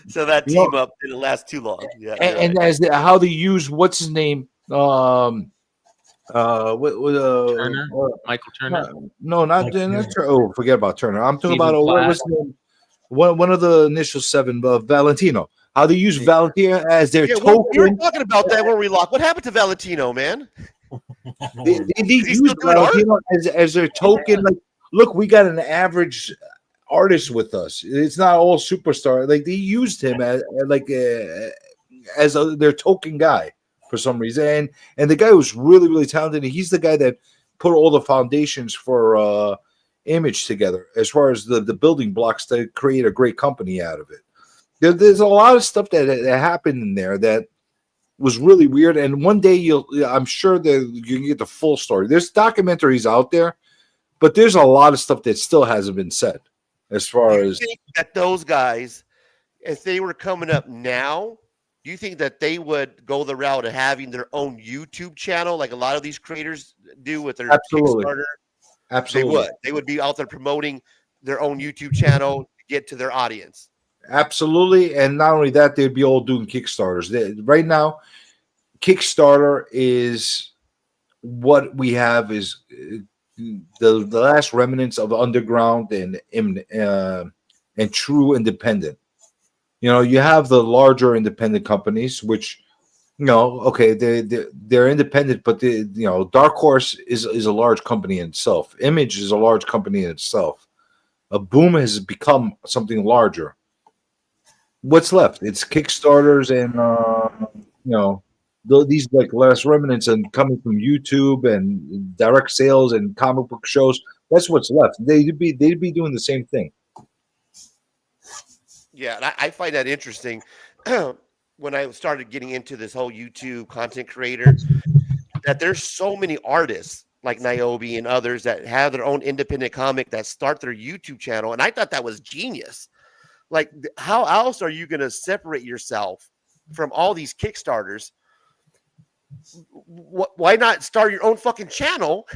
So that team up didn't last too long. Yeah, and how they use what's his name? Turner? Michael Turner? No, not Turner. Oh, forget about Turner. I'm talking about what's his name? One of the initial seven, Valentino. How they use Valentino as their token. We were talking about that when we locked. What happened to Valentino, man? They use Valentino as their token. Like, look, we got an average artist with us. It's not all superstar. Like, they used him as their token guy for some reason. And the guy was really, really talented. And he's the guy that put all the foundations for Image together as far as the building blocks to create a great company out of it. There's a lot of stuff that happened in there that was really weird. And one day I'm sure that you can get the full story. There's documentaries out there, but there's a lot of stuff that still hasn't been said. As far as think that those guys, if they were coming up now, do you think that they would go the route of having their own YouTube channel like a lot of these creators do with their Kickstarter? Absolutely. They would be out there promoting their own YouTube channel to get to their audience. Absolutely. And not only that, they'd be all doing Kickstarters. Right now, Kickstarter is what we have is the last remnants of underground and true independent. You have the larger independent companies, which, okay, they're independent, but Dark Horse is a large company in itself. Image is a large company in itself. Boom has become something larger. What's left? It's Kickstarters and these like last remnants and coming from YouTube and direct sales and comic book shows. That's what's left. They'd be doing the same thing. Yeah, and I find that interesting. When I started getting into this whole YouTube content creator, that there's so many artists like Niobe and others that have their own independent comic that start their YouTube channel, and I thought that was genius. Like, how else are you going to separate yourself from all these Kickstarters? Why not start your own fucking channel?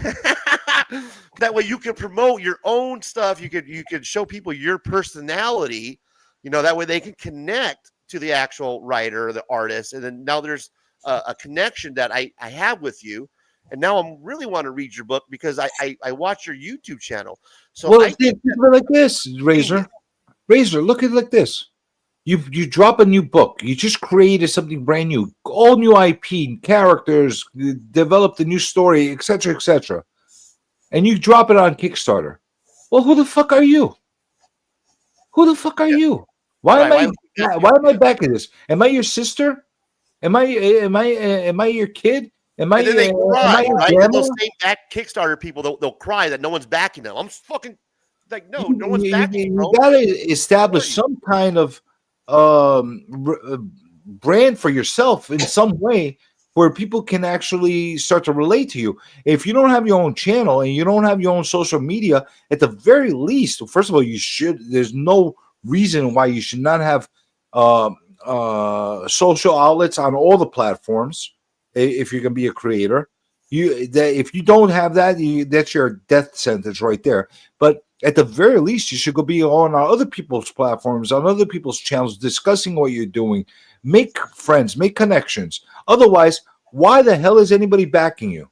That way you can promote your own stuff. You could show people your personality. That way they can connect to the actual writer or the artist. And then now there's a connection that I have with you. And now I really want to read your book because I watch your YouTube channel. So think like this, Razor, look at it like this. You drop a new book. You just created something brand new, all new IP, characters, developed a new story, etc., etc. And you drop it on Kickstarter. Well, who the fuck are you? Who the fuck are you? Why am I backing this? Am I your sister? Am I your kid? Am I? And then they cry, am I right? grandma? And those same Kickstarter people, they'll cry that no one's backing them. I'm fucking like, no one's backing. You gotta establish some kind of brand for yourself in some way where people can actually start to relate to you. If you don't have your own channel and you don't have your own social media, at the very least, first of all, you should. There's no reason why you should not have social outlets on all the platforms. If you're gonna be a creator, if you don't have that, that's your death sentence right there. But at the very least, you should go be on other people's platforms, on other people's channels, discussing what you're doing. Make friends, make connections. Otherwise, why the hell is anybody backing you?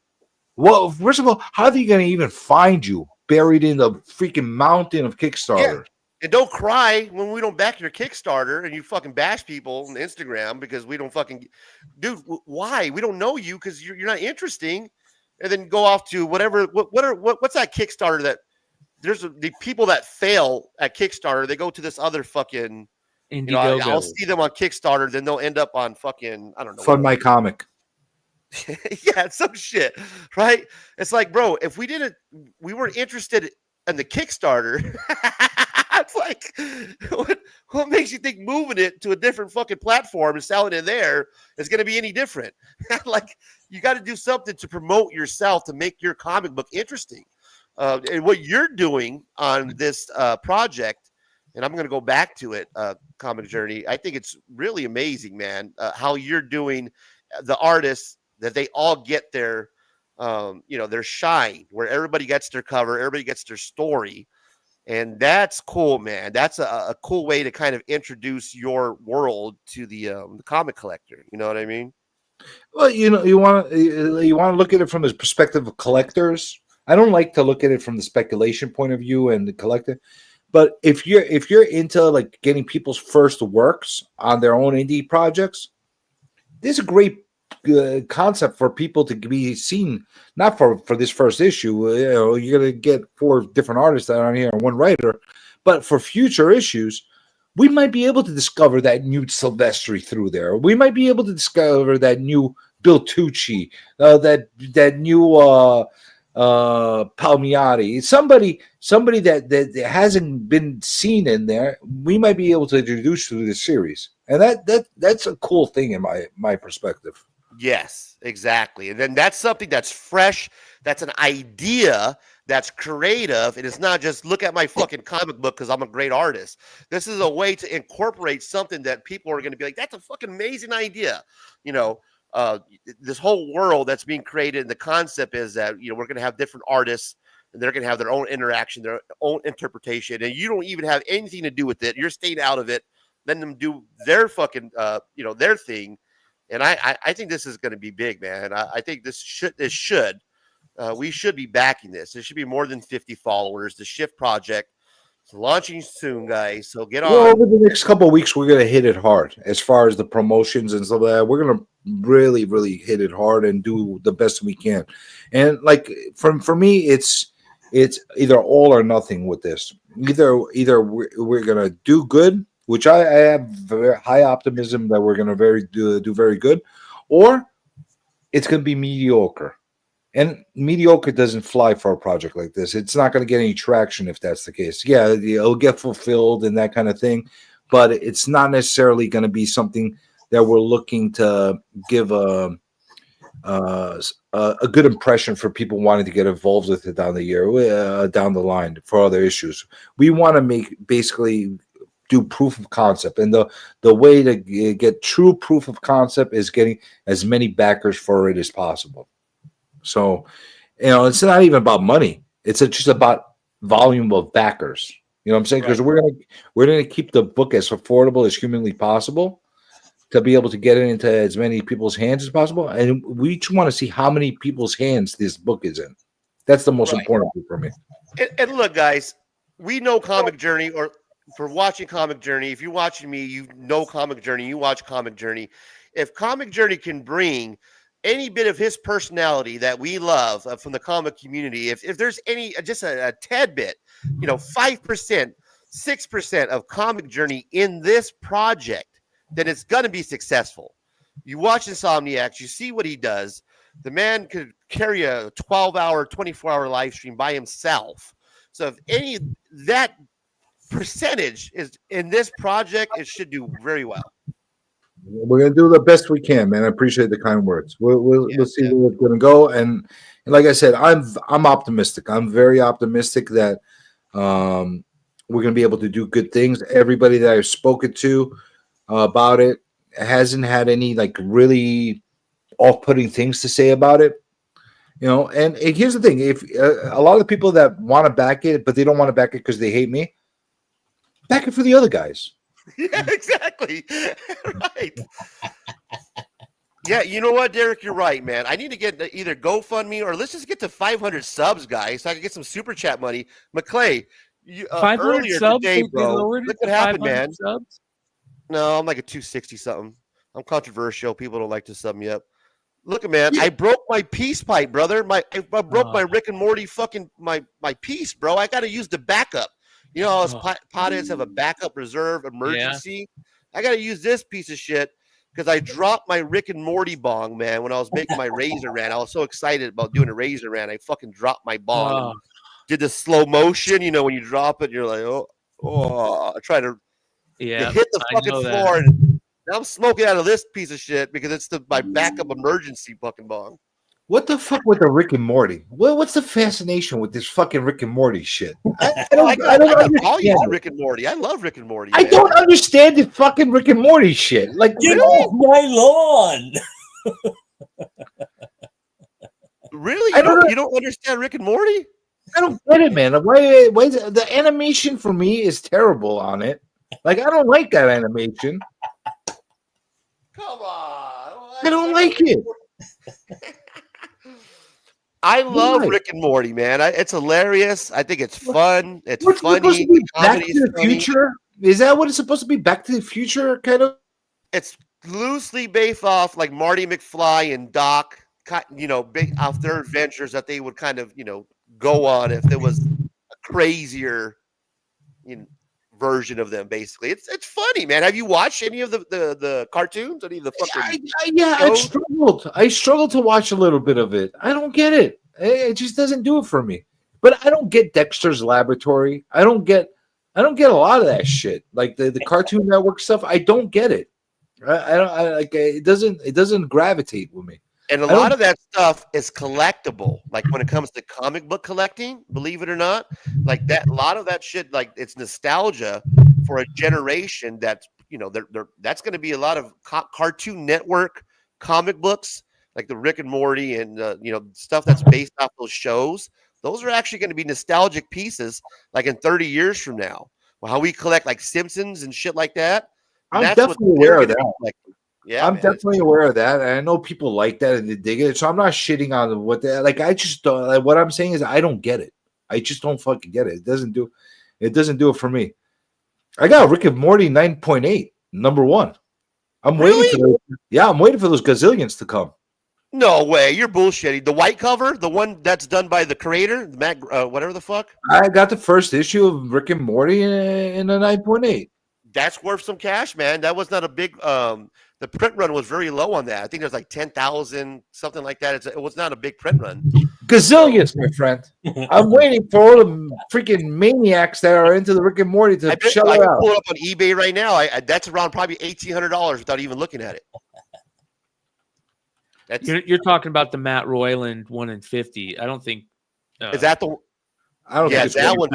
Well, first of all, how are they going to even find you buried in the freaking mountain of Kickstarter? Yeah. And don't cry when we don't back your Kickstarter and you fucking bash people on Instagram because we don't fucking, dude. Why? We don't know you because you're not interesting, and then go off to whatever. What's that Kickstarter that there's the people that fail at Kickstarter? They go to this other fucking. I'll see them on Kickstarter, then they'll end up on fucking I don't know. Fund My Comic. Yeah, some shit, right? It's like, bro, if we weren't interested in the Kickstarter. It's like, what makes you think moving it to a different fucking platform and selling it there is going to be any different? Like, you got to do something to promote yourself to make your comic book interesting. And what you're doing on this project, and I'm going to go back to it, Comic Journey. I think it's really amazing, man, how you're doing the artists that they all get their, their shine, where everybody gets their cover, everybody gets their story. And that's cool, man. That's a cool way to kind of introduce your world to the comic collector. You know what I mean? Well, you want to look at it from the perspective of collectors. I don't like to look at it from the speculation point of view and the collector. But if you're into like getting people's first works on their own indie projects, this is a great concept for people to be seen, not for this first issue. You're gonna get 4 different artists that are on here and 1 writer, but for future issues, we might be able to discover that new Silvestri through there. We might be able to discover that new Bill Tucci, that new Palmiotti, somebody that hasn't been seen in there. We might be able to introduce through the series, and that's a cool thing in my perspective. Yes, exactly. And then that's something that's fresh. That's an idea that's creative. And it's not just look at my fucking comic book because I'm a great artist. This is a way to incorporate something that people are going to be like, that's a fucking amazing idea. This whole world that's being created. And the concept is that, we're going to have different artists and they're going to have their own interaction, their own interpretation. And you don't even have anything to do with it. You're staying out of it. Letting them do their fucking, their thing. And I think this is going to be big, man. I think we should be backing this. There should be more than 50 followers. The Shift Project is launching soon, guys. So get on. Well, over the next couple of weeks, we're going to hit it hard as far as the promotions and stuff like that. We're going to really, really hit it hard and do the best we can. And like for me, it's either all or nothing with this. Either we're going to do good, which I have very high optimism that we're going to do very good, or it's going to be mediocre. And mediocre doesn't fly for a project like this. It's not going to get any traction if that's the case. Yeah, it'll get fulfilled and that kind of thing, but it's not necessarily going to be something that we're looking to give a good impression for people wanting to get involved with it down the line for other issues. We want to basically do proof of concept, and the way to get true proof of concept is getting as many backers for it as possible. So, it's not even about money. It's just about volume of backers. You know what I'm saying? Because we're gonna keep the book as affordable as humanly possible to be able to get it into as many people's hands as possible, and we just want to see how many people's hands this book is in. That's the most important thing for me. And look, guys, we know Comic Journey, or for watching Comic Journey, if you're watching me, you know Comic Journey, you watch Comic Journey. If Comic Journey can bring any bit of his personality that we love from the comic community, if there's any, just a tad bit, 5%, 6% of Comic Journey in this project, then it's going to be successful. You watch Insomniacs, you see what he does. The man could carry a 12-hour, 24-hour live stream by himself. So if any that percentage is in this project, it should do very well. We're gonna do the best we can, man. I appreciate the kind words. We'll see where it's gonna go, and like I said, I'm optimistic. I'm very optimistic that we're gonna be able to do good things. Everybody that I've spoken to about it. Hasn't had any like really off-putting things to say about it. And here's the thing: if a lot of the people that want to back it, but they don't want to back it because they hate me, back it for the other guys. Yeah, exactly. Right. Yeah, you know what, Derek? You're right, man. I need to get either GoFundMe or let's just get to 500 subs, guys, so I can get some super chat money. McClay, 500 earlier subs? today, They bro. lowered it Look what to happened, 500 man. subs? No, I'm like a 260 something. I'm controversial. People don't like to sub me up. Look, man, I broke my peace pipe, brother. I broke my Rick and Morty fucking my piece, bro. I got to use the backup. You know, us potheads have a backup reserve emergency. I got to use this piece of shit because I dropped my Rick and Morty bong, man, when I was making my razor ran. I was so excited about doing a razor ran. I fucking dropped my bong and did the slow motion. You know, when you drop it, you're like, I try to hit the fucking floor. And now I'm smoking out of this piece of shit because it's my backup emergency fucking bong. What the fuck with the Rick and Morty? What's the fascination with this fucking Rick and Morty shit? I don't understand Rick and Morty. I love Rick and Morty. I don't understand the fucking Rick and Morty shit. Like, get off my lawn. Really? You don't understand Rick and Morty? I don't get it, man. Why is it, the animation for me is terrible on it. Like, I don't like that animation. Come on. I don't like it. I love Rick and Morty, man. It's hilarious. I think it's fun. It's What's funny. supposed to be Back Comedy's to the funny. Future? Is that what it's supposed to be? Back to the Future, kind of? It's loosely based off like Marty McFly and Doc, off their adventures that they would kind of, go on if there was a crazier, version of them. Basically, it's funny, man. Have you watched any of the cartoons? Any of the fucking? I struggled to watch a little bit of it. I don't get it. It just doesn't do it for me. But I don't get Dexter's Laboratory. I don't get a lot of that shit. Like the Cartoon Network stuff. I don't get it. I like it. Doesn't gravitate with me. And a lot of that stuff is collectible. Like when it comes to comic book collecting, believe it or not, like that, a lot of that shit, like it's nostalgia for a generation that's, that's going to be a lot of Cartoon Network comic books, like the Rick and Morty and, stuff that's based off those shows. Those are actually going to be nostalgic pieces, like in 30 years from now. Well, how we collect like Simpsons and shit like that. I'm definitely aware of that. Yeah, I'm definitely aware of that, and I know people like that and they dig it. So I'm not shitting on what they like. I just don't. Like, what I'm saying is I don't get it. I just don't fucking get it. It doesn't do it for me. I got Rick and Morty 9.8 number 1. I'm waiting for those. Yeah, I'm waiting for those gazillions to come. No way, you're bullshitting. The white cover, the one that's done by the creator, Matt, whatever the fuck. I got the first issue of Rick and Morty in a 9.8. That's worth some cash, man. That was not a big. The print run was very low on that. I think there's like 10,000, something like that. It was not a big print run. Gazillions, my friend. I'm waiting for all the freaking maniacs that are into the Rick and Morty to shell I it can out. pull it up on eBay right now. That's around probably $1,800 without even looking at it. You're talking about the Matt Royland 1 in 50. I don't think. Is that the? I don't think it's that one.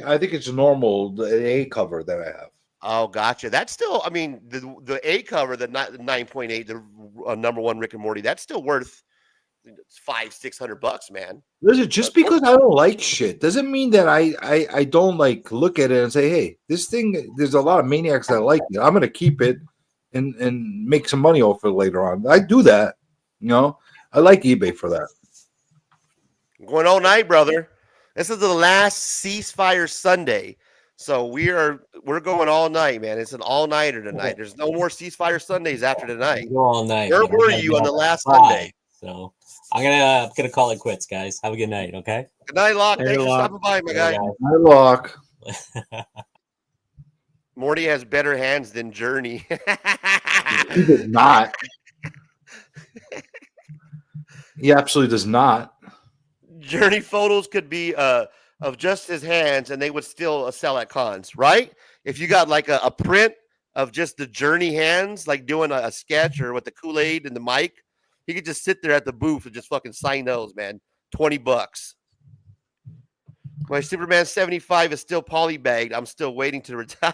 I think it's normal. The A cover that I have. Oh, gotcha. That's still. I mean, the A cover, the 9.8, the number 1 Rick and Morty. That's still worth $500-$600, man. Listen, just because I don't like shit doesn't mean that I don't like look at it and say, hey, this thing. There's a lot of maniacs that like it. I'm gonna keep it and make some money off it later on. I do that. I like eBay for that. Going all night, brother. This is the last Ceasefire Sunday, so we're going all night, man. It's an all-nighter tonight. There's no more Ceasefire Sundays after tonight. Go all night. Where were you on the last Sunday? So I'm gonna call it quits, guys. Have a good night, okay? Good night, Locke. Thanks for stopping by, my guy. Night, Locke. Morty has better hands than Journey. He does not. He absolutely does not. Journey photos could be of just his hands, and they would still sell at cons, right? If you got like a print of just the Journey hands, like doing a sketch or with the Kool-Aid and the mic, he could just sit there at the booth and just fucking sign those, man. $20. My Superman 75 is still polybagged. I'm still waiting to retire.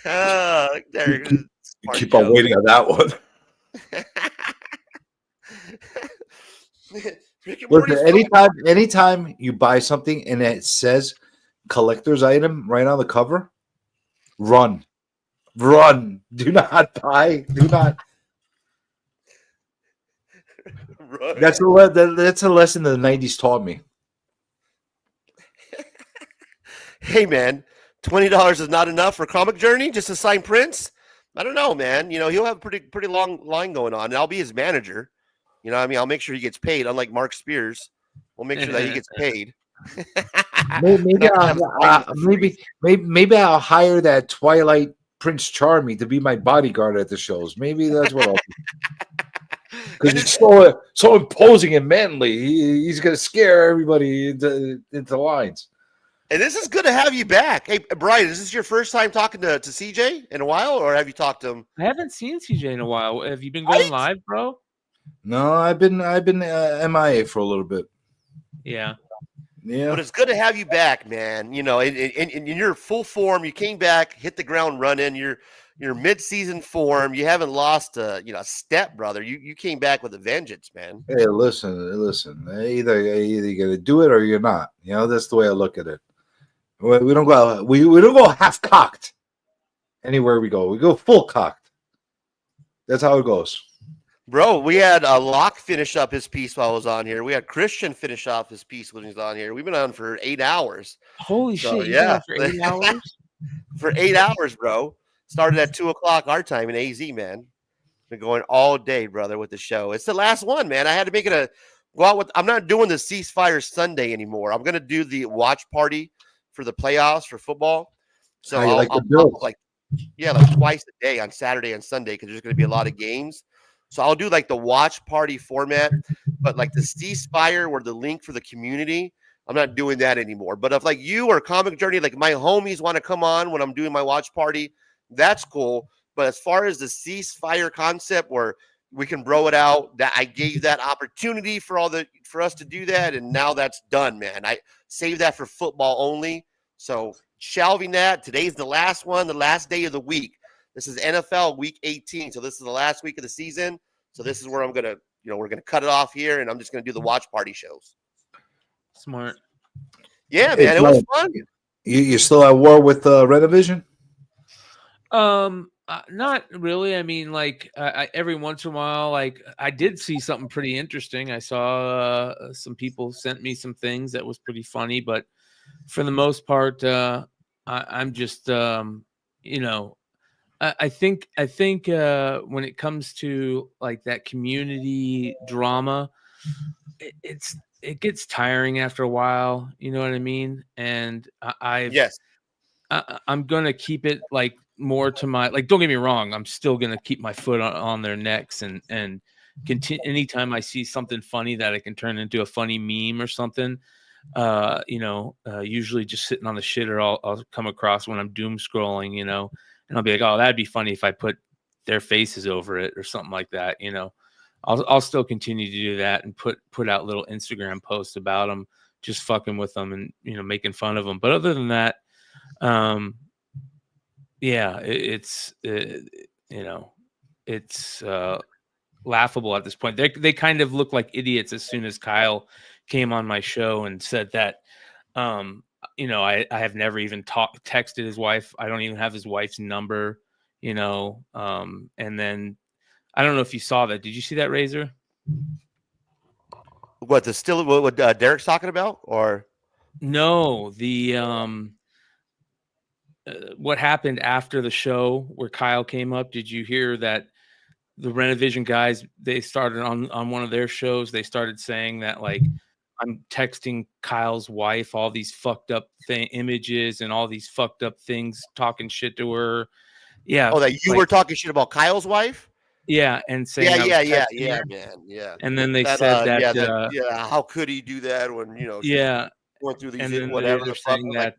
There, Keep on waiting on that one. Listen, anytime you buy something and it says collector's item right on the cover, run. Do not buy. Do not. That's a lesson the 90s taught me. Hey man, $20 is not enough for Comic Journey just to sign Prince? I don't know, man. He'll have a pretty long line going on, and I'll be his manager. I'll make sure he gets paid. Unlike Mark Spears, we'll make sure that he gets paid. Maybe I'll hire that Twilight Prince Charming to be my bodyguard at the shows. Maybe that's what I'll do. Because he's so imposing and manly. He's going to scare everybody into lines. And this is good to have you back. Hey, Brian, is this your first time talking to CJ in a while, or have you talked to him? I haven't seen CJ in a while. Have you been going live, bro? No, I've been MIA for a little bit. Yeah. But it's good to have you back, man. In your full form, you came back, hit the ground running. Your mid-season form, you haven't lost a step, brother. You came back with a vengeance, man. Hey, listen. Either you're gonna do it or you're not. That's the way I look at it. We don't go half cocked anywhere we go. We go full cocked. That's how it goes. Bro, we had Locke finish up his piece while I was on here. We had Christian finish off his piece when he was on here. We've been on for 8 hours. Holy shit! Yeah, for 8 hours. For 8 hours, bro. Started at 2:00 our time in AZ, man. Been going all day, brother, with the show. It's the last one, man. I had to make it go out with. I'm not doing the Ceasefire Sunday anymore. I'm gonna do the watch party for the playoffs for football. So I'll like twice a day on Saturday and Sunday because there's gonna be a lot of games. So I'll do like the watch party format, but like the Ceasefire or the link for the community, I'm not doing that anymore. But if like you or Comic Journey, like my homies want to come on when I'm doing my watch party, that's cool. But as far as the Ceasefire concept where we can bro it out, that I gave that opportunity for us to do that, and now that's done, man. I saved that for football only. So shelving that. Today's the last one, the last day of the week. This is NFL week 18. So this is the last week of the season. So this is where I'm gonna, we're gonna cut it off here, and I'm just gonna do the watch party shows. Smart. Yeah, man, it was fun. You still at war with Renovision? Not really. I mean, like I every once in a while, like I did see something pretty interesting. I saw some people sent me some things that was pretty funny, but for the most part, I'm just I think when it comes to like that community drama, it gets tiring after a while. You know what I mean? And I'm gonna keep it like more to my, like, don't get me wrong, I'm still gonna keep my foot on their necks and continue. Anytime I see something funny that I can turn into a funny meme or something, usually just sitting on the shitter I'll come across when I'm doom scrolling, and I'll be like, oh, that'd be funny if I put their faces over it or something like that. I'll still continue to do that and put out little Instagram posts about them, just fucking with them and making fun of them. But other than that, it's laughable at this point. They kind of look like idiots as soon as Kyle came on my show and said that I have never even texted his wife. I don't even have his wife's number, and then I don't know if you saw that. Did you see that, Razor? What Derek's talking about, or no, the what happened after the show where Kyle came up? Did you hear that the Renovision guys, they started on one of their shows, they started saying that, like, I'm texting Kyle's wife all these fucked up images and all these fucked up things, talking shit to her. Yeah. Oh, that you were talking shit about Kyle's wife? Yeah, and saying yeah, man, yeah. And then they said how could he do that when going through these and whatever the fuck that.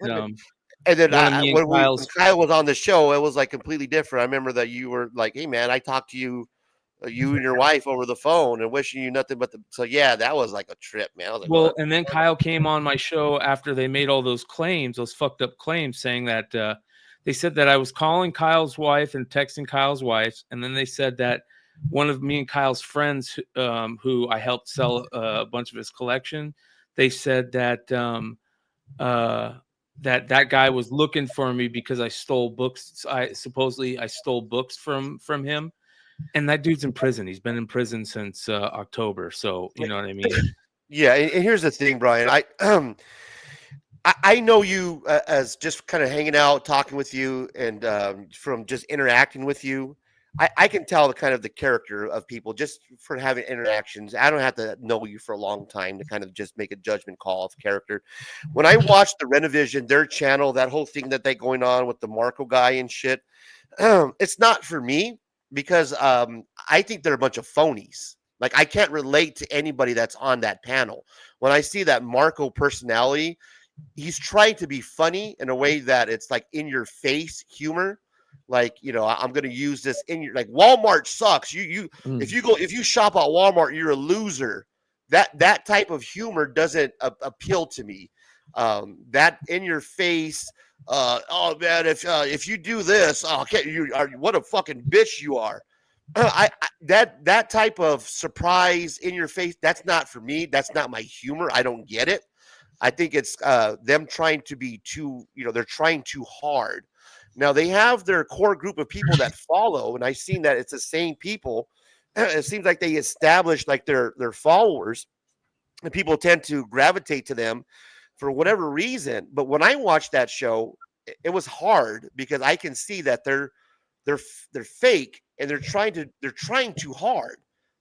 And then when Kyle was on the show, it was like completely different. I remember that you were like, "Hey, man, I talked to you and your wife over the phone and wishing you nothing but the." So yeah, that was like a trip, man. I was like, well, what? And then Kyle came on my show after they made all those claims, those fucked up claims, saying that They said that I was calling Kyle's wife and texting Kyle's wife, and then they said that one of me and Kyle's friends, who I helped sell a bunch of his collection, they said that that guy was looking for me because I stole books. I stole books from him, and that dude's in prison. He's been in prison since October. So you know what I mean? Yeah, and here's the thing, Brian. I know you as just kind of hanging out, talking with you, and from just interacting with you. I can tell the kind of the character of people just for having interactions. I don't have to know you for a long time to kind of just make a judgment call of character. When I watched the Renovision, their channel, that whole thing that they going on with the Marco guy and shit, it's not for me because I think they're a bunch of phonies. Like I can't relate to anybody that's on that panel. When I see that Marco personality, he's trying to be funny in a way that it's like in your face humor. Like, you know, I'm going to use this in your, like Walmart sucks. If you shop at Walmart, you're a loser. That type of humor doesn't appeal to me. That in your face, oh man, if you do this, what a fucking bitch you are. That type of surprise in your face, that's not for me. That's not my humor. I don't get it. I think it's them trying to be too, they're trying too hard. Now they have their core group of people that follow, and I've seen that it's the same people. It seems like they establish like their followers, and people tend to gravitate to them for whatever reason. But when I watched that show, it was hard because I can see that they're fake and they're trying too hard.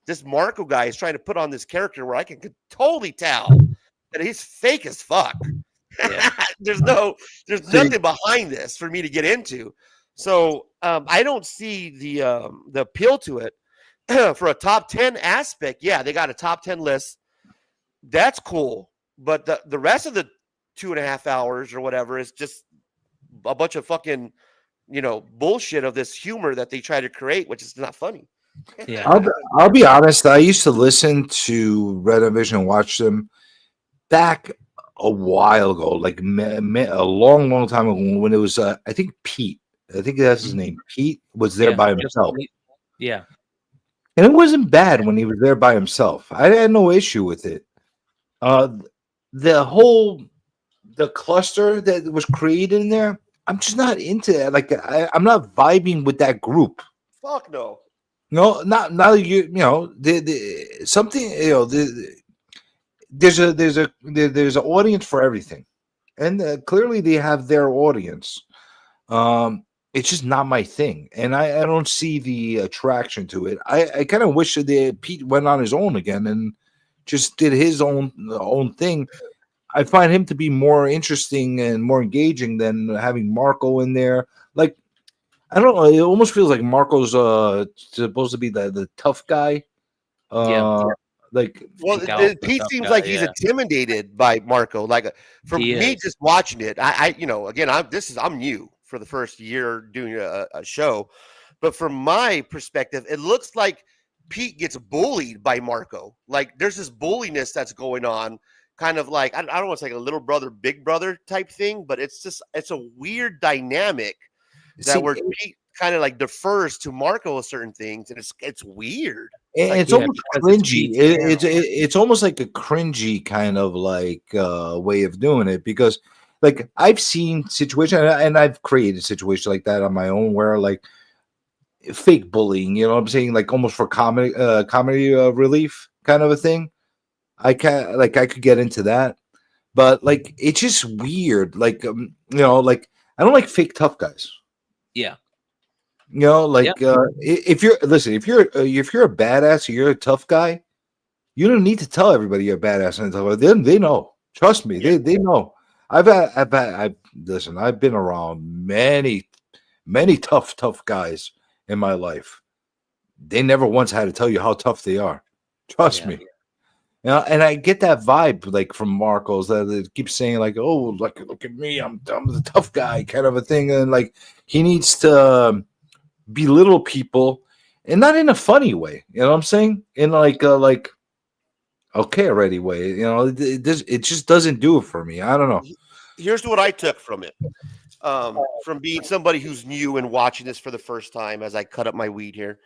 This Marco guy is trying to put on this character where I can totally tell that he's fake as fuck. Yeah. there's nothing behind this for me to get into. So I don't see the appeal to it for a top 10 aspect. Yeah, they got a top 10 list. That's cool. But the rest of the 2.5 hours or whatever is just a bunch of fucking, bullshit of this humor that they try to create, which is not funny. Yeah. I'll be honest. I used to listen to Renovision and watch them back a while ago, like a long time ago, when it was I think Pete. I think that's his name. Pete was there by himself. Yeah. And it wasn't bad when he was there by himself. I had no issue with it. The cluster that was created in there, I'm just not into that. Like I'm not vibing with that group. Fuck no. No, not now. There's an audience for everything, and clearly they have their audience. It's just not my thing, and I don't see the attraction to it. I kind of wish that Pete went on his own again and just did his own thing. I find him to be more interesting and more engaging than having Marco in there. Like, I don't know. It almost feels like Marco's supposed to be the tough guy. Like, well, Pete seems like he's intimidated by Marco. Like, for me, just watching it, I'm new for the first year doing a show, but from my perspective, it looks like Pete gets bullied by Marco. Like, there's this bulliness that's going on, kind of like I don't want to say like a little brother, big brother type thing, but it's a weird dynamic where Pete kind of like defers to Marco with certain things, and it's weird. It's almost cringy. It's almost like a cringy kind of like way of doing it, because like I've seen situations and I've created situations like that on my own where like fake bullying, you know what I'm saying, like almost for comedy relief kind of a thing. I could get into that, but like it's just weird. Like like I don't like fake tough guys. Yeah. If you're a badass or you're a tough guy, you don't need to tell everybody you're a badass and tough guy. They know. Trust me, they know. I've been around many tough guys in my life. They never once had to tell you how tough they are. Trust me. And I get that vibe like from Marcos that it keeps saying like, oh, look at me, I'm the tough guy kind of a thing, and like he needs to belittle people, and not in a funny way, you know what I'm saying? In like okay already way, it just doesn't do it for me. I don't know. Here's what I took from it. from being somebody who's new and watching this for the first time as I cut up my weed here.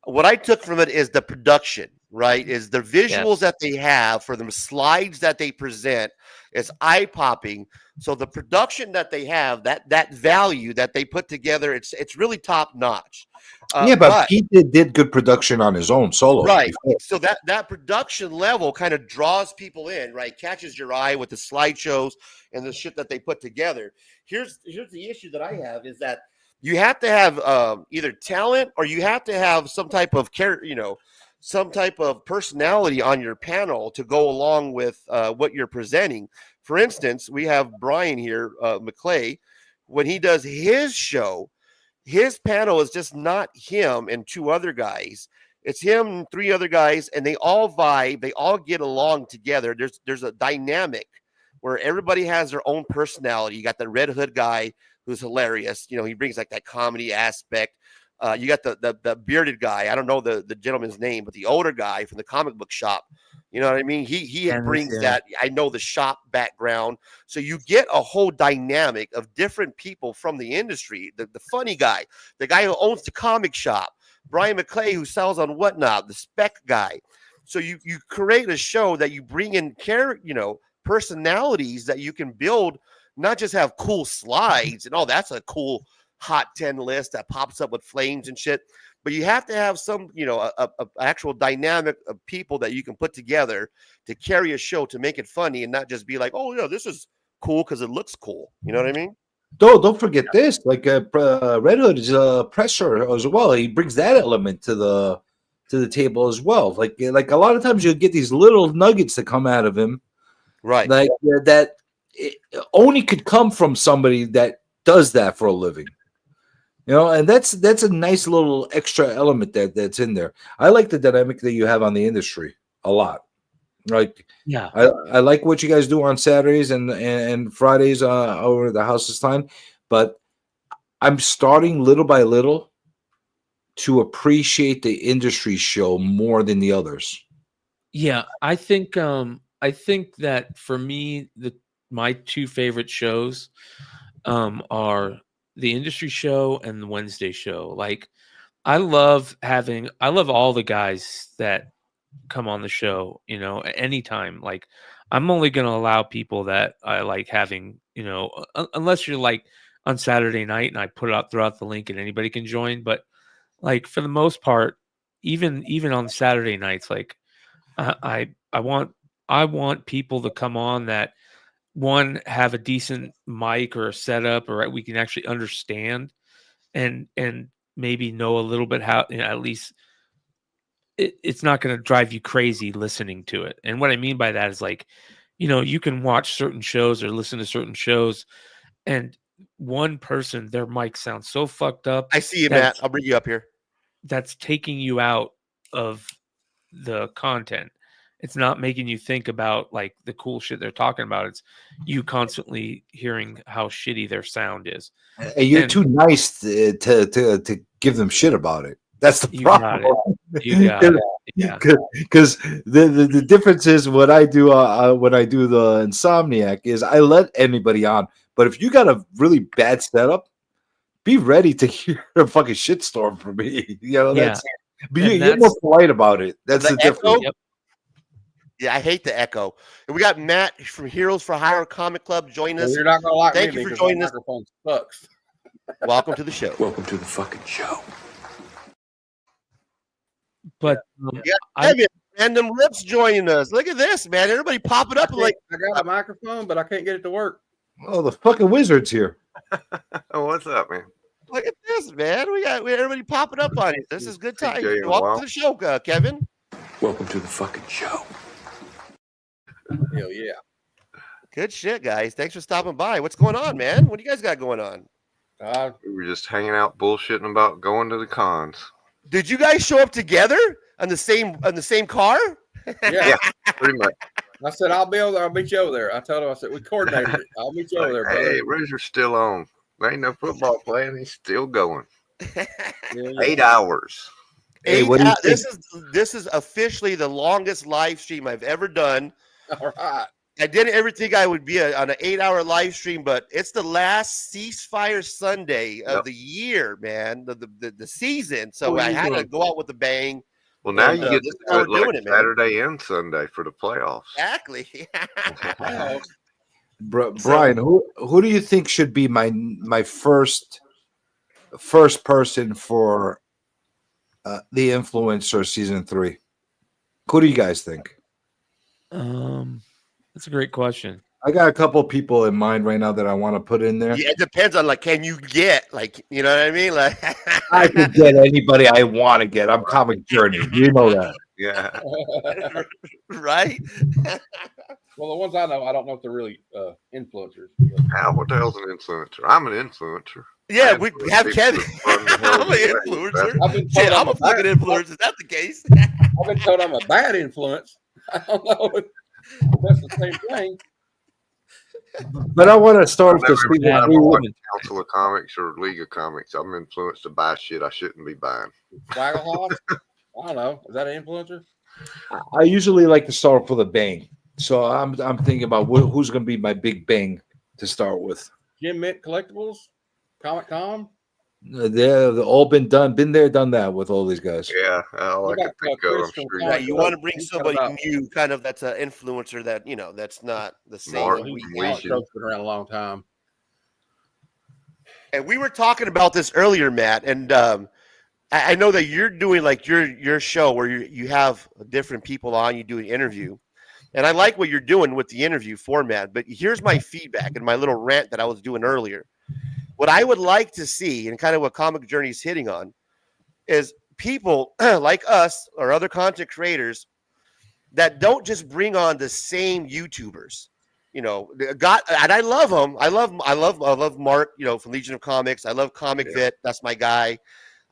What I took from it is the production, right? Is the visuals that they have for the slides that they present is eye popping. So the production that they have, that value that they put together, it's really top notch. But Pete did good production on his own solo. Right. Before. So that production level kind of draws people in, right? Catches your eye with the slideshows and the shit that they put together. Here's the issue that I have is that you have to have either talent or you have to have some type of some type of personality on your panel to go along with what you're presenting. For instance, we have Brian here, McClay. When he does his show, his panel is just not him and two other guys. It's him and three other guys, and they all vibe. They all get along together. There's a dynamic where everybody has their own personality. You got the Red Hood guy who's hilarious. He brings like that comedy aspect. You got the bearded guy. I don't know the gentleman's name, but the older guy from the comic book shop. You know what I mean? He brings that. I know the shop background. So you get a whole dynamic of different people from the industry. The funny guy, the guy who owns the comic shop, Brian McClay, who sells on Whatnot, the spec guy. So you create a show that you bring in personalities that you can build, not just have cool slides and that's a cool hot 10 list that pops up with flames and shit, but you have to have some a actual dynamic of people that you can put together to carry a show, to make it funny and not just be like, oh yeah, this is cool because it looks cool. You know what I mean? Don't forget this. Like Red Hood is a presser as well. He brings that element to the table as well. Like a lot of times you'll get these little nuggets that come out of him, right? Like that it only could come from somebody that does that for a living. And that's a nice little extra element that's in there. I like the dynamic that you have on the industry a lot. Like, yeah, I like what you guys do on Saturdays and Fridays over the House's time, but I'm starting little by little to appreciate the industry show more than the others. Yeah, I think that for me, my two favorite shows are the industry show and the Wednesday show. Like, I love all the guys that come on the show, at any time. Like, I'm only going to allow people that I like having, unless you're like on Saturday night and I put it out throughout the link and anybody can join. But like, for the most part, even on Saturday nights, like I want people to come on that, one, have a decent mic or a setup, or we can actually understand and maybe know a little bit how, at least it's not going to drive you crazy listening to it. And what I mean by that is, like, you can watch certain shows or listen to certain shows, and one person, their mic sounds so fucked up. I see you, Matt. I'll bring you up here. That's taking you out of the content. It's not making you think about like the cool shit they're talking about. It's you constantly hearing how shitty their sound is. And you're too nice to give them shit about it. That's the problem. You got it. Yeah. Because the difference is what I do when I do the Insomniac is I let anybody on. But if you got a really bad setup, be ready to hear a fucking shitstorm from me. That's you're more polite about it. That's the difference. Yep. Yeah, I hate the echo. And we got Matt from Heroes for Hire Comic Club joining us. You're not gonna like Thank me you for joining us. Microphone sucks. Welcome to the show. Welcome to the fucking show. But Random Lips joining us. Look at this, man. Everybody popping up like I got a microphone, but I can't get it to work. Oh, the fucking wizard's here. Oh, what's up, man? Look at this, man. We got everybody popping up on it. This is good time. CJ, Welcome to the show, Kevin. Welcome to the fucking show. Hell yeah. Good shit, guys. Thanks for stopping by. What's going on, man? What do you guys got going on? We were just hanging out bullshitting about going to the cons. Did you guys show up together on the same car? Yeah, pretty much. I said, I'll be over there. I'll meet you over there. I told him, I said, we coordinated it. I'll meet you over there, brother. Hey, Razor's still on. There ain't no football playing. He's still going. Yeah. 8 hours. This is officially the longest live stream I've ever done. All right. I didn't ever think I would be on an 8-hour live stream, but it's the last Ceasefire Sunday of the year, man, the season. So I had to go out with a bang. Well, now you get this to is how do we're it doing like it, man. Saturday and Sunday for the playoffs. Exactly. Brian, who do you think should be my first person for the Influencer season 3? Who do you guys think? That's a great question. I got a couple people in mind right now that I want to put in there. Yeah, it depends on can you get you know what I mean? Like I could get anybody I want to get. I'm Comic Journey. You know that. Yeah. Right? Well, the ones I know, I don't know if they're really influencers. What the hell's an influencer? I'm an influencer. Yeah, we have Kevin. I'm an influencer. I'm a fucking influencer. Is that the case? I've been told I'm a bad influence. I don't know if that's the same thing. But I want to start with Council of Comics or League of Comics. I'm influenced to buy shit I shouldn't be buying. Swaggle I don't know. Is that an influencer? I usually like to start with a bang. So I'm thinking about who's going to be my big bang to start with. Jim Mint Collectibles? Comic Com? They've all been there, done that with all these guys. Yeah, I can think of. I'm sure Right, you want to bring somebody new, kind of that's an influencer that that's not the same. He's been around a long time. And we were talking about this earlier, Matt, and I know that you're doing your show where you have different people on, you do an interview, and I like what you're doing with the interview format. But here's my feedback and my little rant that I was doing earlier. What I would like to see, and kind of what Comic Journey is hitting on, is people like us or other content creators that don't just bring on the same YouTubers. And I love them. I love Mark, from Legion of Comics. I love Comic Vit. That's my guy.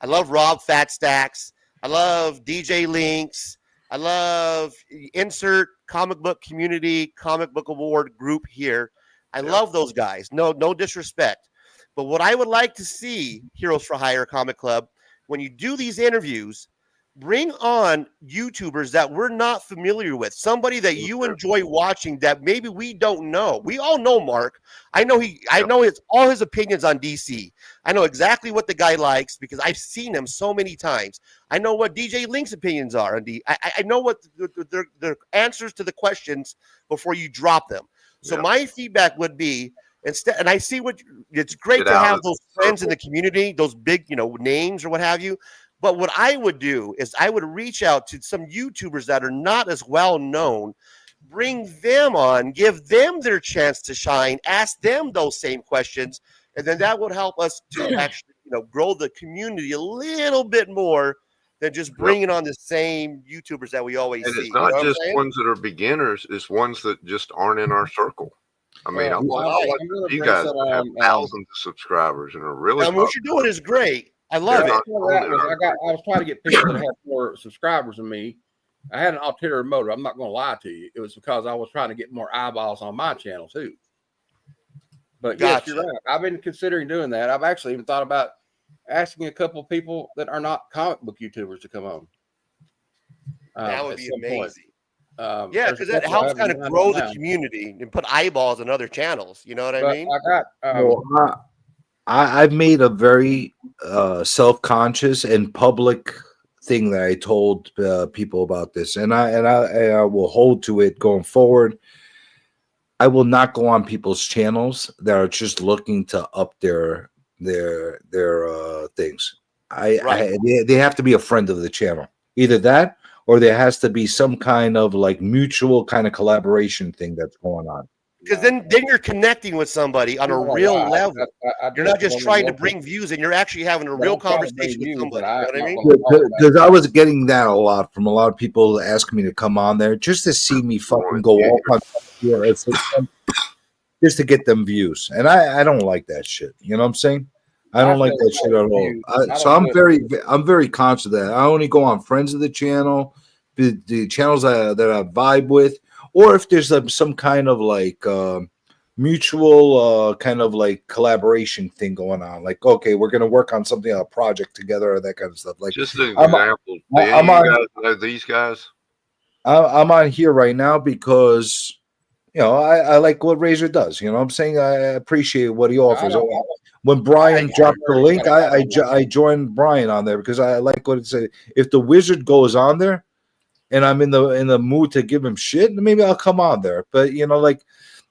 I love Rob Fat Stacks. I love DJ Links. I love insert comic book community, comic book award group here. I love those guys. No disrespect. But what I would like to see, Heroes for Hire Comic Club, when you do these interviews, bring on YouTubers that we're not familiar with. Somebody that you enjoy watching that maybe we don't know. We all know Mark. I know it's all his opinions on DC. I know exactly what the guy likes because I've seen him so many times. I know what DJ Link's opinions are on I know what their answers to the questions before you drop them. So my feedback would be, instead, and I see it's great to have those friends in the community, those big, names or what have you. But what I would do is I would reach out to some YouTubers that are not as well known, bring them on, give them their chance to shine, ask them those same questions, and then that would help us to actually, grow the community a little bit more than just bringing on the same YouTubers that we always see. It's not just ones that are beginners; it's ones that just aren't in our circle. I mean, you guys have thousands of subscribers and are really. What you're doing is great. I love it. I was trying to get people that had more subscribers than me. I had an ulterior motive. I'm not going to lie to you. It was because I was trying to get more eyeballs on my channel too. But yes, you're right. I've been considering doing that. I've actually even thought about asking a couple of people that are not comic book YouTubers to come on. That would be amazing. Because that helps kind of grow the community and put eyeballs on other channels. You know what I mean? I've made a very self-conscious and public thing that I told people about this, and I will hold to it going forward. I will not go on people's channels that are just looking to up their things. They have to be a friend of the channel. Either that, or there has to be some kind of mutual kind of collaboration thing that's going on. Because then you're connecting with somebody on a real level. You're not just trying to bring views, and you're actually having a real conversation with somebody. You know what I mean? Because I was getting that a lot from a lot of people asking me to come on there just to see me fucking go off on just to get them views, and I don't like that shit. You know what I'm saying? I don't like that shit at all. So I'm very conscious of that. I only go on friends of the channel, the channels that I vibe with. Or if there's some kind of mutual kind of collaboration thing going on, okay, we're gonna work on something, a project together, or that kind of stuff. Just an example. Do you guys know these guys? I'm on here right now because I like what Razor does. You know what I'm saying? I appreciate what he offers. When Brian dropped the link, I joined Brian on there because I like what it said. If the Wizard goes on there and I'm in the mood to give him shit, maybe I'll come on there. But like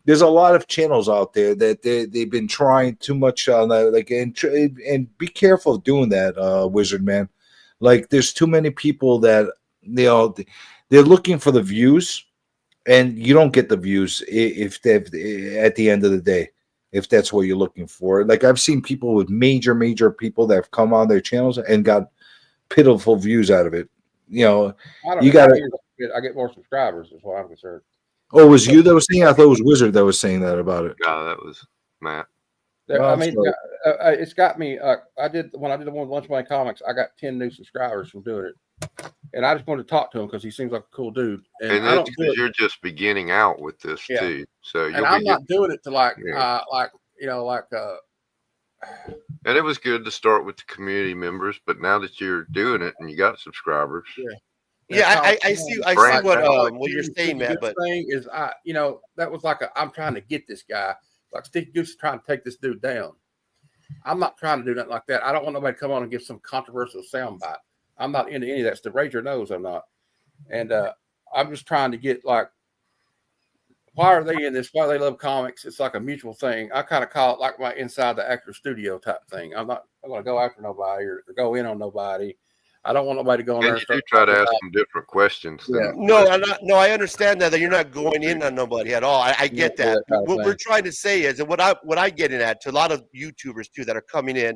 there's a lot of channels out there that they've been trying too much on that. Like and be careful of doing that, Wizard man. Like there's too many people that they're looking for the views, and you don't get the views if at the end of the day. If that's what you're looking for. Like I've seen people with major people that have come on their channels and got pitiful views out of it. You got to. I get more subscribers, as far as I'm concerned. Oh, was you that was saying? I thought it was Wizard that was saying that about it. No, that was Matt. It's got me. When I did the one with Lunch Money Comics, I got 10 new subscribers from doing it, and I just wanted to talk to him because he seems like a cool dude. And that's because you're just beginning out with this too. So I'm not doing it to And it was good to start with the community members, but now that you're doing it and you got subscribers, I see what you're saying, Matt. But thing is, that was like I'm trying to get this guy. Like Steve Goose is trying to take this dude down. I'm not trying to do nothing like that. I don't want nobody to come on and give some controversial soundbite. I'm not into any of that stuff. Ranger knows I'm not. And I'm just trying to get like, why are they in this? Why they love comics? It's like a mutual thing. I kind of call it like my inside the actor studio type thing. I'm not going to go after nobody or go in on nobody. I don't want nobody to go in there. And you do try to ask them different questions. No, I understand that you're not going in on nobody at all. I get that. What we're trying to say is, and what I get in at to a lot of YouTubers too that are coming in,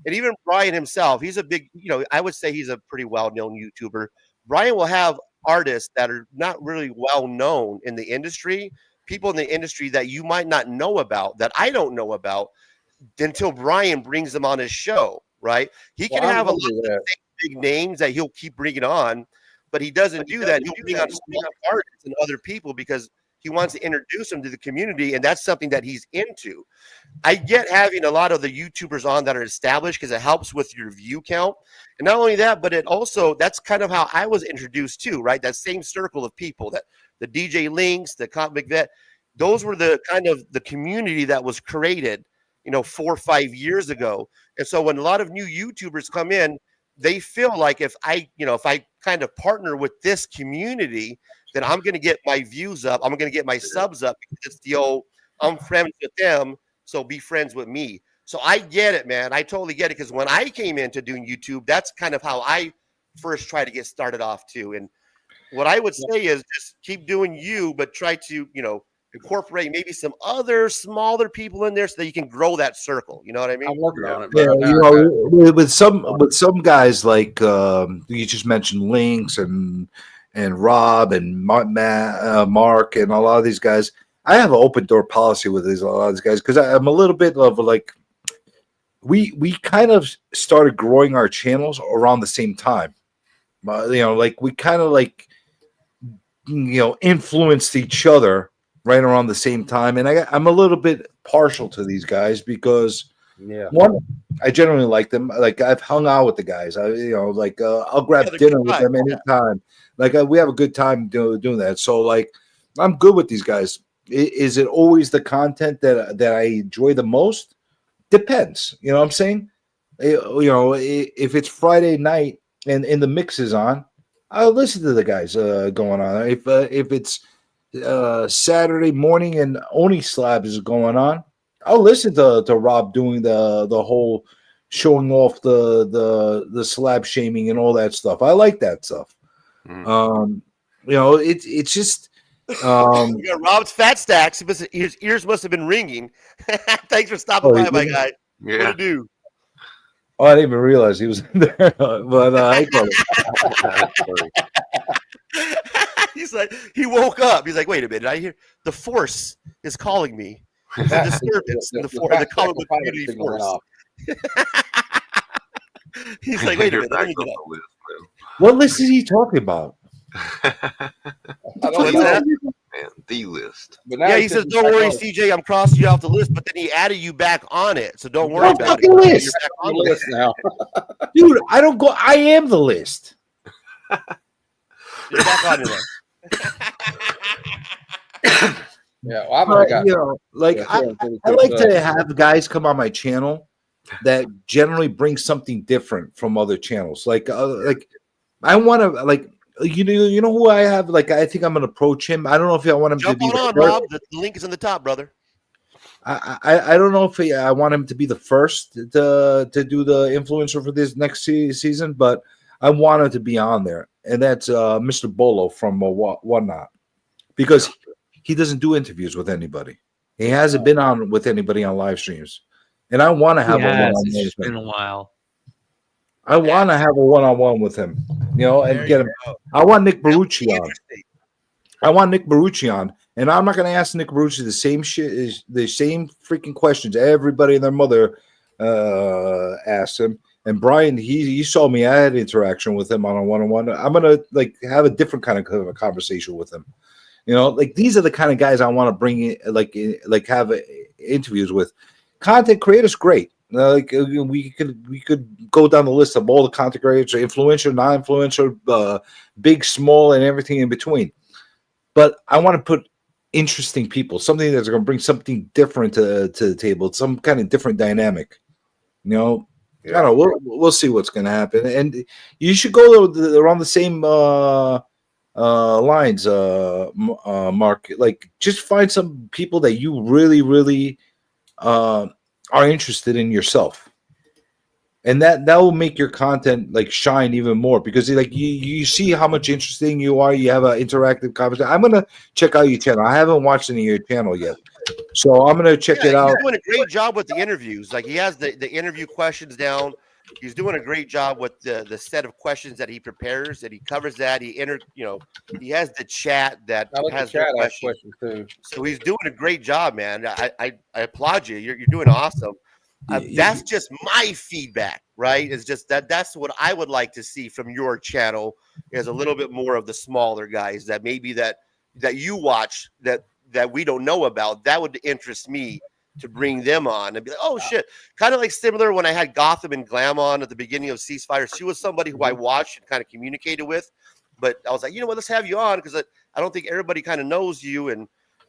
and even Brian himself, he's a big, I would say he's a pretty well-known YouTuber. Brian will have artists that are not really well known in the industry, people in the industry that you might not know about, that I don't know about until Brian brings them on his show, right? He can have a lot of big names that he'll keep bringing on, but he doesn't do that. He'll bring on small artists and other people because he wants to introduce them to the community, and that's something that he's into. I get having a lot of the YouTubers on that are established because it helps with your view count. And not only that, but it also, that's kind of how I was introduced to, right? That same circle of people, that the DJ Links, the Comic Vet, those were the kind of the community that was created, 4 or 5 years ago. And so when a lot of new YouTubers come in, they feel like if I kind of partner with this community, then I'm going to get my views up. I'm going to get my subs up because it's the old, I'm friends with them, so be friends with me. So I get it, man. I totally get it because when I came into doing YouTube, that's kind of how I first tried to get started off too. And what I would say is just keep doing you, but try to, incorporate maybe some other smaller people in there so that you can grow that circle. You know what I mean? I'm working on it. Yeah, with some guys like you just mentioned Links and Rob and Mark and a lot of these guys. I have an open door policy with a lot of these guys because I'm a little bit of like we kind of started growing our channels around the same time. Like we kind of like influenced each other right around the same time, and I'm a little bit partial to these guys because one, I generally like them. Like I've hung out with the guys. I'll grab dinner with them anytime. Like we have a good time doing that. So like I'm good with these guys. Is it always the content that I enjoy the most? Depends. You know what I'm saying? If it's Friday night and the mix is on, I'll listen to the guys going on. If it's Saturday morning and Oni Slab is going on, I'll listen to Rob doing the whole showing off the slab shaming and all that stuff. I like that stuff. It's just Rob's fat stacks. His ears must have been ringing. Thanks for stopping by, my guy. Yeah. What to do? Oh, I didn't even realize he was in there. But I He's like, he woke up. He's like, wait a minute. I hear the force is calling me. There's a disturbance in the comic book community force. He's like, wait a minute. Let me get up. What list is he talking about? The list. Yeah, he says, don't worry, CJ, I'm crossing you off the list, but then he added you back on it. So don't worry about it. List. You're back on the list now. Dude, I don't go. I am the list. You're back on your list. Yeah, well, I've only got, you know, like I like to have guys come on my channel that generally bring something different from other channels. Like I want to you know who I have. Like I think I'm gonna approach him. I don't know if I want him Jump to be on, Rob. The link is in the top, brother. I don't know if I want him to be the first to do the influencer for this next season, but I want him to be on there, and that's Mr. Bolo from Whatnot, because he doesn't do interviews with anybody. He hasn't been on with anybody on live streams, and I want to have a one-on-one It's with been him. a while. I want to have a one-on-one with him, you know, and get him. I want Nick Barucci on. And I'm not going to ask Nick Barucci the same shit, the same freaking questions everybody and their mother asked him. And Brian, he saw me. I had interaction with him on a one-on-one. I'm gonna like have a different kind of a conversation with him. You know, like these are the kind of guys I want to bring in, like have interviews with. Content creators, great. Like we could go down the list of all the content creators, influential, non-influential, big, small, and everything in between. But I want to put interesting people, something that's going to bring something different to the table, some kind of different dynamic. You know. I don't know. We'll see what's going to happen, and you should go around the same lines, Mark. Like, just find some people that you really, really are interested in yourself, and that will make your content like shine even more, because like you see how much interesting you are. You have an interactive conversation. I'm gonna check out your channel. I haven't watched any of your channel yet. So I'm gonna check it out. He's doing a great job with the interviews. Like he has the interview questions down. He's doing a great job with the set of questions that he prepares, and he covers that. He has the chat that has the questions too. So he's doing a great job, man. I applaud you. You're doing awesome. That's just my feedback, right? It's just that's what I would like to see from your channel, is a little bit more of the smaller guys that maybe that you watch that we don't know about. That would interest me to bring them on and be like, oh shit. Kind of like similar when I had Gotham and Glam on at the beginning of Ceasefire. She was somebody who I watched and kind of communicated with, but I was like, you know what, let's have you on, because I don't think everybody kind of knows you. And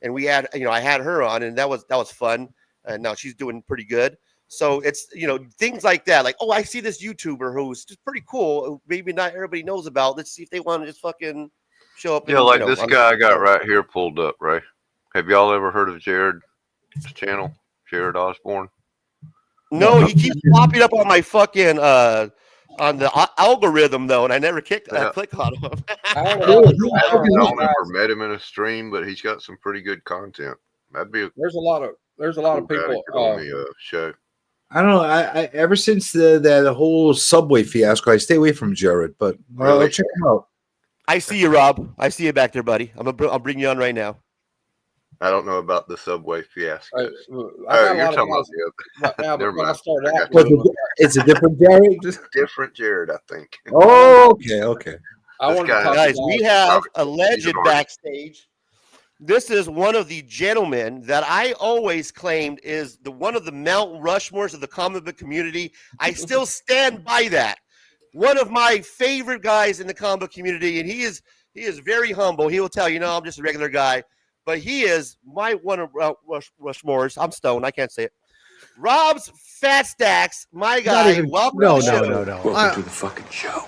we had, I had her on, and that was fun. And now she's doing pretty good. So it's, things like that. Like, oh, I see this YouTuber who's just pretty cool. Maybe not everybody knows about. Let's see if they want to just fucking show up. Yeah, like this guy I got right here pulled up, Ray. Have y'all ever heard of Jared's channel, Jared Osborne? No, he keeps popping up on my fucking on the algorithm though, and I never click on him. I don't ever met him in a stream, but he's got some pretty good content. That'd be there's a lot of people on the show. I don't know. I ever since that whole Subway fiasco, I stay away from Jared. But I'll check him out. I see you, Rob. I see you back there, buddy. I'll bring you on right now. I don't know about the Subway fiasco. You're talking about the other. Now, Never mind. It's a different Jared. Different Jared, I think. Oh, okay. Guys, we have a legend backstage. This is one of the gentlemen that I always claimed is one of the Mount Rushmores of the comic book community. I still stand by that. One of my favorite guys in the comic book community, and he is very humble. He will tell you, I'm just a regular guy. But he is my one of Rushmore's. I'm stoned. I can't say it. Rob's Fat Stacks, my guy. Welcome to the show. No. Welcome to the fucking show.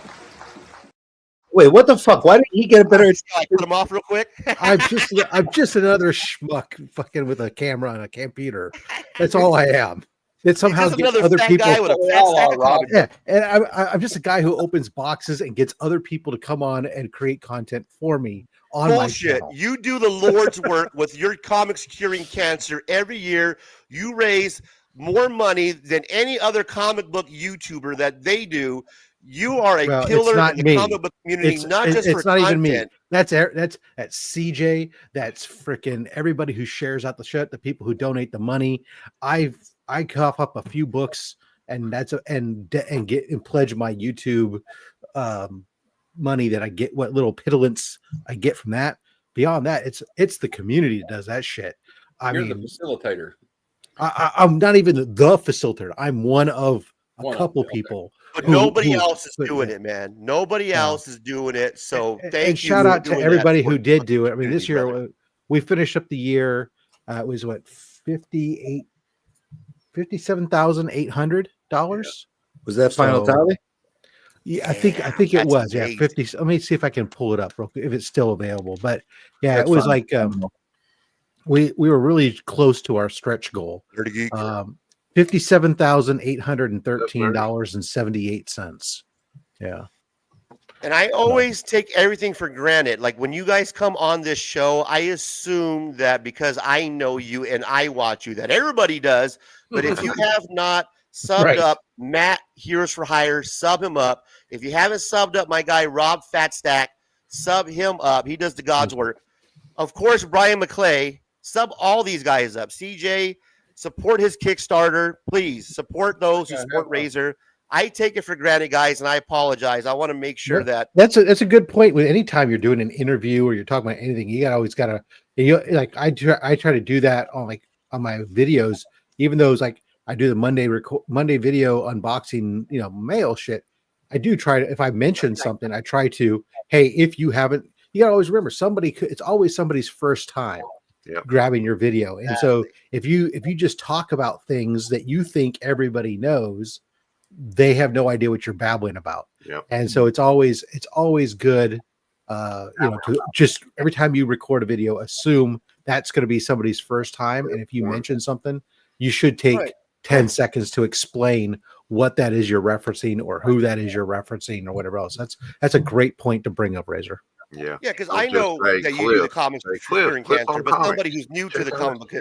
Wait, what the fuck? Why didn't he get a better? I put him off real quick. I'm just another schmuck fucking with a camera and a computer. That's all I am. It somehow gets other people. Yeah, and I'm just a guy who opens boxes and gets other people to come on and create content for me. Bullshit. You do the Lord's work with your comics curing cancer every year. You raise more money than any other comic book YouTuber that they do. You are a killer in the comic book community, not just for content. Even me. That's CJ. That's freaking everybody who shares out the shit. The people who donate the money. I cough up a few books and pledge my YouTube money that I get, what little pittance I get from that. Beyond that, it's the community that does that shit. You're the facilitator. I'm not even the facilitator. I'm one of a couple people. But nobody else is doing it, man. Nobody else is doing it. So thank you. And shout out to everybody who did do it. I mean, this year we finished up the year. It was what $57,800. Was that final tally? Yeah, I think it that's was. amazing. Yeah, 50. Let me see if I can pull it up real quick, if it's still available. But yeah, That's it was fine. like we were really close to our stretch goal. $57,813.78. Yeah. And I always take everything for granted. Like when you guys come on this show, I assume that because I know you and I watch you, that everybody does. But if you have not subbed up Matt Heroes for Hire, sub him up. If you haven't subbed up my guy Rob Fatstack, sub him up. He does the God's work. Of course, Brian McClay, sub all these guys up. CJ, support his Kickstarter. Please support those who support Razor. I take it for granted, guys, and I apologize. I want to make sure that that's a good point. With anytime you're doing an interview or you're talking about anything, you always gotta like I try to do that on my videos, even though it's like I do the Monday video unboxing, mail shit. I do try to, if I mention something, I try to, hey, if you haven't, you gotta always remember it's always somebody's first time grabbing your video. And so if you just talk about things that you think everybody knows, they have no idea what you're babbling about. And so it's always good, to just every time you record a video, assume that's going to be somebody's first time. And if you mention something, you should take 10 seconds to explain what that is you're referencing or who that is you're referencing or whatever else. That's a great point to bring up, Razor. Yeah, because I know that you do the comics curing cancer, but somebody who's new to the comic book,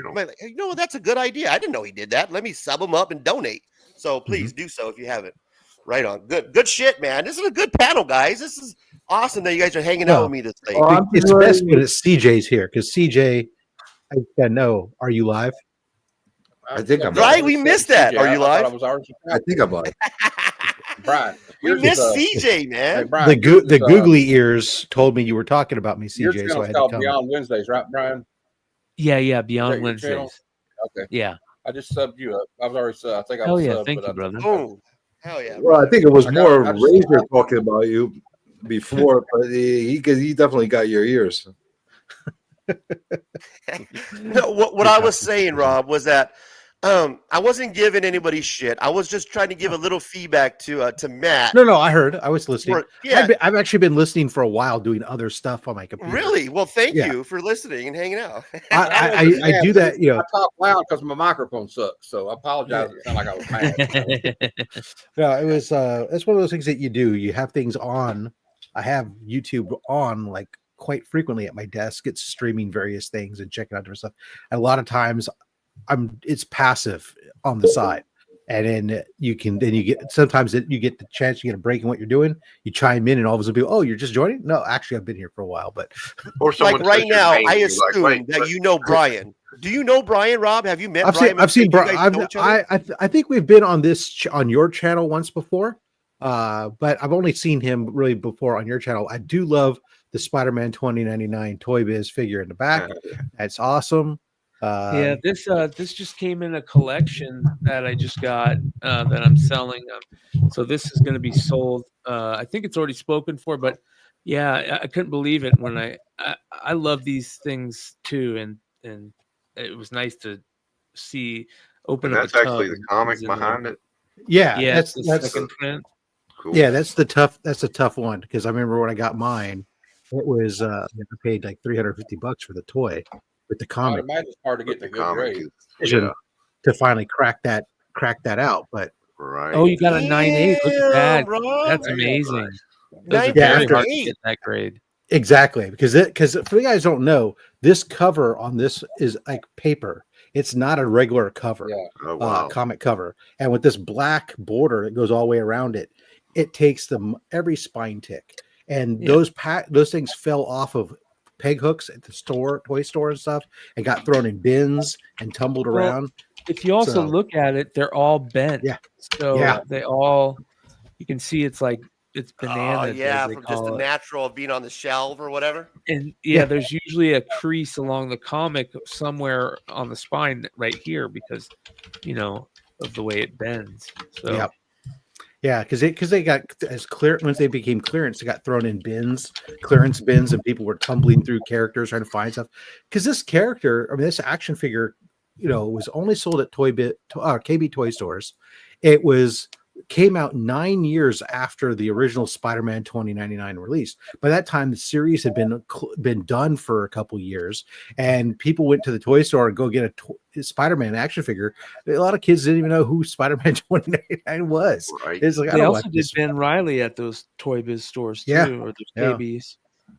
that's a good idea. I didn't know he did that. Let me sub him up and donate. So please do so if you haven't. Right on. Good shit, man. This is a good panel, guys. This is awesome that you guys are hanging out with me this late. It's best when it's CJ's here, because CJ, I know. Are you live? I think I'm right. We missed that. Are you live? I think I'm live. Brian, we missed CJ, man. Hey, Brian, the googly ears told me you were talking about me, CJ. So I had to come. Beyond Wednesdays, right, Brian? Yeah. Beyond Wednesdays. Okay. Yeah. I just subbed you up. I was already subbed. I think I was. Oh yeah, subbed, thank you, brother. Oh, hell yeah. Well, I think it was more Razor talking about you before, but he definitely got your ears. No, what I was saying, Rob, was that I wasn't giving anybody shit. I was just trying to give a little feedback to Matt. No, I heard. I was listening. Yeah, I've actually been listening for a while, doing other stuff on my computer. Really? Well, thank you for listening and hanging out. I do that. I talk loud because my microphone sucks, so I apologize. It sounded like I was mad. No, it was. It's one of those things that you do. You have things on. I have YouTube on like quite frequently at my desk. It's streaming various things and checking out different stuff. And a lot of times, it's passive on the side, and then you get the chance, you get a break in what you're doing, you chime in, and all of a sudden people, oh, you're just joining? No, actually I've been here for a while. But or like right now, I assume that you know Brian. Do you know Brian, Rob? Have you met Brian? I've seen Brian. I think we've been on your channel once before, but I've only seen him really before on your channel. I do love the Spider-Man 2099 Toy Biz figure in the back. That's awesome. This just came in a collection that I just got that I'm selling. So this is going to be sold. I think it's already spoken for, but yeah, I couldn't believe it when I love these things too, and it was nice to see open. And that's actually the comic behind it. Yeah, that's the second print. Cool. Yeah, that's a tough one, because I remember when I got mine, it was I paid like $350 for the toy. With the comic, it's hard to get the good grade to finally crack that out. But oh, you got a 9.8. Look at that. Bro. That's amazing. Those are very hard to get that grade. Exactly, because for you guys don't know, this cover on this is like paper. It's not a regular cover, comic cover. And with this black border that goes all the way around it, it takes them every spine tick. And those things fell off of peg hooks at the toy store and stuff, and got thrown in bins and tumbled around. If you also look at it, they're all bent. Yeah. So they all, you can see it's banana. From just the natural of being on the shelf or whatever. And there's usually a crease along the comic somewhere on the spine right here because, of the way it bends. So Yeah, because they got as clear once they became clearance, they got thrown in clearance bins, and people were tumbling through characters trying to find stuff. Because this character, I mean, this action figure, was only sold at KB toy stores. It came out 9 years after the original Spider-Man 2099 release. By that time, the series had been done for a couple years, and people went to the toy store and go get a Spider-Man action figure. A lot of kids didn't even know who Spider-Man 2099 was. Right. It's like, They also did Ben Riley at those Toy Biz stores too, Yeah. or those Yeah. KBs.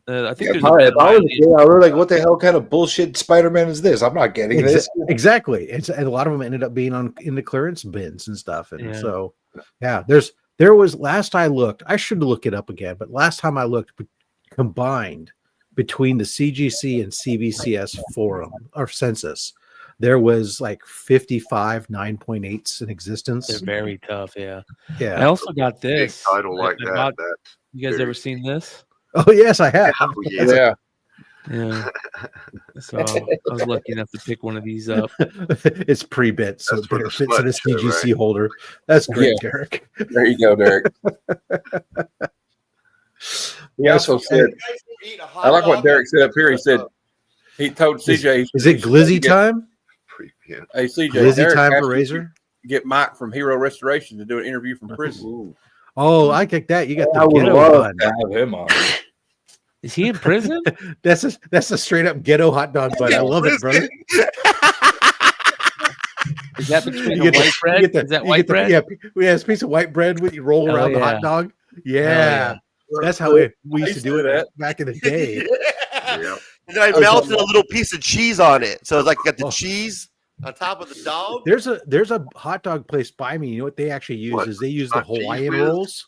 I think Yeah, there's if a Ben I was Riley. a kid, I was like, what the hell kind of bullshit Spider-Man is this? I'm not getting this. Exactly. And a lot of them ended up being in the clearance bins and stuff. And Yeah. so, yeah, there was last I looked, I should look it up again, but last time I looked, combined between the CGC and CVCS forum or census, there was like 55 9.8s in existence. They're very tough. Yeah. Yeah. I also got this. Big title like I that. bought- That's you guys very- ever seen this? Oh yes, I have. Oh, yeah. Yeah. So I was lucky enough to pick one of these up. It's pre-bit, so That's for it the fits in smut a show, CGC right? holder. That's great, Yeah. Derek. There you go, Derek. He also said, I like what Derek said up here. He said he told CJ, Is it glizzy time? Hey CJ, Glizzy Derek time asked for you Razor? to get Mike from Hero Restoration to do an interview from prison. Oh, I get that. You got the I would ghetto love bun. to have him on. Is he in prison? That's a straight up ghetto hot dog bun. I love it, brother. Is that between You the get white bread? Is that white bread? Yeah, we have a piece of white bread with you roll Hell around the yeah. hot dog. Yeah. yeah. That's how we used to do it back in the day. Yeah. And then I melted a little piece of cheese on it, so it's like got the cheese on top of the dog. There's a hot dog place by me. You know what they actually use What? is they use the Not cheese Hawaiian whiz? rolls.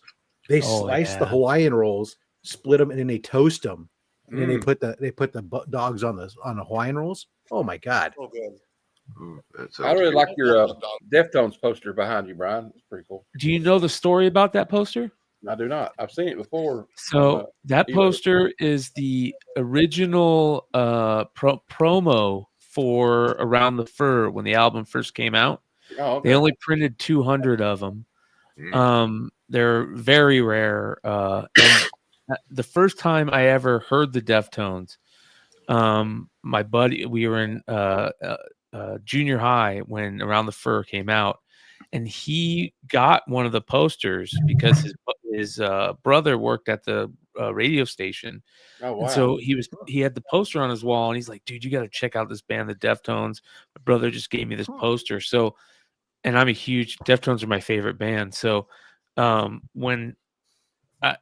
They Oh, slice the yeah. Hawaiian rolls, split them, and then they toast them. And then Mm. they put the dogs on the Hawaiian rolls. Oh my god! Oh, good. That I sounds really good. like your Deftones poster behind you, Brian. It's pretty cool. Do you know the story about that poster? I do not. I've seen it before. So that eBay. poster is the original promo for Around the Fur when the album first came out. Oh, okay. They only printed 200 of them. Mm. They're very rare. And the first time I ever heard the Deftones, my buddy, we were in junior high when Around the Fur came out, and he got one of the posters because his brother worked at the radio station. Oh, wow. And so he had the poster on his wall, and he's like, dude, you got to check out this band, the Deftones. My brother just gave me this poster. So, and I'm a huge Deftones are my favorite band. So when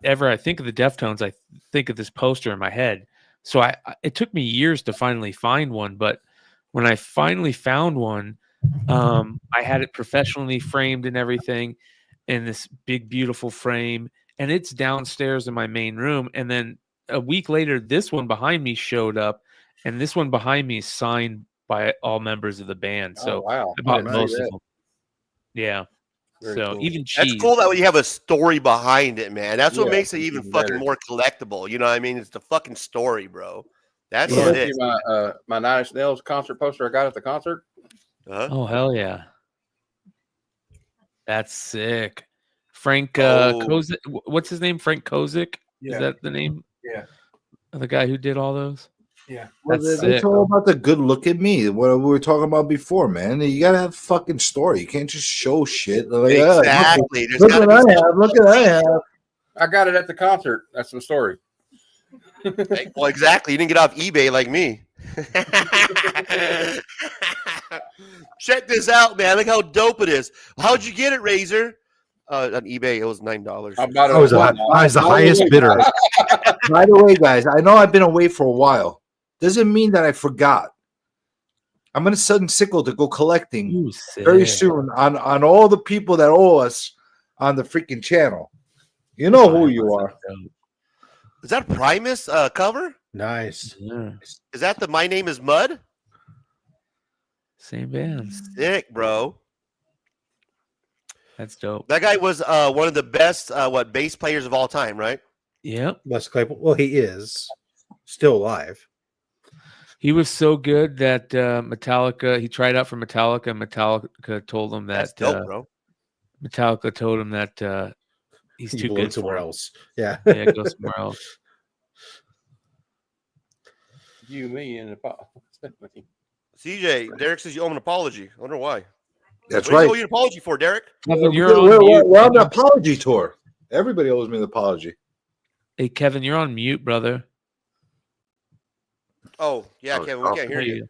ever I think of the Deftones, I think of this poster in my head. So it took me years to finally find one, but when I finally found one, I had it professionally framed and everything in this big, beautiful frame, and it's downstairs in my main room. And then a week later, this one behind me showed up, and this one behind me is signed by all members of the band. So wow. I bought I didn't see most of that. them. Yeah. Very So cool. even cheese. That's cool that way you have a story behind it, man. That's what Yeah, makes it even even fucking better. more collectible. You know what I mean? It's the fucking story, bro. That's Well, it. this is my Nine Inch Nails concert poster I got at the concert. Uh-huh. Oh hell yeah. That's sick. Frank Oh. Kozik, what's his name? Frank Kozik? Yeah. Is that the name Yeah. of the guy who did all those? Yeah. That's It's sick. all about the good look at me. What we were talking about before, man. You gotta have a fucking story. You can't just show shit. Like, Exactly. There's Look gotta what be I have. Look what I have. I got it at the concert. That's the story. Hey, well, exactly. You didn't get off eBay like me. Check this out, man. Look how dope it is. How'd you get it, Razor? On eBay, it was $9. I bought it. I was the highest bidder. By the way, guys, I know I've been away for a while. Doesn't mean that I forgot. I'm gonna sudden sickle to go collecting Ooh, very sick. soon on all the people that owe us on the freaking channel. You know who you are. Is that Primus cover? Nice. Yeah. Is that the My Name is Mud? Same band. Sick, bro. That's dope. That guy was one of the best bass players of all time, right? Yep. Les Claypool. Well, he is still alive. He was so good that Metallica, he tried out for Metallica, and Metallica told him That's that dope, bro. Metallica told him that He's You too belong good somewhere for him. else. Yeah. Yeah, go somewhere else. You, me, and CJ, Derek says you owe him an apology. I wonder why. That's What do you right. owe you an apology for, Derek? Kevin, you're We're on mute. on the apology tour. Everybody owes me an apology. Hey, Kevin, you're on mute, brother. Oh, yeah, Kevin, we can't hear you.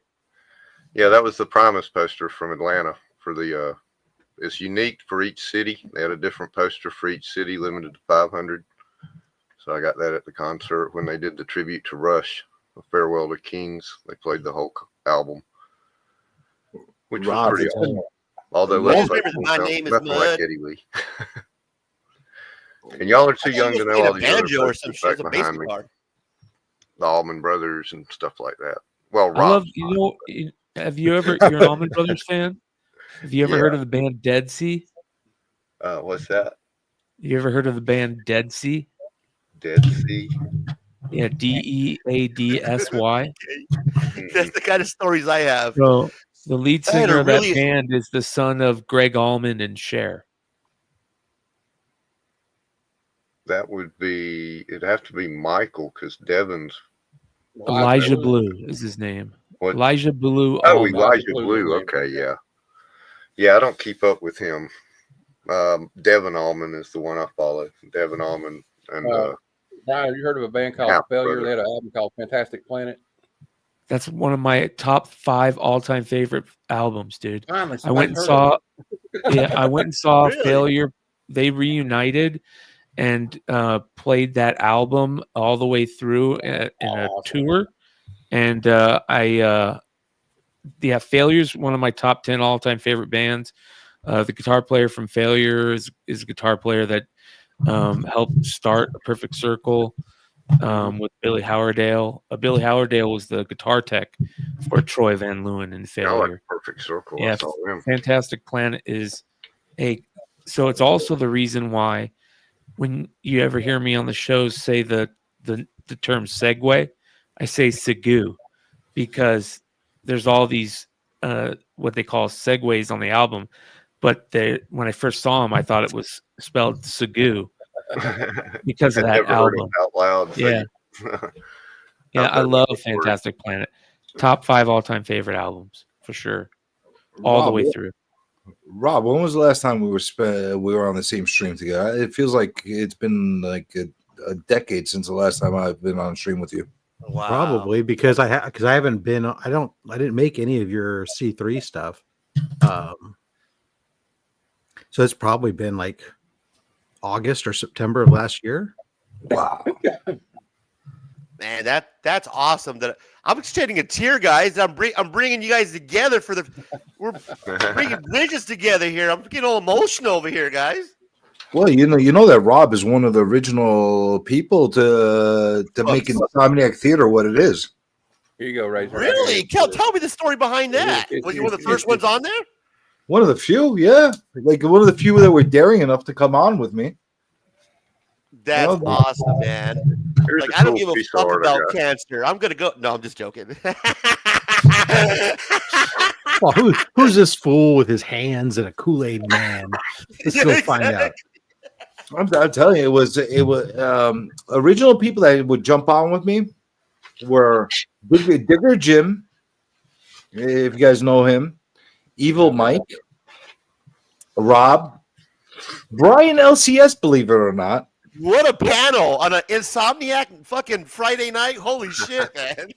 Yeah, that was the Primus poster from Atlanta for the. It's unique for each city. They had a different poster for each city, limited to 500. So I got that at the concert when they did the tribute to Rush, A Farewell to Kings. They played the whole album, which was pretty awesome. Although let's face it, My Name Is nothing Mud. like Geddy Lee. And y'all are too young to know all these other banjo or some posters shit. It's back a bass behind me. guitar. The Allman Brothers and stuff like that. Well, I love, have you ever, you're an Allman Brothers fan? Have you ever heard of the band Dead Sea? What's that? You ever heard of the band Dead Sea? Dead Sea? Yeah, DEADSY. That's the kind of stories I have. So the lead I had singer a of that really- band is the son of Greg Allman and Cher. That would be, it'd have to be Michael because Devin's. Elijah Blue is his name. What? Elijah Blue. Oh, Allman. Elijah Blue. Okay, yeah. Yeah, I don't keep up with him. Devin Allman is the one I follow. Devin Allman and Brian, have you heard of a band called Half Failure? Brother. They had an album called Fantastic Planet. That's one of my top 5 all-time favorite albums, dude. Finally, I went and somebody's saw. heard of it. Yeah, I went and saw Really? Failure. They reunited and played that album all the way through in a tour. And Failure's one of my top 10 all-time favorite bands. The guitar player from Failure is a guitar player that helped start A Perfect Circle with Billy Howerdale. Billy Howerdale was the guitar tech for Troy Van Leeuwen in I like Failure. Perfect Circle. Yeah, I saw him. Fantastic Planet is so it's also the reason why when you ever hear me on the shows say the term segue, I say Segu, because there's all these what they call segues on the album, but when I first saw them, I thought it was spelled Segu because of I'd that never heard album. it out loud. So Yeah, yeah, I love Fantastic Planet. Top 5 all-time favorite albums for sure, all the Rob, way through. Rob, when was the last time we were on the same stream together? It feels like it's been like a decade since the last time I've been on stream with you. Wow. Probably because I haven't been. I didn't make any of your C3 stuff. So it's probably been like August or September of last year. Wow. Man, that's awesome. That I'm shedding a tear, guys. I'm bringing you guys together we're bringing bridges together here. I'm getting all emotional over here, guys. Well, you know that Rob is one of the original people to make Insomniac Theater what it is. Here you go, Razor. Really? Tell me the story behind that. Was you one of the first ones on there? One of the few, yeah. Like one of the few that were daring enough to come on with me. That's awesome, man. Here's Like a I don't cool give a piece of fuck art I about got. cancer. I'm gonna go. No, I'm just joking. Well, who's this fool with his hands and a Kool-Aid man? Let's go find out. I'm telling you, it was original people that would jump on with me were Digger Jim, if you guys know him, Evil Mike, Rob, Brian LCS, believe it or not. What a panel on an Insomniac fucking Friday night. Holy shit, man.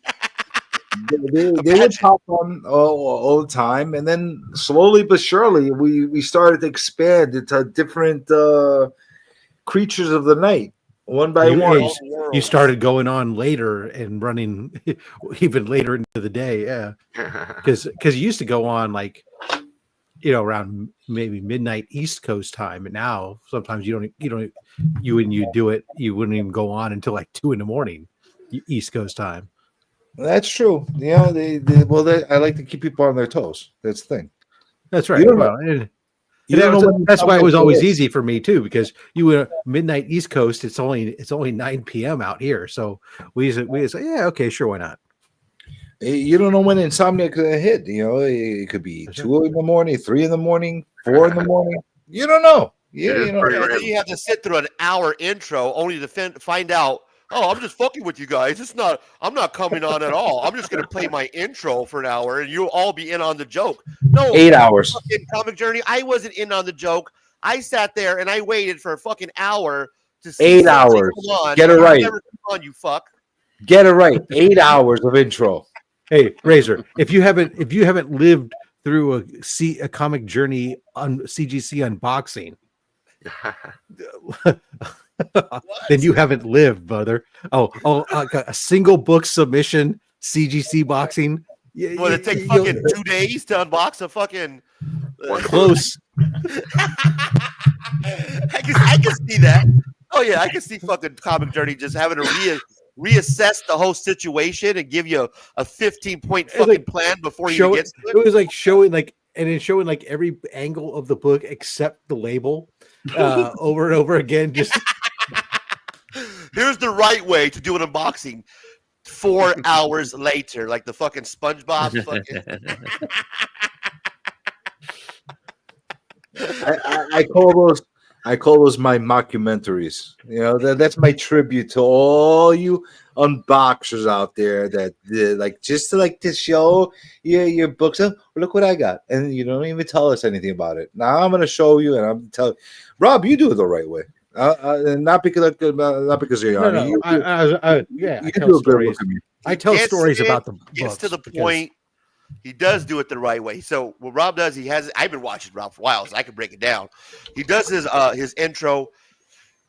They would pop on all the time, and then slowly but surely we started to expand into different creatures of the night, one by one. You started going on later and running even later into the day, yeah. Because you used to go on like around maybe midnight East Coast time, and now sometimes when you do it, you wouldn't even go on until like 2 a.m. East Coast time. That's true. I like to keep people on their toes. That's the thing. That's right. That's why it was always easy for me too, because you were midnight East Coast. It's only 9 p.m. out here, so we say, yeah, okay, sure, why not? You don't know when insomnia could hit. It could be 2 in the morning, 3 in the morning, 4 in the morning. You don't know. Yeah, It is you know. pretty Then random. you have to sit through an hour intro only to find out. Oh, I'm just fucking with you guys. I'm not coming on at all. I'm just gonna play my intro for an hour, and you'll all be in on the joke. No, 8 hours. fucking Comic Journey. I wasn't in on the joke. I sat there and I waited for a fucking hour to see 8 something hours. come on. Get it You right. never come on, you fuck. Get it right. 8 hours of intro. Hey, Razor, if you haven't lived through a Comic Journey on CGC unboxing, then you haven't lived, brother. Like a single book submission CGC boxing. Would it take fucking 2 days to unbox a fucking close? I can see that. Oh yeah, I can see fucking Comic Journey just having to reassess the whole situation and give you a 15-point fucking plan before he gets to it. It was like showing every angle of the book except the label over and over again. Just here's the right way to do an unboxing. 4 hours later, like the fucking SpongeBob. I call those my mockumentaries. You know, that's my tribute to all you unboxers out there that like just to show your books. Oh, look what I got, and you don't even tell us anything about it. Now I'm going to show you, and I'm telling Rob, you do it the right way. Not because of your honor. I tell stories about the books. Gets to the point. He does do it the right way. So what Rob does, I've been watching Rob for a while, so I can break it down. He does his intro.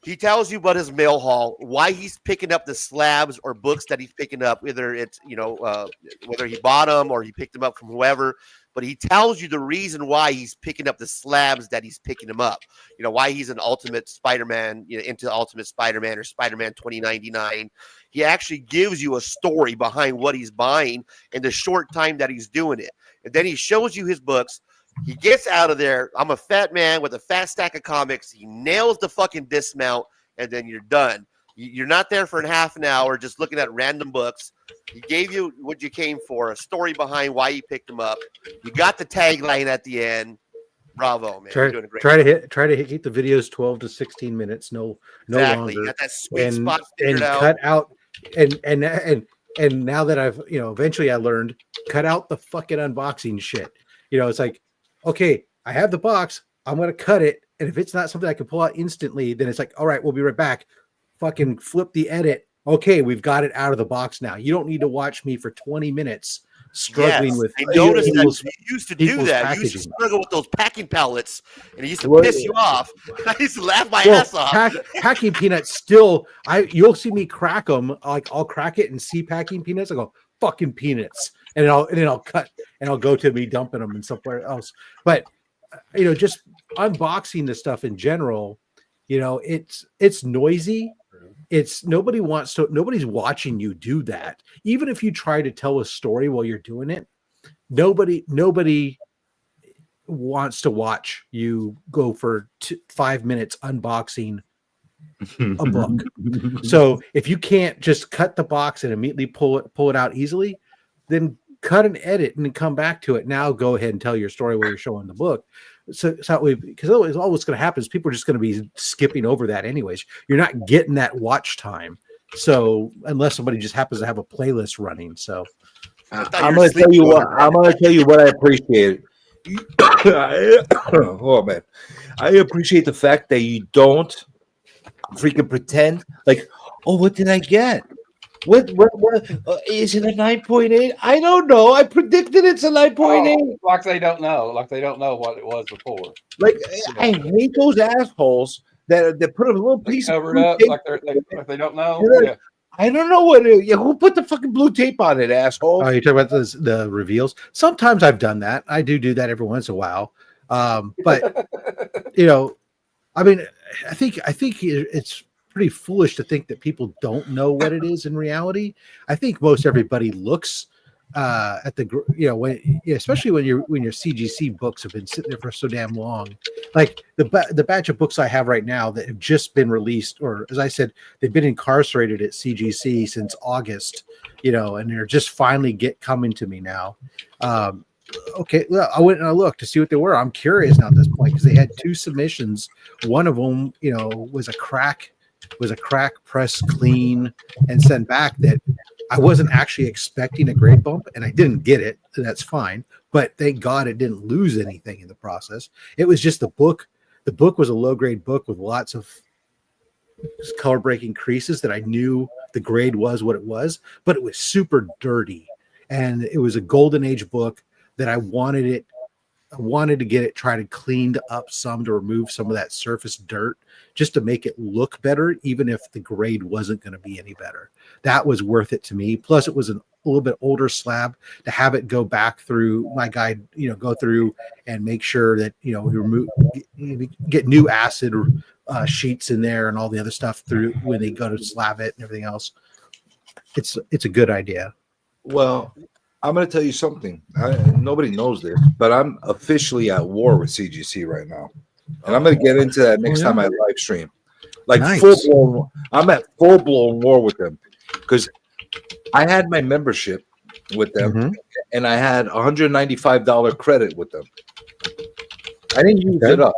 He tells you about his mail haul, why he's picking up the slabs or books that he's picking up, whether it's whether he bought them or he picked them up from whoever. But he tells you the reason why he's picking up the slabs that he's picking them up. You know, why he's an Ultimate Spider-Man, into Ultimate Spider-Man or Spider-Man 2099. He actually gives you a story behind what he's buying in the short time that he's doing it. And then he shows you his books. He gets out of there. I'm a fat man with a fat stack of comics. He nails the fucking dismount, and then you're done. You're not there for half an hour just looking at random books. He gave you what you came for, a story behind why you picked them up. You got the tagline at the end. Bravo, man. You're doing a great job. Try to keep the videos 12 to 16 minutes, no exactly. longer. You got that sweet spot figured out. Cut out and now that I've eventually I learned, cut out the fucking unboxing shit. It's like, okay, I have the box, I'm gonna cut it, and if it's not something I can pull out instantly, then it's like, all right, we'll be right back. Fucking flip the edit. Okay, we've got it out of the box now. You don't need to watch me for 20 minutes struggling with. I noticed that you used to do that. Packaging. You used to struggle with those packing pallets, and it used to piss you off. I used to laugh my ass off. Packing peanuts still. You'll see me crack them. Like I'll crack it and see packing peanuts. I go fucking peanuts, and then I'll cut and I'll go to me dumping them and somewhere else. But just unboxing the stuff in general, it's noisy. Nobody's watching you do that. Even if you try to tell a story while you're doing it, nobody wants to watch you go for 5 minutes unboxing a book. So if you can't just cut the box and immediately pull it out easily, then cut and edit and then come back to it. Now go ahead and tell your story while you're showing the book. So because otherwise all what's going to happen is people are just going to be skipping over that anyways. You're not getting that watch time. So unless somebody just happens to have a playlist running. So I'm going to tell you what I appreciate. Oh man, I appreciate the fact that you don't freaking pretend like, oh, what did I get? What is it a 9.8? I don't know. I predicted it's a 9.8. Like they don't know. Like they don't know what it was before. Like I hate those assholes that put a little piece cover of it up tape. like they don't know. Yeah. I don't know what it is. Who put the fucking blue tape on it, asshole? Oh, you talking about the reveals? Sometimes I've done that. I do that every once in a while. But I mean, I think it's pretty foolish to think that people don't know what it is in reality. I think most everybody looks at the especially when your CGC books have been sitting there for so damn long. Like the batch of books I have right now that have just been released, or as I said, they've been incarcerated at CGC since August, and they're just finally coming to me now. okay, well, I went and I looked to see what they were. I'm curious now at this point because they had 2 submissions. One of them, was a crack press clean and sent back that I wasn't actually expecting a grade bump, and I didn't get it. And that's fine. But thank God it didn't lose anything in the process. It was just the book. The book was a low grade book with lots of color breaking creases that I knew the grade was what it was, but it was super dirty. And it was a golden age book that I wanted to get it cleaned up some to remove some of that surface dirt just to make it look better, even if the grade wasn't going to be any better. That was worth it to me. Plus, it was a little bit older slab to have it go back through my guide, go through and make sure that, we remove, get new acid sheets in there and all the other stuff through when they go to slab it and everything else. It's a good idea. Well, I'm going to tell you something. Nobody knows this, but I'm officially at war with CGC right now. And I'm going to get into that next time I live stream. Like Nice. full-blown, I'm at full-blown war with them because I had my membership with them and I had $195 credit with them. I didn't use it up.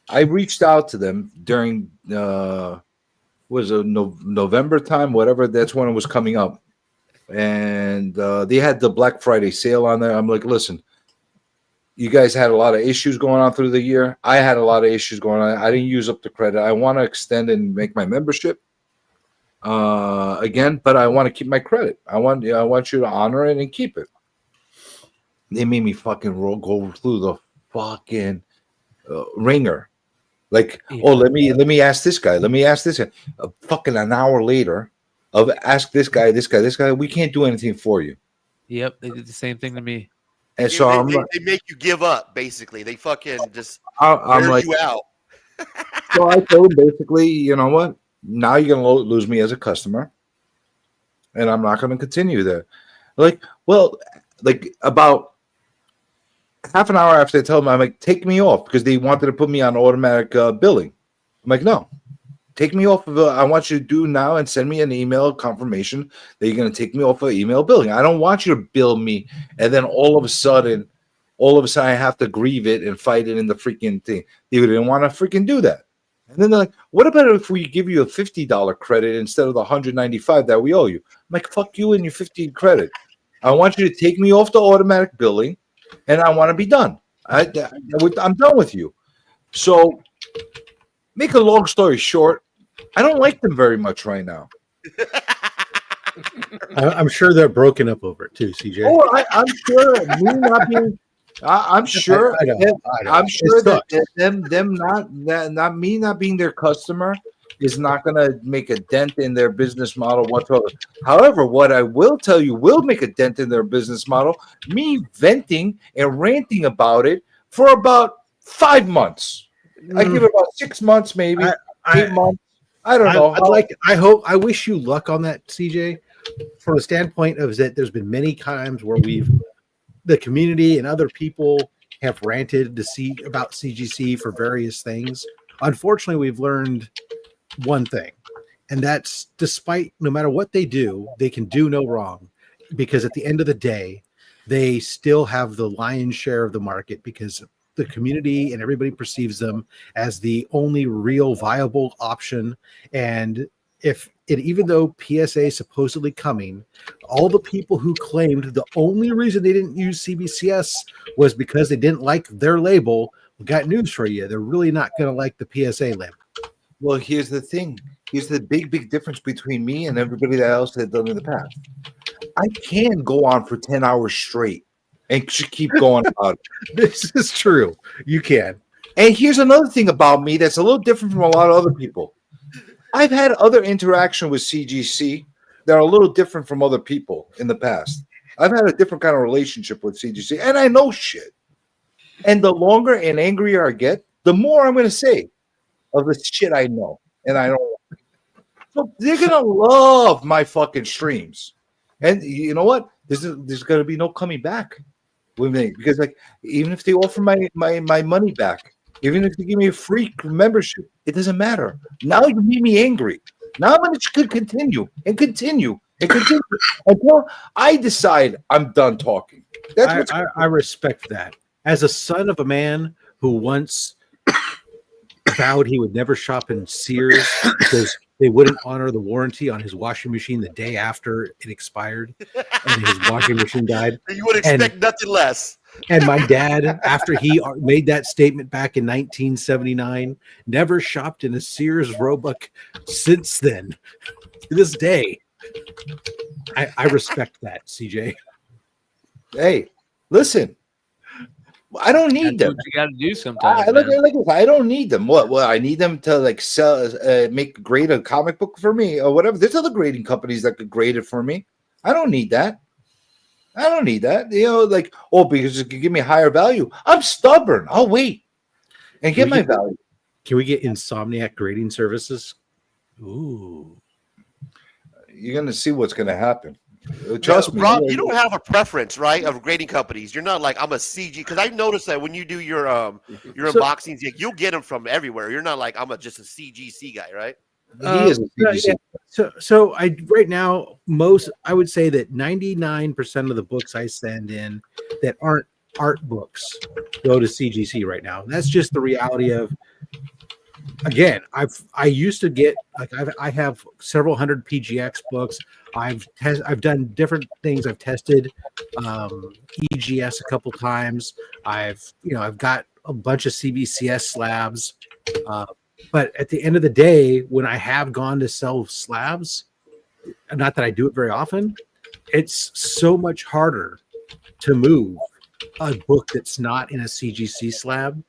I reached out to them during was a November time, whatever. That's when it was coming up. And they had the Black Friday sale on there. I'm like, listen, you guys had a lot of issues going on through the year. I had a lot of issues going on. I didn't use up the credit. I want to extend and make my membership again, but I want to keep my credit. I want you to honor it and keep it. They made me fucking go through the fucking ringer. Like, let me ask this guy. Let me ask this guy. Fucking an hour later. Ask this guy. We can't do anything for you. Yep, they did the same thing to me. And so they make you give up. Basically, they fucking just I'm wear like, you out. So I told him basically, you know what? Now you're gonna lose me as a customer, and I'm not gonna continue there. Like, well, like about half an hour after I told him, I'm like, take me off because they wanted to put me on automatic billing. I'm like, no. Take me off of I want you to do now and send me an email confirmation that you're going to take me off of email billing. I don't want you to bill me and then all of a sudden I have to grieve it and fight it in the freaking thing. They didn't want to freaking do that. And then they're like, what about if we give you a $50 credit instead of the $195 that we owe you? I'm like, fuck you and your $50 credit. I want you to take me off the automatic billing and I want to be done. I'm done with you. So make a long story short, I don't like them very much right now. I'm sure they're broken up over it too, CJ. Oh, I'm sure. Me not being, I'm sure. I know. I'm sure that them not being their customer is not going to make a dent in their business model whatsoever. However, what I will tell you will make a dent in their business model. Me venting and ranting about it for about 5 months. I give it about 6 months, maybe 8 months. I don't know. I wish you luck on that, CJ. From the standpoint of that, there's been many times where the community and other people have ranted to see about CGC for various things. Unfortunately, we've learned one thing, and that's despite no matter what they do, they can do no wrong, because at the end of the day, they still have the lion's share of the market because the community and everybody perceives them as the only real viable option. And even though PSA is supposedly coming, all the people who claimed the only reason they didn't use CBCS was because they didn't like their label, we got news for you. They're really not going to like the PSA label. Well, here's the thing. Here's the big difference between me and everybody else that done in the past. I can go on for 10 hours straight and keep going about it. This is true. You can. And here's another thing about me that's a little different from a lot of other people. I've had other interaction with CGC that are a little different from other people in the past. I've had a different kind of relationship with CGC, and I know shit. And the longer and angrier I get, the more I'm going to say of the shit I know. And I don't. So they're going to love my fucking streams. And you know what? There's going to be no coming back with me, because like even if they offer my money back, even if they give me a free membership, it doesn't matter. Now you made me angry. Now I'm going to continue until I decide I'm done talking. I respect that. As a son of a man who once vowed he would never shop in Sears because they wouldn't honor the warranty on his washing machine the day after it expired and his washing machine died. You would expect nothing less. And my dad, after he made that statement back in 1979, never shopped in a Sears Roebuck since then. To this day, I respect that, CJ. Hey, listen, I don't need them. You got to do sometimes. I don't need them. What? Well, I need them to like sell, grade a comic book for me or whatever. There's other grading companies that could grade it for me. I don't need that. Like, because it could give me higher value. I'm stubborn. I'll wait and get my value. Can we get Insomniac grading services? Ooh. You're gonna see what's gonna happen. Trust me, Rob. You don't have a preference, right, of grading companies. You're not like I'm a CG because I noticed that when you do your unboxings, you'll get them from everywhere. You're not like I'm just a CGC guy, right? He is a CGC. So I right now I would say that 99% of the books I send in that aren't art books go to CGC right now. That's just the reality of. Again, I used to get I have several hundred PGX books. I've done different things. I've tested EGS a couple times. I've got a bunch of CBCS slabs. But at the end of the day, when I have gone to sell slabs, not that I do it very often, it's so much harder to move a book that's not in a CGC slab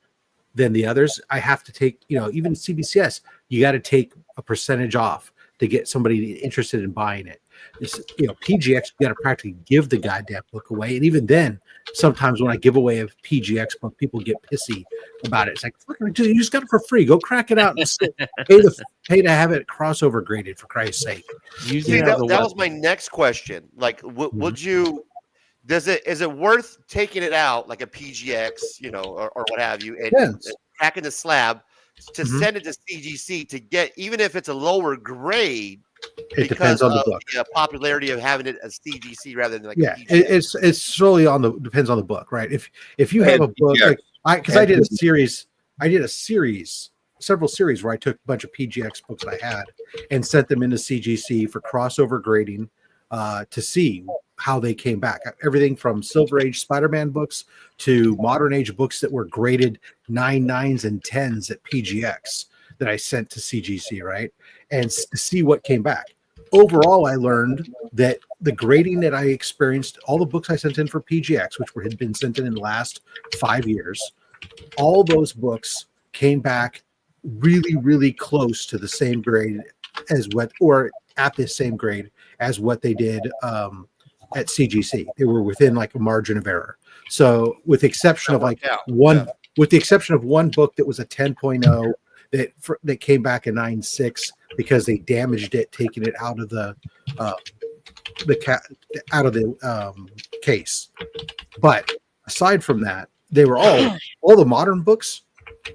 than the others. I have to take, even CBCS, you got to take a percentage off to get somebody interested in buying it. It's, PGX, you got to practically give the goddamn book away. And even then, sometimes when I give away a PGX book, people get pissy about it. It's like, dude, you just got it for free. Go crack it out and pay to have it crossover graded, for Christ's sake. That was my next question. Like, would you? Is it worth taking it out like a PGX, or what have you, and cracking the slab to send it to CGC to get, even if it's a lower grade? It depends on the book. The popularity of having it as CGC rather than like a PGX. It's solely depends on the book, right? If you have a book, I did a series, several series where I took a bunch of PGX books I had and sent them into CGC for crossover grading to see how they came back. Everything from Silver Age Spider-Man books to modern age books that were graded 9, 9s, and 10s at PGX that I sent to CGC, right? And to see what came back. Overall, I learned that the grading that I experienced, all the books I sent in for PGX, which had been sent in the last 5 years, all those books came back really, really close to the same grade or at the same grade as what they did at CGC. They were within like a margin of error. So with the exception of with the exception of one book that was a 10.0 that came back a 9.6 because they damaged it, taking it out of the case. But aside from that, they were all the modern books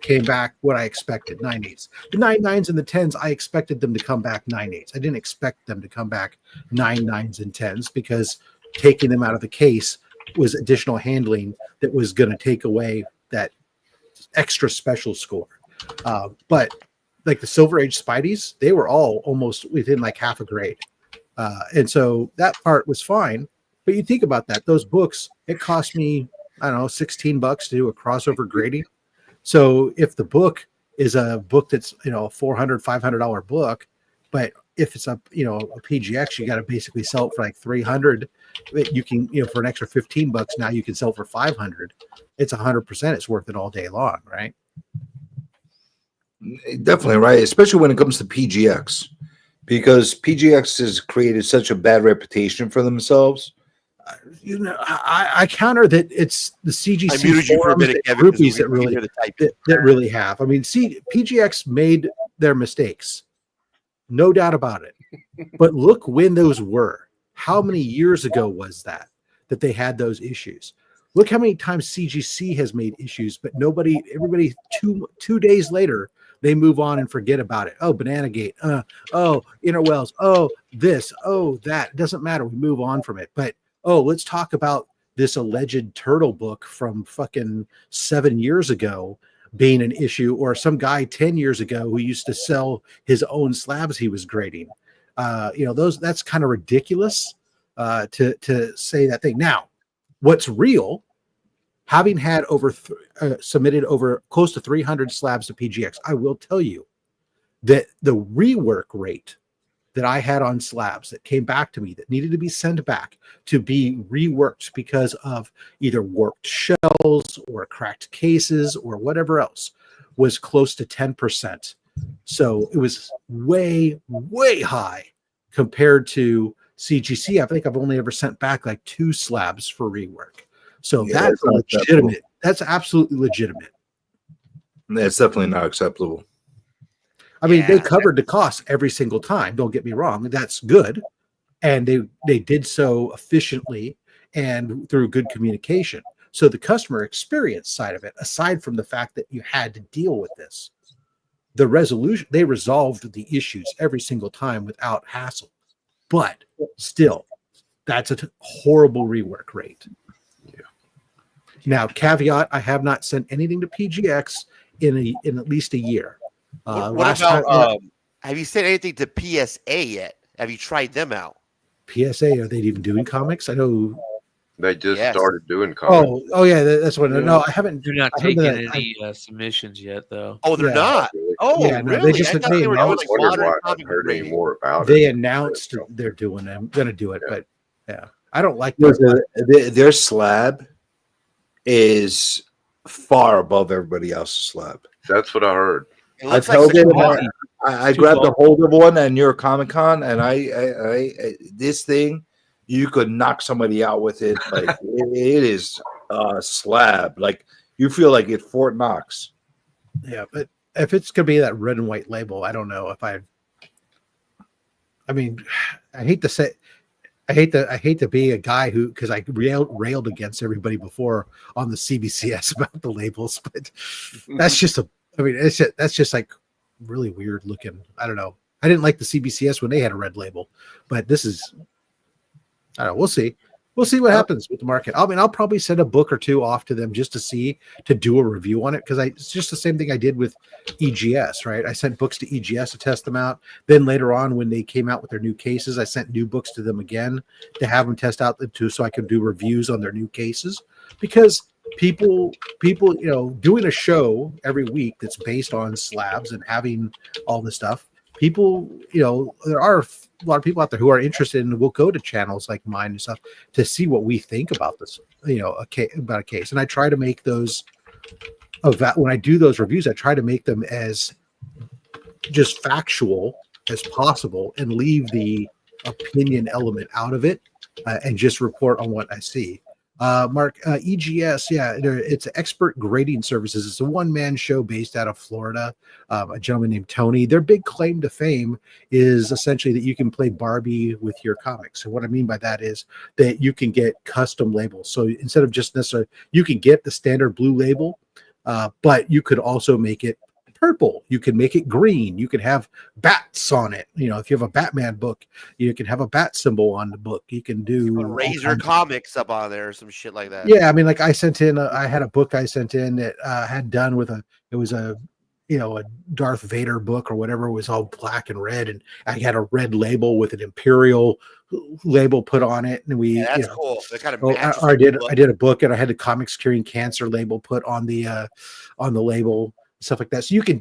came back what I expected, 9.8s. The 9.9s and the 10s, I expected them to come back 9.8s. I didn't expect them to come back 9.9s and 10s because taking them out of the case was additional handling that was going to take away that extra special score. But like the Silver Age Spideys, they were all almost within like half a grade. And so that part was fine. But you think about that, those books, it cost me, I don't know, $16 to do a crossover grading. So if the book is a book that's, a $400, $500 book, but if it's a PGX, you got to basically sell it for like $300. You can, for an extra $15 now you can sell it for $500. It's 100%. It's worth it all day long, right? Definitely right, especially when it comes to PGX, because PGX has created such a bad reputation for themselves. I counter that it's the CGC forums and groupies that really have. I mean, PGX made their mistakes, no doubt about it. But look when those were. How many years ago was that they had those issues? Look how many times CGC has made issues, but everybody 2 days later, they move on and forget about it. Oh, Banana Gate. Inner Wells. Oh, this. Oh, that. It doesn't matter. We move on from it. But let's talk about this alleged turtle book from fucking 7 years ago being an issue, or some guy 10 years ago who used to sell his own slabs he was grading. That's kind of ridiculous to say that thing. Now, what's real, having had submitted over close to 300 slabs to PGX, I will tell you that the rework rate that I had on slabs that came back to me that needed to be sent back to be reworked because of either warped shells or cracked cases or whatever else was close to 10%. So it was way, way high compared to CGC. I think I've only ever sent back like 2 slabs for rework. So that's legitimate. That's absolutely legitimate. It's definitely not acceptable. I mean, they covered the cost every single time. Don't get me wrong. That's good. And they did so efficiently and through good communication. So the customer experience side of it, aside from the fact that you had to deal with this, the resolution, they resolved the issues every single time without hassle. But still, that's a horrible rework rate. Yeah. Now, caveat, I have not sent anything to PGX in at least a year. What about have you sent anything to PSA yet? Have you tried them out? PSA, are they even doing comics? I know they just started doing comics. Oh yeah, that's what. No, I haven't. They're not taking any submissions yet, though. Oh, they're not. Oh, yeah, no, really? They just I thought they were doing like modern comic heard any more about They it. announced they're doing it. I'm gonna do it, but yeah, I don't like their slab is far above everybody else's slab. That's what I heard. I've held it. I grabbed a hold of one at New York Comic Con, and I this thing, you could knock somebody out with it. Like it is a slab. Like you feel like it Fort Knox. Yeah, but if it's gonna be that red and white label, I don't know if I mean, I hate to be a guy who, because I railed against everybody before on the CBCS about the labels, but that's just that's just like really weird looking. I don't know. I didn't like the CBCS when they had a red label, but this is, I don't know. We'll see. We'll see what happens with the market. I mean, I'll probably send a book or 2 off to them just to do a review on it. Cause it's just the same thing I did with EGS, right? I sent books to EGS to test them out. Then later on, when they came out with their new cases, I sent new books to them again to have them test out the 2 so I could do reviews on their new cases. Because people, doing a show every week that's based on slabs and having all this stuff, people, there are a lot of people out there who are interested and will go to channels like mine and stuff to see what we think about this, about a case. And I try to make those when I do those reviews, I try to make them as just factual as possible and leave the opinion element out of it and just report on what I see. Mark, EGS, it's Expert Grading Services. It's a one-man show based out of Florida. A gentleman named Tony. Their big claim to fame is essentially that you can play Barbie with your comics. And what I mean by that is that you can get custom labels. So instead of just necessarily, you can get the standard blue label, but you could also make it purple. You can make it green. You can have bats on it. If you have a Batman book, you can have a bat symbol on the book. You can do Razor Comics up on there or some shit like that. Yeah, I mean, like I sent in, I had a book I sent in that had done with a Darth Vader book or whatever. It was all black and red, and I had a red label with an Imperial label put on it, and that's cool. That kind of I did a book, and I had the Comics Curing Cancer label put on the label. Stuff like that. So you can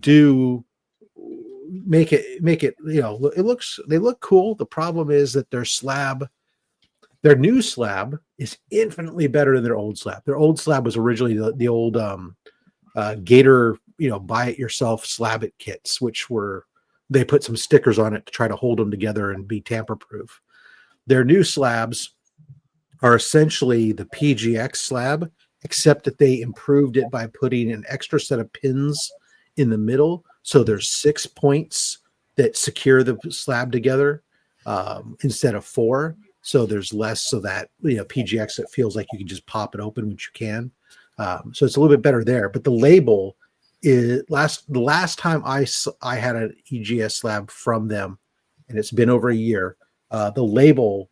make it, they look cool. The problem is that their new slab is infinitely better than their old slab. Their old slab was originally the old Gator, buy it yourself slab it kits, which they put some stickers on it to try to hold them together and be tamper proof. Their new slabs are essentially the PGX slab, except that they improved it by putting an extra set of pins in the middle. So there's 6 points that secure the slab together instead of 4. So there's less, so that PGX, it feels like you can just pop it open, which you can. So it's a little bit better there. But the label is the last time I had an EGS slab from them, and it's been over a year. The label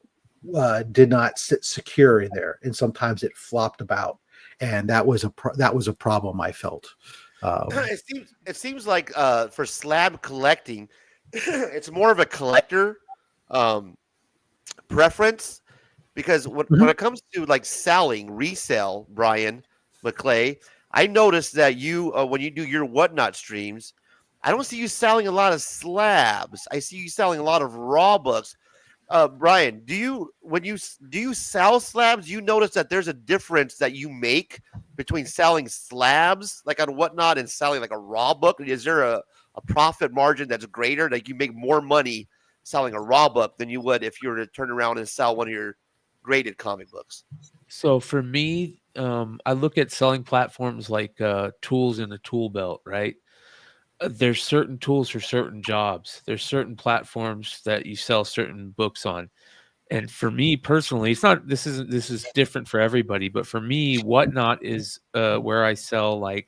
did not sit secure in there, and sometimes it flopped about, and that was a problem I felt. It seems like for slab collecting, it's more of a collector preference, because when it comes to like selling resale, Brian McClay, I noticed that you when you do your whatnot streams, I don't see you selling a lot of slabs. I see you selling a lot of raw books. Brian, do you sell slabs? You notice that there's a difference that you make between selling slabs like on whatnot and selling like a raw book? Is there a profit margin that's greater, like you make more money selling a raw book than you would if you were to turn around and sell one of your graded comic books? So for me, I look at selling platforms like tools in a tool belt, right? There's certain tools for certain jobs. There's certain platforms that you sell certain books on. And for me personally, it's not, this is different for everybody, but for me, Whatnot is where I sell like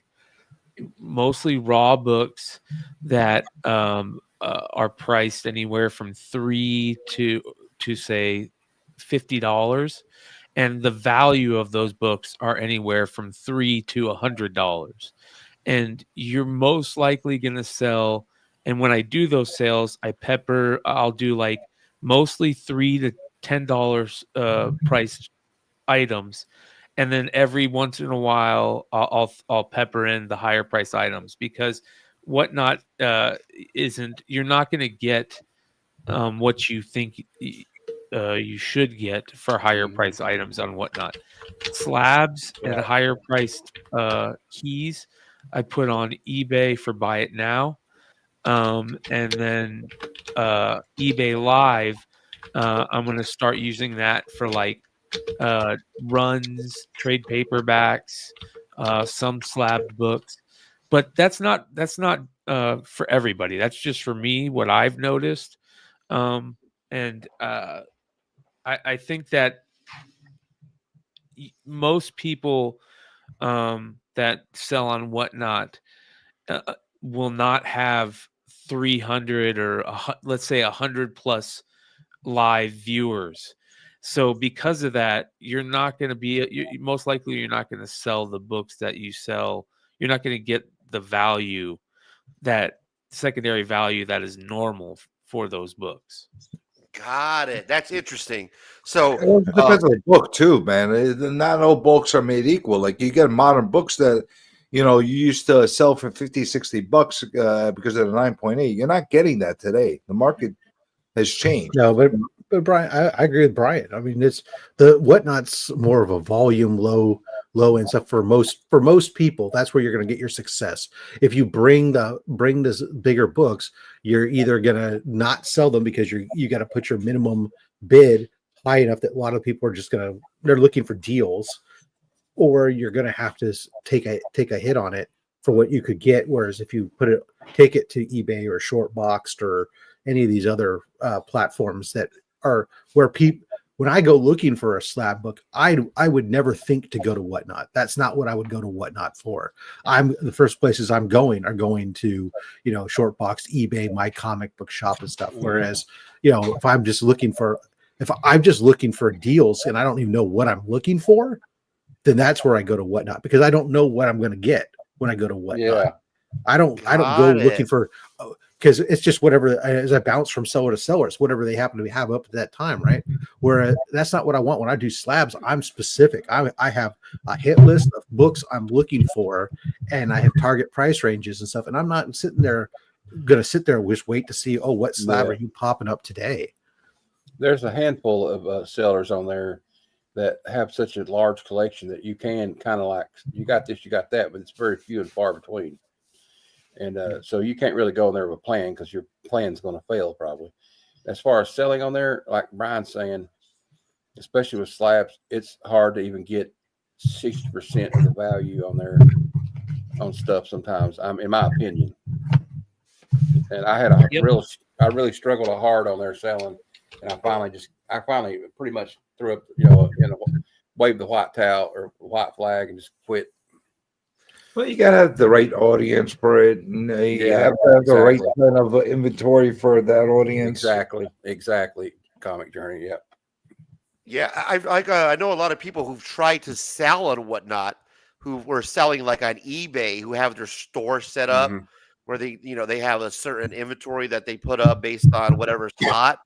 mostly raw books that are priced anywhere from $3 to say $50, and the value of those books are anywhere from $3 to $100. And you're most likely going to sell. And when I do those sales, I'll do like mostly $3 to $10 priced items, and then every once in a while I'll pepper in the higher price items, because Whatnot isn't, you're not going to get what you think you should get for higher price items on Whatnot. Slabs and higher priced keys I put on eBay for Buy It Now, and then eBay Live. I'm going to start using that for like runs, trade paperbacks, some slabbed books, but that's not for everybody. That's just for me, what I've noticed. And I think that most people that sell on Whatnot will not have 300 or let's say 100 plus live viewers. So because of that, you're not going to be, most likely you're not going to sell the books that you sell. You're not going to get the value, that secondary value that is normal for those books. Got it. That's interesting. So it depends on the book too, man. Not all books are made equal. Like you get modern books that, you used to sell for $50-$60 because of the 9.8. You're not getting that today. The market has changed. No, but Brian, I agree with Brian. I mean, it's the Whatnot's more of a volume, low end stuff for most people. That's where you're going to get your success. If you bring this bigger books, you're either going to not sell them because you got to put your minimum bid high enough that a lot of people are just they're looking for deals, or you're going to have to take a hit on it for what you could get. Whereas if you take it to eBay or Shortboxed or any of these other platforms that are where people, when I go looking for a slab book, I would never think to go to Whatnot. That's not what I would go to Whatnot for. The first places I'm going are going to, Shortbox, eBay, My Comic Book Shop and stuff. Whereas, if I'm just looking for deals and I don't even know what I'm looking for, then that's where I go to Whatnot, because I don't know what I'm going to get when I go to Whatnot. Yeah. I don't go looking for, because it's just whatever, as I bounce from seller to seller, it's whatever they happen to have up at that time, right? Where that's not what I want. When I do slabs, I'm specific. I have a hit list of books I'm looking for, and I have target price ranges and stuff. And I'm not going to sit there and just wait to see, what slab are you popping up today? There's a handful of sellers on there that have such a large collection that you can kind of like, you got this, you got that, but it's very few and far between. And so you can't really go in there with a plan, because your plan's going to fail probably. As far as selling on there, like Brian's saying, especially with slabs, it's hard to even get 60% of the value on there on stuff sometimes, in my opinion. And I really struggled hard on there selling, and I finally pretty much threw up, waved the white towel or white flag and just quit. Well, you gotta have the right audience for it, and you have to have the right kind of inventory for that audience. Exactly. Comic Journey, yeah. Yeah, I know a lot of people who've tried to sell and whatnot, who were selling like on eBay, who have their store set up Mhm. where they have a certain inventory that they put up based on whatever's hot,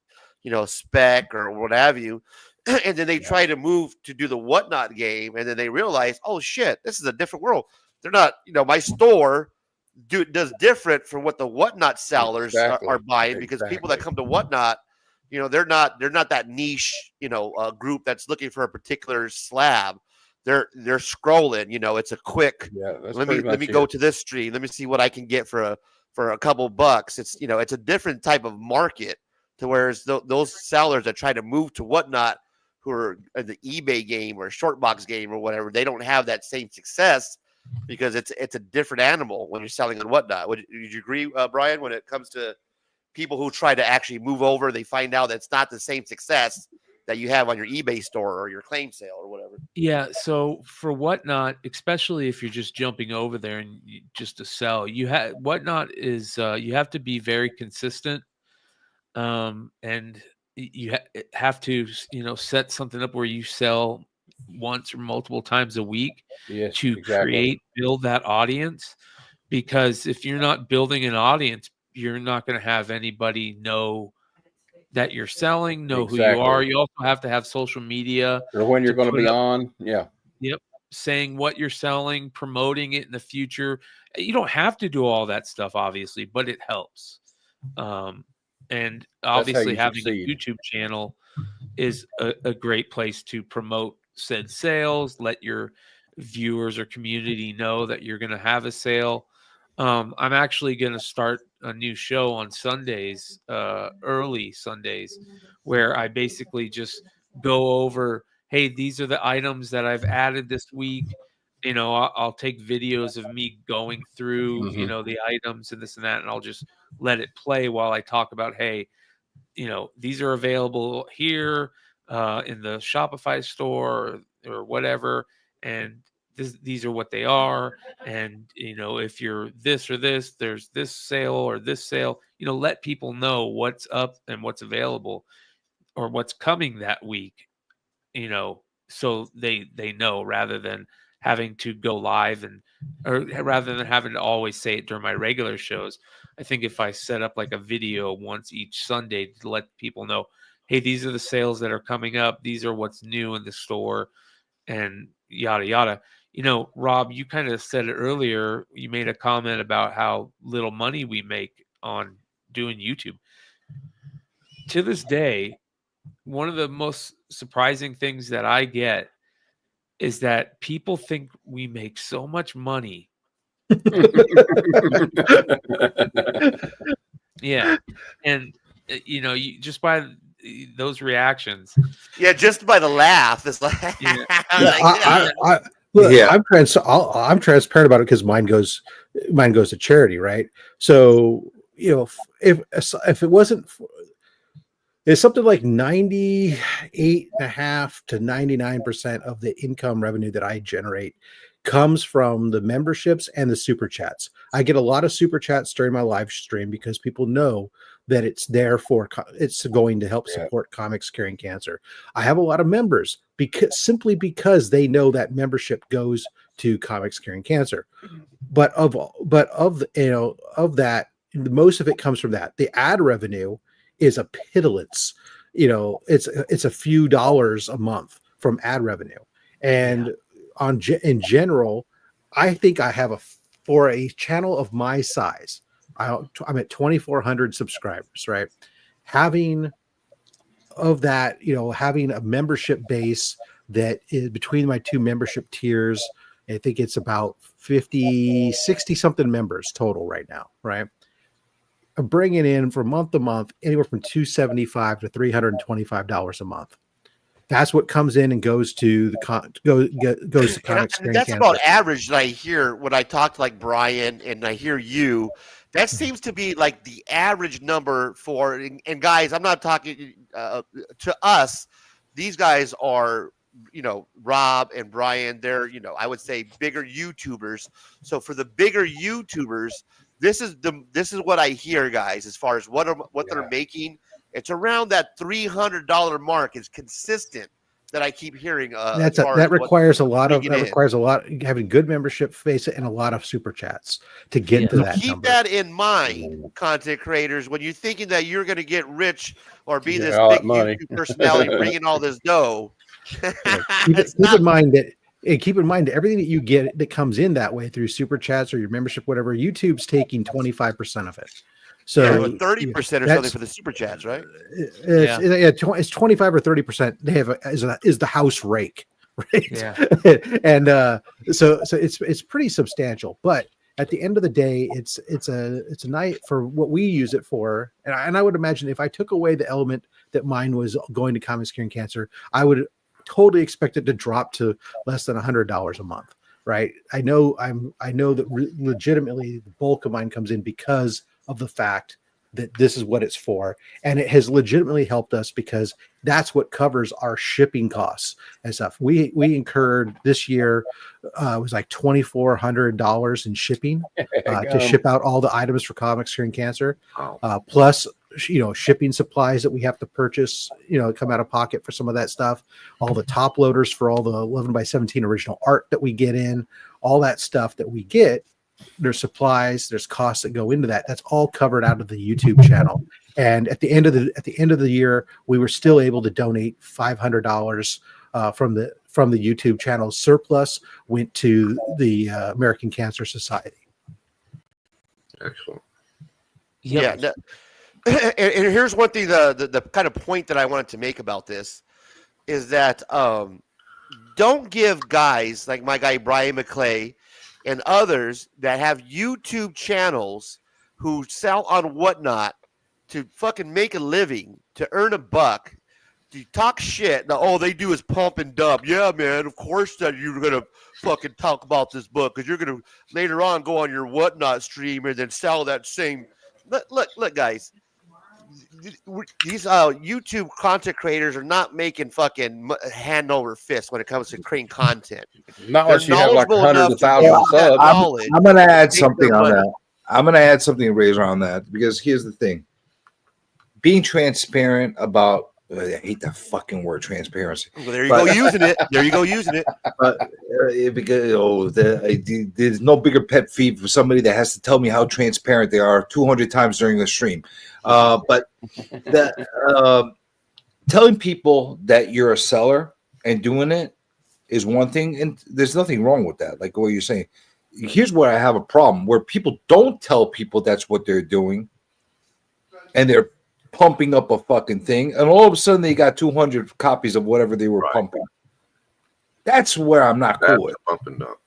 spec or what have you. And then they try to move to do the whatnot game, and then they realize, oh shit, this is a different world. They're not, my store does different from what the whatnot sellers are buying, because people that come to whatnot, they're not that niche, group that's looking for a particular slab. They're scrolling, it's a quick, that's let me pretty much go it. to this stream, let me see what I can get for a couple bucks. It's it's a different type of market, to whereas those sellers that try to move to whatnot, who are in the eBay game or short box game or whatever, they don't have that same success, because it's a different animal when you're selling on whatnot. Would you agree, Brian, when it comes to people who try to actually move over, they find out that it's not the same success that you have on your eBay store or your claim sale or whatever? Yeah. So for whatnot, especially if you're just jumping over there and just to sell, whatnot is you have to be very consistent, and you have to set something up where you sell once or multiple times a week to build that audience. Because if you're not building an audience, you're not going to have anybody know that you're selling, know who you are. You also have to have social media, or when you're going to be up, on. Yeah. Yep. Saying what you're selling, promoting it in the future. You don't have to do all that stuff, obviously, but it helps. And obviously having a YouTube channel is a great place to promote said sales, let your viewers or community know that you're going to have a sale. I'm actually going to start a new show on Sundays, early Sundays, where I basically just go over, hey, these are the items that I've added this week. I'll take videos of me going through, the items and this and that, and I'll just let it play while I talk about, hey, these are available here in the Shopify store or whatever, and these are what they are. And if you're this or this, there's this sale or this sale. Let people know what's up and what's available or what's coming that week. So they know, rather than having to go live or rather than having to always say it during my regular shows. I think if I set up like a video once each Sunday to let people know, hey, these are the sales that are coming up. These are what's new in the store, and yada, yada. Rob, you kind of said it earlier. You made a comment about how little money we make on doing YouTube. To this day, one of the most surprising things that I get is that people think we make so much money. Yeah. And, you just by those reactions. Yeah, just by the laugh. It's like, I'm transparent about it because mine goes to charity, right? So if it wasn't it's something like 98.5% to 99% of the income revenue that I generate comes from the memberships and the super chats. I get a lot of super chats during my live stream because people know that it's there it's going to help support Comics Curing Cancer. I have a lot of members simply because they know that membership goes to Comics Curing Cancer. But of that, most of it comes from that. The ad revenue is a pittance. It's a few dollars a month from ad revenue. And in general, I think I have for a channel of my size, I'm at 2,400 subscribers, right? Having a membership base that is between my two membership tiers, I think it's about 60 something members total right now, right? I'm bringing in from month to month anywhere from $275 to $325 a month. That's what comes in and goes to goes to Comics. And that's about average that I hear when I talk to like Brian and I hear you. That seems to be like the average number for. And guys, I'm not talking to us. These guys are, Rob and Brian. They're, I would say bigger YouTubers. So for the bigger YouTubers, this is what I hear, guys, as far as what they're making. It's around that $300 mark is consistent that I keep hearing. That requires a lot having good membership face and a lot of super chats to get to that. Keep number. that in mind, content creators, when you're thinking that you're going to get rich or be this all big that money. YouTube personality bringing all this dough. Keep in mind that everything that you get that comes in that way through super chats or your membership, whatever, YouTube's taking 25% of it. So 30% or something for the super chats, right? It's 25 or 30%. They have is the house rake, right? Yeah. And so it's pretty substantial. But at the end of the day, it's a night for what we use it for. And I would imagine if I took away the element that mine was going to Comics Curing Cancer, I would totally expect it to drop to less than $100 a month, right? I know that legitimately the bulk of mine comes in because of the fact that this is what it's for, and it has legitimately helped us because that's what covers our shipping costs and stuff. We incurred this year it was like $2,400 in shipping to ship out all the items for Comics Curing Cancer, plus shipping supplies that we have to purchase, come out of pocket for some of that stuff, all the top loaders for all the 11x17 original art that we get in, all that stuff that we get. There's supplies, there's costs that go into that. That's all covered out of the YouTube channel. And at the end of the year, we were still able to donate $500 from the YouTube channel. Surplus went to the American Cancer Society. Excellent. Yep. Yeah. And here's one thing, the kind of point that I wanted to make about this is that don't give guys like my guy Brian McClay and others that have YouTube channels who sell on Whatnot to fucking make a living, to earn a buck, to talk shit. Now, all they do is pump and dump. Yeah, man, of course that you're going to fucking talk about this book because you're going to later on go on your Whatnot stream and then sell that same. Look, guys. These YouTube content creators are not making fucking hand over fist when it comes to creating content. Not unless you have like hundreds of thousands of subs. I'm going to add something on that. I'm going to add something, Razor, on that, because here's the thing. Being transparent about, I hate that fucking word, transparency. Well, there you go using it. But because there's no bigger pet peeve for somebody that has to tell me how transparent they are 200 times during the stream. But telling people that you're a seller and doing it is one thing, and there's nothing wrong with that. Like what you're saying. Here's where I have a problem: where people don't tell people that's what they're doing, and they're pumping up a fucking thing, and all of a sudden they got 200 copies of whatever they were pumping. That's where I'm not cool with. Pumping up.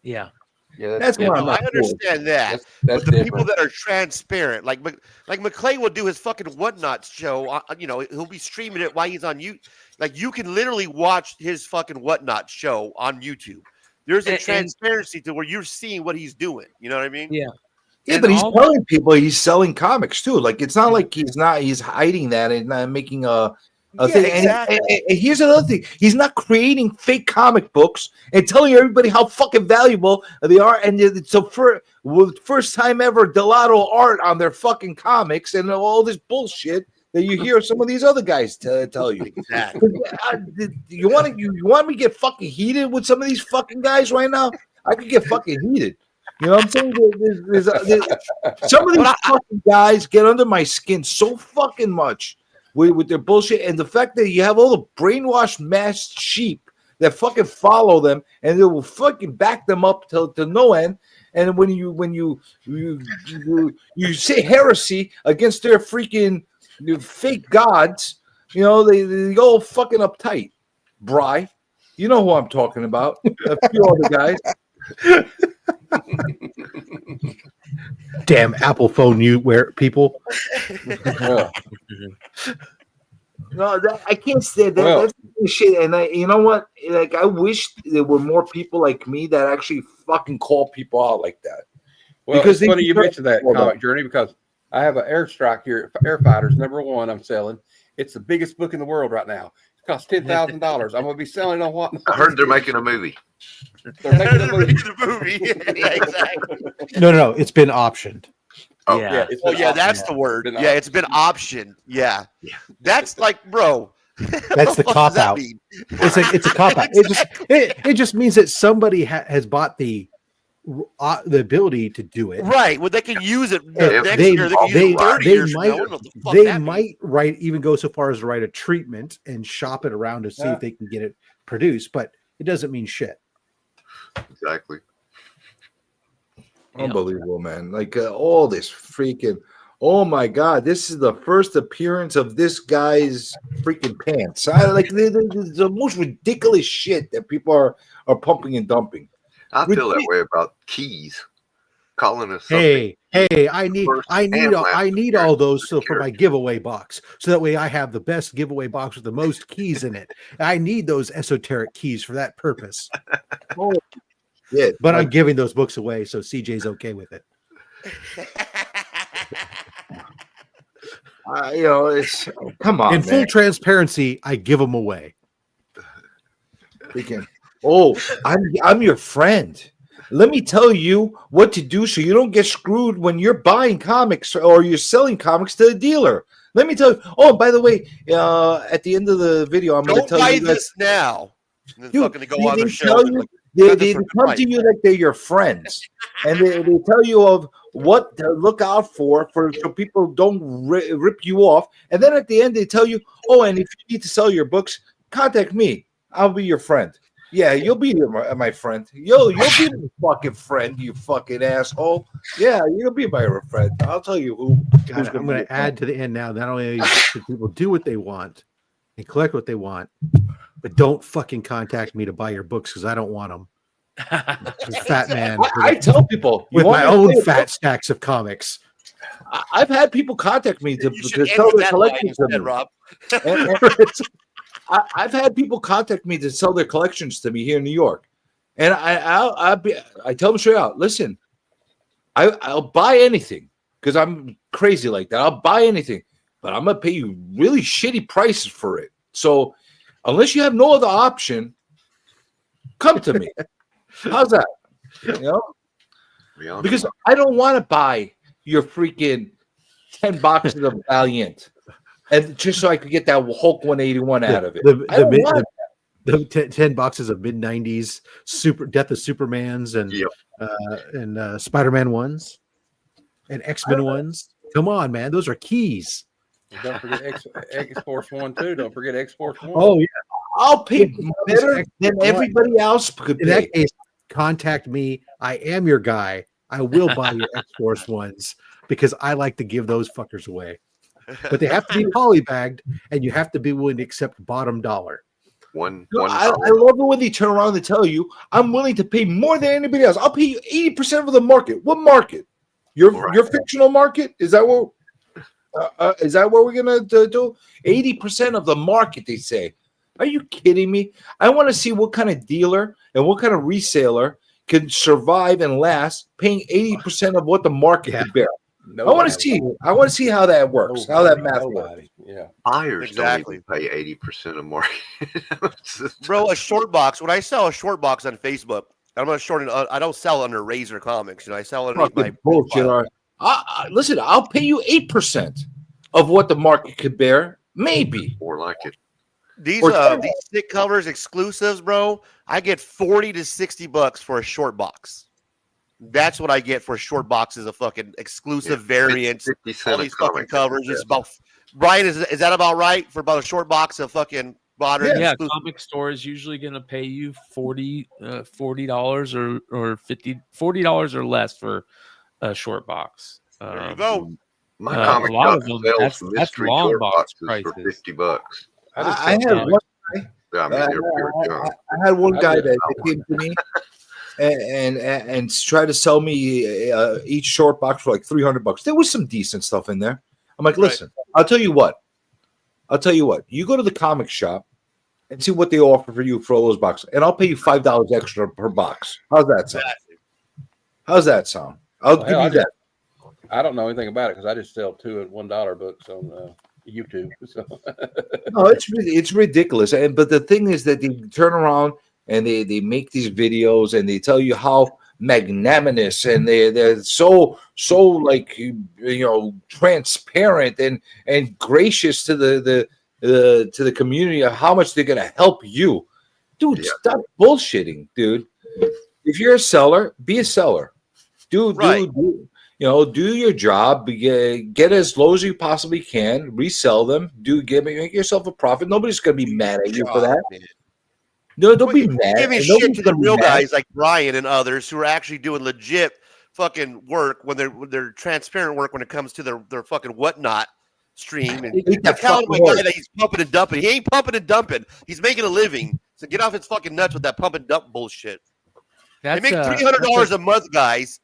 Yeah. Yeah, that's where I'm not I understand that. That's but the different. people that are transparent, like McClay will do his fucking Whatnot show. He'll be streaming it while he's on you. Like you can literally watch his fucking Whatnot show on YouTube. There's a transparency to where you're seeing what he's doing. You know what I mean? Yeah. Yeah, but he's telling people he's selling comics too. Like it's not like he's hiding that and not making a thing. Exactly. And here's another thing: he's not creating fake comic books and telling everybody how fucking valuable they are. And so first time ever Delato art on their fucking comics and all this bullshit that you hear some of these other guys tell you. Exactly. You want me to get fucking heated with some of these fucking guys right now? I could get fucking heated. You know what I'm saying? There's some of these fucking guys get under my skin so fucking much with their bullshit, and the fact that you have all the brainwashed masked sheep that fucking follow them and they will fucking back them up to no end. And when you say heresy against their freaking fake gods, they go fucking uptight. Bry, you know who I'm talking about. A few other guys. Damn Apple phone people. No, I can't say that. Well, that's shit. And you know what? Like, I wish there were more people like me that actually fucking call people out like that. Well, because it's funny you mentioned that comic journey because I have an Airstrike here, Air Fighters #1. I'm selling. It's the biggest book in the world right now. It costs $10,000. I'm going to be selling it on what? I heard they're making a movie. They're making a movie. Yeah, exactly. No, it's been optioned. Oh yeah, that's the word. Yeah, it's been optioned. Yeah. That's like, bro, That's the cop out. mean? It's a cop out. It just means that somebody has bought the ability to do it. Right. Well, they can use it next They year. They can use it 30 years from now. I don't know what the fuck that means. might even go so far as to write a treatment and shop it around to see if they can get it produced, but it doesn't mean shit. Exactly. Unbelievable, man. Like all this freaking, oh my God, this is the first appearance of this guy's freaking pants. The most ridiculous shit that people are pumping and dumping. I feel that way about keys. Calling us something. Hey, I need all those for my giveaway box. So that way I have the best giveaway box with the most keys in it. I need those esoteric keys for that purpose. Yeah, but I'm giving those books away, so CJ's okay with it. It's come on. In full transparency, I give them away. Freaking, I'm your friend. Let me tell you what to do so you don't get screwed when you're buying comics or you're selling comics to a dealer. Let me tell you. Oh, by the way, at the end of the video, I'm going to tell you this now. And then fucking go on the show. They come to you like they're your friends, and they tell you of what to look out for so people don't rip you off. And then at the end, they tell you, oh, and if you need to sell your books, contact me. I'll be your friend. Yeah, you'll be my friend. You'll be my fucking friend, you fucking asshole. Yeah, you'll be my friend. I'll tell you who. God, I'm going to add to the end now. Not only should people do what they want and collect what they want, but don't fucking contact me to buy your books because I don't want them. Fat man. I tell people with my own fat stacks of comics. I've had people contact me to sell their collections to me. Rob. I've had people contact me to sell their collections to me here in New York, and I tell them straight out, listen, I'll buy anything because I'm crazy like that. I'll buy anything, but I'm gonna pay you really shitty prices for it. So unless you have no other option, come to me. How's that? Because I don't want to buy your freaking 10 boxes of Valiant. And just so I could get that Hulk 181 out of it. The 10 boxes of mid-90s Death of Supermans and Spider-Man ones and X-Men ones. Come on, man. Those are keys. Don't forget X-Force 1 too. Don't forget X-Force 1. Oh, yeah. I'll pay better than everybody else could pay. In that case, contact me. I am your guy. I will buy your X-Force ones because I like to give those fuckers away. But they have to be polybagged, and you have to be willing to accept bottom dollar. I love it when they turn around and tell you, I'm willing to pay more than anybody else. I'll pay you 80% of the market. What market? Your fictional market? Is that what we're gonna do? 80% of the market, they say. Are you kidding me? I want to see what kind of dealer and what kind of reseller can survive and last paying 80% of what the market could bear. I want to see how that works, how that math works. Yeah, buyers don't even pay 80% of market. Bro, a short box. When I sell a short box on Facebook, I'm not shorting. I don't sell under Razor Comics. I sell under my bullshit. Listen, I'll pay you 8% of what the market could bear, maybe, or like it. These thick covers exclusives, bro. I get $40 to $60 for a short box. That's what I get for short boxes of fucking exclusive variants. All these fucking covers. It's about Brian. Is that about right for about a short box of fucking modern? Yeah, comic store is usually going to pay you $40 or $40 or less for a short box. There you go. My comic a lot of shop them. sells That's long box prices for $50. I had one guy that came to me and tried to sell me each short box for like $300. There was some decent stuff in there. I'm like, listen, I'll tell you what. You go to the comic shop and see what they offer for you for all those boxes, and I'll pay you $5 extra per box. How's that sound? I'll give you that. I don't know anything about it because I just sell 2 at $1 books on YouTube. So. No, it's ridiculous. But the thing is that they turn around and they make these videos and they tell you how magnanimous and they're so like transparent and gracious to the to the community of how much they're gonna help you. Dude, stop bullshitting, dude. If you're a seller, be a seller. Do your job. Get as low as you possibly can. Resell them. Make yourself a profit. Nobody's gonna be mad at you for that. Man. No, don't be mad. Giving shit to the real guys like Brian and others who are actually doing legit fucking work when they're transparent work when it comes to their fucking whatnot stream. And you're telling my guy that he's pumping and dumping. He ain't pumping and dumping. He's making a living. So get off his fucking nuts with that pump and dump bullshit. They make $300 a month, guys.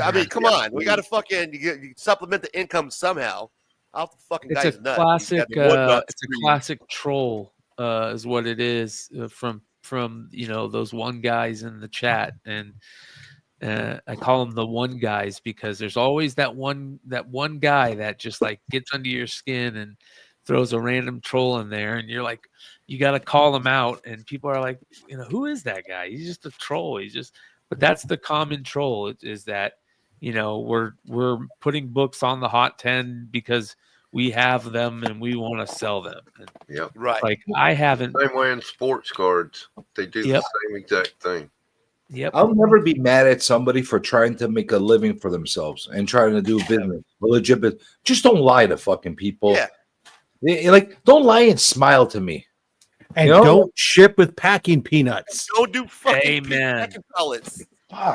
I mean, come on. We got to fucking you supplement the income somehow. Off the fucking It's guy's a nuts. classic. It's a classic troll. Is what it is from those one guys in the chat, and I call them the one guys because there's always that one guy that just like gets under your skin and throws a random troll in there, and you're like, you got to call him out, and people are like, who is that guy? He's just a troll. But that's the common troll is that we're putting books on the hot 10 because we have them and we want to sell them. Yep. Right. Like I haven't. Same way in sports cards. They do the same exact thing. Yep. I'll never be mad at somebody for trying to make a living for themselves and trying to do business. Legit business. Just don't lie to fucking people. Yeah. Like, don't lie and smile to me. And don't ship with packing peanuts. Don't do fucking packing pellets.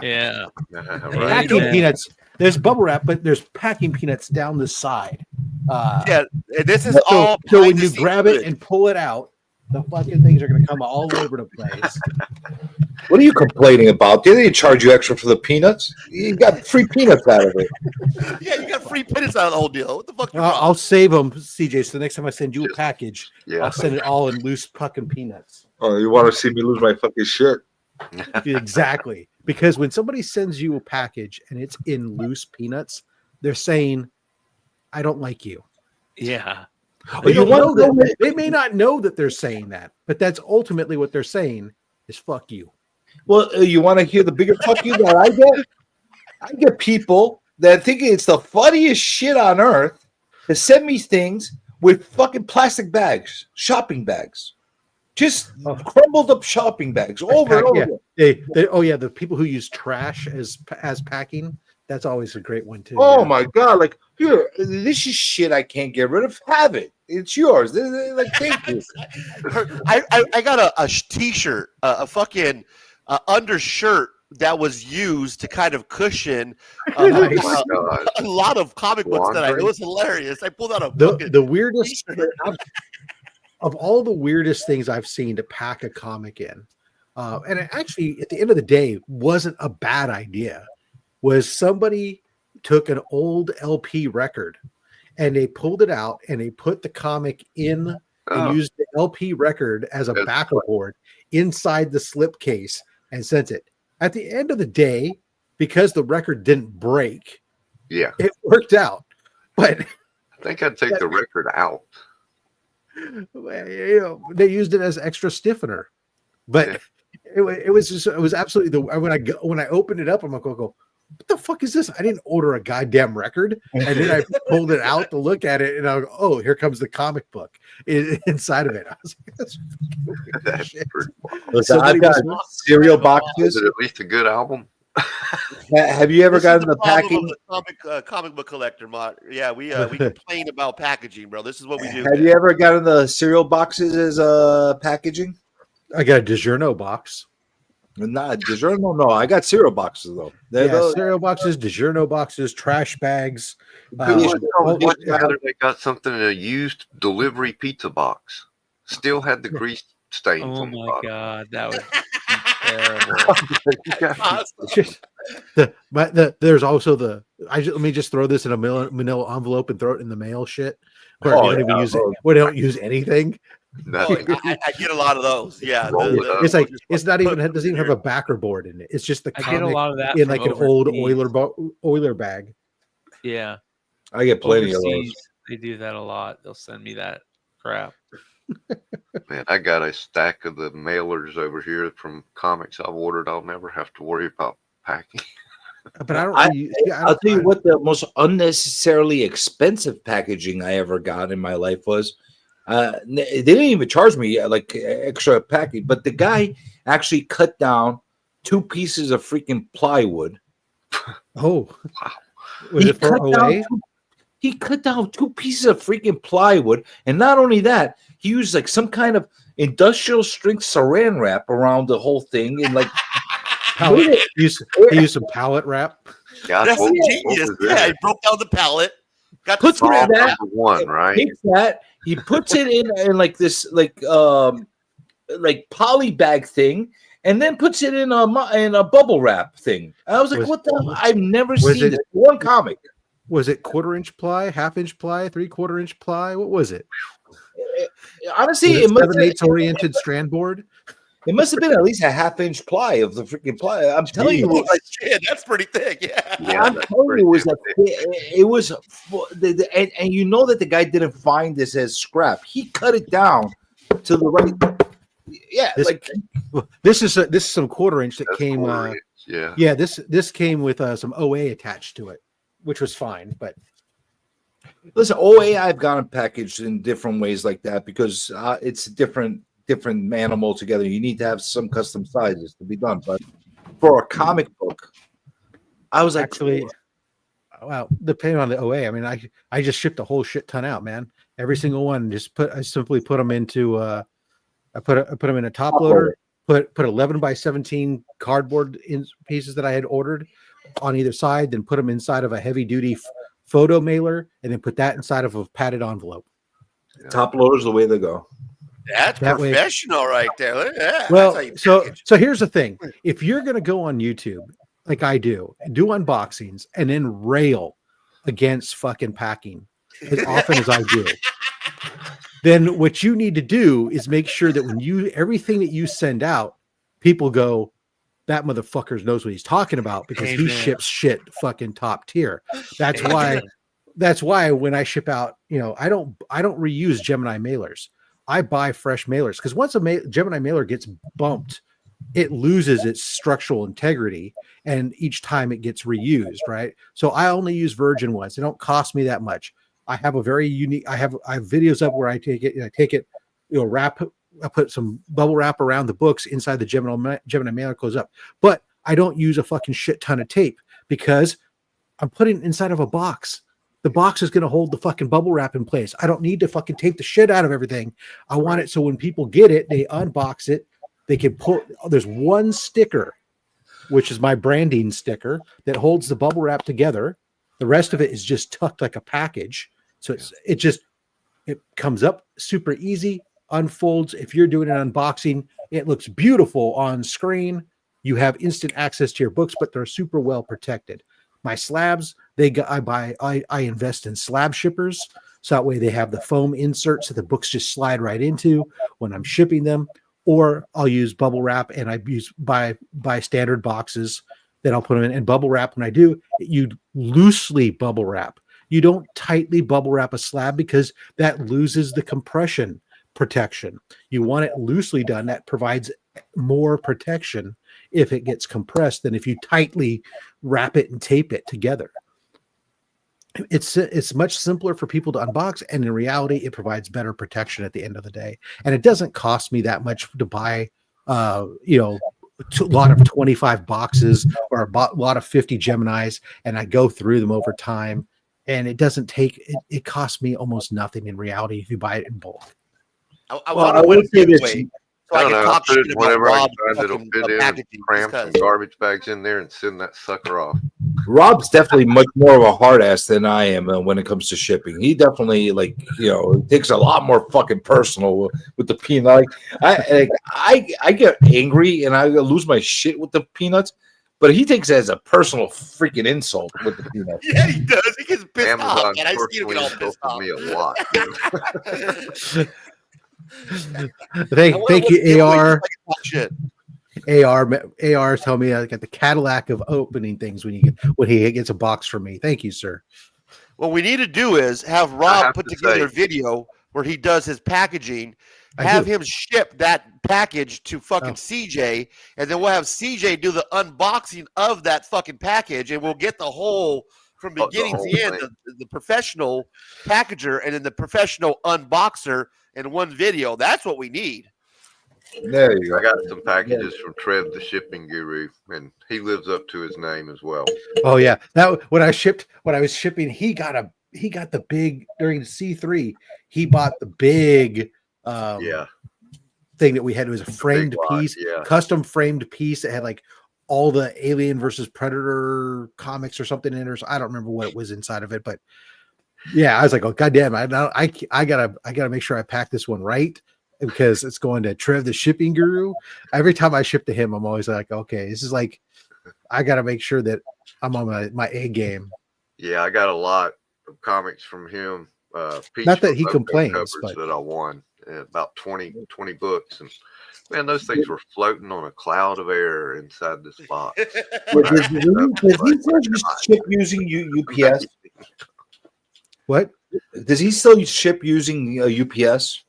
Yeah. Packing peanuts. There's bubble wrap, but there's packing peanuts down the side. This is all. So when you grab it and pull it out, the fucking things are going to come all over the place. What are you complaining about? They didn't charge you extra for the peanuts. You got free peanuts out of it. Yeah, you got free peanuts out of the whole deal. What the fuck? I'll save them, CJ. So the next time I send you a package, I'll send it all in loose fucking peanuts. Oh, you want to see me lose my fucking shit? Exactly. Because when somebody sends you a package and it's in loose peanuts, they're saying, I don't like you. Yeah. They may not know that they're saying that, but that's ultimately what they're saying is fuck you. Well, you want to hear the bigger fuck you that I get? I get people that think it's the funniest shit on earth to send me things with fucking plastic bags, shopping bags. Just crumbled up shopping bags over and over. The people who use trash as packing, that's always a great one too. Oh my god! Like, here, this is shit I can't get rid of. Have it. It's yours. Like, thank you. I got a t-shirt, a fucking undershirt that was used to kind of cushion a lot of comic books that it was hilarious. I pulled out the weirdest of all the weirdest things I've seen to pack a comic in, and it actually at the end of the day wasn't a bad idea. Was somebody took an old LP record and they pulled it out and they put the comic in and used the LP record as a backup board inside the slipcase and sent it. At the end of the day, because the record didn't break, it worked out. But I think I'd take the record out. They used it as extra stiffener, but it was absolutely when I opened it up, I'm like, go. What the fuck is this? I didn't order a goddamn record. And then I pulled it out to look at it, and I go, oh, here comes the comic book inside of it. I was like, that's Listen, I've got cereal boxes. Is it at least a good album? Have you ever gotten the packing? Comic book collector, Mott. Yeah, we complain about packaging, bro. This is what we do. Have you ever gotten the cereal boxes as packaging? I got a DiGiorno box. Not DiGiorno, no. I got cereal boxes though. Cereal boxes, DiGiorno boxes, trash bags. They got something in a used delivery pizza box. Still had the grease stains. Oh on the my bottom. god, that was terrible. There's also let me just throw this in a manila envelope and throw it in the mail shit. Where we don't even use it. We don't use anything. I get a lot of those. Yeah, it's like it doesn't even have a backer board in it. It's just the comic I get a lot of that in like an old Oiler bag. Yeah, I get plenty of those. They do that a lot. They'll send me that crap. Man, I got a stack of the mailers over here from comics I've ordered. I'll never have to worry about packing. But I'll tell you what the most unnecessarily expensive packaging I ever got in my life was. They didn't even charge me like extra packing, but the guy actually cut down 2 pieces of freaking plywood. Oh, wow. Was it for OA? He cut down 2 pieces of freaking plywood, and not only that, he used like some kind of industrial strength saran wrap around the whole thing, and like he used some pallet wrap. That's ingenious. Yeah, he broke down the pallet. Got puts that one right. Takes that. He puts it in like this like poly bag thing, and then puts it in a bubble wrap thing. I was like, what the? I've never seen this. One comic. Was it 1/4-inch ply, 1/2-inch ply, 3/4-inch ply? What was it? Honestly, it must 7/8 oriented strand board. It must have been at least a 1/2-inch ply of the freaking ply. I'm telling you, shit, that's pretty thick. Yeah, I'm telling you, it was and you know that the guy didn't find this as scrap. He cut it down to the right. Yeah, this is some 1/4-inch that came. Yeah, this came with some OA attached to it, which was fine. But listen, OA I've gotten packaged in different ways like that because it's different animal together. You need to have some custom sizes to be done. But for a comic book, I was actually, well, depending on the OA, I mean, I just shipped a whole shit ton out, man. Every single one. I simply put them into I put them in a top loader. Put 11x17 cardboard in pieces that I had ordered on either side. Then put them inside of a heavy duty photo mailer, and then put that inside of a padded envelope. Top loader's the way to go. That's professional right there. Look at that. Well, so here's the thing. If you're going to go on YouTube, like I do unboxings and then rail against fucking packing as often as I do, then what you need to do is make sure that when everything that you send out, people go, that motherfucker knows what he's talking about because he ships shit fucking top tier. That's why when I ship out, I don't reuse Gemini mailers. I buy fresh mailers because once a Gemini mailer gets bumped, it loses its structural integrity, and each time it gets reused, right? So I only use virgin ones. They don't cost me that much. I have a very unique. I have videos up where I take it, wrap. I put some bubble wrap around the books inside the Gemini mailer, goes up. But I don't use a fucking shit ton of tape because I'm putting it inside of a box. The box is going to hold the fucking bubble wrap in place. I don't need to fucking tape the shit out of everything. I want it so when people get it, they unbox it. They can pull. There's one sticker, which is my branding sticker, that holds the bubble wrap together. The rest of it is just tucked like a package. So it comes up super easy, unfolds. If you're doing an unboxing, it looks beautiful on screen. You have instant access to your books, but they're super well protected. My slabs, I invest in slab shippers, so that way they have the foam inserts that the books just slide right into when I'm shipping them. Or I'll use bubble wrap, and I use buy standard boxes that I'll put them in. And bubble wrap, when I do, you loosely bubble wrap. You don't tightly bubble wrap a slab because that loses the compression protection. You want it loosely done. That provides more protection if it gets compressed than if you tightly wrap it and tape it together. It's much simpler for people to unbox, and in reality, it provides better protection at the end of the day. And it doesn't cost me that much to buy, a lot of 25 boxes or a lot of 50 Geminis, and I go through them over time. And it doesn't take it costs me almost nothing in reality if you buy it in bulk. I want to win a giveaway. So I can talk shit about whenever I Rob find it'll fit in and cram some garbage bags in there and send that sucker off. Rob's definitely much more of a hard ass than I am when it comes to shipping. He definitely takes a lot more fucking personal with the peanut. I get angry and I lose my shit with the peanuts, but he takes it as a personal freaking insult with the peanuts. Yeah, he does. He gets pissed Amazon off, and I see him get all pissed off. me a lot. Thank you, AR. AR told me I got the Cadillac of opening things when he gets a box from me. Thank you, sir. What we need to do is have Rob put together a video where he does his packaging. Have him ship that package to fucking CJ, and then we'll have CJ do the unboxing of that fucking package, and we'll get the whole from beginning to end, the professional packager and then the professional unboxer in one video. That's what we need. There you go. I got some packages from Trev, the shipping guru, and he lives up to his name as well. Oh yeah, that when I was shipping, he got the big during C3. He bought the big thing that we had. It was a framed piece, custom framed piece that had like all the Alien versus Predator comics or something in it. Or I don't remember what it was inside of it, but yeah, I was like, oh goddamn, I gotta make sure I pack this one right, because it's going to Trev, the shipping guru. Every time I ship to him, I'm always like, okay, this is like, I got to make sure that I'm on my A game. Yeah, I got a lot of comics from him. Not that he complains, but that I won about 20 books, and man, those things were floating on a cloud of air inside this box. Does he still ship using UPS? What? Does he still ship using UPS?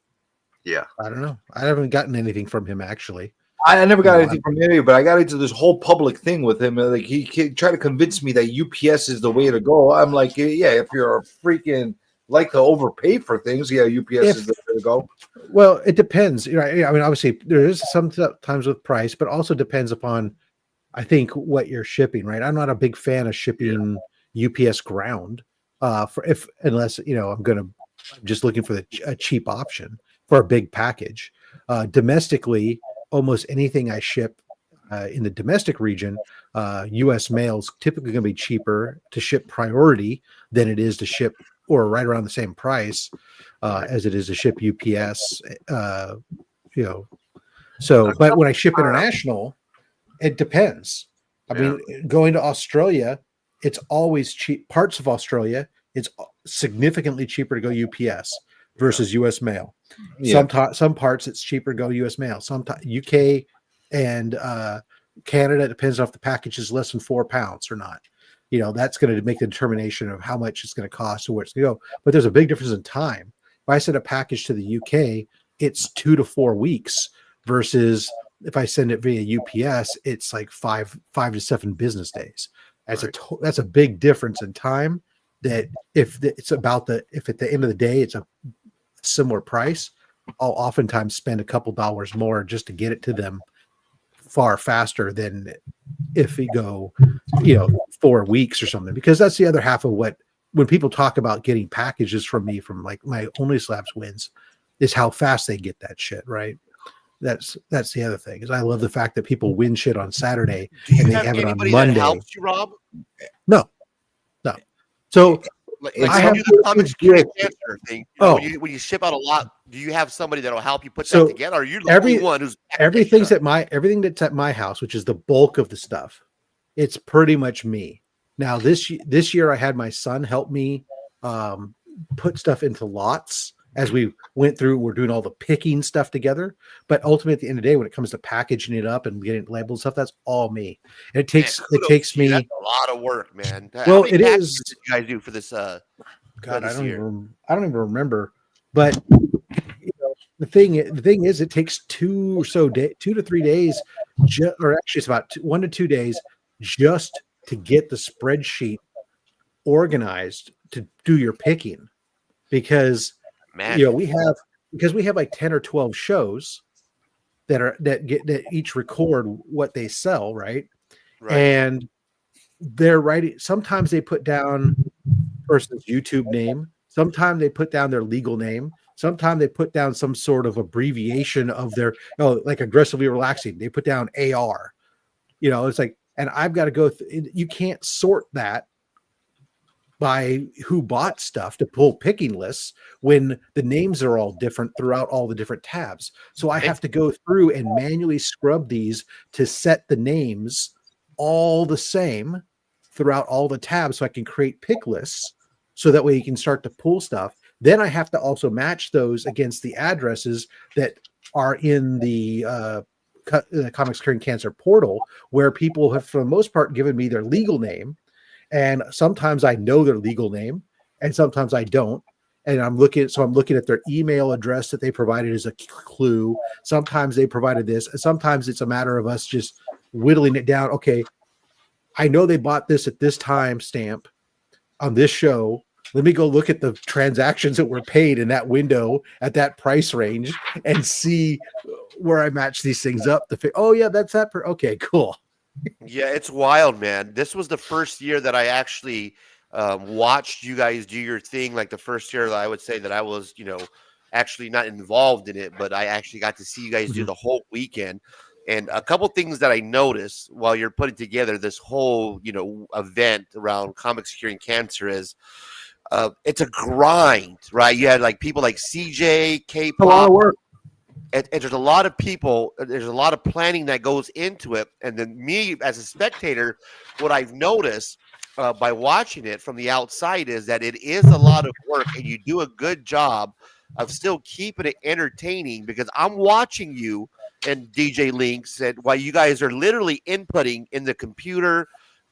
Yeah, I don't know. I haven't gotten anything from him actually. I never got anything from him, but I got into this whole public thing with him. Like he tried to convince me that UPS is the way to go. I'm like, yeah, if you're a freaking like to overpay for things, yeah, UPS is the way to go. Well, it depends. Right? I mean, obviously, there is sometimes with price, but also depends upon, I think, what you're shipping. Right? I'm not a big fan of shipping UPS ground, unless I'm just looking for a cheap option for a big package. Domestically, almost anything I ship in the domestic region, U.S. mail's typically going to be cheaper to ship priority than it is to ship, or right around the same price as it is to ship UPS. So, but when I ship international, it depends. I mean, going to Australia, it's always cheap. Parts of Australia, it's significantly cheaper to go UPS versus U.S. mail. Yeah. Some parts it's cheaper to go U.S. mail. Sometimes UK and Canada, it depends on if the package is less than 4 pounds or not. That's going to make the determination of how much it's going to cost or where it's going to go. But there's a big difference in time. If I send a package to the UK, it's 2 to 4 weeks versus if I send it via UPS, it's like 5 to 7 business days. That's a big difference in time. That if at the end of the day it's a similar price, I'll oftentimes spend a couple dollars more just to get it to them far faster than if we go 4 weeks or something, because that's the other half of when people talk about getting packages from me from like my Only Slabs wins is how fast they get that shit, right? That's the other thing is I love the fact that people win shit on Saturday and they have it on Monday. That helps you, Rob? No. So I have the comics answer thing. When you ship out a lot, do you have somebody that'll help you put that together? Or are you the only one who's everything that's at my house, which is the bulk of the stuff, it's pretty much me. Now this year I had my son help me put stuff into lots as we went through. We're doing all the picking stuff together, but ultimately at the end of the day, when it comes to packaging it up and getting it labeled and stuff, that's all me. And it takes me that's a lot of work, man. Well, it is. Did you guys do for this? God, I don't even remember. But the thing is, it takes 2 to 3 days, or actually it's about 1 to 2 days just to get the spreadsheet organized to do your picking, because we have like 10 or 12 shows that each record what they sell, right? And they're writing. Sometimes they put down person's YouTube name. Sometimes they put down their legal name. Sometimes they put down some sort of abbreviation of their like aggressively relaxing. They put down AR. It's like, and I've got to go. You can't sort that by who bought stuff to pull picking lists when the names are all different throughout all the different tabs. So I have to go through and manually scrub these to set the names all the same throughout all the tabs so I can create pick lists so that way you can start to pull stuff. Then I have to also match those against the addresses that are in the Comics Curing Cancer portal, where people have, for the most part, given me their legal name. And sometimes I know their legal name and sometimes I don't. And I'm looking at their email address that they provided as a clue. Sometimes they provided this. And sometimes it's a matter of us just whittling it down. Okay, I know they bought this at this time stamp. on this show. Let me go look at the transactions that were paid in that window at that price range and see where I match these things up. Oh yeah, that's that. Okay, cool. Yeah, it's wild, man. This was the first year that I actually watched you guys do your thing. Like the first year that I would say that I was, actually not involved in it, but I actually got to see you guys do the whole weekend. And a couple things that I noticed while you're putting together this whole, event around comics curing cancer is it's a grind, right? You had like people like CJ, K-pop. A lot of work. And there's a lot of people, there's a lot of planning that goes into it. And then me as a spectator, what I've noticed by watching it from the outside is that it is a lot of work, and you do a good job of still keeping it entertaining, because I'm watching you and DJ Links, and while you guys are literally inputting in the computer.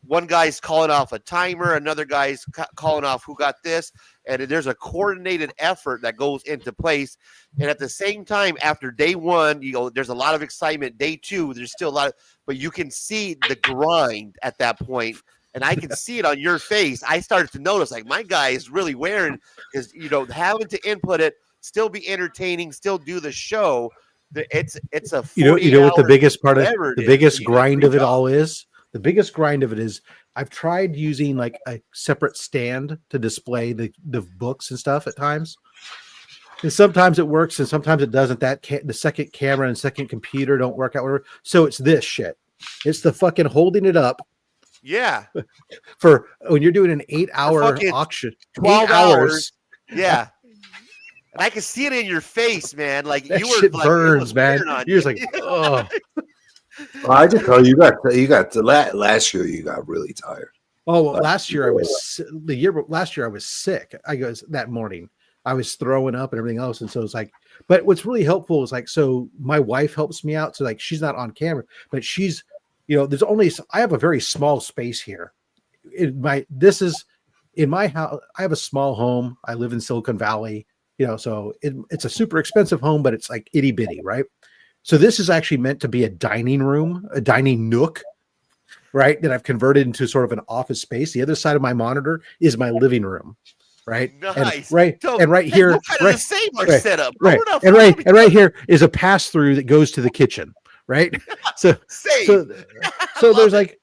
One guy's calling off a timer, another guy's calling off who got this, and there's a coordinated effort that goes into place. And at the same time, after day one, there's a lot of excitement. Day two, there's still a lot but you can see the grind at that point, and I can see it on your face. I started to notice, like, my guy is really wearing, because having to input it, still be entertaining, still do the show. It's a 40 what the biggest part of the biggest grind of it all is. The biggest grind of it is I've tried using like a separate stand to display the books and stuff at times. And sometimes it works and sometimes it doesn't. The second camera and second computer don't work out. Whatever. So it's this shit. It's the fucking holding it up. Yeah. For when you're doing an 8-hour auction. 12 hours. Yeah. And I can see it in your face, man. Like that you were shit like, burns, man. You're just like, oh. Well, I just tell you, you got last year. You got really tired. Oh, well, last year I was sick. I goes that morning. I was throwing up and everything else, and so it's like. But what's really helpful is like, so my wife helps me out. So like, she's not on camera, but she's, I have a very small space here. In my house. I have a small home. I live in Silicon Valley. So it's a super expensive home, but it's like itty bitty, right? So this is actually meant to be a dining room, a dining nook, right? That I've converted into sort of an office space. The other side of my monitor is my living room, right? Nice. And right here, the same setup. Right. And right here is a pass through that goes to the kitchen, right? So there's like,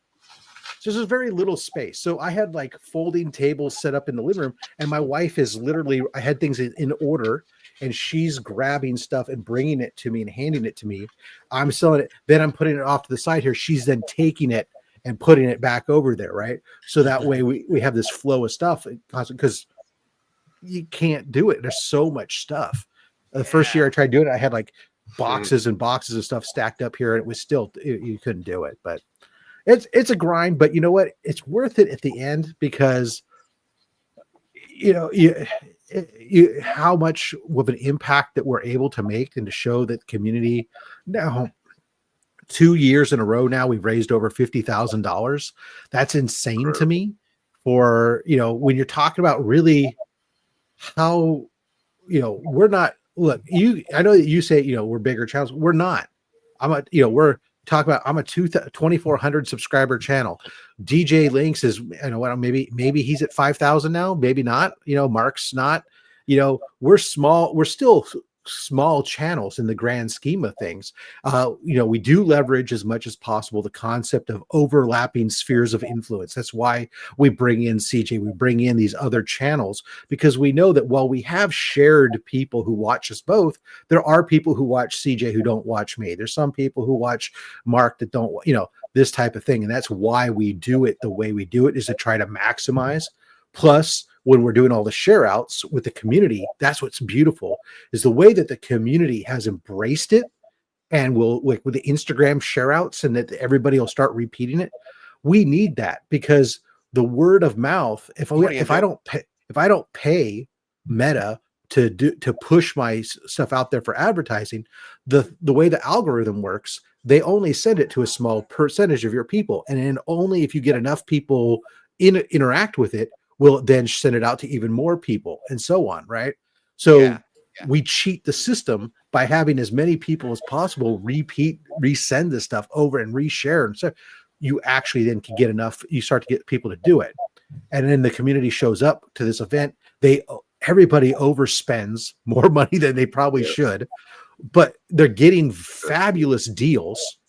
so there's very little space. So I had like folding tables set up in the living room, and my wife is literally, I had things in order. And she's grabbing stuff and bringing it to me and handing it to me. I'm selling it. Then I'm putting it off to the side here. She's then taking it and putting it back over there, right? So that way we have this flow of stuff, because you can't do it. There's so much stuff. The first year I tried doing it, I had like boxes and boxes of stuff stacked up here, and it was still, you couldn't do it. But it's a grind. But you know what? It's worth it at the end, because how much of an impact that we're able to make, and to show that community. Now 2 years in a row now we've raised over $50,000. That's insane to me. For when you're talking about really how we're not, look, I know that you say we're bigger channels. We're not. We're talking about, I'm a 2,400 subscriber channel. DJ Links is, maybe he's at 5,000 now, maybe not. Mark's not. We're small. We're still small channels in the grand scheme of things. We do leverage as much as possible the concept of overlapping spheres of influence. That's why we bring in CJ, we bring in these other channels, because we know that while we have shared people who watch us both, there are people who watch CJ who don't watch me. There's some people who watch Mark that don't, this type of thing. And that's why we do it the way we do it, is to try to maximize. Plus, when we're doing all the share outs with the community, that's what's beautiful, is the way that the community has embraced it, and will, like with the Instagram share outs, and that everybody will start repeating it. We need that, because the word of mouth, if I don't pay Meta to push my stuff out there for advertising, the way the algorithm works, they only send it to a small percentage of your people. And then only if you get enough people interact with it, will then send it out to even more people, and so on, right? So we cheat the system by having as many people as possible resend this stuff over and reshare. And so you actually then can get enough, you start to get people to do it. and then the community shows up to this event, everybody overspends more money than they probably should, but they're getting fabulous deals,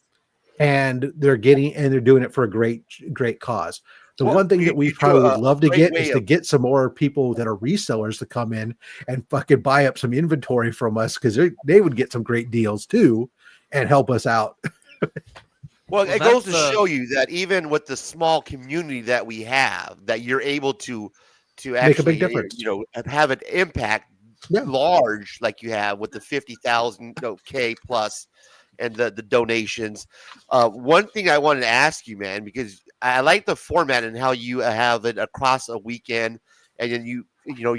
and they're doing it for a great cause. The one thing that we probably would love to get is to get some more people that are resellers to come in and fucking buy up some inventory from us, because they would get some great deals too and help us out. Well, it goes to show you that even with the small community that we have, that you're able to actually make a big difference. Have an impact large, like you have with the 50,000 K plus and the donations. One thing I wanted to ask you, man, because I like the format and how you have it across a weekend, and then you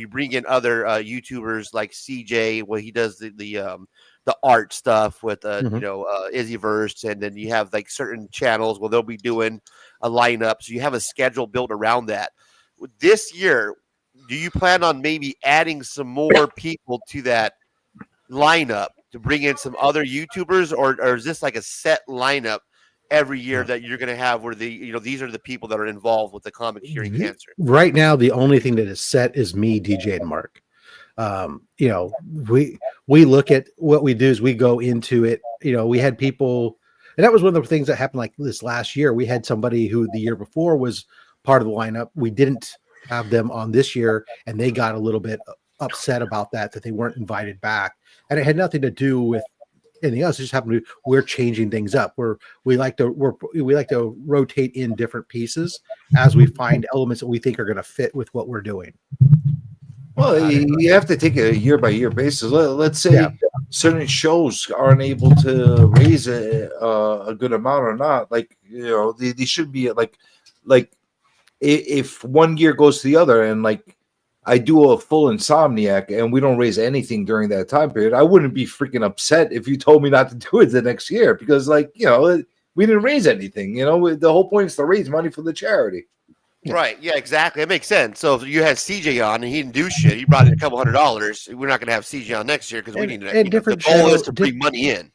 bring in other YouTubers like CJ, where he does the art stuff with Izzyverse, and then you have like certain channels where they'll be doing a lineup, so you have a schedule built around that. This year, do you plan on maybe adding some more people to that lineup to bring in some other YouTubers, or is this like a set lineup every year that you're going to have where these are the people that are involved with the comic Curing Cancer? Right now, the only thing that is set is me, DJ, and Mark. We look at what we do is we go into it. We had people, and that was one of the things that happened like this last year. We had somebody who the year before was part of the lineup. We didn't have them on this year, and they got a little bit upset about that they weren't invited back, and it had nothing to do with anything else. It just happened to we're changing things up. We like to rotate in different pieces as we find elements that we think are going to fit with what we're doing. Well, you have to take a year by year basis. Let's say certain shows aren't able to raise a good amount or not. Like they should be like if one year goes to the other, and like I do a full Insomniac and we don't raise anything during that time period, I wouldn't be freaking upset if you told me not to do it the next year, because we didn't raise anything. The whole point is to raise money for the charity. Right. Yeah, exactly. It makes sense. So if you had CJ on and he didn't do shit, he brought in a couple $100, we're not going to have CJ on next year because we need to. The goal is to bring money in.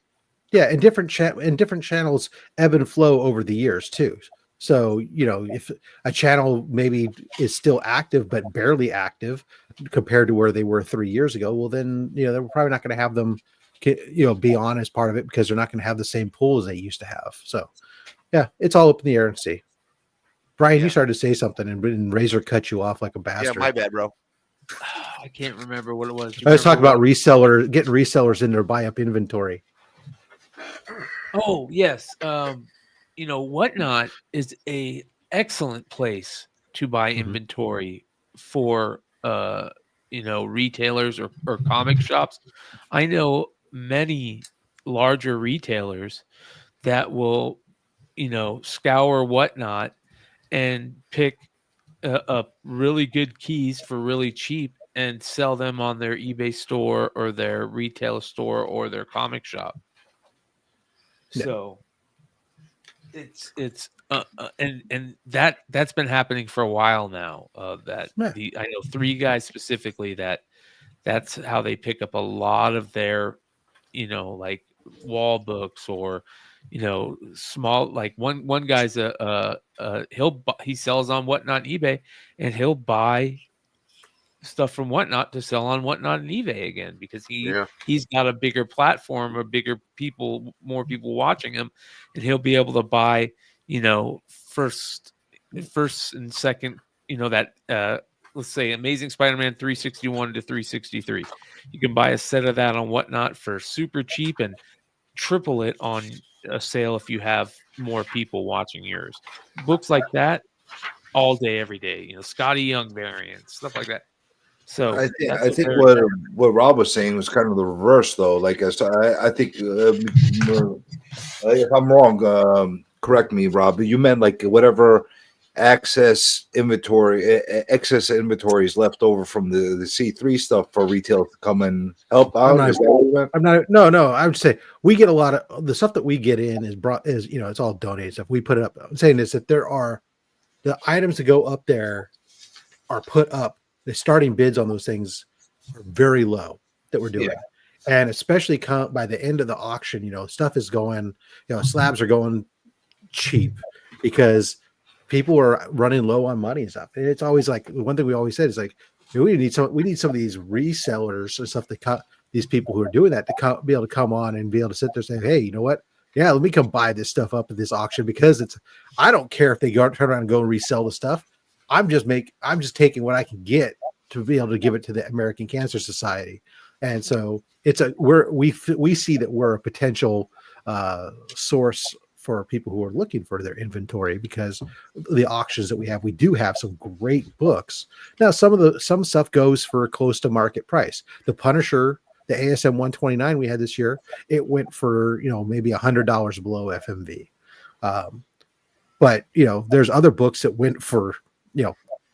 Yeah, and different channels ebb and flow over the years too. So if a channel maybe is still active but barely active compared to where they were 3 years ago, well then they're probably not going to have them be on as part of it, because they're not going to have the same pool as they used to have. So yeah, it's all up in the air and see. Brian, you started to say something, and Razor cut you off like a bastard. Yeah, my bad, bro. I can't remember what it was. I was talking about getting resellers in there, buy up inventory. Oh yes, Whatnot is a excellent place to buy inventory for retailers or comic shops. I know many larger retailers that will scour Whatnot and pick up really good keys for really cheap and sell them on their eBay store or their retail store or their comic shop. Yeah. So it's that's been happening for a while now. I know 3 guys specifically that's how they pick up a lot of their like wall books, or small, like one guy's he sells on Whatnot eBay, and he'll buy stuff from Whatnot to sell on Whatnot and eBay again, because he's got a bigger platform, or more people watching him, and he'll be able to buy first and second let's say Amazing Spider-Man 361 to 363. You can buy a set of that on Whatnot for super cheap and triple it on a sale if you have more people watching yours. Books like that all day, every day. Scotty Young variants, stuff like that. So I think what Rob was saying was kind of the reverse, though. Like I think if I'm wrong, correct me, Rob. But you meant like whatever excess inventory is left over from the C3 stuff for retail to come and help out. No. I would say we get a lot of the stuff that we get in is it's all donated stuff. We put it up. I'm saying is that the items that go up there are put up. The starting bids on those things are very low that we're doing. Yeah. And especially by the end of the auction, stuff is going, slabs are going cheap, because people are running low on money and stuff. And it's always like one thing we always said is like, we need some of these resellers and stuff to cut these people who are doing that to be able to come on and be able to sit there and say, hey, you know what? Yeah, let me come buy this stuff up at this auction because I don't care if they turn around and go and resell the stuff. I'm just taking what I can get to be able to give it to the American Cancer Society. And so we see that we're a potential source for people who are looking for their inventory because the auctions that we do have some great books. Now, some stuff goes for close to market price. The Punisher, the ASM 129 we had this year, it went for, maybe $100 below FMV. But there's other books that went for,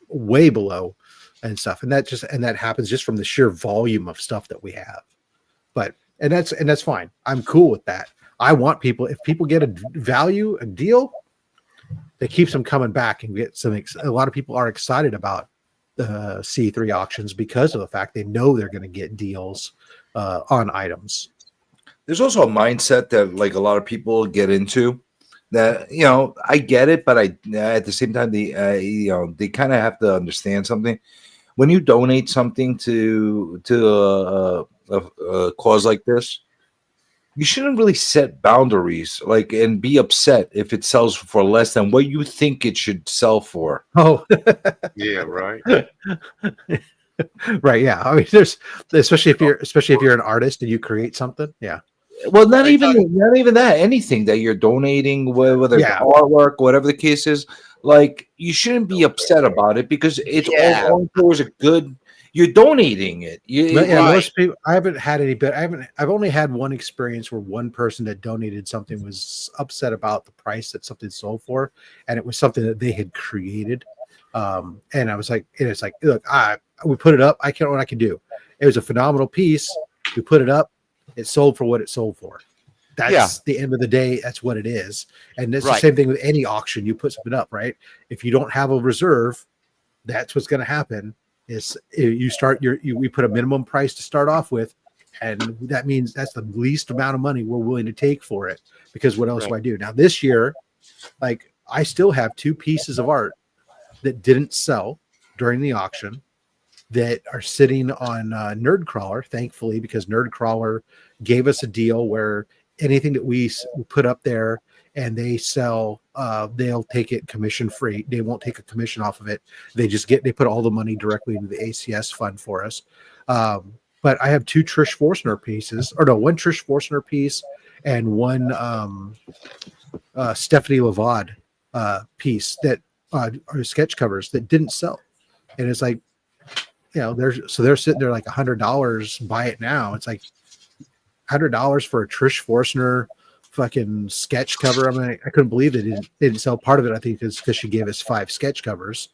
way below and stuff. And that happens just from the sheer volume of stuff that we have. And that's fine. I'm cool with that. I want people, if people get a deal, that keeps them coming back and get something. A lot of people are excited about the C3 auctions because of the fact they know they're going to get deals on items. There's also a mindset that like a lot of people get into that, I get it, but at the same time, they kind of have to understand something. When you donate something to a cause like this, you shouldn't really set boundaries and be upset if it sells for less than what you think it should sell for. Oh, yeah, right. Right. Yeah. I mean, there's especially if you're an artist and you create something. Yeah. Well, not even that. Anything that you're donating, whether it's artwork, whatever the case is, you shouldn't be upset about it because it's all towards a good. You're donating it. Most people. I haven't had any, but I've only had one experience where one person that donated something was upset about the price that something sold for, and it was something that they had created. And I was like, look, we put it up. I can't know what I can do. It was a phenomenal piece. We put it up. It sold for what it sold for. That's the end of the day. That's what it is. And it's the same thing with any auction. You put something up, right? If you don't have a reserve, that's what's going to happen. Is we put a minimum price to start off with, and that means that's the least amount of money we're willing to take for it. Because what else do I do? Now this year, I still have 2 pieces of art that didn't sell during the auction that are sitting on Nerdcrawler, thankfully, because Nerdcrawler gave us a deal where anything that we put up there and they sell, they'll take it commission free. They won't take a commission off of it. They put all the money directly into the ACS fund for us. But I have 2 Trish Forstner pieces, one Trish Forstner piece and one Stephanie Lavad piece that are sketch covers that didn't sell. And it's like, they're sitting there like $100. Buy it now. It's like $100 for a Trish Forstner fucking sketch cover. I mean, I couldn't believe they didn't sell. Part of it, I think, is because she gave us 5 sketch covers.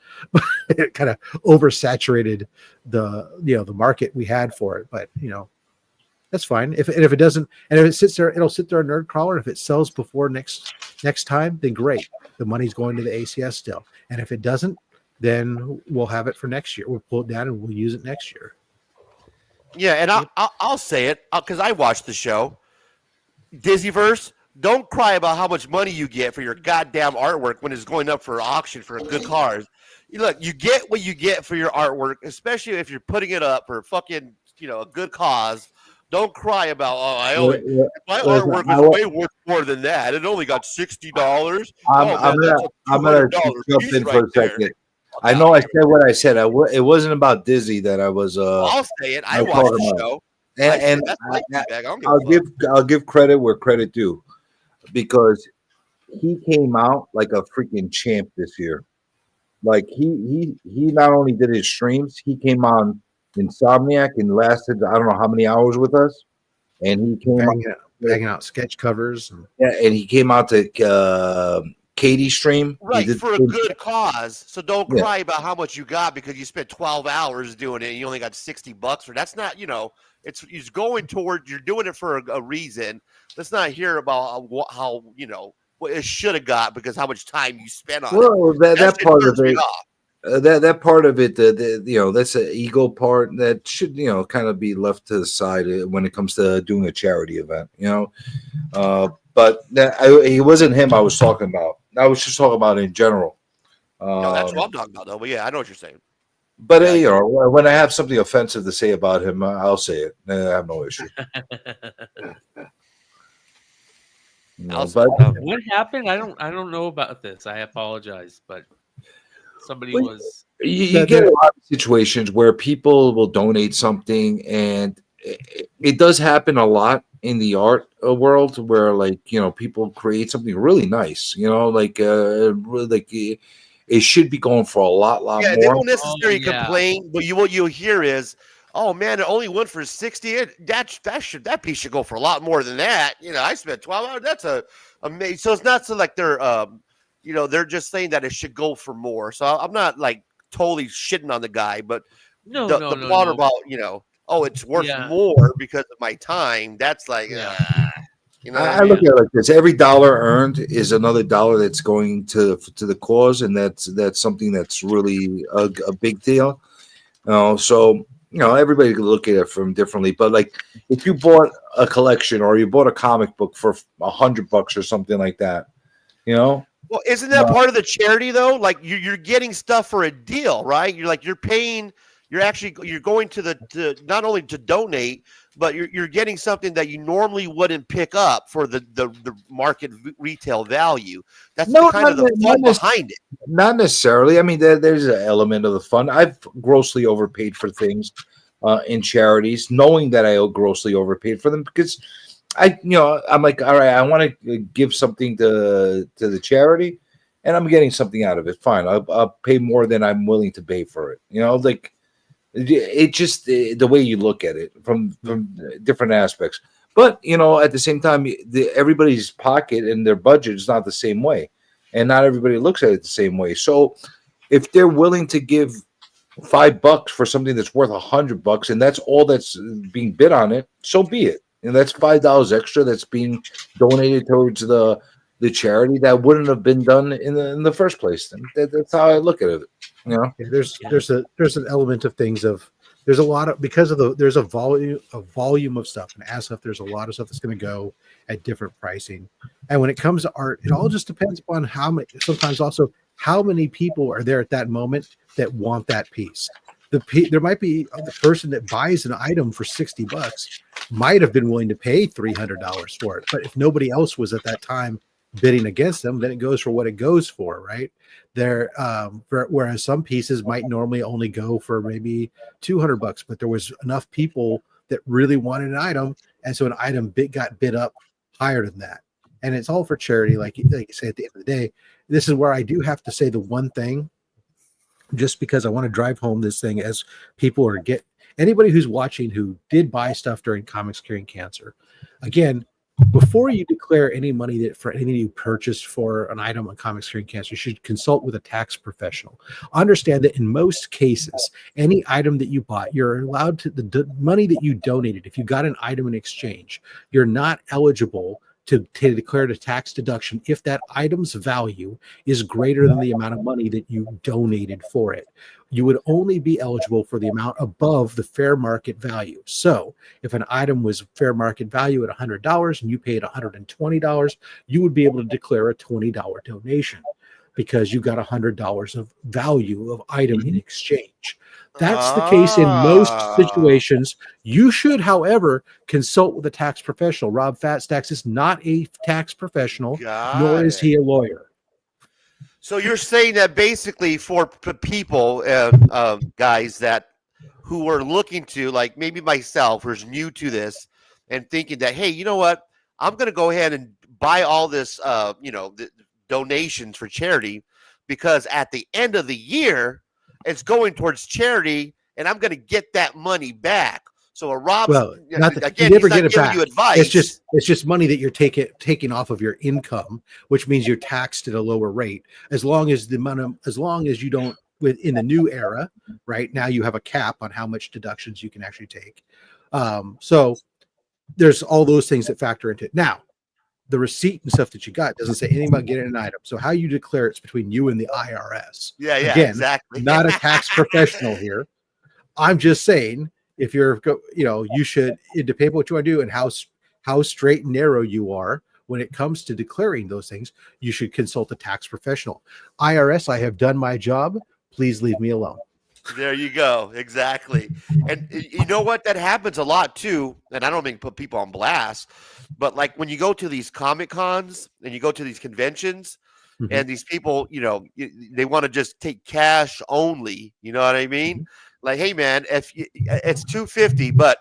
It kind of oversaturated the market we had for it. But that's fine. If it doesn't, and if it sits there, it'll sit there on Nerdcrawler. If it sells before next time, then great. The money's going to the ACS still. And if it doesn't, then we'll have it for next year. We'll pull it down and we'll use it next year. Yeah, and I'll say it because I watched the show. Disneyverse, don't cry about how much money you get for your goddamn artwork when it's going up for auction for a good cause. Look, you get what you get for your artwork, especially if you're putting it up for fucking a good cause. Don't cry about my artwork is way worth more than that. It only got $60. I'm gonna jump in for a second. I know I said what I said. It wasn't about Dizzy that I was. I'll say it. I watched the show. And I'll give credit where credit due, because he came out like a freaking champ this year. Like he not only did his streams, he came on Insomniac and lasted I don't know how many hours with us, and he came banging out sketch covers. And he came out to Katie stream for a good cause. So don't cry about how much you got because you spent 12 hours doing it and you only got $60 for. That's not it's going toward, you're doing it for a reason. Let's not hear about how what it should have got because how much time you spent on it. That part of it. That part of it, that's an ego part that should, kind of be left to the side when it comes to doing a charity event, But it wasn't him I was talking about. I was just talking about in general. No, that's what I'm talking about, though. But yeah, I know what you're saying. But you know, when I have something offensive to say about him, I'll say it. I have no issue. No, but what happened? I don't know about this. I apologize, but somebody Well, was. you get a lot of situations where people will donate something, and it does happen a lot in the art world where, like, you know, people create something really nice, you know, like it should be going for a lot Yeah, they more. won't necessarily complain, but what you'll hear is, "Oh man, it only went for 60. That piece should go for a lot more than that." You know, I spent 12 hours. That's amazing. So it's not so like they're you know, they're just saying that it should go for more. So I'm not like totally shitting on the guy, but No. the part about, you know, oh, it's worth more because of my time. That's like, you know, I look at it like this: every dollar earned is another dollar that's going to the cause, and that's something that's really a big deal. You know, so you know, everybody can look at it from differently. But like, if you bought a collection or you bought a comic book for $100 or something like that, you know. Well, isn't that part of the charity though? Like you're getting stuff for a deal, right? You're paying. You're going to not only to donate, but you're getting something that you normally wouldn't pick up for the market retail value. That's the fun behind it. Not necessarily. I mean, there's an element of the fun. I've grossly overpaid for things in charities, knowing that I grossly overpaid for them because I'm like, all right, I want to give something to the charity, and I'm getting something out of it. Fine, I'll pay more than I'm willing to pay for it. You know, like. It just the way you look at it from different aspects, but you know, at the same time, everybody's pocket and their budget is not the same way, and not everybody looks at it the same way. So, if they're willing to give $5 for something that's worth $100, and that's all that's being bid on it, so be it. And that's $5 extra that's being donated towards the charity that wouldn't have been done in the first place. And that's how I look at it. You know, there's an element of things of there's a lot of because of there's a volume of stuff, and as stuff there's a lot of stuff that's going to go at different pricing. And when it comes to art, it all just depends upon how many. Sometimes also how many people are there at that moment that want that piece. There might be the person that buys an item for $60 might have been willing to pay $300 for it, but if nobody else was at that time bidding against them, then it goes for what it goes for, right? Whereas some pieces might normally only go for maybe $200, but there was enough people that really wanted an item, and so an item got bid up higher than that. And it's all for charity, like you say. At the end of the day, this is where I do have to say the one thing, just because I want to drive home this thing as people anybody who's watching who did buy stuff during Comics Curing Cancer, again. Before you declare any money for anything you purchased for an item on Comics Curing Cancer, you should consult with a tax professional. Understand that in most cases, any item that you bought, you're allowed to the money that you donated. If you got an item in exchange, you're not eligible to declare a tax deduction if that item's value is greater than the amount of money that you donated for it. You would only be eligible for the amount above the fair market value. So if an item was fair market value at $100 and you paid $120, you would be able to declare a $20 donation because you got $100 of value of item in exchange. That's the case in most situations. You should, however, consult with a tax professional. Rob Fatstacks is not a tax professional, nor is he a lawyer. So you're saying that basically for people, guys that who are looking to, like maybe myself, who's new to this and thinking that, hey, you know what, I'm going to go ahead and buy all this, the donations for charity, because at the end of the year, it's going towards charity, and I'm going to get that money back. So Rob's you never get it back. It's just money that you're taking off of your income, which means you're taxed at a lower rate. As long as you don't, in the new era, right now you have a cap on how much deductions you can actually take. So there's all those things that factor into it. Now, the receipt and stuff that you got doesn't say anything about getting an item. So how you declare it's between you and the IRS. Yeah, again, exactly. Not a tax professional here. I'm just saying, if you should, it depends what you want to do and how straight and narrow you are when it comes to declaring those things, you should consult a tax professional. IRS, I have done my job. Please leave me alone. There you go. Exactly. And you know what? That happens a lot too. And I don't mean put people on blast, but like when you go to these Comic Cons and you go to these conventions and these people, they want to just take cash only. You know what I mean? Like, hey man, if it's $250, but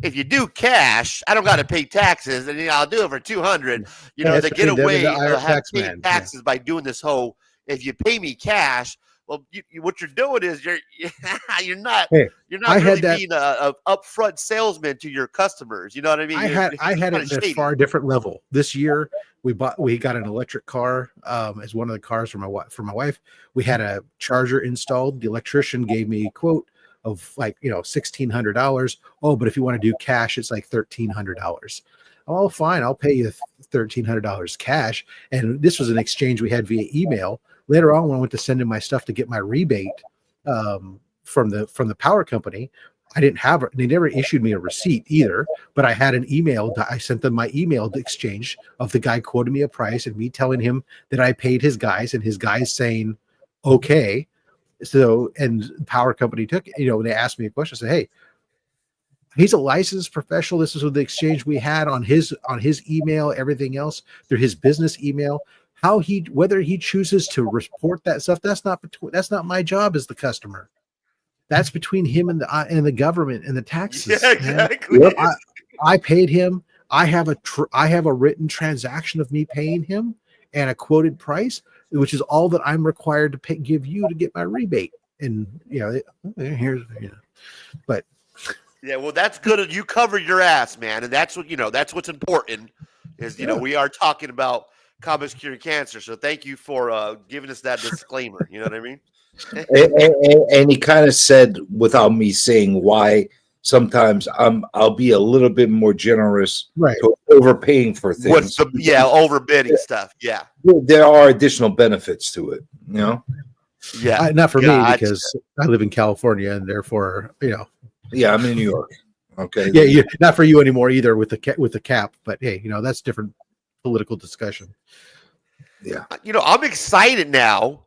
if you do cash, I don't got to pay taxes, and I'll do it for $200. They get away have paid taxes by doing this whole. If you pay me cash, well, what you're doing is you're not really being a upfront salesman to your customers. You know what I mean? I had it at a far different level. This year we got an electric car as one of the cars for my wife. We had a charger installed. The electrician gave me a quote of like $1,600. Oh, but if you want to do cash, it's like $1,300. Oh, fine, I'll pay you $1,300 cash. And this was an exchange we had via email. Later on, when I went to send in my stuff to get my rebate from the power company, I didn't have it. They never issued me a receipt either, but I had an email. I sent them my email exchange of the guy quoting me a price and me telling him that I paid his guys and his guys saying, okay. So, and the power company took it, when they asked me a question, I said, hey, he's a licensed professional. This is what the exchange we had on his email, everything else through his business email. Whether he chooses to report that stuff, that's not my job as the customer. That's between him and the government and the taxes. Yeah, exactly. I paid him. I have a written transaction of me paying him and a quoted price, which is all that I'm required to give you to get my rebate. And but yeah, well, that's good. You covered your ass, man, and that's what's important. Is we are talking about comics curing cancer. So thank you for giving us that disclaimer. You know what I mean? and he kind of said, without me saying why, sometimes I'll be a little bit more generous, right? To overpaying for things. Overbidding stuff. Yeah, there are additional benefits to it. Yeah, not for me because I live in California and therefore Yeah, I'm in New York. Okay. Yeah, not for you anymore either with the cap. But hey, that's different political discussion. Yeah. I'm excited now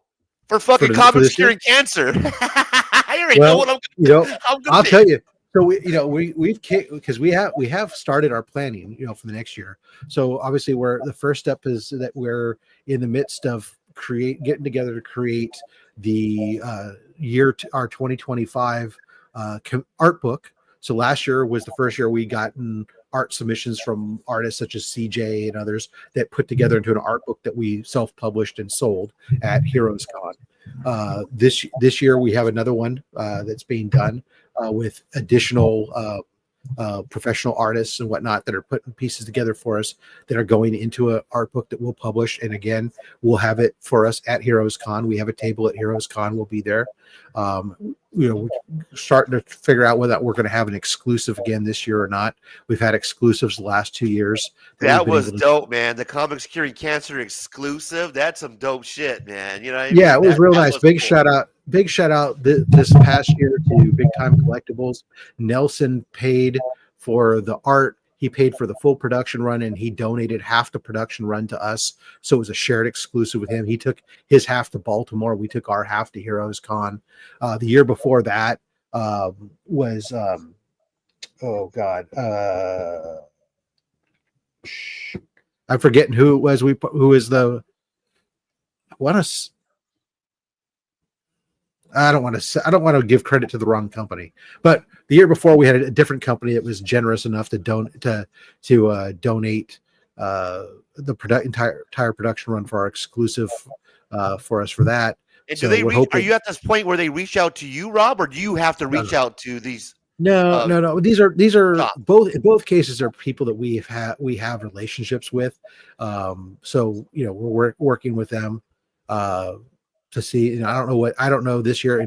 for fucking comics curing cancer. I already know what I'm gonna I'll tell you. So we've because we have started our planning, for the next year. So obviously the first step is that we're in the midst of getting together to create the our 2025 art book. So last year was the first year we gotten art submissions from artists such as CJ and others that put together into an art book that we self-published and sold at Heroes Con. This year we have another one that's being done with additional professional artists and whatnot that are putting pieces together for us that are going into an art book that we'll publish. And again, we'll have it for us at Heroes Con. We have a table at Heroes Con. We'll be there. We're starting to figure out whether we're going to have an exclusive again this year or not. We've had exclusives the last 2 years. That was dope, man. The comics curing cancer exclusive. That's some dope shit, man. You know what I mean? Yeah, it was real nice. Big shout out this past year to Big Time Collectibles. Nelson paid for the art. He paid for the full production run and he donated half the production run to us. So it was a shared exclusive with him. He took his half to Baltimore. We took our half to Heroes Con. The year before that was I'm forgetting who it was. I don't want to give credit to the wrong company, but the year before we had a different company that was generous enough to donate the entire production run for our exclusive for us for that. And do are you at this point where they reach out to you, Rob, or do you have to reach out to these? No. These are both cases are people that we have relationships with. So we're working with them to see. I don't know this year.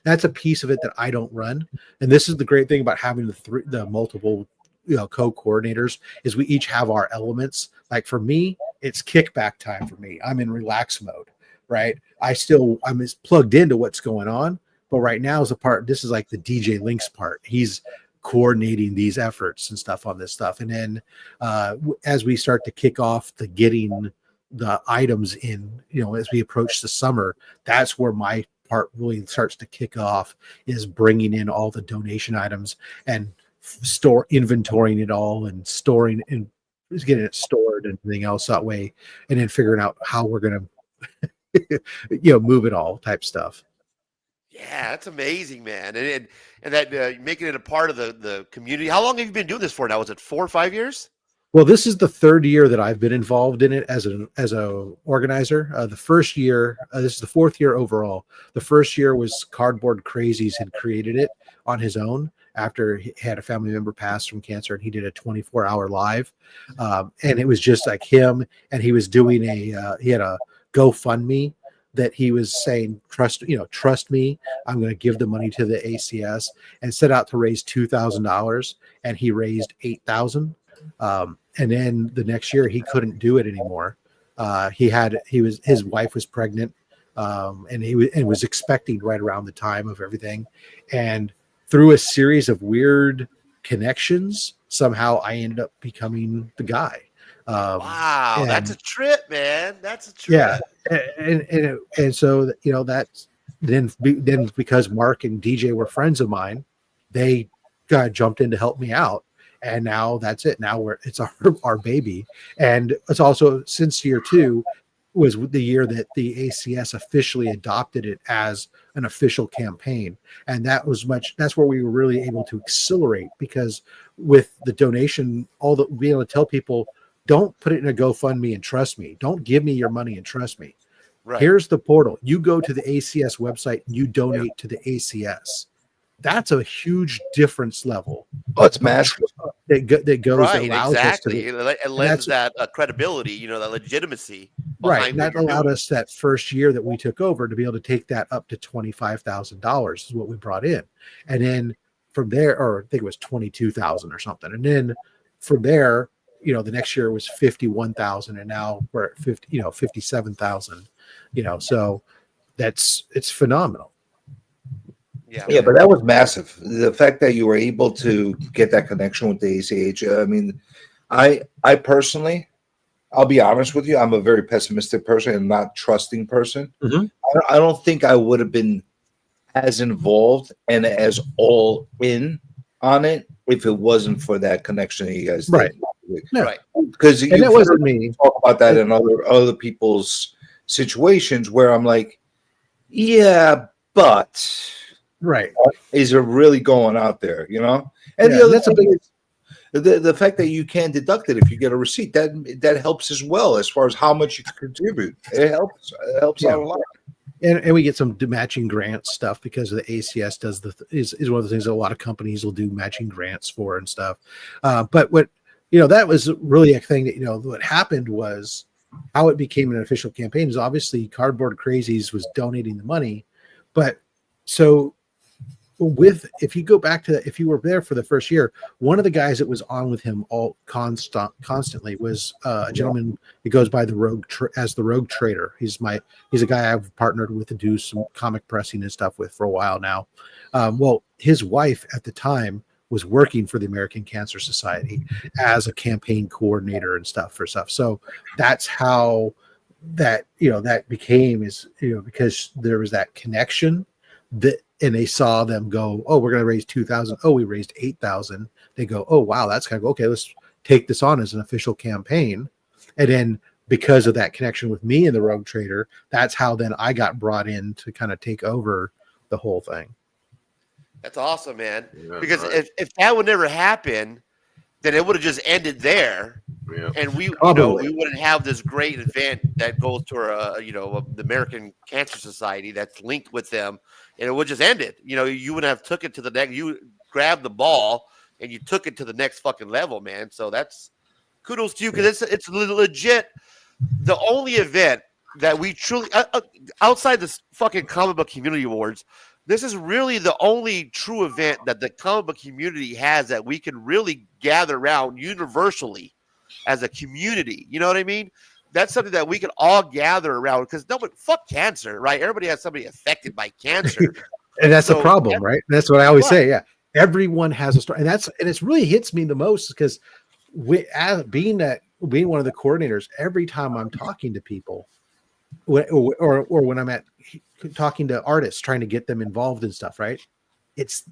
That's a piece of it that I don't run. And this is the great thing about having the multiple co-coordinators is we each have our elements. Like for me, it's kickback time for me. I'm in relax mode, right? I'm as plugged into what's going on. But right now is this is like the DJ Links part. He's coordinating these efforts and stuff on this stuff. And then as we start to kick off the getting the items in, as we approach the summer, that's where my part really starts to kick off, is bringing in all the donation items and inventorying it all and storing and just getting it stored and everything else that way, and then figuring out how we're going to move it all type stuff. Yeah, that's amazing, man. And that making it a part of the community. How long have you been doing this for now? Was it 4 or 5 years? Well, this is the third year that I've been involved in it as a organizer. The first year, this is the fourth year overall. The first year was Cardboard Crazies had created it on his own after he had a family member pass from cancer, and he did a 24-hour live. And it was just like him, and he was doing he had a GoFundMe that he was saying, trust me, I'm going to give the money to the ACS, and set out to raise $2,000, and he raised $8,000. And then the next year he couldn't do it anymore. His wife was pregnant, and he was expecting right around the time of everything. And through a series of weird connections, somehow I ended up becoming the guy. Wow, that's a trip, man. That's a trip. Yeah, and so that's then because Mark and DJ were friends of mine, they jumped in to help me out. And now that's it. Now it's our baby. And it's also, since year 2 was the year that the ACS officially adopted it as an official campaign. And that's where we were really able to accelerate, because with the donation, being able to tell people, don't put it in a GoFundMe and trust me. Don't give me your money and trust me. Right. Here's the portal. You go to the ACS website and you donate to the ACS. That's a huge difference level. Oh, it's massive. That goes right, allows exactly. us to, it lends that credibility, that legitimacy. Right. And that allowed us that first year that we took over to be able to take that up to $25,000 is what we brought in. And then from there, or I think it was 22,000 or something. And then from there, the next year was 51,000, and now we're at 57,000, so it's phenomenal. Yeah, but that was massive. The fact that you were able to get that connection with the ACH. I mean, I personally, I'll be honest with you, I'm a very pessimistic person and not trusting person. Mm-hmm. I don't think I would have been as involved and as all in on it if it wasn't for that connection that you guys did. Right. Because it wasn't me. Talk about that in other people's situations where I'm like, yeah, but right, is it really going out there? And the other thing is the fact that you can deduct it if you get a receipt. That helps as well as far as how much you can contribute. It helps out a lot. And we get some matching grant stuff because of the ACS is one of the things that a lot of companies will do matching grants for and stuff. But what that was really a thing that what happened was how it became an official campaign is obviously Cardboard Crazies was donating the money, but so if you go back to if you were there for the first year, one of the guys that was on with him constantly was a gentleman who goes by the Rogue Trader. He's a guy I've partnered with to do some comic pressing and stuff with for a while now. Well, his wife at the time was working for the American Cancer Society as a campaign coordinator and stuff for stuff. So that's how that became because there was that connection and they saw them go, oh, we're going to raise 2,000. Oh, we raised 8,000. They go, oh, wow, that's kind of okay. Let's take this on as an official campaign. And then because of that connection with me and the Rogue Trader, that's how then I got brought in to kind of take over the whole thing. That's awesome, man. Yeah, because right. if that would never happen, then it would have just ended there. Yeah. And we Probably. we wouldn't have this great event that goes to our the American Cancer Society that's linked with them, and it would just end it. You would have took it to the next. You grabbed the ball and you took it to the next fucking level, man. So that's kudos to you because it's legit the only event that we truly outside this fucking comic book community awards. This is really the only true event that the comic book community has that we can really gather around universally as a community. You know what I mean? That's something that we can all gather around because fuck cancer, right? Everybody has somebody affected by cancer. And that's the problem, right? That's what I always say. Yeah. Everyone has a story, and it's really hits me the most because being one of the coordinators, every time I'm talking to people, or when I'm talking to artists, trying to get them involved in stuff, right? It's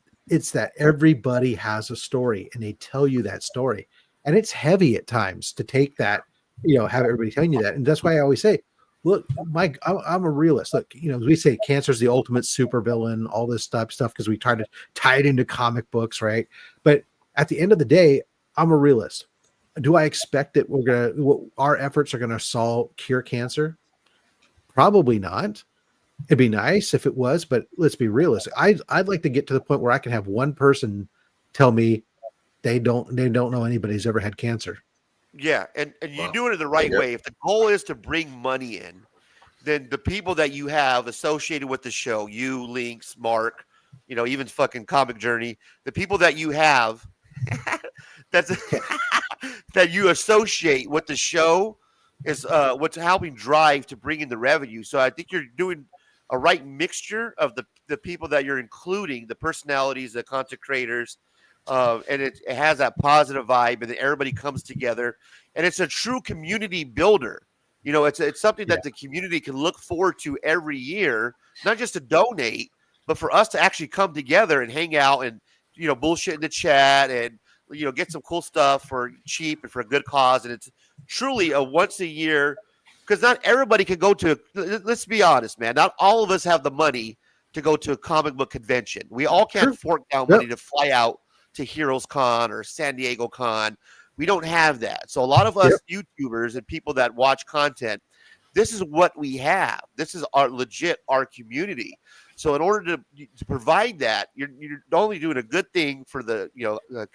that everybody has a story, and they tell you that story, and it's heavy at times to take that, have everybody telling you that, and that's why I always say, look, Mike, I'm a realist. Look, we say cancer's the ultimate supervillain, all this stuff because we try to tie it into comic books, right? But at the end of the day, I'm a realist. Do I expect that our efforts are gonna cure cancer? Probably not. It'd be nice if it was, but let's be realistic. I'd like to get to the point where I can have one person tell me they don't know anybody who's ever had cancer. Yeah, and you do it in the right way. If the goal is to bring money in, then the people that you have associated with the show, you, Lynx, Mark, even fucking Comic Journey, the people that you have that you associate with the show is what's helping drive to bring in the revenue. So I think you're doing a right mixture of the people that you're including, the personalities, the content creators, and it has that positive vibe, and then everybody comes together, and it's a true community builder. It's something that the community can look forward to every year, not just to donate, but for us to actually come together and hang out and bullshit in the chat and get some cool stuff for cheap and for a good cause. And it's truly a once a year, because not everybody can go to. Let's be honest, man. Not all of us have the money to go to a comic book convention. We all can't fork down money to fly out to Heroes Con or San Diego Con. We don't have that. So a lot of us YouTubers and people that watch content, this is what we have. This is our community. So in order to provide that, you're not only doing a good thing for the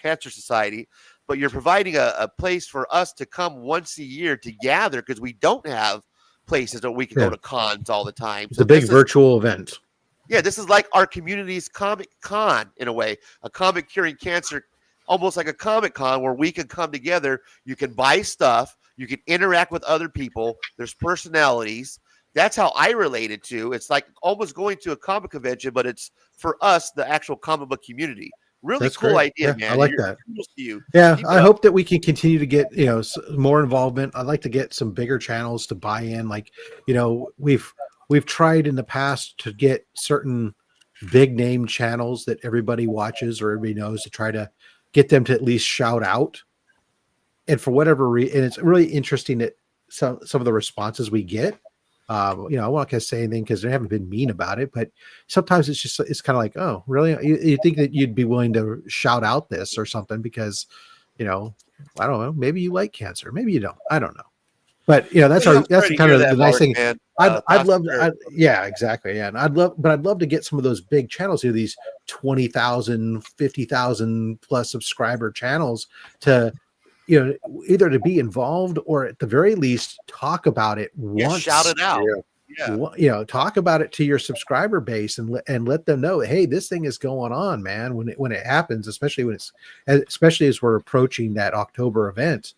Cancer Society, but you're providing a place for us to come once a year to gather, because we don't have places that we can go to cons all the time. It's a big virtual event. Yeah, this is like our community's comic con in a way, a comic curing cancer, almost like a comic con where we can come together. You can buy stuff, you can interact with other people. There's personalities. That's how I relate it to. It's like almost going to a comic convention, but it's for us, the actual comic book community. Really That's cool great. idea, Yeah, man. I like that. You. Yeah, Keep I it hope up. that we can continue to get more involvement. I'd like to get some bigger channels to buy in. Like we've tried in the past to get certain big name channels that everybody watches or everybody knows to try to get them to at least shout out. And for whatever reason, and it's really interesting that some of the responses we get. I won't going to say anything because they haven't been mean about it, but sometimes it's kind of like, oh, really? You think that you'd be willing to shout out this or something because, I don't know, maybe you like cancer, maybe you don't, I don't know. But that's kind of the nice thing. I'd love, yeah, exactly, yeah, and I'd love to get some of those big channels, these 20,000, 50,000 plus subscriber channels to. Either to be involved or at the very least talk about it once. Shout it out. Yeah. Talk about it to your subscriber base and let them know, hey, this thing is going on, man. When it happens, especially as we're approaching that October event,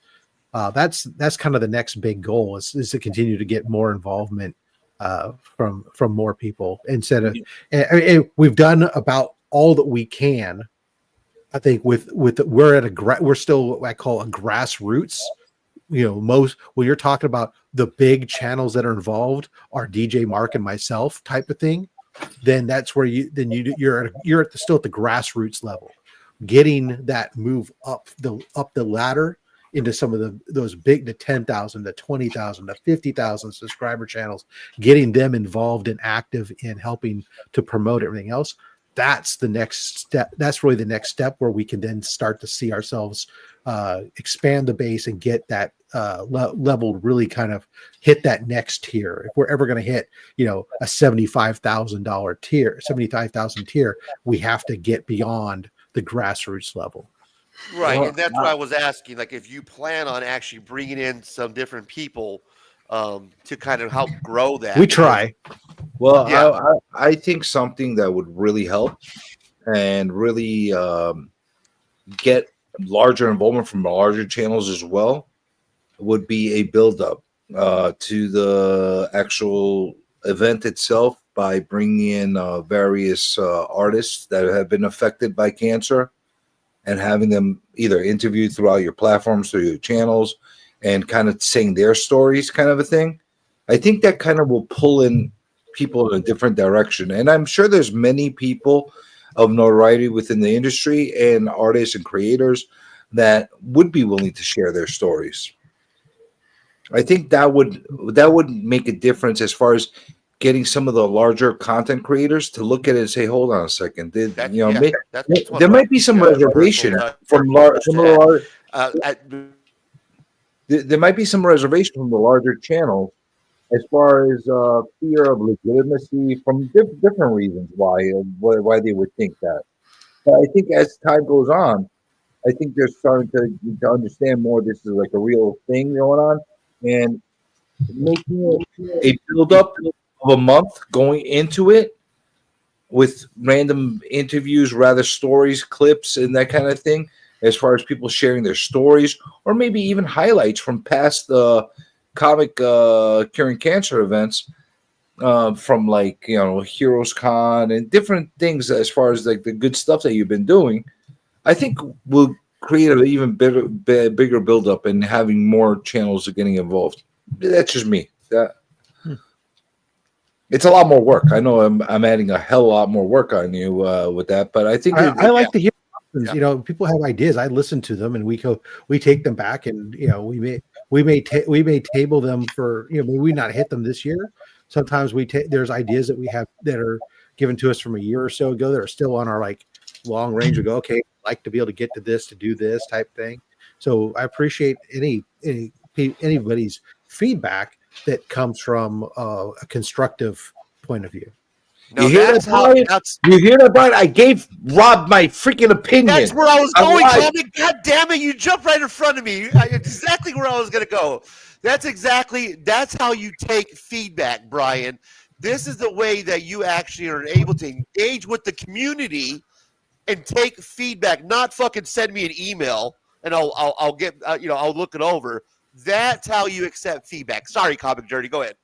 that's kind of the next big goal is to continue to get more involvement from more people instead of. And we've done about all that we can. I think we're still what I call a grassroots. Most when you're talking about the big channels that are involved are DJ Mark and myself type of thing, then that's where you're still at the grassroots level, getting that move up the ladder into some of those big, the 10,000, the 20,000, the 50,000 subscriber channels, getting them involved and active in helping to promote everything else. That's the next step. That's really the next step where we can then start to see ourselves expand the base and get that level really kind of hit that next tier. If we're ever going to hit, a $75,000 tier, 75,000 tier, we have to get beyond the grassroots level. Right, and that's what I was asking. Like, if you plan on actually bringing in some different people to kind of help grow that, we try. Well, yeah. I think something that would really help and really get larger involvement from larger channels as well would be a build-up to the actual event itself, by bringing in various artists that have been affected by cancer and having them either interviewed throughout your platforms, through your channels, and kind of saying their stories, kind of a thing. I think that kind of will pull in people in a different direction. And I'm sure there's many people of notoriety within the industry and artists and creators that would be willing to share their stories. I think that would make a difference as far as getting some of the larger content creators to look at it and say, "Hold on a second, there might be some reservation from there might be some reservation from the larger channels as far as fear of legitimacy from different reasons why they would think that." But I think as time goes on, I think they're starting to understand more. This is like a real thing going on, and making it a build up of a month going into it with random interviews, rather stories, clips, and that kind of thing, as far as people sharing their stories, or maybe even highlights from past comic curing cancer events, from like, Heroes Con and different things, as far as like the good stuff that you've been doing. I think will create an even bigger buildup and having more channels getting involved. That's just me. It's a lot more work. I know I'm adding a hell of a lot more work on you with that, but I think I like to hear. People have ideas. I listen to them, and we take them back, and we may table them for we not hit them this year. Sometimes there's ideas that we have that are given to us from a year or so ago that are still on our like long range. We go, okay, I'd like to be able to get to this, to do this type thing. So I appreciate anybody's feedback that comes from a constructive point of view. No, you hear that, Brian? You hear that, Brian? I gave Rob my freaking opinion. That's where I was going, Tommy. God damn it, you jumped right in front of me. Exactly where I was going to go. That's how you take feedback, Brian. This is the way that you actually are able to engage with the community and take feedback, not fucking send me an email and I'll get, I'll look it over. That's how you accept feedback. Sorry, Comic Journey. Go ahead.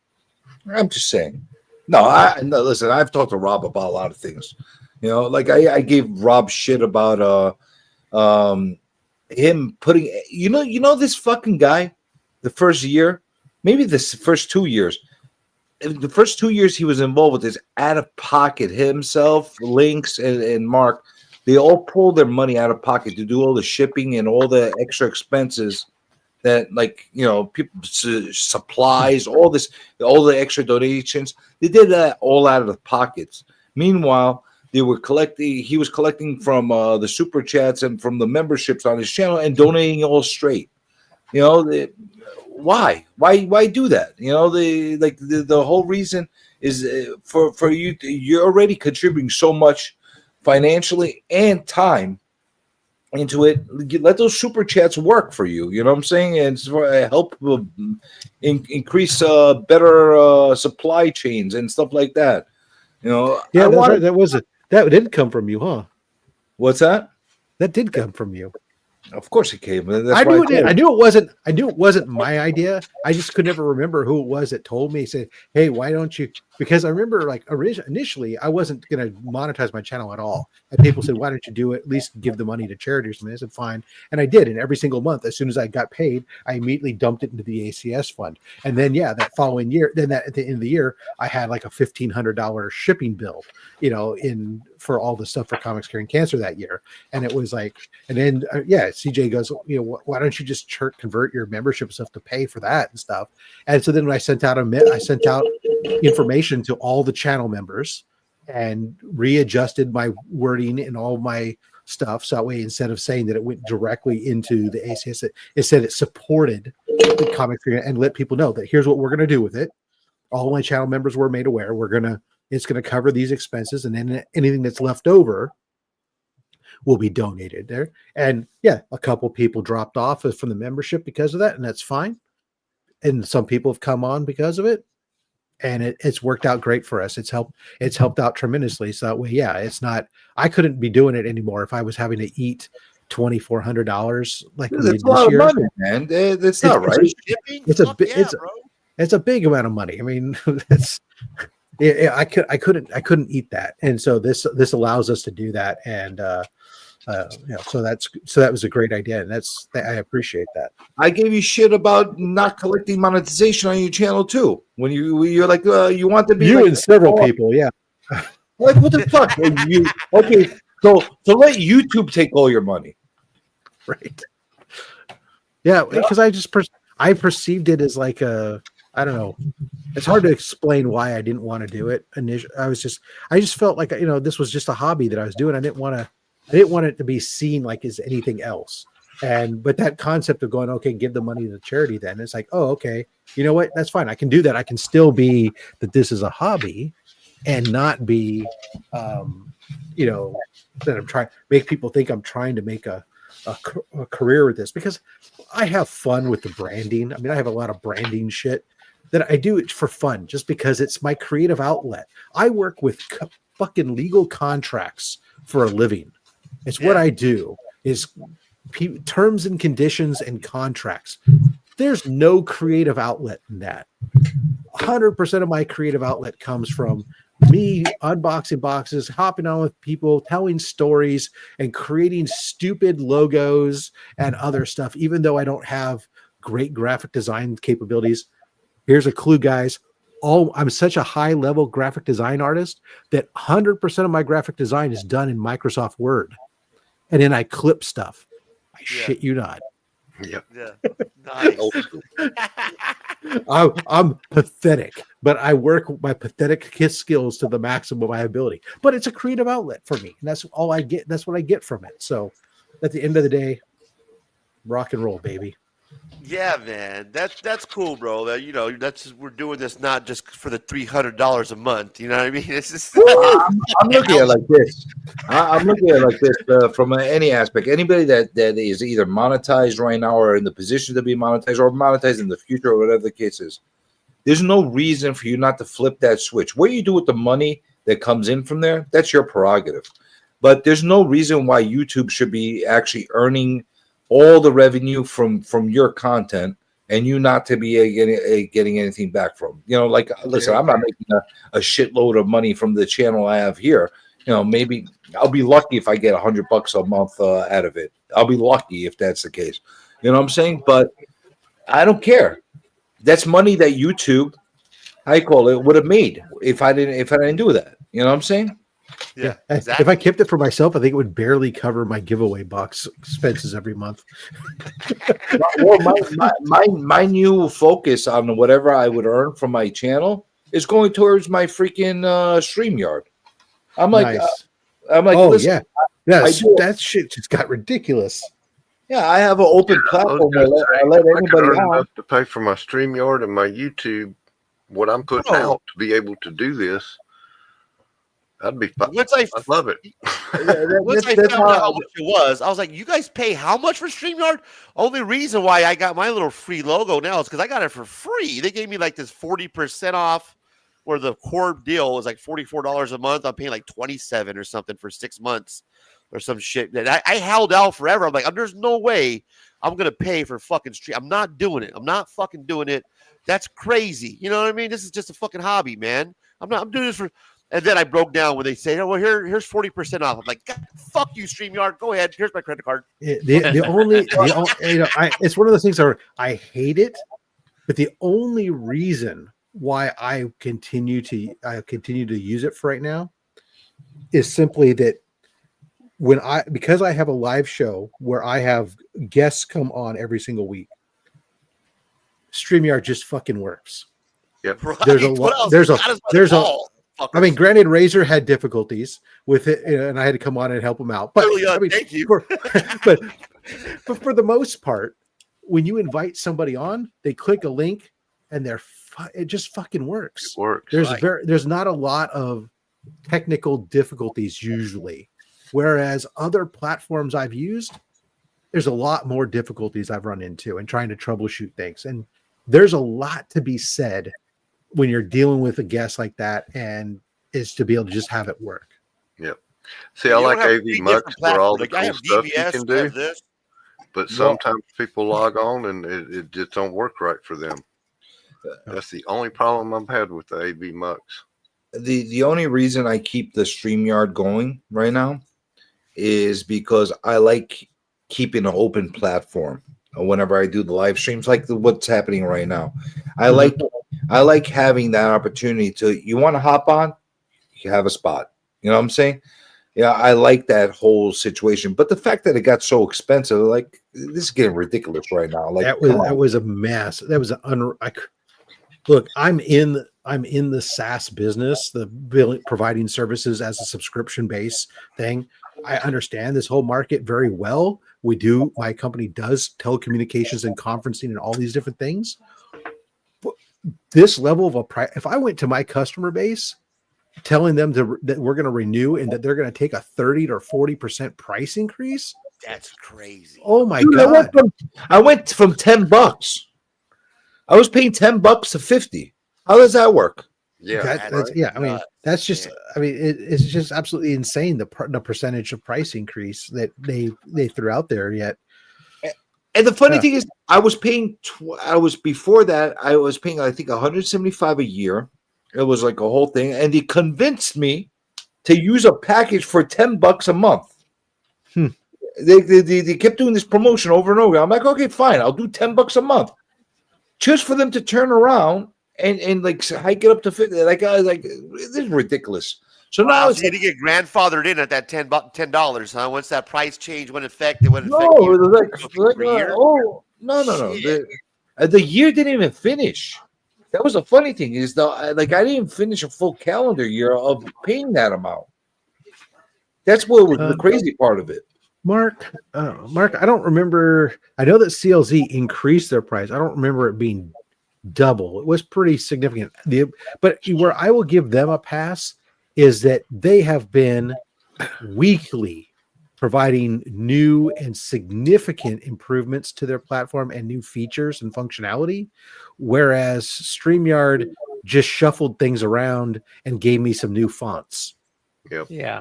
I'm just saying. No, listen, I've talked to Rob about a lot of things. Like I gave Rob shit about him putting this fucking guy, the first year, maybe the first 2 years. The first 2 years he was involved with this out of pocket himself, Lynx and Mark, they all pulled their money out of pocket to do all the shipping and all the extra expenses that, like, people, supplies, all the extra donations. They did that all out of the pockets. Meanwhile, he was collecting from the super chats and from the memberships on his channel and donating all straight. Why do that? The whole reason is for you. You're already contributing so much financially and time into it. Let those super chats work for you. You know what I'm saying? And help increase better supply chains and stuff like that. Yeah, that's right. That did come from you, huh? What's that? That did come from you. Of course it came. I knew it did. I knew it wasn't my idea. I just could never remember who it was that told me. Said, "Hey, why don't you?" Because I remember, like, initially, I wasn't going to monetize my channel at all. And people said, "Why don't you do it? At least give the money to charity or something." I said, "Fine," and I did. And every single month, as soon as I got paid, I immediately dumped it into the ACS fund. And then, that following year, at the end of the year, I had like a $1,500 shipping bill, for all the stuff for Comics Curing Cancer that year. And it was like, and then CJ goes, why don't you just convert your membership stuff to pay for that and stuff? And so then when I sent out information to all the channel members and readjusted my wording and all my stuff. So that way, instead of saying that it went directly into the ACS, it said it supported the Comics Curing and let people know that here's what we're going to do with it. All my channel members were made aware. It's going to cover these expenses, and then anything that's left over will be donated there. And a couple people dropped off from the membership because of that, and that's fine. And some people have come on because of it, and it's worked out great for us. It's helped out tremendously. So that way, it's not. I couldn't be doing it anymore if I was having to eat $2,400 like we did this year. Money, man. That's not right. It's a big amount of money. I mean, I couldn't eat that, and so this allows us to do that, and so that was a great idea, and I appreciate that. I gave you shit about not collecting monetization on your channel too. When you're like, you want to be you like, and several people, yeah. Like, what the fuck? Okay, so let YouTube take all your money, right? Yeah, because I perceived it as like I don't know. It's hard to explain why I didn't want to do it initially. I just felt like this was just a hobby that I was doing. I didn't want it to be seen like as anything else. But that concept of going, okay, give the money to charity, then it's like, oh, okay, you know what? That's fine. I can do that. I can still be that this is a hobby and not be, that I'm trying make people think I'm trying to make a career with this, because I have fun with the branding. I mean, I have a lot of branding shit that I do it for fun, just because it's my creative outlet. I work with fucking legal contracts for a living. It's what I do is terms and conditions and contracts. There's no creative outlet in that. 100% of my creative outlet comes from me unboxing boxes, hopping on with people, telling stories, and creating stupid logos and other stuff, even though I don't have great graphic design capabilities. Here's a clue, guys. I'm such a high-level graphic design artist that 100% of my graphic design is done in Microsoft Word. And then I clip stuff. I shit you not. Yep. Yeah. Nice. I'm pathetic, but I work my pathetic skills to the maximum of my ability. But it's a creative outlet for me, and that's all I get. That's what I get from it. So, at the end of the day, rock and roll, baby. Yeah, man, that's cool, bro. That we're doing this not just for the $300 a month. You know what I mean? It's just I'm looking at it like this. I'm looking at it like this from any aspect. Anybody that is either monetized right now or in the position to be monetized or monetized in the future or whatever the case is, there's no reason for you not to flip that switch. What you do with the money that comes in from there, that's your prerogative. But there's no reason why YouTube should be actually earning all the revenue from your content and you not to be getting anything back from. Like, listen, I'm not making a shitload of money from the channel I have here. Maybe I'll be lucky if I get $100 a month out of it. I'll be lucky if that's the case. You know what I'm saying? But I don't care. That's money that YouTube, would have made if I didn't do that. You know what I'm saying? Yeah, exactly. If I kept it for myself, I think it would barely cover my giveaway box expenses every month. Well, my new focus on whatever I would earn from my channel is going towards my freaking StreamYard. I'm like, nice. Oh listen, that shit just got ridiculous. Yeah, I have an open platform. I let anybody earn on enough to pay for my StreamYard and my YouTube. What I'm putting out to be able to do this. I'd be fine. I love it. Once I found out how much it was, I was like, you guys pay how much for StreamYard? Only reason why I got my little free logo now is because I got it for free. They gave me like this 40% off, where the core deal was like $44 a month. I'm paying like $27 or something for 6 months or some shit. And I held out forever. I'm like, there's no way I'm going to pay for fucking stream. I'm not doing it. I'm not fucking doing it. That's crazy. You know what I mean? This is just a fucking hobby, man. I'm doing this for... And then I broke down when they say, "Oh, well, here's 40% off." I'm like, God, "Fuck you, StreamYard. Go ahead. Here's my credit card." It's one of those things where I hate it, but the only reason why I continue to use it for right now is simply that because I have a live show where I have guests come on every single week, StreamYard just fucking works. Yep. Right. There's a I mean, granted, Razor had difficulties with it, and I had to come on and help him out. But thank you. but for the most part, when you invite somebody on, they click a link, and it just fucking works. It works. There's not a lot of technical difficulties usually, whereas other platforms I've used, there's a lot more difficulties I've run into in trying to troubleshoot things, and there's a lot to be said when you're dealing with a guest like that, and is to be able to just have it work. Yep. See, I like AV Mux for all the cool stuff you can do, but sometimes people log on and it just don't work right for them. That's the only problem I've had with the AV Mux. the only reason I keep the StreamYard going right now is because I like keeping an open platform whenever I do the live streams, like what's happening right now. I like having that opportunity to, you want to hop on, you have a spot. You know what I'm saying? Yeah, I like that whole situation. But the fact that it got so expensive, like this is getting ridiculous right now. Like that was a mess. That was look, I'm in the SaaS business, the providing services as a subscription based thing. I understand this whole market very well. My company does telecommunications and conferencing and all these different things. But this level of a price, if I went to my customer base telling them that we're going to renew and that they're going to take a 30 or 40% price increase, that's crazy. Oh my God. I went from $10. I was paying $10 to 50. How does that work? Yeah, I mean, that's just. I mean, it's just absolutely insane the percentage of price increase that they threw out there. Yet, and the funny thing is, I was paying. Before that, I was paying, I think, $175 a year. It was like a whole thing, and they convinced me to use a package for $10 a month. They kept doing this promotion over and over. I'm like, okay, fine, I'll do $10 a month, just for them to turn around and like hike it up to 50. Like this is ridiculous. So now it's gonna get grandfathered in at that $10, huh? Once that price change went effect, it went no, the year didn't even finish. That was the funny thing is I didn't even finish a full calendar year of paying that amount. That's what was the crazy part of it. Mark, I don't remember. I know that CLZ increased their price. I don't remember it being double. It was pretty significant. But where I will give them a pass is that they have been weekly providing new and significant improvements to their platform and new features and functionality, whereas StreamYard just shuffled things around and gave me some new fonts. Yep. Yeah.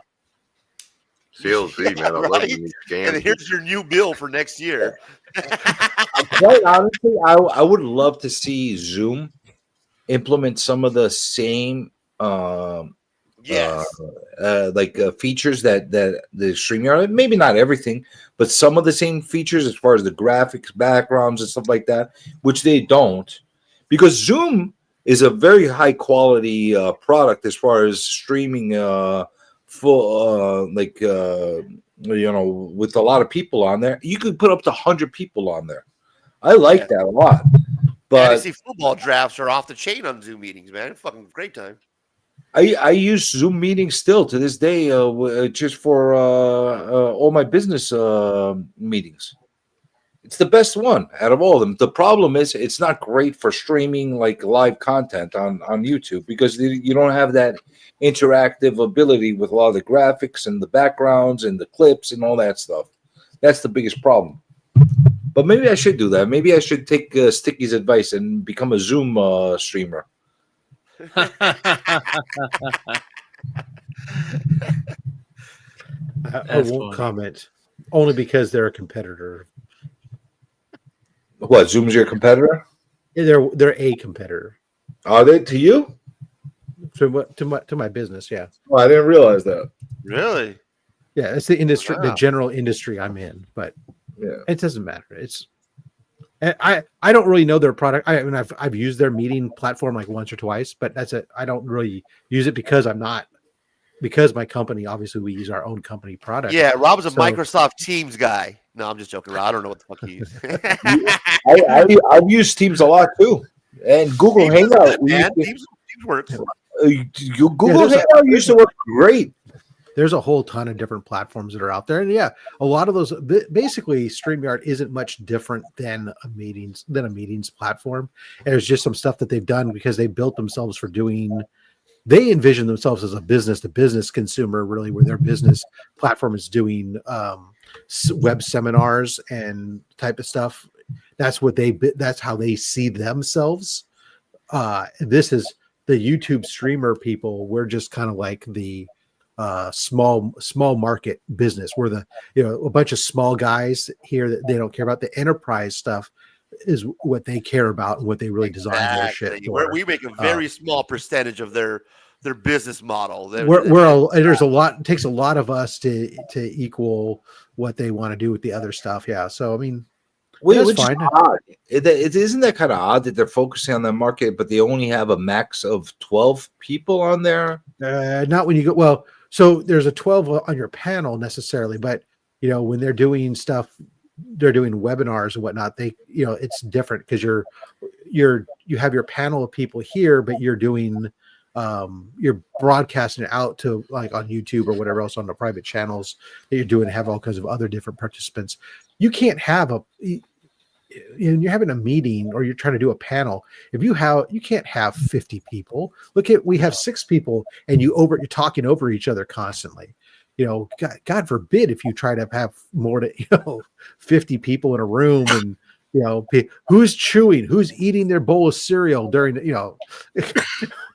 CLZ, man, I love these scams. And here's your new bill for next year. Quite honestly, I would love to see Zoom implement some of the same features that the StreamYard, maybe not everything, but some of the same features as far as the graphics, backgrounds, and stuff like that, which they don't, because Zoom is a very high quality product as far as streaming full with a lot of people on there. You could put up to 100 people on there. I like that a lot. But fantasy football drafts are off the chain on Zoom meetings, man. Fucking great time. I use Zoom meetings still to this day, just for all my business meetings. It's the best one out of all of them. The problem is it's not great for streaming like live content on YouTube, because you don't have that interactive ability with a lot of the graphics and the backgrounds and the clips and all that stuff. That's the biggest problem. But maybe I should do that. Maybe I should take Sticky's advice and become a Zoom streamer. I won't comment, only because they're a competitor. What, Zoom's your competitor? Yeah, they're a competitor. Are they to you? To my business, yeah. Oh, I didn't realize that. Really? Yeah, it's the industry, Wow. the general industry I'm in, but yeah, it doesn't matter. I don't really know their product. I mean, I've used their meeting platform like once or twice, but that's it. I don't really use it because my company, obviously we use our own company product. Yeah, Rob's a Microsoft Teams guy. No, I'm just joking, Rob. I don't know what the fuck he is. I've used Teams a lot too, and Google Teams Hangout. Teams works. Google Hangout used to work great. There's a whole ton of different platforms that are out there, and yeah, a lot of those. Basically, StreamYard isn't much different than a meetings platform. And there's just some stuff that they've done because they built themselves for doing. They envision themselves as a business-to-business consumer, really, where their business platform is doing web seminars and type of stuff. That's how they see themselves. This is the YouTube streamer people. We're just kind of like the small market business. We're a bunch of small guys here that they don't care about. The enterprise stuff is what they care about and what they really design their shit for. We make a very small percentage of their their business model. There's a lot. It takes a lot of us to equal what they want to do with the other stuff. Yeah. So I mean, that's which fine. is odd. Isn't that kind of odd that they're focusing on the market, but they only have a max of 12 people on there? Not when you go. Well, so there's a 12 on your panel necessarily, but when they're doing stuff, they're doing webinars and whatnot. They, it's different because you have your panel of people here, but you're doing, you're broadcasting it out to like on YouTube or whatever else on the private channels that you're doing. Have all kinds of other different participants. You can't have you're having a meeting or you're trying to do a panel. You can't have 50 people. We have 6 people and you're talking over each other constantly. God forbid if you try to have more to 50 people in a room and who's chewing, who's eating their bowl of cereal during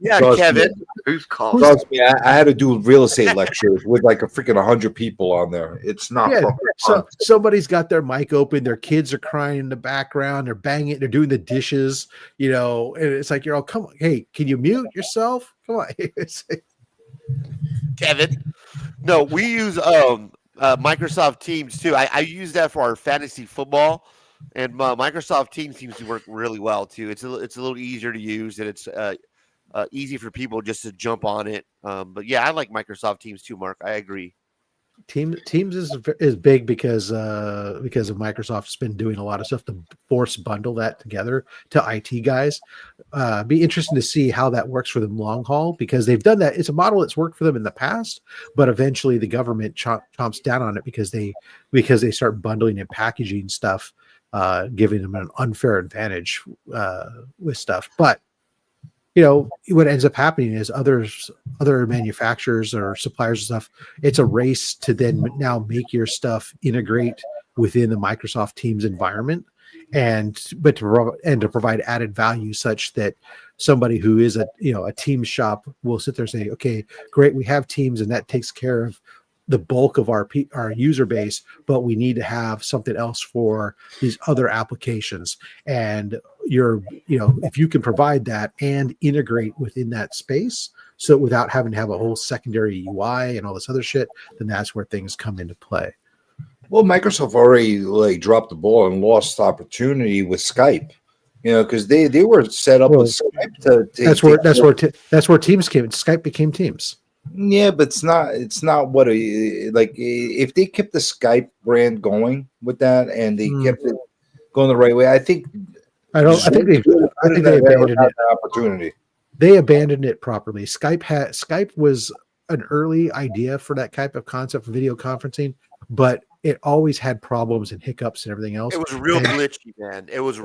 yeah, Kevin, who's calling? Trust me, I had to do real estate lectures with like a freaking 100 people on there. It's not so somebody's got their mic open, their kids are crying in the background, they're banging, they're doing the dishes, and it's like, come on, hey, can you mute yourself? Come on. Kevin. No, we use Microsoft Teams too. I use that for our fantasy football, and Microsoft Teams seems to work really well too. It's a little easier to use, and it's easy for people just to jump on it. But yeah, I like Microsoft Teams too, Mark. I agree. Teams is big because of Microsoft's been doing a lot of stuff to force bundle that together to IT guys. Be interesting to see how that works for them long haul, because they've done that. It's a model that's worked for them in the past, but eventually the government chomps down on it because they start bundling and packaging stuff, giving them an unfair advantage with stuff. But what ends up happening is other manufacturers or suppliers and stuff, it's a race to then now make your stuff integrate within the Microsoft Teams environment to provide added value such that somebody who is a Teams shop will sit there and say, okay, great, we have Teams and that takes care of the bulk of our user base, but we need to have something else for these other applications. And if you can provide that and integrate within that space, so without having to have a whole secondary UI and all this other shit, then that's where things come into play. Well, Microsoft already dropped the ball and lost opportunity with Skype, because they were set up with Skype to that's where Teams came. Skype became Teams. Yeah, but it's not what if they kept the Skype brand going with that and they kept it going the right way, I think they abandoned it. Opportunity. They abandoned it properly. Skype was an early idea for that type of concept for video conferencing, but it always had problems and hiccups and everything else. It was real glitchy, man. It was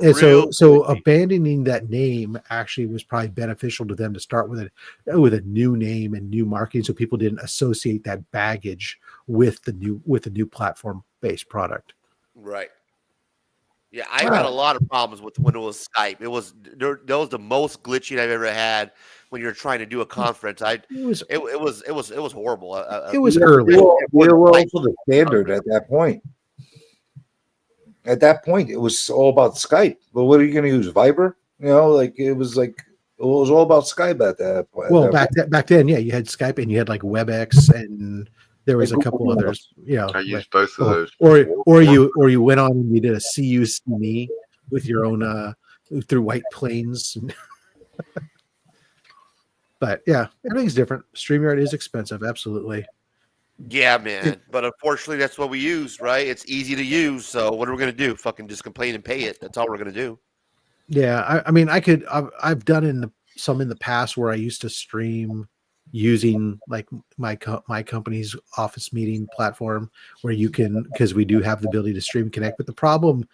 so abandoning that name actually was probably beneficial to them to start with a new name and new marketing, so people didn't associate that baggage with the new platform based product. Right. Yeah, I had a lot of problems with when it was Skype. That was the most glitchy I've ever had when you're trying to do a conference. It was horrible. It was early. We were also the standard at that point. At that point, it was all about Skype. But what are you going to use? Viber? It was all about Skype at that point. Well, back then, yeah, you had Skype and you had like WebEx and there was a couple others, I used both of those. Or you went on and you did a see you see me with your own through White Plains. But yeah, everything's different. StreamYard is expensive, absolutely. Yeah, man. But unfortunately, that's what we use, right? It's easy to use. So what are we gonna do? Fucking just complain and pay it. That's all we're gonna do. Yeah, I mean, I've done some in the past where I used to stream using like my company's office meeting platform where you can, because we do have the ability to stream connect. But the problem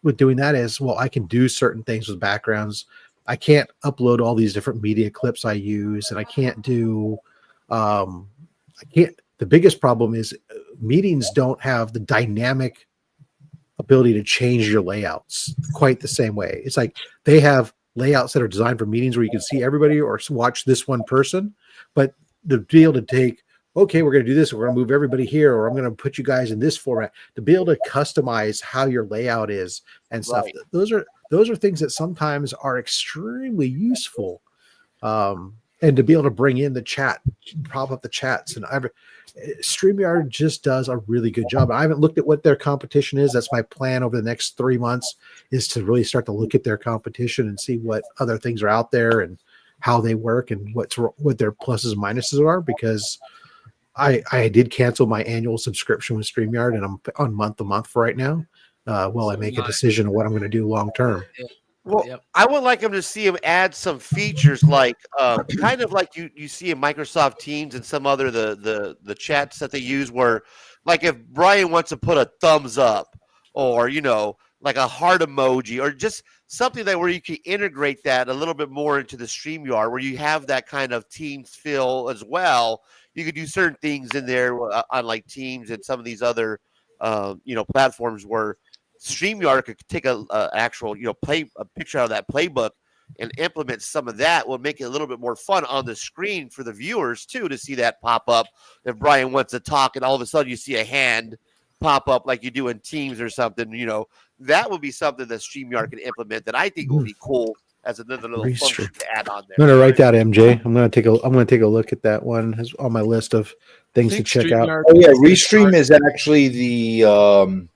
with doing that is, well, I can do certain things with backgrounds. I can't upload all these different media clips I use, and I can't do the biggest problem is meetings don't have the dynamic ability to change your layouts quite the same way. It's like they have layouts that are designed for meetings where you can see everybody or watch this one person, but to be able to take, okay, we're going to do this, we're going to move everybody here, or I'm going to put you guys in this format, to be able to customize how your layout is and stuff. Right. Those are things that sometimes are extremely useful. And and to be able to bring in the chat, prop up the chats, and StreamYard just does a really good job. I haven't looked at what their competition is. That's my plan over the next 3 months, is to really start to look at their competition and see what other things are out there and how they work and what their pluses and minuses are, because I did cancel my annual subscription with StreamYard, and I'm on month to month for right now. While I make a decision of what I'm going to do long term. Well, I would like him to see him add some features like kind of like you see in Microsoft Teams and some other the chats that they use, where like if Brian wants to put a thumbs up or like a heart emoji or just something that where you can integrate that a little bit more into the StreamYard, where you have that kind of Teams feel as well. You could do certain things in there on like Teams and some of these other platforms where StreamYard could take a actual play a picture out of that playbook and implement some of that. Will make it a little bit more fun on the screen for the viewers too, to see that pop up if Brian wants to talk and all of a sudden you see a hand pop up like you do in Teams or something. That would be something that StreamYard can implement that I think would be cool as another little function to add on there. I'm going to write that, MJ. I'm going to take a look at that one. It's on my list of things to check out. Oh yeah, Restream is actually the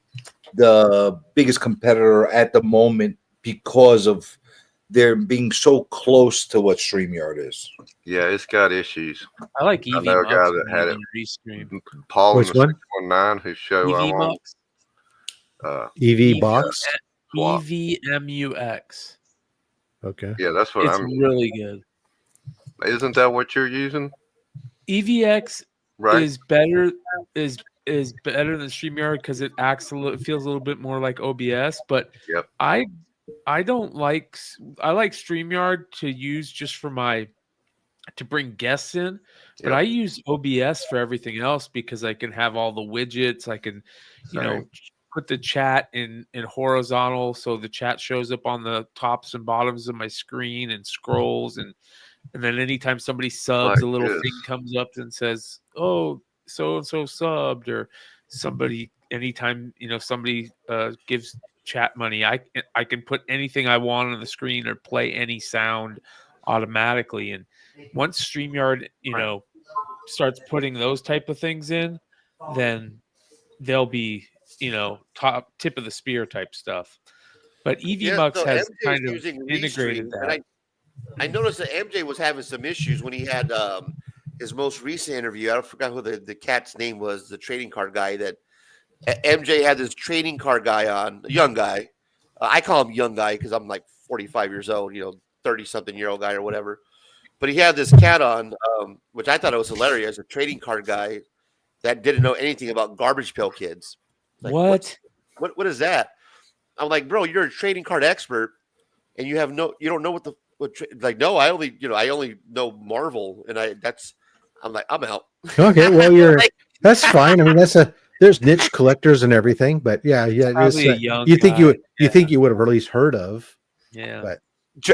biggest competitor at the moment because of their being so close to what StreamYard is. Yeah, it's got issues. I like EV. I know a guy that had it. Restream. Paul Which in the one? 619, whose show I'm on. EV box. EVMUX. Okay. Yeah, that's what It's I'm. really good. Isn't that what you're using? EVX Right. is better than StreamYard because it feels a little bit more like OBS. But Yep. I don't like StreamYard to use just for to bring guests in, but I use OBS for everything else because I can have all the widgets. I can, put the chat in horizontal so the chat shows up on the tops and bottoms of my screen and scrolls, and then anytime somebody subs, Like a little this. thing comes up and says, "Oh, so and so subbed," or somebody. Anytime somebody gives chat money, I can put anything I want on the screen or play any sound automatically. And once StreamYard starts putting those type of things in, then they'll be top tip of the spear type stuff. But EVMux has MJ's kind of using integrated Restream, that. and I noticed that MJ was having some issues when he had his most recent interview. I forgot who the cat's name was, the trading card guy that MJ had this trading card guy on, a young guy. I call him young guy because I'm like 45 years old, 30-something-year-old guy or whatever. But he had this cat on, which I thought it was hilarious, a trading card guy that didn't know anything about Garbage Pail Kids. Like, what is that? I'm like, bro, you're a trading card expert, and you don't know no, I only know Marvel, and I'm like, I'm out. Okay, well, that's fine. I mean, there's niche collectors and everything, but yeah, Probably a young you think guy. you think you would have at least heard of, Yeah. but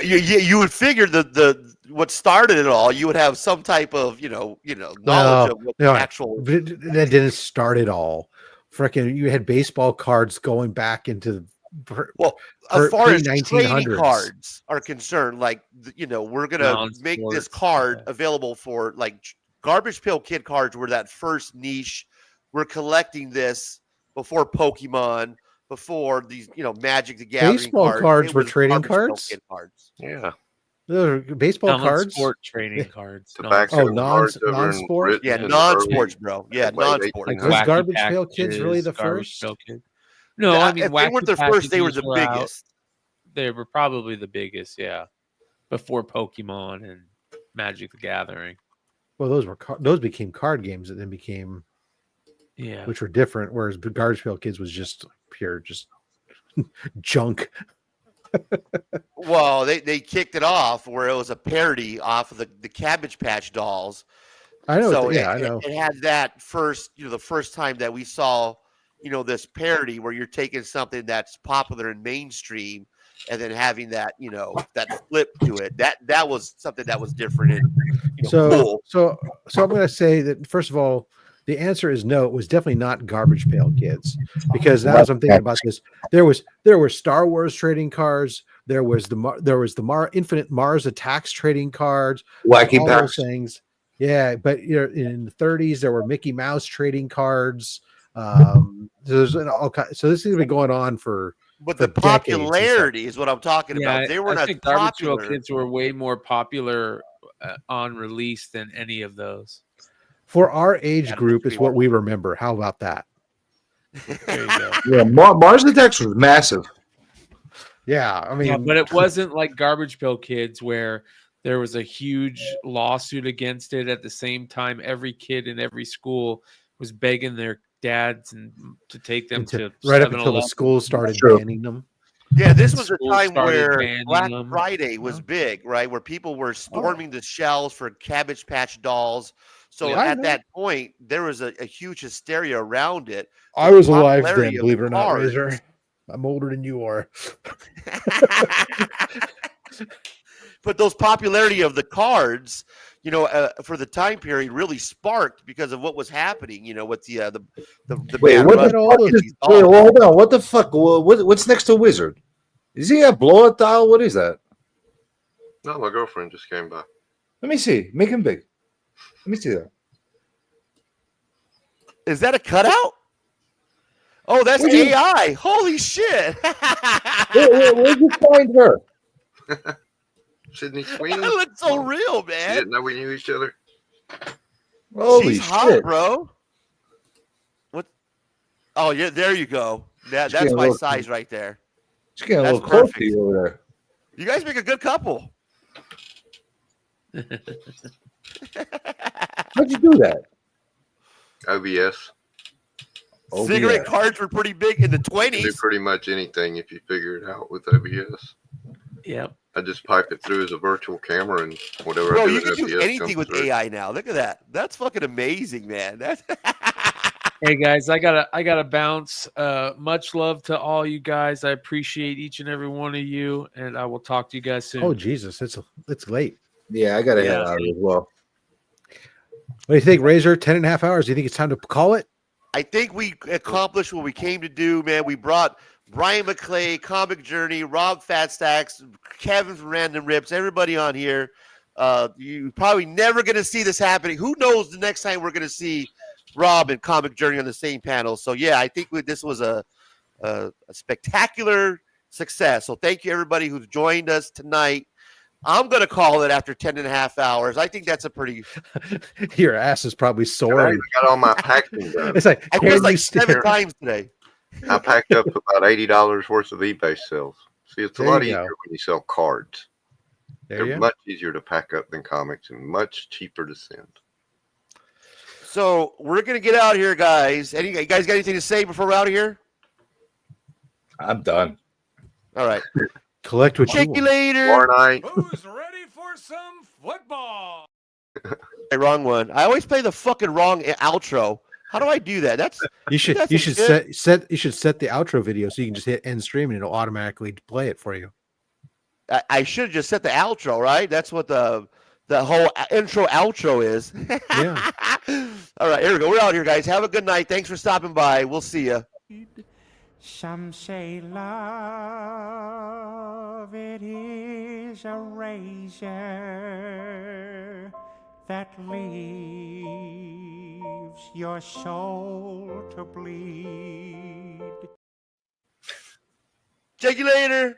You would figure the what started it all. You would have some type of knowledge of what the actual. That didn't start it all. Freaking, you had baseball cards going back into As far as 1900s. trading cards are concerned, like we're gonna make this card available for like Garbage Pail Kid cards were that first niche. We're collecting this before Pokemon, before these Magic the Gathering Baseball cards were trading cards. Kid cards. Yeah. Baseball cards, sport trading cards. Non-sport. Yeah, non-sports, bro. Yeah, non-sports. Like, was Garbage Pail Kids really the first? No, I mean, if they weren't the first, they were the biggest. They were probably the biggest, yeah, before Pokemon and Magic the Gathering. Well, those became card games that then became, which were different. Whereas Garbage Pail Kids was just pure, just junk. Well, they kicked it off where it was a parody off of the Cabbage Patch Dolls. I know. So I know. It had that first, the first time that we saw, this parody where you're taking something that's popular and mainstream and then having that, that flip to it. That was something that was different and cool. So I'm going to say that first of all, the answer is no. It was definitely not Garbage Pail Kids, because now as I'm thinking about this, there were Star Wars trading cards, There was the Infinite Mars Attacks trading cards. Wacky all packs. those things. Yeah, but in the 30s there were Mickey Mouse trading cards. There's all kinds. So this has been going on for. But for the popularity is what I'm talking about. They were I not think Garbage Pail popular. Kids were way more popular on release than any of those. For our age group, is what we remember. How about that? There you go. Yeah, Mars Attacks was massive. Yeah, I mean, but it wasn't like Garbage Pail Kids where there was a huge lawsuit against it. At the same time, every kid in every school was begging their dads to take them to right up until the school started banning them. Yeah, this was a Schools time started where banning Black them. Friday was big, right? Where people were storming the shelves for Cabbage Patch dolls. So Yeah, I at know. that point, there was a huge hysteria around it. I But was the alive popularity then, of believe it the or not, cards- Razor. I'm older than you are. But those popularity of the cards, for the time period, really sparked because of what was happening. With the Wait, bad what run the of fuck is, these wait, dolls. hold on. What the fuck? What's next to Wizard? Is he a blow-up doll? What is that? No, my girlfriend just came by. Let me see. Make him big. Let me see that. Is that a cutout? Oh, that's Where'd you- AI. Holy shit. Where'd you find her? Sydney Sweeney. That looks so real, You man. didn't know we knew each other? Holy She's hot, shit. bro. What? Oh, yeah, there you go. That's getting a my little- size right there. She's getting a That's little close perfect. to you over there. You guys make a good couple. How'd you do that? OBS. Cigarette cards were pretty big in the You can do 20s. pretty much anything if you figure it out with OBS. Yep. I just pipe it through as a virtual camera and whatever Bro, I do you with can do OBS anything comes with through. AI now. Look at that. That's fucking amazing, man. Hey guys, I gotta bounce. Much love to all you guys. I appreciate each and every one of you, and I will talk to you guys soon. Oh Jesus, it's late. Yeah, I got to head out as well. What do you think, Razor? 10.5 hours. Do you think it's time to call it? I think we accomplished what we came to do, man. We brought Brian McClay, Comic Journey, Rob Fatstacks, Kevin from Random Rips, everybody on here. You probably never going to see this happening. Who knows the next time we're going to see Rob and Comic Journey on the same panel. So, yeah, I think this was a spectacular success. So thank you, everybody who's joined us tonight. I'm going to call it after 10.5 hours. I think that's a pretty... Your ass is probably I sore. even got all my packing done. It's like I can pressed like you 7 steer? times today. I packed up about $80 worth of eBay sales. See, it's a There lot you easier go. when you sell cards. There They're you go. much easier to pack up than comics and much cheaper to send. So we're going to get out of here, guys. You guys got anything to say before we're out of here? I'm done. All right. Collect what Check you you want. later. Tomorrow night. Who's ready for some football? Hey, wrong one. I always play the fucking wrong outro. How do I do that? You should that's you some should shit. set you should set the outro video so you can just hit end stream and it'll automatically play it for you. I should have just set the outro, right? That's what the whole intro outro is. Yeah. All right, here we go. We're out here, guys. Have a good night. Thanks for stopping by. We'll see you. Some say love, it is a razor that leaves your soul to bleed. Check you later.